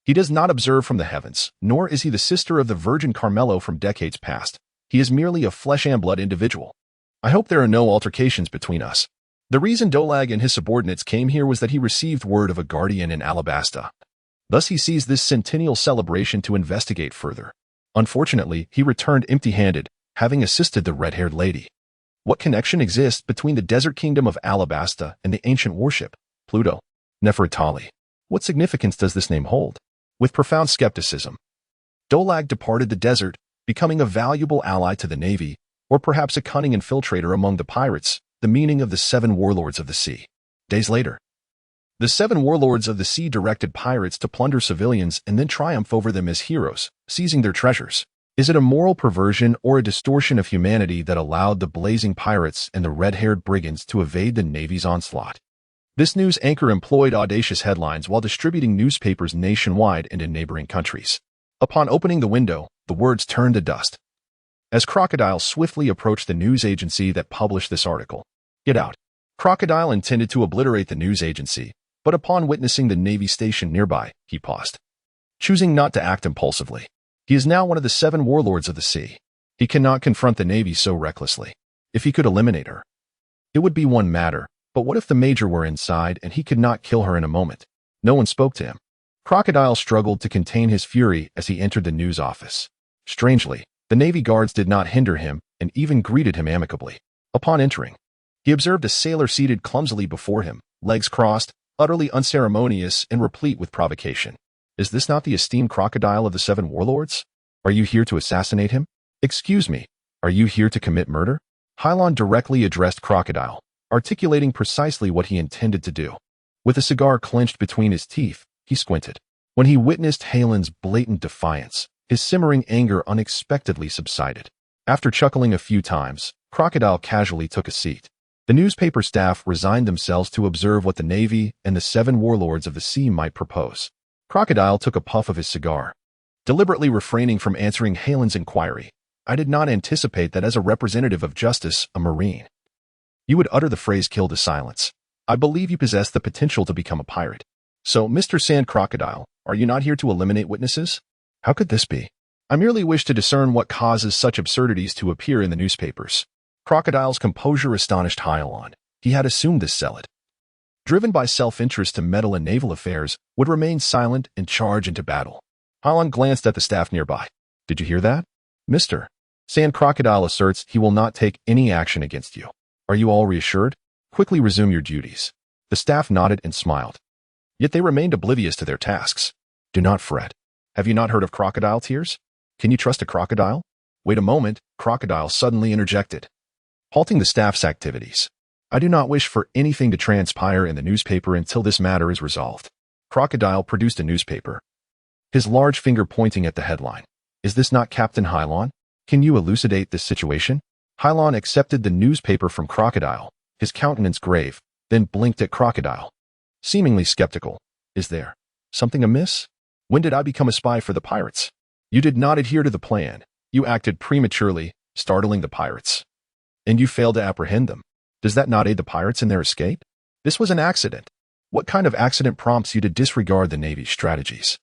He does not observe from the heavens, nor is he the sister of the Virgin Carmelo from decades past. He is merely a flesh and blood individual. I hope there are no altercations between us. The reason Dolag and his subordinates came here was that he received word of a guardian in Alabasta. Thus he seized this centennial celebration to investigate further. Unfortunately, he returned empty-handed, having assisted the red-haired lady. What connection exists between the desert kingdom of Alabasta and the ancient warship, Pluto, Nefertali? What significance does this name hold? With profound skepticism, Dolag departed the desert, becoming a valuable ally to the Navy, or perhaps a cunning infiltrator among the pirates, the meaning of the 7 warlords of the sea. Days later, the 7 warlords of the sea directed pirates to plunder civilians and then triumph over them as heroes, seizing their treasures. Is it a moral perversion or a distortion of humanity that allowed the blazing pirates and the red-haired brigands to evade the Navy's onslaught? This news anchor employed audacious headlines while distributing newspapers nationwide and in neighboring countries. Upon opening the window, the words turned to dust. As Crocodile swiftly approached the news agency that published this article. Get out. Crocodile intended to obliterate the news agency, but upon witnessing the Navy station nearby, he paused, choosing not to act impulsively. He is now one of the 7 warlords of the sea. He cannot confront the Navy so recklessly. If he could eliminate her, it would be one matter, but what if the Major were inside and he could not kill her in a moment? No one spoke to him. Crocodile struggled to contain his fury as he entered the news office. Strangely, the Navy guards did not hinder him and even greeted him amicably. Upon entering, he observed a sailor seated clumsily before him, legs crossed, utterly unceremonious and replete with provocation. Is this not the esteemed Crocodile of the 7 warlords? Are you here to assassinate him? Excuse me, are you here to commit murder? Hilon directly addressed Crocodile, articulating precisely what he intended to do. With a cigar clenched between his teeth, he squinted. When he witnessed Hilon's blatant defiance, his simmering anger unexpectedly subsided. After chuckling a few times, Crocodile casually took a seat. The newspaper staff resigned themselves to observe what the Navy and the 7 warlords of the sea might propose. Crocodile took a puff of his cigar, deliberately refraining from answering Hilon's inquiry. I did not anticipate that as a representative of justice, a Marine, you would utter the phrase kill to silence. I believe you possess the potential to become a pirate. So, Mr. Sand Crocodile, are you not here to eliminate witnesses? How could this be? I merely wish to discern what causes such absurdities to appear in the newspapers. Crocodile's composure astonished Hilon. He had assumed this zealot, driven by self-interest to meddle in naval affairs, would remain silent and charge into battle. Hilon glanced at the staff nearby. Did you hear that? Mr. Sand Crocodile asserts he will not take any action against you. Are you all reassured? Quickly resume your duties. The staff nodded and smiled. Yet they remained oblivious to their tasks. Do not fret. Have you not heard of crocodile tears? Can you trust a crocodile? Wait a moment, Crocodile suddenly interjected, halting the staff's activities. I do not wish for anything to transpire in the newspaper until this matter is resolved. Crocodile produced a newspaper, his large finger pointing at the headline. Is this not Captain Hilon? Can you elucidate this situation? Hilon accepted the newspaper from Crocodile, his countenance grave, then blinked at Crocodile, seemingly skeptical. Is there something amiss? When did I become a spy for the pirates? You did not adhere to the plan. You acted prematurely, startling the pirates. and you failed to apprehend them. Does that not aid the pirates in their escape? This was an accident. What kind of accident prompts you to disregard the Navy's strategies?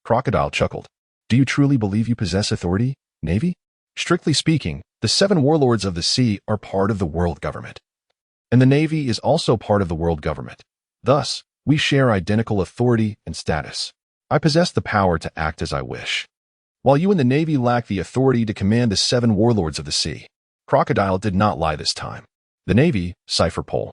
Crocodile chuckled. Do you truly believe you possess authority, Navy? Strictly speaking, the 7 warlords of the sea are part of the world government. And the Navy is also part of the world government. Thus, we share identical authority and status. I possess the power to act as I wish, while you and the Navy lack the authority to command the 7 warlords of the sea. Crocodile did not lie this time. The Navy, cipher pole,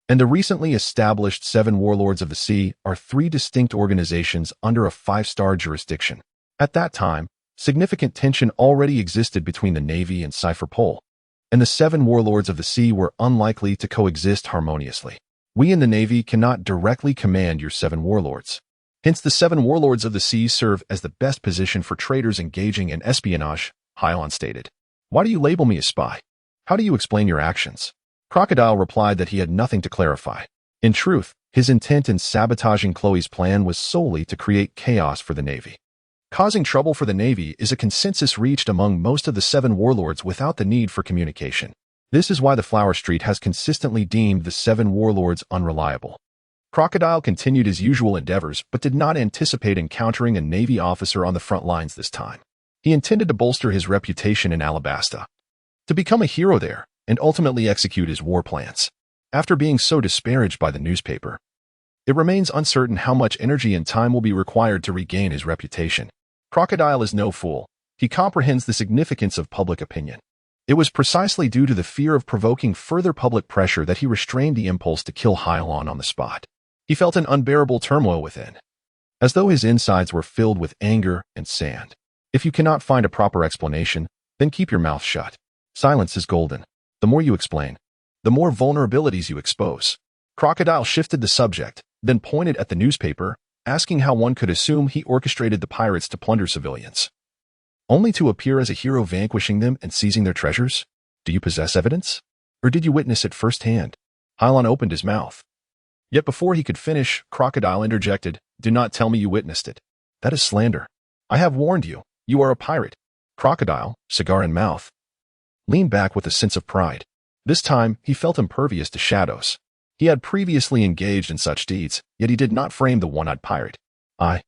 and the recently established 7 warlords of the sea are 3 distinct organizations under a 5-star jurisdiction. At that time, significant tension already existed between the Navy and cipher pole, and the 7 warlords of the sea were unlikely to coexist harmoniously. We in the Navy cannot directly command your 7 warlords. Hence, the 7 warlords of the sea serve as the best position for traitors engaging in espionage, Hilon stated. Why do you label me a spy? How do you explain your actions? Crocodile replied that he had nothing to clarify. In truth, his intent in sabotaging Chloe's plan was solely to create chaos for the Navy. Causing trouble for the Navy is a consensus reached among most of the 7 warlords without the need for communication. This is why the Flower Street has consistently deemed the 7 warlords unreliable. Crocodile continued his usual endeavors, but did not anticipate encountering a Navy officer on the front lines this time. He intended to bolster his reputation in Alabasta, to become a hero there, and ultimately execute his war plans. After being so disparaged by the newspaper, it remains uncertain how much energy and time will be required to regain his reputation. Crocodile is no fool. He comprehends the significance of public opinion. It was precisely due to the fear of provoking further public pressure that he restrained the impulse to kill Hilon on the spot. He felt an unbearable turmoil within, as though his insides were filled with anger and sand. If you cannot find a proper explanation, then keep your mouth shut. Silence is golden. The more you explain, the more vulnerabilities you expose. Crocodile shifted the subject, then pointed at the newspaper, asking how one could assume he orchestrated the pirates to plunder civilians, only to appear as a hero vanquishing them and seizing their treasures. Do you possess evidence? Or did you witness it firsthand? Hilon opened his mouth. Yet before he could finish, Crocodile interjected, Do not tell me you witnessed it. That is slander. I have warned you. You are a pirate. Crocodile, cigar in mouth, leaned back with a sense of pride. This time, he felt impervious to shadows. He had previously engaged in such deeds, yet he did not frame the one-eyed pirate. I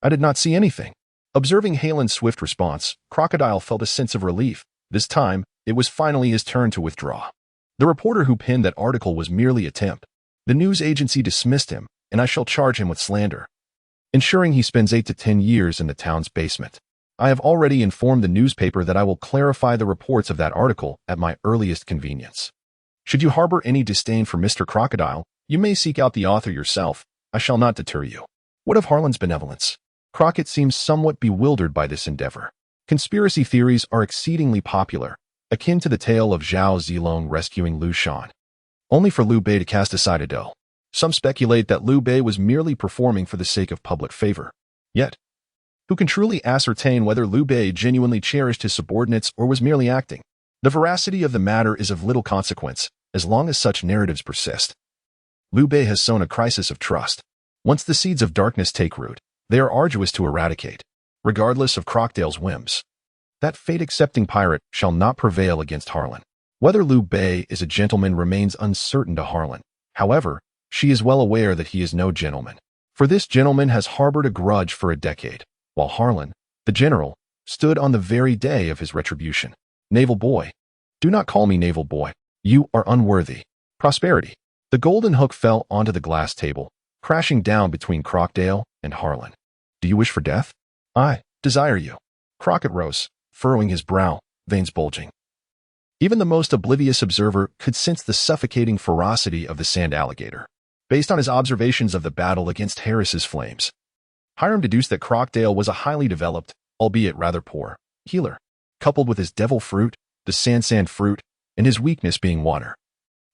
did not see anything. Observing Hilon's swift response, Crocodile felt a sense of relief. This time, it was finally his turn to withdraw. The reporter who penned that article was merely a temp. The news agency dismissed him, and I shall charge him with slander, ensuring he spends 8 to 10 years in the town's basement. I have already informed the newspaper that I will clarify the reports of that article at my earliest convenience. Should you harbor any disdain for Mr. Crocodile, you may seek out the author yourself. I shall not deter you. What of Harlan's benevolence? Crockett seems somewhat bewildered by this endeavor. Conspiracy theories are exceedingly popular, akin to the tale of Zhao Zilong rescuing Lu Shan, only for Liu Bei to cast aside Adele. Some speculate that Liu Bei was merely performing for the sake of public favor. Yet, who can truly ascertain whether Liu Bei genuinely cherished his subordinates or was merely acting? The veracity of the matter is of little consequence, as long as such narratives persist. Liu Bei has sown a crisis of trust. Once the seeds of darkness take root, they are arduous to eradicate, regardless of Crocodile's whims. That fate-accepting pirate shall not prevail against Harlan. Whether Liu Bei is a gentleman remains uncertain to Harlan. However, she is well aware that he is no gentleman, for this gentleman has harbored a grudge for a decade, while Harlan, the general, stood on the very day of his retribution. Naval boy. Do not call me naval boy. You are unworthy. Prosperity. The golden hook fell onto the glass table, crashing down between Crocodile and Harlan. Do you wish for death? I desire you. Crockett rose, furrowing his brow, veins bulging. Even the most oblivious observer could sense the suffocating ferocity of the sand alligator. Based on his observations of the battle against Harris's flames, Hiram deduced that Crocodile was a highly developed, albeit rather poor, healer, coupled with his devil fruit, the sand fruit, and his weakness being water.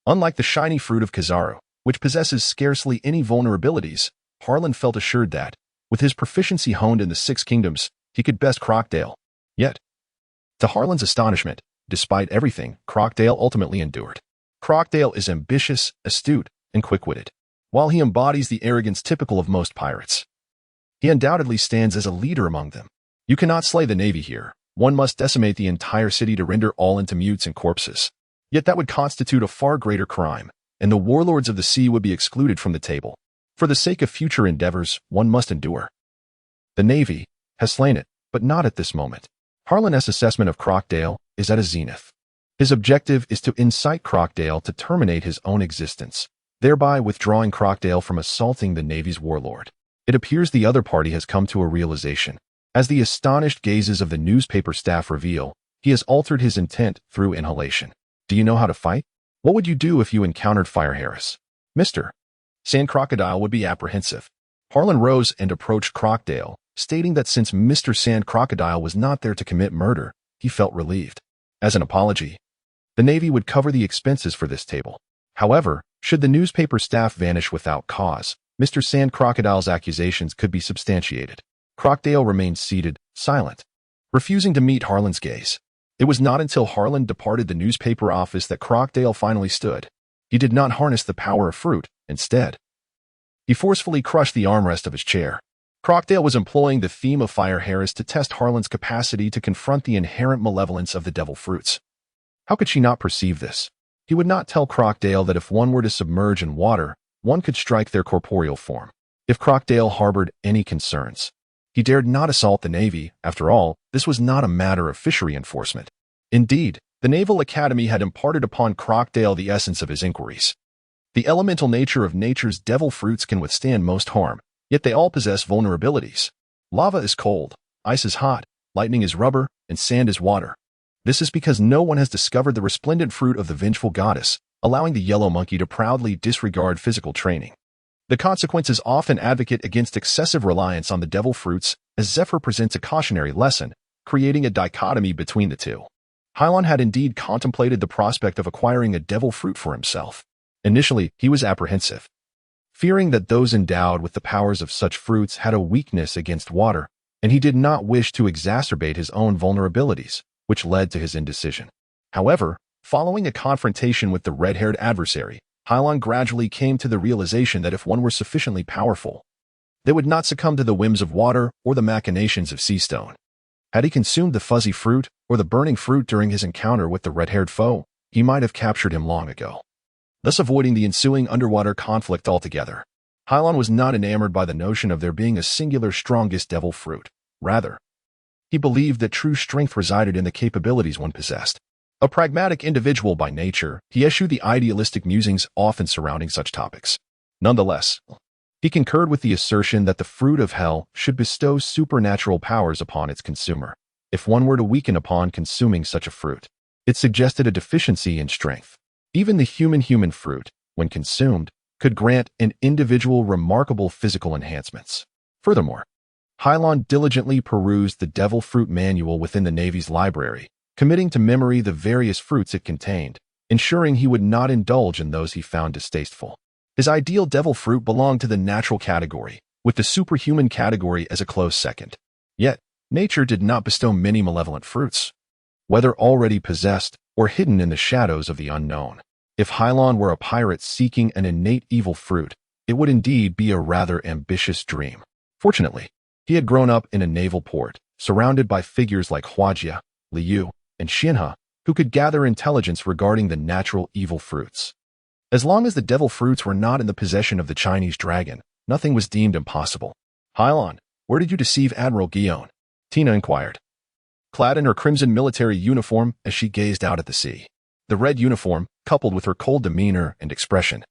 Unlike the shiny fruit of Kizaru, which possesses scarcely any vulnerabilities, Harlan felt assured that, with his proficiency honed in the 6 kingdoms, he could best Crocodile. Yet, to Harlan's astonishment, despite everything, Crocodile ultimately endured. Crocodile is ambitious, astute, and quick-witted. While he embodies the arrogance typical of most pirates, he undoubtedly stands as a leader among them. You cannot slay the Navy here. One must decimate the entire city to render all into mutes and corpses. Yet that would constitute a far greater crime, and the warlords of the sea would be excluded from the table. For the sake of future endeavors, one must endure. The Navy has slain it, but not at this moment. Harlan's assessment of Crocdale is at a zenith. His objective is to incite Crocdale to terminate his own existence, thereby withdrawing Crocdale from assaulting the Navy's warlord. It appears the other party has come to a realization. As the astonished gazes of the newspaper staff reveal, he has altered his intent through inhalation. Do you know how to fight? What would you do if you encountered Fire Harris? Mr. Sand Crocodile would be apprehensive. Harlan rose and approached Crocdale, stating that since Mr. Sand Crocodile was not there to commit murder, he felt relieved. As an apology, the Navy would cover the expenses for this table. However, should the newspaper staff vanish without cause, Mr. Sand Crocodile's accusations could be substantiated. Crocdale remained seated, silent, refusing to meet Harlan's gaze. It was not until Harlan departed the newspaper office that Crocdale finally stood. He did not harness the power of fruit. Instead, he forcefully crushed the armrest of his chair. Crocdale was employing the theme of Fire Harris to test Harlan's capacity to confront the inherent malevolence of the devil fruits. How could she not perceive this? He would not tell Crocdale that if one were to submerge in water, one could strike their corporeal form. If Crocdale harbored any concerns, he dared not assault the Navy. After all, this was not a matter of fishery enforcement. Indeed, the Naval Academy had imparted upon Crocdale the essence of his inquiries. The elemental nature of nature's devil fruits can withstand most harm, yet they all possess vulnerabilities. Lava is cold, ice is hot, lightning is rubber, and sand is water. This is because no one has discovered the resplendent fruit of the vengeful goddess, allowing the yellow monkey to proudly disregard physical training. The consequences often advocate against excessive reliance on the devil fruits, as Zephyr presents a cautionary lesson, creating a dichotomy between the two. Hilon had indeed contemplated the prospect of acquiring a devil fruit for himself. Initially, he was apprehensive, fearing that those endowed with the powers of such fruits had a weakness against water, and he did not wish to exacerbate his own vulnerabilities, which led to his indecision. However, following a confrontation with the red-haired adversary, Hilon gradually came to the realization that if one were sufficiently powerful, they would not succumb to the whims of water or the machinations of sea stone. Had he consumed the fuzzy fruit or the burning fruit during his encounter with the red-haired foe, he might have captured him long ago, thus avoiding the ensuing underwater conflict altogether. Hilon was not enamored by the notion of there being a singular strongest devil fruit. Rather, he believed that true strength resided in the capabilities one possessed. A pragmatic individual by nature, he eschewed the idealistic musings often surrounding such topics. Nonetheless, he concurred with the assertion that the fruit of hell should bestow supernatural powers upon its consumer. If one were to weaken upon consuming such a fruit, it suggested a deficiency in strength. Even the human fruit, when consumed, could grant an individual remarkable physical enhancements. Furthermore, Hilon diligently perused the devil fruit manual within the Navy's library, committing to memory the various fruits it contained, ensuring he would not indulge in those he found distasteful. His ideal devil fruit belonged to the natural category, with the superhuman category as a close second. Yet, nature did not bestow many malevolent fruits, whether already possessed or hidden in the shadows of the unknown. If Hilon were a pirate seeking an innate evil fruit, it would indeed be a rather ambitious dream. Fortunately, he had grown up in a naval port, surrounded by figures like Huajia, Liu, and Xinhe, who could gather intelligence regarding the natural evil fruits. As long as the devil fruits were not in the possession of the Chinese dragon, nothing was deemed impossible. Hilon, where did you deceive Admiral Guillaume? Tina inquired, clad in her crimson military uniform as she gazed out at the sea. The red uniform, coupled with her cold demeanor and expression,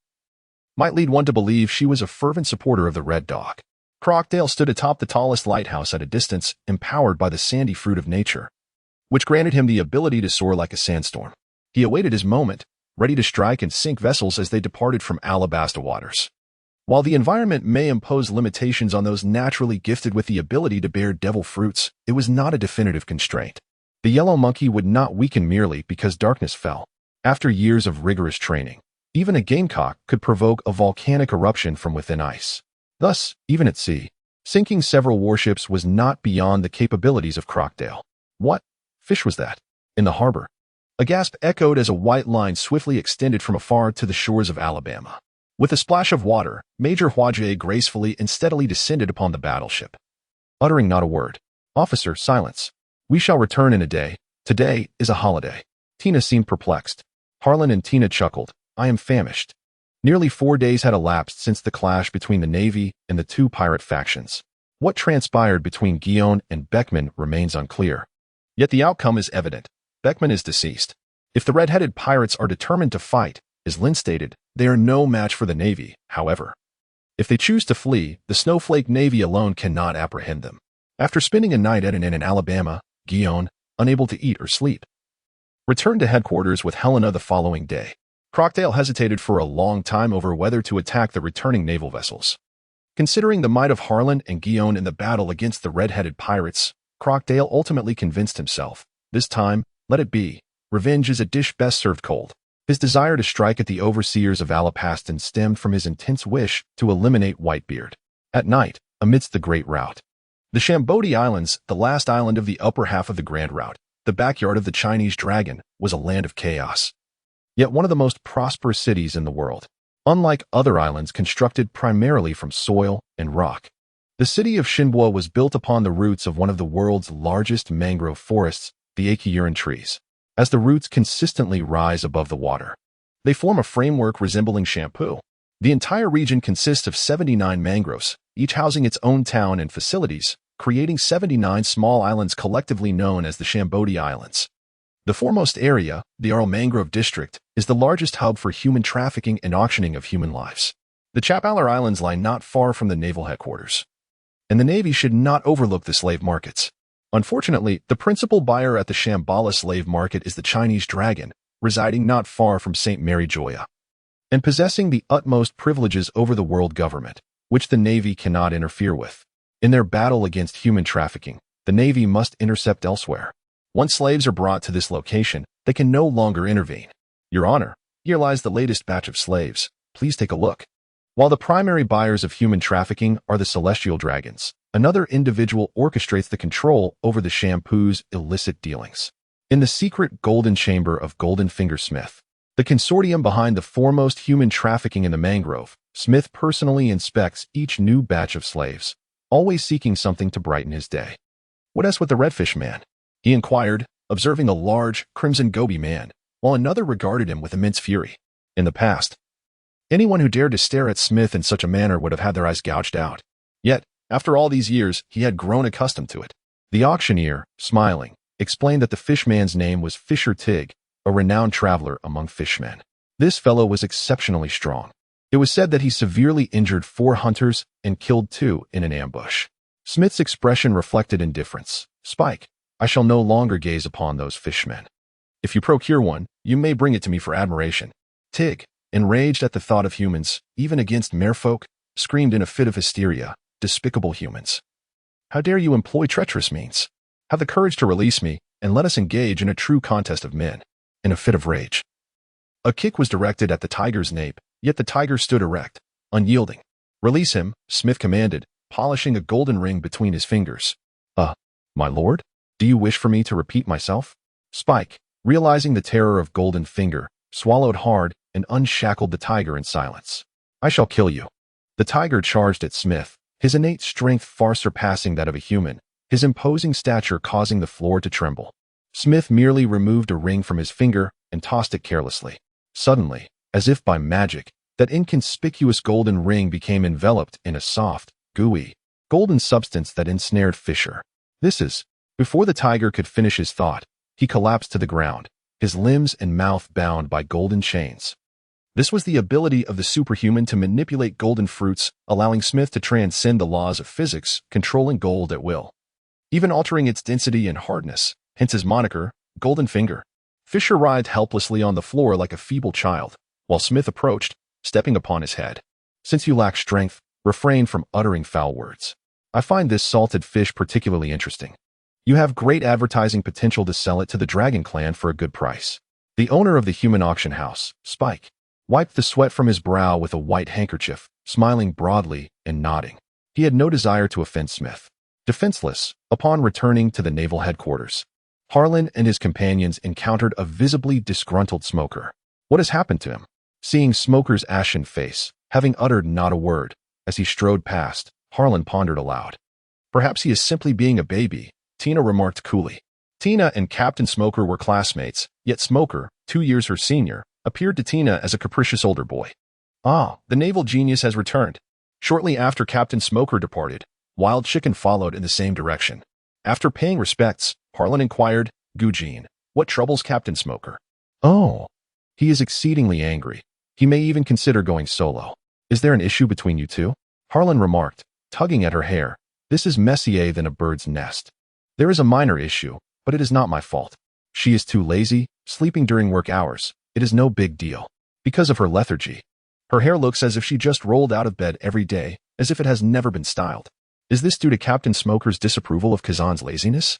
might lead one to believe she was a fervent supporter of the Red Dog. Crocdale stood atop the tallest lighthouse at a distance, empowered by the sandy fruit of nature, which granted him the ability to soar like a sandstorm. He awaited his moment, ready to strike and sink vessels as they departed from Alabasta waters. While the environment may impose limitations on those naturally gifted with the ability to bear devil fruits, it was not a definitive constraint. The yellow monkey would not weaken merely because darkness fell. After years of rigorous training, even a gamecock could provoke a volcanic eruption from within ice. Thus, even at sea, sinking several warships was not beyond the capabilities of Crocdale. What fish was that? In the harbor, a gasp echoed as a white line swiftly extended from afar to the shores of Alabama. With a splash of water, Major Huajie gracefully and steadily descended upon the battleship, uttering not a word. Officer, silence. We shall return in a day. Today is a holiday. Tina seemed perplexed. Harlan and Tina chuckled. I am famished. Nearly 4 days had elapsed since the clash between the Navy and the two pirate factions. What transpired between Guion and Beckman remains unclear. Yet the outcome is evident. Beckman is deceased. If the red-headed pirates are determined to fight, as Lynn stated, they are no match for the Navy, however. If they choose to flee, the Snowflake Navy alone cannot apprehend them. After spending a night at an inn in Alabama, Guion, unable to eat or sleep, returned to headquarters with Helena the following day. Crocdale hesitated for a long time over whether to attack the returning naval vessels. Considering the might of Harlan and Guion in the battle against the red-headed pirates, Crocdale ultimately convinced himself, this time, let it be. Revenge is a dish best served cold. His desire to strike at the overseers of Alapaston stemmed from his intense wish to eliminate Whitebeard. At night, amidst the Great Rout, the Shambodi Islands, the last island of the upper half of the Grand Route, the backyard of the Chinese dragon, was a land of chaos. Yet one of the most prosperous cities in the world. Unlike other islands constructed primarily from soil and rock, the city of Shinbua was built upon the roots of one of the world's largest mangrove forests, the Akiuran trees. As the roots consistently rise above the water, they form a framework resembling shampoo. The entire region consists of 79 mangroves, each housing its own town and facilities, creating 79 small islands collectively known as the Shambodi Islands. The foremost area, the Arl Mangrove District, is the largest hub for human trafficking and auctioning of human lives. The Chapalar Islands lie not far from the naval headquarters, and the Navy should not overlook the slave markets. Unfortunately, the principal buyer at the Shambhala slave market is the Chinese dragon, residing not far from St. Mary Joya, and possessing the utmost privileges over the world government, which the Navy cannot interfere with. In their battle against human trafficking, the Navy must intercept elsewhere. Once slaves are brought to this location, they can no longer intervene. Your Honor, here lies the latest batch of slaves. Please take a look. While the primary buyers of human trafficking are the celestial dragons, another individual orchestrates the control over the shampoo's illicit dealings. In the secret golden chamber of Golden Finger Smith, the consortium behind the foremost human trafficking in the mangrove, Smith personally inspects each new batch of slaves, always seeking something to brighten his day. What else with the redfish man? He inquired, observing a large, crimson goby man, while another regarded him with immense fury. In the past, anyone who dared to stare at Smith in such a manner would have had their eyes gouged out. Yet, after all these years, he had grown accustomed to it. The auctioneer, smiling, explained that the fishman's name was Fisher Tig, a renowned traveler among fishmen. This fellow was exceptionally strong. It was said that he severely injured 4 hunters and killed 2 in an ambush. Smith's expression reflected indifference. Spike, I shall no longer gaze upon those fishmen. If you procure one, you may bring it to me for admiration. Tig, enraged at the thought of humans, even against merfolk, screamed in a fit of hysteria, despicable humans. How dare you employ treacherous means? Have the courage to release me, and let us engage in a true contest of men. In a fit of rage, a kick was directed at the tiger's nape, yet the tiger stood erect, unyielding. Release him, Smith commanded, polishing a golden ring between his fingers. My lord? Do you wish for me to repeat myself? Spike, realizing the terror of Golden Finger, swallowed hard and unshackled the tiger in silence. I shall kill you. The tiger charged at Smith, his innate strength far surpassing that of a human, his imposing stature causing the floor to tremble. Smith merely removed a ring from his finger and tossed it carelessly. Suddenly, as if by magic, that inconspicuous golden ring became enveloped in a soft, gooey, golden substance that ensnared Fisher. Before the tiger could finish his thought, he collapsed to the ground, his limbs and mouth bound by golden chains. This was the ability of the superhuman to manipulate golden fruits, allowing Smith to transcend the laws of physics, controlling gold at will, even altering its density and hardness, hence his moniker, Golden Finger. Fisher writhed helplessly on the floor like a feeble child, while Smith approached, stepping upon his head. Since you lack strength, refrain from uttering foul words. I find this salted fish particularly interesting. You have great advertising potential to sell it to the Dragon Clan for a good price. The owner of the human auction house, Spike, wiped the sweat from his brow with a white handkerchief, smiling broadly and nodding. He had no desire to offend Smith. Defenseless, upon returning to the naval headquarters, Harlan and his companions encountered a visibly disgruntled Smoker. What has happened to him? Seeing Smoker's ashen face, having uttered not a word, as he strode past, Harlan pondered aloud. Perhaps he is simply being a baby, Tina remarked coolly. Tina and Captain Smoker were classmates, yet Smoker, 2 years her senior, appeared to Tina as a capricious older boy. Ah, the naval genius has returned. Shortly after Captain Smoker departed, Wild Chicken followed in the same direction. After paying respects, Harlan inquired, Gujin, what troubles Captain Smoker? Oh, he is exceedingly angry. He may even consider going solo. Is there an issue between you two? Harlan remarked, tugging at her hair. This is messier than a bird's nest. There is a minor issue, but it is not my fault. She is too lazy, sleeping during work hours. It is no big deal. Because of her lethargy. Her hair looks as if she just rolled out of bed every day, as if it has never been styled. Is this due to Captain Smoker's disapproval of Kazan's laziness?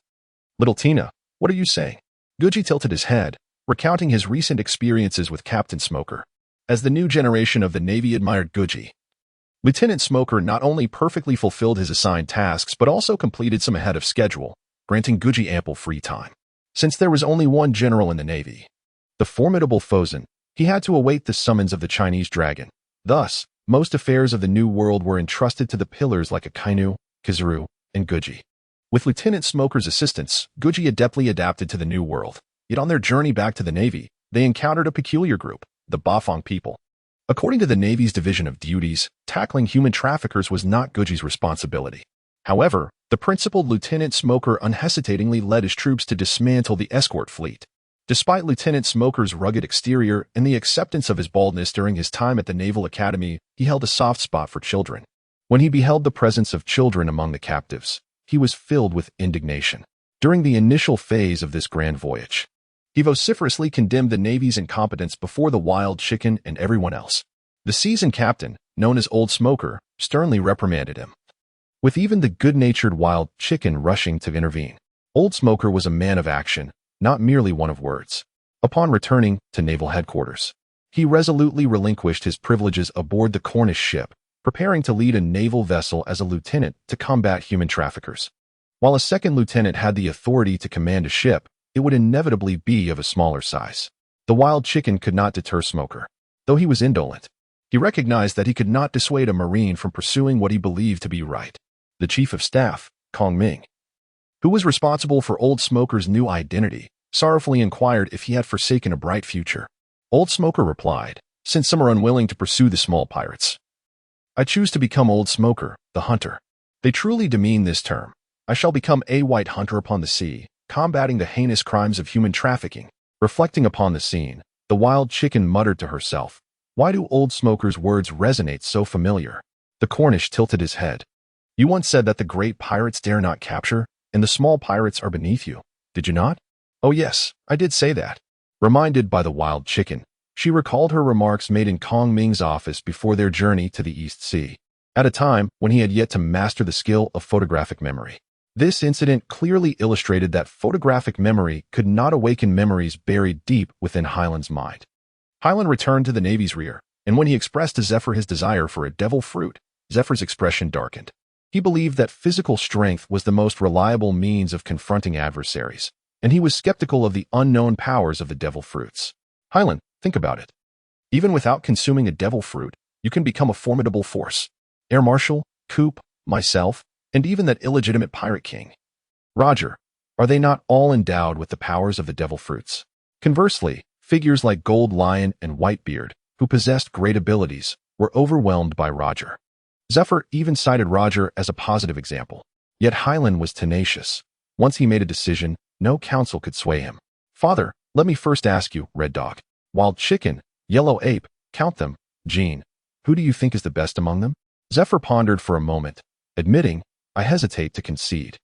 Little Tina, what are you saying? Guji tilted his head, recounting his recent experiences with Captain Smoker. As the new generation of the Navy admired Guji, Lieutenant Smoker not only perfectly fulfilled his assigned tasks but also completed some ahead of schedule, granting Guji ample free time. Since there was only one general in the Navy, the formidable Fosun, he had to await the summons of the Chinese dragon. Thus, most affairs of the New World were entrusted to the pillars like Akainu, Kizaru, and Guji. With Lieutenant Smoker's assistance, Guji adeptly adapted to the New World. Yet on their journey back to the Navy, they encountered a peculiar group, the Bafang people. According to the Navy's division of duties, tackling human traffickers was not Guji's responsibility. However, the principled Lieutenant Smoker unhesitatingly led his troops to dismantle the escort fleet. Despite Lieutenant Smoker's rugged exterior and the acceptance of his baldness during his time at the Naval Academy, he held a soft spot for children. When he beheld the presence of children among the captives, he was filled with indignation. During the initial phase of this grand voyage, he vociferously condemned the Navy's incompetence before the Wild Chicken and everyone else. The seasoned captain, known as Old Smoker, sternly reprimanded him, with even the good-natured Wild Chicken rushing to intervene. Old Smoker was a man of action, not merely one of words. Upon returning to naval headquarters, he resolutely relinquished his privileges aboard the Cornish ship, preparing to lead a naval vessel as a lieutenant to combat human traffickers. While a second lieutenant had the authority to command a ship, it would inevitably be of a smaller size. The Wild Chicken could not deter Smoker. Though he was indolent, he recognized that he could not dissuade a Marine from pursuing what he believed to be right. The Chief of Staff, Kong Ming, who was responsible for Old Smoker's new identity, sorrowfully inquired if he had forsaken a bright future. Old Smoker replied, since some are unwilling to pursue the small pirates, I choose to become Old Smoker, the hunter. They truly demean this term. I shall become a white hunter upon the sea, combating the heinous crimes of human trafficking. Reflecting upon the scene, the Wild Chicken muttered to herself, why do Old Smoker's words resonate so familiar? The Cornish tilted his head. You once said that the great pirates dare not capture, and the small pirates are beneath you, did you not? Oh yes, I did say that. Reminded by the Wild Chicken, she recalled her remarks made in Kong Ming's office before their journey to the East Sea, at a time when he had yet to master the skill of photographic memory. This incident clearly illustrated that photographic memory could not awaken memories buried deep within Hilon's mind. Hilon returned to the Navy's rear, and when he expressed to Zephyr his desire for a devil fruit, Zephyr's expression darkened. He believed that physical strength was the most reliable means of confronting adversaries, and he was skeptical of the unknown powers of the devil fruits. Hilon, think about it. Even without consuming a devil fruit, you can become a formidable force. Air Marshal, Coop, myself, and even that illegitimate pirate king, Roger, are they not all endowed with the powers of the devil fruits? Conversely, figures like Gold Lion and Whitebeard, who possessed great abilities, were overwhelmed by Roger. Zephyr even cited Roger as a positive example. Yet Hilon was tenacious. Once he made a decision, no counsel could sway him. Father, let me first ask you, Red Dog, Wild Chicken, Yellow Ape, count them, Jean. Who do you think is the best among them? Zephyr pondered for a moment, admitting, I hesitate to concede.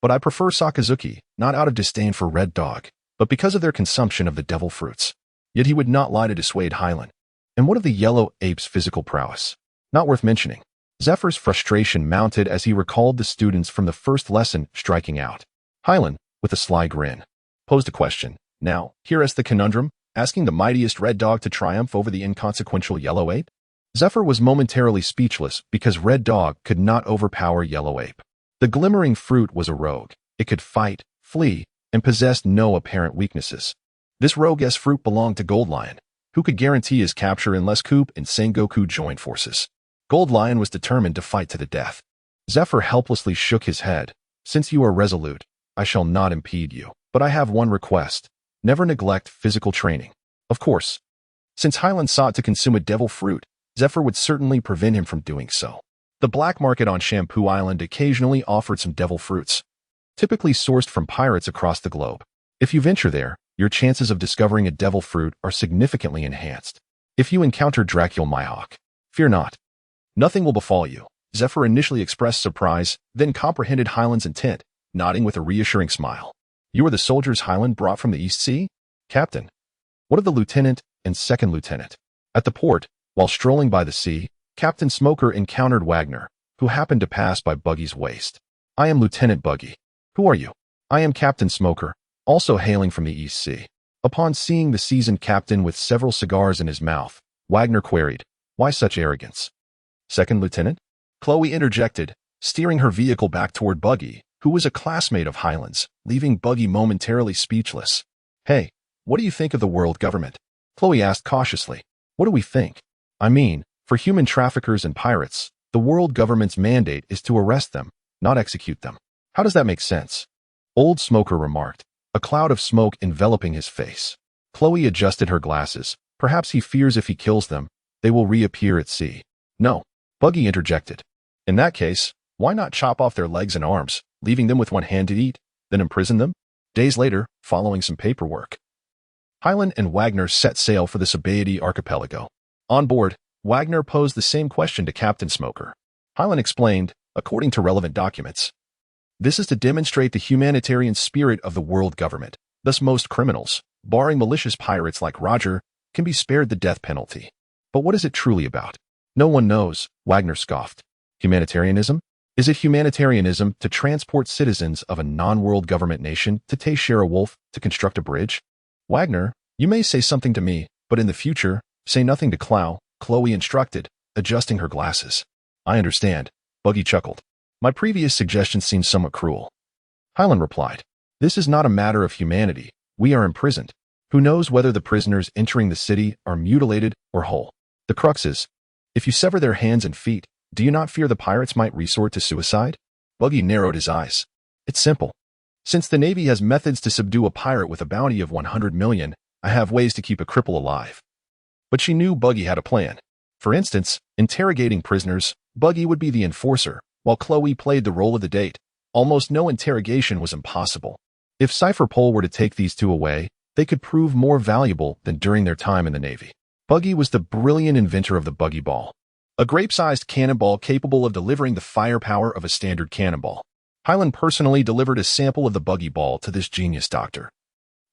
But I prefer Sakazuki, not out of disdain for Red Dog, but because of their consumption of the devil fruits. Yet he would not lie to dissuade Hilon. And what of the Yellow Ape's physical prowess? Not worth mentioning. Zephyr's frustration mounted as he recalled the students from the first lesson striking out. Hilon, with a sly grin, posed a question. Now, here is the conundrum, asking the mightiest Red Dog to triumph over the inconsequential Yellow Ape? Zephyr was momentarily speechless because Red Dog could not overpower Yellow Ape. The glimmering fruit was a rogue. It could fight, flee, and possessed no apparent weaknesses. This rogue-esque fruit belonged to Gold Lion, who could guarantee his capture unless Coop and Sengoku joined forces. Gold Lion was determined to fight to the death. Zephyr helplessly shook his head. Since you are resolute, I shall not impede you. But I have one request. Never neglect physical training. Of course. Since Hilon sought to consume a devil fruit, Zephyr would certainly prevent him from doing so. The black market on Shampoo Island occasionally offered some devil fruits, typically sourced from pirates across the globe. If you venture there, your chances of discovering a devil fruit are significantly enhanced. If you encounter Dracul Mihawk, fear not. Nothing will befall you. Zephyr initially expressed surprise, then comprehended Hilon's intent, nodding with a reassuring smile. You are the soldiers Hilon brought from the East Sea? Captain. What of the lieutenant and second lieutenant? At the port, while strolling by the sea, Captain Smoker encountered Wagner, who happened to pass by Buggy's waist. I am Lieutenant Buggy. Who are you? I am Captain Smoker, also hailing from the East Sea. Upon seeing the seasoned captain with several cigars in his mouth, Wagner queried, why such arrogance? Second lieutenant? Chloe interjected, steering her vehicle back toward Buggy, who was a classmate of Hilon's, leaving Buggy momentarily speechless. Hey, what do you think of the world government? Chloe asked cautiously. What do we think? I mean, for human traffickers and pirates, the world government's mandate is to arrest them, not execute them. How does that make sense? Old Smoker remarked, a cloud of smoke enveloping his face. Chloe adjusted her glasses. Perhaps he fears if he kills them, they will reappear at sea. No, Buggy interjected. In that case, why not chop off their legs and arms, leaving them with one hand to eat, then imprison them? Days later, following some paperwork, Hilon and Wagner set sail for the Sabaody archipelago. On board, Wagner posed the same question to Captain Smoker. Hilon explained, according to relevant documents, this is to demonstrate the humanitarian spirit of the world government. Thus most criminals, barring malicious pirates like Roger, can be spared the death penalty. But what is it truly about? No one knows, Wagner scoffed. Humanitarianism? Is it humanitarianism to transport citizens of a non-world government nation to share a wolf to construct a bridge? Wagner, you may say something to me, but in the future, say nothing to Clow, Chloe instructed, adjusting her glasses. I understand, Buggy chuckled. My previous suggestion seems somewhat cruel. Hilon replied, this is not a matter of humanity. We are imprisoned. Who knows whether the prisoners entering the city are mutilated or whole? The crux is, if you sever their hands and feet, do you not fear the pirates might resort to suicide? Buggy narrowed his eyes. It's simple. Since the Navy has methods to subdue a pirate with a bounty of 100 million, I have ways to keep a cripple alive. But she knew Buggy had a plan. For instance, interrogating prisoners, Buggy would be the enforcer, while Chloe played the role of the date. Almost no interrogation was impossible. If Cypher Pole were to take these two away, they could prove more valuable than during their time in the Navy. Buggy was the brilliant inventor of the Buggy Ball, a grape-sized cannonball capable of delivering the firepower of a standard cannonball. Hilon personally delivered a sample of the Buggy Ball to this genius doctor.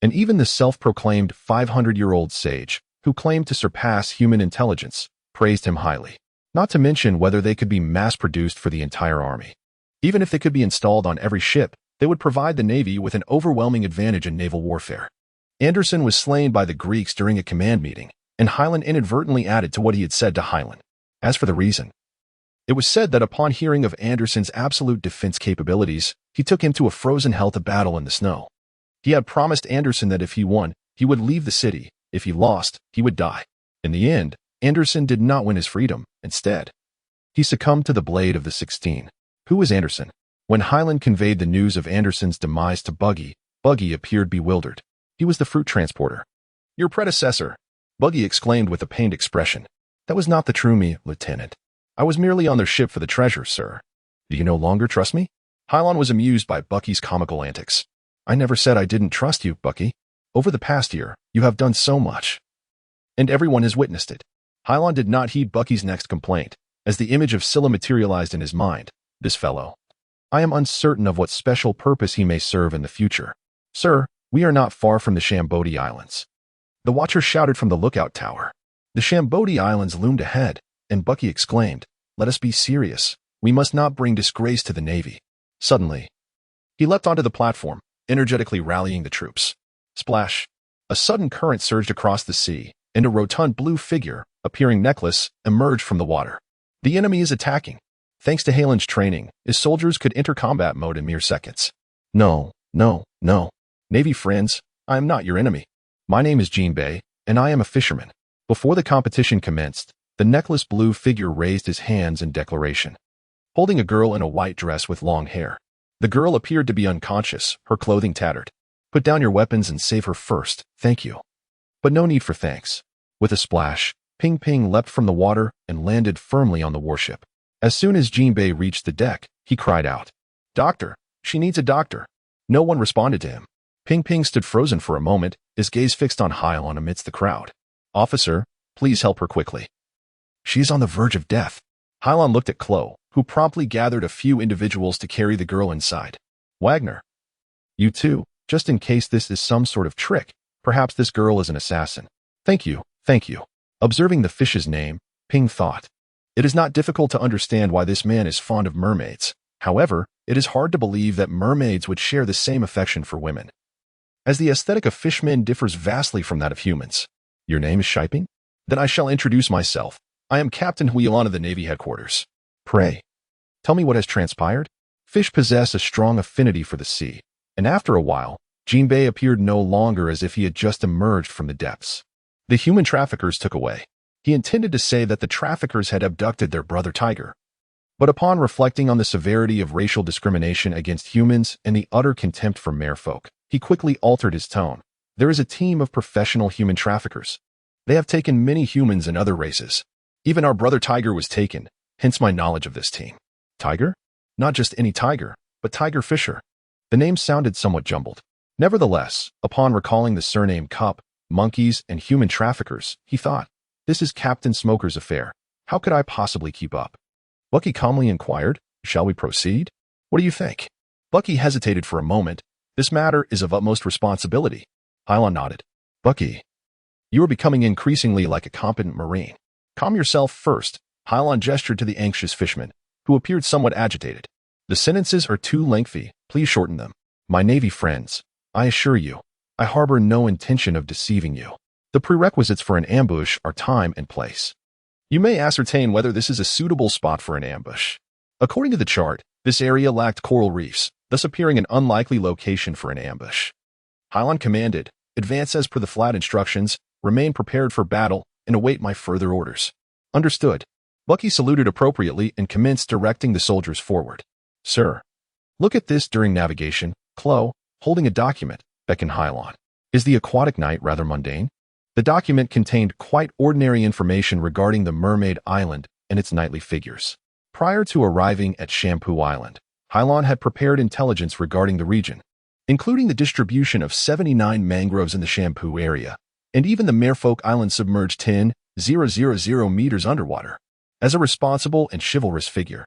And even the self-proclaimed 500-year-old sage, who claimed to surpass human intelligence, praised him highly. Not to mention whether they could be mass-produced for the entire army. Even if they could be installed on every ship, they would provide the Navy with an overwhelming advantage in naval warfare. Anderson was slain by the Greeks during a command meeting, and Hilon inadvertently added to what he had said to Hilon. As for the reason, it was said that upon hearing of Anderson's absolute defense capabilities, he took him to a frozen hell to battle in the snow. He had promised Anderson that if he won, he would leave the city. If he lost, he would die. In the end, Anderson did not win his freedom. Instead, he succumbed to the blade of the 16. Who was Anderson? When Hilon conveyed the news of Anderson's demise to Buggy, Buggy appeared bewildered. He was the fruit transporter. Your predecessor, Buggy exclaimed with a pained expression. That was not the true me, Lieutenant. I was merely on their ship for the treasure, sir. Do you no longer trust me? Hilon was amused by Bucky's comical antics. I never said I didn't trust you, Bucky. Over the past year, you have done so much. And everyone has witnessed it. Hilon did not heed Bucky's next complaint, as the image of Scylla materialized in his mind. This fellow. I am uncertain of what special purpose he may serve in the future. Sir, we are not far from the Sabaody Islands. The watcher shouted from the lookout tower. The Sabaody Islands loomed ahead, and Bucky exclaimed, let us be serious. We must not bring disgrace to the Navy. Suddenly, he leapt onto the platform, energetically rallying the troops. Splash! A sudden current surged across the sea, and a rotund blue figure, appearing necklace, emerged from the water. The enemy is attacking. Thanks to Hilon's training, his soldiers could enter combat mode in mere seconds. No. Navy friends, I am not your enemy. My name is Jean Bay, and I am a fisherman. Before the competition commenced, the necklace blue figure raised his hands in declaration, holding a girl in a white dress with long hair. The girl appeared to be unconscious, her clothing tattered. Put down your weapons and save her first, thank you. But no need for thanks. With a splash, Ping Ping leapt from the water and landed firmly on the warship. As soon as Jinbei reached the deck, he cried out, "Doctor! She needs a doctor!" No one responded to him. Ping Ping stood frozen for a moment, his gaze fixed on Hilon amidst the crowd. "Officer, please help her quickly. She is on the verge of death." Hilon looked at Chloe, who promptly gathered a few individuals to carry the girl inside. "Wagner, you too, just in case this is some sort of trick. Perhaps this girl is an assassin." Thank you. Observing the fish's name, Ping thought, "It is not difficult to understand why this man is fond of mermaids. However, it is hard to believe that mermaids would share the same affection for women, as the aesthetic of fishmen differs vastly from that of humans." "Your name is Shiping? Then I shall introduce myself. I am Captain Hilon of the Navy headquarters. Pray, tell me what has transpired." Fish possess a strong affinity for the sea, and after a while, Jinbei appeared no longer as if he had just emerged from the depths. The human traffickers took away. He intended to say that the traffickers had abducted their brother tiger. But upon reflecting on the severity of racial discrimination against humans and the utter contempt for merfolk, he quickly altered his tone. "There is a team of professional human traffickers. They have taken many humans and other races. Even our brother tiger was taken, hence my knowledge of this team." "Tiger? Not just any tiger, but Tiger Fisher." The name sounded somewhat jumbled. Nevertheless, upon recalling the surname Cup, monkeys, and human traffickers, he thought, "This is Captain Smoker's affair. How could I possibly keep up?" Bucky calmly inquired, "Shall we proceed? What do you think?" Bucky hesitated for a moment. "This matter is of utmost responsibility." Hilon nodded. "Bucky, you are becoming increasingly like a competent Marine. Calm yourself first." Hilon gestured to the anxious fishman, who appeared somewhat agitated. "The sentences are too lengthy. Please shorten them. My Navy friends, I assure you, I harbor no intention of deceiving you. The prerequisites for an ambush are time and place. You may ascertain whether this is a suitable spot for an ambush. According to the chart, this area lacked coral reefs, thus appearing an unlikely location for an ambush." Hilon commanded, "Advance as per the flat instructions, remain prepared for battle, and await my further orders." "Understood." Bucky saluted appropriately and commenced directing the soldiers forward. "Sir, look at this." During navigation, Chloe, holding a document, beckoned Hilon. "Is the aquatic night rather mundane?" The document contained quite ordinary information regarding the Mermaid Island and its nightly figures. Prior to arriving at Shampoo Island, Hilon had prepared intelligence regarding the region, including the distribution of 79 mangroves in the Shampoo area, and even the Merfolk Island submerged 10,000 meters underwater. As a responsible and chivalrous figure,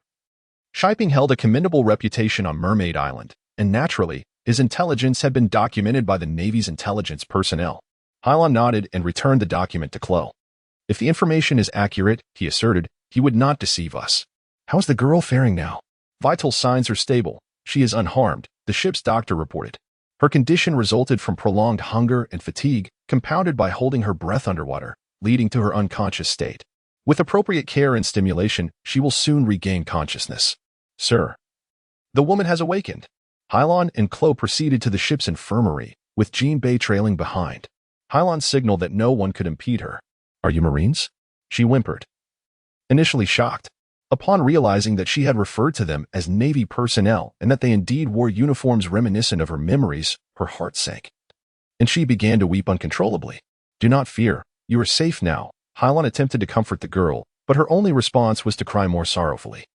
Shiping held a commendable reputation on Mermaid Island, and naturally, his intelligence had been documented by the Navy's intelligence personnel. Hilon nodded and returned the document to Chloe. "If the information is accurate," he asserted, "he would not deceive us." "How's the girl faring now?" "Vital signs are stable. She is unharmed," the ship's doctor reported. "Her condition resulted from prolonged hunger and fatigue, compounded by holding her breath underwater, leading to her unconscious state. With appropriate care and stimulation, she will soon regain consciousness." "Sir, the woman has awakened." Hilon and Chloe proceeded to the ship's infirmary, with Jinbei trailing behind. Hilon signaled that no one could impede her. "Are you Marines?" she whimpered, initially shocked. Upon realizing that she had referred to them as Navy personnel and that they indeed wore uniforms reminiscent of her memories, her heart sank, and she began to weep uncontrollably. "Do not fear. You are safe now." Hilon attempted to comfort the girl, but her only response was to cry more sorrowfully.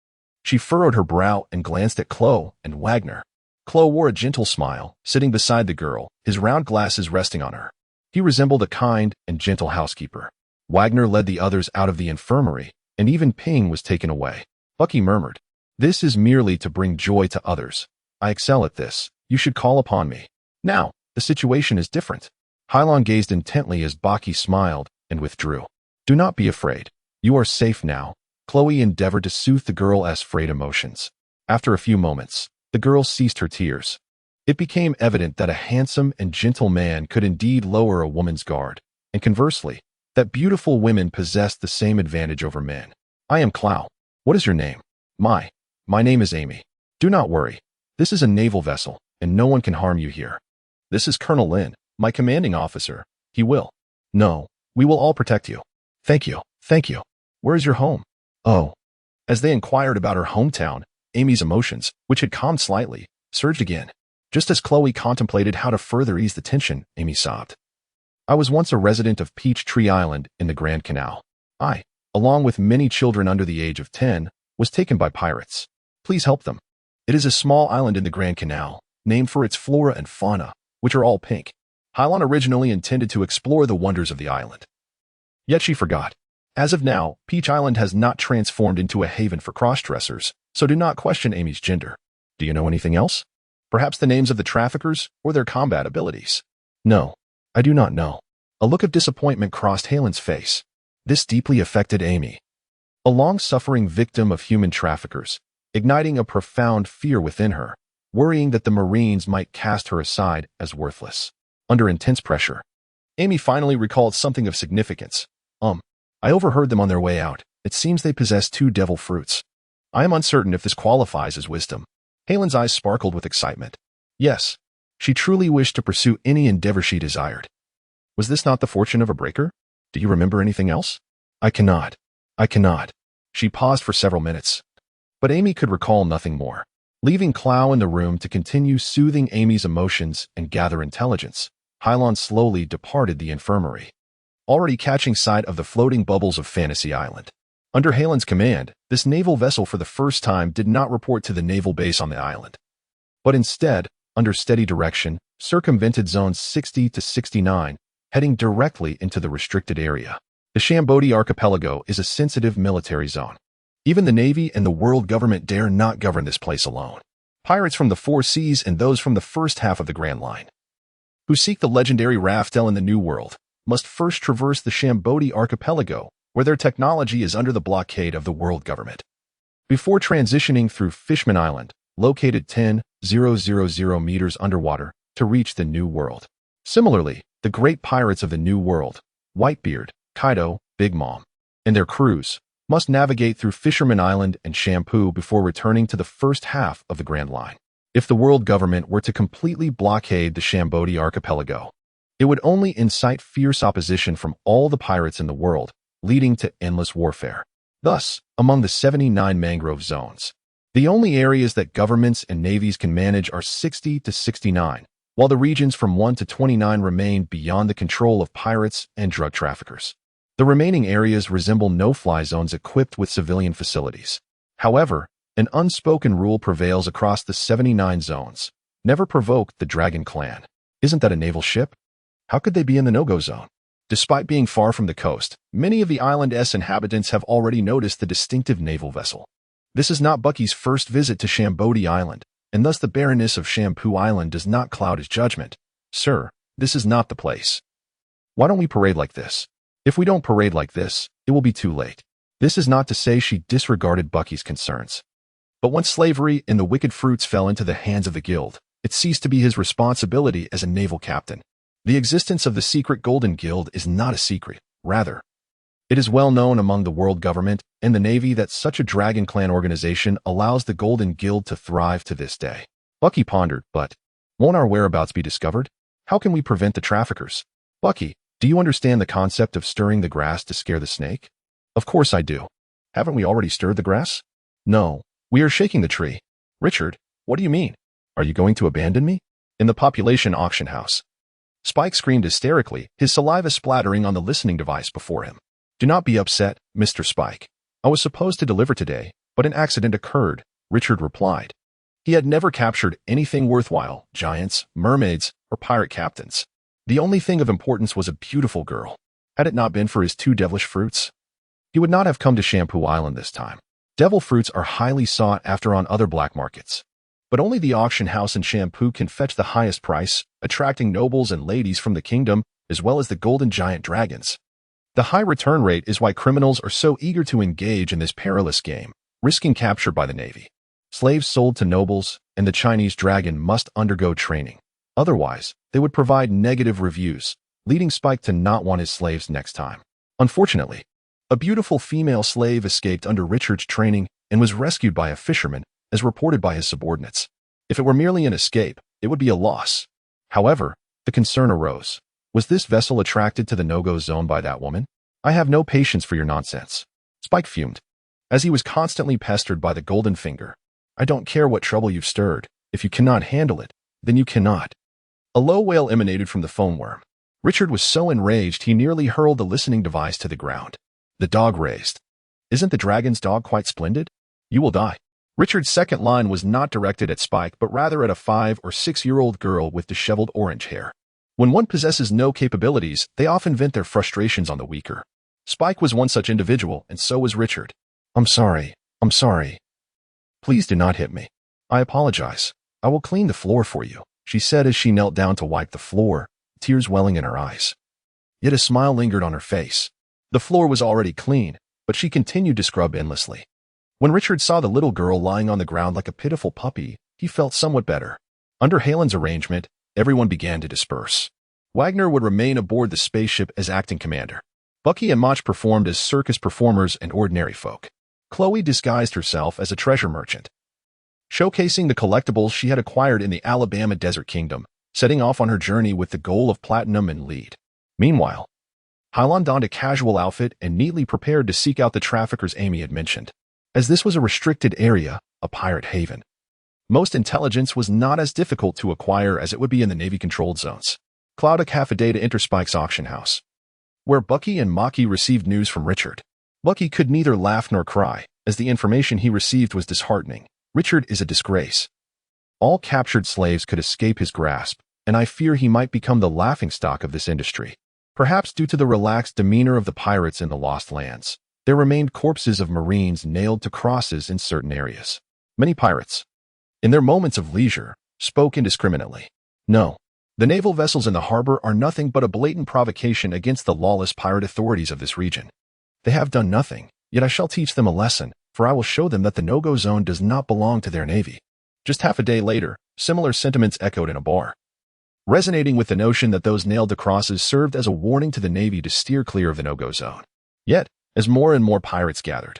She furrowed her brow and glanced at Chloe and Wagner. Chloe wore a gentle smile, sitting beside the girl, his round glasses resting on her. He resembled a kind and gentle housekeeper. Wagner led the others out of the infirmary, and even Ping was taken away. Bucky murmured, "This is merely to bring joy to others. I excel at this. You should call upon me. Now, the situation is different." Hilon gazed intently as Bucky smiled and withdrew. "Do not be afraid. You are safe now." Chloe endeavored to soothe the girl's frayed emotions. After a few moments, the girl ceased her tears. It became evident that a handsome and gentle man could indeed lower a woman's guard, and conversely, that beautiful women possessed the same advantage over men. "I am Chloe. What is your name?" My name is Amy. Do not worry. This is a naval vessel, and no one can harm you here. This is Colonel Lin, my commanding officer. He will. No, we will all protect you." Thank you. Where is your home?" "Oh." As they inquired about her hometown, Amy's emotions, which had calmed slightly, surged again. Just as Chloe contemplated how to further ease the tension, Amy sobbed. I was once a resident of Peachtree Island in the Grand Canal. I, along with many children under the age of 10, was taken by pirates. Please help them. It is a small island in the Grand Canal, named for its flora and fauna, which are all pink. Hilon originally intended to explore the wonders of the island. Yet she forgot. As of now, Peach Island has not transformed into a haven for cross-dressers, so do not question Amy's gender. Do you know anything else? Perhaps the names of the traffickers or their combat abilities? No, I do not know. A look of disappointment crossed Hilon's face. This deeply affected Amy. A long-suffering victim of human traffickers, igniting a profound fear within her, worrying that the Marines might cast her aside as worthless. Under intense pressure, Amy finally recalled something of significance. I overheard them on their way out. It seems they possess 2 devil fruits. I am uncertain if this qualifies as wisdom. Hilon's eyes sparkled with excitement. Yes, she truly wished to pursue any endeavor she desired. Was this not the fortune of a breaker? Do you remember anything else? I cannot. She paused for several minutes. But Amy could recall nothing more. Leaving Clow in the room to continue soothing Amy's emotions and gather intelligence, Hilon slowly departed the infirmary, already catching sight of the floating bubbles of Fantasy Island. Under Hilon's command, this naval vessel for the first time did not report to the naval base on the island, but instead, under steady direction, circumvented zones 60 to 69, heading directly into the restricted area. The Shambodi archipelago is a sensitive military zone. Even the Navy and the world government dare not govern this place alone. Pirates from the 4 seas and those from the first half of the Grand Line, who seek the legendary Raftel in the New World, must first traverse the Shambodi archipelago, where their technology is under the blockade of the world government, before transitioning through Fishman Island, located 10,000 meters underwater, to reach the New World. Similarly, the great pirates of the New World, Whitebeard, Kaido, Big Mom, and their crews, must navigate through Fisherman Island and Shampoo before returning to the first half of the Grand Line. If the world government were to completely blockade the Shambodi archipelago, it would only incite fierce opposition from all the pirates in the world, leading to endless warfare. Thus, among the 79 mangrove zones, the only areas that governments and navies can manage are 60 to 69, while the regions from 1 to 29 remain beyond the control of pirates and drug traffickers. The remaining areas resemble no-fly zones equipped with civilian facilities. However, an unspoken rule prevails across the 79 zones. Never provoke the Dragon Clan. Isn't that a naval ship? How could they be in the no-go zone? Despite being far from the coast, many of the island's inhabitants have already noticed the distinctive naval vessel. This is not Bucky's first visit to Shambodi Island, and thus the barrenness of Shampoo Island does not cloud his judgment. Sir, this is not the place. Why don't we parade like this? If we don't parade like this, it will be too late. This is not to say she disregarded Bucky's concerns. But once slavery and the wicked fruits fell into the hands of the guild, it ceased to be his responsibility as a naval captain. The existence of the secret Golden Guild is not a secret. Rather, it is well known among the world government and the Navy that such a Dragon Clan organization allows the Golden Guild to thrive to this day. Bucky pondered, but won't our whereabouts be discovered? How can we prevent the traffickers? Bucky, do you understand the concept of stirring the grass to scare the snake? Of course I do. Haven't we already stirred the grass? No, we are shaking the tree. Richard, what do you mean? Are you going to abandon me? In the population auction house, Spike screamed hysterically, his saliva splattering on the listening device before him. Do not be upset, Mr. Spike. I was supposed to deliver today, but an accident occurred, Richard replied. He had never captured anything worthwhile, giants, mermaids, or pirate captains. The only thing of importance was a beautiful girl. Had it not been for his 2 devilish fruits, he would not have come to Shampoo Island this time. Devil fruits are highly sought after on other black markets, but only the auction house in Shampoo can fetch the highest price, attracting nobles and ladies from the kingdom, as well as the golden giant dragons. The high return rate is why criminals are so eager to engage in this perilous game, risking capture by the Navy. Slaves sold to nobles and the Chinese dragon must undergo training. Otherwise, they would provide negative reviews, leading Spike to not want his slaves next time. Unfortunately, a beautiful female slave escaped under Richard's training and was rescued by a fisherman, as reported by his subordinates. If it were merely an escape, it would be a loss. However, the concern arose. Was this vessel attracted to the no-go zone by that woman? I have no patience for your nonsense. Spike fumed, as he was constantly pestered by the golden finger. I don't care what trouble you've stirred. If you cannot handle it, then you cannot. A low wail emanated from the phone worm. Richard was so enraged he nearly hurled the listening device to the ground. The dog raised. "Isn't the dragon's dog quite splendid? You will die." Richard's second line was not directed at Spike, but rather at a 5 or 6-year-old girl with disheveled orange hair. When one possesses no capabilities, they often vent their frustrations on the weaker. Spike was one such individual, and so was Richard. I'm sorry. Please do not hit me. I apologize. I will clean the floor for you," she said as she knelt down to wipe the floor, tears welling in her eyes. Yet a smile lingered on her face. The floor was already clean, but she continued to scrub endlessly. When Richard saw the little girl lying on the ground like a pitiful puppy, he felt somewhat better. Under Hilon's arrangement, everyone began to disperse. Wagner would remain aboard the spaceship as acting commander. Bucky and Mach performed as circus performers and ordinary folk. Chloe disguised herself as a treasure merchant, showcasing the collectibles she had acquired in the Alabama Desert Kingdom, setting off on her journey with the goal of platinum and lead. Meanwhile, Hilon donned a casual outfit and neatly prepared to seek out the traffickers Amy had mentioned. As this was a restricted area, a pirate haven, most intelligence was not as difficult to acquire as it would be in the Navy-controlled zones. Cloud half a day to enter Spike's auction house, where Bucky and Mach received news from Richard. Bucky could neither laugh nor cry, as the information he received was disheartening. Richard is a disgrace. All captured slaves could escape his grasp, and I fear he might become the laughingstock of this industry. Perhaps due to the relaxed demeanor of the pirates in the Lost Lands, there remained corpses of Marines nailed to crosses in certain areas. Many pirates, in their moments of leisure, spoke indiscriminately. No, the naval vessels in the harbor are nothing but a blatant provocation against the lawless pirate authorities of this region. They have done nothing, yet I shall teach them a lesson, for I will show them that the no-go zone does not belong to their navy. Just half a day later, similar sentiments echoed in a bar, resonating with the notion that those nailed to crosses served as a warning to the navy to steer clear of the no-go zone. Yet, as more and more pirates gathered,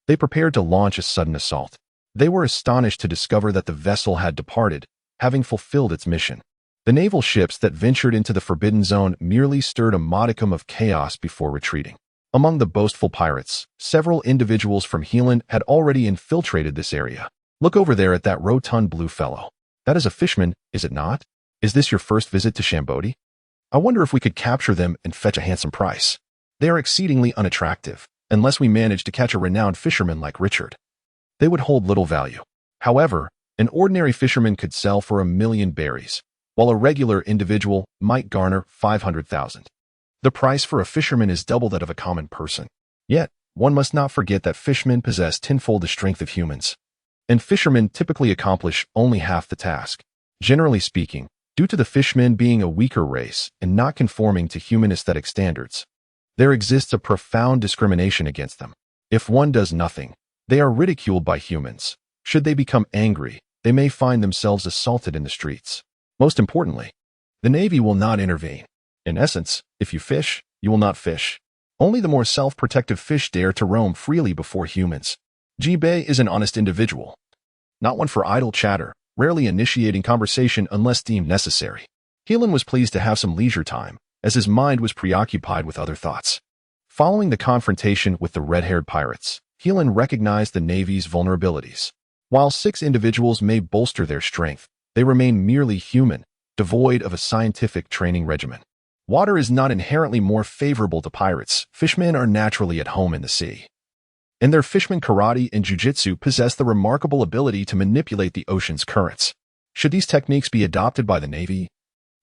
they prepared to launch a sudden assault. They were astonished to discover that the vessel had departed, having fulfilled its mission. The naval ships that ventured into the Forbidden Zone merely stirred a modicum of chaos before retreating. Among the boastful pirates, several individuals from Hilon had already infiltrated this area. Look over there at that rotund blue fellow. That is a fishman, is it not? Is this your first visit to Shambodi? I wonder if we could capture them and fetch a handsome price. They are exceedingly unattractive, unless we manage to catch a renowned fisherman like Richard. They would hold little value. However, an ordinary fisherman could sell for 1,000,000 berries, while a regular individual might garner 500,000. The price for a fisherman is double that of a common person. Yet, one must not forget that fishermen possess tenfold the strength of humans, and fishermen typically accomplish only half the task. Generally speaking, due to the fishmen being a weaker race and not conforming to human aesthetic standards, there exists a profound discrimination against them. If one does nothing, they are ridiculed by humans. Should they become angry, they may find themselves assaulted in the streets. Most importantly, the Navy will not intervene. In essence, if you fish, you will not fish. Only the more self-protective fish dare to roam freely before humans. G-Bay is an honest individual, not one for idle chatter, rarely initiating conversation unless deemed necessary. Hilon was pleased to have some leisure time, as his mind was preoccupied with other thoughts. Following the confrontation with the red-haired pirates, Hilon recognized the Navy's vulnerabilities. While 6 individuals may bolster their strength, they remain merely human, devoid of a scientific training regimen. Water is not inherently more favorable to pirates. Fishmen are naturally at home in the sea, and their fishermen karate and jujitsu possess the remarkable ability to manipulate the ocean's currents. Should these techniques be adopted by the Navy,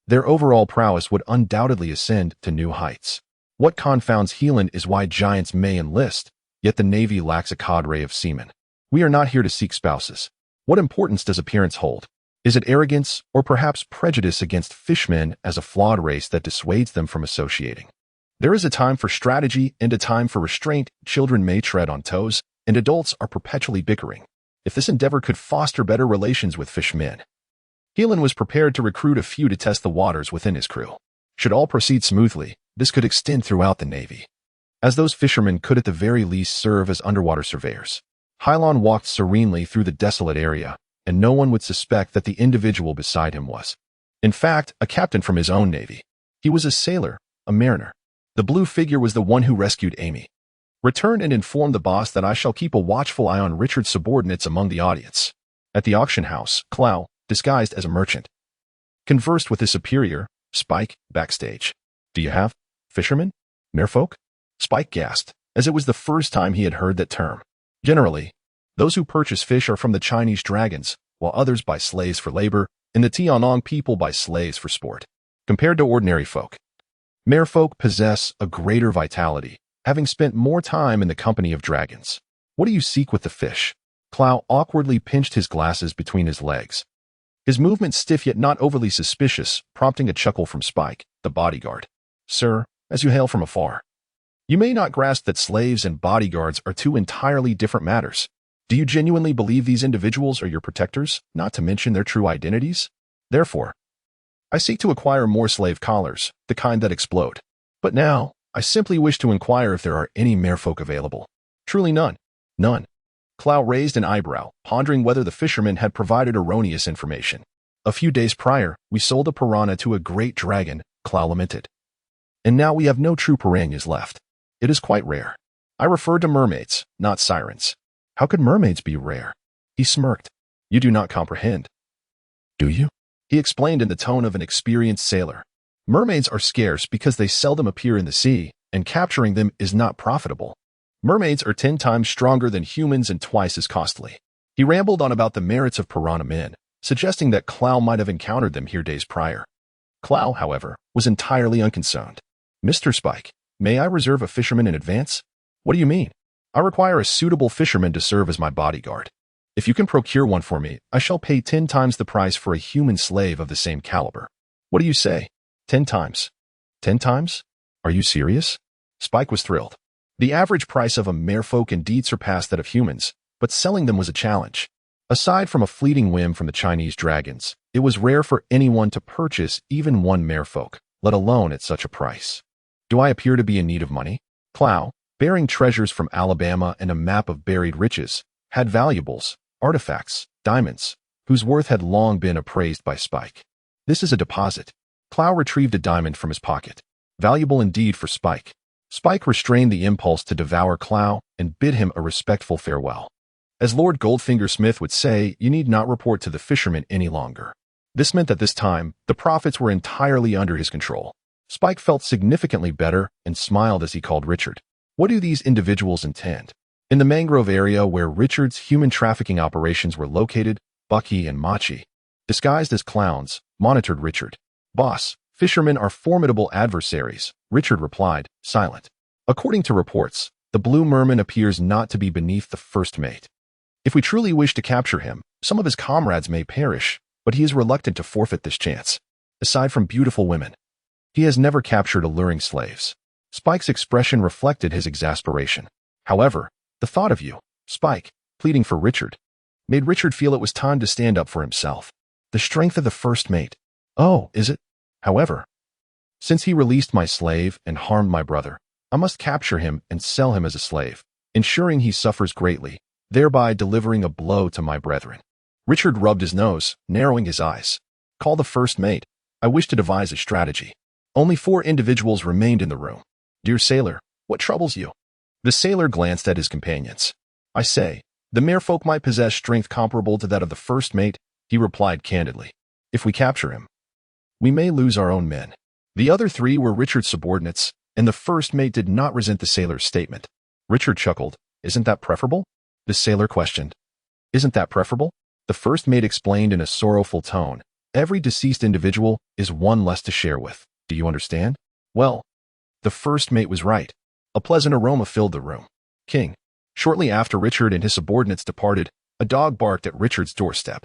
their overall prowess would undoubtedly ascend to new heights. What confounds Hilon is why giants may enlist, yet the Navy lacks a cadre of seamen. We are not here to seek spouses. What importance does appearance hold? Is it arrogance, or perhaps prejudice against fishmen as a flawed race that dissuades them from associating? There is a time for strategy and a time for restraint. Children may tread on toes, and adults are perpetually bickering. If this endeavor could foster better relations with fishmen, Hilon was prepared to recruit a few to test the waters within his crew. Should all proceed smoothly, this could extend throughout the Navy, as those fishermen could at the very least serve as underwater surveyors. Hilon walked serenely through the desolate area, and no one would suspect that the individual beside him was, in fact, a captain from his own navy. He was a sailor, a mariner. The blue figure was the one who rescued Amy. Return and inform the boss that I shall keep a watchful eye on Richard's subordinates among the audience. At the auction house, Clow, disguised as a merchant, conversed with his superior, Spike, backstage. Do you have fishermen? Merfolk? Spike gasped, as it was the first time he had heard that term. Generally, those who purchase fish are from the Chinese dragons, while others buy slaves for labor, and the Tianong people buy slaves for sport. Compared to ordinary folk, merfolk possess a greater vitality, having spent more time in the company of dragons. What do you seek with the fish? Clow awkwardly pinched his glasses between his legs. His movement stiff yet not overly suspicious, prompting a chuckle from Spike, the bodyguard. Sir, as you hail from afar, you may not grasp that slaves and bodyguards are two entirely different matters. Do you genuinely believe these individuals are your protectors, not to mention their true identities? Therefore, I seek to acquire more slave collars, the kind that explode. But now, I simply wish to inquire if there are any merfolk available. Truly none. None. Clow raised an eyebrow, pondering whether the fisherman had provided erroneous information. A few days prior, we sold a piranha to a great dragon, Clow lamented. And now we have no true piranhas left. It is quite rare. I referred to mermaids, not sirens. How could mermaids be rare? He smirked. You do not comprehend. Do you? He explained in the tone of an experienced sailor. Mermaids are scarce because they seldom appear in the sea, and capturing them is not profitable. Mermaids are 10 times stronger than humans and twice as costly. He rambled on about the merits of piranha men, suggesting that Clow might have encountered them here days prior. Clow, however, was entirely unconcerned. Mr. Spike, may I reserve a fisherman in advance? What do you mean? I require a suitable fisherman to serve as my bodyguard. If you can procure one for me, I shall pay 10 times the price for a human slave of the same caliber. What do you say? 10 times. 10 times? Are you serious? Spike was thrilled. The average price of a merfolk indeed surpassed that of humans, but selling them was a challenge. Aside from a fleeting whim from the Chinese dragons, it was rare for anyone to purchase even one merfolk, let alone at such a price. Do I appear to be in need of money? Clow, bearing treasures from Alabama and a map of buried riches, had valuables, artifacts, diamonds, whose worth had long been appraised by Spike. This is a deposit. Clow retrieved a diamond from his pocket. Valuable indeed for Spike. Spike restrained the impulse to devour Clow and bid him a respectful farewell. As Lord Goldfinger Smith would say, you need not report to the fisherman any longer. This meant that this time, the profits were entirely under his control. Spike felt significantly better and smiled as he called Richard. What do these individuals intend? In the mangrove area where Richard's human trafficking operations were located, Bucky and Machi, disguised as clowns, monitored Richard. Boss, fishermen are formidable adversaries, Richard replied, silent. According to reports, the blue merman appears not to be beneath the first mate. If we truly wish to capture him, some of his comrades may perish, but he is reluctant to forfeit this chance. Aside from beautiful women, he has never captured alluring slaves. Spike's expression reflected his exasperation. However, the thought of you, Spike, pleading for Richard, made Richard feel it was time to stand up for himself. The strength of the first mate. Oh, is it? However, since he released my slave and harmed my brother, I must capture him and sell him as a slave, ensuring he suffers greatly, thereby delivering a blow to my brethren. Richard rubbed his nose, narrowing his eyes. Call the first mate. I wish to devise a strategy. Only 4 individuals remained in the room. Dear sailor, what troubles you? The sailor glanced at his companions. I say, the merfolk might possess strength comparable to that of the first mate, he replied candidly. If we capture him, we may lose our own men. The other 3 were Richard's subordinates, and the first mate did not resent the sailor's statement. Richard chuckled. Isn't that preferable? The sailor questioned. Isn't that preferable? The first mate explained in a sorrowful tone. Every deceased individual is one less to share with. Do you understand? Well, the first mate was right. A pleasant aroma filled the room. King. Shortly after Richard and his subordinates departed, a dog barked at Richard's doorstep.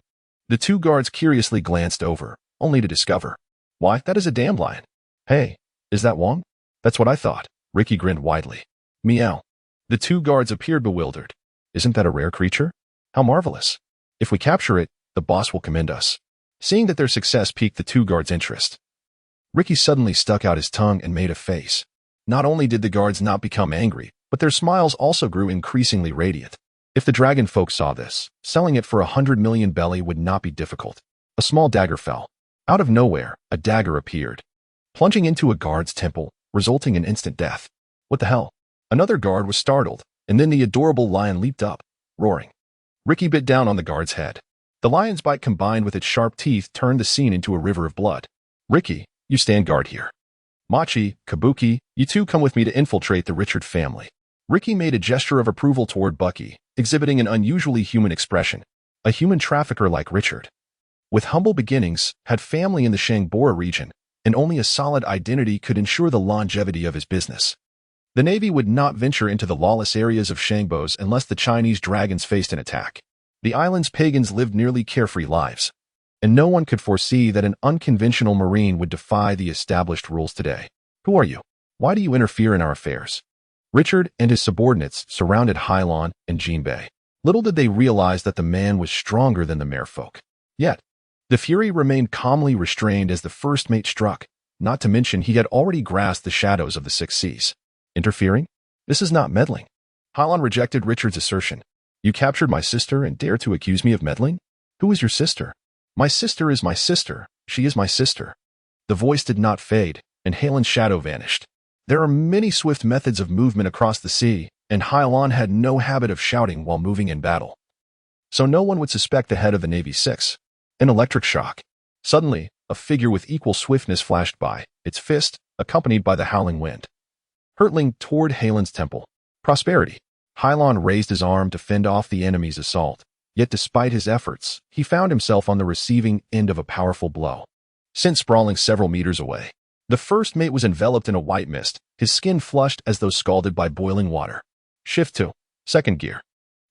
The 2 guards curiously glanced over, only to discover. Why, that is a dandelion. Hey, is that Wong? That's what I thought. Ricky grinned widely. Meow. The 2 guards appeared bewildered. Isn't that a rare creature? How marvelous. If we capture it, the boss will commend us. Seeing that their success piqued the 2 guards' interest, Ricky suddenly stuck out his tongue and made a face. Not only did the guards not become angry, but their smiles also grew increasingly radiant. If the dragon folk saw this, selling it for 100 million belly would not be difficult. A small dagger fell. Out of nowhere, a dagger appeared, plunging into a guard's temple, resulting in instant death. What the hell? Another guard was startled, and then the adorable lion leaped up, roaring. Ricky bit down on the guard's head. The lion's bite combined with its sharp teeth turned the scene into a river of blood. Ricky, you stand guard here. Machi, Kabuki, you two come with me to infiltrate the Richard family. Ricky made a gesture of approval toward Bucky, exhibiting an unusually human expression. A human trafficker like Richard, with humble beginnings, had family in the Shangbora region, and only a solid identity could ensure the longevity of his business. The Navy would not venture into the lawless areas of Shangbos unless the Chinese dragons faced an attack. The island's pagans lived nearly carefree lives, and no one could foresee that an unconventional marine would defy the established rules today. Who are you? Why do you interfere in our affairs? Richard and his subordinates surrounded Hilon and Jinbei. Little did they realize that the man was stronger than the merfolk. Yet, the fury remained calmly restrained as the first mate struck, not to mention he had already grasped the shadows of the six seas. Interfering? This is not meddling. Hilon rejected Richard's assertion. You captured my sister and dare to accuse me of meddling? Who is your sister? My sister is my sister. She is my sister. The voice did not fade, and Hilon's shadow vanished. There are many swift methods of movement across the sea, and Hilon had no habit of shouting while moving in battle. So no one would suspect the head of the Navy Six. An electric shock. Suddenly, a figure with equal swiftness flashed by, its fist, accompanied by the howling wind, hurtling toward Hilon's temple. Prosperity. Hilon raised his arm to fend off the enemy's assault, yet despite his efforts, he found himself on the receiving end of a powerful blow. Sent sprawling several meters away. The first mate was enveloped in a white mist, his skin flushed as though scalded by boiling water. Shift to second gear.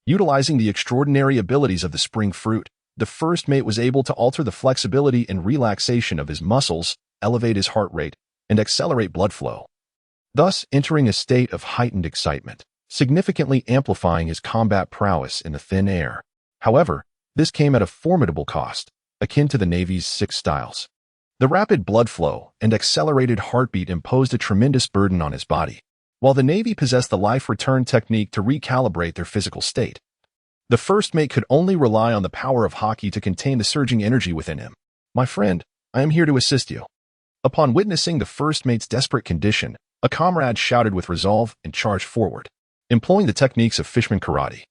Utilizing the extraordinary abilities of the spring fruit, the first mate was able to alter the flexibility and relaxation of his muscles, elevate his heart rate, and accelerate blood flow, thus entering a state of heightened excitement, significantly amplifying his combat prowess in the thin air. However, this came at a formidable cost, akin to the Navy's six styles. The rapid blood flow and accelerated heartbeat imposed a tremendous burden on his body, while the Navy possessed the life return technique to recalibrate their physical state. The first mate could only rely on the power of hockey to contain the surging energy within him. My friend, I am here to assist you. Upon witnessing the first mate's desperate condition, a comrade shouted with resolve and charged forward, employing the techniques of fishman karate.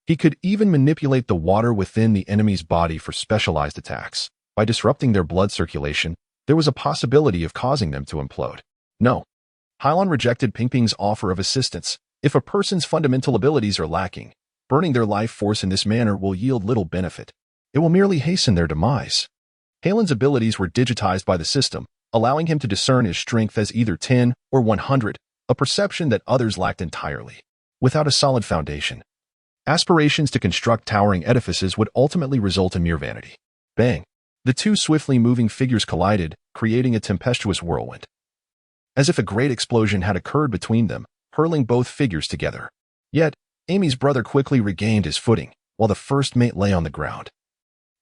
He could even manipulate the water within the enemy's body for specialized attacks. By disrupting their blood circulation, there was a possibility of causing them to implode. No. Hilon rejected Pingping's offer of assistance. If a person's fundamental abilities are lacking, burning their life force in this manner will yield little benefit. It will merely hasten their demise. Hilon's abilities were digitized by the system, allowing him to discern his strength as either 10 or 100, a perception that others lacked entirely. Without a solid foundation, aspirations to construct towering edifices would ultimately result in mere vanity. Bang! The two swiftly moving figures collided, creating a tempestuous whirlwind, as if a great explosion had occurred between them, hurling both figures together. Yet, Amy's brother quickly regained his footing, while the first mate lay on the ground,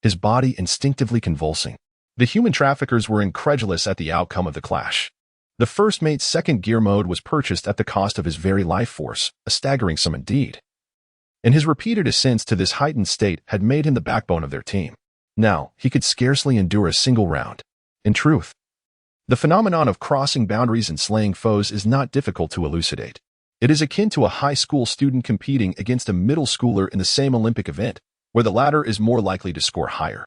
his body instinctively convulsing. The human traffickers were incredulous at the outcome of the clash. The first mate's second gear mode was purchased at the cost of his very life force, a staggering sum indeed. And his repeated ascents to this heightened state had made him the backbone of their team. Now, he could scarcely endure a single round. In truth, the phenomenon of crossing boundaries and slaying foes is not difficult to elucidate. It is akin to a high school student competing against a middle schooler in the same Olympic event, where the latter is more likely to score higher.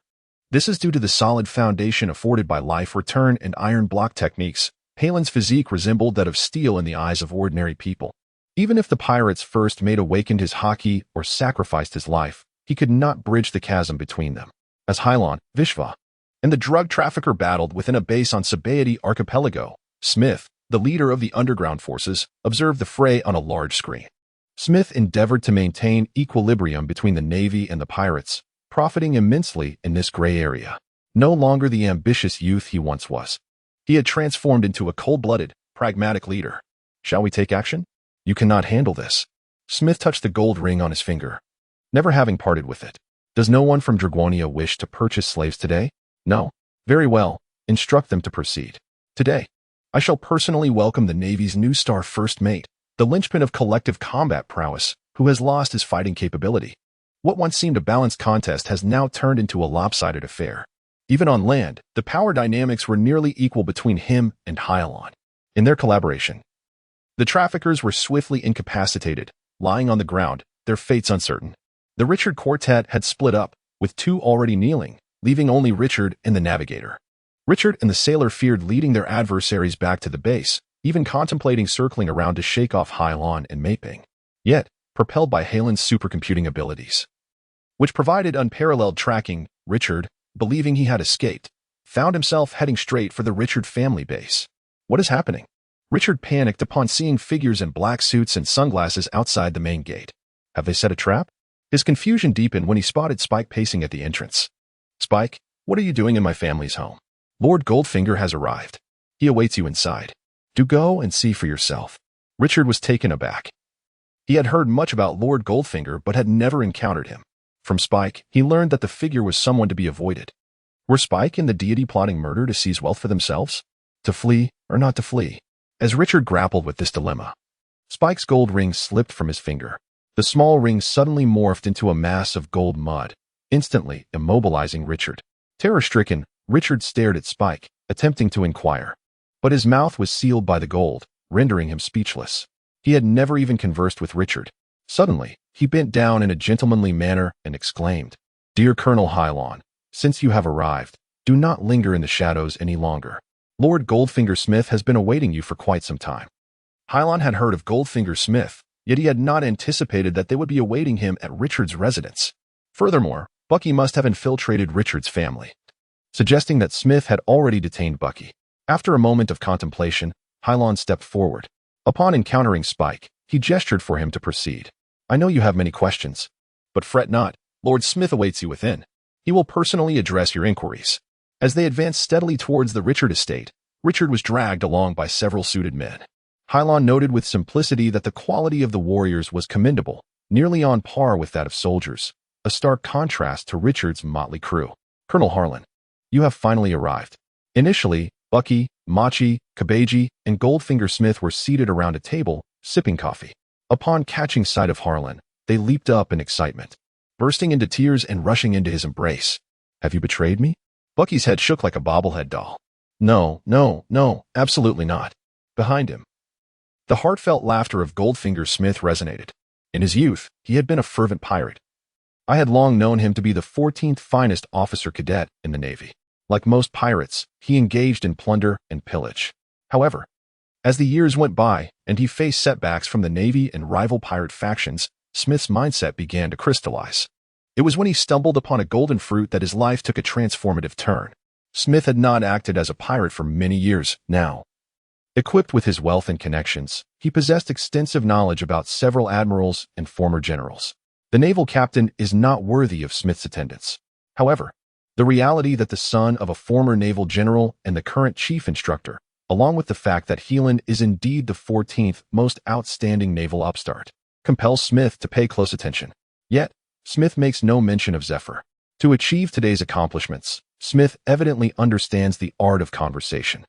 This is due to the solid foundation afforded by life return and iron block techniques. Hilon's physique resembled that of steel in the eyes of ordinary people. Even if the pirate's first mate awakened his haki or sacrificed his life, he could not bridge the chasm between them. As Hilon, Vishva, and the drug trafficker battled within a base on Sabaody Archipelago, Smith, the leader of the underground forces, observed the fray on a large screen. Smith endeavored to maintain equilibrium between the Navy and the pirates, profiting immensely in this gray area. No longer the ambitious youth he once was, he had transformed into a cold-blooded, pragmatic leader. Shall we take action? You cannot handle this. Smith touched the gold ring on his finger, never having parted with it. Does no one from Dragonia wish to purchase slaves today? No. Very well. Instruct them to proceed. Today, I shall personally welcome the Navy's new star first mate, the linchpin of collective combat prowess, who has lost his fighting capability. What once seemed a balanced contest has now turned into a lopsided affair. Even on land, the power dynamics were nearly equal between him and Hilon. In their collaboration, the traffickers were swiftly incapacitated, lying on the ground, their fates uncertain. The Richard quartet had split up, with two already kneeling, leaving only Richard and the navigator. Richard and the sailor feared leading their adversaries back to the base, even contemplating circling around to shake off Hilon and Maping. Yet, propelled by Hilon's supercomputing abilities, which provided unparalleled tracking, Richard, believing he had escaped, found himself heading straight for the Richard family base. What is happening? Richard panicked upon seeing figures in black suits and sunglasses outside the main gate. Have they set a trap? His confusion deepened when he spotted Spike pacing at the entrance. Spike, what are you doing in my family's home? Lord Goldfinger has arrived. He awaits you inside. Do go and see for yourself. Richard was taken aback. He had heard much about Lord Goldfinger but had never encountered him. From Spike, he learned that the figure was someone to be avoided. Were Spike and the deity plotting murder to seize wealth for themselves? To flee or not to flee? As Richard grappled with this dilemma, Spike's gold ring slipped from his finger. The small ring suddenly morphed into a mass of gold mud, instantly immobilizing Richard. Terror-stricken, Richard stared at Spike, attempting to inquire. But his mouth was sealed by the gold, rendering him speechless. He had never even conversed with Richard. Suddenly, he bent down in a gentlemanly manner and exclaimed, Dear Colonel Hilon, since you have arrived, do not linger in the shadows any longer. Lord Goldfinger Smith has been awaiting you for quite some time. Hilon had heard of Goldfinger Smith, yet he had not anticipated that they would be awaiting him at Richard's residence. Furthermore, Bucky must have infiltrated Richard's family, suggesting that Smith had already detained Bucky. After a moment of contemplation, Hilon stepped forward. Upon encountering Spike, he gestured for him to proceed. I know you have many questions, but fret not, Lord Smith awaits you within. He will personally address your inquiries. As they advanced steadily towards the Richard estate, Richard was dragged along by several suited men. Hilon noted with simplicity that the quality of the warriors was commendable, nearly on par with that of soldiers, a stark contrast to Richard's motley crew. Colonel Harlan, you have finally arrived. Initially, Bucky, Machi, Kabeji, and Goldfinger Smith were seated around a table, sipping coffee. Upon catching sight of Harlan, they leaped up in excitement, bursting into tears and rushing into his embrace. Have you betrayed me? Bucky's head shook like a bobblehead doll. No, absolutely not. Behind him, the heartfelt laughter of Goldfinger Smith resonated. In his youth, he had been a fervent pirate. I had long known him to be the 14th finest officer cadet in the Navy. Like most pirates, he engaged in plunder and pillage. However, as the years went by and he faced setbacks from the Navy and rival pirate factions, Smith's mindset began to crystallize. It was when he stumbled upon a golden fruit that his life took a transformative turn. Smith had not acted as a pirate for many years now. Equipped with his wealth and connections, he possessed extensive knowledge about several admirals and former generals. The naval captain is not worthy of Smith's attendance. However, the reality that the son of a former naval general and the current chief instructor, along with the fact that Hilon is indeed the 14th most outstanding naval upstart, compels Smith to pay close attention. Yet, Smith makes no mention of Zephyr. To achieve today's accomplishments, Smith evidently understands the art of conversation.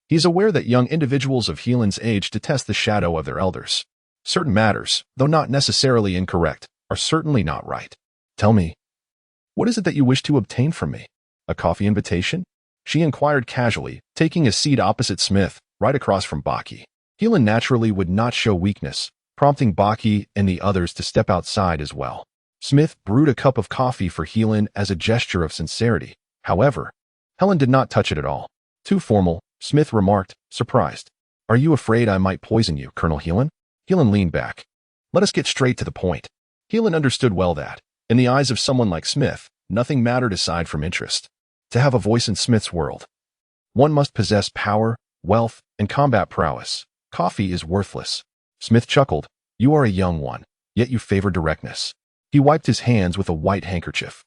He is aware that young individuals of Hilon's age detest the shadow of their elders. Certain matters, though not necessarily incorrect, are certainly not right. Tell me, what is it that you wish to obtain from me? A coffee invitation? She inquired casually, taking a seat opposite Smith, right across from Bucky. Hilon naturally would not show weakness, prompting Bucky and the others to step outside as well. Smith brewed a cup of coffee for Hilon as a gesture of sincerity. However, Helen did not touch it at all. Too formal, Smith remarked, surprised. Are you afraid I might poison you, Colonel Hilon? Hilon leaned back. Let us get straight to the point. Hilon understood well that, in the eyes of someone like Smith, nothing mattered aside from interest. To have a voice in Smith's world, one must possess power, wealth, and combat prowess. Coffee is worthless. Smith chuckled. You are a young one, yet you favor directness. He wiped his hands with a white handkerchief.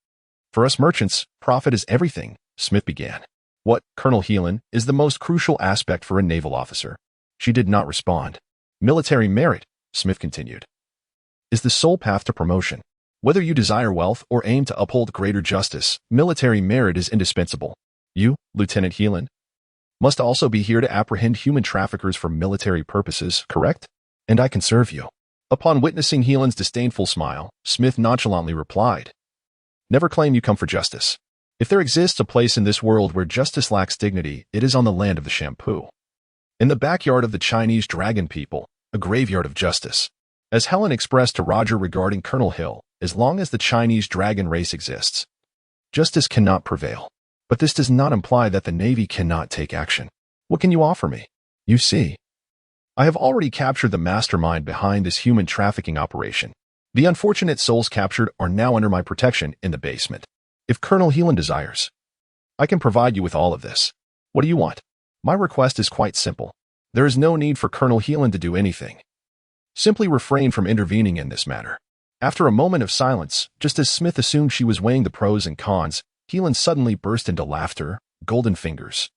For us merchants, profit is everything, Smith began. What, Colonel Hilon, is the most crucial aspect for a naval officer? She did not respond. Military merit, Smith continued, is the sole path to promotion. Whether you desire wealth or aim to uphold greater justice, military merit is indispensable. You, Lieutenant Hilon, must also be here to apprehend human traffickers for military purposes, correct? And I can serve you. Upon witnessing Hilon's disdainful smile, Smith nonchalantly replied, Never claim you come for justice. If there exists a place in this world where justice lacks dignity, it is on the land of the shampoo. In the backyard of the Chinese dragon people, a graveyard of justice. As Helen expressed to Roger regarding Colonel Hill, as long as the Chinese dragon race exists, justice cannot prevail. But this does not imply that the Navy cannot take action. What can you offer me? You see, I have already captured the mastermind behind this human trafficking operation. The unfortunate souls captured are now under my protection in the basement. If Colonel Hilon desires, I can provide you with all of this. What do you want? My request is quite simple. There is no need for Colonel Hilon to do anything. Simply refrain from intervening in this matter. After a moment of silence, just as Smith assumed she was weighing the pros and cons, Hilon suddenly burst into laughter. Golden fingers.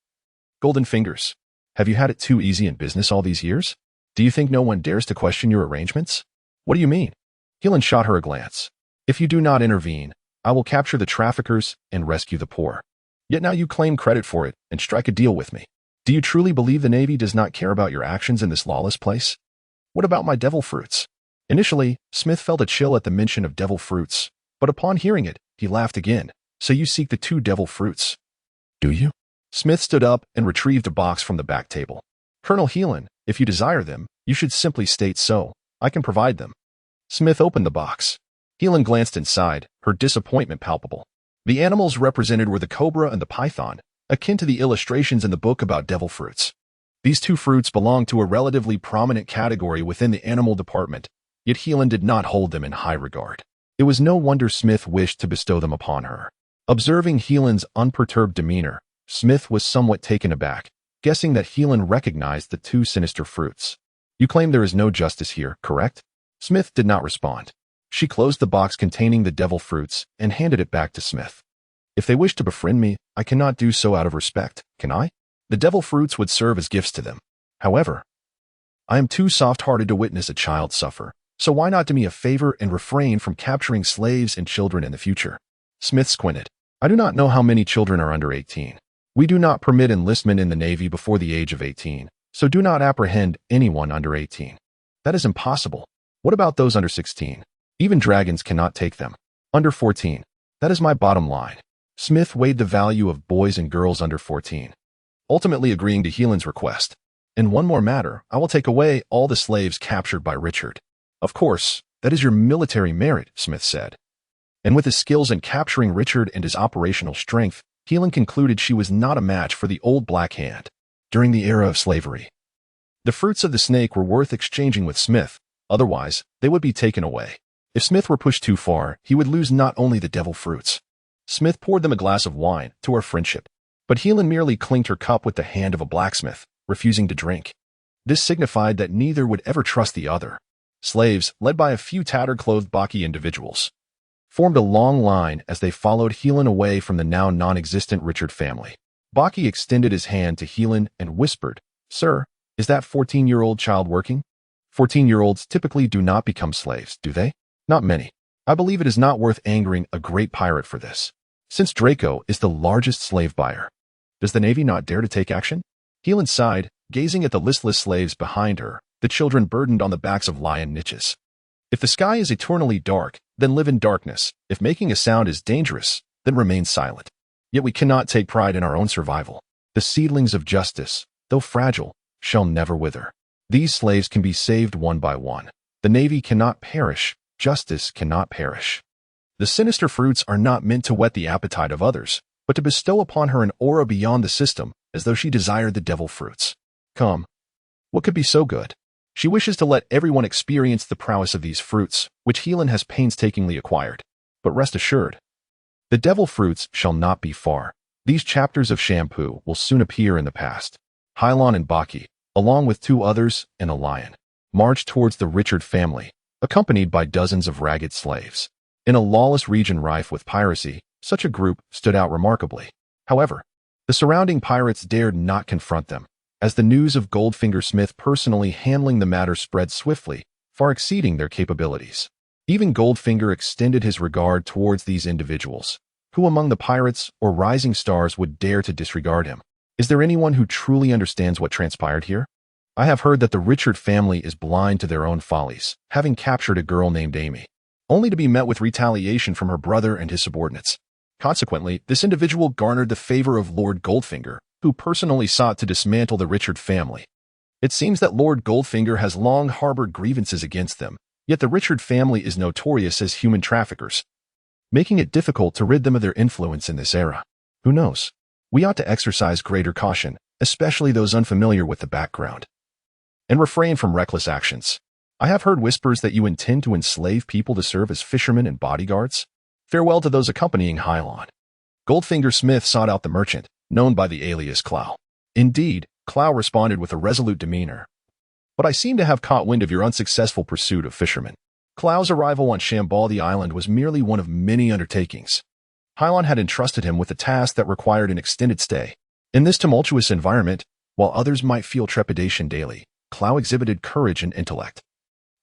Golden fingers. Have you had it too easy in business all these years? Do you think no one dares to question your arrangements? What do you mean? Hilon shot her a glance. If you do not intervene, I will capture the traffickers and rescue the poor. Yet now you claim credit for it and strike a deal with me. Do you truly believe the Navy does not care about your actions in this lawless place? What about my devil fruits? Initially, Smith felt a chill at the mention of devil fruits, but upon hearing it, he laughed again. So you seek the 2 devil fruits? Do you? Smith stood up and retrieved a box from the back table. Colonel Hilon, if you desire them, you should simply state so. I can provide them. Smith opened the box. Hilon glanced inside, her disappointment palpable. The animals represented were the cobra and the python, akin to the illustrations in the book about devil fruits. These 2 fruits belonged to a relatively prominent category within the animal department, yet Hilon did not hold them in high regard. It was no wonder Smith wished to bestow them upon her. Observing Hilon's unperturbed demeanor, Smith was somewhat taken aback, guessing that Hilon recognized the 2 sinister fruits. You claim there is no justice here, correct? Smith did not respond. She closed the box containing the devil fruits and handed it back to Smith. If they wish to befriend me, I cannot do so out of respect, can I? The devil fruits would serve as gifts to them. However, I am too soft-hearted to witness a child suffer, so why not do me a favor and refrain from capturing slaves and children in the future? Smith squinted. I do not know how many children are under 18. We do not permit enlistment in the Navy before the age of 18, so do not apprehend anyone under 18. That is impossible. What about those under 16? Even dragons cannot take them. Under 14. That is my bottom line. Smith weighed the value of boys and girls under 14, ultimately agreeing to Hilon's request. In one more matter, I will take away all the slaves captured by Richard. Of course, that is your military merit, Smith said. And with his skills in capturing Richard and his operational strength, Hilon concluded she was not a match for the old Black Hand. During the era of slavery, the fruits of the snake were worth exchanging with Smith, otherwise they would be taken away. If Smith were pushed too far, he would lose not only the devil fruits. Smith poured them a glass of wine to our friendship, but Hilon merely clinked her cup with the hand of a blacksmith, refusing to drink. This signified that neither would ever trust the other. Slaves, led by a few tattered-clothed Bucky individuals, formed a long line as they followed Hilon away from the now non-existent Richard family. Bucky extended his hand to Hilon and whispered, "Sir, is that 14-year-old child working? 14-year-olds typically do not become slaves, do they? Not many. I believe it is not worth angering a great pirate for this, since Draco is the largest slave buyer. Does the Navy not dare to take action?" Hilon sighed, gazing at the listless slaves behind her, the children burdened on the backs of lion niches. If the sky is eternally dark, then live in darkness. If making a sound is dangerous, then remain silent. Yet we cannot take pride in our own survival. The seedlings of justice, though fragile, shall never wither. These slaves can be saved one by one. The Navy cannot perish. Justice cannot perish. The sinister fruits are not meant to whet the appetite of others, but to bestow upon her an aura beyond the system, as though she desired the devil fruits. Come. What could be so good? She wishes to let everyone experience the prowess of these fruits, which Hilon has painstakingly acquired. But rest assured, the devil fruits shall not be far. These chapters of shampoo will soon appear in the past. Hilon and Bucky, along with 2 others and a lion, marched towards the Richard family, accompanied by dozens of ragged slaves. In a lawless region rife with piracy, such a group stood out remarkably. However, the surrounding pirates dared not confront them, as the news of Goldfinger Smith personally handling the matter spread swiftly, far exceeding their capabilities. Even Goldfinger extended his regard towards these individuals. Who among the pirates or rising stars would dare to disregard him? Is there anyone who truly understands what transpired here? I have heard that the Richard family is blind to their own follies, having captured a girl named Amy, only to be met with retaliation from her brother and his subordinates. Consequently, this individual garnered the favor of Lord Goldfinger, who personally sought to dismantle the Richard family. It seems that Lord Goldfinger has long harbored grievances against them, yet the Richard family is notorious as human traffickers, making it difficult to rid them of their influence in this era. Who knows? We ought to exercise greater caution, especially those unfamiliar with the background, and refrain from reckless actions. I have heard whispers that you intend to enslave people to serve as fishermen and bodyguards. Farewell to those accompanying Hilon. Goldfinger Smith sought out the merchant, known by the alias Clow. Indeed, Clow responded with a resolute demeanor. But I seem to have caught wind of your unsuccessful pursuit of fishermen. Clow's arrival on Shambaldi Island was merely one of many undertakings. Hilon had entrusted him with a task that required an extended stay. In this tumultuous environment, while others might feel trepidation daily, Clow exhibited courage and intellect.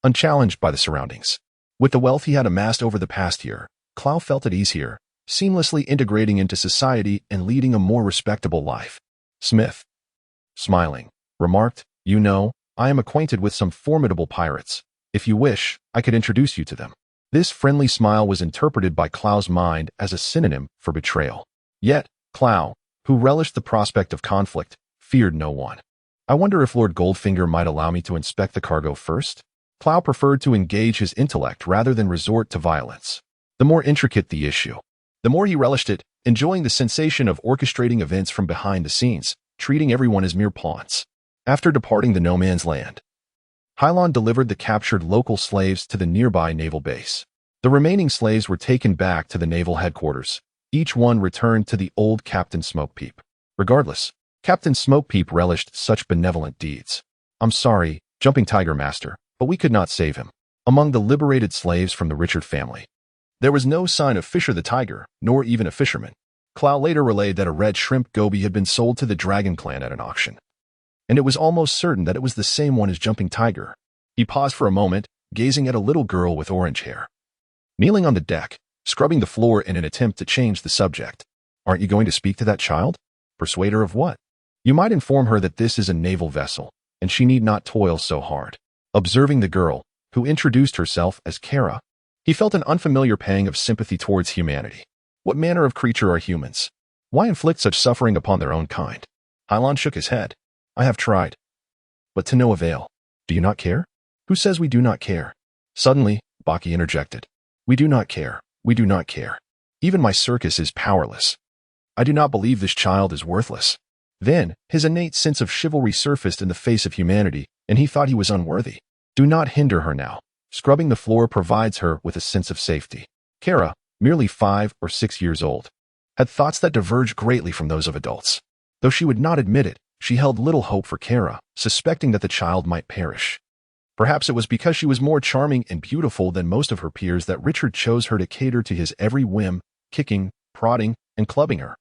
Unchallenged by the surroundings. With the wealth he had amassed over the past year, Clow felt at ease here, seamlessly integrating into society and leading a more respectable life. Smith, smiling, remarked, "You know, I am acquainted with some formidable pirates. If you wish, I could introduce you to them." This friendly smile was interpreted by Clow's mind as a synonym for betrayal. Yet, Clow, who relished the prospect of conflict, feared no one. "I wonder if Lord Goldfinger might allow me to inspect the cargo first?" Clow preferred to engage his intellect rather than resort to violence. The more intricate the issue, the more he relished it, enjoying the sensation of orchestrating events from behind the scenes, treating everyone as mere pawns. After departing the no-man's land, Hilon delivered the captured local slaves to the nearby naval base. The remaining slaves were taken back to the naval headquarters. Each one returned to the old Captain Smokepeep. Regardless, Captain Smokepeep relished such benevolent deeds. "I'm sorry, Jumping Tiger Master, but we could not save him." Among the liberated slaves from the Richard family, there was no sign of Fisher the Tiger, nor even a fisherman. Clow later relayed that a red shrimp goby had been sold to the Dragon Clan at an auction, and it was almost certain that it was the same one as Jumping Tiger. He paused for a moment, gazing at a little girl with orange hair, kneeling on the deck, scrubbing the floor in an attempt to change the subject. "Aren't you going to speak to that child? Persuade her of what?" "You might inform her that this is a naval vessel, and she need not toil so hard." Observing the girl, who introduced herself as Kara, he felt an unfamiliar pang of sympathy towards humanity. What manner of creature are humans? Why inflict such suffering upon their own kind? Hilon shook his head. "I have tried, but to no avail." "Do you not care?" "Who says we do not care?" Suddenly, Bucky interjected. "We do not care. We do not care. Even my circus is powerless. I do not believe this child is worthless." Then, his innate sense of chivalry surfaced in the face of humanity, and he thought he was unworthy. "Do not hinder her now. Scrubbing the floor provides her with a sense of safety." Kara, merely 5 or 6 years old, had thoughts that diverged greatly from those of adults. Though she would not admit it, she held little hope for Kara, suspecting that the child might perish. Perhaps it was because she was more charming and beautiful than most of her peers that Richard chose her to cater to his every whim, kicking, prodding, and clubbing her.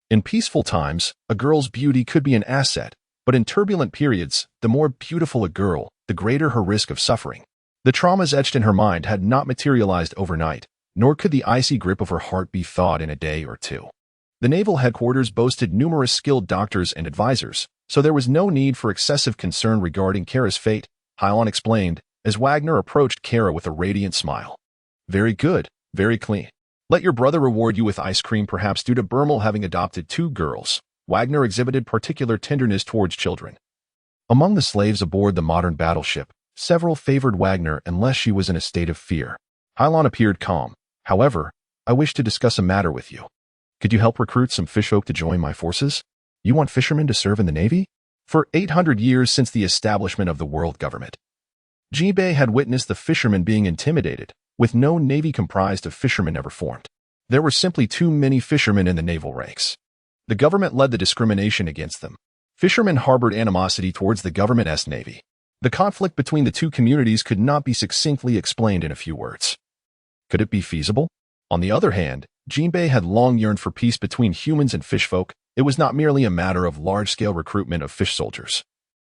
In peaceful times, a girl's beauty could be an asset, but in turbulent periods, the more beautiful a girl, the greater her risk of suffering. The traumas etched in her mind had not materialized overnight, nor could the icy grip of her heart be thawed in a day or two. The naval headquarters boasted numerous skilled doctors and advisors, so there was no need for excessive concern regarding Kara's fate, Hilon explained, as Wagner approached Kara with a radiant smile. "Very good, very clean. Let your brother reward you with ice cream, perhaps due to Bermel having adopted 2 girls." Wagner exhibited particular tenderness towards children. Among the slaves aboard the modern battleship, several favored Wagner unless she was in a state of fear. Hilon appeared calm. "However, I wish to discuss a matter with you. Could you help recruit some fishfolk to join my forces? You want fishermen to serve in the Navy?" For 800 years since the establishment of the world government, Jinbei had witnessed the fishermen being intimidated, with no navy comprised of fishermen ever formed. There were simply too many fishermen in the naval ranks. The government led the discrimination against them. Fishermen harbored animosity towards the government's navy. The conflict between the two communities could not be succinctly explained in a few words. Could it be feasible? On the other hand, Jinbei had long yearned for peace between humans and fishfolk. It was not merely a matter of large-scale recruitment of fish soldiers.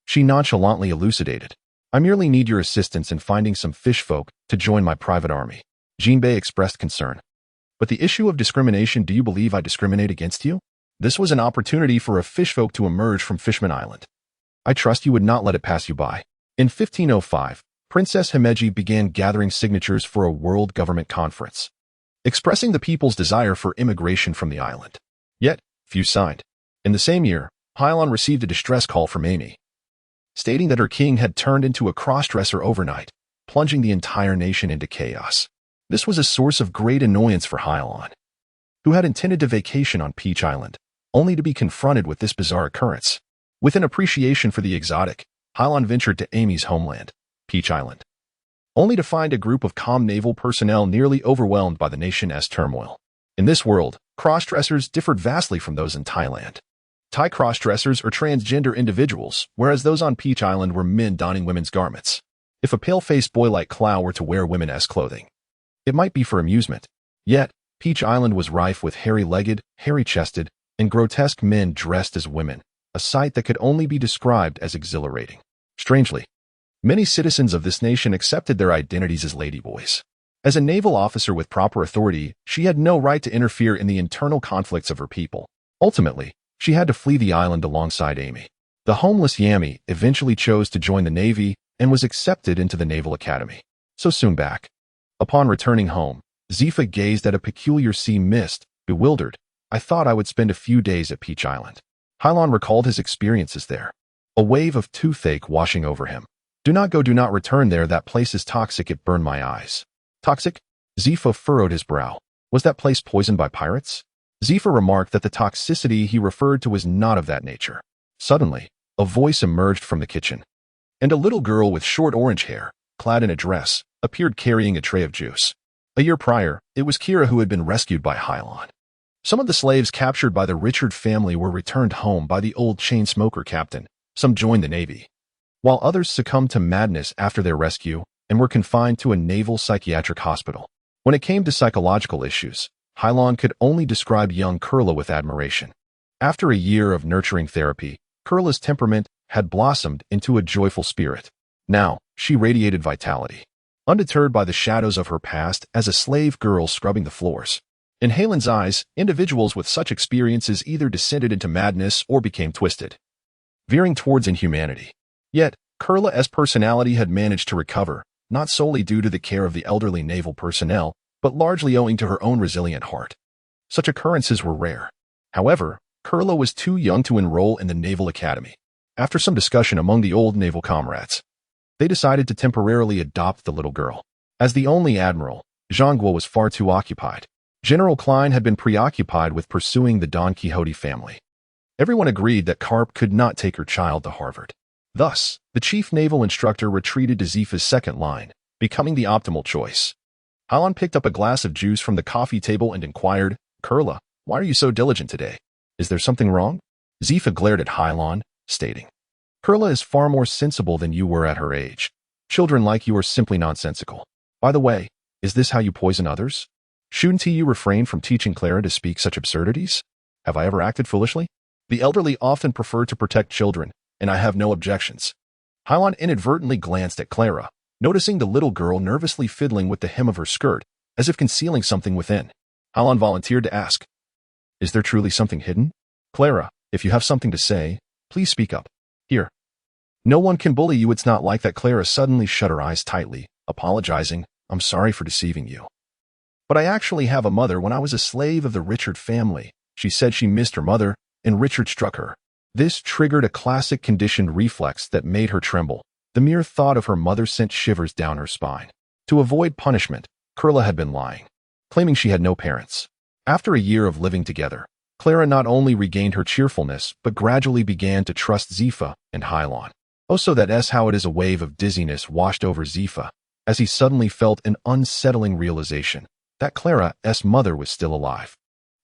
She nonchalantly elucidated. "I merely need your assistance in finding some fishfolk to join my private army." Jinbei expressed concern. "But the issue of discrimination, do you believe I discriminate against you? This was an opportunity for a fishfolk to emerge from Fishman Island. I trust you would not let it pass you by." In 1505, Princess Himeji began gathering signatures for a world government conference, expressing the people's desire for immigration from the island. Yet, few signed. In the same year, Hilon received a distress call from Amy, stating that her king had turned into a cross-dresser overnight, plunging the entire nation into chaos. This was a source of great annoyance for Hilon, who had intended to vacation on Peach Island. only to be confronted with this bizarre occurrence. With an appreciation for the exotic, Hilon ventured to Amy's homeland, Peach Island, only to find a group of calm naval personnel nearly overwhelmed by the nation's turmoil. In this world, cross-dressers differed vastly from those in Thailand. Thai cross-dressers are transgender individuals, whereas those on Peach Island were men donning women's garments. If a pale-faced boy like Clow were to wear women's clothing, it might be for amusement. Yet, Peach Island was rife with hairy-legged, hairy-chested, and grotesque men dressed as women, a sight that could only be described as exhilarating. Strangely, many citizens of this nation accepted their identities as ladyboys. As a naval officer with proper authority, she had no right to interfere in the internal conflicts of her people. Ultimately, she had to flee the island alongside Amy. The homeless Yami eventually chose to join the Navy and was accepted into the Naval Academy. So soon back. Upon returning home, Zifa gazed at a peculiar sea mist, bewildered. I thought I would spend a few days at Peach Island. Hilon recalled his experiences there. A wave of toothache washing over him. Do not go, do not return there, that place is toxic, it burned my eyes. Toxic? Zifa furrowed his brow. Was that place poisoned by pirates? Zifa remarked that the toxicity he referred to was not of that nature. Suddenly, a voice emerged from the kitchen, and a little girl with short orange hair, clad in a dress, appeared carrying a tray of juice. A year prior, it was Kira who had been rescued by Hilon. Some of the slaves captured by the Richard family were returned home by the old chain smoker captain. Some joined the Navy, while others succumbed to madness after their rescue and were confined to a naval psychiatric hospital. When it came to psychological issues, Hilon could only describe young Kurla with admiration. After a year of nurturing therapy, Kurla's temperament had blossomed into a joyful spirit. Now, she radiated vitality, undeterred by the shadows of her past as a slave girl scrubbing the floors. In Hilon's eyes, individuals with such experiences either descended into madness or became twisted, veering towards inhumanity. Yet, Kurla's personality had managed to recover, not solely due to the care of the elderly naval personnel, but largely owing to her own resilient heart. Such occurrences were rare. However, Kurla was too young to enroll in the Naval Academy. After some discussion among the old naval comrades, they decided to temporarily adopt the little girl. As the only admiral, Zhangguo was far too occupied. General Klein had been preoccupied with pursuing the Don Quixote family. Everyone agreed that Karp could not take her child to Harvard. Thus, the chief naval instructor retreated to Zifa's second line, becoming the optimal choice. Hilon picked up a glass of juice from the coffee table and inquired, Kurla, why are you so diligent today? Is there something wrong? Zifa glared at Hilon, stating, Kurla is far more sensible than you were at her age. Children like you are simply nonsensical. By the way, is this how you poison others? Shouldn't you refrain from teaching Clara to speak such absurdities? Have I ever acted foolishly? The elderly often prefer to protect children, and I have no objections. Hilon inadvertently glanced at Clara, noticing the little girl nervously fiddling with the hem of her skirt, as if concealing something within. Hilon volunteered to ask, is there truly something hidden? Clara, if you have something to say, please speak up. Here. No one can bully you, it's not like that. Clara suddenly shut her eyes tightly, apologizing, I'm sorry for deceiving you. But I actually have a mother. When I was a slave of the Richard family, she said she missed her mother, and Richard struck her. This triggered a classic conditioned reflex that made her tremble. The mere thought of her mother sent shivers down her spine. To avoid punishment, Kurla had been lying, claiming she had no parents. After a year of living together, Clara not only regained her cheerfulness, but gradually began to trust Zifa and Hilon. Oh, so that's how it is. A wave of dizziness washed over Zifa, as he suddenly felt an unsettling realization that Clara's mother was still alive.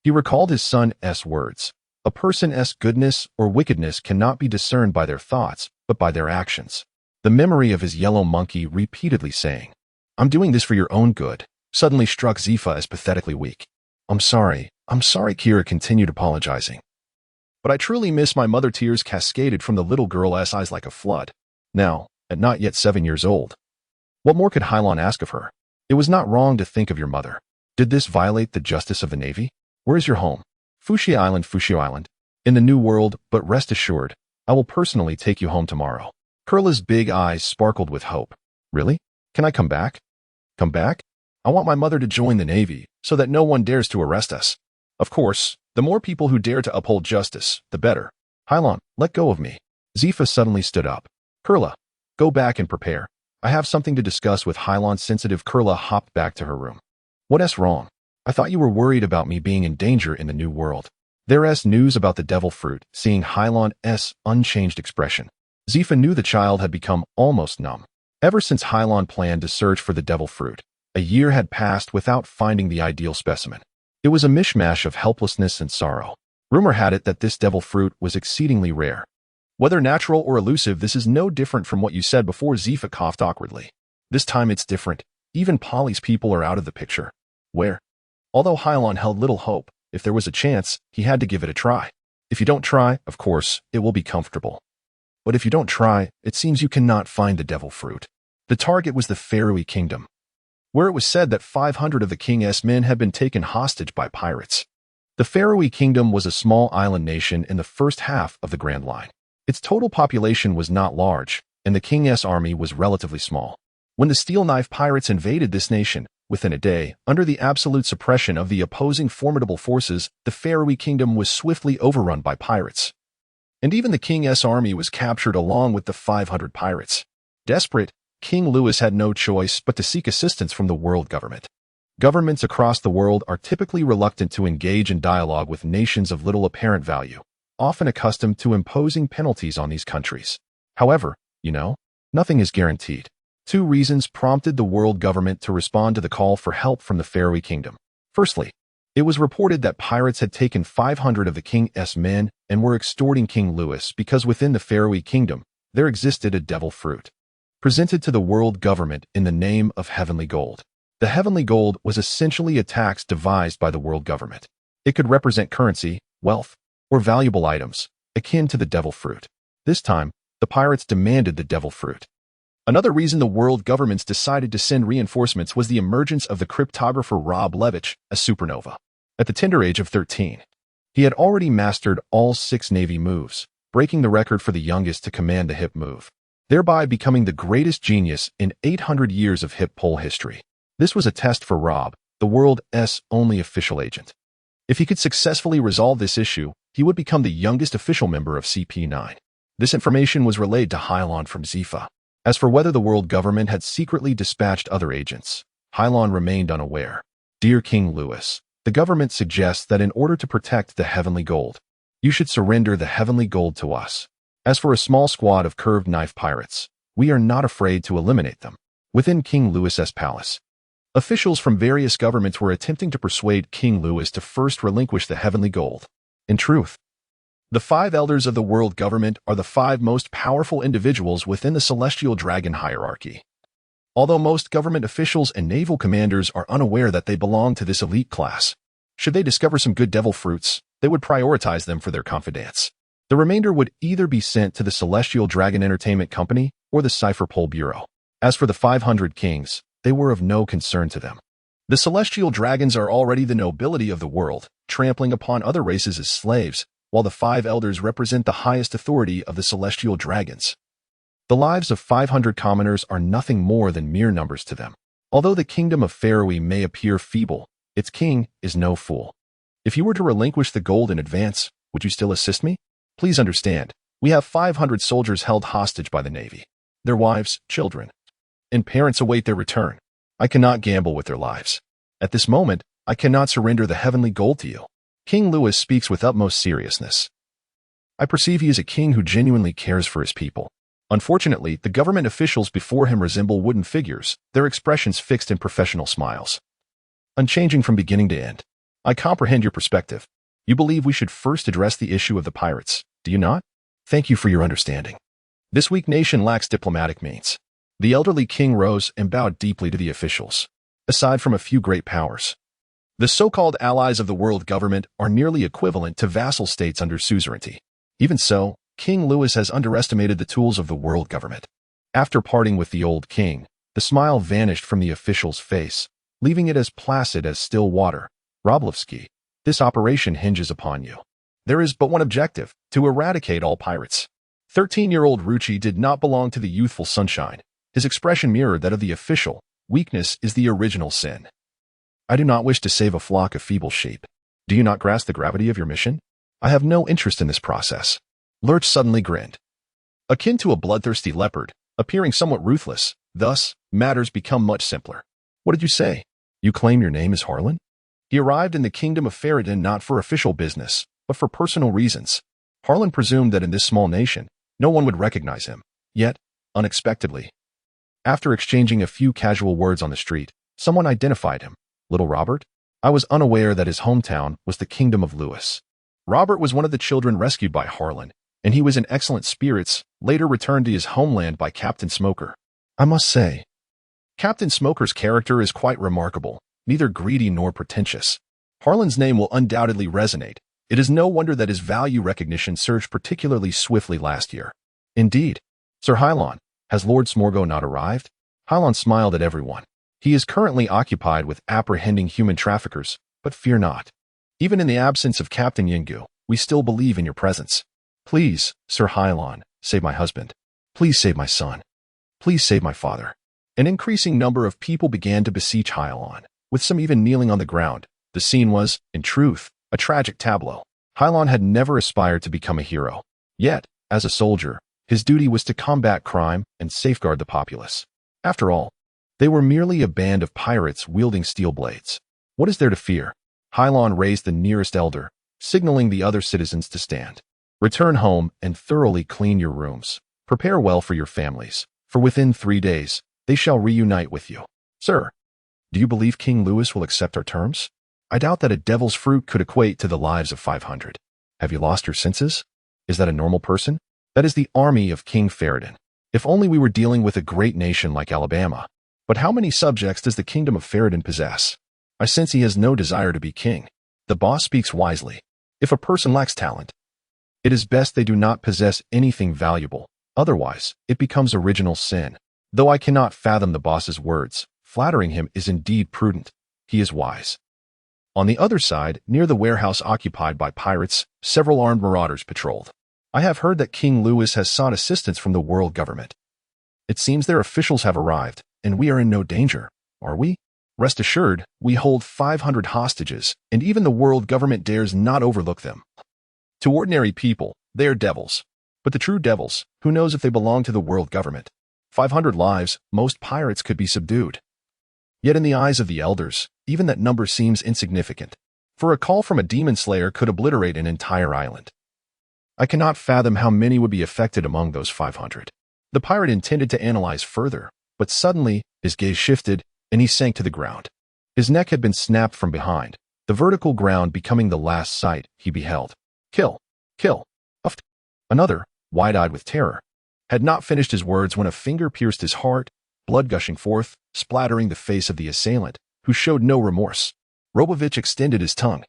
He recalled his son's words. A person's goodness or wickedness cannot be discerned by their thoughts, but by their actions. The memory of his yellow monkey repeatedly saying, I'm doing this for your own good, suddenly struck Zifa as pathetically weak. I'm sorry, Kira continued apologizing. But I truly miss my mother. Tears cascaded from the little girl's eyes like a flood. Now, at not yet 7 years old, what more could Hilon ask of her? It was not wrong to think of your mother. Did this violate the justice of the Navy? Where is your home? Fushi Island, in the New World, but rest assured, I will personally take you home tomorrow. Kurla's big eyes sparkled with hope. Really? Can I come back? Come back? I want my mother to join the Navy, so that no one dares to arrest us. Of course, the more people who dare to uphold justice, the better. Hilon, let go of me. Zifa suddenly stood up. Kurla, go back and prepare. I have something to discuss with Hilon. Sensitive Kurla hopped back to her room. What's wrong? I thought you were worried about me being in danger in the New World. There's news about the devil fruit, seeing Hilon's unchanged expression. Zifa knew the child had become almost numb. Ever since Hilon planned to search for the devil fruit, a year had passed without finding the ideal specimen. It was a mishmash of helplessness and sorrow. Rumor had it that this devil fruit was exceedingly rare. Whether natural or elusive, this is no different from what you said before. Zifa coughed awkwardly. This time it's different. Even Polly's people are out of the picture. Where? Although Hilon held little hope, if there was a chance, he had to give it a try. If you don't try, of course, it will be comfortable. But if you don't try, it seems you cannot find the devil fruit. The target was the Faroe Kingdom, where it was said that 500 of the king's men had been taken hostage by pirates. The Faroe Kingdom was a small island nation in the first half of the Grand Line. Its total population was not large, and the king's army was relatively small. When the Steel Knife pirates invaded this nation, within a day, under the absolute suppression of the opposing formidable forces, the Faroe Kingdom was swiftly overrun by pirates. And even the king's army was captured along with the 500 pirates. Desperate, King Louis had no choice but to seek assistance from the world government. Governments across the world are typically reluctant to engage in dialogue with nations of little apparent value, often accustomed to imposing penalties on these countries. However, nothing is guaranteed. 2 reasons prompted the world government to respond to the call for help from the Faroe Kingdom. Firstly, it was reported that pirates had taken 500 of the king's men and were extorting King Louis because within the Faroe Kingdom, there existed a devil fruit, presented to the world government in the name of heavenly gold. The heavenly gold was essentially a tax devised by the world government. It could represent currency, wealth, or valuable items, akin to the devil fruit. This time, the pirates demanded the devil fruit. Another reason the world governments decided to send reinforcements was the emergence of the cryptographer Robe, a supernova. At the tender age of 13, he had already mastered all 6 Navy moves, breaking the record for the youngest to command the hip move, thereby becoming the greatest genius in 800 years of hip pole history. This was a test for Robe, the world's only official agent. If he could successfully resolve this issue, he would become the youngest official member of CP9. This information was relayed to Hilon from Zifa. As for whether the world government had secretly dispatched other agents, Hilon remained unaware. Dear King Louis, the government suggests that in order to protect the heavenly gold, you should surrender the heavenly gold to us. As for a small squad of curved knife pirates, we are not afraid to eliminate them. Within King Louis's palace, officials from various governments were attempting to persuade King Louis to first relinquish the heavenly gold. In truth, the 5 elders of the world government are the 5 most powerful individuals within the celestial dragon hierarchy. Although most government officials and naval commanders are unaware that they belong to this elite class, should they discover some good devil fruits, they would prioritize them for their confidants. The remainder would either be sent to the Celestial Dragon Entertainment Company or the Cipher Pole Bureau. As for the 500 kings, they were of no concern to them. The celestial dragons are already the nobility of the world, trampling upon other races as slaves, while the 5 elders represent the highest authority of the celestial dragons. The lives of 500 commoners are nothing more than mere numbers to them. Although the kingdom of Faroe may appear feeble, its king is no fool. If you were to relinquish the gold in advance, would you still assist me? Please understand, we have 500 soldiers held hostage by the Navy. Their wives, children, and parents await their return. I cannot gamble with their lives. At this moment, I cannot surrender the heavenly gold to you. King Louis speaks with utmost seriousness. I perceive he is a king who genuinely cares for his people. Unfortunately, the government officials before him resemble wooden figures, their expressions fixed in professional smiles, unchanging from beginning to end. I comprehend your perspective. You believe we should first address the issue of the pirates, do you not? Thank you for your understanding. This weak nation lacks diplomatic means. The elderly king rose and bowed deeply to the officials. Aside from a few great powers, the so-called allies of the world government are nearly equivalent to vassal states under suzerainty. Even so, King Louis has underestimated the tools of the world government. After parting with the old king, the smile vanished from the official's face, leaving it as placid as still water. Roblevsky, this operation hinges upon you. There is but one objective, to eradicate all pirates. 13-year-old Rucci did not belong to the youthful sunshine. His expression mirrored that of the official. Weakness is the original sin. I do not wish to save a flock of feeble sheep. Do you not grasp the gravity of your mission? I have no interest in this process. Lurch suddenly grinned. Akin to a bloodthirsty leopard, appearing somewhat ruthless, thus, matters become much simpler. What did you say? You claim your name is Harlan? He arrived in the kingdom of Faradin not for official business, but for personal reasons. Harlan presumed that in this small nation, no one would recognize him. Yet, unexpectedly, after exchanging a few casual words on the street, someone identified him. Little Robert? I was unaware that his hometown was the kingdom of Lewis. Robert was one of the children rescued by Harlan, and he was in excellent spirits, later returned to his homeland by Captain Smoker. I must say, Captain Smoker's character is quite remarkable, neither greedy nor pretentious. Harlan's name will undoubtedly resonate. It is no wonder that his value recognition surged particularly swiftly last year. Indeed. Sir Hilon, has Lord Smorgo not arrived? Hilon smiled at everyone. He is currently occupied with apprehending human traffickers, but fear not. Even in the absence of Captain Yingu, we still believe in your presence. Please, Sir Hilon, save my husband. Please save my son. Please save my father. An increasing number of people began to beseech Hilon, with some even kneeling on the ground. The scene was, in truth, a tragic tableau. Hilon had never aspired to become a hero. Yet, as a soldier, his duty was to combat crime and safeguard the populace. After all, they were merely a band of pirates wielding steel blades. What is there to fear? Hilon raised the nearest elder, signaling the other citizens to stand. Return home and thoroughly clean your rooms. Prepare well for your families, for within 3 days, they shall reunite with you. Sir, do you believe King Louis will accept our terms? I doubt that a devil's fruit could equate to the lives of 500. Have you lost your senses? Is that a normal person? That is the army of King Ferredin. If only we were dealing with a great nation like Alabama. But how many subjects does the kingdom of Ferredin possess? I sense he has no desire to be king. The boss speaks wisely. If a person lacks talent, it is best they do not possess anything valuable. Otherwise, it becomes original sin. Though I cannot fathom the boss's words, flattering him is indeed prudent. He is wise. On the other side, near the warehouse occupied by pirates, several armed marauders patrolled. I have heard that King Louis has sought assistance from the world government. It seems their officials have arrived, and we are in no danger, are we? Rest assured, we hold 500 hostages, and even the world government dares not overlook them. To ordinary people, they are devils. But the true devils, who knows if they belong to the world government? 500 lives, most pirates could be subdued. Yet in the eyes of the elders, even that number seems insignificant, for a call from a demon slayer could obliterate an entire island. I cannot fathom how many would be affected among those 500. The pirate intended to analyze further, but suddenly, his gaze shifted, and he sank to the ground. His neck had been snapped from behind, the vertical ground becoming the last sight he beheld. Kill! Kill! Uffed! Another, wide-eyed with terror, had not finished his words when a finger pierced his heart, blood gushing forth, splattering the face of the assailant, who showed no remorse. Robovich extended his tongue,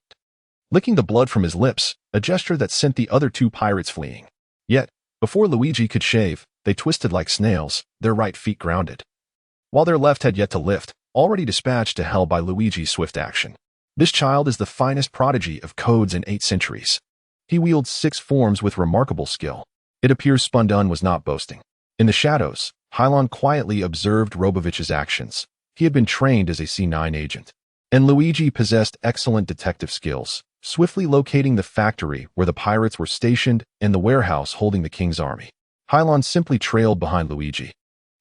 licking the blood from his lips, a gesture that sent the other 2 pirates fleeing. Yet, before Luigi could shave, they twisted like snails, their right feet grounded, while their left had yet to lift, already dispatched to hell by Luigi's swift action. This child is the finest prodigy of codes in 8 centuries. He wields 6 forms with remarkable skill. It appears Spundun was not boasting. In the shadows, Hilon quietly observed Robovich's actions. He had been trained as a C9 agent. And Luigi possessed excellent detective skills, swiftly locating the factory where the pirates were stationed and the warehouse holding the king's army. Hilon simply trailed behind Luigi,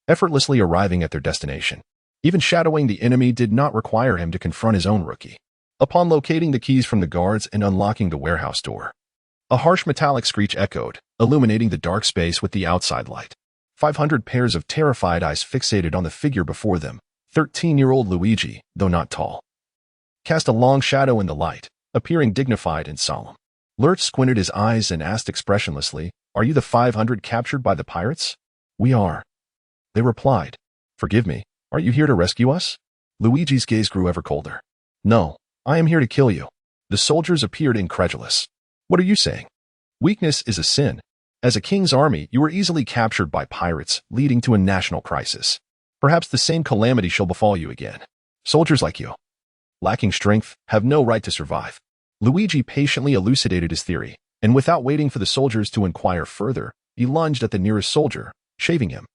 effortlessly arriving at their destination. Even shadowing the enemy did not require him to confront his own rookie. Upon locating the keys from the guards and unlocking the warehouse door, a harsh metallic screech echoed, illuminating the dark space with the outside light. 500 pairs of terrified eyes fixated on the figure before them. 13-year-old Luigi, though not tall, cast a long shadow in the light, appearing dignified and solemn. Lurch squinted his eyes and asked expressionlessly, "Are you the 500 captured by the pirates?" "We are." They replied. "Forgive me, are you here to rescue us?" Luigi's gaze grew ever colder. "No, I am here to kill you." The soldiers appeared incredulous. "What are you saying? Weakness is a sin. As a king's army, you were easily captured by pirates, leading to a national crisis. Perhaps the same calamity shall befall you again. Soldiers like you, lacking strength, have no right to survive." Luigi patiently elucidated his theory, and without waiting for the soldiers to inquire further, he lunged at the nearest soldier, shaving him.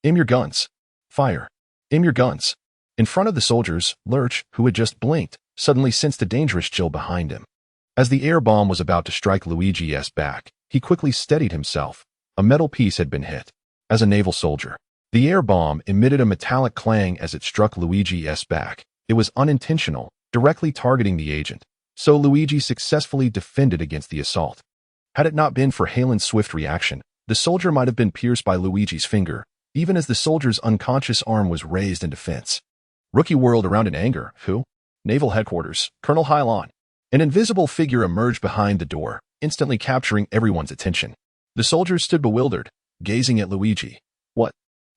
"Aim your guns. Fire. Aim your guns." In front of the soldiers, Lurch, who had just blinked, suddenly sensed a dangerous chill behind him. As the air bomb was about to strike Luigi's back, he quickly steadied himself. A metal piece had been hit. As a naval soldier, the air bomb emitted a metallic clang as it struck Luigi's back. It was unintentional, directly targeting the agent, so Luigi successfully defended against the assault. Had it not been for Hilon's swift reaction, the soldier might have been pierced by Luigi's finger, even as the soldier's unconscious arm was raised in defense. Rookie whirled around in anger. Who? Naval headquarters, Colonel Hilon. An invisible figure emerged behind the door, instantly capturing everyone's attention. The soldiers stood bewildered, gazing at Luigi.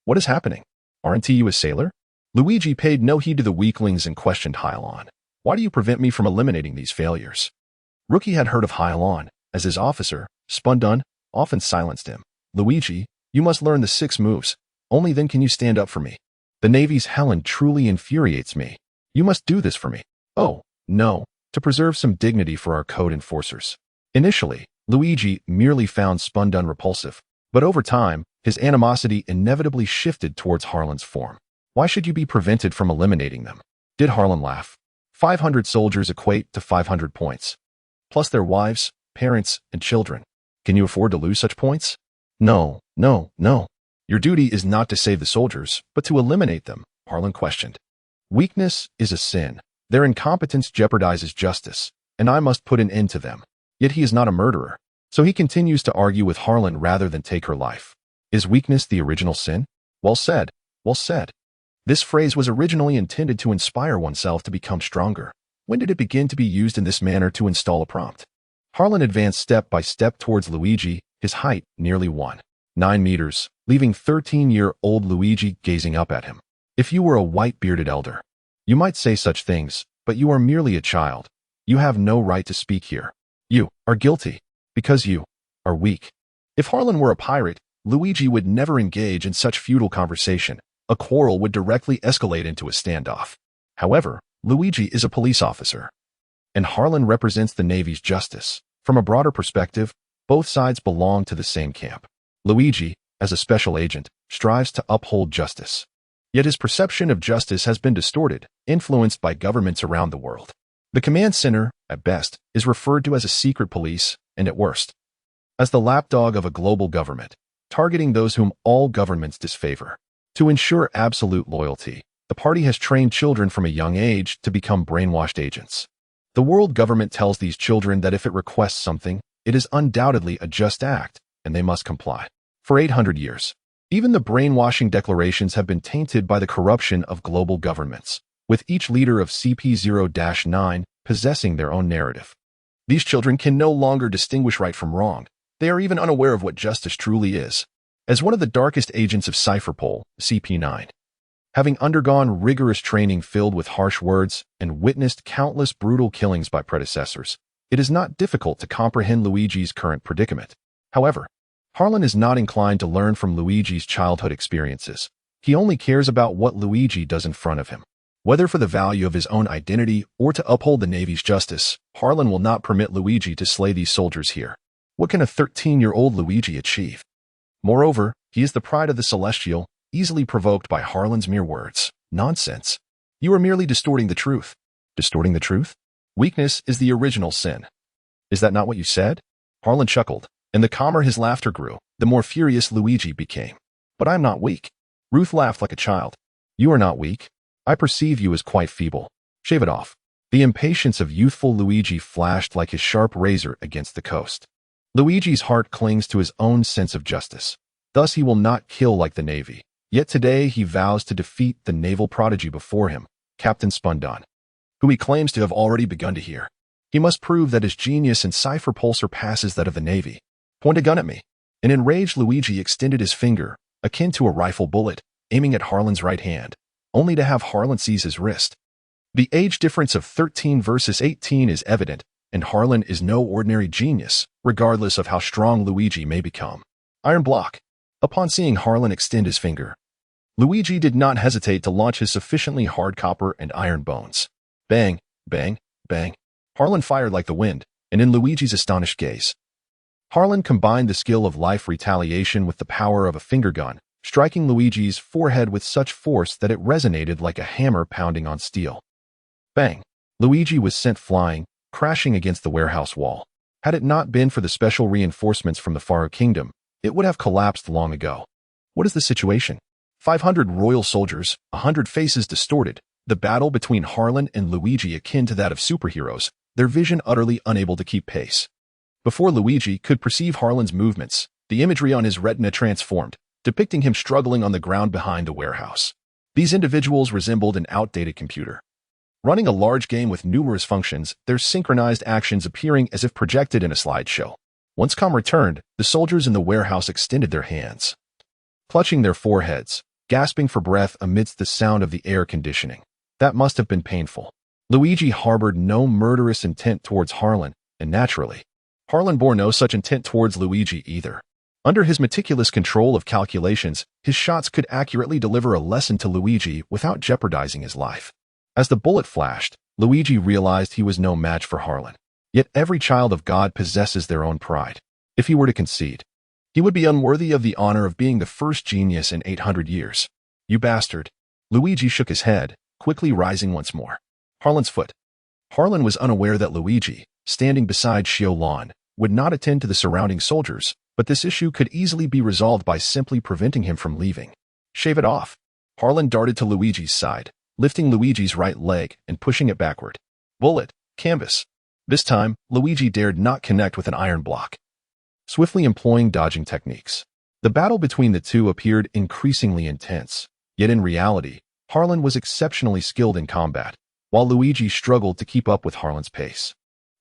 What is happening? Aren't you a sailor? Luigi paid no heed to the weaklings and questioned Hilon. Why do you prevent me from eliminating these failures? Rookie had heard of Hilon, as his officer, Spundun, often silenced him. Luigi, you must learn the 6 moves. Only then can you stand up for me. The Navy's Hilon truly infuriates me. You must do this for me. Oh, no, to preserve some dignity for our code enforcers. Initially, Luigi merely found Spundun repulsive, but over time, his animosity inevitably shifted towards Harlan's form. Why should you be prevented from eliminating them? Did Harlan laugh? 500 soldiers equate to 500 points, plus their wives, parents, and children. Can you afford to lose such points? No. Your duty is not to save the soldiers, but to eliminate them, Harlan questioned. Weakness is a sin. Their incompetence jeopardizes justice, and I must put an end to them. Yet he is not a murderer, so he continues to argue with Harlan rather than take her life. Is weakness the original sin? Well said. This phrase was originally intended to inspire oneself to become stronger. When did it begin to be used in this manner to install a prompt? Harlan advanced step by step towards Luigi, his height nearly 1.9 meters, leaving 13-year-old Luigi gazing up at him. If you were a white-bearded elder, you might say such things, but you are merely a child. You have no right to speak here. You are guilty, because you are weak. If Harlan were a pirate, Luigi would never engage in such futile conversation. A quarrel would directly escalate into a standoff. However, Luigi is a police officer, and Harlan represents the Navy's justice. From a broader perspective, both sides belong to the same camp. Luigi, as a special agent, strives to uphold justice. Yet his perception of justice has been distorted, influenced by governments around the world. The command center, at best, is referred to as a secret police, and at worst, as the lapdog of a global government, targeting those whom all governments disfavor. To ensure absolute loyalty, the party has trained children from a young age to become brainwashed agents. The world government tells these children that if it requests something, it is undoubtedly a just act, and they must comply. For 800 years, even the brainwashing declarations have been tainted by the corruption of global governments, with each leader of CP0-9 possessing their own narrative. These children can no longer distinguish right from wrong. They are even unaware of what justice truly is. As one of the darkest agents of Cypherpol, CP9, having undergone rigorous training filled with harsh words and witnessed countless brutal killings by predecessors, it is not difficult to comprehend Luigi's current predicament. However, Harlan is not inclined to learn from Luigi's childhood experiences. He only cares about what Luigi does in front of him. Whether for the value of his own identity or to uphold the Navy's justice, Harlan will not permit Luigi to slay these soldiers here. What can a 13-year-old Luigi achieve? Moreover, he is the pride of the Celestial, easily provoked by Harlan's mere words. Nonsense. You are merely distorting the truth. Distorting the truth? Weakness is the original sin. Is that not what you said? Harlan chuckled, and the calmer his laughter grew, the more furious Luigi became. But I'm not weak. Ruth laughed like a child. You are not weak. I perceive you as quite feeble. Shave it off. The impatience of youthful Luigi flashed like his sharp razor against the coast. Luigi's heart clings to his own sense of justice. Thus he will not kill like the Navy. Yet today he vows to defeat the naval prodigy before him, Captain Spundun, who he claims to have already begun to hear. He must prove that his genius in Cypherpol surpasses that of the Navy. Point a gun at me. An enraged Luigi extended his finger, akin to a rifle bullet, aiming at Harlan's right hand, only to have Harlan seize his wrist. The age difference of 13 versus 18 is evident, and Harlan is no ordinary genius, regardless of how strong Luigi may become. Iron block. Upon seeing Harlan extend his finger, Luigi did not hesitate to launch his sufficiently hard copper and iron bones. Bang, bang, bang. Harlan fired like the wind, and in Luigi's astonished gaze, Harlan combined the skill of life retaliation with the power of a finger gun, striking Luigi's forehead with such force that it resonated like a hammer pounding on steel. Bang! Luigi was sent flying, crashing against the warehouse wall. Had it not been for the special reinforcements from the Faro Kingdom, it would have collapsed long ago. What is the situation? 500 royal soldiers, 100 faces distorted, the battle between Harlan and Luigi akin to that of superheroes, their vision utterly unable to keep pace. Before Luigi could perceive Harlan's movements, the imagery on his retina transformed, depicting him struggling on the ground behind a warehouse. These individuals resembled an outdated computer. Running a large game with numerous functions, their synchronized actions appearing as if projected in a slideshow. Once calm returned, the soldiers in the warehouse extended their hands, clutching their foreheads, gasping for breath amidst the sound of the air conditioning. That must have been painful. Luigi harbored no murderous intent towards Harlan, and naturally, Harlan bore no such intent towards Luigi either. Under his meticulous control of calculations, his shots could accurately deliver a lesson to Luigi without jeopardizing his life. As the bullet flashed, Luigi realized he was no match for Harlan. Yet every child of God possesses their own pride. If he were to concede, he would be unworthy of the honor of being the first genius in 800 years. You bastard. Luigi shook his head, quickly rising once more. Harlan's foot. Harlan was unaware that Luigi, standing beside Hilon, would not attend to the surrounding soldiers, but this issue could easily be resolved by simply preventing him from leaving. Shave it off. Harlan darted to Luigi's side, lifting Luigi's right leg and pushing it backward. Bullet, canvas. This time, Luigi dared not connect with an iron block. Swiftly employing dodging techniques, the battle between the two appeared increasingly intense. Yet in reality, Harlan was exceptionally skilled in combat, while Luigi struggled to keep up with Harlan's pace.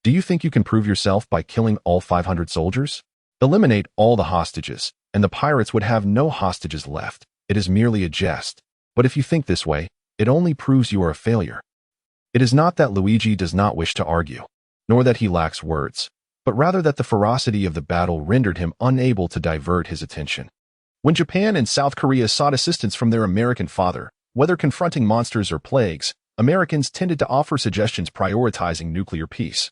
Do you think you can prove yourself by killing all 500 soldiers? Eliminate all the hostages, and the pirates would have no hostages left. It is merely a jest. But if you think this way, it only proves you are a failure. It is not that Luigi does not wish to argue, nor that he lacks words, but rather that the ferocity of the battle rendered him unable to divert his attention. When Japan and South Korea sought assistance from their American father, whether confronting monsters or plagues, Americans tended to offer suggestions prioritizing nuclear peace.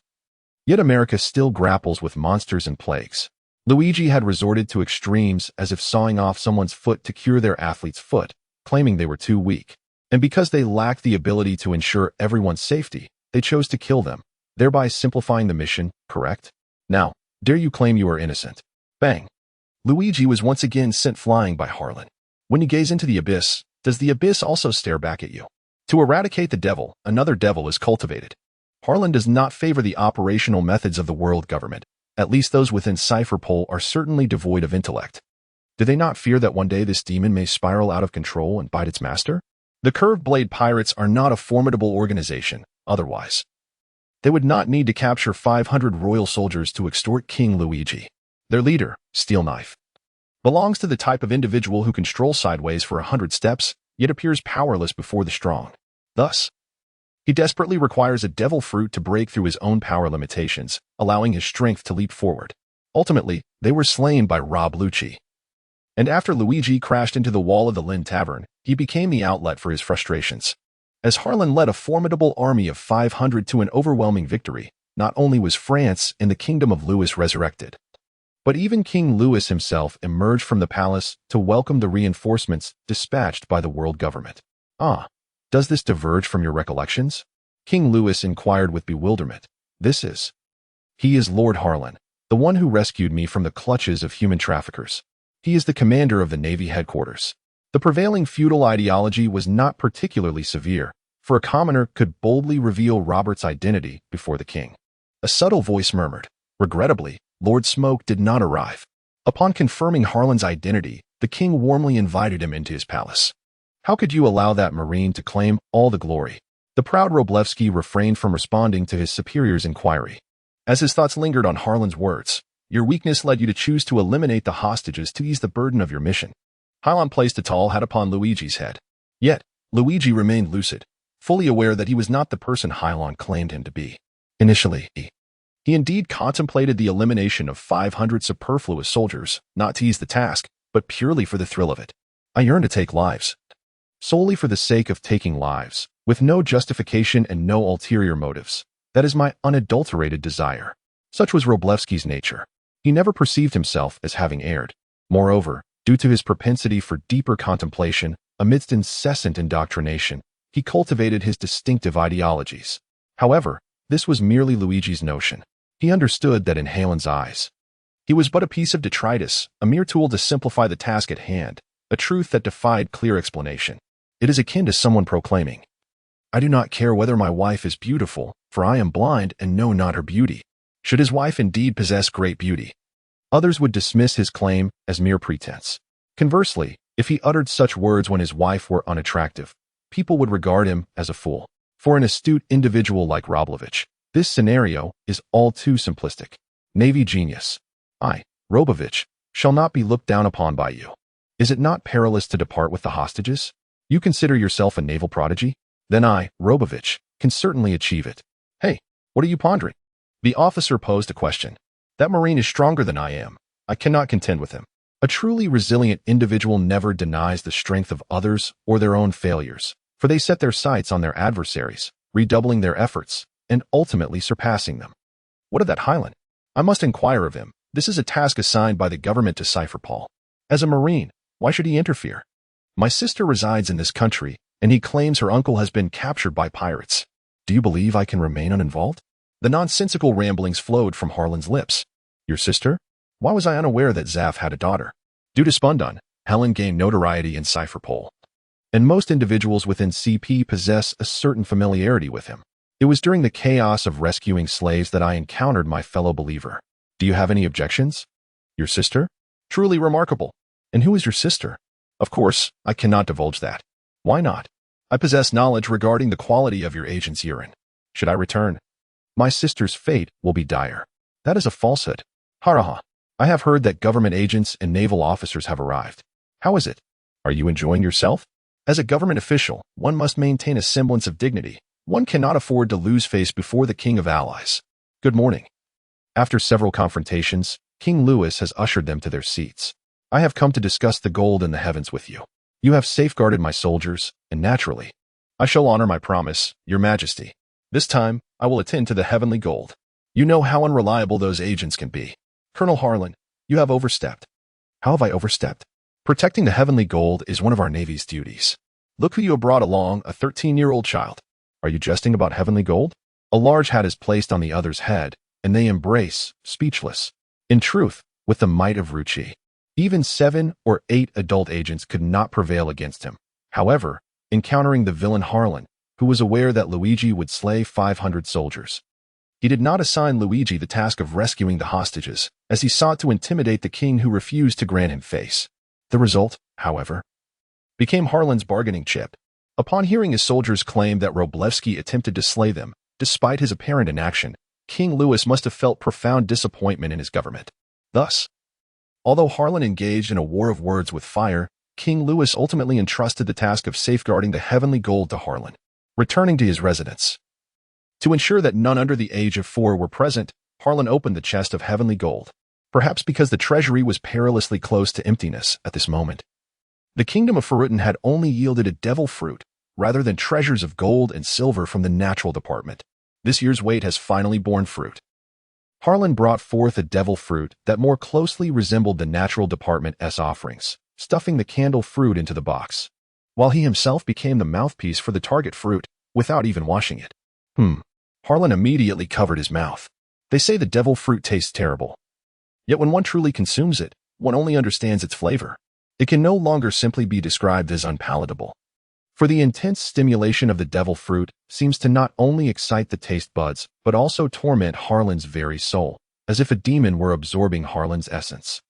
Yet America still grapples with monsters and plagues. Luigi had resorted to extremes, as if sawing off someone's foot to cure their athlete's foot, claiming they were too weak. And because they lacked the ability to ensure everyone's safety, they chose to kill them, thereby simplifying the mission, correct? Now, dare you claim you are innocent? Bang. Luigi was once again sent flying by Harlan. When you gaze into the abyss, does the abyss also stare back at you? To eradicate the devil, another devil is cultivated. Harlan does not favor the operational methods of the world government. At least those within Cypherpole are certainly devoid of intellect. Do they not fear that one day this demon may spiral out of control and bite its master? The Curved Blade Pirates are not a formidable organization, otherwise. They would not need to capture 500 royal soldiers to extort King Luigi. Their leader, Steel Knife, belongs to the type of individual who can stroll sideways for 100 steps, yet appears powerless before the strong. Thus, he desperately requires a devil fruit to break through his own power limitations, allowing his strength to leap forward. Ultimately, they were slain by Rob Lucci. And after Luigi crashed into the wall of the Lynn Tavern, he became the outlet for his frustrations. As Harlan led a formidable army of 500 to an overwhelming victory, not only was France and the kingdom of Louis resurrected, but even King Louis himself emerged from the palace to welcome the reinforcements dispatched by the world government. Ah, does this diverge from your recollections? King Louis inquired with bewilderment. He is Lord Harlan, the one who rescued me from the clutches of human traffickers. He is the commander of the Navy headquarters. The prevailing feudal ideology was not particularly severe, for a commoner could boldly reveal Robert's identity before the king. A subtle voice murmured. Regrettably, Lord Smoke did not arrive. Upon confirming Harlan's identity, the king warmly invited him into his palace. How could you allow that marine to claim all the glory? The proud Roblevsky refrained from responding to his superior's inquiry. As his thoughts lingered on Harlan's words, your weakness led you to choose to eliminate the hostages to ease the burden of your mission. Hilon placed a tall hat upon Luigi's head. Yet, Luigi remained lucid, fully aware that he was not the person Hilon claimed him to be. Initially, he indeed contemplated the elimination of 500 superfluous soldiers, not to ease the task, but purely for the thrill of it. I yearn to take lives. Solely for the sake of taking lives, with no justification and no ulterior motives. That is my unadulterated desire. Such was Roblevsky's nature. He never perceived himself as having erred. Moreover, due to his propensity for deeper contemplation, amidst incessant indoctrination, he cultivated his distinctive ideologies. However, this was merely Luigi's notion. He understood that in Hilon's eyes, he was but a piece of detritus, a mere tool to simplify the task at hand, a truth that defied clear explanation. It is akin to someone proclaiming, I do not care whether my wife is beautiful, for I am blind and know not her beauty. Should his wife indeed possess great beauty, others would dismiss his claim as mere pretense. Conversely, if he uttered such words when his wife were unattractive, people would regard him as a fool. For an astute individual like Roblovich, this scenario is all too simplistic. Navy genius. I, Robovich, shall not be looked down upon by you. Is it not perilous to depart with the hostages? You consider yourself a naval prodigy? Then I, Robovich, can certainly achieve it. Hey, what are you pondering? The officer posed a question. That Marine is stronger than I am. I cannot contend with him. A truly resilient individual never denies the strength of others or their own failures, for they set their sights on their adversaries, redoubling their efforts, and ultimately surpassing them. What of that Hilon? I must inquire of him. This is a task assigned by the government to Cipher Paul. As a Marine, why should he interfere? My sister resides in this country, and he claims her uncle has been captured by pirates. Do you believe I can remain uninvolved? The nonsensical ramblings flowed from Harlan's lips. Your sister? Why was I unaware that Zaf had a daughter? Due to Spundun, Helen gained notoriety in Cipher Pole, and most individuals within CP possess a certain familiarity with him. It was during the chaos of rescuing slaves that I encountered my fellow believer. Do you have any objections? Your sister? Truly remarkable. And who is your sister? Of course, I cannot divulge that. Why not? I possess knowledge regarding the quality of your agent's urine. Should I return? My sister's fate will be dire. That is a falsehood. Haraha. I have heard that government agents and naval officers have arrived. How is it? Are you enjoying yourself? As a government official, one must maintain a semblance of dignity. One cannot afford to lose face before the King of Allies. Good morning. After several confrontations, King Louis has ushered them to their seats. I have come to discuss the gold in the heavens with you. You have safeguarded my soldiers, and naturally, I shall honor my promise, Your Majesty. This time, I will attend to the heavenly gold. You know how unreliable those agents can be. Colonel Harlan, you have overstepped. How have I overstepped? Protecting the heavenly gold is one of our Navy's duties. Look who you have brought along, a 13-year-old child. Are you jesting about heavenly gold? A large hat is placed on the other's head, and they embrace, speechless. In truth, with the might of Ruchi, even 7 or 8 adult agents could not prevail against him. However, encountering the villain Harlan, who was aware that Luigi would slay 500 soldiers, he did not assign Luigi the task of rescuing the hostages, as he sought to intimidate the king who refused to grant him face. The result, however, became Harlan's bargaining chip. Upon hearing his soldiers claim that Roblevsky attempted to slay them, despite his apparent inaction, King Louis must have felt profound disappointment in his government. Thus, although Harlan engaged in a war of words with fire, King Louis ultimately entrusted the task of safeguarding the heavenly gold to Harlan. Returning to his residence, to ensure that none under the age of 4 were present, Harlan opened the chest of heavenly gold, perhaps because the treasury was perilously close to emptiness at this moment. The kingdom of Farutin had only yielded a devil fruit, rather than treasures of gold and silver from the natural department. This year's wait has finally borne fruit. Harlan brought forth a devil fruit that more closely resembled the natural department's offerings, stuffing the candle fruit into the box, while he himself became the mouthpiece for the target fruit, without even washing it. Harlan immediately covered his mouth. They say the devil fruit tastes terrible. Yet when one truly consumes it, one only understands its flavor. It can no longer simply be described as unpalatable. For the intense stimulation of the devil fruit seems to not only excite the taste buds, but also torment Harlan's very soul, as if a demon were absorbing Harlan's essence.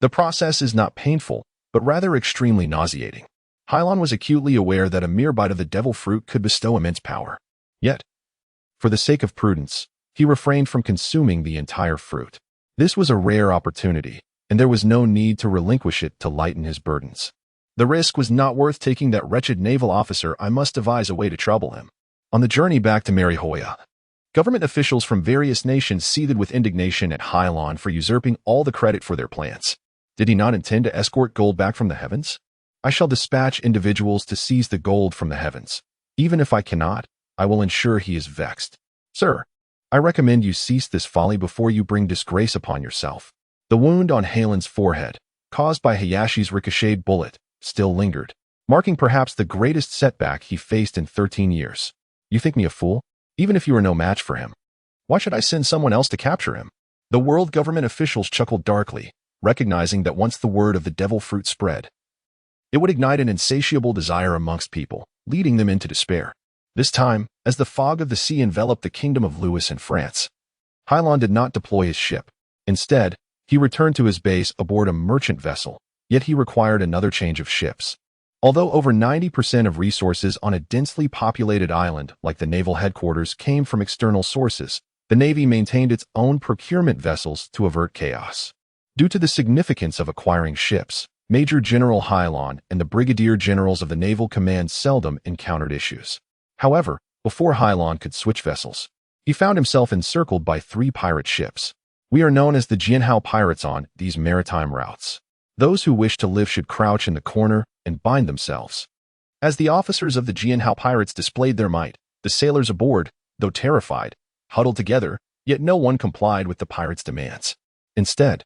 The process is not painful, but rather extremely nauseating. Hilon was acutely aware that a mere bite of the devil fruit could bestow immense power. Yet, for the sake of prudence, he refrained from consuming the entire fruit. This was a rare opportunity, and there was no need to relinquish it to lighten his burdens. The risk was not worth taking that wretched naval officer. I must devise a way to trouble him. On the journey back to Marihoya, government officials from various nations seethed with indignation at Hilon for usurping all the credit for their plans. Did he not intend to escort gold back from the heavens? I shall dispatch individuals to seize the gold from the heavens. Even if I cannot, I will ensure he is vexed. Sir, I recommend you cease this folly before you bring disgrace upon yourself. The wound on Hilon's forehead, caused by Hayashi's ricocheted bullet, still lingered, marking perhaps the greatest setback he faced in 13 years. You think me a fool? Even if you are no match for him, why should I send someone else to capture him? The world government officials chuckled darkly, recognizing that once the word of the devil fruit spread, it would ignite an insatiable desire amongst people, leading them into despair. This time, as the fog of the sea enveloped the kingdom of Louis and France, Hilon did not deploy his ship. Instead, he returned to his base aboard a merchant vessel, yet he required another change of ships. Although over 90% of resources on a densely populated island like the naval headquarters came from external sources, the Navy maintained its own procurement vessels to avert chaos. Due to the significance of acquiring ships, Major General Hilon and the Brigadier Generals of the Naval Command seldom encountered issues. However, before Hilon could switch vessels, he found himself encircled by 3 pirate ships. We are known as the Jianhao pirates on these maritime routes. Those who wish to live should crouch in the corner and bind themselves. As the officers of the Jianhao pirates displayed their might, the sailors aboard, though terrified, huddled together, yet no one complied with the pirates' demands. Instead,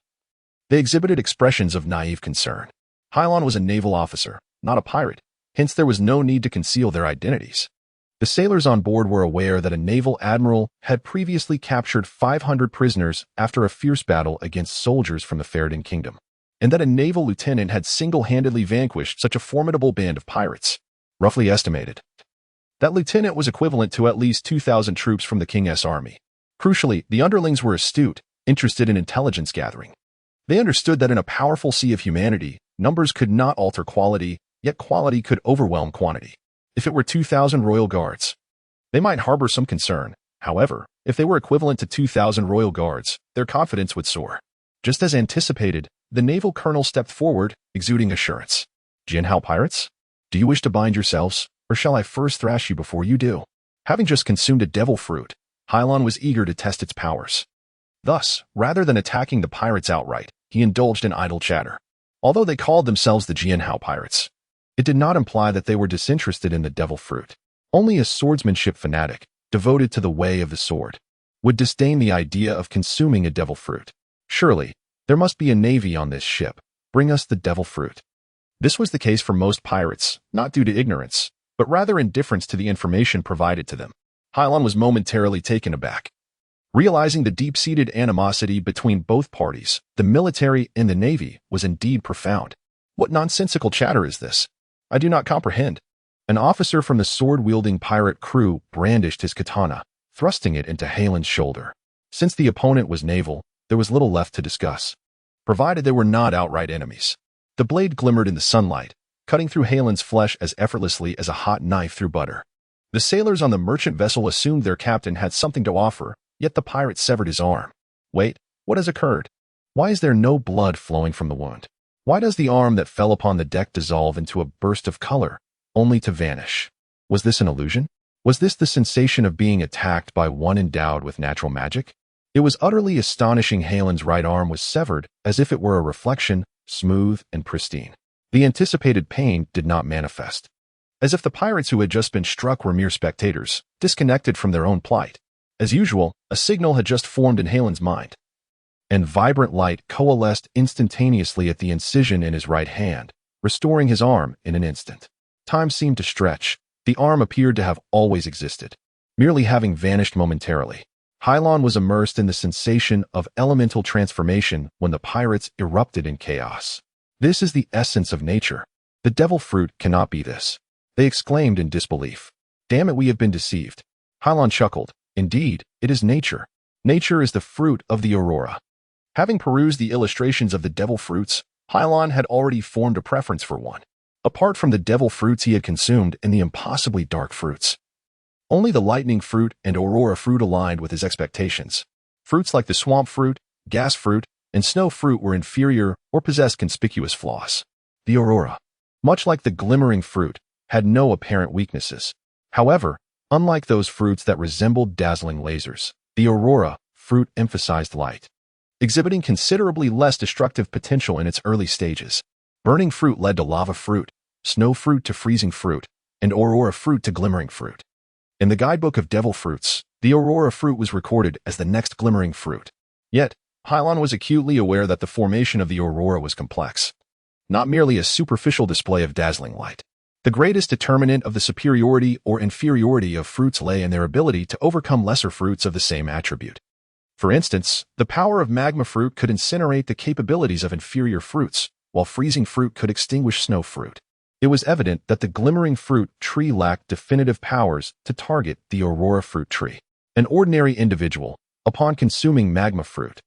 they exhibited expressions of naive concern. Hilon was a naval officer, not a pirate, hence there was no need to conceal their identities. The sailors on board were aware that a naval admiral had previously captured 500 prisoners after a fierce battle against soldiers from the Ferdinand Kingdom, and that a naval lieutenant had single-handedly vanquished such a formidable band of pirates, roughly estimated. That lieutenant was equivalent to at least 2,000 troops from the King's army. Crucially, the underlings were astute, interested in intelligence gathering. They understood that in a powerful sea of humanity, numbers could not alter quality, yet quality could overwhelm quantity. If it were 2,000 royal guards, they might harbor some concern. However, if they were equivalent to 2,000 royal guards, their confidence would soar. Just as anticipated, the naval colonel stepped forward, exuding assurance. Jianhao pirates? Do you wish to bind yourselves, or shall I first thrash you before you do? Having just consumed a devil fruit, Hilon was eager to test its powers. Thus, rather than attacking the pirates outright, he indulged in idle chatter. Although they called themselves the Jianhao pirates, it did not imply that they were disinterested in the devil fruit. Only a swordsmanship fanatic, devoted to the way of the sword, would disdain the idea of consuming a devil fruit. Surely, there must be a navy on this ship. Bring us the devil fruit. This was the case for most pirates, not due to ignorance, but rather indifference to the information provided to them. Hilon was momentarily taken aback. Realizing the deep-seated animosity between both parties, the military and the navy, was indeed profound. What nonsensical chatter is this? I do not comprehend. An officer from the sword-wielding pirate crew brandished his katana, thrusting it into Hilon's shoulder. Since the opponent was naval, there was little left to discuss, provided they were not outright enemies. The blade glimmered in the sunlight, cutting through Hilon's flesh as effortlessly as a hot knife through butter. The sailors on the merchant vessel assumed their captain had something to offer, yet the pirate severed his arm. Wait, what has occurred? Why is there no blood flowing from the wound? Why does the arm that fell upon the deck dissolve into a burst of color, only to vanish? Was this an illusion? Was this the sensation of being attacked by one endowed with natural magic? It was utterly astonishing. Hilon's right arm was severed as if it were a reflection, smooth and pristine. The anticipated pain did not manifest. As if the pirates who had just been struck were mere spectators, disconnected from their own plight. As usual, a signal had just formed in Hilon's mind, and vibrant light coalesced instantaneously at the incision in his right hand, restoring his arm in an instant. Time seemed to stretch. The arm appeared to have always existed, merely having vanished momentarily. Hilon was immersed in the sensation of elemental transformation when the pirates erupted in chaos. This is the essence of nature. The devil fruit cannot be this, they exclaimed in disbelief. Damn it, we have been deceived. Hilon chuckled. Indeed, it is nature. Nature is the fruit of the aurora. Having perused the illustrations of the devil fruits, Hilon had already formed a preference for one. Apart from the devil fruits he had consumed and the impossibly dark fruits, only the lightning fruit and aurora fruit aligned with his expectations. Fruits like the swamp fruit, gas fruit, and snow fruit were inferior or possessed conspicuous flaws. The aurora, much like the glimmering fruit, had no apparent weaknesses. However, unlike those fruits that resembled dazzling lasers, the aurora fruit emphasized light, exhibiting considerably less destructive potential in its early stages. Burning fruit led to lava fruit, snow fruit to freezing fruit, and aurora fruit to glimmering fruit. In the guidebook of devil fruits, the aurora fruit was recorded as the next glimmering fruit. Yet, Hilon was acutely aware that the formation of the aurora was complex, not merely a superficial display of dazzling light. The greatest determinant of the superiority or inferiority of fruits lay in their ability to overcome lesser fruits of the same attribute. For instance, the power of magma fruit could incinerate the capabilities of inferior fruits, while freezing fruit could extinguish snow fruit. It was evident that the glimmering fruit tree lacked definitive powers to target the aurora fruit tree. An ordinary individual, upon consuming magma fruit,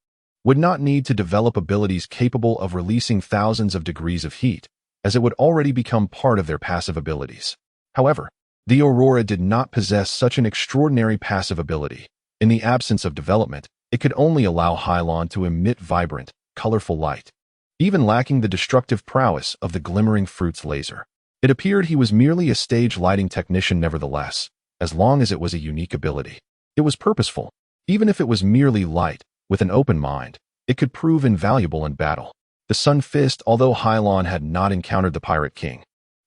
would not need to develop abilities capable of releasing thousands of degrees of heat, as it would already become part of their passive abilities. However, the aurora did not possess such an extraordinary passive ability. In the absence of development, it could only allow Hilon to emit vibrant, colorful light, even lacking the destructive prowess of the glimmering fruit's laser. It appeared he was merely a stage lighting technician nevertheless, as long as it was a unique ability. It was purposeful. Even if it was merely light, with an open mind, it could prove invaluable in battle. The Sun Fist, although Hilon had not encountered the Pirate King.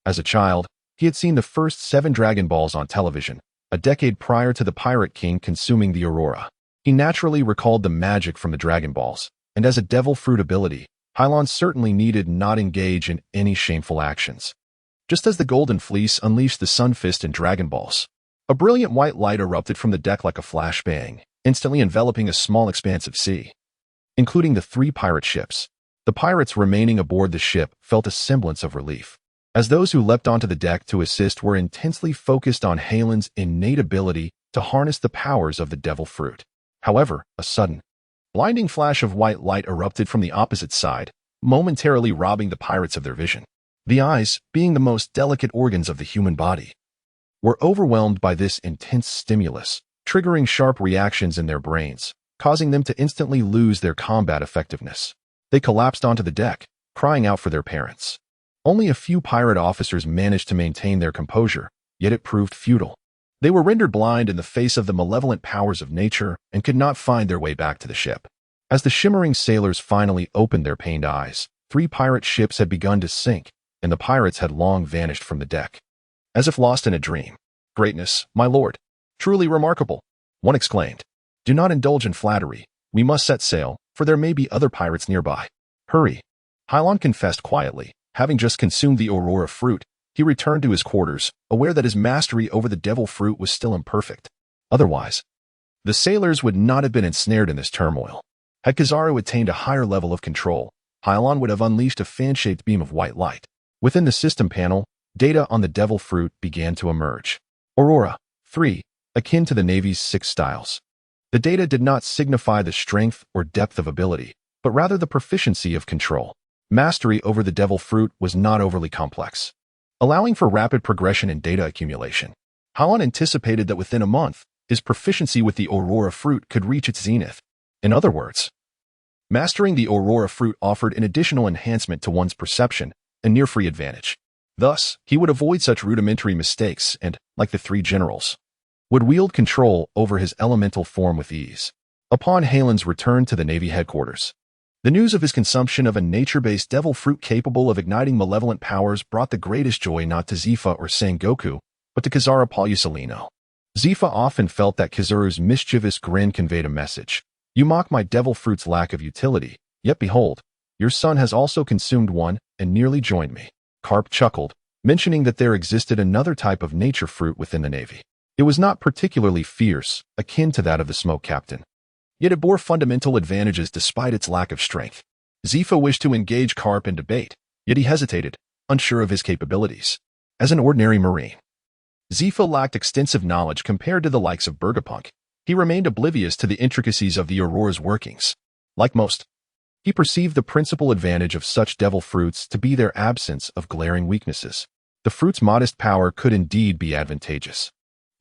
As a child, he had seen the first 7 Dragon Balls on television, a decade prior to the Pirate King consuming the Aurora. He naturally recalled the magic from the Dragon Balls, and as a devil fruit ability, Hilon certainly needed not engage in any shameful actions. Just as the Golden Fleece unleashed the Sun Fist in Dragon Balls, a brilliant white light erupted from the deck like a flashbang, instantly enveloping a small expanse of sea, including the 3 pirate ships. The pirates remaining aboard the ship felt a semblance of relief, as those who leapt onto the deck to assist were intensely focused on Hilon's innate ability to harness the powers of the devil fruit. However, a sudden, blinding flash of white light erupted from the opposite side, momentarily robbing the pirates of their vision. The eyes, being the most delicate organs of the human body, were overwhelmed by this intense stimulus, triggering sharp reactions in their brains, causing them to instantly lose their combat effectiveness. They collapsed onto the deck, crying out for their parents. Only a few pirate officers managed to maintain their composure, yet it proved futile. They were rendered blind in the face of the malevolent powers of nature and could not find their way back to the ship. As the shimmering sailors finally opened their pained eyes, 3 pirate ships had begun to sink, and the pirates had long vanished from the deck, as if lost in a dream. "Greatness, my lord! Truly remarkable!" one exclaimed. "Do not indulge in flattery. We must set sail, for there may be other pirates nearby." "Hurry," Hilon confessed quietly. Having just consumed the aurora fruit, he returned to his quarters, aware that his mastery over the devil fruit was still imperfect. Otherwise, the sailors would not have been ensnared in this turmoil. Had Kizaru attained a higher level of control, Hilon would have unleashed a fan-shaped beam of white light. Within the system panel, data on the devil fruit began to emerge. Aurora 3, akin to the Navy's 6 styles. The data did not signify the strength or depth of ability, but rather the proficiency of control. Mastery over the devil fruit was not overly complex, allowing for rapid progression in data accumulation. Hilon anticipated that within a month, his proficiency with the aurora fruit could reach its zenith. In other words, mastering the aurora fruit offered an additional enhancement to one's perception, a near-free advantage. Thus, he would avoid such rudimentary mistakes and, like the 3 generals, would wield control over his elemental form with ease. Upon Hilon's return to the Navy headquarters, the news of his consumption of a nature-based devil fruit capable of igniting malevolent powers brought the greatest joy not to Zifa or Sengoku, but to Kizaru Palusalino. Zifa often felt that Kizaru's mischievous grin conveyed a message. "You mock my devil fruit's lack of utility, yet behold, your son has also consumed one and nearly joined me." Carp chuckled, mentioning that there existed another type of nature fruit within the Navy. It was not particularly fierce, akin to that of the Smoke Captain. Yet it bore fundamental advantages despite its lack of strength. Zifa wished to engage Carp in debate, yet he hesitated, unsure of his capabilities. As an ordinary Marine, Zifa lacked extensive knowledge compared to the likes of Bergapunk. He remained oblivious to the intricacies of the Aurora's workings. Like most, he perceived the principal advantage of such devil fruits to be their absence of glaring weaknesses. The fruit's modest power could indeed be advantageous,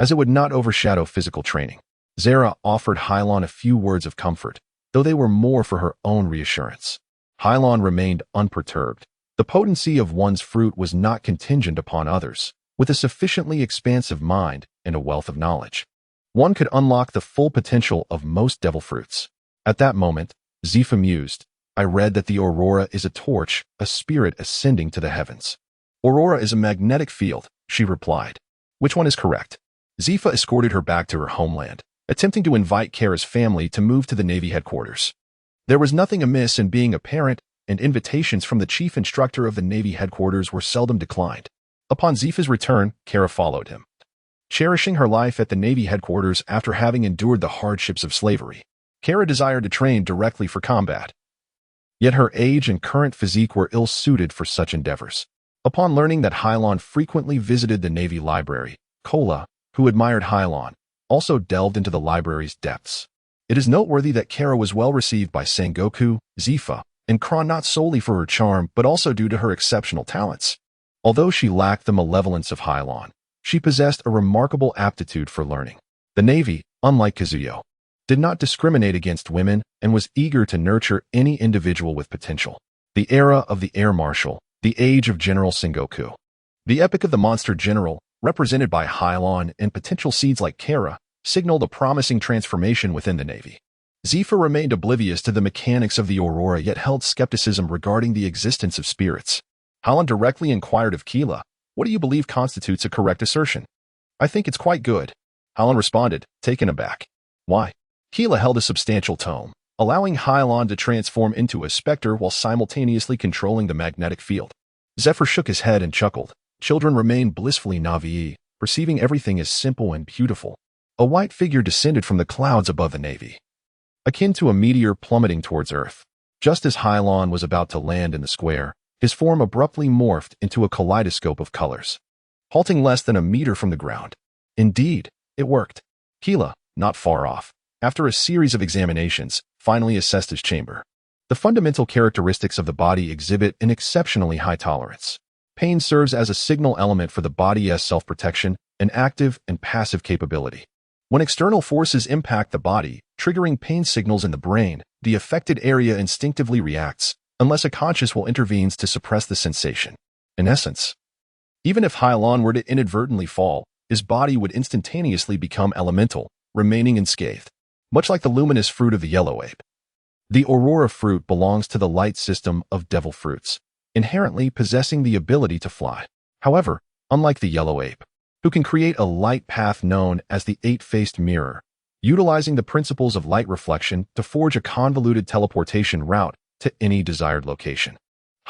as it would not overshadow physical training. Zara offered Hilon a few words of comfort, though they were more for her own reassurance. Hilon remained unperturbed. The potency of one's fruit was not contingent upon others. With a sufficiently expansive mind and a wealth of knowledge, one could unlock the full potential of most devil fruits. At that moment, Zifa mused, "I read that the aurora is a torch, a spirit ascending to the heavens." "Aurora is a magnetic field," she replied. "Which one is correct?" Zifa escorted her back to her homeland, attempting to invite Kara's family to move to the Navy headquarters. There was nothing amiss in being a parent, and invitations from the chief instructor of the Navy headquarters were seldom declined. Upon Zifa's return, Kara followed him, cherishing her life at the Navy headquarters after having endured the hardships of slavery. Kara desired to train directly for combat, yet her age and current physique were ill-suited for such endeavors. Upon learning that Hilon frequently visited the Navy library, Kola, who admired Hilon, also delved into the library's depths. It is noteworthy that Kara was well received by Sengoku, Zifa, and Kron not solely for her charm but also due to her exceptional talents. Although she lacked the malevolence of Hilon, she possessed a remarkable aptitude for learning. The Navy, unlike Kazuyo, did not discriminate against women and was eager to nurture any individual with potential. The era of the Air Marshal, the age of General Sengoku. The epic of the monster general, represented by Hilon and potential seeds like Kara, signaled a promising transformation within the Navy. Zifa remained oblivious to the mechanics of the Aurora yet held skepticism regarding the existence of spirits. Hilon directly inquired of Keela, "What do you believe constitutes a correct assertion?" "I think it's quite good," Hilon responded, taken aback. "Why?" Keela held a substantial tome, allowing Hilon to transform into a specter while simultaneously controlling the magnetic field. Zephyr shook his head and chuckled. Children remain blissfully naive, perceiving everything as simple and beautiful. A white figure descended from the clouds above the Navy, akin to a meteor plummeting towards Earth. Just as Hilon was about to land in the square, his form abruptly morphed into a kaleidoscope of colors, halting less than a meter from the ground. Indeed, it worked. Keela, not far off, after a series of examinations, finally assessed his chamber. The fundamental characteristics of the body exhibit an exceptionally high tolerance. Pain serves as a signal element for the body's self-protection, an active and passive capability. When external forces impact the body, triggering pain signals in the brain, the affected area instinctively reacts, unless a conscious will intervenes to suppress the sensation. In essence, even if Hilon were to inadvertently fall, his body would instantaneously become elemental, remaining unscathed, much like the luminous fruit of the yellow ape. The Aurora fruit belongs to the light system of devil fruits, inherently possessing the ability to fly. However, unlike the yellow ape, who can create a light path known as the eight-faced mirror, utilizing the principles of light reflection to forge a convoluted teleportation route to any desired location.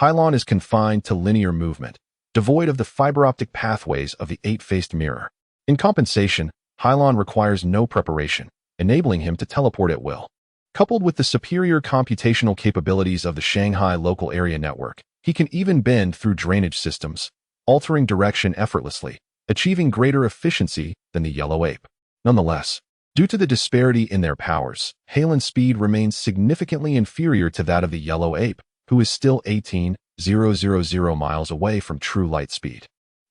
Hilon is confined to linear movement, devoid of the fiber-optic pathways of the eight-faced mirror. In compensation, Hilon requires no preparation, enabling him to teleport at will. Coupled with the superior computational capabilities of the Shanghai Local Area Network, he can even bend through drainage systems, altering direction effortlessly, achieving greater efficiency than the yellow ape. Nonetheless, due to the disparity in their powers, Hilon's speed remains significantly inferior to that of the yellow ape, who is still 18,000 miles away from true light speed.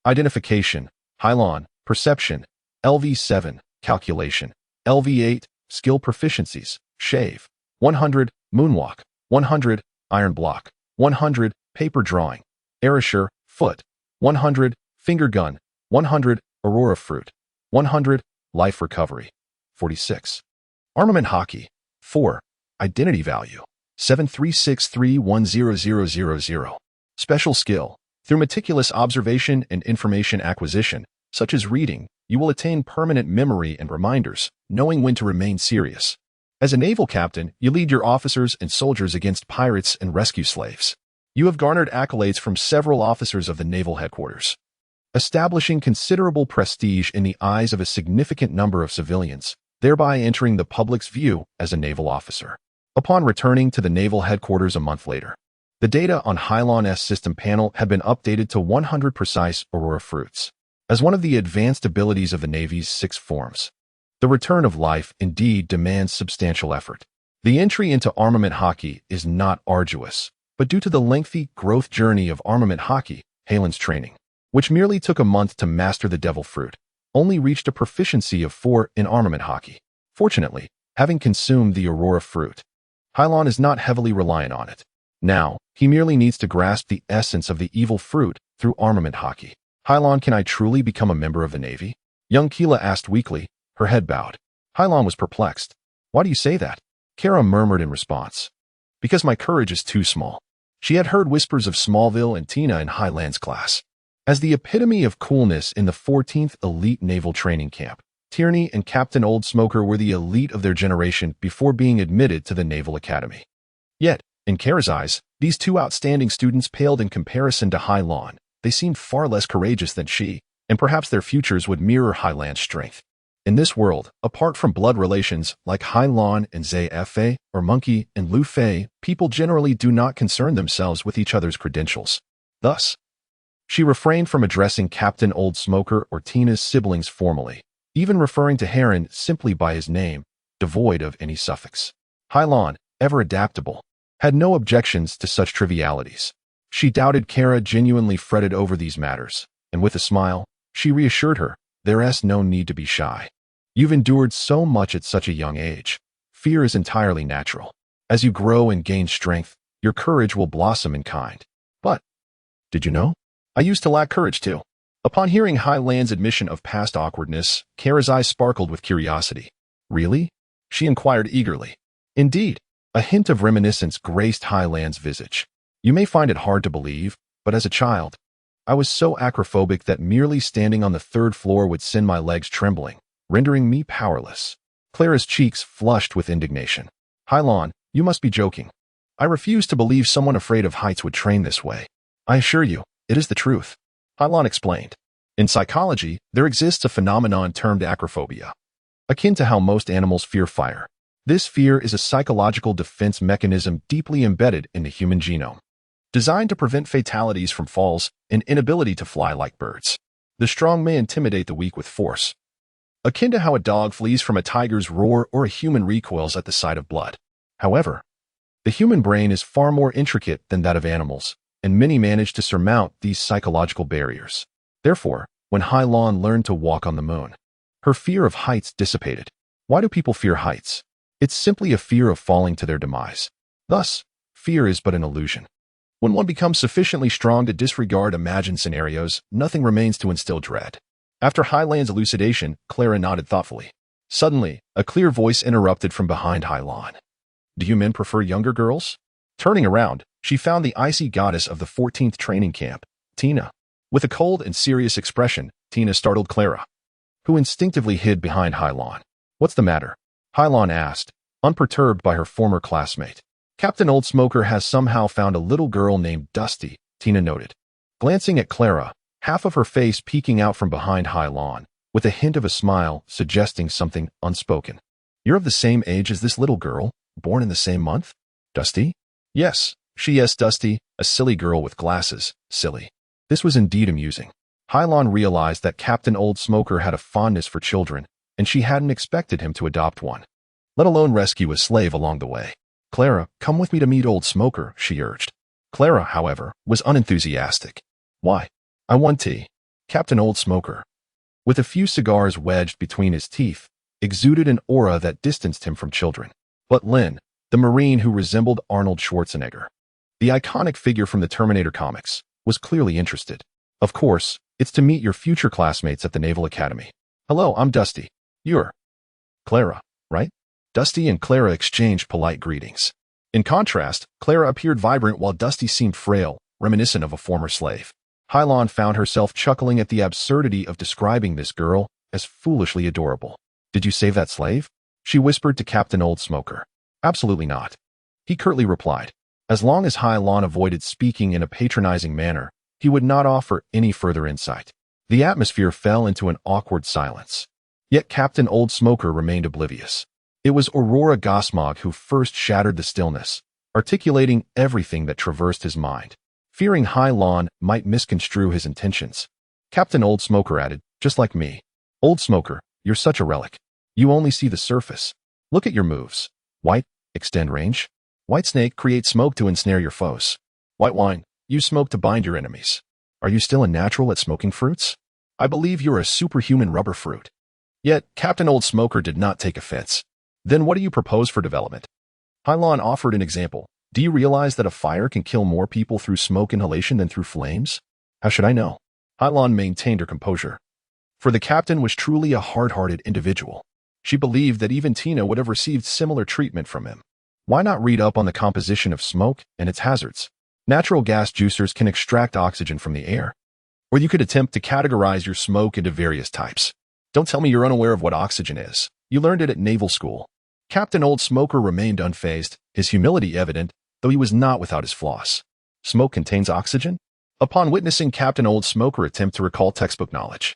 Identification, Hilon, perception, LV7, calculation, LV8, skill proficiencies, shave, 100, moonwalk, 100, iron block, 100, paper drawing, erasure, foot, 100, finger gun, 100, aurora fruit, 100, life recovery, 46. Armament hockey, 4, identity value, 736310000. Special skill, through meticulous observation and information acquisition, such as reading, you will attain permanent memory and reminders, knowing when to remain serious. As a naval captain, you lead your officers and soldiers against pirates and rescue slaves. You have garnered accolades from several officers of the naval headquarters, establishing considerable prestige in the eyes of a significant number of civilians, thereby entering the public's view as a naval officer. Upon returning to the naval headquarters a month later, the data on Hilon's system panel had been updated to 100 precise aurora fruits. As one of the advanced abilities of the Navy's 6 forms, the return of life indeed demands substantial effort. The entry into armament hockey is not arduous, but due to the lengthy growth journey of armament hockey, Hilon's training, which merely took a month to master the devil fruit, only reached a proficiency of 4 in armament hockey. Fortunately, having consumed the aurora fruit, Hilon is not heavily reliant on it. Now, he merely needs to grasp the essence of the evil fruit through armament hockey. Hilon, can I truly become a member of the Navy? Young Keela asked weakly, her head bowed. Hilon was perplexed. Why do you say that? Kara murmured in response. Because my courage is too small. She had heard whispers of Smallville and Tina in Highland's class. As the epitome of coolness in the 14th Elite Naval Training Camp, Tierney and Captain Old Smoker were the elite of their generation before being admitted to the Naval Academy. Yet, in Kara's eyes, these two outstanding students paled in comparison to Hilon. They seemed far less courageous than she, and perhaps their futures would mirror Highland's strength. In this world, apart from blood relations like Hilon and Zfe, or Monkey and Lu Fei, people generally do not concern themselves with each other's credentials. Thus, She refrained from addressing Captain Old Smoker or Tina's siblings formally, even referring to Heron simply by his name, devoid of any suffix. Hilon, ever adaptable, had no objections to such trivialities. She doubted Kara genuinely fretted over these matters, and with a smile, she reassured her, there's no need to be shy. You've endured so much at such a young age. Fear is entirely natural. As you grow and gain strength, your courage will blossom in kind. But, did you know? I used to lack courage too. Upon hearing Highland's admission of past awkwardness, Kara's eyes sparkled with curiosity. Really? She inquired eagerly. Indeed, a hint of reminiscence graced Highland's visage. You may find it hard to believe, but as a child, I was so acrophobic that merely standing on the third floor would send my legs trembling, rendering me powerless. Clara's cheeks flushed with indignation. Hilon, you must be joking. I refuse to believe someone afraid of heights would train this way. I assure you, it is the truth. Hilon explained. In psychology, there exists a phenomenon termed acrophobia, akin to how most animals fear fire. This fear is a psychological defense mechanism deeply embedded in the human genome, designed to prevent fatalities from falls and inability to fly like birds. The strong may intimidate the weak with force, akin to how a dog flees from a tiger's roar or a human recoils at the sight of blood. However, the human brain is far more intricate than that of animals, and many manage to surmount these psychological barriers. Therefore, when Hilon learned to walk on the moon, her fear of heights dissipated. Why do people fear heights? It's simply a fear of falling to their demise. Thus, fear is but an illusion. When one becomes sufficiently strong to disregard imagined scenarios, nothing remains to instill dread. After Highland's elucidation, Clara nodded thoughtfully. Suddenly, a clear voice interrupted from behind Hilon. Do you men prefer younger girls? Turning around, she found the icy goddess of the 14th training camp, Tina. With a cold and serious expression, Tina startled Clara, who instinctively hid behind Hilon. What's the matter? Hilon asked, unperturbed by her former classmate. Captain Old Smoker has somehow found a little girl named Dusty, Tina noted. Glancing at Clara, half of her face peeking out from behind Hilon, with a hint of a smile suggesting something unspoken. You're of the same age as this little girl, born in the same month? Dusty? Yes, Dusty, a silly girl with glasses, silly. This was indeed amusing. Hilon realized that Captain Old Smoker had a fondness for children, and she hadn't expected him to adopt one, let alone rescue a slave along the way. Clara, come with me to meet Old Smoker, she urged. Clara, however, was unenthusiastic. Why? I want tea. Captain Old Smoker, with a few cigars wedged between his teeth, exuded an aura that distanced him from children. But Lynn, the Marine who resembled Arnold Schwarzenegger, the iconic figure from the Terminator comics, was clearly interested. Of course, it's to meet your future classmates at the Naval Academy. Hello, I'm Dusty. You're Clara, right? Dusty and Clara exchanged polite greetings. In contrast, Clara appeared vibrant while Dusty seemed frail, reminiscent of a former slave. Hilon found herself chuckling at the absurdity of describing this girl as foolishly adorable. Did you save that slave? She whispered to Captain Old Smoker. Absolutely not. He curtly replied. As long as Hilon avoided speaking in a patronizing manner, he would not offer any further insight. The atmosphere fell into an awkward silence. Yet Captain Old Smoker remained oblivious. It was Aurora Gosmog who first shattered the stillness, articulating everything that traversed his mind. Fearing Hilon might misconstrue his intentions, Captain Old Smoker added, just like me. Old Smoker, you're such a relic. You only see the surface. Look at your moves. White, extend range. White snake, create smoke to ensnare your foes. White wine, use smoke to bind your enemies. Are you still a natural at smoking fruits? I believe you're a superhuman rubber fruit. Yet, Captain Old Smoker did not take offense. Then what do you propose for development? Hilon offered an example. Do you realize that a fire can kill more people through smoke inhalation than through flames? How should I know? Hilon maintained her composure. For the captain was truly a hard-hearted individual. She believed that even Tina would have received similar treatment from him. Why not read up on the composition of smoke and its hazards? Natural gas juicers can extract oxygen from the air. Or you could attempt to categorize your smoke into various types. Don't tell me you're unaware of what oxygen is. You learned it at naval school. Captain Old Smoker remained unfazed, his humility evident, though he was not without his flaws. Smoke contains oxygen? Upon witnessing Captain Old Smoker attempt to recall textbook knowledge,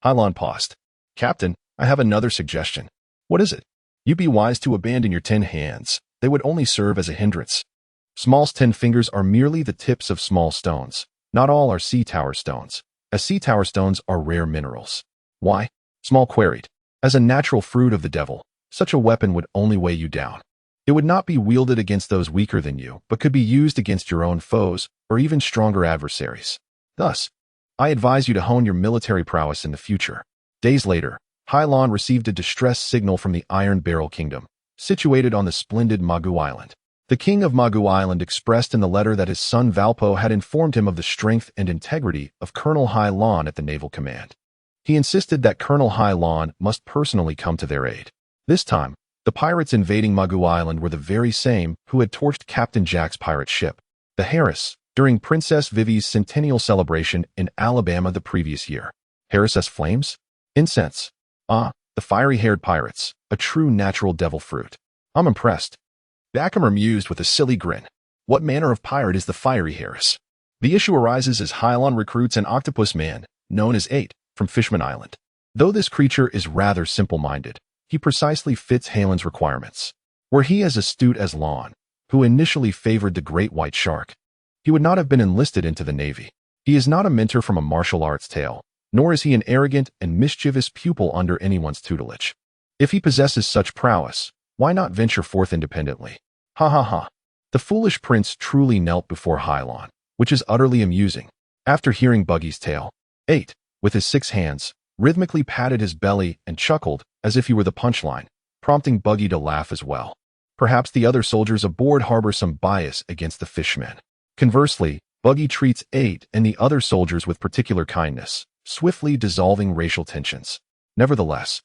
Hilon paused. Captain, I have another suggestion. What is it? You be wise to abandon your 10 hands. They would only serve as a hindrance. Small's 10 fingers are merely the tips of small stones, Not all are sea tower stones, as sea tower stones are rare minerals. Why? Small queried. As a natural fruit of the devil, such a weapon would only weigh you down. It would not be wielded against those weaker than you, but could be used against your own foes or even stronger adversaries. Thus, I advise you to hone your military prowess in the future. Days later, Hilon received a distress signal from the Iron Barrel Kingdom, situated on the splendid Magu Island. The king of Magu Island expressed in the letter that his son Valpo had informed him of the strength and integrity of Colonel Hilon at the Naval Command. He insisted that Colonel Hilon must personally come to their aid. This time, the pirates invading Magu Island were the very same who had torched Captain Jack's pirate ship, the Harris, during Princess Vivi's centennial celebration in Alabama the previous year. Harris' flames? Incense. Ah, the fiery-haired pirates, a true natural devil fruit. I'm impressed. Backham mused with a silly grin. What manner of pirate is the fiery Harris? The issue arises as Hilon recruits an octopus man, known as 8, from Fishman Island. Though this creature is rather simple-minded, he precisely fits Hilon's requirements. Were he as astute as Lon, who initially favored the great white shark, he would not have been enlisted into the Navy. He is not a mentor from a martial arts tale, nor is he an arrogant and mischievous pupil under anyone's tutelage. If he possesses such prowess, why not venture forth independently? Ha ha ha. The foolish prince truly knelt before Hilon, which is utterly amusing. After hearing Buggy's tale, 8, with his 6 hands, rhythmically patted his belly and chuckled as if he were the punchline, prompting Buggy to laugh as well. Perhaps the other soldiers aboard harbor some bias against the fishmen. Conversely, Buggy treats 8 and the other soldiers with particular kindness, swiftly dissolving racial tensions. Nevertheless,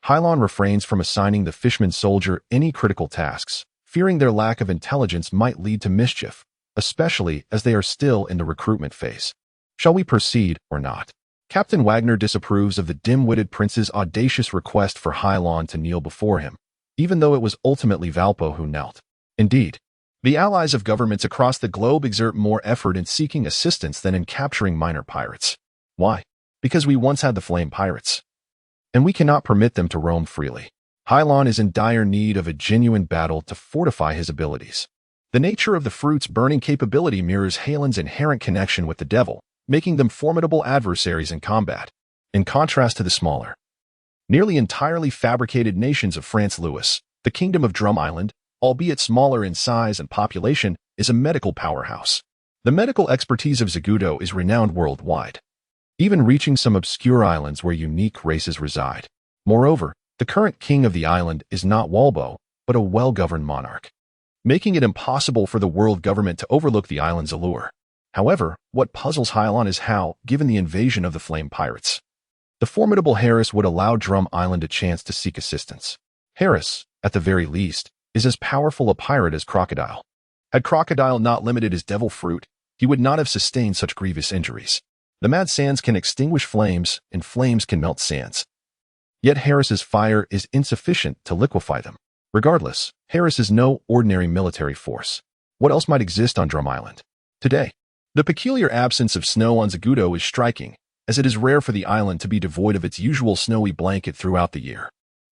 Hilon refrains from assigning the fishman soldier any critical tasks, fearing their lack of intelligence might lead to mischief, especially as they are still in the recruitment phase. Shall we proceed or not? Captain Wagner disapproves of the dim-witted prince's audacious request for Hilon to kneel before him, even though it was ultimately Valpo who knelt. Indeed, the allies of governments across the globe exert more effort in seeking assistance than in capturing minor pirates. Why? Because we once had the flame pirates, and we cannot permit them to roam freely. Hilon is in dire need of a genuine battle to fortify his abilities. The nature of the fruit's burning capability mirrors Hilon's inherent connection with the devil, making them formidable adversaries in combat. In contrast to the smaller, nearly entirely fabricated nations of France Louis, the Kingdom of Drum Island, albeit smaller in size and population, is a medical powerhouse. The medical expertise of Zagudo is renowned worldwide, even reaching some obscure islands where unique races reside. Moreover, the current king of the island is not Walbo, but a well-governed monarch, making it impossible for the world government to overlook the island's allure. However, what puzzles Hilon is how, given the invasion of the Flame Pirates, the formidable Harris would allow Drum Island a chance to seek assistance. Harris, at the very least, is as powerful a pirate as Crocodile. Had Crocodile not limited his devil fruit, he would not have sustained such grievous injuries. The mad sands can extinguish flames, and flames can melt sands. Yet Harris's fire is insufficient to liquefy them. Regardless, Harris is no ordinary military force. What else might exist on Drum Island today? The peculiar absence of snow on Zagudo is striking, as it is rare for the island to be devoid of its usual snowy blanket throughout the year.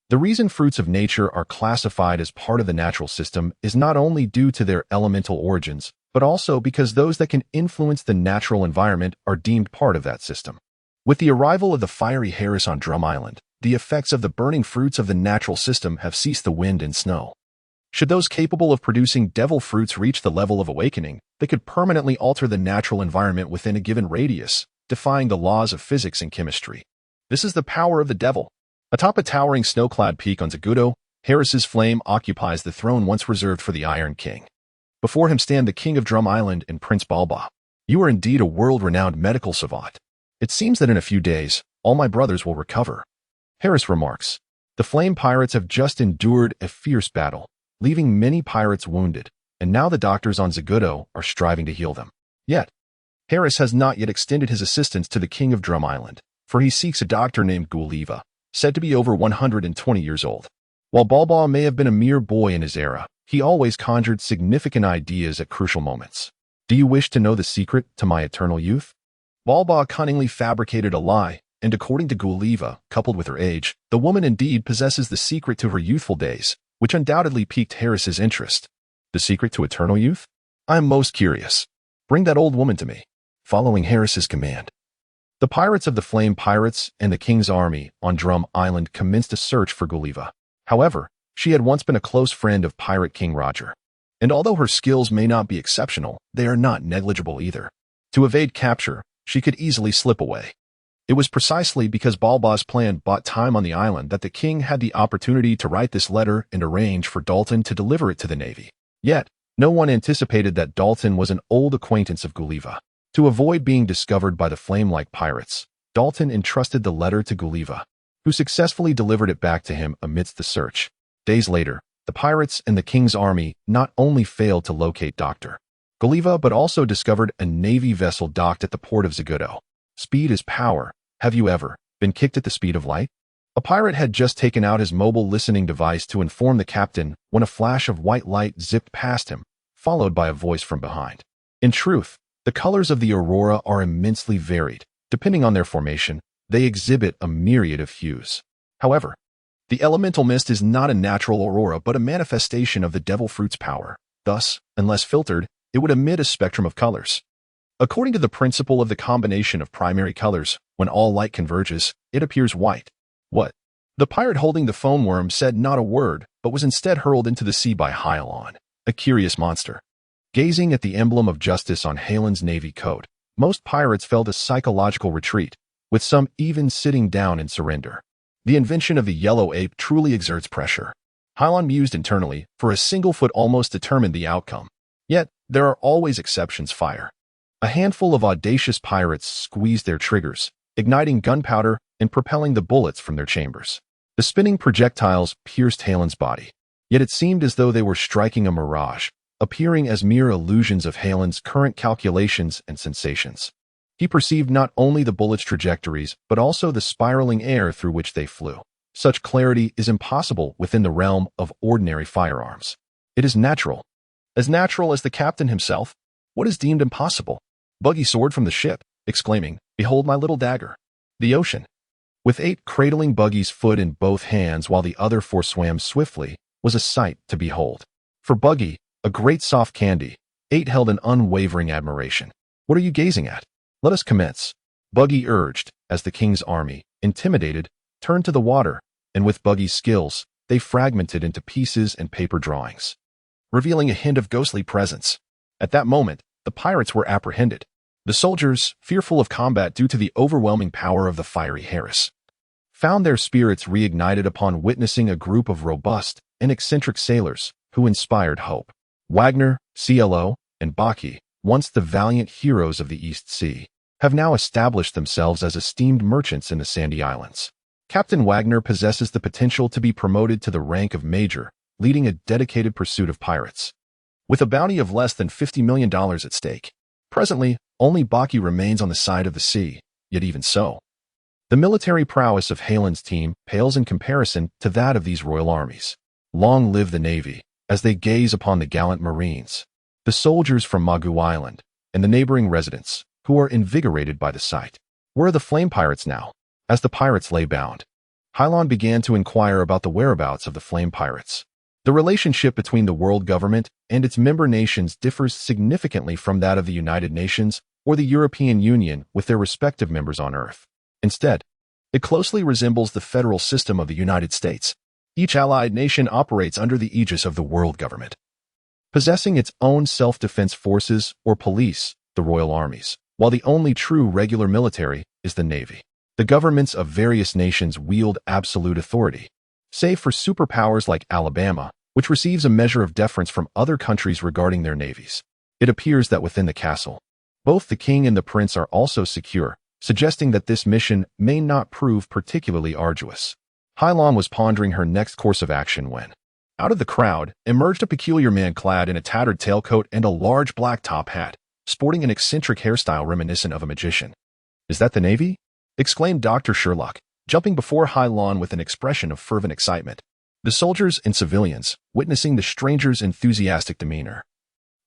The reason fruits of nature are classified as part of the natural system is not only due to their elemental origins, but also because those that can influence the natural environment are deemed part of that system. With the arrival of the fiery Harris on Drum Island, the effects of the burning fruits of the natural system have ceased the wind and snow. Should those capable of producing devil fruits reach the level of awakening, they could permanently alter the natural environment within a given radius, defying the laws of physics and chemistry. This is the power of the devil. Atop a towering snow-clad peak on Zagudo, Harris's flame occupies the throne once reserved for the Iron King. Before him stand the King of Drum Island and Prince Balba. You are indeed a world-renowned medical savant. It seems that in a few days, all my brothers will recover. Harris remarks, the flame pirates have just endured a fierce battle, leaving many pirates wounded, and now the doctors on Zagudo are striving to heal them. Yet, Harris has not yet extended his assistance to the King of Drum Island, for he seeks a doctor named Guliva, said to be over 120 years old. While Balba may have been a mere boy in his era, he always conjured significant ideas at crucial moments. Do you wish to know the secret to my eternal youth? Balba cunningly fabricated a lie, and according to Guliva, coupled with her age, the woman indeed possesses the secret to her youthful days, which undoubtedly piqued Harris's interest. The secret to eternal youth? I am most curious. Bring that old woman to me. following Harris's command. The pirates of the Flame Pirates and the King's Army on Drum Island commenced a search for Gulliver. However, she had once been a close friend of Pirate King Roger. And although her skills may not be exceptional, they are not negligible either. To evade capture, she could easily slip away. It was precisely because Balba's plan bought time on the island that the king had the opportunity to write this letter and arrange for Dalton to deliver it to the Navy. Yet, no one anticipated that Dalton was an old acquaintance of Gulliver. To avoid being discovered by the flame-like pirates, Dalton entrusted the letter to Gulliver, who successfully delivered it back to him amidst the search. Days later, the pirates and the King's Army not only failed to locate Dr. Gulliver but also discovered a Navy vessel docked at the port of Zagudo. Speed is power. Have you ever been kicked at the speed of light? A pirate had just taken out his mobile listening device to inform the captain when a flash of white light zipped past him, followed by a voice from behind. In truth, the colors of the aurora are immensely varied. Depending on their formation, they exhibit a myriad of hues. However, the elemental mist is not a natural aurora but a manifestation of the devil fruit's power. Thus, unless filtered, it would emit a spectrum of colors. According to the principle of the combination of primary colors, when all light converges, it appears white. What? The pirate holding the foam worm said not a word, but was instead hurled into the sea by Hilon, a curious monster. Gazing at the emblem of justice on Hilon's navy coat, most pirates felt a psychological retreat, with some even sitting down in surrender. The invention of the yellow ape truly exerts pressure. Hilon mused internally, for a single foot almost determined the outcome. Yet, there are always exceptions. Fire. A handful of audacious pirates squeezed their triggers, igniting gunpowder and propelling the bullets from their chambers. The spinning projectiles pierced Hilon's body, yet it seemed as though they were striking a mirage, appearing as mere illusions of Hilon's current calculations and sensations. He perceived not only the bullets' trajectories, but also the spiraling air through which they flew. Such clarity is impossible within the realm of ordinary firearms. It is natural. As natural as the captain himself. What is deemed impossible? Bucky soared from the ship, exclaiming, "Behold my little dagger." The ocean, with 8 cradling Buggy's foot in both hands while the other 4 swam swiftly, was a sight to behold. For Buggy, a great soft candy, 8 held an unwavering admiration. "What are you gazing at? Let us commence," Buggy urged, as the King's Army, intimidated, turned to the water, and with Buggy's skills, they fragmented into pieces and paper drawings, revealing a hint of ghostly presence. At that moment, the pirates were apprehended. The soldiers, fearful of combat due to the overwhelming power of the fiery Harris, found their spirits reignited upon witnessing a group of robust and eccentric sailors who inspired hope. Wagner, CLO, and Bucky, once the valiant heroes of the East Sea, have now established themselves as esteemed merchants in the Sandy Islands. Captain Wagner possesses the potential to be promoted to the rank of major, leading a dedicated pursuit of pirates, with a bounty of less than $50 million at stake. Presently, only Bucky remains on the side of the sea, yet even so, the military prowess of Hilon's team pales in comparison to that of these royal armies. Long live the Navy, as they gaze upon the gallant Marines, the soldiers from Magu Island, and the neighboring residents, who are invigorated by the sight. Where are the flame pirates now? As the pirates lay bound, Hilon began to inquire about the whereabouts of the flame pirates. The relationship between the world government and its member nations differs significantly from that of the United Nations or the European Union with their respective members on Earth. Instead, it closely resembles the federal system of the United States. Each allied nation operates under the aegis of the world government, possessing its own self-defense forces or police, the royal armies, while the only true regular military is the Navy. The governments of various nations wield absolute authority, save for superpowers like Alabama, which receives a measure of deference from other countries regarding their navies. It appears that within the castle, both the king and the prince are also secure, suggesting that this mission may not prove particularly arduous. Hilon was pondering her next course of action when, out of the crowd, emerged a peculiar man clad in a tattered tailcoat and a large black top hat, sporting an eccentric hairstyle reminiscent of a magician. "Is that the Navy?" exclaimed Dr. Sherlock, jumping before Hilon with an expression of fervent excitement. The soldiers and civilians, witnessing the stranger's enthusiastic demeanor,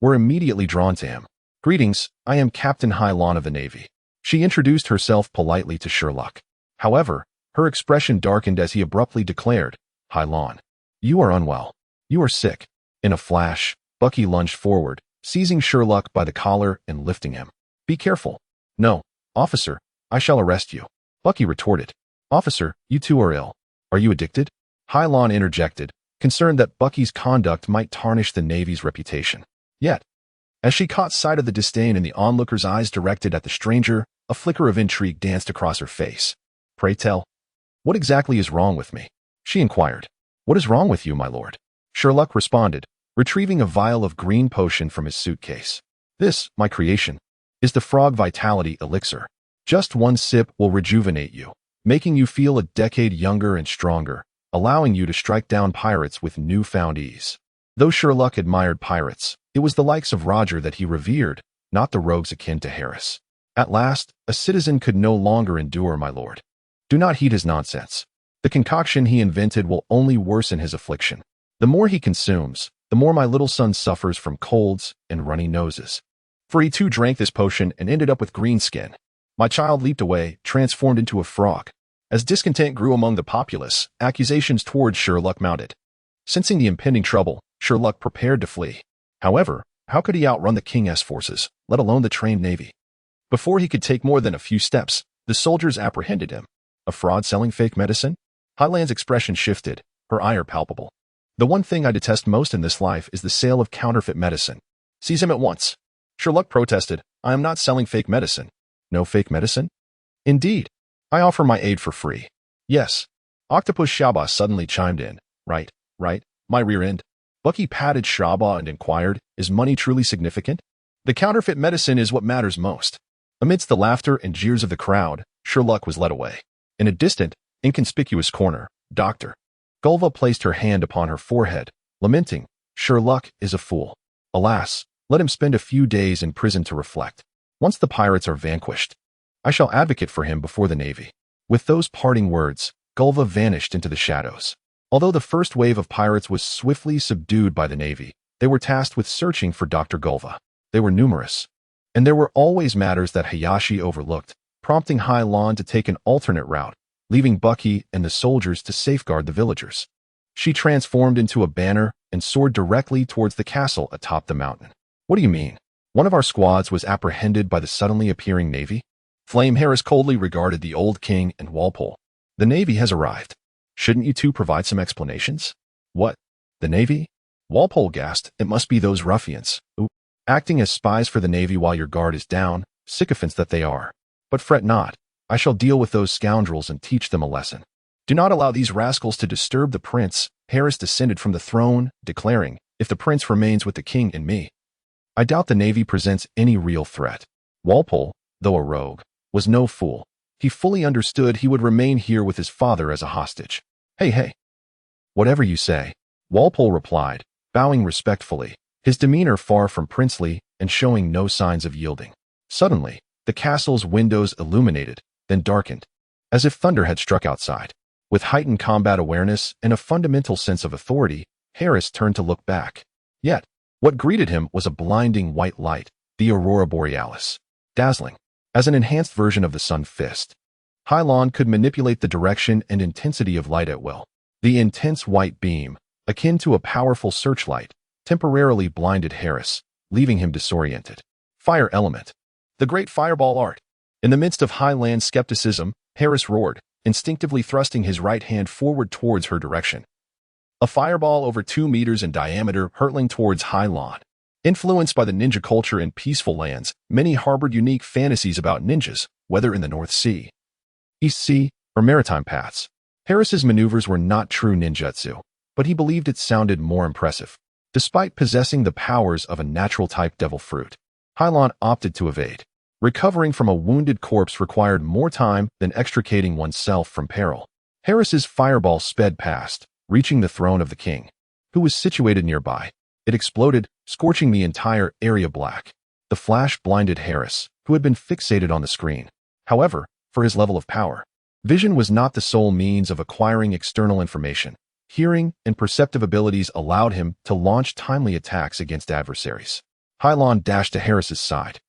were immediately drawn to him. "Greetings, I am Captain Hilon of the Navy." She introduced herself politely to Sherlock. However, her expression darkened as he abruptly declared, "Hilon, you are unwell. You are sick." In a flash, Bucky lunged forward, seizing Sherlock by the collar and lifting him. "Be careful. No, officer, I shall arrest you. Bucky retorted. Officer, you too are ill. Are you addicted? Hilon interjected, concerned that Bucky's conduct might tarnish the Navy's reputation. Yet, as she caught sight of the disdain in the onlooker's eyes directed at the stranger, a flicker of intrigue danced across her face. Pray tell, what exactly is wrong with me? She inquired. What is wrong with you, my lord? Sherlock responded, retrieving a vial of green potion from his suitcase. This, my creation, is the Frog Vitality Elixir. Just one sip will rejuvenate you, making you feel a decade younger and stronger, allowing you to strike down pirates with newfound ease. Though Sherlock admired pirates, it was the likes of Roger that he revered, not the rogues akin to Harris. At last, a citizen could no longer endure, my lord. Do not heed his nonsense. The concoction he invented will only worsen his affliction. The more he consumes, the more my little son suffers from colds and runny noses. For he too drank this potion and ended up with green skin. My child leaped away, transformed into a frog. As discontent grew among the populace, accusations towards Sherlock mounted. Sensing the impending trouble, Sherlock prepared to flee. However, how could he outrun the King's forces, let alone the trained navy? Before he could take more than a few steps, the soldiers apprehended him. A fraud selling fake medicine? Highland's expression shifted, her ire palpable. The one thing I detest most in this life is the sale of counterfeit medicine. Seize him at once. Sherlock protested, I am not selling fake medicine. No fake medicine? Indeed. I offer my aid for free. Yes. Octopus Shaba suddenly chimed in. Right, my rear end. Bucky patted Shaba and inquired, is money truly significant? The counterfeit medicine is what matters most. Amidst the laughter and jeers of the crowd, Sherlock was led away. In a distant, inconspicuous corner, Dr. Gulva placed her hand upon her forehead, lamenting, Sherlock is a fool. Alas, let him spend a few days in prison to reflect. Once the pirates are vanquished, I shall advocate for him before the Navy. With those parting words, Gulva vanished into the shadows. Although the first wave of pirates was swiftly subdued by the Navy, they were tasked with searching for Dr. Gulva. They were numerous. And there were always matters that Hayashi overlooked, prompting Hilon to take an alternate route, leaving Bucky and the soldiers to safeguard the villagers. She transformed into a banner and soared directly towards the castle atop the mountain. What do you mean? One of our squads was apprehended by the suddenly appearing Navy? Flame Harris coldly regarded the old king and Walpole. The Navy has arrived. Shouldn't you two provide some explanations? What? The Navy? Walpole gasped, it must be those ruffians. Acting as spies for the Navy while your guard is down, sycophants that they are. But fret not, I shall deal with those scoundrels and teach them a lesson. Do not allow these rascals to disturb the prince. Harris descended from the throne, declaring, if the prince remains with the king and me. I doubt the Navy presents any real threat. Walpole, though a rogue, was no fool. He fully understood he would remain here with his father as a hostage. Hey. Whatever you say, Walpole replied, bowing respectfully, his demeanor far from princely and showing no signs of yielding. Suddenly, the castle's windows illuminated, then darkened, as if thunder had struck outside. With heightened combat awareness and a fundamental sense of authority, Harris turned to look back. Yet, what greeted him was a blinding white light, the aurora borealis. Dazzling, as an enhanced version of the sun fist. Hilon could manipulate the direction and intensity of light at will. The intense white beam, akin to a powerful searchlight, temporarily blinded Harris, leaving him disoriented. Fire element. The great fireball art. In the midst of Highland skepticism, Harris roared, instinctively thrusting his right hand forward towards her direction. A fireball over 2 meters in diameter hurtling towards Hilon. Influenced by the ninja culture in peaceful lands, many harbored unique fantasies about ninjas, whether in the North Sea, East Sea, or maritime paths. Harris's maneuvers were not true ninjutsu, but he believed it sounded more impressive. Despite possessing the powers of a natural-type devil fruit, Hilon opted to evade. Recovering from a wounded corpse required more time than extricating oneself from peril. Harris's fireball sped past, reaching the throne of the king, who was situated nearby. It exploded, scorching the entire area black. The flash blinded Harris, who had been fixated on the screen. However, for his level of power, vision was not the sole means of acquiring external information. Hearing and perceptive abilities allowed him to launch timely attacks against adversaries. Hilon dashed to Harris's side,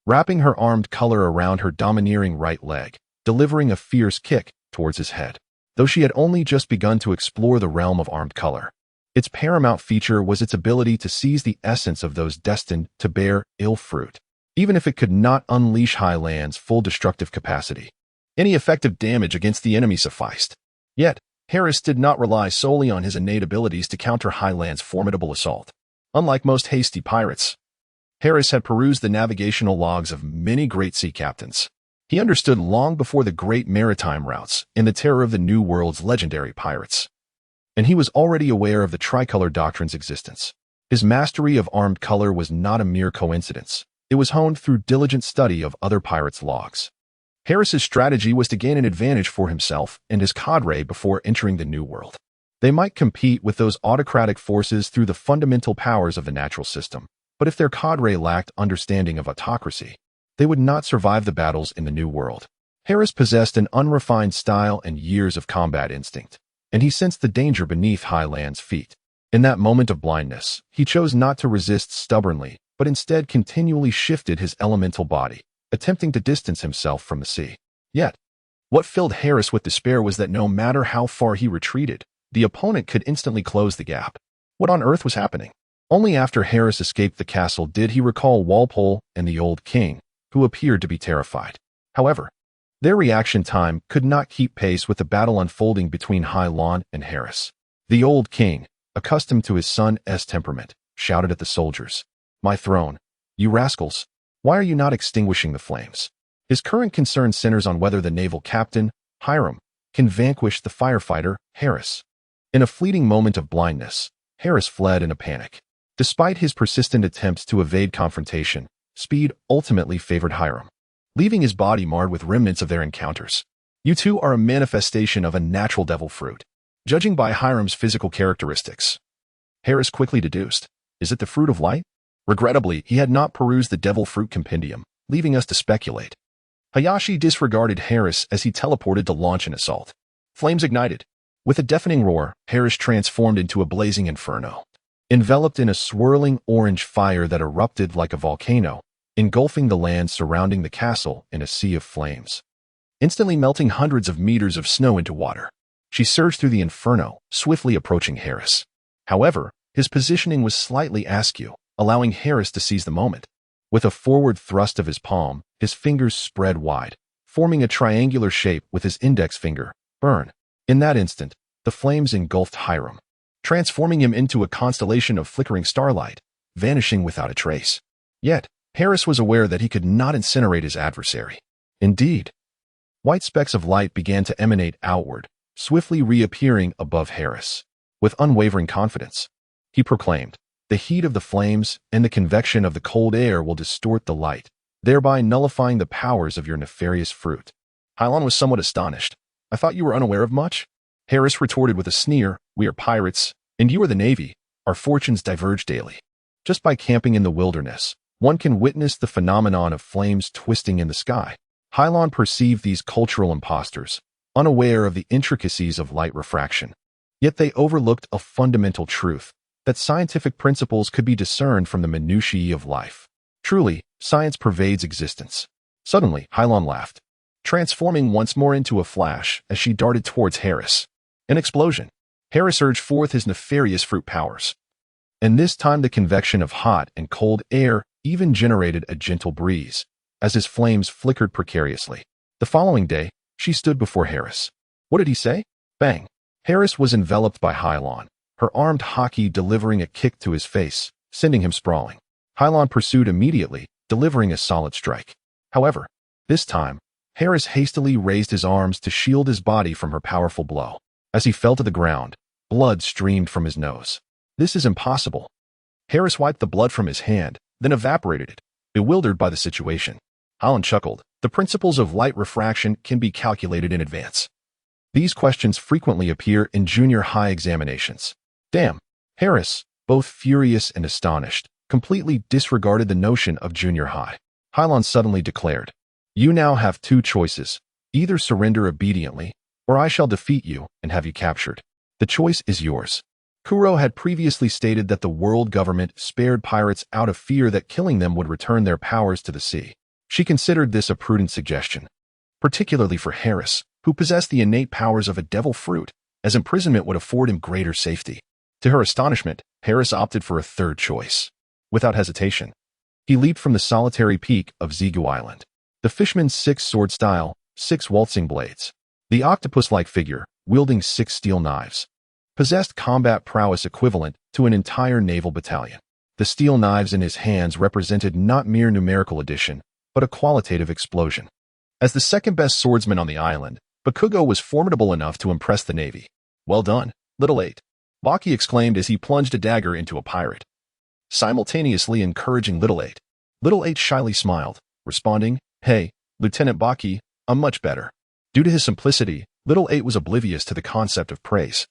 wrapping her armed collar around her domineering right leg, delivering a fierce kick towards his head. Though she had only just begun to explore the realm of armed color, its paramount feature was its ability to seize the essence of those destined to bear ill fruit. even if it could not unleash Highland's full destructive capacity. Any effective damage against the enemy sufficed. Yet, Harris did not rely solely on his innate abilities to counter Highland's formidable assault. Unlike most hasty pirates, Harris had perused the navigational logs of many great sea captains. He understood long before the great maritime routes and the terror of the New World's legendary pirates. And he was already aware of the tricolor doctrine's existence. His mastery of armed color was not a mere coincidence. It was honed through diligent study of other pirates' logs. Harris's strategy was to gain an advantage for himself and his cadre before entering the New World. They might compete with those autocratic forces through the fundamental powers of the natural system, but if their cadre lacked understanding of autocracy, they would not survive the battles in the New World. Harris possessed an unrefined style and years of combat instinct, and he sensed the danger beneath Highland's feet. In that moment of blindness, he chose not to resist stubbornly, but instead continually shifted his elemental body, attempting to distance himself from the sea. Yet, what filled Harris with despair was that no matter how far he retreated, the opponent could instantly close the gap. What on earth was happening? Only after Harris escaped the castle did he recall Walpole and the old king, who appeared to be terrified. However, their reaction time could not keep pace with the battle unfolding between Hilon and Harris. The old king, accustomed to his son's temperament, shouted at the soldiers, "My throne, you rascals! Why are you not extinguishing the flames?" His current concern centers on whether the naval captain, Hiram, can vanquish the firefighter, Harris. In a fleeting moment of blindness, Harris fled in a panic. Despite his persistent attempts to evade confrontation, speed ultimately favored Hiram, leaving his body marred with remnants of their encounters. You two are a manifestation of a natural devil fruit. Judging by Hiram's physical characteristics, Harris quickly deduced, is it the fruit of light? Regrettably, he had not perused the devil fruit compendium, leaving us to speculate. Hayashi disregarded Harris as he teleported to launch an assault. Flames ignited. With a deafening roar, Harris transformed into a blazing inferno, enveloped in a swirling orange fire that erupted like a volcano, engulfing the land surrounding the castle in a sea of flames, instantly melting hundreds of meters of snow into water. She surged through the inferno, swiftly approaching Harris. However, his positioning was slightly askew, allowing Harris to seize the moment. With a forward thrust of his palm, his fingers spread wide, forming a triangular shape with his index finger, burn. In that instant, the flames engulfed Hiram, transforming him into a constellation of flickering starlight, vanishing without a trace. Yet, Harris was aware that he could not incinerate his adversary. Indeed, white specks of light began to emanate outward, swiftly reappearing above Harris. With unwavering confidence, he proclaimed, "The heat of the flames and the convection of the cold air will distort the light, thereby nullifying the powers of your nefarious fruit." Hilon was somewhat astonished. "I thought you were unaware of much?" Harris retorted with a sneer, "We are pirates, and you are the Navy. Our fortunes diverge daily. Just by camping in the wilderness, one can witness the phenomenon of flames twisting in the sky." Hilon perceived these cultural impostors, unaware of the intricacies of light refraction. Yet they overlooked a fundamental truth, that scientific principles could be discerned from the minutiae of life. Truly, science pervades existence. Suddenly, Hilon laughed, transforming once more into a flash as she darted towards Harris. An explosion. Harris urged forth his nefarious fruit powers. And this time the convection of hot and cold air even generated a gentle breeze, as his flames flickered precariously. The following day, she stood before Harris. What did he say? Bang. Harris was enveloped by Hilon, her armed hockey delivering a kick to his face, sending him sprawling. Hilon pursued immediately, delivering a solid strike. However, this time, Harris hastily raised his arms to shield his body from her powerful blow. As he fell to the ground, blood streamed from his nose. "This is impossible." Harris wiped the blood from his hand, then evaporated it, bewildered by the situation. Hilon chuckled. "The principles of light refraction can be calculated in advance." These questions frequently appear in junior high examinations. Damn. Harris, both furious and astonished, completely disregarded the notion of junior high. Hilon suddenly declared, "You now have two choices. Either surrender obediently, or I shall defeat you and have you captured. The choice is yours." Kuro had previously stated that the world government spared pirates out of fear that killing them would return their powers to the sea. She considered this a prudent suggestion, particularly for Harris, who possessed the innate powers of a devil fruit, as imprisonment would afford him greater safety. To her astonishment, Harris opted for a third choice. Without hesitation, He leaped from the solitary peak of Zigu Island. The fisherman's 6 sword style, 6 waltzing blades. The octopus-like figure, wielding 6 steel knives, possessed combat prowess equivalent to an entire naval battalion. The steel knives in his hands represented not mere numerical addition, but a qualitative explosion. As the second-best swordsman on the island, Bakugo was formidable enough to impress the Navy. "Well done, Little Eight," Bucky exclaimed as he plunged a dagger into a pirate, simultaneously encouraging Little Eight. Little Eight shyly smiled, responding, "Hey, Lieutenant Bucky, I'm much better." Due to his simplicity, Little Eight was oblivious to the concept of praise.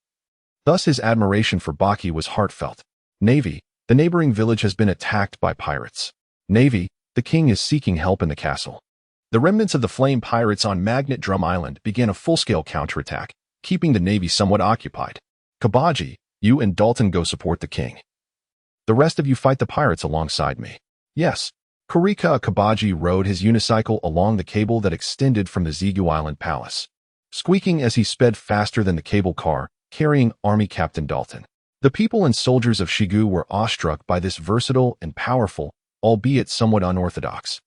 Thus his admiration for Bucky was heartfelt. "Navy, the neighboring village has been attacked by pirates. Navy, the king is seeking help in the castle." The remnants of the flame pirates on Magnet Drum Island began a full-scale counterattack, keeping the Navy somewhat occupied. "Kabaji, you and Dalton go support the king. The rest of you fight the pirates alongside me." "Yes." Kurika Kabaji rode his unicycle along the cable that extended from the Zigu Island palace, squeaking as he sped faster than the cable car, carrying Army Captain Dalton. The people and soldiers of Shigu were awestruck by this versatile and powerful, albeit somewhat unorthodox,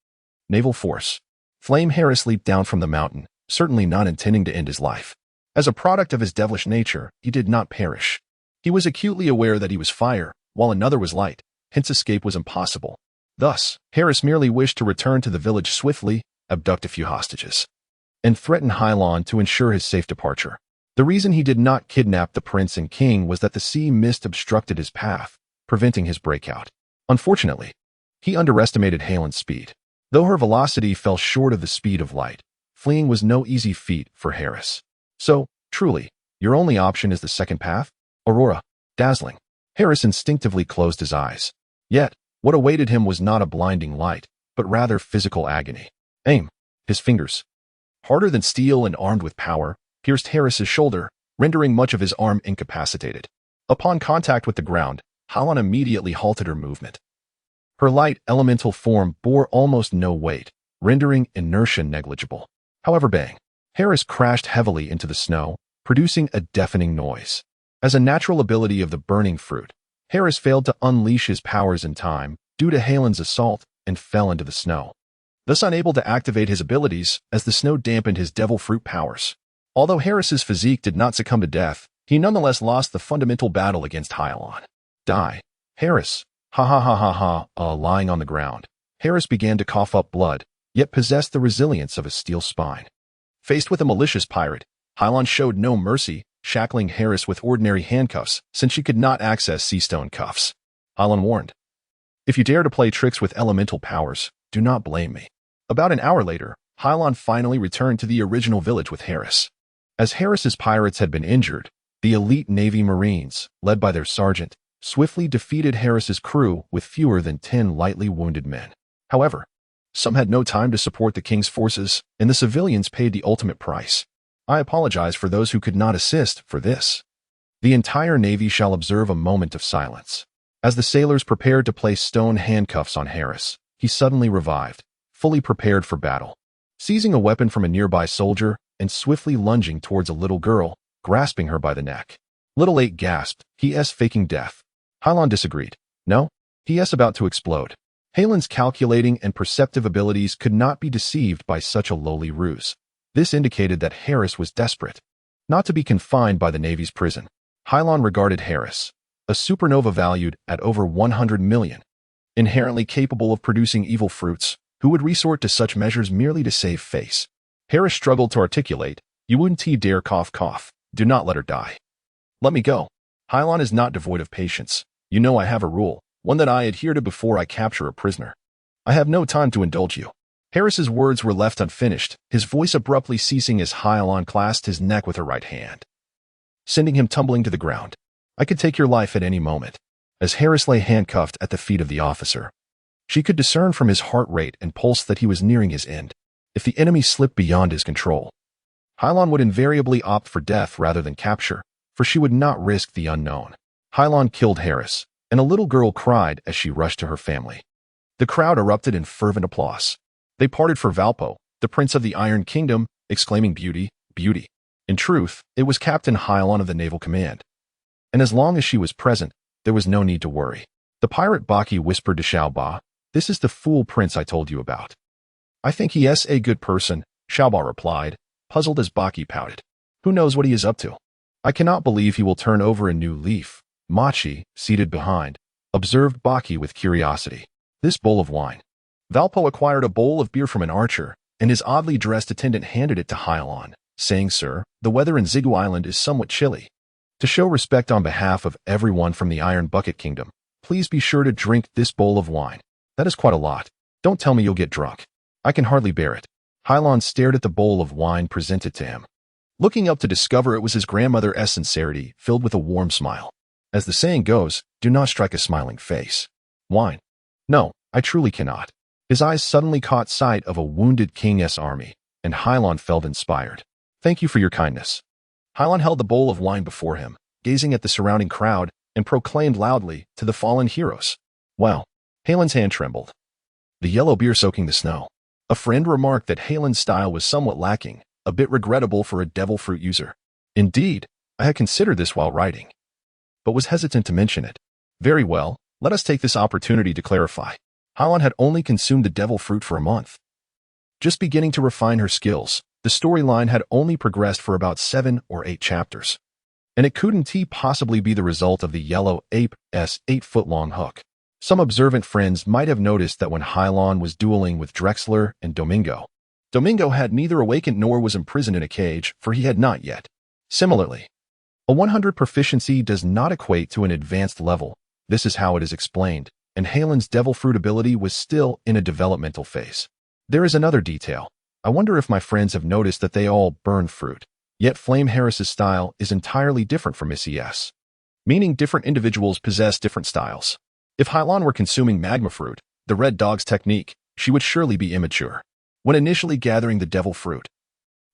naval force. Flame Harris leaped down from the mountain, certainly not intending to end his life. As a product of his devilish nature, he did not perish. He was acutely aware that he was fire, while another was light, hence escape was impossible. Thus, Harris merely wished to return to the village swiftly, abduct a few hostages, and threaten Hilon to ensure his safe departure. The reason he did not kidnap the prince and king was that the sea mist obstructed his path, preventing his breakout. Unfortunately, he underestimated Hilon's speed. Though her velocity fell short of the speed of light, fleeing was no easy feat for Harris. "So, truly, your only option is the second path? Aurora, dazzling." Harris instinctively closed his eyes. Yet, what awaited him was not a blinding light, but rather physical agony. Aim. His fingers, harder than steel and armed with power, pierced Harris's shoulder, rendering much of his arm incapacitated. Upon contact with the ground, Hilon immediately halted her movement. Her light elemental form bore almost no weight, rendering inertia negligible. However, bang! Harris crashed heavily into the snow, producing a deafening noise. As a natural ability of the burning fruit, Harris failed to unleash his powers in time due to Hilon's assault and fell into the snow, thus unable to activate his abilities as the snow dampened his devil fruit powers. Although Harris's physique did not succumb to death, he nonetheless lost the fundamental battle against Hilon. "Die. Harris." Ha ha ha ha ha, lying on the ground. Harris began to cough up blood, yet possessed the resilience of a steel spine. Faced with a malicious pirate, Hilon showed no mercy, shackling Harris with ordinary handcuffs since she could not access sea-stone cuffs. Hilon warned, "If you dare to play tricks with elemental powers, do not blame me." About an hour later, Hilon finally returned to the original village with Harris. As Harris's pirates had been injured, the elite Navy Marines, led by their sergeant, swiftly defeated Harris's crew with fewer than 10 lightly wounded men. However, some had no time to support the king's forces, and the civilians paid the ultimate price. I apologize for those who could not assist for this. The entire Navy shall observe a moment of silence. As the sailors prepared to place stone handcuffs on Harris, he suddenly revived, fully prepared for battle. Seizing a weapon from a nearby soldier and swiftly lunging towards a little girl, grasping her by the neck. Little Eight gasped, "He-s faking death." Hilon disagreed. "No, he-s about to explode." Hilon's calculating and perceptive abilities could not be deceived by such a lowly ruse. This indicated that Harris was desperate, not to be confined by the Navy's prison. Hilon regarded Harris, a supernova valued at over 100 million, inherently capable of producing evil fruits, who would resort to such measures merely to save face. Harris struggled to articulate, "You wouldn't dare cough. Do not let her die." "Let me go." Hilon is not devoid of patience. "You know I have a rule, one that I adhere to before I capture a prisoner. I have no time to indulge you." Harris's words were left unfinished, his voice abruptly ceasing as Hilon clasped his neck with her right hand, sending him tumbling to the ground. "I could take your life at any moment." As Harris lay handcuffed at the feet of the officer, she could discern from his heart rate and pulse that he was nearing his end. If the enemy slipped beyond his control, Hilon would invariably opt for death rather than capture, for she would not risk the unknown. Hilon killed Harris, and a little girl cried as she rushed to her family. The crowd erupted in fervent applause. They parted for Valpo, the Prince of the Iron Kingdom, exclaiming, "Beauty, beauty." In truth, it was Captain Hilon of the Naval Command. And as long as she was present, there was no need to worry. The pirate Bucky whispered to Xiao Ba, This is the fool prince I told you about. I think he is a good person, Xiaoba replied, puzzled as Bucky pouted. Who knows what he is up to? I cannot believe he will turn over a new leaf. Machi, seated behind, observed Bucky with curiosity. This bowl of wine. Valpo acquired a bowl of beer from an archer, and his oddly dressed attendant handed it to Hilon, saying, Sir, the weather in Zigu Island is somewhat chilly. To show respect on behalf of everyone from the Iron Bucket Kingdom, please be sure to drink this bowl of wine. That is quite a lot. Don't tell me you'll get drunk. I can hardly bear it. Hilon stared at the bowl of wine presented to him, looking up to discover it was his grandmother's sincerity, filled with a warm smile. As the saying goes, do not strike a smiling face. Wine. No, I truly cannot. His eyes suddenly caught sight of a wounded king's army, and Hilon felt inspired. Thank you for your kindness. Hilon held the bowl of wine before him, gazing at the surrounding crowd, and proclaimed loudly to the fallen heroes. Wow. Hilon's hand trembled. The yellow beer soaking the snow. A friend remarked that Hilon's style was somewhat lacking, a bit regrettable for a devil fruit user. Indeed, I had considered this while writing, but was hesitant to mention it. Very well, let us take this opportunity to clarify. Hilon had only consumed the devil fruit for a month. Just beginning to refine her skills, the storyline had only progressed for about 7 or 8 chapters. And it couldn't possibly be the result of the yellow ape's 8-foot-long hook. Some observant friends might have noticed that when Hilon was dueling with Drexler and Domingo, Domingo had neither awakened nor was imprisoned in a cage, for he had not yet. Similarly, a 100 proficiency does not equate to an advanced level. This is how it is explained, and Hilon's devil fruit ability was still in a developmental phase. There is another detail. I wonder if my friends have noticed that they all burn fruit. Yet Flame Harris's style is entirely different from Missy S, meaning different individuals possess different styles. If Hilon were consuming magma fruit, the red dog's technique, she would surely be immature. When initially gathering the devil fruit,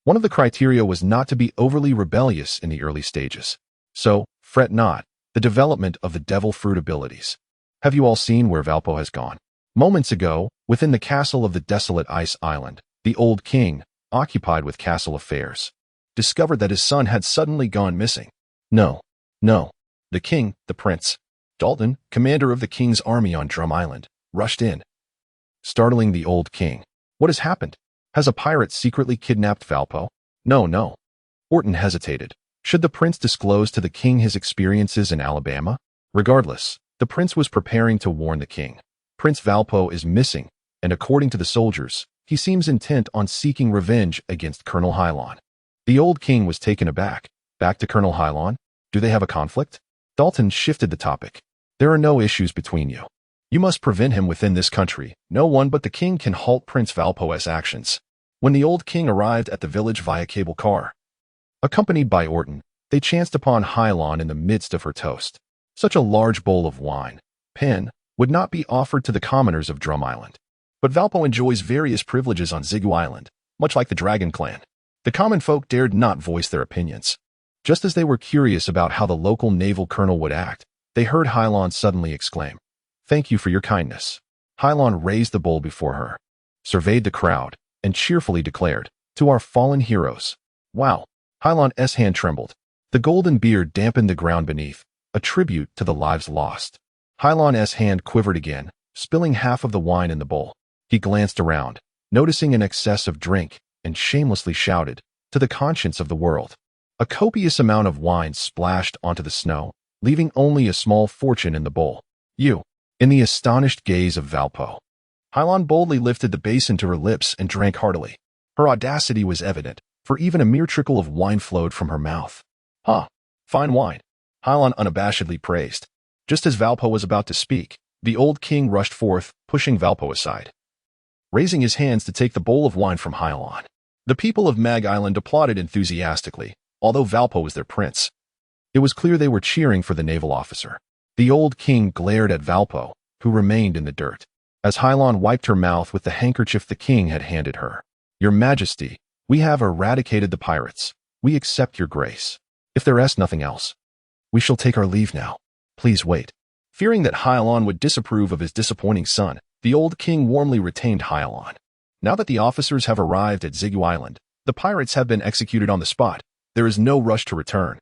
one of the criteria was not to be overly rebellious in the early stages. So, fret not, the development of the devil fruit abilities. Have you all seen where Valpo has gone? Moments ago, within the castle of the desolate ice island, the old king, occupied with castle affairs, discovered that his son had suddenly gone missing. No. The king, the prince, Dalton, commander of the king's army on Drum Island, rushed in, startling the old king. What has happened? Has a pirate secretly kidnapped Valpo? No. Orton hesitated. Should the prince disclose to the king his experiences in Alabama? Regardless, the prince was preparing to warn the king. Prince Valpo is missing, and according to the soldiers, he seems intent on seeking revenge against Colonel Hilon. The old king was taken aback. Back to Colonel Hilon? Do they have a conflict? Dalton shifted the topic. There are no issues between you. You must prevent him within this country. No one but the king can halt Prince Valpo's actions. When the old king arrived at the village via cable car, accompanied by Orton, they chanced upon Hilon in the midst of her toast. Such a large bowl of wine, would not be offered to the commoners of Drum Island. But Valpo enjoys various privileges on Zigu Island, much like the Dragon Clan. The common folk dared not voice their opinions. Just as they were curious about how the local naval colonel would act, they heard Hilon suddenly exclaim, "Thank you for your kindness." Hilon raised the bowl before her, surveyed the crowd, and cheerfully declared, "To our fallen heroes." Wow! Hilon's hand trembled. The golden beer dampened the ground beneath, a tribute to the lives lost. Hilon's hand quivered again, spilling half of the wine in the bowl. He glanced around, noticing an excess of drink, and shamelessly shouted, "To the conscience of the world." A copious amount of wine splashed onto the snow, leaving only a small fortune in the bowl. You, in the astonished gaze of Valpo. Hilon boldly lifted the basin to her lips and drank heartily. Her audacity was evident, for even a mere trickle of wine flowed from her mouth. Fine wine, Hilon unabashedly praised. Just as Valpo was about to speak, the old king rushed forth, pushing Valpo aside, raising his hands to take the bowl of wine from Hilon. The people of Mag Island applauded enthusiastically, although Valpo was their prince. It was clear they were cheering for the naval officer. The old king glared at Valpo, who remained in the dirt, as Hilon wiped her mouth with the handkerchief the king had handed her. "Your Majesty, we have eradicated the pirates. We accept your grace. If there is nothing else, we shall take our leave now. Please wait." Fearing that Hilon would disapprove of his disappointing son, the old king warmly retained Hilon. Now that the officers have arrived at Zigu Island, the pirates have been executed on the spot. There is no rush to return.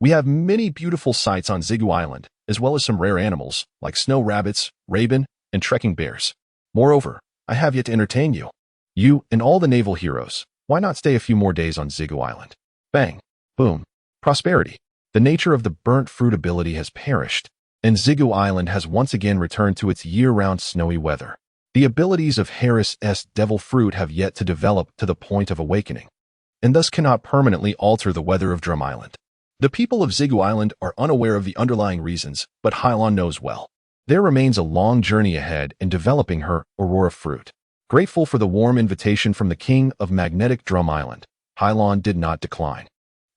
We have many beautiful sights on Zigu Island, as well as some rare animals, like snow rabbits, raven, and trekking bears. Moreover, I have yet to entertain you. You and all the naval heroes, why not stay a few more days on Zigu Island? Bang. Boom. Prosperity. The nature of the burnt fruit ability has perished, and Zigu Island has once again returned to its year-round snowy weather. The abilities of Harris's devil fruit have yet to develop to the point of awakening, and thus cannot permanently alter the weather of Drum Island. The people of Zigu Island are unaware of the underlying reasons, but Hilon knows well. There remains a long journey ahead in developing her Aurora fruit. Grateful for the warm invitation from the king of magnetic Drum Island, Hilon did not decline.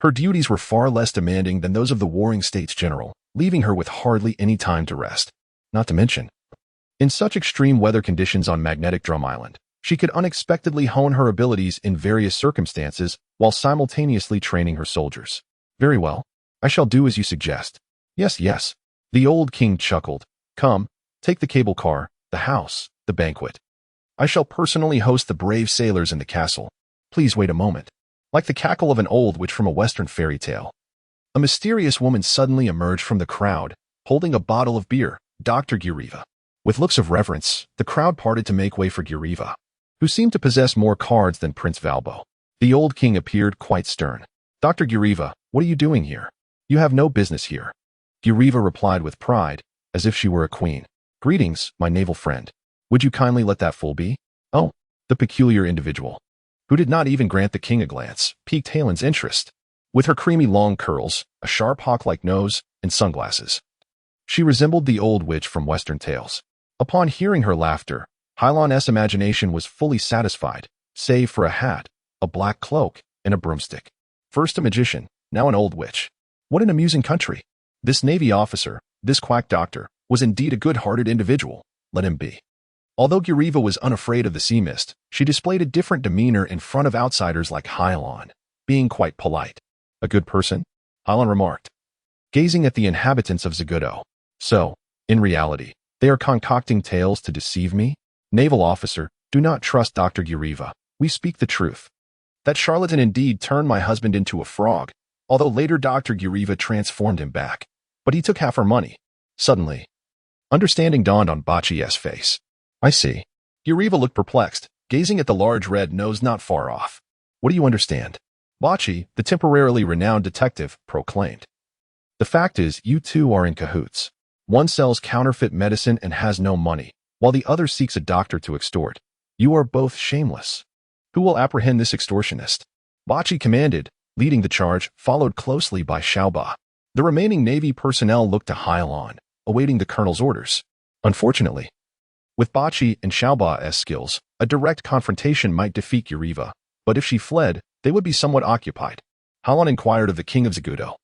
Her duties were far less demanding than those of the Warring States General, leaving her with hardly any time to rest. Not to mention, in such extreme weather conditions on magnetic Drum Island, she could unexpectedly hone her abilities in various circumstances while simultaneously training her soldiers. Very well, I shall do as you suggest. Yes, yes. The old king chuckled. Come, take the cable car, the house, the banquet. I shall personally host the brave sailors in the castle. Please wait a moment. Like the cackle of an old witch from a Western fairy tale, a mysterious woman suddenly emerged from the crowd, holding a bottle of beer, Dr. Guriva. With looks of reverence, the crowd parted to make way for Guriva, who seemed to possess more cards than Prince Valbo. The old king appeared quite stern. Dr. Guriva, what are you doing here? You have no business here. Guriva replied with pride, as if she were a queen. Greetings, my naval friend. Would you kindly let that fool be? Oh, the peculiar individual, who did not even grant the king a glance, piqued Hilon's interest. With her creamy long curls, a sharp hawk-like nose, and sunglasses, she resembled the old witch from Western tales. Upon hearing her laughter, Hilon's imagination was fully satisfied, save for a hat, a black cloak, and a broomstick. First a magician, now an old witch. What an amusing country. This Navy officer, this quack doctor, was indeed a good-hearted individual. Let him be. Although Guriva was unafraid of the sea mist, she displayed a different demeanor in front of outsiders like Hilon, being quite polite. A good person? Hilon remarked, gazing at the inhabitants of Zagudo. So, in reality, they are concocting tales to deceive me? Naval officer, do not trust Dr. Guriva. We speak the truth. That charlatan indeed turned my husband into a frog, although later Dr. Guriva transformed him back. But he took half our money. Suddenly, understanding dawned on Bucky's face. I see. Guriva looked perplexed, gazing at the large red nose not far off. What do you understand? Bucky, the temporarily renowned detective, proclaimed. The fact is, you two are in cahoots. One sells counterfeit medicine and has no money, while the other seeks a doctor to extort. You are both shameless. Who will apprehend this extortionist? Bucky commanded, leading the charge, followed closely by Xiaoba. The remaining Navy personnel looked to Hilon, awaiting the colonel's orders. Unfortunately, with Bucky and Xiaoba's skills, a direct confrontation might defeat Guriva, but if she fled, they would be somewhat occupied. Hilon inquired of the king of Zagudo.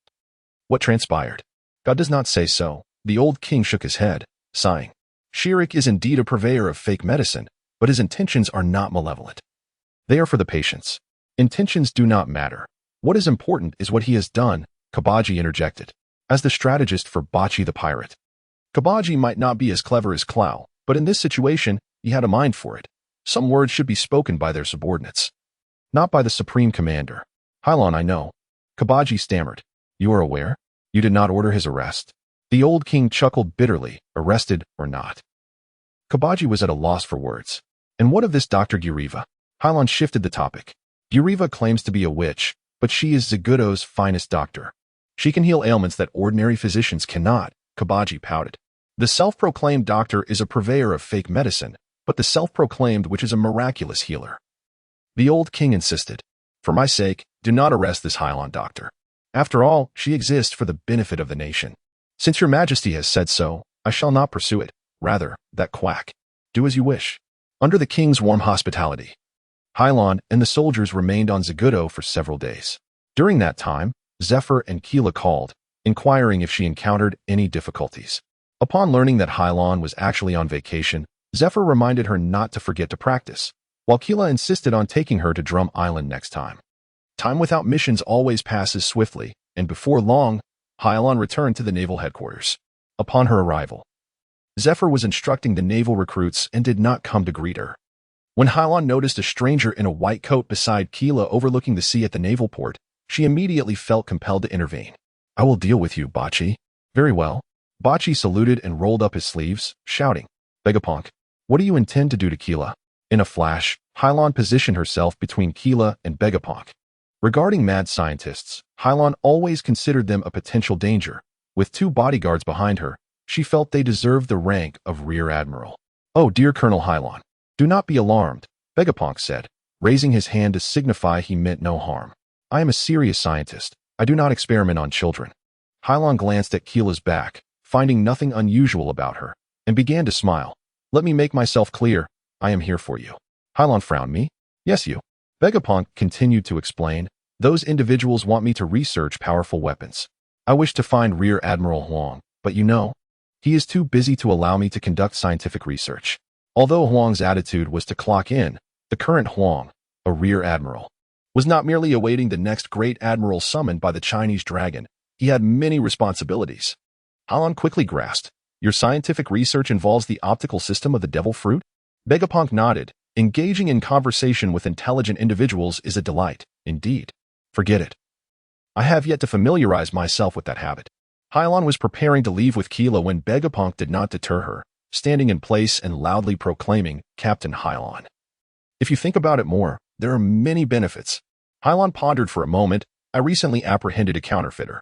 What transpired? God does not say so. The old king shook his head, sighing. Shirik is indeed a purveyor of fake medicine, but his intentions are not malevolent. They are for the patients. Intentions do not matter. What is important is what he has done, Kabaji interjected, as the strategist for Bucky the pirate. Kabaji might not be as clever as Clow, but in this situation, he had a mind for it. Some words should be spoken by their subordinates, not by the supreme commander. Hilon, I know. Kabaji stammered. You are aware? You did not order his arrest. The old king chuckled bitterly, arrested or not. Kabaji was at a loss for words. And what of this Dr. Guriva? Hilon shifted the topic. Guriva claims to be a witch, but she is Zagudo's finest doctor. She can heal ailments that ordinary physicians cannot, Kabaji pouted. The self-proclaimed doctor is a purveyor of fake medicine, but the self-proclaimed witch is a miraculous healer. The old king insisted. For my sake, do not arrest this Hilon doctor. After all, she exists for the benefit of the nation. Since your majesty has said so, I shall not pursue it. Rather, that quack. Do as you wish. Under the king's warm hospitality, Hilon and the soldiers remained on Zagudo for several days. During that time, Zephyr and Keela called, inquiring if she encountered any difficulties. Upon learning that Hilon was actually on vacation, Zephyr reminded her not to forget to practice, while Keela insisted on taking her to Drum Island next time. Time without missions always passes swiftly, and before long, Hilon returned to the naval headquarters. Upon her arrival, Zephyr was instructing the naval recruits and did not come to greet her. When Hilon noticed a stranger in a white coat beside Keela overlooking the sea at the naval port, she immediately felt compelled to intervene. I will deal with you, Bucky. Very well. Bucky saluted and rolled up his sleeves, shouting, Vegapunk. What do you intend to do to Keela? In a flash, Hilon positioned herself between Keela and Vegapunk. Regarding mad scientists, Hilon always considered them a potential danger. With 2 bodyguards behind her, she felt they deserved the rank of Rear Admiral. Oh, dear Colonel Hilon, do not be alarmed, Vegapunk said, raising his hand to signify he meant no harm. I am a serious scientist. I do not experiment on children. Hilon glanced at Keela's back, finding nothing unusual about her, and began to smile. Let me make myself clear. I am here for you. Hilon frowned. Me? Yes, you. Vegapunk continued to explain. Those individuals want me to research powerful weapons. I wish to find Rear Admiral Huang, but you know, he is too busy to allow me to conduct scientific research. Although Huang's attitude was to clock in, the current Huang, a Rear Admiral, was not merely awaiting the next great admiral summoned by the Chinese dragon. He had many responsibilities. Hilon quickly grasped. Your scientific research involves the optical system of the devil fruit? Vegapunk nodded. Engaging in conversation with intelligent individuals is a delight, indeed. Forget it. I have yet to familiarize myself with that habit. Hilon was preparing to leave with Keela when Vegapunk did not deter her, standing in place and loudly proclaiming, Captain Hilon. If you think about it more, there are many benefits. Hilon pondered for a moment. I recently apprehended a counterfeiter.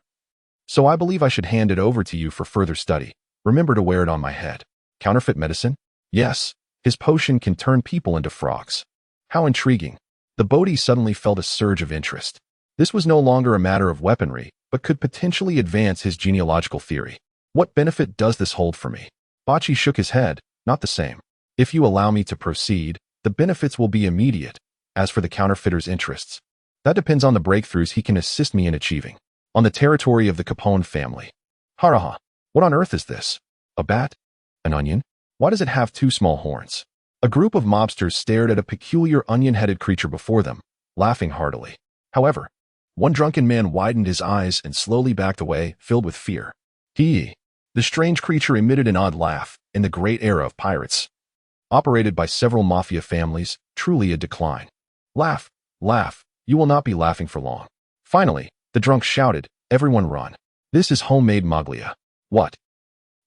So I believe I should hand it over to you for further study. Remember to wear it on my head. Counterfeit medicine? Yes. His potion can turn people into frogs. How intriguing. The Bodhi suddenly felt a surge of interest. This was no longer a matter of weaponry, but could potentially advance his genealogical theory. What benefit does this hold for me? Bucky shook his head. Not the same. If you allow me to proceed, the benefits will be immediate. As for the counterfeiter's interests, that depends on the breakthroughs he can assist me in achieving. On the territory of the Capone family. Haraha. What on earth is this? A bat? An onion? Why does it have 2 small horns? A group of mobsters stared at a peculiar onion-headed creature before them, laughing heartily. However, one drunken man widened his eyes and slowly backed away, filled with fear. The strange creature emitted an odd laugh. In the great era of pirates, operated by several mafia families, truly a decline. Laugh, laugh, you will not be laughing for long. Finally, the drunk shouted, everyone run. This is homemade maglia. What?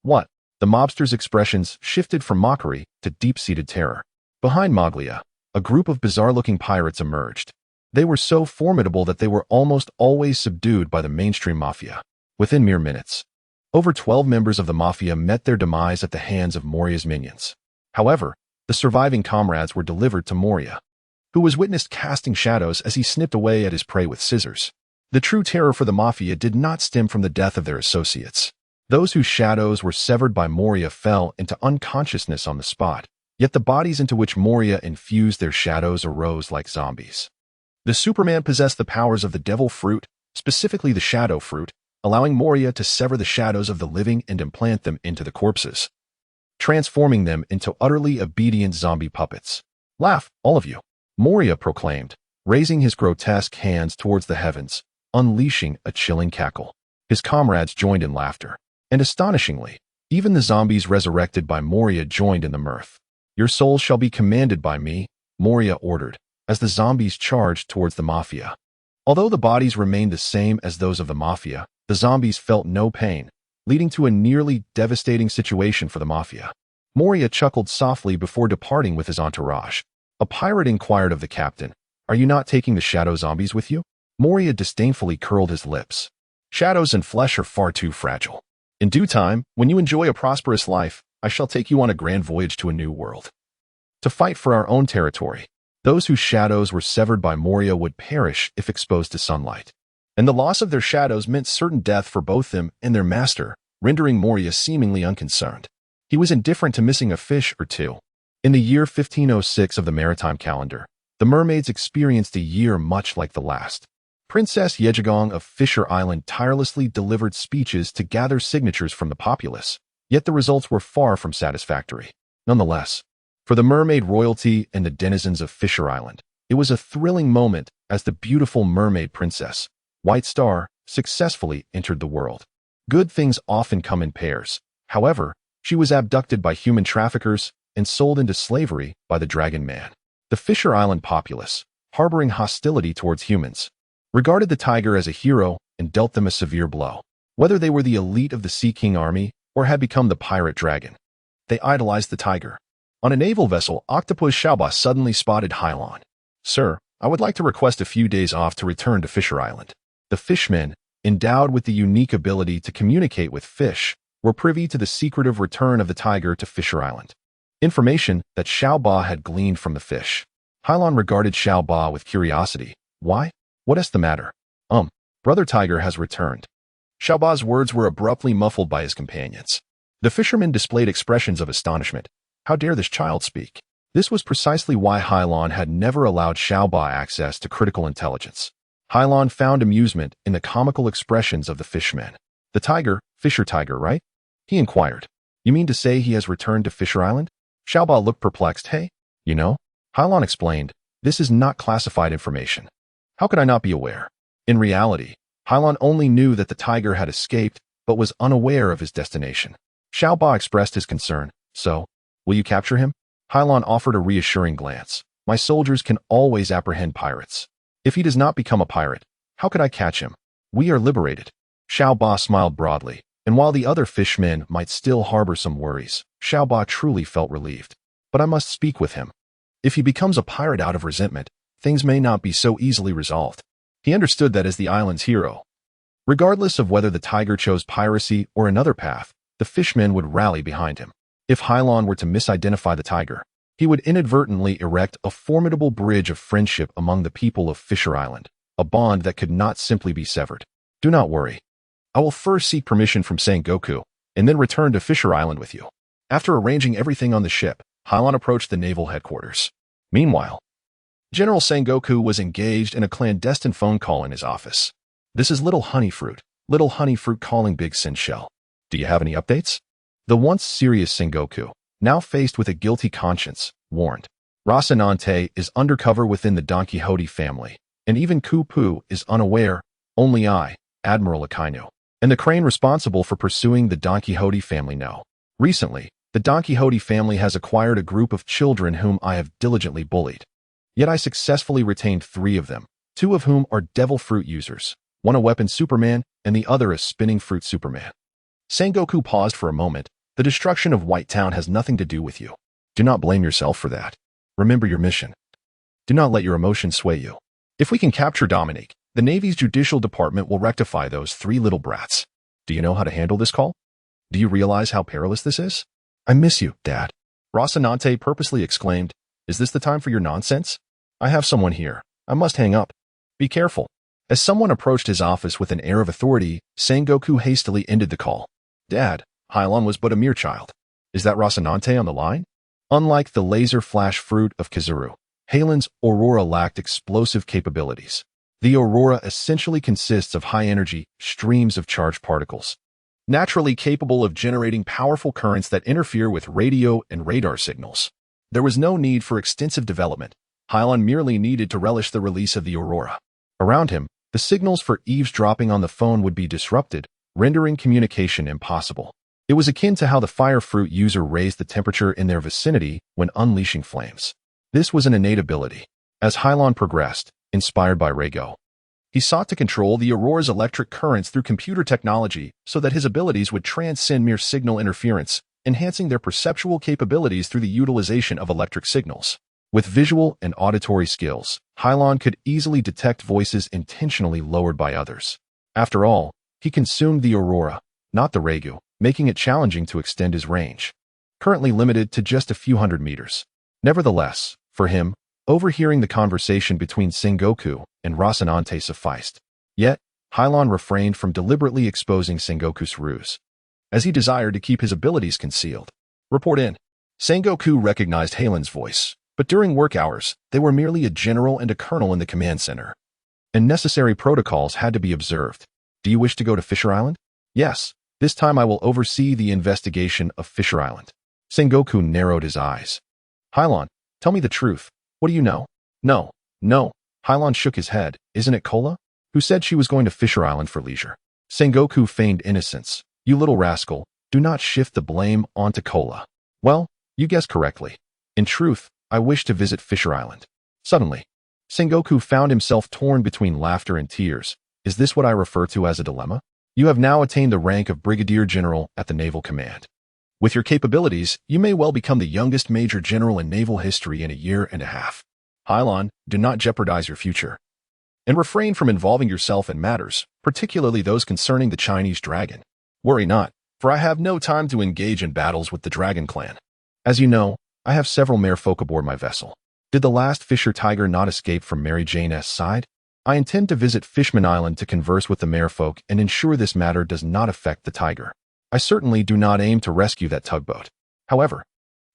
What? The mobsters' expressions shifted from mockery to deep-seated terror. Behind Maglia, a group of bizarre-looking pirates emerged. They were so formidable that they were almost always subdued by the mainstream mafia. Within mere minutes, over 12 members of the mafia met their demise at the hands of Moria's minions. However, the surviving comrades were delivered to Moria, who was witnessed casting shadows as he snipped away at his prey with scissors. The true terror for the mafia did not stem from the death of their associates. Those whose shadows were severed by Moria fell into unconsciousness on the spot, yet the bodies into which Moria infused their shadows arose like zombies. The Superman possessed the powers of the devil fruit, specifically the shadow fruit, allowing Moria to sever the shadows of the living and implant them into the corpses, transforming them into utterly obedient zombie puppets. Laugh, all of you, Moria proclaimed, raising his grotesque hands towards the heavens, unleashing a chilling cackle. His comrades joined in laughter. And astonishingly, even the zombies resurrected by Moria joined in the mirth. Your souls shall be commanded by me, Moria ordered, as the zombies charged towards the mafia. Although the bodies remained the same as those of the mafia, the zombies felt no pain, leading to a nearly devastating situation for the mafia. Moria chuckled softly before departing with his entourage. A pirate inquired of the captain, "Are you not taking the shadow zombies with you?" Moria disdainfully curled his lips. "Shadows and flesh are far too fragile. In due time, when you enjoy a prosperous life, I shall take you on a grand voyage to a new world, to fight for our own territory." Those whose shadows were severed by Moria would perish if exposed to sunlight. And the loss of their shadows meant certain death for both them and their master, rendering Moria seemingly unconcerned. He was indifferent to missing a fish or two. In the year 1506 of the maritime calendar, the mermaids experienced a year much like the last. Princess Yejigong of Fisher Island tirelessly delivered speeches to gather signatures from the populace, yet the results were far from satisfactory. Nonetheless, for the mermaid royalty and the denizens of Fisher Island, it was a thrilling moment as the beautiful mermaid princess, White Star, successfully entered the world. Good things often come in pairs. However, she was abducted by human traffickers and sold into slavery by the Dragon Man. The Fisher Island populace, harboring hostility towards humans, regarded the tiger as a hero and dealt them a severe blow. Whether they were the elite of the Sea King army or had become the pirate dragon, they idolized the tiger. On a naval vessel, Octopus Xiaoba suddenly spotted Hilon. "Sir, I would like to request a few days off to return to Fisher Island." The fishmen, endowed with the unique ability to communicate with fish, were privy to the secretive return of the tiger to Fisher Island. Information that Xiaoba had gleaned from the fish. Hilon regarded Xiaoba with curiosity. "Why? What is the matter?" Brother Tiger has returned." Xiaoba's words were abruptly muffled by his companions. The fishermen displayed expressions of astonishment. How dare this child speak? This was precisely why Hilon had never allowed Xiaoba access to critical intelligence. Hilon found amusement in the comical expressions of the fishmen. "The tiger, Fisher Tiger, right?" he inquired. "You mean to say he has returned to Fisher Island?" Xiaoba looked perplexed. "Hey, you know?" Hilon explained, "This is not classified information." "How could I not be aware?" In reality, Hilon only knew that the tiger had escaped, but was unaware of his destination. Xiaoba expressed his concern. "So, will you capture him?" Hilon offered a reassuring glance. "My soldiers can always apprehend pirates. If he does not become a pirate, how could I catch him? We are liberated." Xiaoba smiled broadly, and while the other fishmen might still harbor some worries, Xiaoba truly felt relieved. "But I must speak with him. If he becomes a pirate out of resentment, things may not be so easily resolved." He understood that as the island's hero, regardless of whether the tiger chose piracy or another path, the fishmen would rally behind him. If Hilon were to misidentify the tiger, he would inadvertently erect a formidable bridge of friendship among the people of Fisher Island, a bond that could not simply be severed. "Do not worry. I will first seek permission from Sengoku, and then return to Fisher Island with you." After arranging everything on the ship, Hilon approached the naval headquarters. Meanwhile, General Sengoku was engaged in a clandestine phone call in his office. "This is Little Honeyfruit calling Big Sin Shell. Do you have any updates?" The once serious Sengoku, now faced with a guilty conscience, warned. "Rocinante is undercover within the Don Quixote family, and even Kupu is unaware. Only I, Admiral Akainu, and the crane responsible for pursuing the Don Quixote family know. Recently, the Don Quixote family has acquired a group of children whom I have diligently bullied. Yet I successfully retained 3 of them, 2 of whom are devil fruit users, one a weapon Superman and the other a spinning fruit Superman." Sengoku paused for a moment. "The destruction of White Town has nothing to do with you. Do not blame yourself for that. Remember your mission. Do not let your emotions sway you. If we can capture Dominique, the Navy's judicial department will rectify those 3 little brats. Do you know how to handle this call? Do you realize how perilous this is?" "I miss you, Dad," Rocinante purposely exclaimed. "Is this the time for your nonsense? I have someone here. I must hang up. Be careful." As someone approached his office with an air of authority, Sengoku hastily ended the call. "Dad, Hilon was but a mere child. Is that Rocinante on the line?" Unlike the laser flash fruit of Kizuru, Hilon's Aurora lacked explosive capabilities. The Aurora essentially consists of high-energy streams of charged particles, naturally capable of generating powerful currents that interfere with radio and radar signals. There was no need for extensive development. Hilon merely needed to relish the release of the Aurora. Around him, the signals for eavesdropping on the phone would be disrupted, rendering communication impossible. It was akin to how the fire fruit user raised the temperature in their vicinity when unleashing flames. This was an innate ability. As Hilon progressed, inspired by Rego, he sought to control the Aurora's electric currents through computer technology so that his abilities would transcend mere signal interference, enhancing their perceptual capabilities through the utilization of electric signals. With visual and auditory skills, Hilon could easily detect voices intentionally lowered by others. After all, he consumed the Aurora, not the Regu, making it challenging to extend his range, currently limited to just a few hundred meters. Nevertheless, for him, overhearing the conversation between Sengoku and Rocinante sufficed. Yet, Hilon refrained from deliberately exposing Sengoku's ruse, as he desired to keep his abilities concealed. "Report in." Sengoku recognized Hilon's voice, but during work hours, they were merely a general and a colonel in the command center, and necessary protocols had to be observed. "Do you wish to go to Fisher Island?" "Yes. This time I will oversee the investigation of Fisher Island." Sengoku narrowed his eyes. "Hilon, tell me the truth. What do you know?" No. Hilon shook his head. "Isn't it Kola? Who said she was going to Fisher Island for leisure?" Sengoku feigned innocence. "You little rascal, do not shift the blame onto Kola." "Well, you guessed correctly. In truth, I wish to visit Fisher Island." Suddenly, Sengoku found himself torn between laughter and tears. "Is this what I refer to as a dilemma? You have now attained the rank of Brigadier General at the Naval Command. With your capabilities, you may well become the youngest major general in naval history in a year and a half. Hilon, do not jeopardize your future. And refrain from involving yourself in matters, particularly those concerning the Chinese dragon. Worry not, for I have no time to engage in battles with the dragon clan. As you know, I have several merfolk aboard my vessel. Did the last Fisher Tiger not escape from Mary Jane's side? I intend to visit Fishman Island to converse with the merfolk and ensure this matter does not affect the Tiger. I certainly do not aim to rescue that tugboat. However,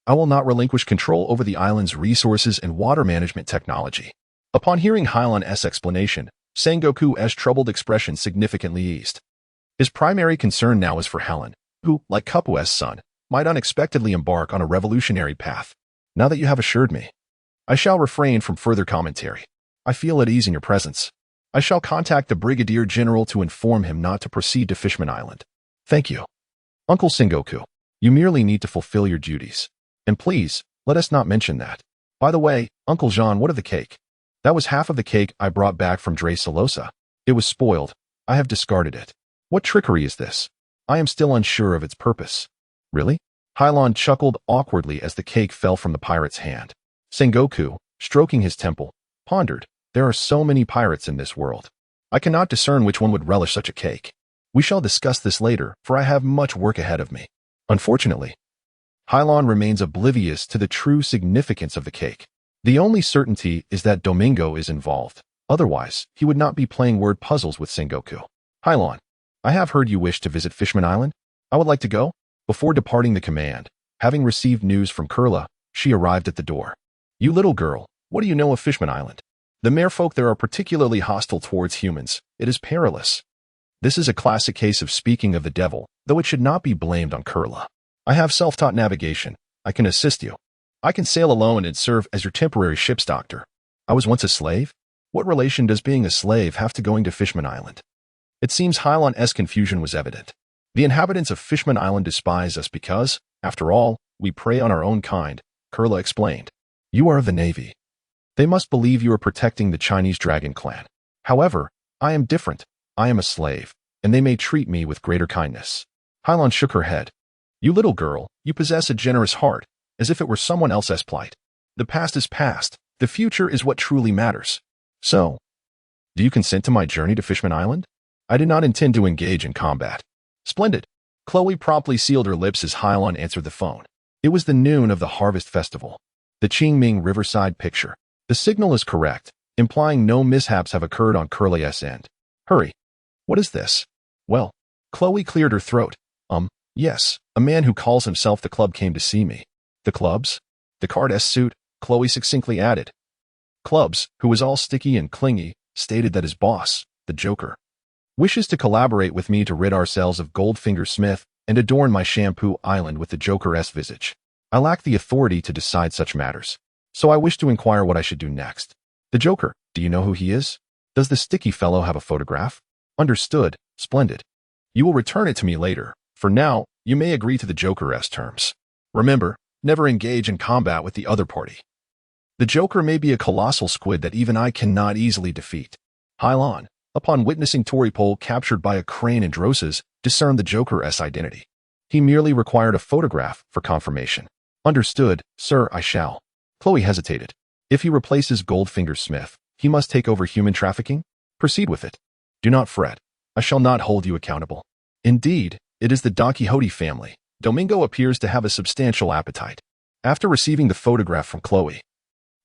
I will not relinquish control over the island's resources and water management technology. Upon hearing Hilon's explanation, Sengoku's troubled expression significantly eased. His primary concern now is for Helen, who, like Kupu's son, might unexpectedly embark on a revolutionary path. Now that you have assured me, I shall refrain from further commentary. I feel at ease in your presence. I shall contact the Brigadier General to inform him not to proceed to Fishman Island. Thank you. Uncle Sengoku, you merely need to fulfill your duties. And please, let us not mention that. By the way, Uncle Jean, what of the cake? That was half of the cake I brought back from Dre Salosa. It was spoiled. I have discarded it. What trickery is this? I am still unsure of its purpose. Really? Hilon chuckled awkwardly as the cake fell from the pirate's hand. Sengoku, stroking his temple, pondered, there are so many pirates in this world. I cannot discern which one would relish such a cake. We shall discuss this later, for I have much work ahead of me. Unfortunately, Hilon remains oblivious to the true significance of the cake. The only certainty is that Domingo is involved. Otherwise, he would not be playing word puzzles with Sengoku. Hilon, I have heard you wish to visit Fishman Island. I would like to go. Before departing the command, having received news from Kurla, she arrived at the door. You little girl, what do you know of Fishman Island? The merfolk there are particularly hostile towards humans. It is perilous. This is a classic case of speaking of the devil, though it should not be blamed on Kurla. I have self-taught navigation. I can assist you. I can sail alone and serve as your temporary ship's doctor. I was once a slave? What relation does being a slave have to going to Fishman Island? It seems Hilon's confusion was evident. The inhabitants of Fishman Island despise us because, after all, we prey on our own kind, Kurla explained. You are of the Navy. They must believe you are protecting the Chinese dragon clan. However, I am different. I am a slave, and they may treat me with greater kindness. Hilon shook her head. You little girl, you possess a generous heart, as if it were someone else's plight. The past is past. The future is what truly matters. So, do you consent to my journey to Fishman Island? I did not intend to engage in combat. Splendid. Chloe promptly sealed her lips as Hilon answered the phone. It was the noon of the Harvest Festival. The Qingming Riverside picture. The signal is correct, implying no mishaps have occurred on Curly's end. Hurry. What is this? Well, Chloe cleared her throat. Yes, a man who calls himself the club came to see me. The clubs? The card suit, Chloe succinctly added. Clubs, who was all sticky and clingy, stated that his boss, the Joker, wishes to collaborate with me to rid ourselves of Goldfinger Smith and adorn my shampoo island with the Joker's visage. I lack the authority to decide such matters, so I wish to inquire what I should do next. The Joker, do you know who he is? Does the sticky fellow have a photograph? Understood. Splendid. You will return it to me later. For now, you may agree to the Joker's terms. Remember, never engage in combat with the other party. The Joker may be a colossal squid that even I cannot easily defeat. Hilon, upon witnessing Toripole captured by a crane in Rosa's, discerned the Joker's identity. He merely required a photograph for confirmation. Understood, sir, I shall. Chloe hesitated. If he replaces Goldfinger Smith, he must take over human trafficking? Proceed with it. Do not fret. I shall not hold you accountable. Indeed, it is the Don Quixote family. Domingo appears to have a substantial appetite. After receiving the photograph from Chloe,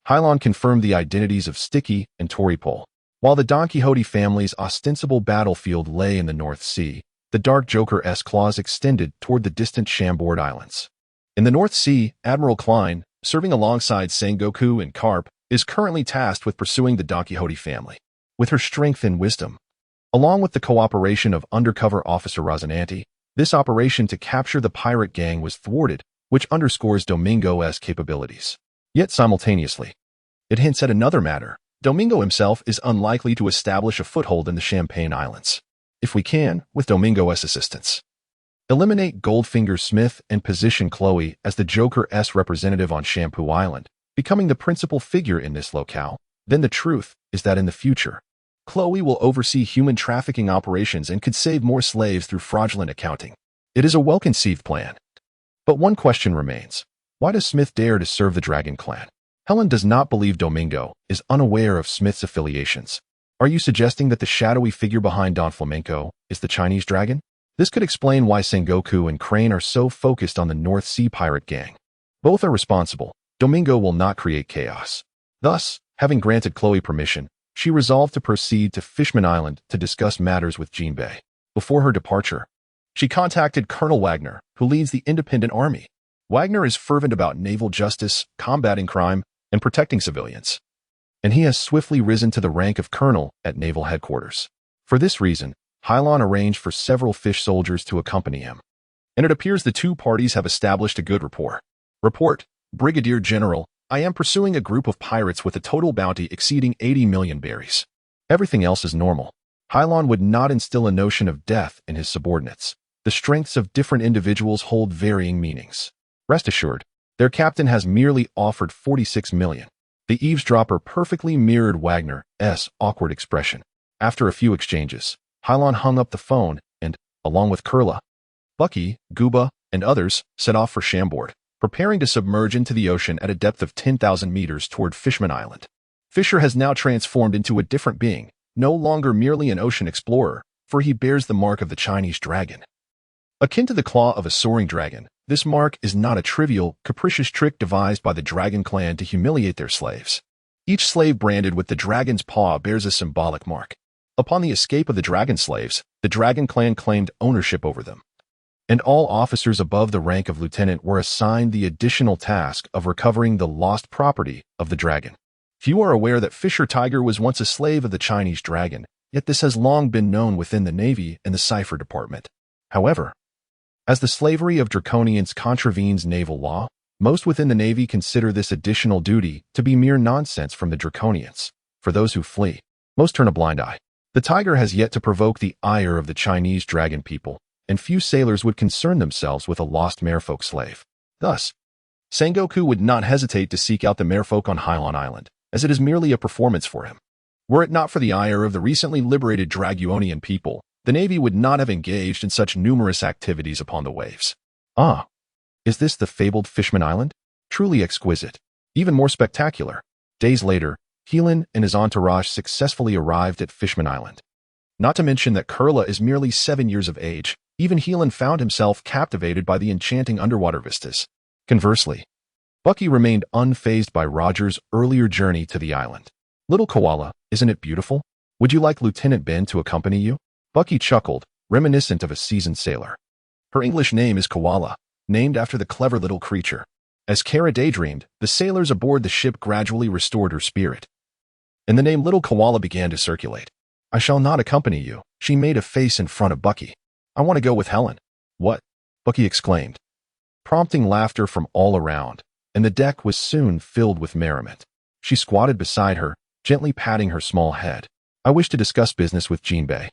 Hilon confirmed the identities of Sticky and Toripole. While the Don Quixote family's ostensible battlefield lay in the North Sea, the Dark Joker's claws extended toward the distant Chambord Islands. In the North Sea, Admiral Klein, serving alongside Sengoku and Carp, is currently tasked with pursuing the Don Quixote family. With her strength and wisdom, along with the cooperation of undercover officer Rosinante, this operation to capture the pirate gang was thwarted, which underscores Domingo's capabilities. Yet simultaneously, it hints at another matter. Domingo himself is unlikely to establish a foothold in the Champagne Islands. If we can, with Domingo's assistance, eliminate Goldfinger Smith and position Chloe as the Joker's representative on Shampoo Island, becoming the principal figure in this locale, then the truth is that in the future, Chloe will oversee human trafficking operations and could save more slaves through fraudulent accounting. It is a well-conceived plan. But one question remains. Why does Smith dare to serve the Dragon Clan? Helen does not believe Domingo is unaware of Smith's affiliations. Are you suggesting that the shadowy figure behind Don Flamenco is the Chinese dragon? This could explain why Sengoku and Crane are so focused on the North Sea pirate gang. Both are responsible. Domingo will not create chaos. Thus, having granted Chloe permission, she resolved to proceed to Fishman Island to discuss matters with Jinbei. Before her departure, she contacted Colonel Wagner, who leads the independent army. Wagner is fervent about naval justice, combating crime, and protecting civilians. And he has swiftly risen to the rank of colonel at naval headquarters. For this reason, Hilon arranged for several fish soldiers to accompany him. And it appears the two parties have established a good rapport. Report, Brigadier General, I am pursuing a group of pirates with a total bounty exceeding 80 million berries. Everything else is normal. Hilon would not instill a notion of death in his subordinates. The strengths of different individuals hold varying meanings. Rest assured, their captain has merely offered 46 million. The eavesdropper perfectly mirrored Wagner's awkward expression. After a few exchanges, Hilon hung up the phone and, along with Kurla, Bucky, Gooba, and others, set off for Chambord, preparing to submerge into the ocean at a depth of 10,000 meters toward Fishman Island. Fisher has now transformed into a different being, no longer merely an ocean explorer, for he bears the mark of the Chinese dragon. Akin to the claw of a soaring dragon, this mark is not a trivial, capricious trick devised by the Dragon Clan to humiliate their slaves. Each slave branded with the dragon's paw bears a symbolic mark. Upon the escape of the dragon slaves, the Dragon Clan claimed ownership over them, and all officers above the rank of lieutenant were assigned the additional task of recovering the lost property of the dragon. Few are aware that Fisher Tiger was once a slave of the Chinese dragon, yet this has long been known within the Navy and the Cipher Department. However, as the slavery of Draconians contravenes naval law, most within the Navy consider this additional duty to be mere nonsense from the Draconians. For those who flee, most turn a blind eye. The tiger has yet to provoke the ire of the Chinese dragon people, and few sailors would concern themselves with a lost merfolk slave. Thus, Sengoku would not hesitate to seek out the merfolk on Hilon Island, as it is merely a performance for him. Were it not for the ire of the recently liberated Draguonian people, the Navy would not have engaged in such numerous activities upon the waves. Ah, is this the fabled Fishman Island? Truly exquisite. Even more spectacular. Days later, Hilon and his entourage successfully arrived at Fishman Island. Not to mention that Kurla is merely 7 years of age, even Hilon found himself captivated by the enchanting underwater vistas. Conversely, Bucky remained unfazed by Roger's earlier journey to the island. Little koala, isn't it beautiful? Would you like Lieutenant Ben to accompany you? Bucky chuckled, reminiscent of a seasoned sailor. Her English name is Koala, named after the clever little creature. As Kara daydreamed, the sailors aboard the ship gradually restored her spirit, and the name Little Koala began to circulate. I shall not accompany you. She made a face in front of Bucky. I want to go with Helen. What? Bucky exclaimed, prompting laughter from all around, and the deck was soon filled with merriment. She squatted beside her, gently patting her small head. I wish to discuss business with Jinbei.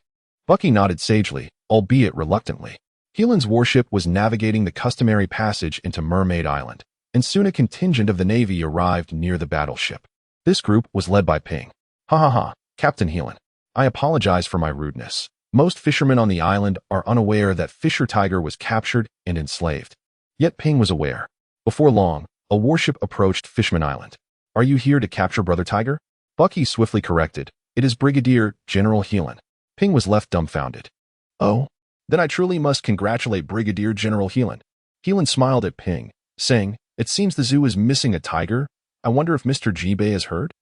Bucky nodded sagely, albeit reluctantly. Hilon's warship was navigating the customary passage into Mermaid Island, and soon a contingent of the Navy arrived near the battleship. This group was led by Ping. Ha ha ha, Captain Hilon. I apologize for my rudeness. Most fishermen on the island are unaware that Fisher Tiger was captured and enslaved. Yet Ping was aware. Before long, a warship approached Fishman Island. Are you here to capture Brother Tiger? Bucky swiftly corrected. It is Brigadier General Hilon. Ping was left dumbfounded. Oh? Then I truly must congratulate Brigadier General Hilon. Hilon smiled at Ping, saying, it seems the zoo is missing a tiger. I wonder if Mr. Jinbei has heard?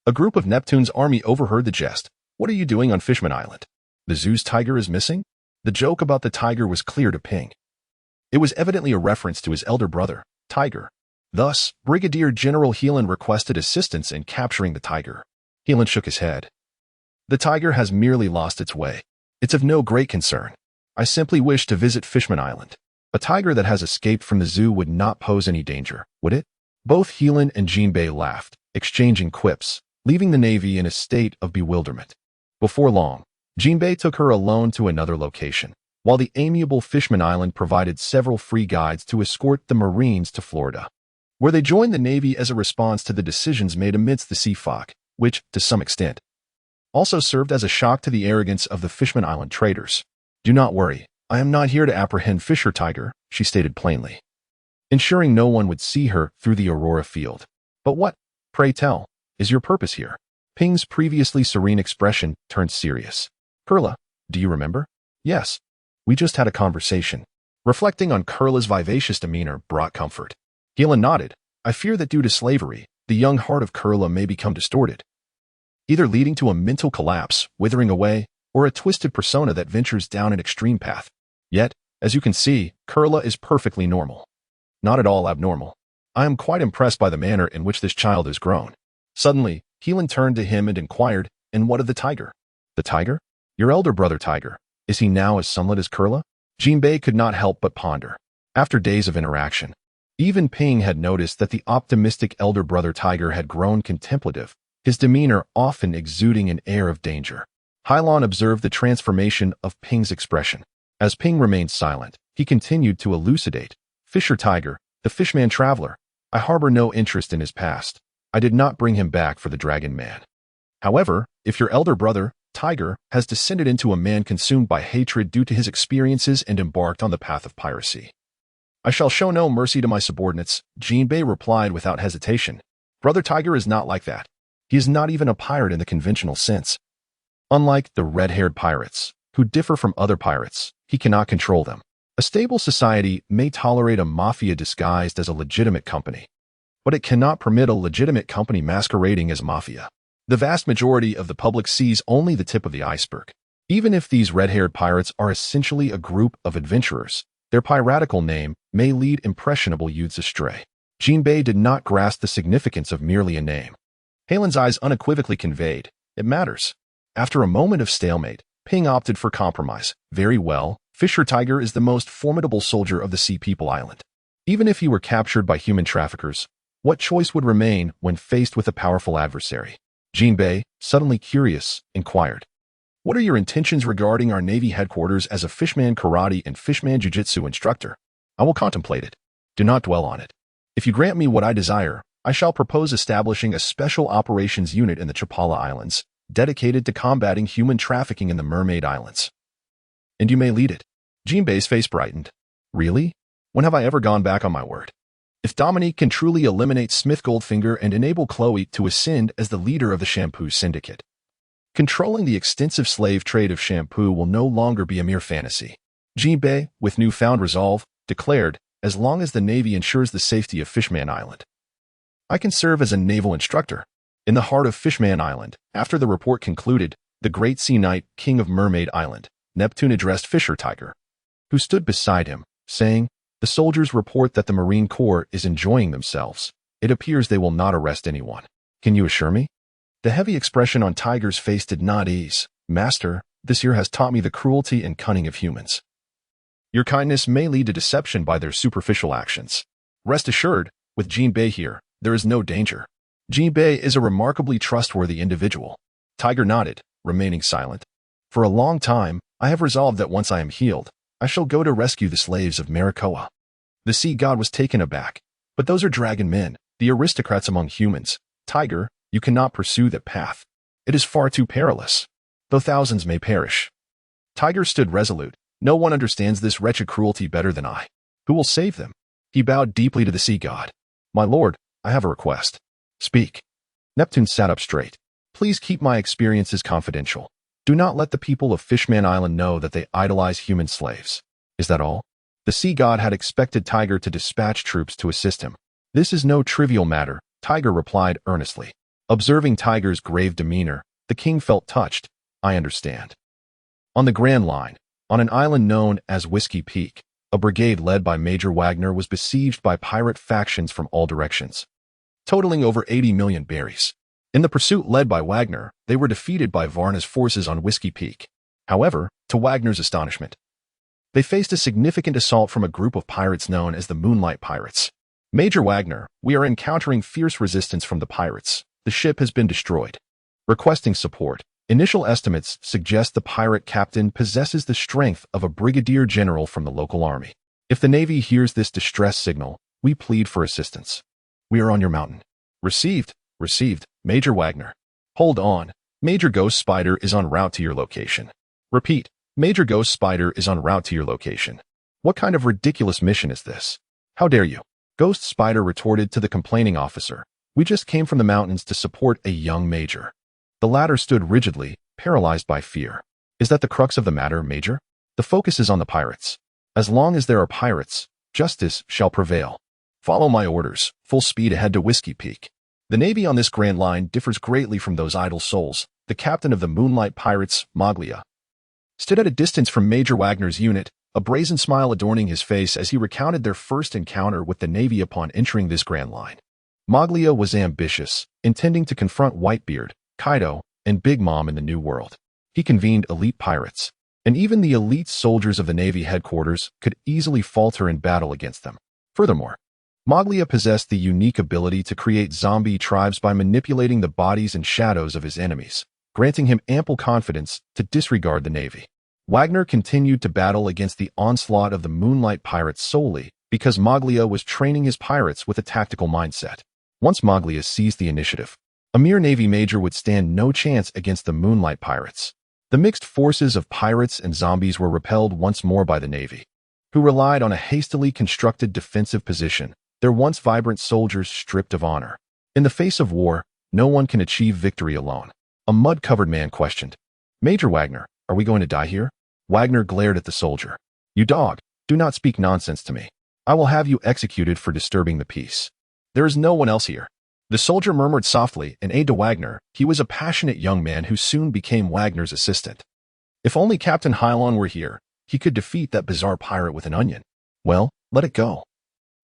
A group of Neptune's army overheard the jest. What are you doing on Fishman Island? The zoo's tiger is missing? The joke about the tiger was clear to Ping. It was evidently a reference to his elder brother, Tiger. Thus, Brigadier General Hilon requested assistance in capturing the tiger. Hilon shook his head. The tiger has merely lost its way. It's of no great concern. I simply wish to visit Fishman Island. A tiger that has escaped from the zoo would not pose any danger, would it? Both Hilon and Jinbei laughed, exchanging quips, leaving the Navy in a state of bewilderment. Before long, Jinbei took her alone to another location, while the amiable Fishman Island provided several free guides to escort the Marines to Florida, where they joined the Navy as a response to the decisions made amidst the sea fog, which, to some extent, also served as a shock to the arrogance of the Fishman Island traders. Do not worry, I am not here to apprehend Fisher Tiger, she stated plainly. ensuring no one would see her through the aurora field. But what, pray tell, is your purpose here? Ping's previously serene expression turned serious. Kurla, do you remember? Yes. We just had a conversation. Reflecting on Kurla's vivacious demeanor brought comfort. Hilon nodded. I fear that due to slavery, the young heart of Kurla may become distorted, either leading to a mental collapse, withering away, or a twisted persona that ventures down an extreme path. Yet, as you can see, Kurla is perfectly normal. Not at all abnormal. I am quite impressed by the manner in which this child has grown. Suddenly, Hilon turned to him and inquired, and what of the tiger? The tiger? Your elder brother tiger. Is he now as sunlit as Kurla? Jinbei could not help but ponder. After days of interaction, even Ping had noticed that the optimistic elder brother tiger had grown contemplative, his demeanor often exuding an air of danger. Hilon observed the transformation of Ping's expression. As Ping remained silent, he continued to elucidate. Fisher tiger, the fishman traveler. I harbor no interest in his past. I did not bring him back for the dragon man. However, if your elder brother, tiger, has descended into a man consumed by hatred due to his experiences and embarked on the path of piracy, I shall show no mercy to my subordinates, Jinbei replied without hesitation. Brother Tiger is not like that. He is not even a pirate in the conventional sense. Unlike the red-haired pirates, who differ from other pirates, he cannot control them. A stable society may tolerate a mafia disguised as a legitimate company, but it cannot permit a legitimate company masquerading as mafia. The vast majority of the public sees only the tip of the iceberg. Even if these red-haired pirates are essentially a group of adventurers, their piratical name may lead impressionable youths astray. Jinbei did not grasp the significance of merely a name. Hilon's eyes unequivocally conveyed, it matters. After a moment of stalemate, Ping opted for compromise. Very well, Fisher Tiger is the most formidable soldier of the Sea People Island. Even if he were captured by human traffickers, what choice would remain when faced with a powerful adversary? Jinbei, suddenly curious, inquired. What are your intentions regarding our Navy headquarters as a fishman karate and fishman jiu-jitsu instructor? I will contemplate it. Do not dwell on it. If you grant me what I desire, I shall propose establishing a special operations unit in the Chapala Islands, dedicated to combating human trafficking in the Mermaid Islands. And you may lead it. Jinbei's face brightened. Really? When have I ever gone back on my word? If Dominique can truly eliminate Smith Goldfinger and enable Chloe to ascend as the leader of the Shampoo Syndicate, controlling the extensive slave trade of shampoo will no longer be a mere fantasy. Jinbei, with newfound resolve, declared, as long as the Navy ensures the safety of Fishman Island, I can serve as a naval instructor. In the heart of Fishman Island, after the report concluded, the great sea knight, king of Mermaid Island, Neptune addressed Fisher Tiger, who stood beside him, saying, the soldiers report that the Marine Corps is enjoying themselves. It appears they will not arrest anyone. Can you assure me? The heavy expression on Tiger's face did not ease. Master, this year has taught me the cruelty and cunning of humans. Your kindness may lead to deception by their superficial actions. Rest assured, with Jinbei here, there is no danger. Jinbei is a remarkably trustworthy individual. Tiger nodded, remaining silent. For a long time, I have resolved that once I am healed, I shall go to rescue the slaves of Maricoa. The sea god was taken aback. But those are dragon men, the aristocrats among humans. Tiger, you cannot pursue that path. It is far too perilous, though thousands may perish. Tiger stood resolute. No one understands this wretched cruelty better than I. Who will save them? He bowed deeply to the sea god. My lord, I have a request. Speak. Neptune sat up straight. Please keep my experiences confidential. Do not let the people of Fishman Island know that they idolize human slaves. Is that all? The sea god had expected Tiger to dispatch troops to assist him. This is no trivial matter, Tiger replied earnestly. Observing Tiger's grave demeanor, the king felt touched. I understand. On the Grand Line, on an island known as Whiskey Peak, a brigade led by Major Wagner was besieged by pirate factions from all directions, totaling over 80 million berries. In the pursuit led by Wagner, they were defeated by Varna's forces on Whiskey Peak. However, to Wagner's astonishment, they faced a significant assault from a group of pirates known as the Moonlight Pirates. Major Wagner, we are encountering fierce resistance from the pirates. The ship has been destroyed. Requesting support. Initial estimates suggest the pirate captain possesses the strength of a brigadier general from the local army. If the Navy hears this distress signal, we plead for assistance. We are on your mountain. Received. Received, Major Wagner. Hold on. Major Ghost Spider is en route to your location. Repeat. Major Ghost Spider is en route to your location. What kind of ridiculous mission is this? How dare you? Ghost Spider retorted to the complaining officer. We just came from the mountains to support a young major. The latter stood rigidly, paralyzed by fear. Is that the crux of the matter, Major? The focus is on the pirates. As long as there are pirates, justice shall prevail. Follow my orders, full speed ahead to Whiskey Peak. The Navy on this grand line differs greatly from those idle souls. The captain of the Moonlight Pirates, Maglia, stood at a distance from Major Wagner's unit, a brazen smile adorning his face as he recounted their first encounter with the Navy upon entering this grand line. Maglia was ambitious, intending to confront Whitebeard, Kaido, and Big Mom in the New World. He convened elite pirates, and even the elite soldiers of the Navy headquarters could easily falter in battle against them. Furthermore, Maglia possessed the unique ability to create zombie tribes by manipulating the bodies and shadows of his enemies, granting him ample confidence to disregard the Navy. Wagner continued to battle against the onslaught of the Moonlight Pirates solely because Maglia was training his pirates with a tactical mindset. Once Maglia seized the initiative, a mere Navy major would stand no chance against the Moonlight Pirates. The mixed forces of pirates and zombies were repelled once more by the Navy, who relied on a hastily constructed defensive position, their once vibrant soldiers stripped of honor. In the face of war, no one can achieve victory alone. A mud-covered man questioned. Major Wagner, are we going to die here? Wagner glared at the soldier. You dog, do not speak nonsense to me. I will have you executed for disturbing the peace. There is no one else here. The soldier murmured softly, an aide to Wagner. He was a passionate young man who soon became Wagner's assistant. If only Captain Hilon were here, he could defeat that bizarre pirate with an onion. Well, let it go.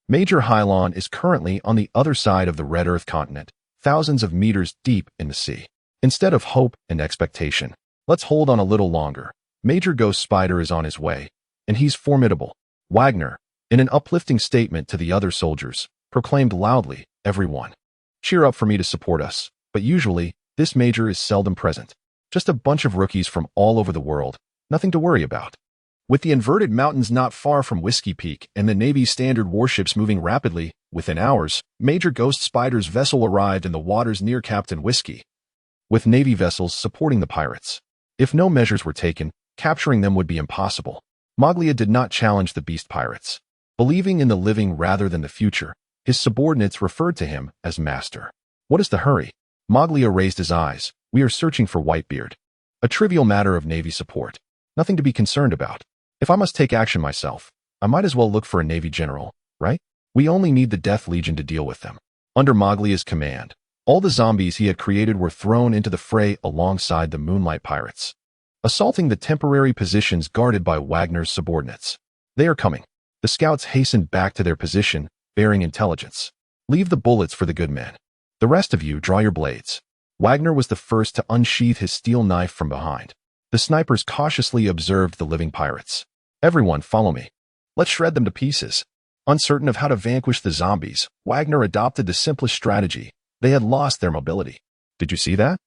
Major Hilon is currently on the other side of the Red Earth continent, thousands of meters deep in the sea. Instead of hope and expectation, let's hold on a little longer. Major Ghost Spider is on his way, and he's formidable. Wagner, in an uplifting statement to the other soldiers, proclaimed loudly, everyone, cheer up for me to support us, but usually, this major is seldom present. Just a bunch of rookies from all over the world, nothing to worry about. With the inverted mountains not far from Whiskey Peak and the Navy's standard warships moving rapidly, within hours, Major Ghost Spider's vessel arrived in the waters near Captain Whiskey, with Navy vessels supporting the pirates. If no measures were taken, capturing them would be impossible. Maglia did not challenge the beast pirates. Believing in the living rather than the future, his subordinates referred to him as master. What is the hurry? Maglia raised his eyes. We are searching for Whitebeard. A trivial matter of Navy support. Nothing to be concerned about. If I must take action myself, I might as well look for a Navy general, right? We only need the Death Legion to deal with them. Under Maglia's command, all the zombies he had created were thrown into the fray alongside the Moonlight Pirates, assaulting the temporary positions guarded by Wagner's subordinates. They are coming. The scouts hastened back to their position, bearing intelligence. Leave the bullets for the good men. The rest of you draw your blades. Wagner was the first to unsheath his steel knife from behind. The snipers cautiously observed the living pirates. Everyone, follow me. Let's shred them to pieces. Uncertain of how to vanquish the zombies, Wagner adopted the simplest strategy. They had lost their mobility. Did you see that?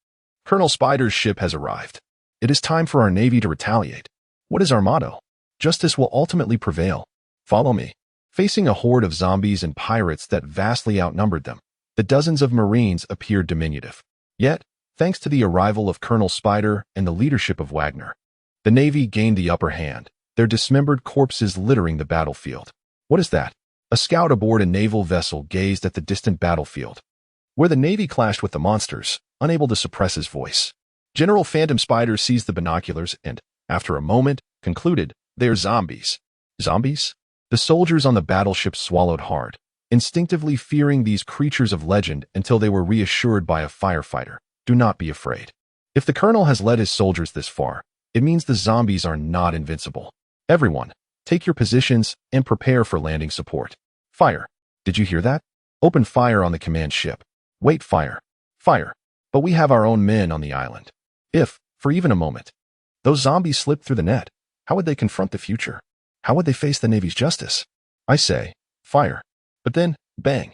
Colonel Spider's ship has arrived. It is time for our Navy to retaliate. What is our motto? Justice will ultimately prevail. Follow me. Facing a horde of zombies and pirates that vastly outnumbered them, the dozens of Marines appeared diminutive. Yet, thanks to the arrival of Colonel Spider and the leadership of Wagner, the Navy gained the upper hand, their dismembered corpses littering the battlefield. What is that? A scout aboard a naval vessel gazed at the distant battlefield, where the Navy clashed with the monsters, unable to suppress his voice. General Phantom Spider seized the binoculars and, after a moment, concluded, "They're zombies." Zombies? The soldiers on the battleship swallowed hard, instinctively fearing these creatures of legend until they were reassured by a firefighter. Do not be afraid. If the colonel has led his soldiers this far, it means the zombies are not invincible. Everyone, take your positions and prepare for landing support. Fire. Did you hear that? Open fire on the command ship. Wait, fire. Fire. But we have our own men on the island. If, for even a moment, those zombies slipped through the net, how would they confront the future? How would they face the Navy's justice? I say, fire. But then, bang.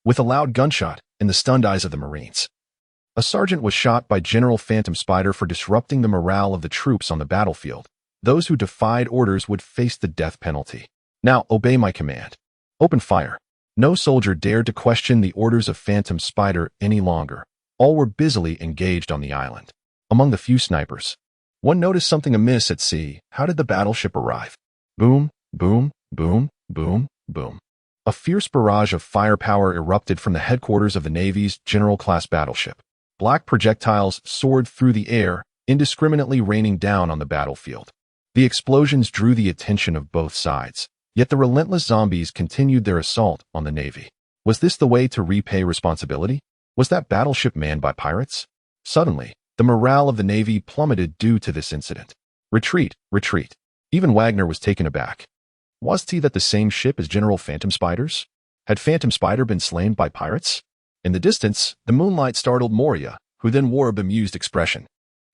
With a loud gunshot in the stunned eyes of the Marines. A sergeant was shot by General Phantom Spider for disrupting the morale of the troops on the battlefield. Those who defied orders would face the death penalty. Now, obey my command. Open fire. No soldier dared to question the orders of Phantom Spider any longer. All were busily engaged on the island. Among the few snipers, one noticed something amiss at sea. How did the battleship arrive? Boom, boom, boom, boom, boom. A fierce barrage of firepower erupted from the headquarters of the Navy's general-class battleship. Black projectiles soared through the air, indiscriminately raining down on the battlefield. The explosions drew the attention of both sides, yet the relentless zombies continued their assault on the Navy. Was this the way to repay responsibility? Was that battleship manned by pirates? Suddenly, the morale of the Navy plummeted due to this incident. Retreat, retreat. Even Wagner was taken aback. Was he that the same ship as General Phantom Spiders? Had Phantom Spider been slain by pirates? In the distance, the moonlight startled Moria, who then wore a bemused expression.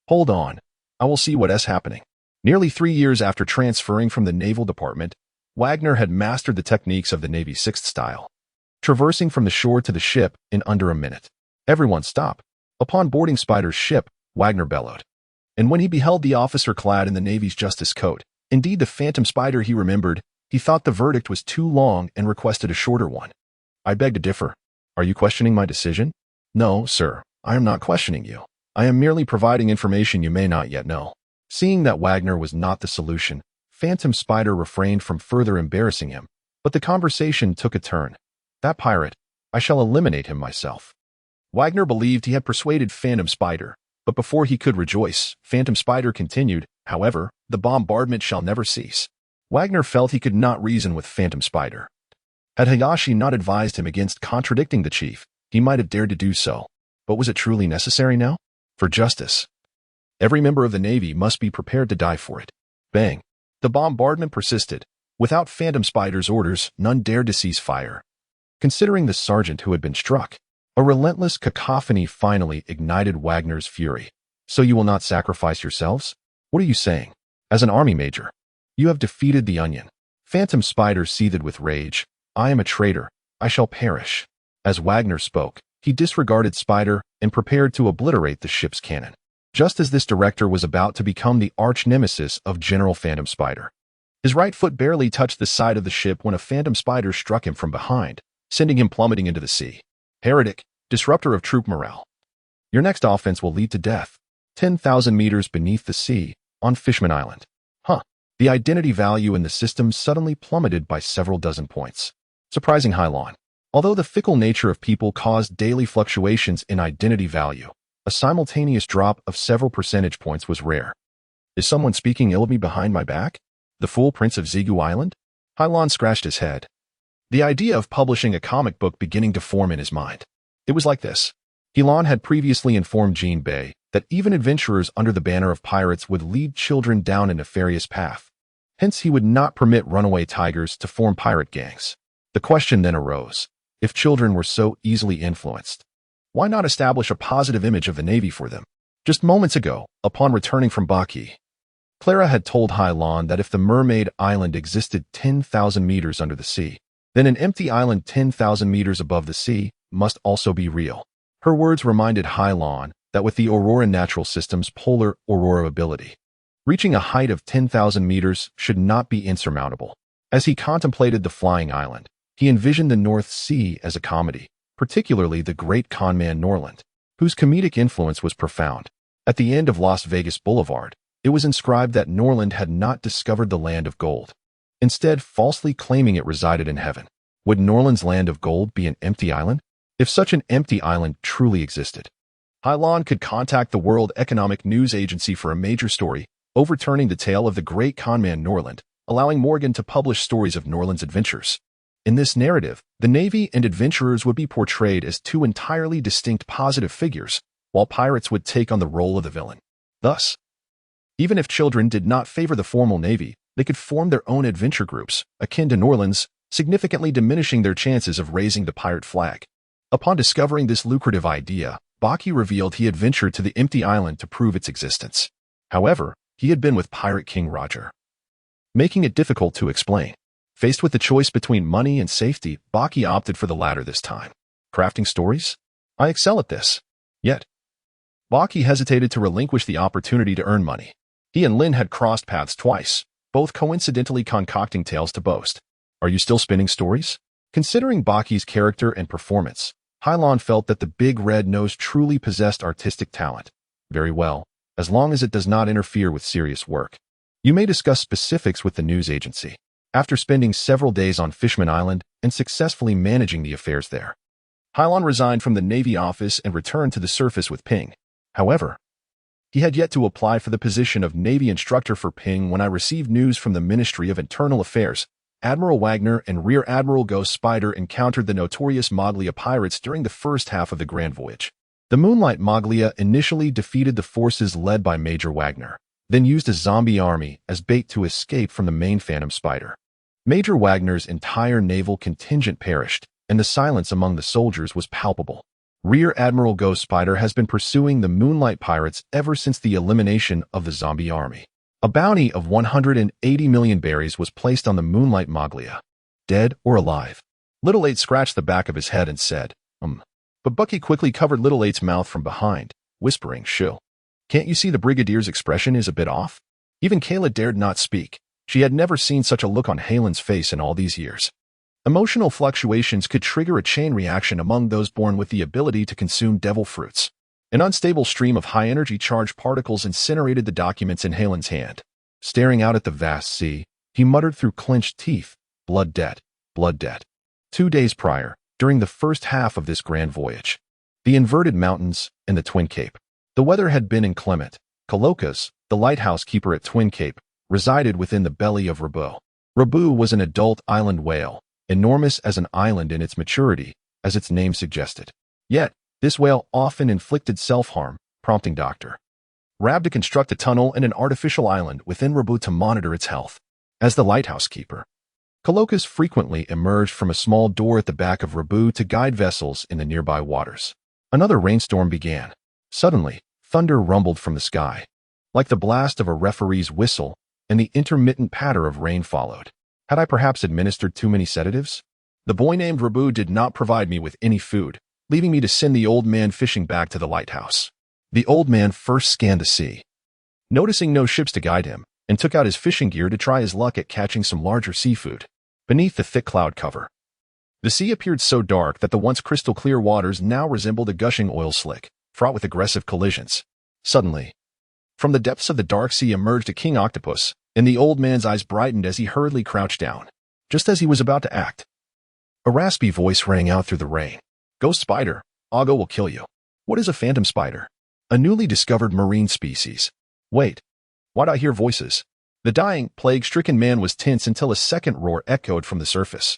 Hold on. I will see what is happening. Nearly 3 years after transferring from the Naval Department, Wagner had mastered the techniques of the Navy's sixth style, traversing from the shore to the ship in under a minute. Everyone stop. Upon boarding Spider's ship, Wagner bellowed. And when he beheld the officer clad in the Navy's justice coat, indeed the Phantom Spider he remembered, he thought the verdict was too long and requested a shorter one. I beg to differ. Are you questioning my decision? No, sir, I am not questioning you. I am merely providing information you may not yet know. Seeing that Wagner was not the solution, Phantom Spider refrained from further embarrassing him, but the conversation took a turn. That pirate, I shall eliminate him myself. Wagner believed he had persuaded Phantom Spider, but before he could rejoice, Phantom Spider continued, however, the bombardment shall never cease. Wagner felt he could not reason with Phantom Spider. Had Hayashi not advised him against contradicting the chief, he might have dared to do so. But was it truly necessary now? For justice. Every member of the Navy must be prepared to die for it. Bang. The bombardment persisted. Without Phantom Spider's orders, none dared to cease fire. Considering the sergeant who had been struck, a relentless cacophony finally ignited Wagner's fury. So you will not sacrifice yourselves? What are you saying? As an army major, you have defeated the Onion. Phantom Spider seethed with rage. I am a traitor. I shall perish. As Wagner spoke, he disregarded Spider and prepared to obliterate the ship's cannon. Just as this director was about to become the arch-nemesis of General Phantom Spider. His right foot barely touched the side of the ship when a Phantom Spider struck him from behind, sending him plummeting into the sea. Heretic, disruptor of troop morale. Your next offense will lead to death. 10,000 meters beneath the sea, on Fishman Island. The identity value in the system suddenly plummeted by several dozen points. Surprising Hilon. Although the fickle nature of people caused daily fluctuations in identity value, a simultaneous drop of several percentage points was rare. Is someone speaking ill of me behind my back? The fool Prince of Xigu Island? Hilon scratched his head. The idea of publishing a comic book beginning to form in his mind. It was like this. Hilon had previously informed Jean Bay that even adventurers under the banner of pirates would lead children down a nefarious path. Hence, he would not permit runaway tigers to form pirate gangs. The question then arose, if children were so easily influenced, why not establish a positive image of the Navy for them? Just moments ago, upon returning from Bucky, Clara had told Hilon that if the Mermaid Island existed 10,000 meters under the sea, then an empty island 10,000 meters above the sea must also be real. Her words reminded Hilon that with the Aurora Natural System's polar aurora ability, reaching a height of 10,000 meters should not be insurmountable. As he contemplated the flying island, he envisioned the North Sea as a comedy, particularly the great conman Norland, whose comedic influence was profound. At the end of Las Vegas Boulevard, it was inscribed that Norland had not discovered the land of gold, instead falsely claiming it resided in heaven. Would Norland's land of gold be an empty island? If such an empty island truly existed, Hilon could contact the World Economic News Agency for a major story, overturning the tale of the great conman Norland, allowing Morgan to publish stories of Norland's adventures. In this narrative, the Navy and adventurers would be portrayed as two entirely distinct positive figures, while pirates would take on the role of the villain. Thus, even if children did not favor the formal Navy, they could form their own adventure groups, akin to Norland's, significantly diminishing their chances of raising the pirate flag. Upon discovering this lucrative idea, Bucky revealed he had ventured to the empty island to prove its existence. However, he had been with Pirate King Roger, making it difficult to explain. Faced with the choice between money and safety, Bucky opted for the latter this time. Crafting stories? I excel at this. Yet, Bucky hesitated to relinquish the opportunity to earn money. He and Lin had crossed paths twice, both coincidentally concocting tales to boast. Are you still spinning stories? Considering Bucky's character and performance, Hilon felt that the Big Red Nose truly possessed artistic talent. Very well, as long as it does not interfere with serious work. You may discuss specifics with the news agency. after spending several days on Fishman Island and successfully managing the affairs there. Hilon resigned from the Navy office and returned to the surface with Ping. However, he had yet to apply for the position of Navy instructor for Ping when I received news from the Ministry of Internal Affairs. Admiral Wagner and Rear Admiral Ghost Spider encountered the notorious Moglia pirates during the first half of the Grand Voyage. The Moonlight Moglia initially defeated the forces led by Major Wagner, then used a zombie army as bait to escape from the main Phantom Spider. Major Wagner's entire naval contingent perished, and the silence among the soldiers was palpable. Rear Admiral Ghost Spider has been pursuing the Moonlight Pirates ever since the elimination of the zombie army. A bounty of 180 million berries was placed on the Moonlight Moglia. Dead or alive? Little 8 scratched the back of his head and said, But Bucky quickly covered Little 8's mouth from behind, whispering, "Shoo. Can't you see the Brigadier's expression is a bit off?" Even Kayla dared not speak. She had never seen such a look on Hilon's face in all these years. Emotional fluctuations could trigger a chain reaction among those born with the ability to consume devil fruits. An unstable stream of high-energy charged particles incinerated the documents in Hilon's hand. Staring out at the vast sea, he muttered through clenched teeth, "Blood debt, blood debt." 2 days prior, during the first half of this grand voyage, the inverted mountains and the Twin Cape. The weather had been inclement. Colokas, the lighthouse keeper at Twin Cape, resided within the belly of Robe. Robe was an adult island whale, enormous as an island in its maturity, as its name suggested. Yet, this whale often inflicted self-harm, prompting Dr. Rab to construct a tunnel and an artificial island within Robe to monitor its health. As the lighthouse keeper, Colokas frequently emerged from a small door at the back of Robe to guide vessels in the nearby waters. Another rainstorm began. Suddenly, thunder rumbled from the sky, like the blast of a referee's whistle, and the intermittent patter of rain followed. Had I perhaps administered too many sedatives? The boy named Robe did not provide me with any food, leaving me to send the old man fishing back to the lighthouse. The old man first scanned the sea, noticing no ships to guide him, and took out his fishing gear to try his luck at catching some larger seafood. Beneath the thick cloud cover, the sea appeared so dark that the once crystal-clear waters now resembled a gushing oil slick, fraught with aggressive collisions. Suddenly, from the depths of the dark sea emerged a king octopus, and the old man's eyes brightened as he hurriedly crouched down. Just as he was about to act, a raspy voice rang out through the rain. "Ghost Spider, Augo will kill you." What is a phantom spider? A newly discovered marine species. Wait, why'd I hear voices? The dying, plague-stricken man was tense until a second roar echoed from the surface,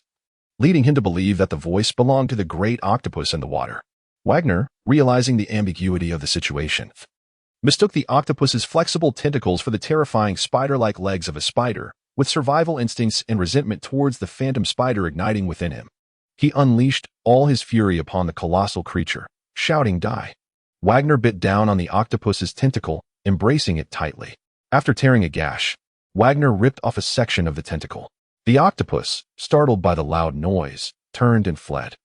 leading him to believe that the voice belonged to the great octopus in the water. Wagner, realizing the ambiguity of the situation, mistook the octopus's flexible tentacles for the terrifying spider-like legs of a spider, with survival instincts and resentment towards the phantom spider igniting within him. He unleashed all his fury upon the colossal creature, shouting, "Die!" Wagner bit down on the octopus's tentacle, embracing it tightly. After tearing a gash, Wagner ripped off a section of the tentacle. The octopus, startled by the loud noise, turned and fled.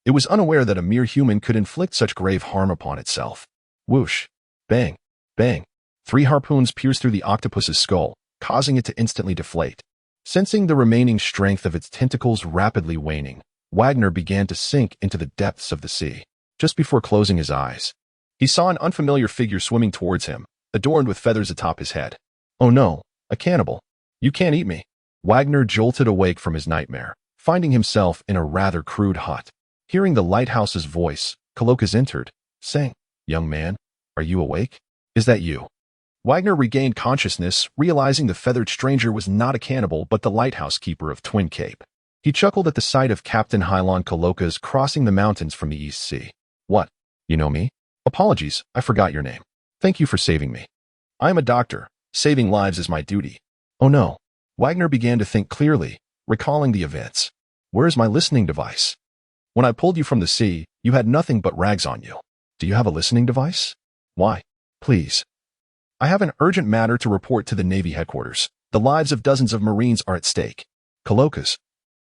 It was unaware that a mere human could inflict such grave harm upon itself. Whoosh! Bang! Bang! 3 harpoons pierced through the octopus's skull, causing it to instantly deflate. Sensing the remaining strength of its tentacles rapidly waning, Wagner began to sink into the depths of the sea. Just before closing his eyes, he saw an unfamiliar figure swimming towards him, adorned with feathers atop his head. "Oh no, a cannibal. You can't eat me." Wagner jolted awake from his nightmare, finding himself in a rather crude hut. Hearing the lighthouse's voice, Colokas entered, saying, "Young man, are you awake? Is that you?" Wagner regained consciousness, realizing the feathered stranger was not a cannibal but the lighthouse keeper of Twin Cape. He chuckled at the sight of Captain Hilon Colokas crossing the mountains from the East Sea. "What? You know me? Apologies, I forgot your name. Thank you for saving me. I am a doctor. Saving lives is my duty." "Oh no." Wagner began to think clearly, recalling the events. "Where is my listening device? When I pulled you from the sea, you had nothing but rags on you. Do you have a listening device? Why? Please. I have an urgent matter to report to the Navy headquarters. The lives of dozens of Marines are at stake." Colokas,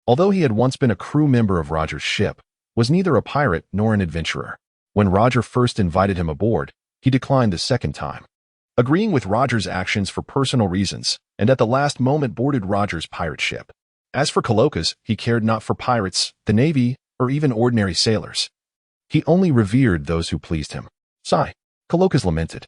although he had once been a crew member of Roger's ship, was neither a pirate nor an adventurer. When Roger first invited him aboard, he declined the second time, agreeing with Roger's actions for personal reasons, and at the last moment boarded Roger's pirate ship. As for Colokas, he cared not for pirates, the Navy, or even ordinary sailors. He only revered those who pleased him. Sigh. Colokas lamented.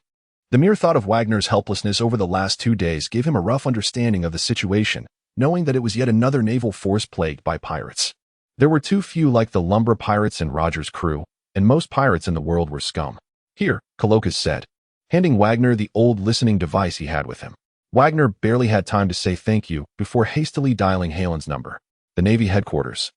The mere thought of Wagner's helplessness over the last 2 days gave him a rough understanding of the situation, knowing that it was yet another naval force plagued by pirates. There were too few like the lumber pirates in Roger's crew, and most pirates in the world were scum. Here, Colocas said, handing Wagner the old listening device he had with him. Wagner barely had time to say thank you before hastily dialing Hilon's number. The Navy headquarters,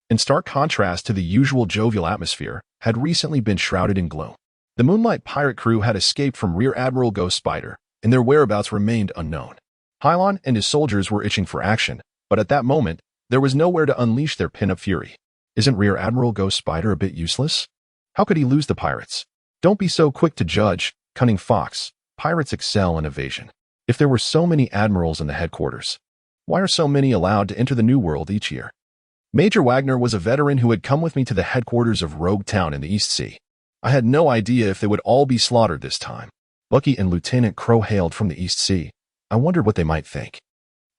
in stark contrast to the usual jovial atmosphere, had recently been shrouded in gloom. The Moonlight pirate crew had escaped from Rear Admiral Ghost Spider, and their whereabouts remained unknown. Hilon and his soldiers were itching for action, but at that moment, there was nowhere to unleash their pin-up fury. Isn't Rear Admiral Ghost Spider a bit useless? How could he lose the pirates? Don't be so quick to judge, cunning fox. Pirates excel in evasion. If there were so many admirals in the headquarters, why are so many allowed to enter the New World each year? Major Wagner was a veteran who had come with me to the headquarters of Rogue Town in the East Sea. I had no idea if they would all be slaughtered this time. Bucky and Lieutenant Crow hailed from the East Sea. I wondered what they might think.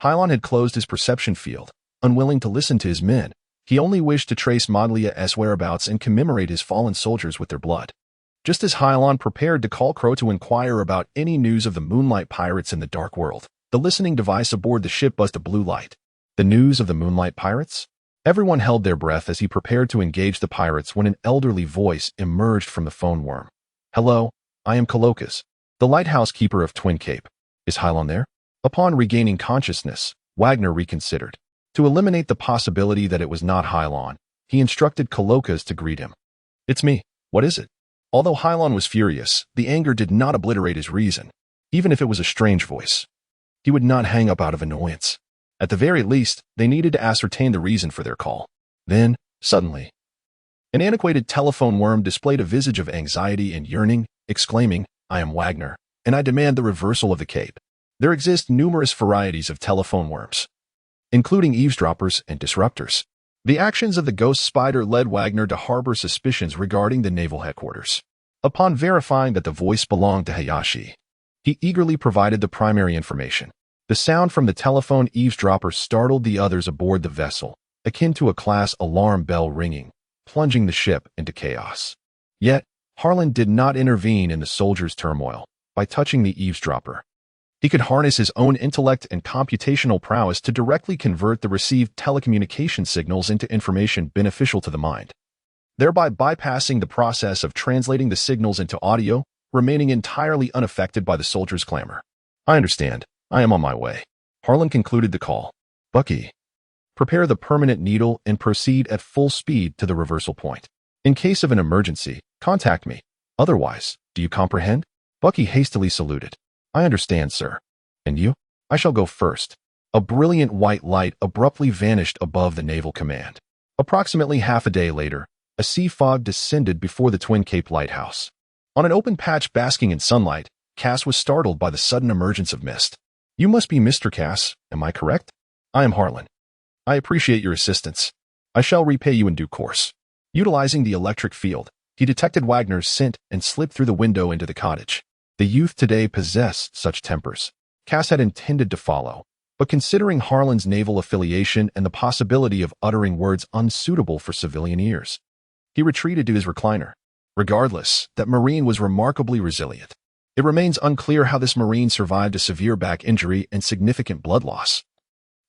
Hilon had closed his perception field, unwilling to listen to his men. He only wished to trace Moglia's whereabouts and commemorate his fallen soldiers with their blood. Just as Hilon prepared to call Crow to inquire about any news of the Moonlight pirates in the Dark World, the listening device aboard the ship buzzed a blue light. The news of the Moonlight pirates? Everyone held their breath as he prepared to engage the pirates when an elderly voice emerged from the phone worm. Hello, I am Colocas, the lighthouse keeper of Twin Cape. Is Hilon there? Upon regaining consciousness, Wagner reconsidered. To eliminate the possibility that it was not Hilon, he instructed Colocas to greet him. It's me. What is it? Although Hilon was furious, the anger did not obliterate his reason. Even if it was a strange voice, he would not hang up out of annoyance. At the very least, they needed to ascertain the reason for their call. Then, suddenly, an antiquated telephone worm displayed a visage of anxiety and yearning, exclaiming, I am Wagner, and I demand the reversal of the Cape. There exist numerous varieties of telephone worms, including eavesdroppers and disruptors. The actions of the Ghost Spider led Wagner to harbor suspicions regarding the naval headquarters. Upon verifying that the voice belonged to Hayashi, he eagerly provided the primary information. The sound from the telephone eavesdropper startled the others aboard the vessel, akin to a class alarm bell ringing, plunging the ship into chaos. Yet, Harlan did not intervene in the soldiers' turmoil by touching the eavesdropper. He could harness his own intellect and computational prowess to directly convert the received telecommunication signals into information beneficial to the mind, thereby bypassing the process of translating the signals into audio, remaining entirely unaffected by the soldiers' clamor. I understand. I am on my way. Harlan concluded the call. Bucky, prepare the permanent needle and proceed at full speed to the reversal point. In case of an emergency, contact me. Otherwise, do you comprehend? Bucky hastily saluted. I understand, sir. And you? I shall go first. A brilliant white light abruptly vanished above the naval command. Approximately half a day later, a sea fog descended before the Twin Cape lighthouse. On an open patch basking in sunlight, Cass was startled by the sudden emergence of mist. You must be Mr. Cass, am I correct? I am Harlan. I appreciate your assistance. I shall repay you in due course. Utilizing the electric field, he detected Wagner's scent and slipped through the window into the cottage. The youth today possessed such tempers. Cass had intended to follow, but considering Harlan's naval affiliation and the possibility of uttering words unsuitable for civilian ears, he retreated to his recliner. Regardless, that Marine was remarkably resilient. It remains unclear how this Marine survived a severe back injury and significant blood loss.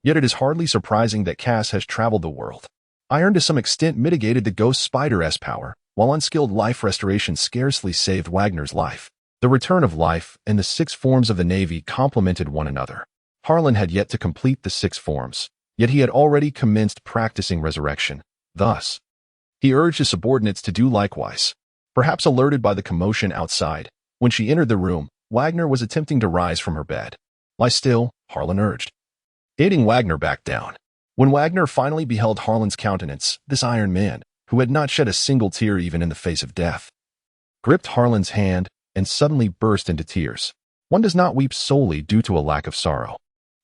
Yet it is hardly surprising that Cass has traveled the world. Iron to some extent mitigated the Ghost Spider's power, while unskilled life restoration scarcely saved Wagner's life. The return of life and the 6 forms of the Navy complemented one another. Harlan had yet to complete the 6 forms, yet he had already commenced practicing resurrection. Thus, he urged his subordinates to do likewise. Perhaps alerted by the commotion outside, when she entered the room, Wagner was attempting to rise from her bed. Lie still, Harlan urged, aiding Wagner back down. When Wagner finally beheld Harlan's countenance, this Iron Man, who had not shed a single tear even in the face of death, gripped Harlan's hand and suddenly burst into tears. One does not weep solely due to a lack of sorrow.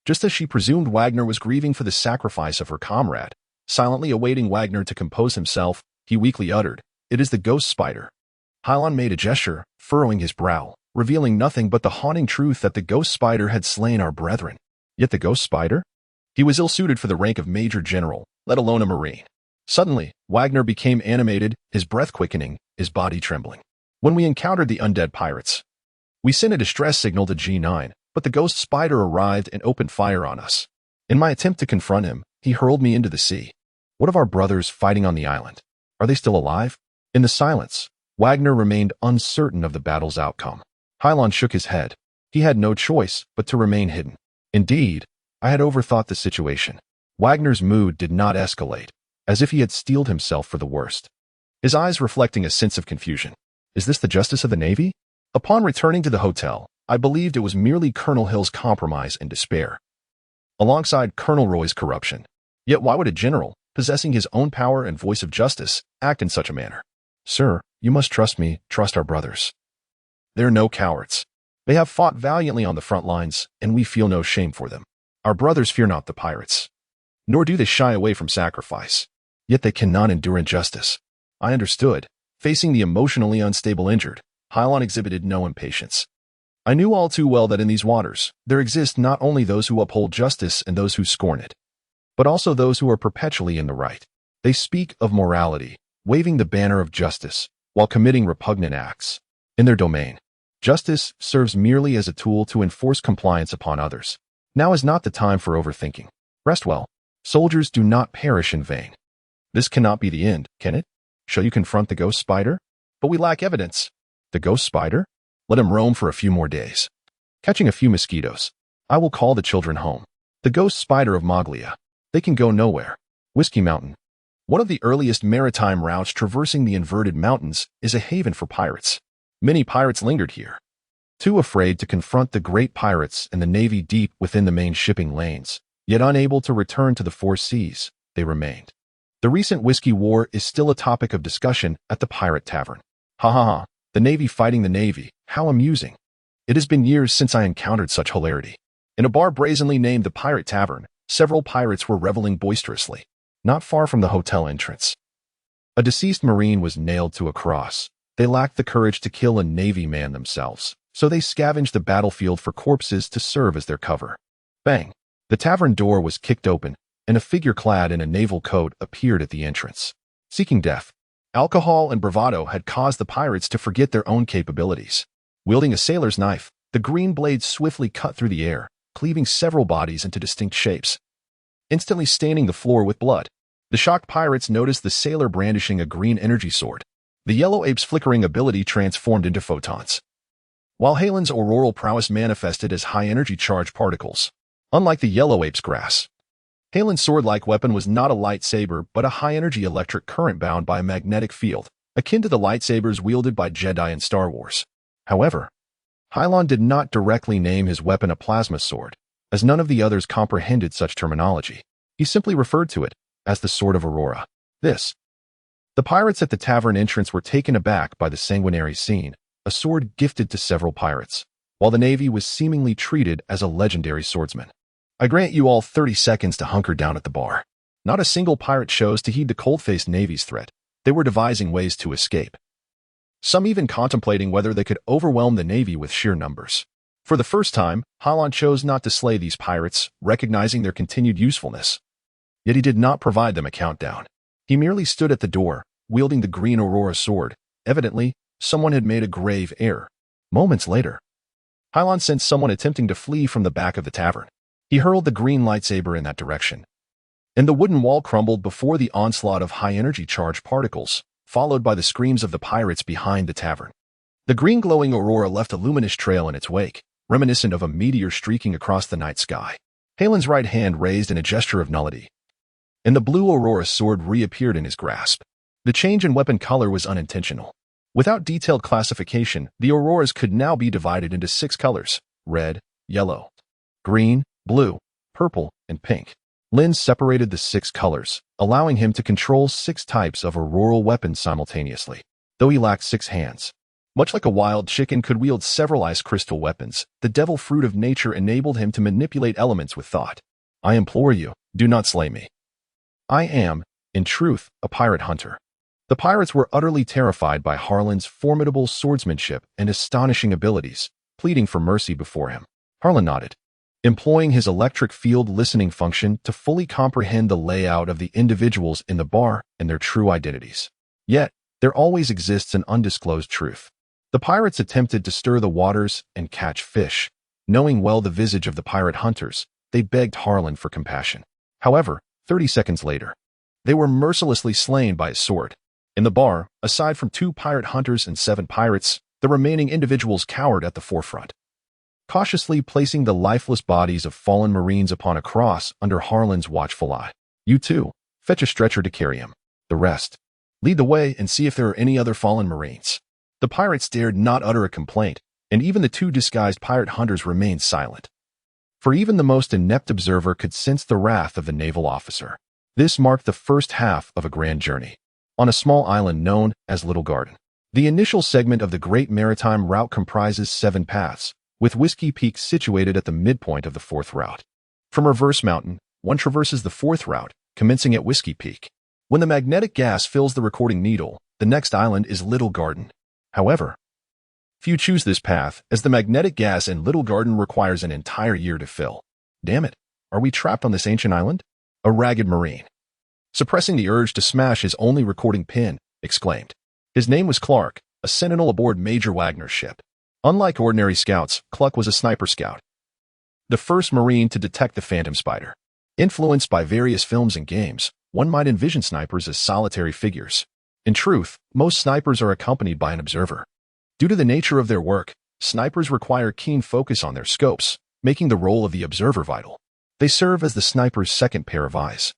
Just as she presumed Wagner was grieving for the sacrifice of her comrade, silently awaiting Wagner to compose himself, he weakly uttered, "It is the Ghost Spider." Hilon made a gesture, furrowing his brow, revealing nothing but the haunting truth that the Ghost Spider had slain our brethren. Yet the Ghost Spider? He was ill-suited for the rank of Major General, let alone a Marine. Suddenly, Wagner became animated, his breath quickening, his body trembling. When we encountered the undead pirates, we sent a distress signal to G9, but the Ghost Spider arrived and opened fire on us. In my attempt to confront him, he hurled me into the sea. What of our brothers fighting on the island? Are they still alive? In the silence, Wagner remained uncertain of the battle's outcome. Hilon shook his head. He had no choice but to remain hidden. Indeed, I had overthought the situation. Wagner's mood did not escalate, as if he had steeled himself for the worst. His eyes reflecting a sense of confusion. Is this the justice of the Navy? Upon returning to the hotel, I believed it was merely Colonel Hill's compromise and despair, alongside Colonel Roy's corruption. Yet why would a general, possessing his own power and voice of justice, act in such a manner? Sir, you must trust me, trust our brothers. They're no cowards. They have fought valiantly on the front lines, and we feel no shame for them. Our brothers fear not the pirates, nor do they shy away from sacrifice. Yet they cannot endure injustice. I understood. Facing the emotionally unstable injured, Hilon exhibited no impatience. I knew all too well that in these waters, there exist not only those who uphold justice and those who scorn it, but also those who are perpetually in the right. They speak of morality, waving the banner of justice, while committing repugnant acts. In their domain, justice serves merely as a tool to enforce compliance upon others. Now is not the time for overthinking. Rest well. Soldiers do not perish in vain. This cannot be the end, can it? Shall you confront the ghost spider? But we lack evidence. The ghost spider? Let him roam for a few more days. Catching a few mosquitoes. I will call the children home. The ghost spider of Moglia. They can go nowhere. Whiskey Mountain. One of the earliest maritime routes traversing the inverted mountains is a haven for pirates. Many pirates lingered here, too afraid to confront the great pirates and the Navy deep within the main shipping lanes, yet unable to return to the four seas. They remained. The recent whiskey war is still a topic of discussion at the pirate tavern. Ha ha ha, the Navy fighting the Navy, how amusing. It has been years since I encountered such hilarity. In a bar brazenly named the Pirate Tavern, several pirates were reveling boisterously, not far from the hotel entrance. A deceased Marine was nailed to a cross. They lacked the courage to kill a Navy man themselves, so they scavenged the battlefield for corpses to serve as their cover. Bang! The tavern door was kicked open, and a figure clad in a naval coat appeared at the entrance. Seeking death, alcohol and bravado had caused the pirates to forget their own capabilities. Wielding a sailor's knife, the green blade swiftly cut through the air, cleaving several bodies into distinct shapes, instantly staining the floor with blood. The shocked pirates noticed the sailor brandishing a green energy sword. The yellow ape's flickering ability transformed into photons, while Hilon's auroral prowess manifested as high-energy charged particles. Unlike the yellow ape's grasp, Hilon's sword-like weapon was not a lightsaber but a high-energy electric current bound by a magnetic field, akin to the lightsabers wielded by Jedi in Star Wars. However, Hilon did not directly name his weapon a plasma sword, as none of the others comprehended such terminology. He simply referred to it as the Sword of Aurora. The pirates at the tavern entrance were taken aback by the sanguinary scene, a sword gifted to several pirates, while the Navy was seemingly treated as a legendary swordsman. I grant you all 30 seconds to hunker down at the bar. Not a single pirate chose to heed the cold-faced Navy's threat. They were devising ways to escape, some even contemplating whether they could overwhelm the Navy with sheer numbers. For the first time, Hilon chose not to slay these pirates, recognizing their continued usefulness. Yet he did not provide them a countdown. He merely stood at the door, wielding the green Aurora sword. Evidently, someone had made a grave error. Moments later, Hilon sensed someone attempting to flee from the back of the tavern. He hurled the green lightsaber in that direction, and the wooden wall crumbled before the onslaught of high-energy charged particles, followed by the screams of the pirates behind the tavern. The green glowing Aurora left a luminous trail in its wake, reminiscent of a meteor streaking across the night sky. Hilon's right hand raised in a gesture of nullity, and the blue Aurora sword reappeared in his grasp. The change in weapon color was unintentional. Without detailed classification, the Auroras could now be divided into 6 colors: red, yellow, green, blue, purple, and pink. Lens separated the 6 colors, allowing him to control 6 types of auroral weapons simultaneously, though he lacked 6 hands. Much like a wild chicken could wield several ice crystal weapons, the devil fruit of nature enabled him to manipulate elements with thought. I implore you, do not slay me. I am, in truth, a pirate hunter. The pirates were utterly terrified by Harlan's formidable swordsmanship and astonishing abilities, pleading for mercy before him. Harlan nodded, employing his electric field listening function to fully comprehend the layout of the individuals in the bar and their true identities. Yet, there always exists an undisclosed truth. The pirates attempted to stir the waters and catch fish, knowing well the visage of the pirate hunters, they begged Harlan for compassion. However, 30 seconds later, they were mercilessly slain by his sword. In the bar, aside from 2 pirate hunters and 7 pirates, the remaining individuals cowered at the forefront, cautiously placing the lifeless bodies of fallen Marines upon a cross under Harlan's watchful eye. "You too, fetch a stretcher to carry him. The rest, lead the way and see if there are any other fallen Marines." The pirates dared not utter a complaint, and even the 2 disguised pirate hunters remained silent. For even the most inept observer could sense the wrath of the naval officer. This marked the first half of a grand journey on a small island known as Little Garden. The initial segment of the Great Maritime Route comprises 7 paths, with Whiskey Peak situated at the midpoint of the 4th route. From Reverse Mountain, one traverses the 4th route, commencing at Whiskey Peak. When the magnetic gas fills the recording needle, the next island is Little Garden. However, few choose this path, as the magnetic gas in Little Garden requires an entire year to fill. Damn it, are we trapped on this ancient island? A ragged Marine, suppressing the urge to smash his only recording pin, exclaimed. His name was Clark, a sentinel aboard Major Wagner's ship. Unlike ordinary scouts, Clark was a sniper scout, the first Marine to detect the Phantom Spider. Influenced by various films and games, one might envision snipers as solitary figures. In truth, most snipers are accompanied by an observer. Due to the nature of their work, snipers require keen focus on their scopes, making the role of the observer vital. They serve as the sniper's second pair of eyes,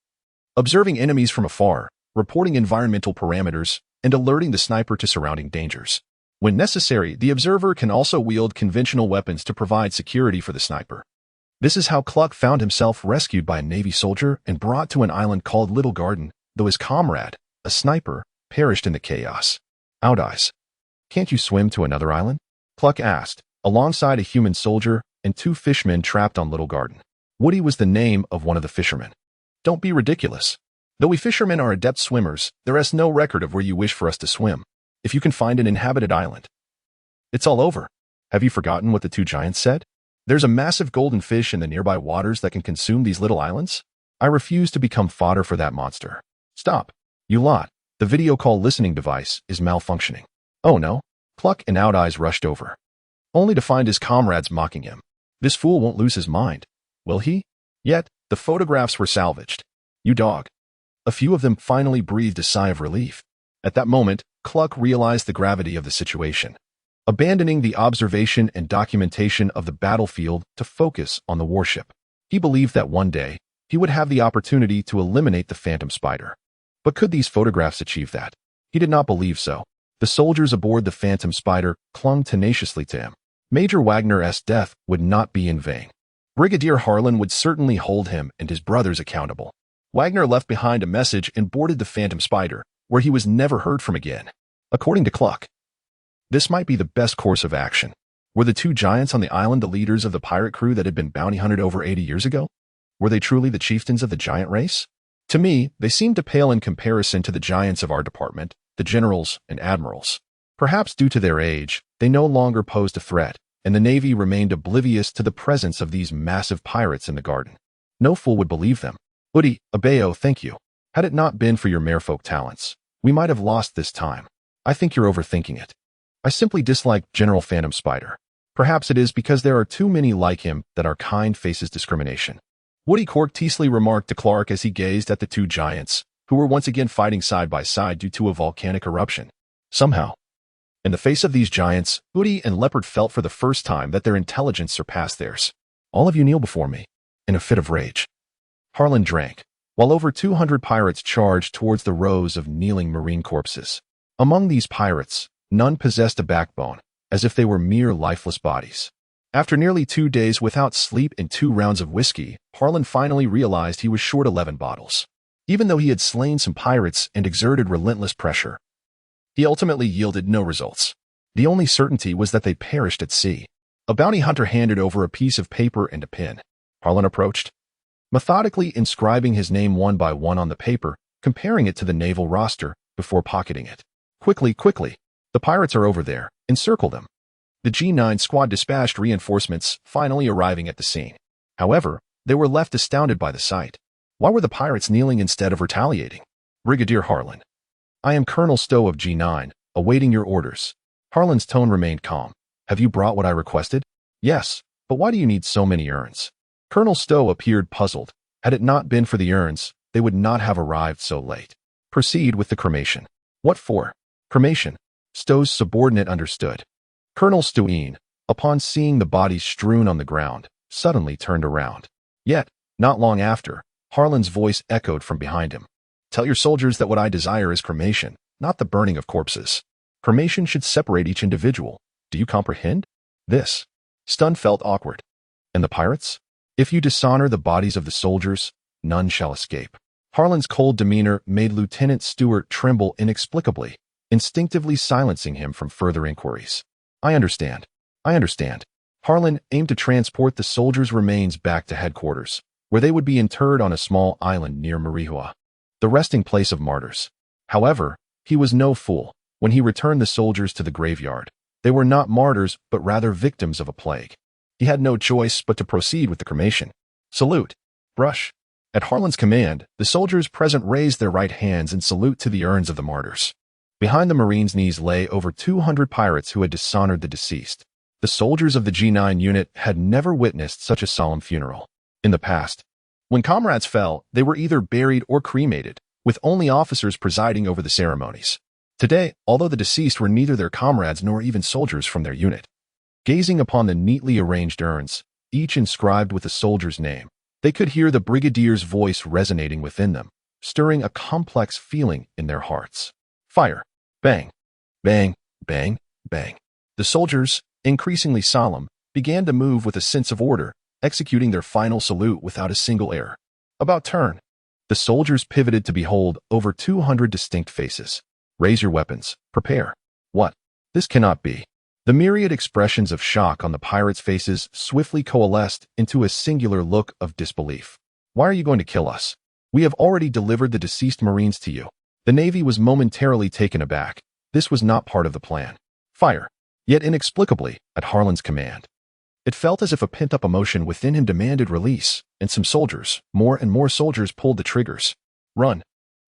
observing enemies from afar, reporting environmental parameters, and alerting the sniper to surrounding dangers. When necessary, the observer can also wield conventional weapons to provide security for the sniper. This is how Cluck found himself rescued by a Navy soldier and brought to an island called Little Garden, though his comrade, a sniper, perished in the chaos. Out eyes. "Can't you swim to another island?" Cluck asked, alongside a human soldier and 2 fishermen trapped on Little Garden. Woody was the name of one of the fishermen. "Don't be ridiculous. Though we fishermen are adept swimmers, there is no record of where you wish for us to swim. If you can find an inhabited island, it's all over. Have you forgotten what the 2 giants said? There's a massive golden fish in the nearby waters that can consume these little islands. I refuse to become fodder for that monster. Stop, you lot. The video call listening device is malfunctioning." "Oh no." Cluck and Out Eyes rushed over, only to find his comrades mocking him. "This fool won't lose his mind, will he?" Yet, the photographs were salvaged. "You dog." A few of them finally breathed a sigh of relief. At that moment, Cluck realized the gravity of the situation, abandoning the observation and documentation of the battlefield to focus on the warship. He believed that one day, he would have the opportunity to eliminate the Phantom Spider. But could these photographs achieve that? He did not believe so. The soldiers aboard the Phantom Spider clung tenaciously to him. Major Wagner's death would not be in vain. Brigadier Harlan would certainly hold him and his brothers accountable. Wagner left behind a message and boarded the Phantom Spider, where he was never heard from again. According to Cluck, this might be the best course of action. Were the 2 giants on the island the leaders of the pirate crew that had been bounty hunted over 80 years ago? Were they truly the chieftains of the giant race? To me, they seemed to pale in comparison to the giants of our department, the generals and admirals. Perhaps due to their age, they no longer posed a threat, and the Navy remained oblivious to the presence of these massive pirates in the garden. No fool would believe them. "Woody, Abeo, thank you. Had it not been for your merfolk talents, we might have lost this time. I think you're overthinking it. I simply dislike General Phantom Spider. Perhaps it is because there are too many like him that our kind faces discrimination." Woody courteously remarked to Clark as he gazed at the 2 giants, who were once again fighting side by side due to a volcanic eruption. Somehow, in the face of these giants, Woody and Leopard felt for the first time that their intelligence surpassed theirs. "All of you kneel before me." In a fit of rage, Harlan drank, while over 200 pirates charged towards the rows of kneeling Marine corpses. Among these pirates, none possessed a backbone, as if they were mere lifeless bodies. After nearly 2 days without sleep and 2 rounds of whiskey, Harlan finally realized he was short 11 bottles. Even though he had slain some pirates and exerted relentless pressure, he ultimately yielded no results. The only certainty was that they perished at sea. A bounty hunter handed over a piece of paper and a pen. Harlan approached, methodically inscribing his name one by one on the paper, comparing it to the naval roster before pocketing it. Quickly, the pirates are over there. Encircle them." The G9 squad dispatched reinforcements, finally arriving at the scene. However, they were left astounded by the sight. Why were the pirates kneeling instead of retaliating? "Brigadier Harlan, I am Colonel Stowe of G9, awaiting your orders." Harlan's tone remained calm. "Have you brought what I requested?" "Yes, but why do you need so many urns?" Colonel Stowe appeared puzzled. Had it not been for the urns, they would not have arrived so late. Proceed with the cremation. What for? Cremation. Stowe's subordinate understood. Colonel Stowe, upon seeing the bodies strewn on the ground, suddenly turned around. Yet, not long after, Harlan's voice echoed from behind him. Tell your soldiers that what I desire is cremation, not the burning of corpses. Cremation should separate each individual. Do you comprehend? This. Stun felt awkward. And the pirates? If you dishonor the bodies of the soldiers, none shall escape. Harlan's cold demeanor made Lieutenant Stewart tremble inexplicably, instinctively silencing him from further inquiries. I understand. Harlan aimed to transport the soldiers' remains back to headquarters, where they would be interred on a small island near Marihua, the resting place of martyrs. However, he was no fool. When he returned the soldiers to the graveyard, they were not martyrs but rather victims of a plague. He had no choice but to proceed with the cremation. Salute. Brush. At Harlan's command, the soldiers present raised their right hands in salute to the urns of the martyrs. Behind the Marines' knees lay over 200 pirates who had dishonored the deceased. The soldiers of the G9 unit had never witnessed such a solemn funeral. In the past, when comrades fell, they were either buried or cremated, with only officers presiding over the ceremonies. Today, although the deceased were neither their comrades nor even soldiers from their unit, gazing upon the neatly arranged urns, each inscribed with a soldier's name, they could hear the brigadier's voice resonating within them, stirring a complex feeling in their hearts. Fire. Bang. Bang. Bang. Bang. The soldiers, increasingly solemn, began to move with a sense of order, executing their final salute without a single error. About turn. The soldiers pivoted to behold over 200 distinct faces. Raise your weapons. Prepare. What? This cannot be. The myriad expressions of shock on the pirates' faces swiftly coalesced into a singular look of disbelief. Why are you going to kill us? We have already delivered the deceased Marines to you. The Navy was momentarily taken aback. This was not part of the plan. Fire. Yet inexplicably, at Harlan's command. It felt as if a pent-up emotion within him demanded release, and some soldiers, more and more soldiers, pulled the triggers. Run.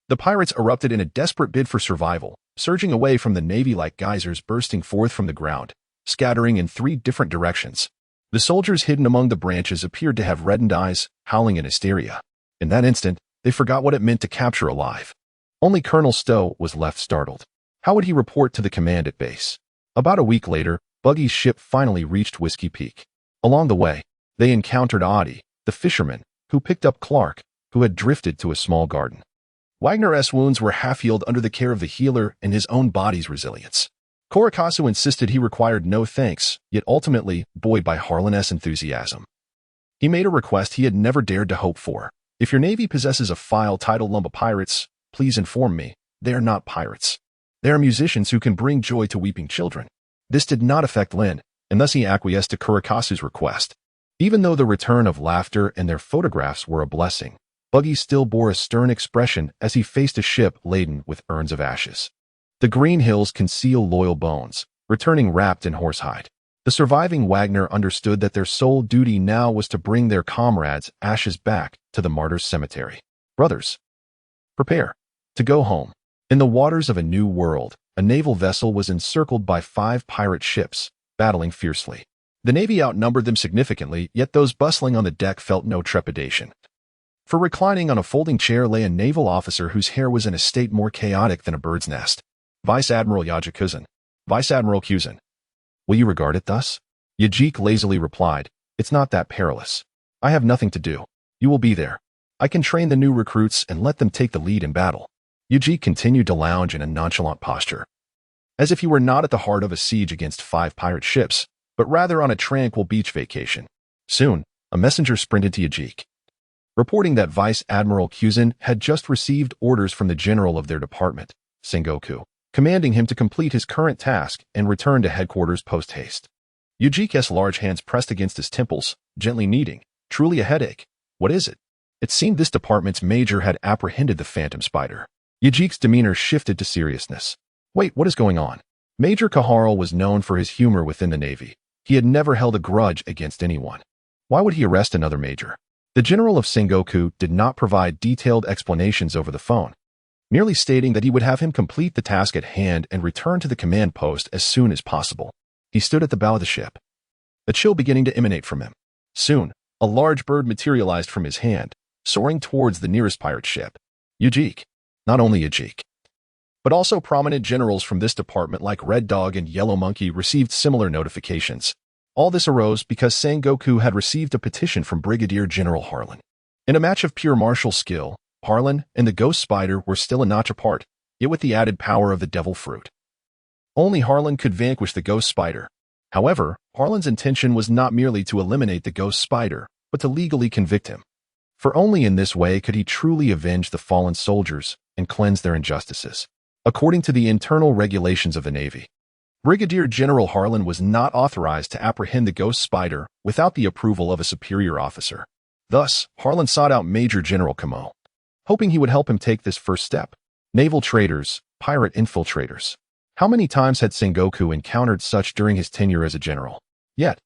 The pirates erupted in a desperate bid for survival, surging away from the Navy like geysers bursting forth from the ground, scattering in 3 different directions. The soldiers hidden among the branches appeared to have reddened eyes, howling in hysteria. In that instant, they forgot what it meant to capture alive. Only Colonel Stowe was left startled. How would he report to the command at base? About a week later, Buggy's ship finally reached Whiskey Peak. Along the way, they encountered Audie, the fisherman, who picked up Clark, who had drifted to a small garden. Wagner's wounds were half-healed under the care of the healer and his own body's resilience. Kurakasu insisted he required no thanks, yet ultimately buoyed by Harlan's enthusiasm. He made a request he had never dared to hope for. If your Navy possesses a file titled Lumba Pirates, please inform me. They are not pirates. They are musicians who can bring joy to weeping children. This did not affect Lin, and thus he acquiesced to Kurakasu's request. Even though the return of laughter and their photographs were a blessing, Buggy still bore a stern expression as he faced a ship laden with urns of ashes. The green hills conceal loyal bones, returning wrapped in horsehide. The surviving Wagner understood that their sole duty now was to bring their comrades' ashes back to the martyrs' cemetery. Brothers, prepare to go home. In the waters of a new world, a naval vessel was encircled by 5 pirate ships, battling fiercely. The Navy outnumbered them significantly, yet those bustling on the deck felt no trepidation. For reclining on a folding chair lay a naval officer whose hair was in a state more chaotic than a bird's nest. Vice Admiral Yaji-Kuzan. Vice Admiral Kuzan. Will you regard it thus? Yajik lazily replied, It's not that perilous. I have nothing to do. You will be there. I can train the new recruits and let them take the lead in battle. Yajik continued to lounge in a nonchalant posture, as if he were not at the heart of a siege against 5 pirate ships, but rather on a tranquil beach vacation. Soon, a messenger sprinted to Yajik, reporting that Vice Admiral Kuzan had just received orders from the general of their department, Sengoku, commanding him to complete his current task and return to headquarters post-haste. Yujik's large hands pressed against his temples, gently kneading. Truly a headache. What is it? It seemed this department's major had apprehended the phantom spider. Yujik's demeanor shifted to seriousness. Wait, what is going on? Major Kaharal was known for his humor within the Navy. He had never held a grudge against anyone. Why would he arrest another major? The general of Sengoku did not provide detailed explanations over the phone, merely stating that he would have him complete the task at hand and return to the command post as soon as possible. He stood at the bow of the ship, a chill beginning to emanate from him. Soon, A large bird materialized from his hand, soaring towards the nearest pirate ship. Ujik. Not only Ujik, but also prominent generals from this department like Red Dog and Yellow Monkey received similar notifications. All this arose because Sengoku had received a petition from Brigadier General Harlan. In a match of pure martial skill, Harlan and the Ghost Spider were still a notch apart, yet with the added power of the Devil Fruit. Only Harlan could vanquish the Ghost Spider. However, Harlan's intention was not merely to eliminate the Ghost Spider, but to legally convict him. For only in this way could he truly avenge the fallen soldiers and cleanse their injustices. According to the internal regulations of the Navy, Brigadier General Harlan was not authorized to apprehend the Ghost Spider without the approval of a superior officer. Thus, Harlan sought out Major General Kamo, hoping he would help him take this first step. Naval traitors, pirate infiltrators. How many times had Sengoku encountered such during his tenure as a general? Yet,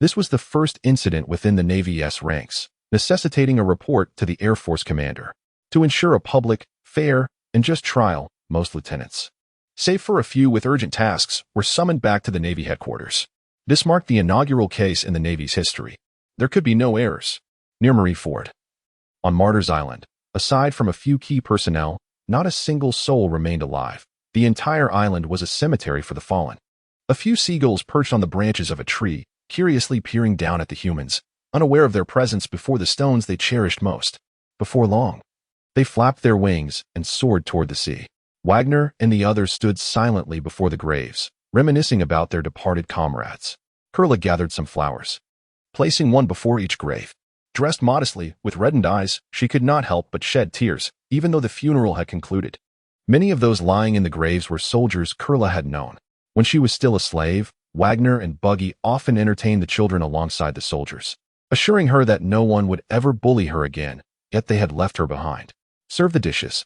this was the first incident within the Navy's ranks, necessitating a report to the Air Force commander. To ensure a public, fair, and just trial, most lieutenants, save for a few with urgent tasks, were summoned back to the Navy headquarters. This marked the inaugural case in the Navy's history. There could be no errors. Near Marie-Ford, on Martyrs Island, aside from a few key personnel, not a single soul remained alive. The entire island was a cemetery for the fallen. A few seagulls perched on the branches of a tree, curiously peering down at the humans, unaware of their presence before the stones they cherished most. Before long, they flapped their wings and soared toward the sea. Wagner and the others stood silently before the graves, reminiscing about their departed comrades. Kurla gathered some flowers, placing one before each grave. Dressed modestly, with reddened eyes, she could not help but shed tears, even though the funeral had concluded. Many of those lying in the graves were soldiers Kurla had known. When she was still a slave, Wagner and Bucky often entertained the children alongside the soldiers, assuring her that no one would ever bully her again, yet they had left her behind. Serve the dishes.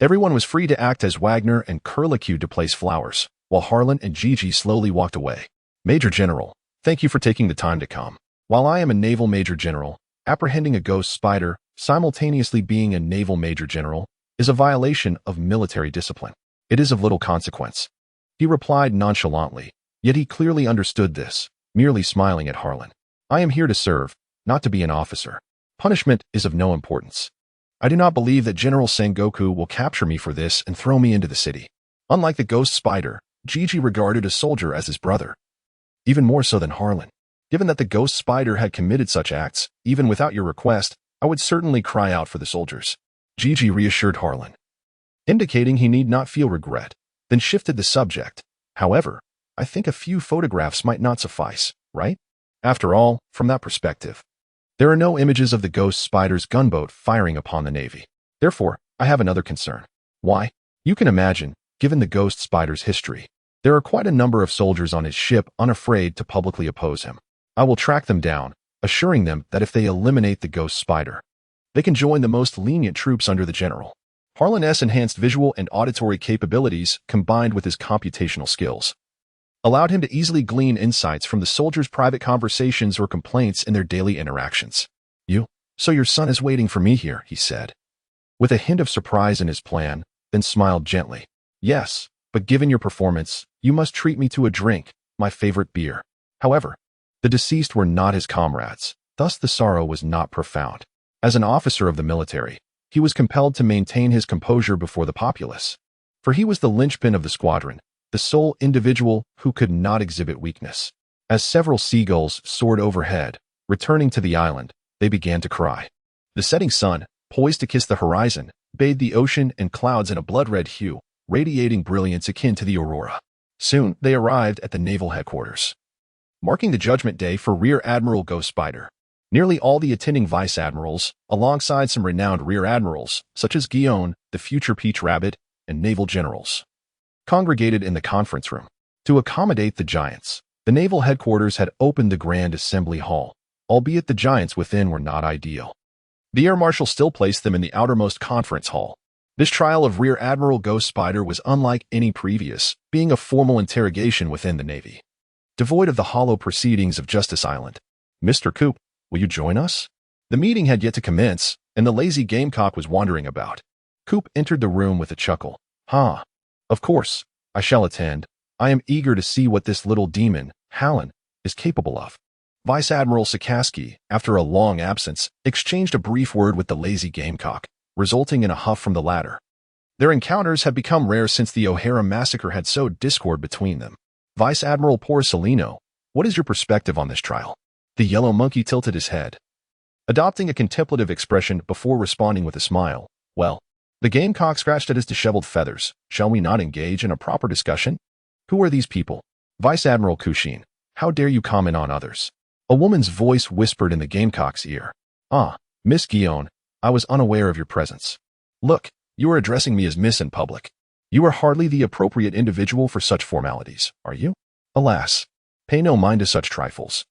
Everyone was free to act as Wagner and Kurla queued to place flowers, while Harlan and Gigi slowly walked away. Major General, thank you for taking the time to come. While I am a naval major general, apprehending a Ghost Spider, simultaneously being a naval major general, is a violation of military discipline. It is of little consequence. He replied nonchalantly, yet he clearly understood this, merely smiling at Harlan. I am here to serve, not to be an officer. Punishment is of no importance. I do not believe that General Sengoku will capture me for this and throw me into the city. Unlike the Ghost Spider, Gigi regarded a soldier as his brother. Even more so than Harlan. Given that the Ghost Spider had committed such acts, even without your request, I would certainly cry out for the soldiers. Gigi reassured Harlan, indicating he need not feel regret, then shifted the subject. However, I think a few photographs might not suffice, right? After all, from that perspective, there are no images of the Ghost Spider's gunboat firing upon the Navy. Therefore, I have another concern. Why? You can imagine, given the Ghost Spider's history, there are quite a number of soldiers on his ship unafraid to publicly oppose him. I will track them down, assuring them that if they eliminate the Ghost Spider, they can join the most lenient troops under the general. Harlan's enhanced visual and auditory capabilities, combined with his computational skills, allowed him to easily glean insights from the soldiers' private conversations or complaints in their daily interactions. So your son is waiting for me here, he said, with a hint of surprise in his plan, then smiled gently. Yes, but given your performance, you must treat me to a drink, my favorite beer. However, the deceased were not his comrades, thus the sorrow was not profound. As an officer of the military, he was compelled to maintain his composure before the populace, for he was the linchpin of the squadron, the sole individual who could not exhibit weakness. As several seagulls soared overhead, returning to the island, they began to cry. The setting sun, poised to kiss the horizon, bathed the ocean and clouds in a blood-red hue, radiating brilliance akin to the aurora. Soon, they arrived at the naval headquarters, marking the judgment day for Rear Admiral Ghost Spider. Nearly all the attending vice admirals, alongside some renowned rear admirals, such as Guion, the future Peach Rabbit, and naval generals, congregated in the conference room. To accommodate the giants, the naval headquarters had opened the Grand Assembly Hall, albeit the giants within were not ideal. The Air Marshal still placed them in the outermost conference hall. This trial of Rear Admiral Ghost Spider was unlike any previous, being a formal interrogation within the Navy, devoid of the hollow proceedings of Justice Island. Mr. Coop, will you join us? The meeting had yet to commence, and the lazy gamecock was wandering about. Coop entered the room with a chuckle. Of course, I shall attend. I am eager to see what this little demon, Hilon, is capable of. Vice Admiral Sikorsky, after a long absence, exchanged a brief word with the lazy gamecock, resulting in a huff from the latter. Their encounters had become rare since the O'Hara massacre had sowed discord between them. Vice Admiral Porcelino, what is your perspective on this trial? The yellow monkey tilted his head, adopting a contemplative expression before responding with a smile. Well, the gamecock scratched at his disheveled feathers. Shall we not engage in a proper discussion? Who are these people? Vice Admiral Kushin, how dare you comment on others? A woman's voice whispered in the gamecock's ear. Ah, Miss Guillaume, I was unaware of your presence. Look, you are addressing me as Miss in public. You are hardly the appropriate individual for such formalities, are you? Alas, pay no mind to such trifles.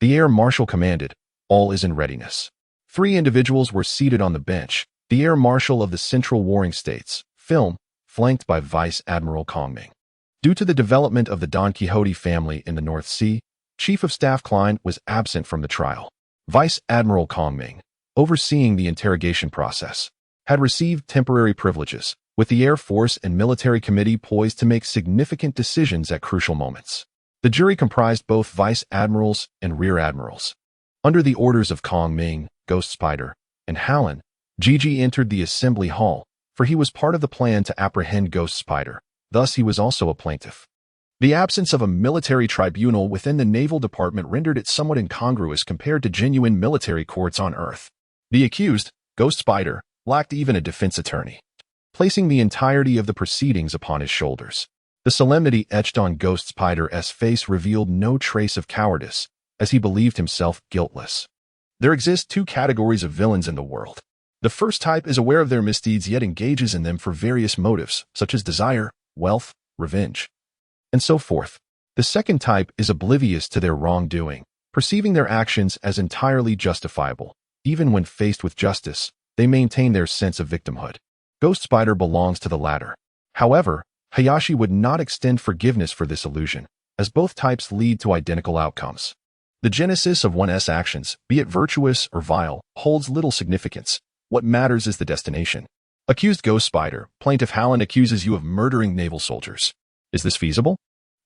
The Air Marshal commanded, all is in readiness. 3 individuals were seated on the bench. The Air Marshal of the Central Warring States, film, flanked by Vice Admiral Kongming. Due to the development of the Don Quixote family in the North Sea, Chief of Staff Klein was absent from the trial. Vice Admiral Kongming, overseeing the interrogation process, had received temporary privileges, with the Air Force and Military Committee poised to make significant decisions at crucial moments. The jury comprised both Vice Admirals and Rear Admirals. Under the orders of Kongming, Ghost Spider, and Hilon, Gigi entered the assembly hall, for he was part of the plan to apprehend Ghost Spider, thus he was also a plaintiff. The absence of a military tribunal within the Naval Department rendered it somewhat incongruous compared to genuine military courts on Earth. The accused, Ghost Spider, lacked even a defense attorney, placing the entirety of the proceedings upon his shoulders. The solemnity etched on Ghost Spider's face revealed no trace of cowardice, as he believed himself guiltless. There exist 2 categories of villains in the world. The first type is aware of their misdeeds yet engages in them for various motives, such as desire, wealth, revenge, and so forth. The second type is oblivious to their wrongdoing, perceiving their actions as entirely justifiable. Even when faced with justice, they maintain their sense of victimhood. Ghost Spider belongs to the latter. However, Hayashi would not extend forgiveness for this illusion, as both types lead to identical outcomes. The genesis of one's actions, be it virtuous or vile, holds little significance. What matters is the destination. Accused Ghost Spider, Plaintiff Hilon accuses you of murdering naval soldiers. Is this feasible?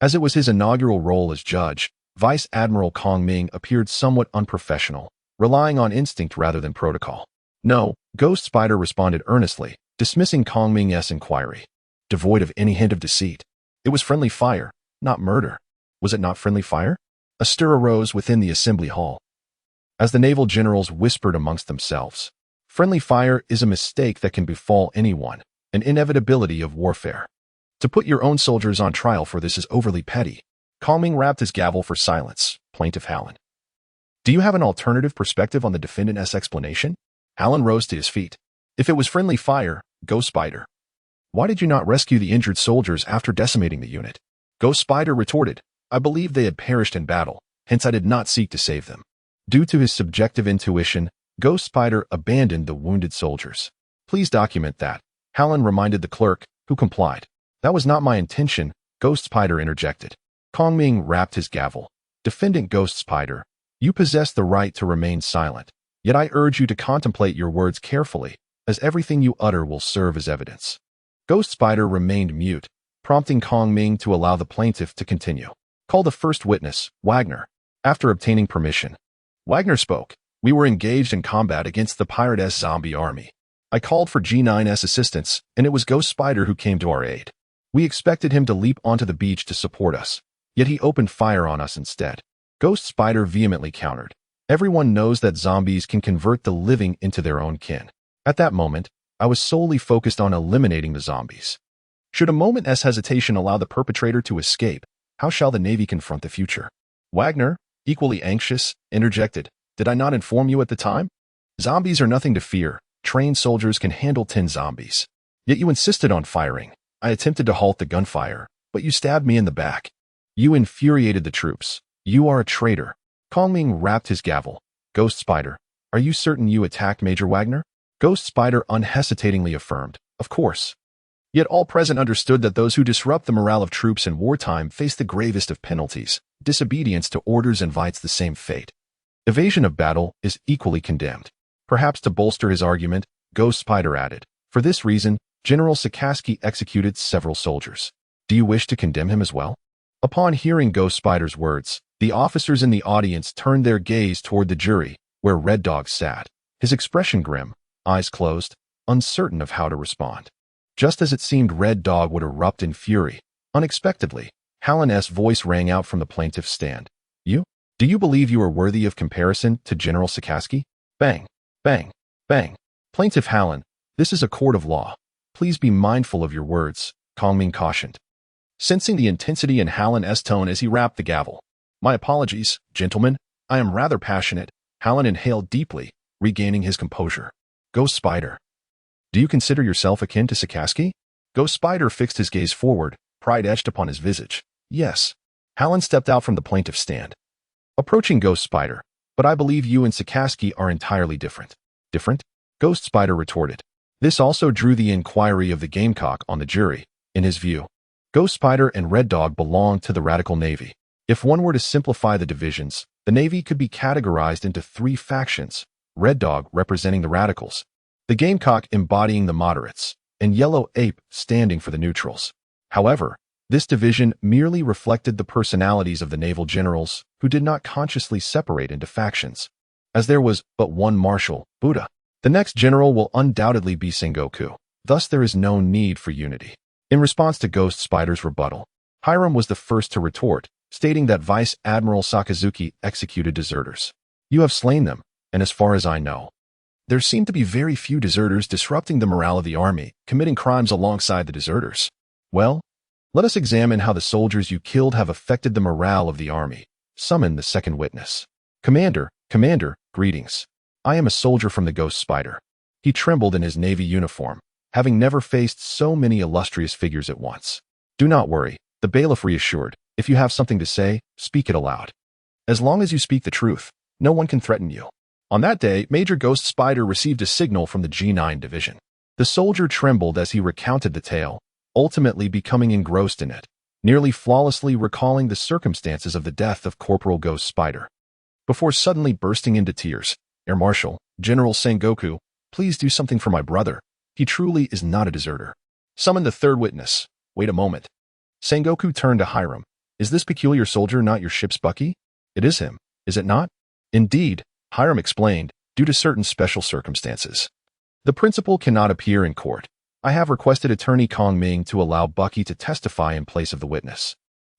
As it was his inaugural role as judge, Vice Admiral Kongming appeared somewhat unprofessional, relying on instinct rather than protocol. No, Ghost Spider responded earnestly, dismissing Kongming's inquiry, devoid of any hint of deceit. It was friendly fire, not murder. Was it not friendly fire? A stir arose within the assembly hall, as the naval generals whispered amongst themselves. Friendly fire is a mistake that can befall anyone, an inevitability of warfare. To put your own soldiers on trial for this is overly petty. Kongming rapped his gavel for silence. Plaintiff Hilon, do you have an alternative perspective on the defendant's explanation? Hilon rose to his feet. If it was friendly fire, Ghost Spider, why did you not rescue the injured soldiers after decimating the unit? Ghost Spider retorted, I believed they had perished in battle, hence I did not seek to save them. Due to his subjective intuition, Ghost Spider abandoned the wounded soldiers. Please document that, Hilon reminded the clerk, who complied. That was not my intention, Ghost Spider interjected. Kongming rapped his gavel. Defendant Ghost Spider, you possess the right to remain silent, yet I urge you to contemplate your words carefully, as everything you utter will serve as evidence. Ghost Spider remained mute, prompting Kongming to allow the plaintiff to continue. Call the first witness, Wagner. After obtaining permission, Wagner spoke. We were engaged in combat against the pirate zombie army. I called for G9's assistance, and it was Ghost Spider who came to our aid. We expected him to leap onto the beach to support us, yet he opened fire on us instead. Ghost Spider vehemently countered. Everyone knows that zombies can convert the living into their own kin. At that moment, I was solely focused on eliminating the zombies. Should a moment's hesitation allow the perpetrator to escape, how shall the Navy confront the future? Wagner, equally anxious, interjected. Did I not inform you at the time? Zombies are nothing to fear. Trained soldiers can handle 10 zombies. Yet you insisted on firing. I attempted to halt the gunfire, but you stabbed me in the back. You infuriated the troops. You are a traitor. Kongming rapped his gavel. Ghost Spider, are you certain you attacked Major Wagner? Ghost Spider unhesitatingly affirmed, of course. Yet all present understood that those who disrupt the morale of troops in wartime face the gravest of penalties. Disobedience to orders invites the same fate. Evasion of battle is equally condemned. Perhaps to bolster his argument, Ghost Spider added, for this reason, General Sikorsky executed several soldiers. Do you wish to condemn him as well? Upon hearing Ghost Spider's words, the officers in the audience turned their gaze toward the jury, where Red Dog sat, his expression grim, eyes closed, uncertain of how to respond. Just as it seemed Red Dog would erupt in fury, unexpectedly, Hilon's voice rang out from the plaintiff's stand. You? Do you believe you are worthy of comparison to General Sikaski? Bang, bang, bang. Plaintiff Hilon, this is a court of law. Please be mindful of your words, Kongming cautioned, sensing the intensity in Hilon's tone as he rapped the gavel. My apologies, gentlemen. I am rather passionate. Hilon inhaled deeply, regaining his composure. Ghost Spider. Do you consider yourself akin to Sikaski? Ghost Spider fixed his gaze forward, pride etched upon his visage. Yes. Hilon stepped out from the plaintiff's stand, approaching Ghost Spider. But I believe you and Sikaski are entirely different. Different? Ghost Spider retorted. This also drew the inquiry of the gamecock on the jury. In his view, Ghost Spider and Red Dog belonged to the Radical Navy. If one were to simplify the divisions, the Navy could be categorized into 3 factions, Red Dog representing the radicals, the Gamecock embodying the moderates, and Yellow Ape standing for the neutrals. However, this division merely reflected the personalities of the naval generals who did not consciously separate into factions. As there was but one marshal, Buddha, the next general will undoubtedly be Sengoku. Thus there is no need for unity. In response to Ghost Spider's rebuttal, Hiram was the first to retort, stating that Vice Admiral Sakazuki executed deserters. You have slain them, and as far as I know, there seem to be very few deserters disrupting the morale of the army, committing crimes alongside the deserters. Well, let us examine how the soldiers you killed have affected the morale of the army. Summon the second witness. Commander, greetings. I am a soldier from the Ghost Spider. He trembled in his Navy uniform, having never faced so many illustrious figures at once. Do not worry, the bailiff reassured. If you have something to say, speak it aloud. As long as you speak the truth, no one can threaten you. On that day, Major Ghost Spider received a signal from the G9 division. The soldier trembled as he recounted the tale, ultimately becoming engrossed in it, nearly flawlessly recalling the circumstances of the death of Corporal Ghost Spider. Before suddenly bursting into tears, Air Marshal, General Sengoku, please do something for my brother. He truly is not a deserter. Summon the third witness. Wait a moment. Sengoku turned to Hiram. Is this peculiar soldier not your ship's Bucky? It is him, is it not? Indeed, Hiram explained, due to certain special circumstances. The principal cannot appear in court. I have requested Attorney Kongming to allow Bucky to testify in place of the witness.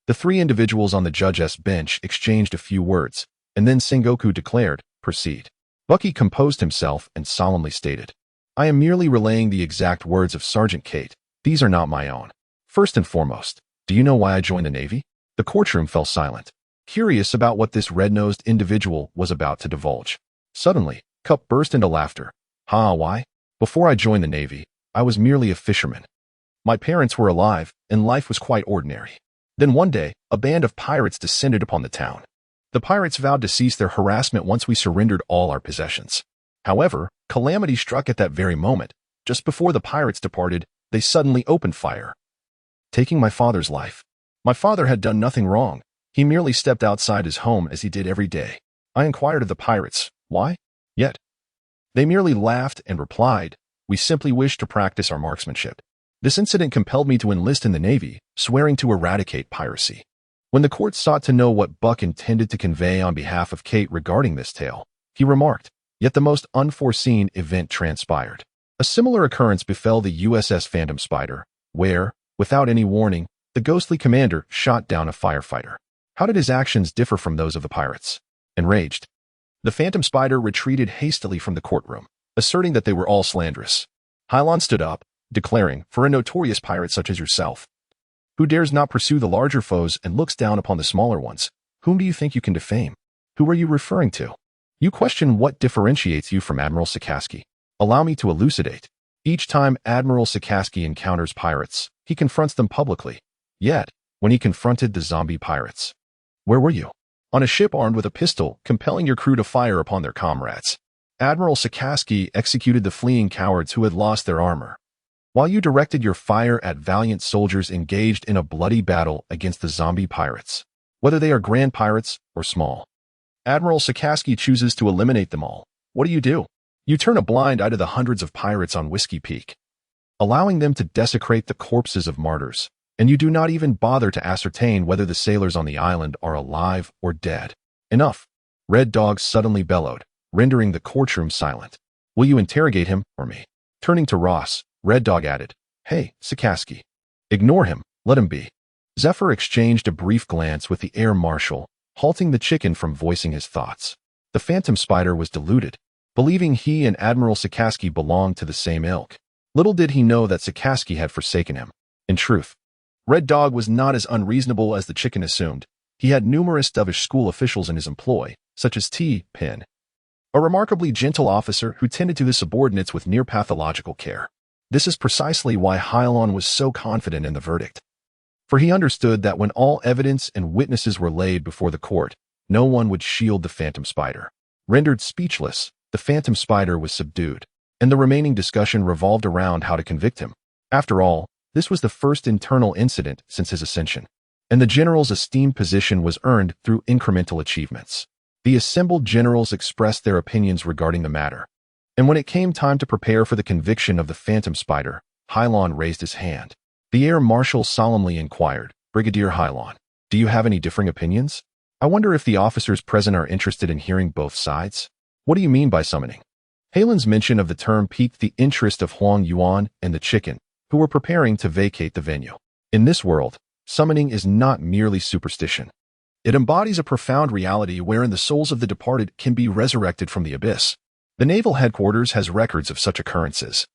The 3 individuals on the judge's bench exchanged a few words, and then Sengoku declared, proceed. Bucky composed himself and solemnly stated, I am merely relaying the exact words of Sergeant Kate. These are not my own. First and foremost, do you know why I joined the Navy? The courtroom fell silent, curious about what this red-nosed individual was about to divulge. Suddenly, Cup burst into laughter. Why? Before I joined the Navy, I was merely a fisherman. My parents were alive, and life was quite ordinary. Then one day, a band of pirates descended upon the town. The pirates vowed to cease their harassment once we surrendered all our possessions. However, calamity struck at that very moment. Just before the pirates departed, they suddenly opened fire, taking my father's life. My father had done nothing wrong. He merely stepped outside his home as he did every day. I inquired of the pirates, why? Yet, they merely laughed and replied, we simply wish to practice our marksmanship. This incident compelled me to enlist in the Navy, swearing to eradicate piracy. When the court sought to know what Buck intended to convey on behalf of Kate regarding this tale, he remarked, yet the most unforeseen event transpired. A similar occurrence befell the USS Phantom Spider, where, without any warning, the ghostly commander shot down a firefighter. How did his actions differ from those of the pirates? Enraged, the Phantom Spider retreated hastily from the courtroom, asserting that they were all slanderous. Hilon stood up, declaring, for a notorious pirate such as yourself, who dares not pursue the larger foes and looks down upon the smaller ones, whom do you think you can defame? Who are you referring to? You question what differentiates you from Admiral Sikaski. Allow me to elucidate. Each time Admiral Sikaski encounters pirates, he confronts them publicly. Yet, when he confronted the zombie pirates, where were you? On a ship armed with a pistol, compelling your crew to fire upon their comrades. Admiral Sikaski executed the fleeing cowards who had lost their armor, while you directed your fire at valiant soldiers engaged in a bloody battle against the zombie pirates, whether they are grand pirates or small. Admiral Sikaski chooses to eliminate them all. What do? You turn a blind eye to the hundreds of pirates on Whiskey Peak, allowing them to desecrate the corpses of martyrs, and you do not even bother to ascertain whether the sailors on the island are alive or dead. Enough. Red Dog suddenly bellowed, rendering the courtroom silent. Will you interrogate him or me? Turning to Ross, Red Dog added, Hey, Sikaski. Ignore him, let him be. Zephyr exchanged a brief glance with the air marshal, halting the chicken from voicing his thoughts. The Phantom Spider was deluded, believing he and Admiral Sikaski belonged to the same ilk. Little did he know that Sikaski had forsaken him. In truth, Red Dog was not as unreasonable as the chicken assumed. He had numerous dovish school officials in his employ, such as T-Pin, a remarkably gentle officer who tended to his subordinates with near-pathological care. This is precisely why Hilon was so confident in the verdict. For he understood that when all evidence and witnesses were laid before the court, no one would shield the Phantom Spider. Rendered speechless, the Phantom Spider was subdued, and the remaining discussion revolved around how to convict him. After all, this was the first internal incident since his ascension, and the general's esteemed position was earned through incremental achievements. The assembled generals expressed their opinions regarding the matter, and when it came time to prepare for the conviction of the Phantom Spider, Hilon raised his hand. The air marshal solemnly inquired, Brigadier Hilon, do you have any differing opinions? I wonder if the officers present are interested in hearing both sides? What do you mean by summoning? Hilon's mention of the term piqued the interest of Huang Yuan and the chicken, who were preparing to vacate the venue. In this world, summoning is not merely superstition. It embodies a profound reality wherein the souls of the departed can be resurrected from the abyss. The Naval headquarters has records of such occurrences.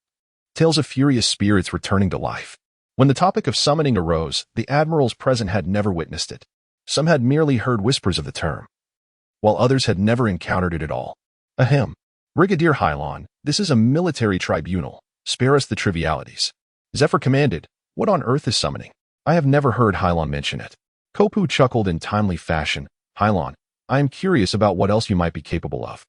Tales of furious spirits returning to life. When the topic of summoning arose, the admirals present had never witnessed it. Some had merely heard whispers of the term, while others had never encountered it at all. Ahem. Brigadier Hilon, this is a military tribunal. Spare us the trivialities. Zephyr commanded, What on earth is summoning? I have never heard Hilon mention it. Kopu chuckled in timely fashion. Hilon, I am curious about what else you might be capable of.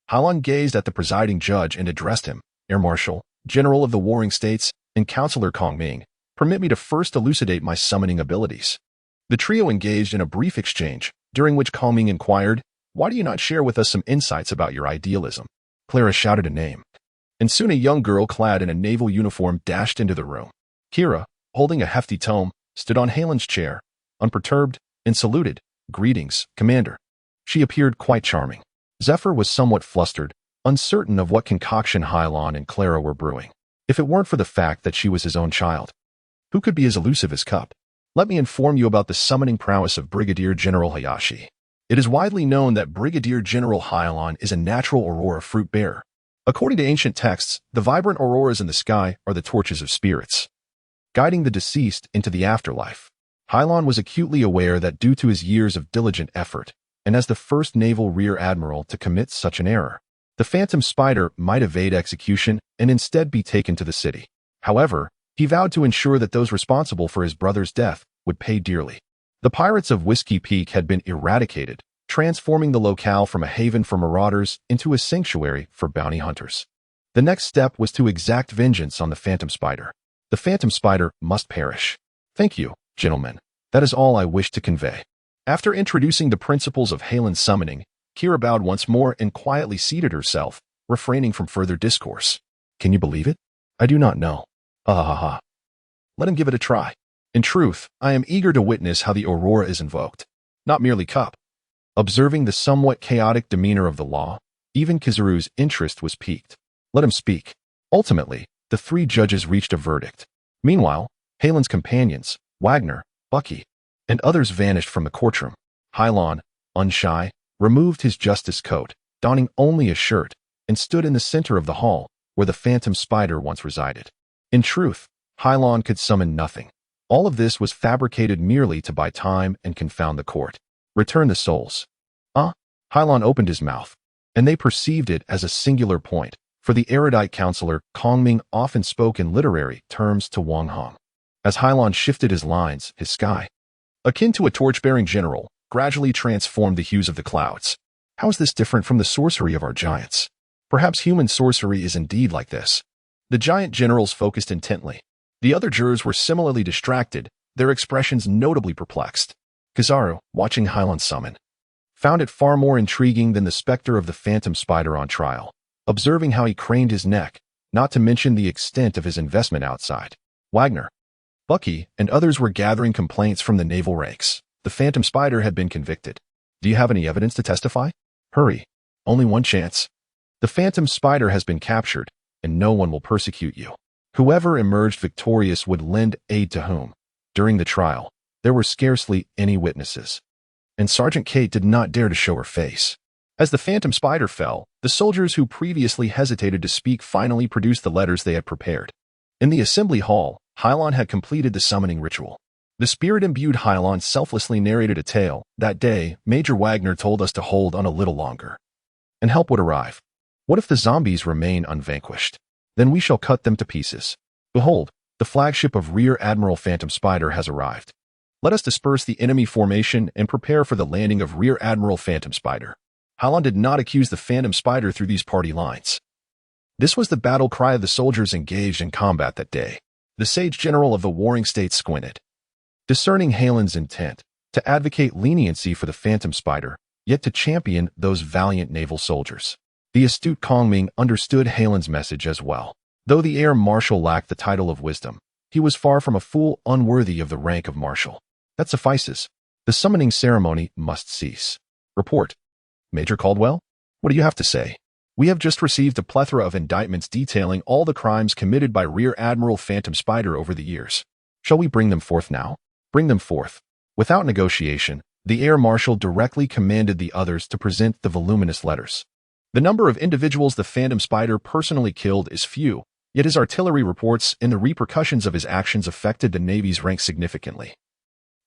Hilon gazed at the presiding judge and addressed him, Air Marshal, General of the Warring States, and Counselor Kongming. Permit me to first elucidate my summoning abilities. The trio engaged in a brief exchange, during which Kongming inquired, Why do you not share with us some insights about your idealism? Clara shouted a name, and soon a young girl clad in a naval uniform dashed into the room. Kira, holding a hefty tome, stood on Hilon's chair, unperturbed, and saluted, Greetings, Commander. She appeared quite charming. Zephyr was somewhat flustered, uncertain of what concoction Hilon and Clara were brewing. If it weren't for the fact that she was his own child, who could be as elusive as Cup? Let me inform you about the summoning prowess of Brigadier General Hayashi. It is widely known that Brigadier General Hilon is a natural aurora fruit bearer. According to ancient texts, the vibrant auroras in the sky are the torches of spirits, guiding the deceased into the afterlife. Hilon was acutely aware that due to his years of diligent effort, and as the first naval rear admiral to commit such an error, the Phantom Spider might evade execution and instead be taken to the city. However, he vowed to ensure that those responsible for his brother's death would pay dearly. The pirates of Whiskey Peak had been eradicated, transforming the locale from a haven for marauders into a sanctuary for bounty hunters. The next step was to exact vengeance on the Phantom Spider. The Phantom Spider must perish. Thank you, gentlemen. That is all I wish to convey. After introducing the principles of Hilon's summoning, Kira bowed once more and quietly seated herself, refraining from further discourse. Can you believe it? I do not know. Let him give it a try. In truth, I am eager to witness how the aurora is invoked. Not merely Cup. Observing the somewhat chaotic demeanor of the law, even Kizaru's interest was piqued. Let him speak. Ultimately, the three judges reached a verdict. Meanwhile, Hilon's companions, Wagner, Bucky, and others vanished from the courtroom. Hilon, unshy, removed his justice coat, donning only a shirt, and stood in the center of the hall, where the Phantom Spider once resided. In truth, Hilon could summon nothing. All of this was fabricated merely to buy time and confound the court. Return the souls. Hilon opened his mouth, and they perceived it as a singular point, for the erudite counselor Kongming often spoke in literary terms to Wang Hong. As Hilon shifted his lines, his sky, akin to a torch-bearing general, gradually transformed the hues of the clouds. How is this different from the sorcery of our giants? Perhaps human sorcery is indeed like this. The giant generals focused intently. The other jurors were similarly distracted, their expressions notably perplexed. Kizaru, watching Hilon summon, found it far more intriguing than the specter of the Phantom Spider on trial, observing how he craned his neck, not to mention the extent of his investment outside. Wagner, Bucky and others were gathering complaints from the naval ranks. The Phantom Spider had been convicted. Do you have any evidence to testify? Hurry. Only one chance. The Phantom Spider has been captured, and no one will persecute you. Whoever emerged victorious would lend aid to whom? During the trial, there were scarcely any witnesses, and Sergeant Kate did not dare to show her face. As the Phantom Spider fell, the soldiers who previously hesitated to speak finally produced the letters they had prepared. In the assembly hall, Hilon had completed the summoning ritual. The spirit-imbued Hilon selflessly narrated a tale. That day, Major Wagner told us to hold on a little longer, and help would arrive. What if the zombies remain unvanquished? Then we shall cut them to pieces. Behold, the flagship of Rear Admiral Phantom Spider has arrived. Let us disperse the enemy formation and prepare for the landing of Rear Admiral Phantom Spider. Hilon did not accuse the Phantom Spider through these party lines. This was the battle cry of the soldiers engaged in combat that day. The sage general of the warring states squinted, discerning Hilon's intent to advocate leniency for the Phantom Spider, yet to champion those valiant naval soldiers. The astute Kong Ming understood Hilon's message as well. Though the Air Marshal lacked the title of wisdom, he was far from a fool unworthy of the rank of Marshal. That suffices. The summoning ceremony must cease. Report. Major Caldwell? What do you have to say? We have just received a plethora of indictments detailing all the crimes committed by Rear Admiral Phantom Spider over the years. Shall we bring them forth now? Bring them forth. Without negotiation, the Air Marshal directly commanded the others to present the voluminous letters. The number of individuals the Phantom Spider personally killed is few, yet his artillery reports and the repercussions of his actions affected the Navy's rank significantly.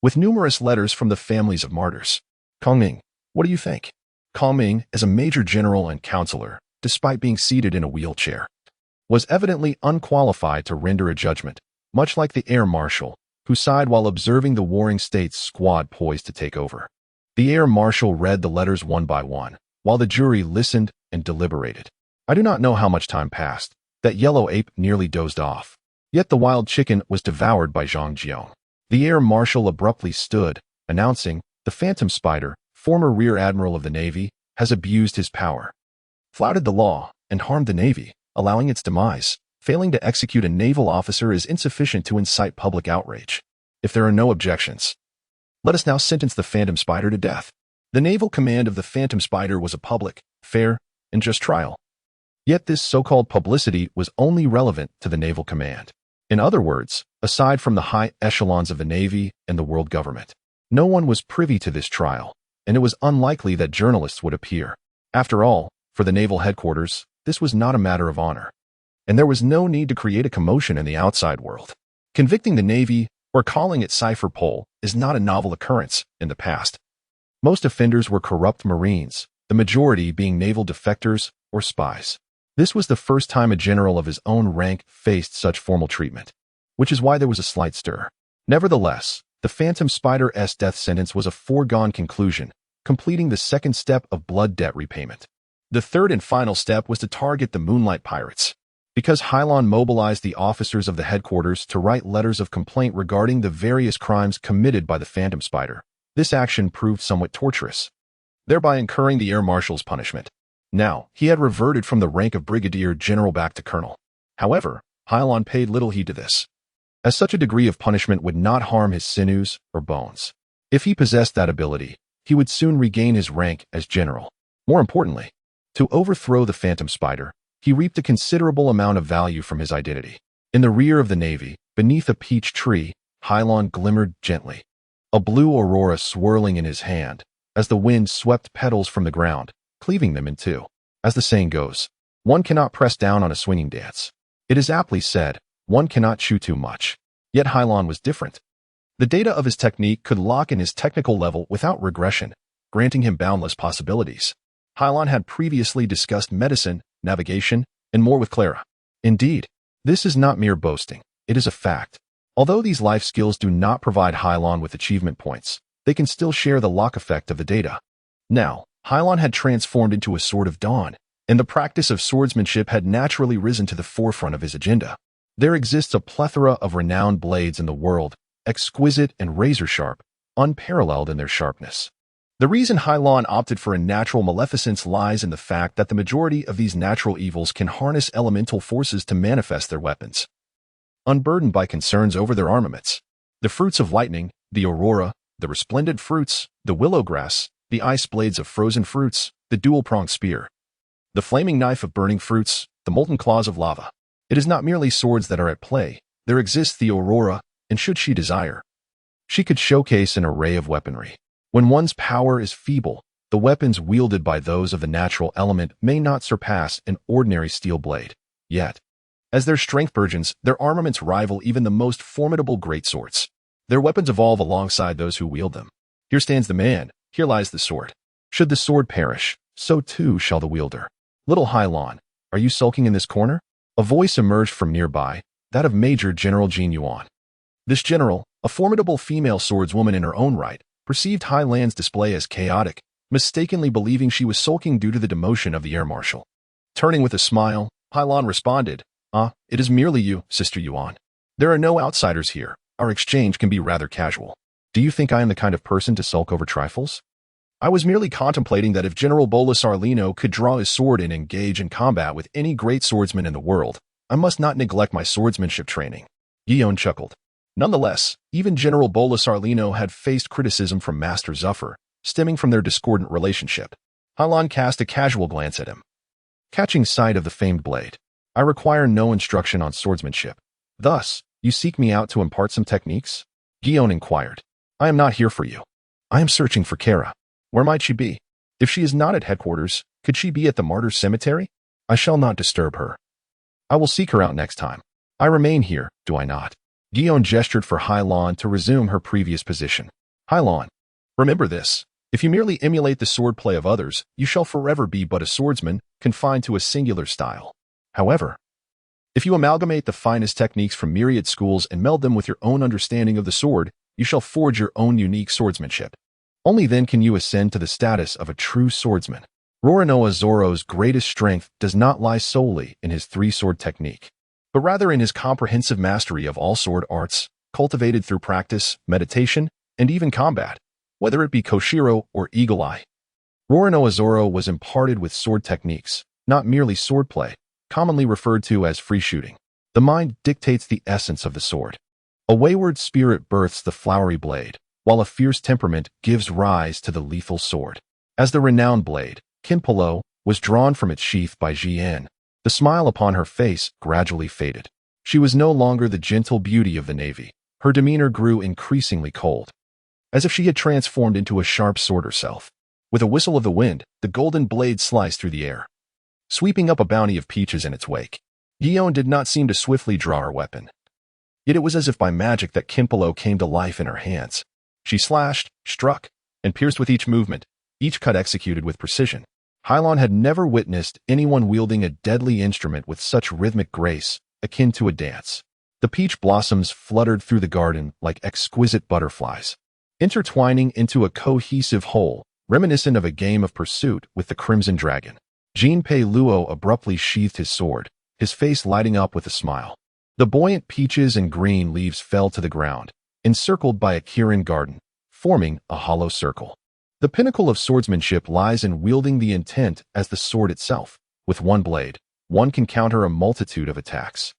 With numerous letters from the families of martyrs. Kong Ming, what do you think? Kong Ming, as a major general and counselor, despite being seated in a wheelchair, was evidently unqualified to render a judgment, much like the Air Marshal, who sighed while observing the warring states squad poised to take over. The Air Marshal read the letters one by one, while the jury listened and deliberated. I do not know how much time passed. That yellow ape nearly dozed off. Yet the wild chicken was devoured by Zhang Jiang. The Air Marshal abruptly stood, announcing, the Phantom Spider, former Rear Admiral of the Navy, has abused his power, flouted the law, and harmed the Navy, allowing its demise. Failing to execute a naval officer is insufficient to incite public outrage. If there are no objections, let us now sentence the Phantom Spider to death. The naval command of the Phantom Spider was a public, fair, and just trial. Yet this so-called publicity was only relevant to the naval command. In other words, aside from the high echelons of the Navy and the world government, no one was privy to this trial, and it was unlikely that journalists would appear. After all, for the naval headquarters, this was not a matter of honor, and there was no need to create a commotion in the outside world. Convicting the Navy, or calling it cipher poll, is not a novel occurrence in the past. Most offenders were corrupt Marines, the majority being naval defectors or spies. This was the first time a general of his own rank faced such formal treatment, which is why there was a slight stir. Nevertheless, the Phantom Spider's death sentence was a foregone conclusion, completing the second step of blood debt repayment. The third and final step was to target the Moonlight Pirates. Because Hilon mobilized the officers of the headquarters to write letters of complaint regarding the various crimes committed by the Phantom Spider, this action proved somewhat torturous, thereby incurring the Air Marshal's punishment. Now, he had reverted from the rank of Brigadier General back to Colonel. However, Hilon paid little heed to this, as such a degree of punishment would not harm his sinews or bones. If he possessed that ability, he would soon regain his rank as general. More importantly, to overthrow the Phantom Spider, he reaped a considerable amount of value from his identity. In the rear of the Navy, beneath a peach tree, Hilon glimmered gently, a blue aurora swirling in his hand, as the wind swept petals from the ground, cleaving them in two. As the saying goes, one cannot press down on a swinging dance. It is aptly said, one cannot chew too much. Yet Hilon was different. The data of his technique could lock in his technical level without regression, granting him boundless possibilities. Hilon had previously discussed medicine, navigation, and more with Clara. Indeed, this is not mere boasting, it is a fact. Although these life skills do not provide Hilon with achievement points, they can still share the lock effect of the data. Now, Hilon had transformed into a Sword of Dawn, and the practice of swordsmanship had naturally risen to the forefront of his agenda. There exists a plethora of renowned blades in the world, exquisite and razor-sharp, unparalleled in their sharpness. The reason Hilon opted for a natural maleficence lies in the fact that the majority of these natural evils can harness elemental forces to manifest their weapons. unburdened by concerns over their armaments. The fruits of lightning, the aurora, the resplendent fruits, the willow grass, the ice blades of frozen fruits, the dual-pronged spear, the flaming knife of burning fruits, the molten claws of lava. It is not merely swords that are at play. There exists the aurora, and should she desire, she could showcase an array of weaponry. When one's power is feeble, the weapons wielded by those of the natural element may not surpass an ordinary steel blade. Yet, as their strength burgeons, their armaments rival even the most formidable greatswords. Their weapons evolve alongside those who wield them. Here stands the man, here lies the sword. Should the sword perish, so too shall the wielder. Little Hilon, are you sulking in this corner? A voice emerged from nearby, that of Major General Jin Yuan. This general, a formidable female swordswoman in her own right, perceived Hilon's display as chaotic, mistakenly believing she was sulking due to the demotion of the air marshal. Turning with a smile, Hilon responded, it is merely you, Sister Yuan. There are no outsiders here. Our exchange can be rather casual. Do you think I am the kind of person to sulk over trifles? I was merely contemplating that if General Bolas Arlino could draw his sword and engage in combat with any great swordsman in the world, I must not neglect my swordsmanship training. Guillaume chuckled. Nonetheless, even General Bolas Arlino had faced criticism from Master Zuffer, stemming from their discordant relationship. Hilon cast a casual glance at him. Catching sight of the famed blade, I require no instruction on swordsmanship. Thus, you seek me out to impart some techniques? Guillaume inquired. I am not here for you. I am searching for Kara. Where might she be? If she is not at headquarters, could she be at the Martyrs' Cemetery? I shall not disturb her. I will seek her out next time. I remain here, do I not? Guillaume gestured for Hilon to resume her previous position. Hilon, remember this. If you merely emulate the swordplay of others, you shall forever be but a swordsman, confined to a singular style. However, if you amalgamate the finest techniques from myriad schools and meld them with your own understanding of the sword, you shall forge your own unique swordsmanship. Only then can you ascend to the status of a true swordsman. Roronoa Zoro's greatest strength does not lie solely in his three-sword technique, but rather in his comprehensive mastery of all sword arts, cultivated through practice, meditation, and even combat, whether it be Koshiro or Eagle Eye. Roronoa Zoro was imparted with sword techniques, not merely swordplay, commonly referred to as free shooting. The mind dictates the essence of the sword. A wayward spirit births the flowery blade, while a fierce temperament gives rise to the lethal sword. As the renowned blade, Kinpolo, was drawn from its sheath by Jian, the smile upon her face gradually faded. She was no longer the gentle beauty of the Navy. Her demeanor grew increasingly cold, as if she had transformed into a sharp sword herself. With a whistle of the wind, the golden blade sliced through the air, sweeping up a bounty of peaches in its wake. Guillaume did not seem to swiftly draw her weapon. Yet it was as if by magic that Kinpolo came to life in her hands. She slashed, struck, and pierced with each movement, each cut executed with precision. Hilon had never witnessed anyone wielding a deadly instrument with such rhythmic grace, akin to a dance. The peach blossoms fluttered through the garden like exquisite butterflies, intertwining into a cohesive whole, reminiscent of a game of pursuit with the crimson dragon. Jinpei Luo abruptly sheathed his sword, his face lighting up with a smile. The buoyant peaches and green leaves fell to the ground, encircled by a Kirin garden, forming a hollow circle. The pinnacle of swordsmanship lies in wielding the intent as the sword itself. With one blade, one can counter a multitude of attacks.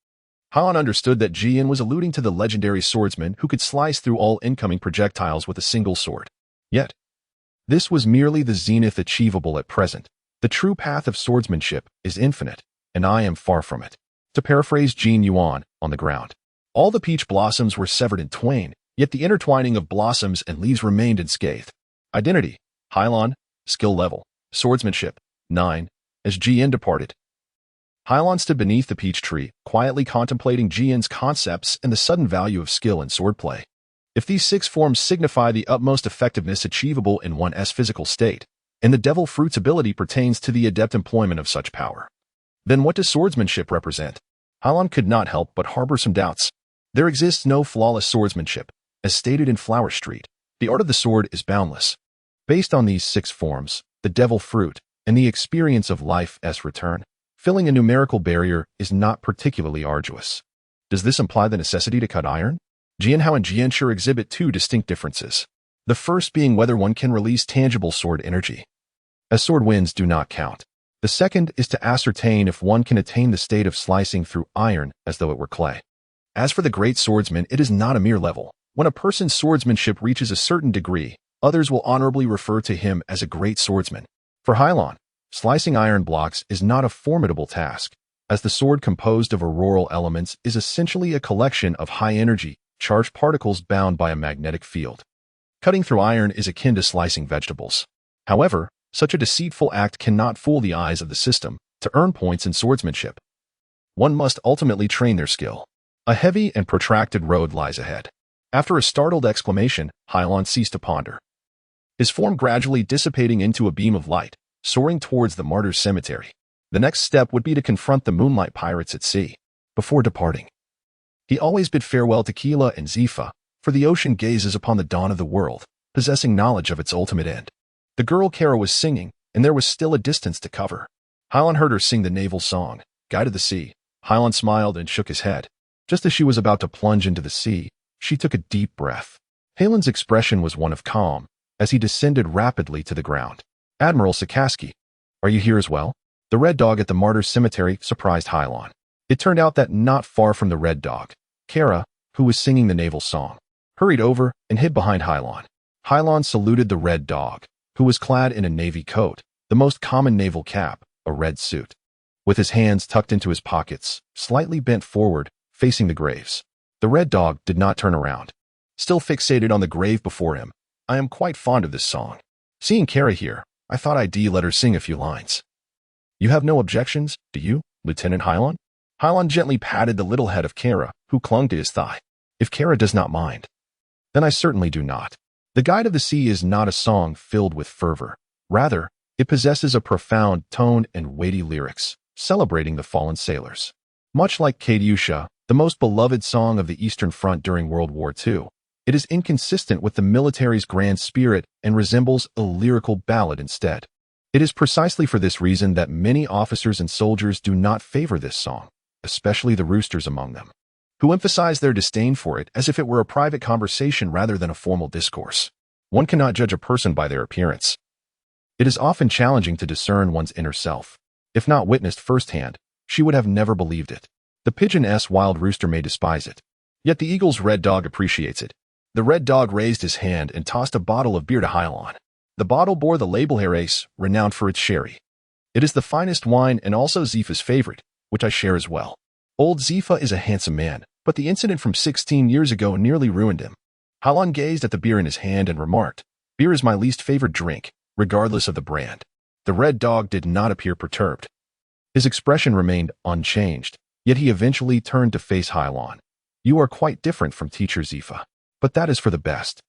Han understood that Jian was alluding to the legendary swordsman who could slice through all incoming projectiles with a single sword. Yet, this was merely the zenith achievable at present. The true path of swordsmanship is infinite, and I am far from it. To paraphrase Jin Yuan on the ground, all the peach blossoms were severed in twain, yet the intertwining of blossoms and leaves remained unscathed. Identity, Hilon, skill level, swordsmanship, 9, as Jian departed. Hilon stood beneath the peach tree, quietly contemplating Jian's concepts and the sudden value of skill in swordplay. If these 6 forms signify the utmost effectiveness achievable in one's physical state, and the devil fruit's ability pertains to the adept employment of such power, then what does swordsmanship represent? Hilon could not help but harbor some doubts. There exists no flawless swordsmanship. As stated in Flower Street, the art of the sword is boundless. Based on these 6 forms, the devil fruit, and the experience of life as return, filling a numerical barrier is not particularly arduous. Does this imply the necessity to cut iron? Jianhao and Jianshi exhibit 2 distinct differences. The first being whether one can release tangible sword energy, as sword winds do not count. The second is to ascertain if one can attain the state of slicing through iron as though it were clay. As for the great swordsman, it is not a mere level. When a person's swordsmanship reaches a certain degree, others will honorably refer to him as a great swordsman. For Hilon, slicing iron blocks is not a formidable task, as the sword composed of auroral elements is essentially a collection of high-energy, charged particles bound by a magnetic field. Cutting through iron is akin to slicing vegetables. However, such a deceitful act cannot fool the eyes of the system. To earn points in swordsmanship, one must ultimately train their skill. A heavy and protracted road lies ahead. After a startled exclamation, Hilon ceased to ponder, his form gradually dissipating into a beam of light, soaring towards the martyrs' cemetery. The next step would be to confront the moonlight pirates at sea. Before departing, he always bid farewell to Kila and Zifa, for the ocean gazes upon the dawn of the world, possessing knowledge of its ultimate end. The girl Kara was singing, and there was still a distance to cover. Hilon heard her sing the naval song, Guide of the Sea. Hilon smiled and shook his head. Just as she was about to plunge into the sea, she took a deep breath. Hilon's expression was one of calm, as he descended rapidly to the ground. Admiral Sakaski, are you here as well? The Red Dog at the Martyrs' Cemetery surprised Hilon. It turned out that not far from the Red Dog, Kara, who was singing the naval song, hurried over and hid behind Hilon. Hilon saluted the Red Dog, who was clad in a navy coat, the most common naval cap, a red suit. With his hands tucked into his pockets, slightly bent forward, facing the graves, the Red Dog did not turn around. Still fixated on the grave before him, I am quite fond of this song. Seeing Kara here, I thought I'd let her sing a few lines. You have no objections, do you, Lieutenant Hilon? Hilon gently patted the little head of Kara, who clung to his thigh. If Kara does not mind, then I certainly do not. The Guide of the Sea is not a song filled with fervor. Rather, it possesses a profound tone and weighty lyrics, celebrating the fallen sailors. Much like Katyusha, the most beloved song of the Eastern Front during World War II, it is inconsistent with the military's grand spirit and resembles a lyrical ballad instead. It is precisely for this reason that many officers and soldiers do not favor this song, especially the roosters among them, who emphasize their disdain for it as if it were a private conversation rather than a formal discourse. One cannot judge a person by their appearance. It is often challenging to discern one's inner self. If not witnessed firsthand, she would have never believed it. The pigeon's wild rooster may despise it, yet the eagle's Red Dog appreciates it. The Red Dog raised his hand and tossed a bottle of beer to Hilon. The bottle bore the label Herace, renowned for its sherry. It is the finest wine and also Zifa's favorite, which I share as well. Old Zifa is a handsome man, but the incident from 16 years ago nearly ruined him. Hilon gazed at the beer in his hand and remarked, Beer is my least favorite drink, regardless of the brand. The Red Dog did not appear perturbed. His expression remained unchanged, yet he eventually turned to face Hilon. You are quite different from Teacher Zifa. But that is for the best.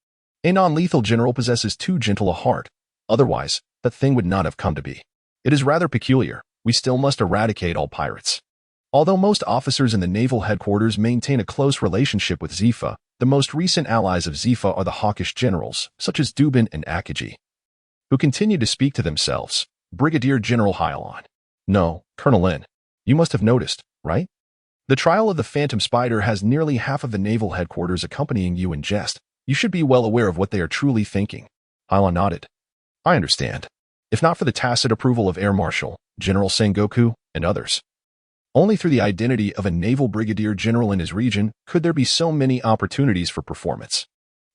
A non-lethal general possesses too gentle a heart. Otherwise, that thing would not have come to be. It is rather peculiar. We still must eradicate all pirates. Although most officers in the naval headquarters maintain a close relationship with Zifa, the most recent allies of Zifa are the hawkish generals, such as Dubin and Akagi, who continue to speak to themselves. Brigadier General Hilon. No, Colonel N. You must have noticed, right? The trial of the Phantom Spider has nearly half of the naval headquarters accompanying you in jest. You should be well aware of what they are truly thinking. Hilon nodded. I understand. If not for the tacit approval of Air Marshal, General Sengoku, and others. Only through the identity of a naval brigadier general in his region could there be so many opportunities for performance.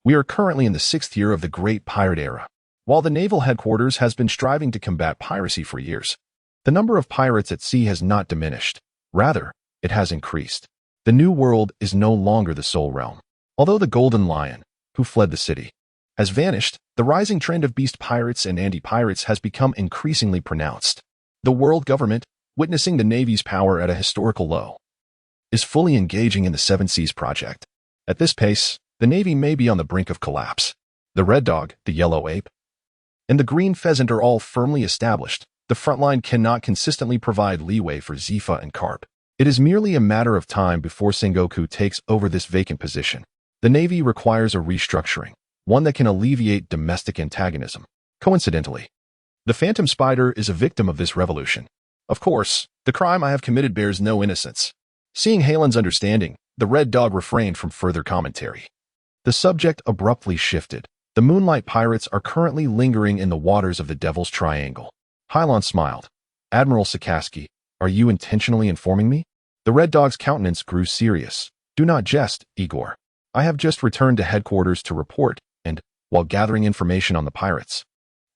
We are currently in the 6th year of the Great Pirate Era. While the naval headquarters has been striving to combat piracy for years, the number of pirates at sea has not diminished. Rather, it has increased. The New World is no longer the sole realm. Although the Golden Lion, who fled the city, has vanished, the rising trend of beast pirates and anti-pirates has become increasingly pronounced. The world government, witnessing the Navy's power at a historical low, is fully engaging in the Seven Seas project. At this pace, the Navy may be on the brink of collapse. The Red Dog, the Yellow Ape, and the Green Pheasant are all firmly established. The front line cannot consistently provide leeway for Zifa and Carp. It is merely a matter of time before Sengoku takes over this vacant position. The Navy requires a restructuring, one that can alleviate domestic antagonism. Coincidentally, the Phantom Spider is a victim of this revolution. Of course, the crime I have committed bears no innocence. Seeing Hilon's understanding, the Red Dog refrained from further commentary. The subject abruptly shifted. The Moonlight Pirates are currently lingering in the waters of the Devil's Triangle. Hilon smiled. Admiral Sakaski, are you intentionally informing me? The Red Dog's countenance grew serious. Do not jest, Igor. I have just returned to headquarters to report, and, while gathering information on the pirates,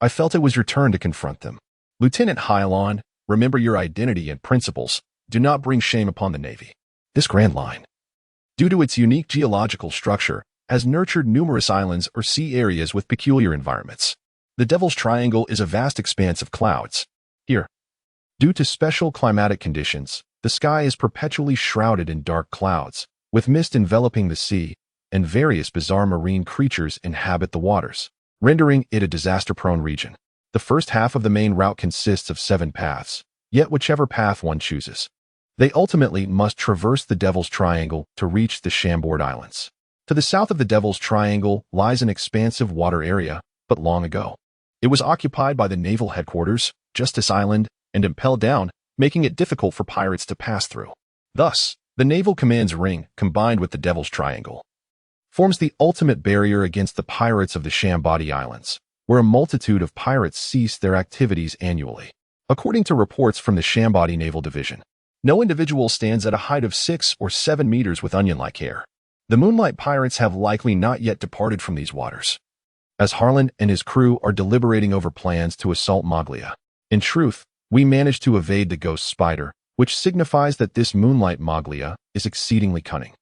I felt it was your turn to confront them. Lieutenant Hilon, remember your identity and principles. Do not bring shame upon the Navy. This Grand Line, due to its unique geological structure, has nurtured numerous islands or sea areas with peculiar environments. The Devil's Triangle is a vast expanse of clouds. Here, due to special climatic conditions, the sky is perpetually shrouded in dark clouds, with mist enveloping the sea, and various bizarre marine creatures inhabit the waters, rendering it a disaster-prone region. The first half of the main route consists of 7 paths, yet whichever path one chooses, they ultimately must traverse the Devil's Triangle to reach the Chambord Islands. To the south of the Devil's Triangle lies an expansive water area, but long ago, it was occupied by the naval headquarters, Justice Island, and impelled down, making it difficult for pirates to pass through. Thus, the Naval Command's ring, combined with the Devil's Triangle, forms the ultimate barrier against the pirates of the Chambord Islands, where a multitude of pirates cease their activities annually. According to reports from the Chambord Naval Division, no individual stands at a height of 6 or 7 meters with onion-like hair. The Moonlight Pirates have likely not yet departed from these waters, as Harlan and his crew are deliberating over plans to assault Moglia. In truth, we managed to evade the Ghost Spider, which signifies that this Moonlight Moglia is exceedingly cunning.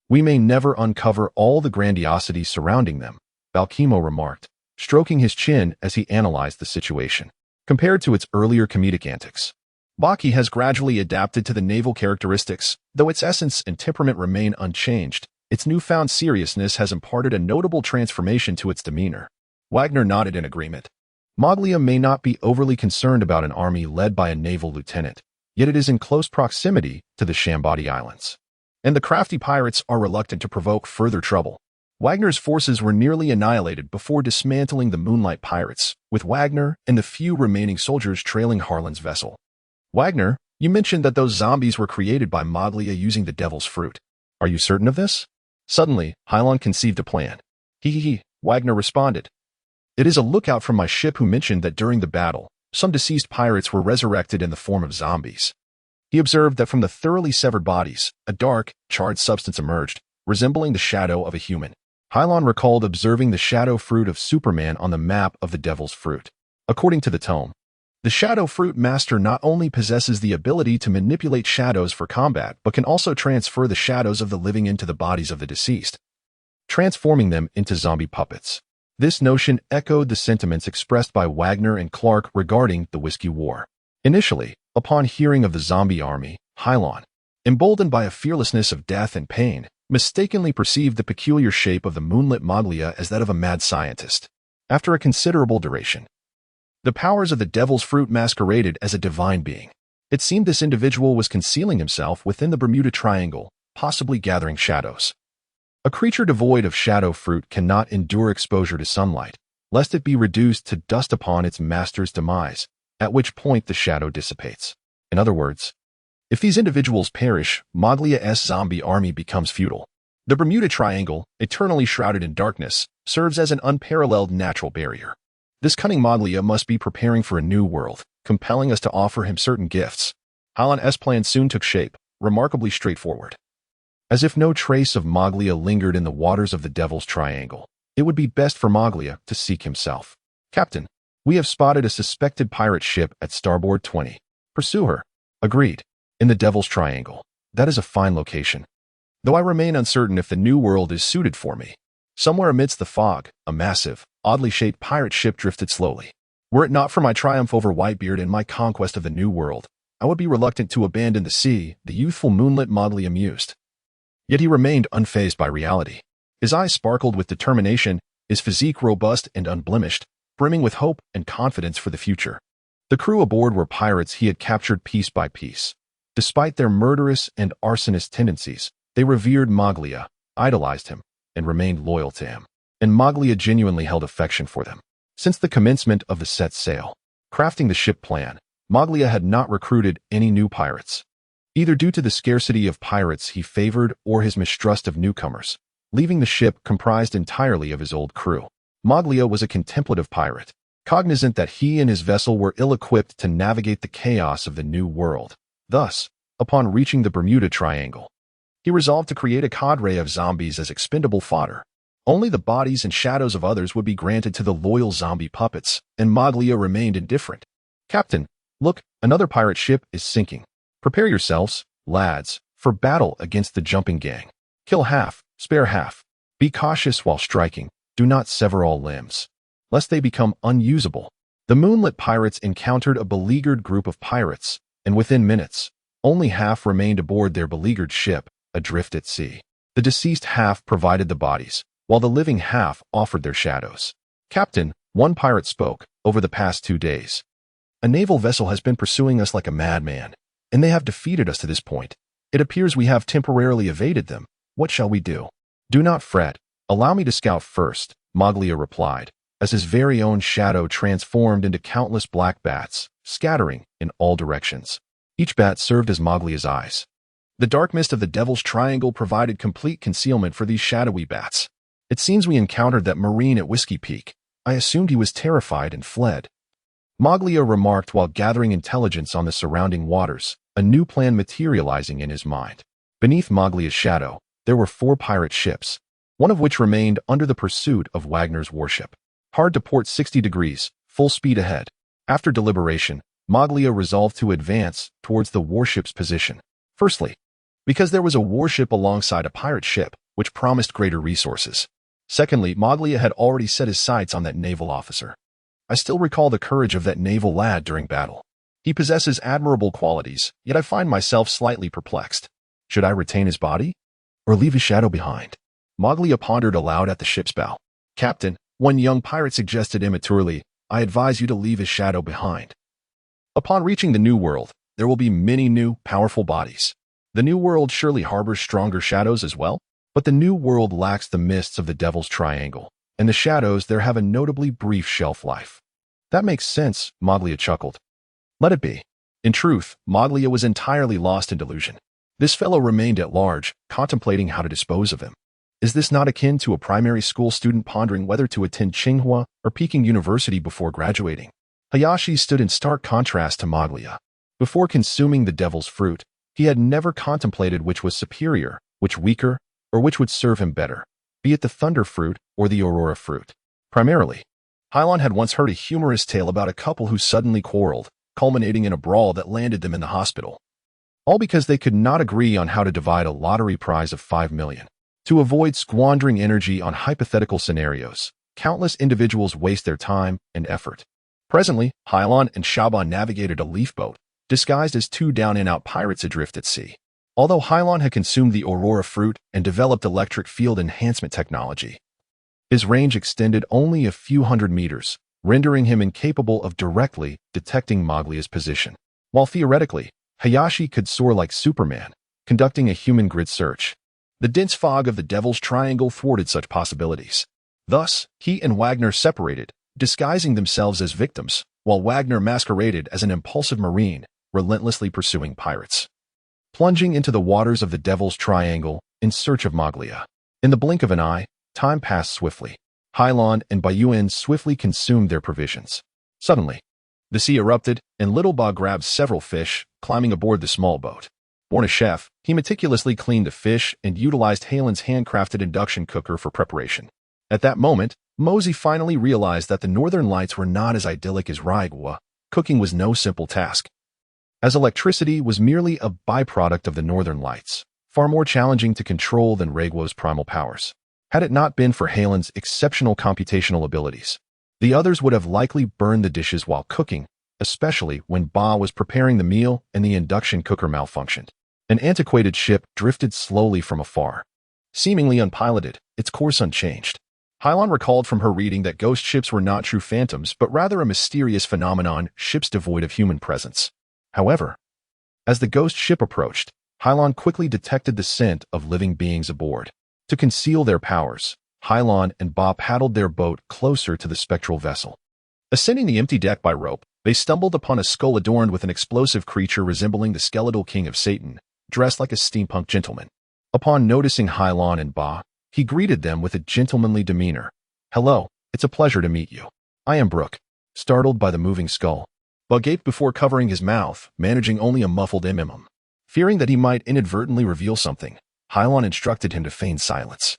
We may never uncover all the grandiosity surrounding them, Balkimo remarked, stroking his chin as he analyzed the situation. Compared to its earlier comedic antics, Bucky has gradually adapted to the naval characteristics, though its essence and temperament remain unchanged. Its newfound seriousness has imparted a notable transformation to its demeanor. Wagner nodded in agreement. Moglia may not be overly concerned about an army led by a naval lieutenant, yet it is in close proximity to the Chambord Islands, and the crafty pirates are reluctant to provoke further trouble. Wagner's forces were nearly annihilated before dismantling the Moonlight Pirates, with Wagner and the few remaining soldiers trailing Harlan's vessel. Wagner, you mentioned that those zombies were created by Moglia using the Devil's Fruit. Are you certain of this? Suddenly, Hilon conceived a plan. Wagner responded. It is a lookout from my ship who mentioned that during the battle, some deceased pirates were resurrected in the form of zombies. He observed that from the thoroughly severed bodies, a dark, charred substance emerged, resembling the shadow of a human. Hilon recalled observing the shadow fruit of Superman on the map of the Devil's Fruit. According to the tome, the Shadow Fruit Master not only possesses the ability to manipulate shadows for combat, but can also transfer the shadows of the living into the bodies of the deceased, transforming them into zombie puppets. This notion echoed the sentiments expressed by Wagner and Clark regarding the Whiskey War. Initially, upon hearing of the zombie army, Hilon, emboldened by a fearlessness of death and pain, mistakenly perceived the peculiar shape of the Moonlit Moglia as that of a mad scientist. After a considerable duration, the powers of the Devil's Fruit masqueraded as a divine being. It seemed this individual was concealing himself within the Bermuda Triangle, possibly gathering shadows. A creature devoid of shadow fruit cannot endure exposure to sunlight, lest it be reduced to dust upon its master's demise, at which point the shadow dissipates. In other words, if these individuals perish, Moglia's zombie army becomes futile. The Bermuda Triangle, eternally shrouded in darkness, serves as an unparalleled natural barrier. This cunning Moglia must be preparing for a new world, compelling us to offer him certain gifts. Hilon's plan soon took shape, remarkably straightforward. As if no trace of Moglia lingered in the waters of the Devil's Triangle, it would be best for Moglia to seek himself. Captain, we have spotted a suspected pirate ship at starboard 20. Pursue her. Agreed. In the Devil's Triangle. That is a fine location, though I remain uncertain if the new world is suited for me. Somewhere amidst the fog, a massive, oddly shaped pirate ship drifted slowly. Were it not for my triumph over Whitebeard and my conquest of the New World, I would be reluctant to abandon the sea, the youthful Moonlit Moglia mused. Yet he remained unfazed by reality. His eyes sparkled with determination, his physique robust and unblemished, brimming with hope and confidence for the future. The crew aboard were pirates he had captured piece by piece. Despite their murderous and arsonist tendencies, they revered Moglia, idolized him, and remained loyal to him. And Moglia genuinely held affection for them. Since the commencement of the set sail, crafting the ship plan, Moglia had not recruited any new pirates, either due to the scarcity of pirates he favored or his mistrust of newcomers, leaving the ship comprised entirely of his old crew. Moglia was a contemplative pirate, cognizant that he and his vessel were ill-equipped to navigate the chaos of the New World. Thus, upon reaching the Bermuda Triangle, He resolved to create a cadre of zombies as expendable fodder. Only the bodies and shadows of others would be granted to the loyal zombie puppets, and Maglia remained indifferent. "Captain, look, another pirate ship is sinking. Prepare yourselves, lads, for battle against the jumping gang. Kill half, spare half. Be cautious while striking. Do not sever all limbs, lest they become unusable." The moonlit pirates encountered a beleaguered group of pirates, and within minutes, only half remained aboard their beleaguered ship, adrift at sea. The deceased half provided the bodies, while the living half offered their shadows. "Captain," one pirate spoke, "over the past 2 days, a naval vessel has been pursuing us like a madman, and they have defeated us to this point. It appears we have temporarily evaded them. What shall we do?" "Do not fret. Allow me to scout first," Maglia replied, as his very own shadow transformed into countless black bats, scattering in all directions. Each bat served as Maglia's eyes. The dark mist of the Devil's Triangle provided complete concealment for these shadowy bats. "It seems we encountered that Marine at Whiskey Peak. I assumed he was terrified and fled," Maglia remarked while gathering intelligence on the surrounding waters, a new plan materializing in his mind. Beneath Maglia's shadow, there were 4 pirate ships, one of which remained under the pursuit of Wagner's warship. Hard to port 60 degrees, full speed ahead. After deliberation, Maglia resolved to advance towards the warship's position. Firstly, because there was a warship alongside a pirate ship, which promised greater resources. Secondly, Maglia had already set his sights on that naval officer. "I still recall the courage of that naval lad during battle. He possesses admirable qualities, yet I find myself slightly perplexed. Should I retain his body, or leave his shadow behind?" Maglia pondered aloud at the ship's bow. "Captain," one young pirate suggested immaturely, "I advise you to leave his shadow behind. Upon reaching the New World, there will be many new, powerful bodies. The New World surely harbors stronger shadows as well, but the New World lacks the mists of the Devil's Triangle, and the shadows there have a notably brief shelf life." "That makes sense," Maglia chuckled. "Let it be." In truth, Maglia was entirely lost in delusion. This fellow remained at large, contemplating how to dispose of him. Is this not akin to a primary school student pondering whether to attend Tsinghua or Peking University before graduating? Hayashi stood in stark contrast to Maglia. Before consuming the devil's fruit, he had never contemplated which was superior, which weaker, or which would serve him better, be it the thunder fruit or the aurora fruit. Primarily, Hilon had once heard a humorous tale about a couple who suddenly quarreled, culminating in a brawl that landed them in the hospital. All because they could not agree on how to divide a lottery prize of 5 million. To avoid squandering energy on hypothetical scenarios, countless individuals waste their time and effort. Presently, Hilon and Shaban navigated a leaf boat, disguised as 2 down-and-out pirates adrift at sea. Although Hilon had consumed the aurora fruit and developed electric field enhancement technology, his range extended only a few hundred meters, rendering him incapable of directly detecting Maglia's position. While theoretically, Hayashi could soar like Superman, conducting a human grid search. The dense fog of the Devil's Triangle thwarted such possibilities. Thus, he and Wagner separated, disguising themselves as victims, while Wagner masqueraded as an impulsive marine, relentlessly pursuing pirates. Plunging into the waters of the Devil's Triangle in search of Maglia. In the blink of an eye, time passed swiftly. Hilon and Bayuan swiftly consumed their provisions. Suddenly, the sea erupted, and Little Ba grabbed several fish, climbing aboard the small boat. Born a chef, he meticulously cleaned the fish and utilized Hilon's handcrafted induction cooker for preparation. At that moment, Mosey finally realized that the northern lights were not as idyllic as Raigua. Cooking was no simple task, as electricity was merely a byproduct of the northern lights, far more challenging to control than Raigua's primal powers. Had it not been for Hilon's exceptional computational abilities, the others would have likely burned the dishes while cooking, especially when Ba was preparing the meal and the induction cooker malfunctioned. An antiquated ship drifted slowly from afar, seemingly unpiloted, its course unchanged. Hilon recalled from her reading that ghost ships were not true phantoms, but rather a mysterious phenomenon, ships devoid of human presence. However, as the ghost ship approached, Hilon quickly detected the scent of living beings aboard. To conceal their powers, Hilon and Ba paddled their boat closer to the spectral vessel. Ascending the empty deck by rope, they stumbled upon a skull adorned with an explosive creature resembling the skeletal king of Satan, dressed like a steampunk gentleman. Upon noticing Hilon and Ba, he greeted them with a gentlemanly demeanor. "Hello, it's a pleasure to meet you. I am Brooke." Startled by the moving skull, Ba gaped before covering his mouth, managing only a muffled mm. Fearing that he might inadvertently reveal something, Hilon instructed him to feign silence.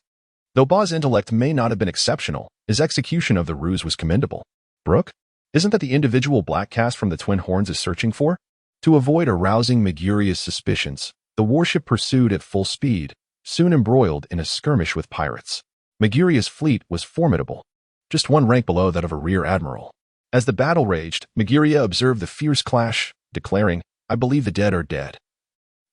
Though Ba's intellect may not have been exceptional, his execution of the ruse was commendable. Brooke? Isn't that the individual Black Cast from the Twin Horns is searching for? To avoid arousing Meguria's suspicions, the warship pursued at full speed, soon embroiled in a skirmish with pirates. Meguria's fleet was formidable, just one rank below that of a rear admiral. As the battle raged, Meguria observed the fierce clash, declaring, "I believe the dead are dead.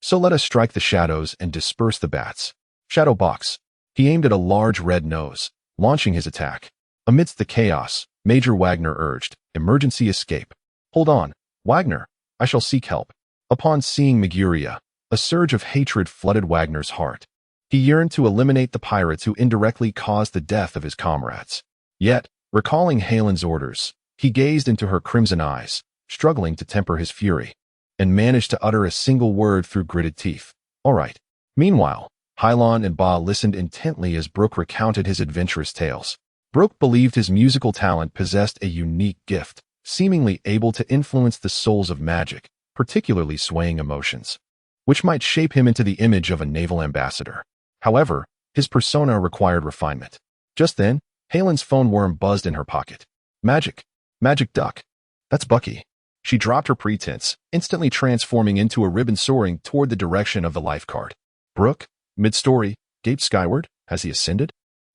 So let us strike the shadows and disperse the bats." Shadow box. He aimed at a large red nose, launching his attack. Amidst the chaos, Major Wagner urged, "Emergency escape. Hold on, Wagner. I shall seek help." Upon seeing Meguria, a surge of hatred flooded Wagner's heart. He yearned to eliminate the pirates who indirectly caused the death of his comrades. Yet, recalling Hilon's orders, he gazed into her crimson eyes, struggling to temper his fury, and managed to utter a single word through gritted teeth. "All right." Meanwhile, Hilon and Ba listened intently as Brooke recounted his adventurous tales. Brooke believed his musical talent possessed a unique gift, seemingly able to influence the souls of magic, particularly swaying emotions, which might shape him into the image of a naval ambassador. However, his persona required refinement. Just then, Hilon's phone worm buzzed in her pocket. Magic. Magic duck. That's Bucky. She dropped her pretense, instantly transforming into a ribbon soaring toward the direction of the life card. Brooke, mid-story, gaped skyward. Has he ascended?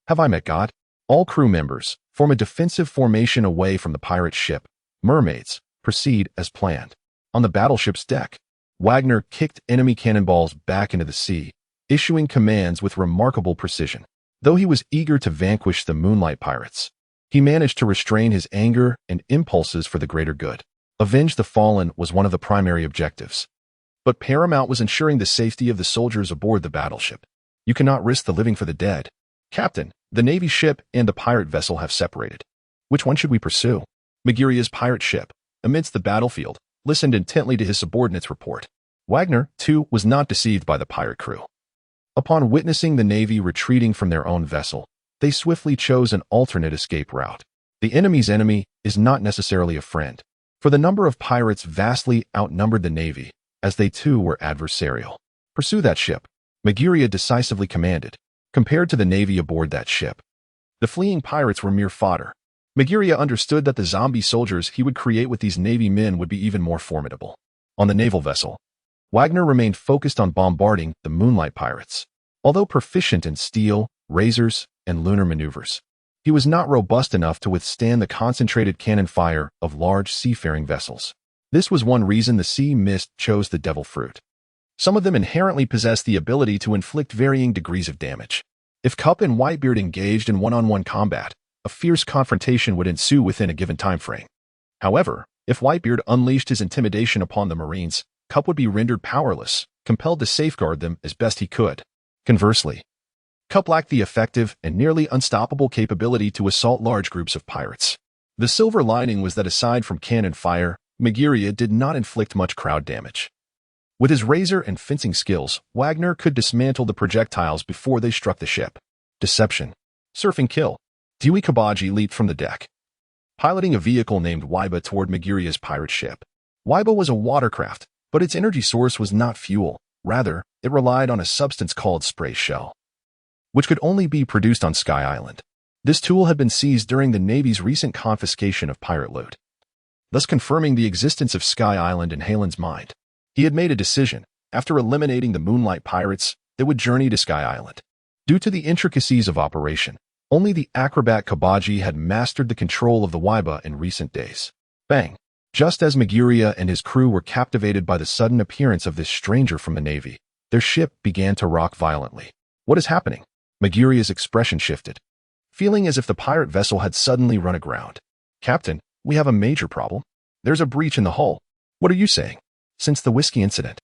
Have I met God? All crew members form a defensive formation away from the pirate ship. Mermaids proceed as planned. On the battleship's deck, Wagner kicked enemy cannonballs back into the sea, issuing commands with remarkable precision. Though he was eager to vanquish the Moonlight Pirates, he managed to restrain his anger and impulses for the greater good. Avenge the fallen was one of the primary objectives, but paramount was ensuring the safety of the soldiers aboard the battleship. You cannot risk the living for the dead. Captain, the Navy ship and the pirate vessel have separated. Which one should we pursue? Meguria's pirate ship, amidst the battlefield, listened intently to his subordinate's report. Wagner, too, was not deceived by the pirate crew. Upon witnessing the Navy retreating from their own vessel, they swiftly chose an alternate escape route. The enemy's enemy is not necessarily a friend, for the number of pirates vastly outnumbered the Navy, as they too were adversarial. Pursue that ship, Meguria decisively commanded. Compared to the Navy aboard that ship, the fleeing pirates were mere fodder. Meguria understood that the zombie soldiers he would create with these Navy men would be even more formidable. On the naval vessel, Wagner remained focused on bombarding the Moonlight Pirates. Although proficient in steel, razors, and lunar maneuvers, he was not robust enough to withstand the concentrated cannon fire of large seafaring vessels. This was one reason the Sea Mist chose the Devil Fruit. Some of them inherently possess the ability to inflict varying degrees of damage. If Cup and Whitebeard engaged in one-on-one combat, a fierce confrontation would ensue within a given time frame. However, if Whitebeard unleashed his intimidation upon the Marines, Cup would be rendered powerless, compelled to safeguard them as best he could. Conversely, Cup lacked the effective and nearly unstoppable capability to assault large groups of pirates. The silver lining was that aside from cannon fire, Meguria did not inflict much crowd damage. With his razor and fencing skills, Wagner could dismantle the projectiles before they struck the ship. Deception. Surfing kill. Dewey Kabaji leaped from the deck, piloting a vehicle named Waiba toward Meguria's pirate ship. Waiba was a watercraft, but its energy source was not fuel. Rather, it relied on a substance called spray shell, which could only be produced on Sky Island. This tool had been seized during the Navy's recent confiscation of pirate loot, thus confirming the existence of Sky Island in Hilon's mind. He had made a decision. After eliminating the Moonlight Pirates, they would journey to Sky Island. Due to the intricacies of operation, only the acrobat Kabaji had mastered the control of the Waiba in recent days. Bang! Just as Meguria and his crew were captivated by the sudden appearance of this stranger from the Navy, their ship began to rock violently. What is happening? Meguria's expression shifted, feeling as if the pirate vessel had suddenly run aground. Captain, we have a major problem. There's a breach in the hull. What are you saying? Since the whiskey incident,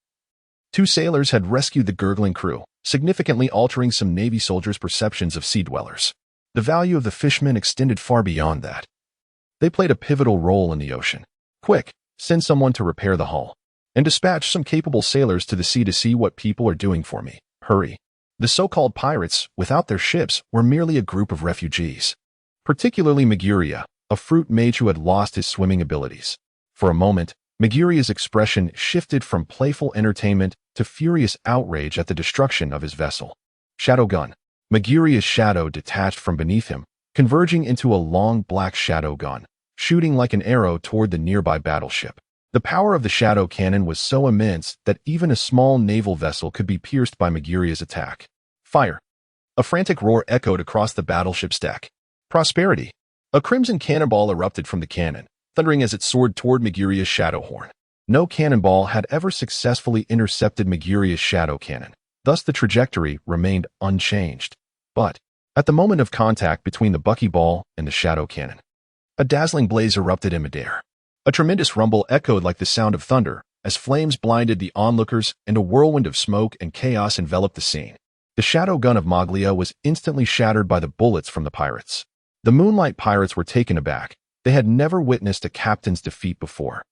2 sailors had rescued the gurgling crew, significantly altering some Navy soldiers' perceptions of sea dwellers. The value of the fishmen extended far beyond that. They played a pivotal role in the ocean. Quick, send someone to repair the hull, and dispatch some capable sailors to the sea to see what people are doing for me. Hurry. The so-called pirates, without their ships, were merely a group of refugees. Particularly Meguria, a fruit mage who had lost his swimming abilities. For a moment, Magiria's expression shifted from playful entertainment to furious outrage at the destruction of his vessel. Shadow gun. Magiria's shadow detached from beneath him, converging into a long black shadow gun, shooting like an arrow toward the nearby battleship. The power of the shadow cannon was so immense that even a small naval vessel could be pierced by Magiria's attack. Fire. A frantic roar echoed across the battleship's deck. Prosperity. A crimson cannonball erupted from the cannon, thundering as it soared toward Magiria's shadow horn. No cannonball had ever successfully intercepted Magiria's shadow cannon, thus the trajectory remained unchanged. But, at the moment of contact between the Bucky ball and the shadow cannon, a dazzling blaze erupted in midair. A tremendous rumble echoed like the sound of thunder, as flames blinded the onlookers and a whirlwind of smoke and chaos enveloped the scene. The shadow gun of Maglia was instantly shattered by the bullets from the pirates. The Moonlight Pirates were taken aback. They had never witnessed a captain's defeat before.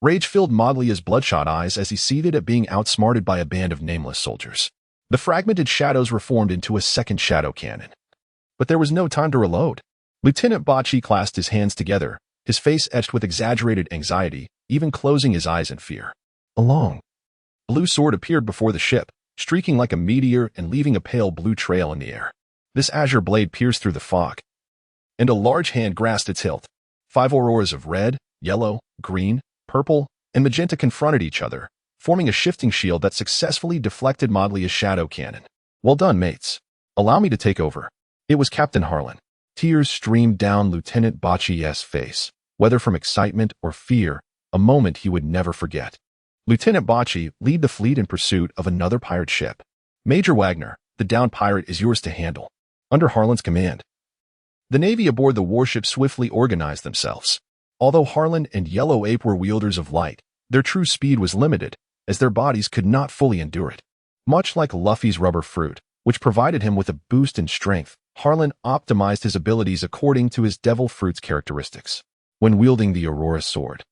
Rage filled Maglia's bloodshot eyes as he seethed at being outsmarted by a band of nameless soldiers. The fragmented shadows reformed into a second shadow cannon. But there was no time to reload. Lieutenant Bucky clasped his hands together, his face etched with exaggerated anxiety, even closing his eyes in fear. A long, blue sword appeared before the ship, streaking like a meteor and leaving a pale blue trail in the air. This azure blade pierced through the fog, and a large hand grasped its hilt. 5 auroras of red, yellow, green, purple, and magenta confronted each other, forming a shifting shield that successfully deflected Maglia's shadow cannon. Well done, mates. Allow me to take over. It was Captain Harlan. Tears streamed down Lieutenant Bucky's face, whether from excitement or fear, a moment he would never forget. Lieutenant Bucky led the fleet in pursuit of another pirate ship. Major Wagner, the downed pirate is yours to handle. Under Harlan's command. The Navy aboard the warship swiftly organized themselves. Although Harlan and Yellow Ape were wielders of light, their true speed was limited, as their bodies could not fully endure it. Much like Luffy's rubber fruit, which provided him with a boost in strength, Harlan optimized his abilities according to his devil fruit's characteristics. When wielding the Aurora sword,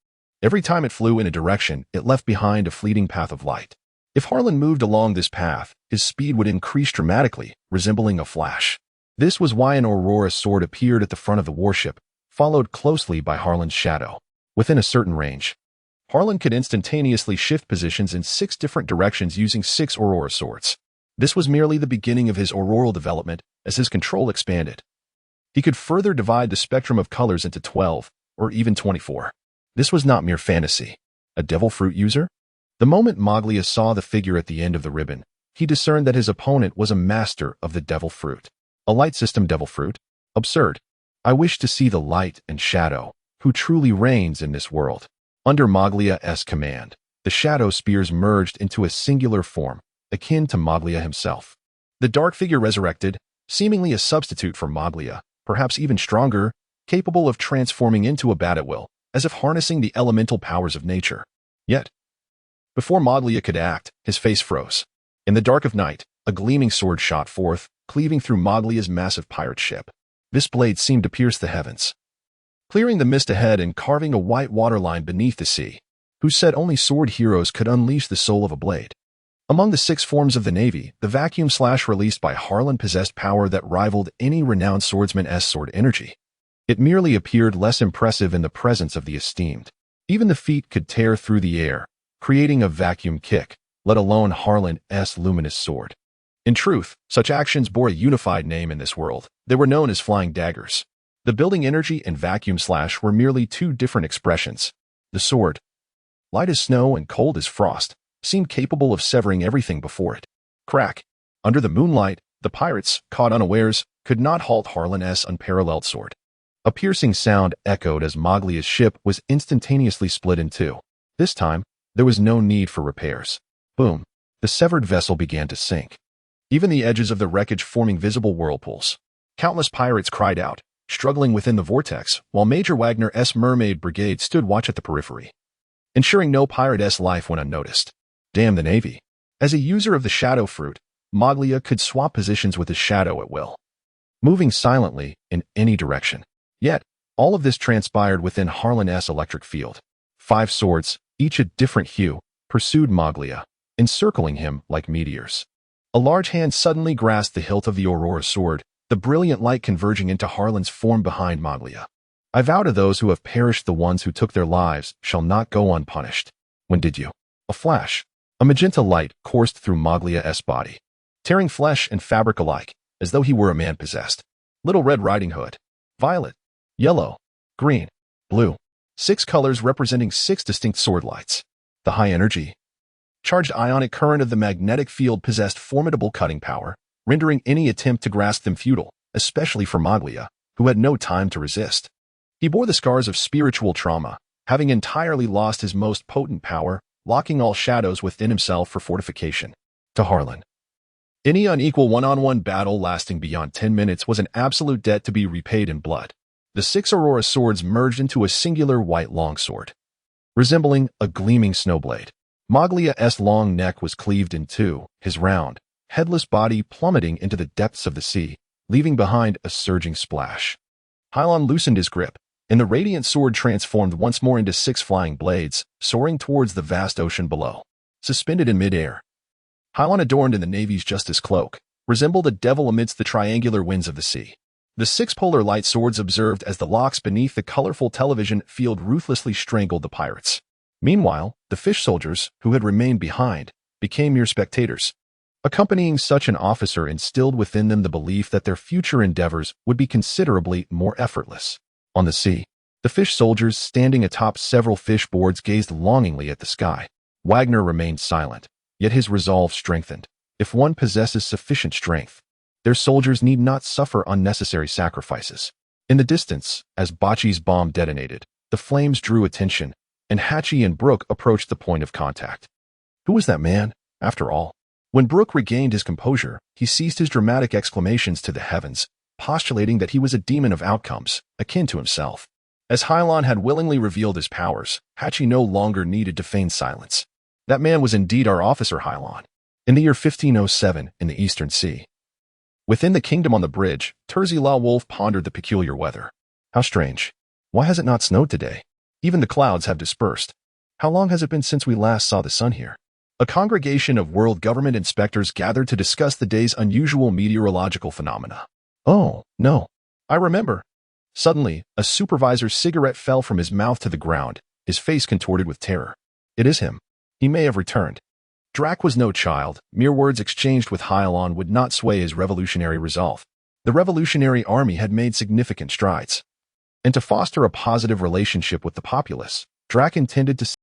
every time it flew in a direction, it left behind a fleeting path of light. If Harlan moved along this path, his speed would increase dramatically, resembling a flash. This was why an Aurora sword appeared at the front of the warship, followed closely by Harlan's shadow. Within a certain range, Harlan could instantaneously shift positions in 6 different directions using 6 Aurora swords. This was merely the beginning of his auroral development as his control expanded. He could further divide the spectrum of colors into 12, or even 24. This was not mere fantasy. A devil fruit user? The moment Maglia saw the figure at the end of the ribbon, he discerned that his opponent was a master of the devil fruit. A light system devil fruit? Absurd. I wish to see the light and shadow, who truly reigns in this world. Under Maglia's command, the shadow spears merged into a singular form, akin to Maglia himself. The dark figure resurrected, seemingly a substitute for Maglia, perhaps even stronger, capable of transforming into a bat at will, as if harnessing the elemental powers of nature. Yet, before Maglia could act, his face froze. In the dark of night, a gleaming sword shot forth, cleaving through Maglia's massive pirate ship. This blade seemed to pierce the heavens, clearing the mist ahead and carving a white waterline beneath the sea. Who said only sword heroes could unleash the soul of a blade? Among the 6 forms of the Navy, the vacuum slash released by Harlan possessed power that rivaled any renowned swordsman's sword energy. It merely appeared less impressive in the presence of the esteemed. Even the feet could tear through the air, creating a vacuum kick, let alone Harlan's luminous sword. In truth, such actions bore a unified name in this world. They were known as flying daggers. The building energy and vacuum slash were merely 2 different expressions. The sword, light as snow and cold as frost, seemed capable of severing everything before it. Crack. Under the moonlight, the pirates, caught unawares, could not halt Harlan's unparalleled sword. A piercing sound echoed as Maglia's ship was instantaneously split in 2. This time, there was no need for repairs. Boom. The severed vessel began to sink, even the edges of the wreckage forming visible whirlpools. Countless pirates cried out, struggling within the vortex, while Major Wagner's mermaid brigade stood watch at the periphery, ensuring no pirate's life went unnoticed. Damn the Navy. As a user of the shadow fruit, Maglia could swap positions with his shadow at will, moving silently in any direction. Yet, all of this transpired within Harlan's electric field. 5 swords, each a different hue, pursued Maglia, encircling him like meteors. A large hand suddenly grasped the hilt of the Aurora sword, the brilliant light converging into Harlan's form behind Maglia. I vow to those who have perished, the ones who took their lives shall not go unpunished. When did you? A flash. A magenta light coursed through Maglia's body, tearing flesh and fabric alike, as though he were a man possessed. Little Red Riding Hood. Violet, yellow, green, blue. 6 colors representing 6 distinct sword lights. The high energy, charged ionic current of the magnetic field possessed formidable cutting power, rendering any attempt to grasp them futile, especially for Maglia, who had no time to resist. He bore the scars of spiritual trauma, having entirely lost his most potent power, locking all shadows within himself for fortification. To Harlan, any unequal one-on-one battle lasting beyond 10 minutes was an absolute debt to be repaid in blood. The 6 Aurora swords merged into a singular white longsword, resembling a gleaming snowblade. Maglia's long neck was cleaved in two, his round, headless body plummeting into the depths of the sea, leaving behind a surging splash. Hilon loosened his grip, and the radiant sword transformed once more into 6 flying blades, soaring towards the vast ocean below. Suspended in midair, Hilon, adorned in the Navy's justice cloak, resembled a devil amidst the triangular winds of the sea. The 6 polar light swords observed as the locks beneath the colorful television field ruthlessly strangled the pirates. Meanwhile, the fish soldiers, who had remained behind, became mere spectators. Accompanying such an officer instilled within them the belief that their future endeavors would be considerably more effortless. On the sea, the fish soldiers standing atop several fish boards gazed longingly at the sky. Wagner remained silent, yet his resolve strengthened. If one possesses sufficient strength, their soldiers need not suffer unnecessary sacrifices. In the distance, as Bucky's bomb detonated, the flames drew attention, and Hatchin and Brooke approached the point of contact. Who was that man, after all? When Brooke regained his composure, he ceased his dramatic exclamations to the heavens, postulating that he was a demon of outcomes, akin to himself. As Hilon had willingly revealed his powers, Hatchin no longer needed to feign silence. That man was indeed our officer Hilon. In the year 1507, in the Eastern Sea, within the kingdom on the bridge, La Wolf pondered the peculiar weather. How strange. Why has it not snowed today? Even the clouds have dispersed. How long has it been since we last saw the sun here? A congregation of world government inspectors gathered to discuss the day's unusual meteorological phenomena. Oh, no. I remember. Suddenly, a supervisor's cigarette fell from his mouth to the ground, his face contorted with terror. It is him. He may have returned. Drac was no child. Mere words exchanged with Hilon would not sway his revolutionary resolve. The Revolutionary Army had made significant strides. And to foster a positive relationship with the populace, Drac intended to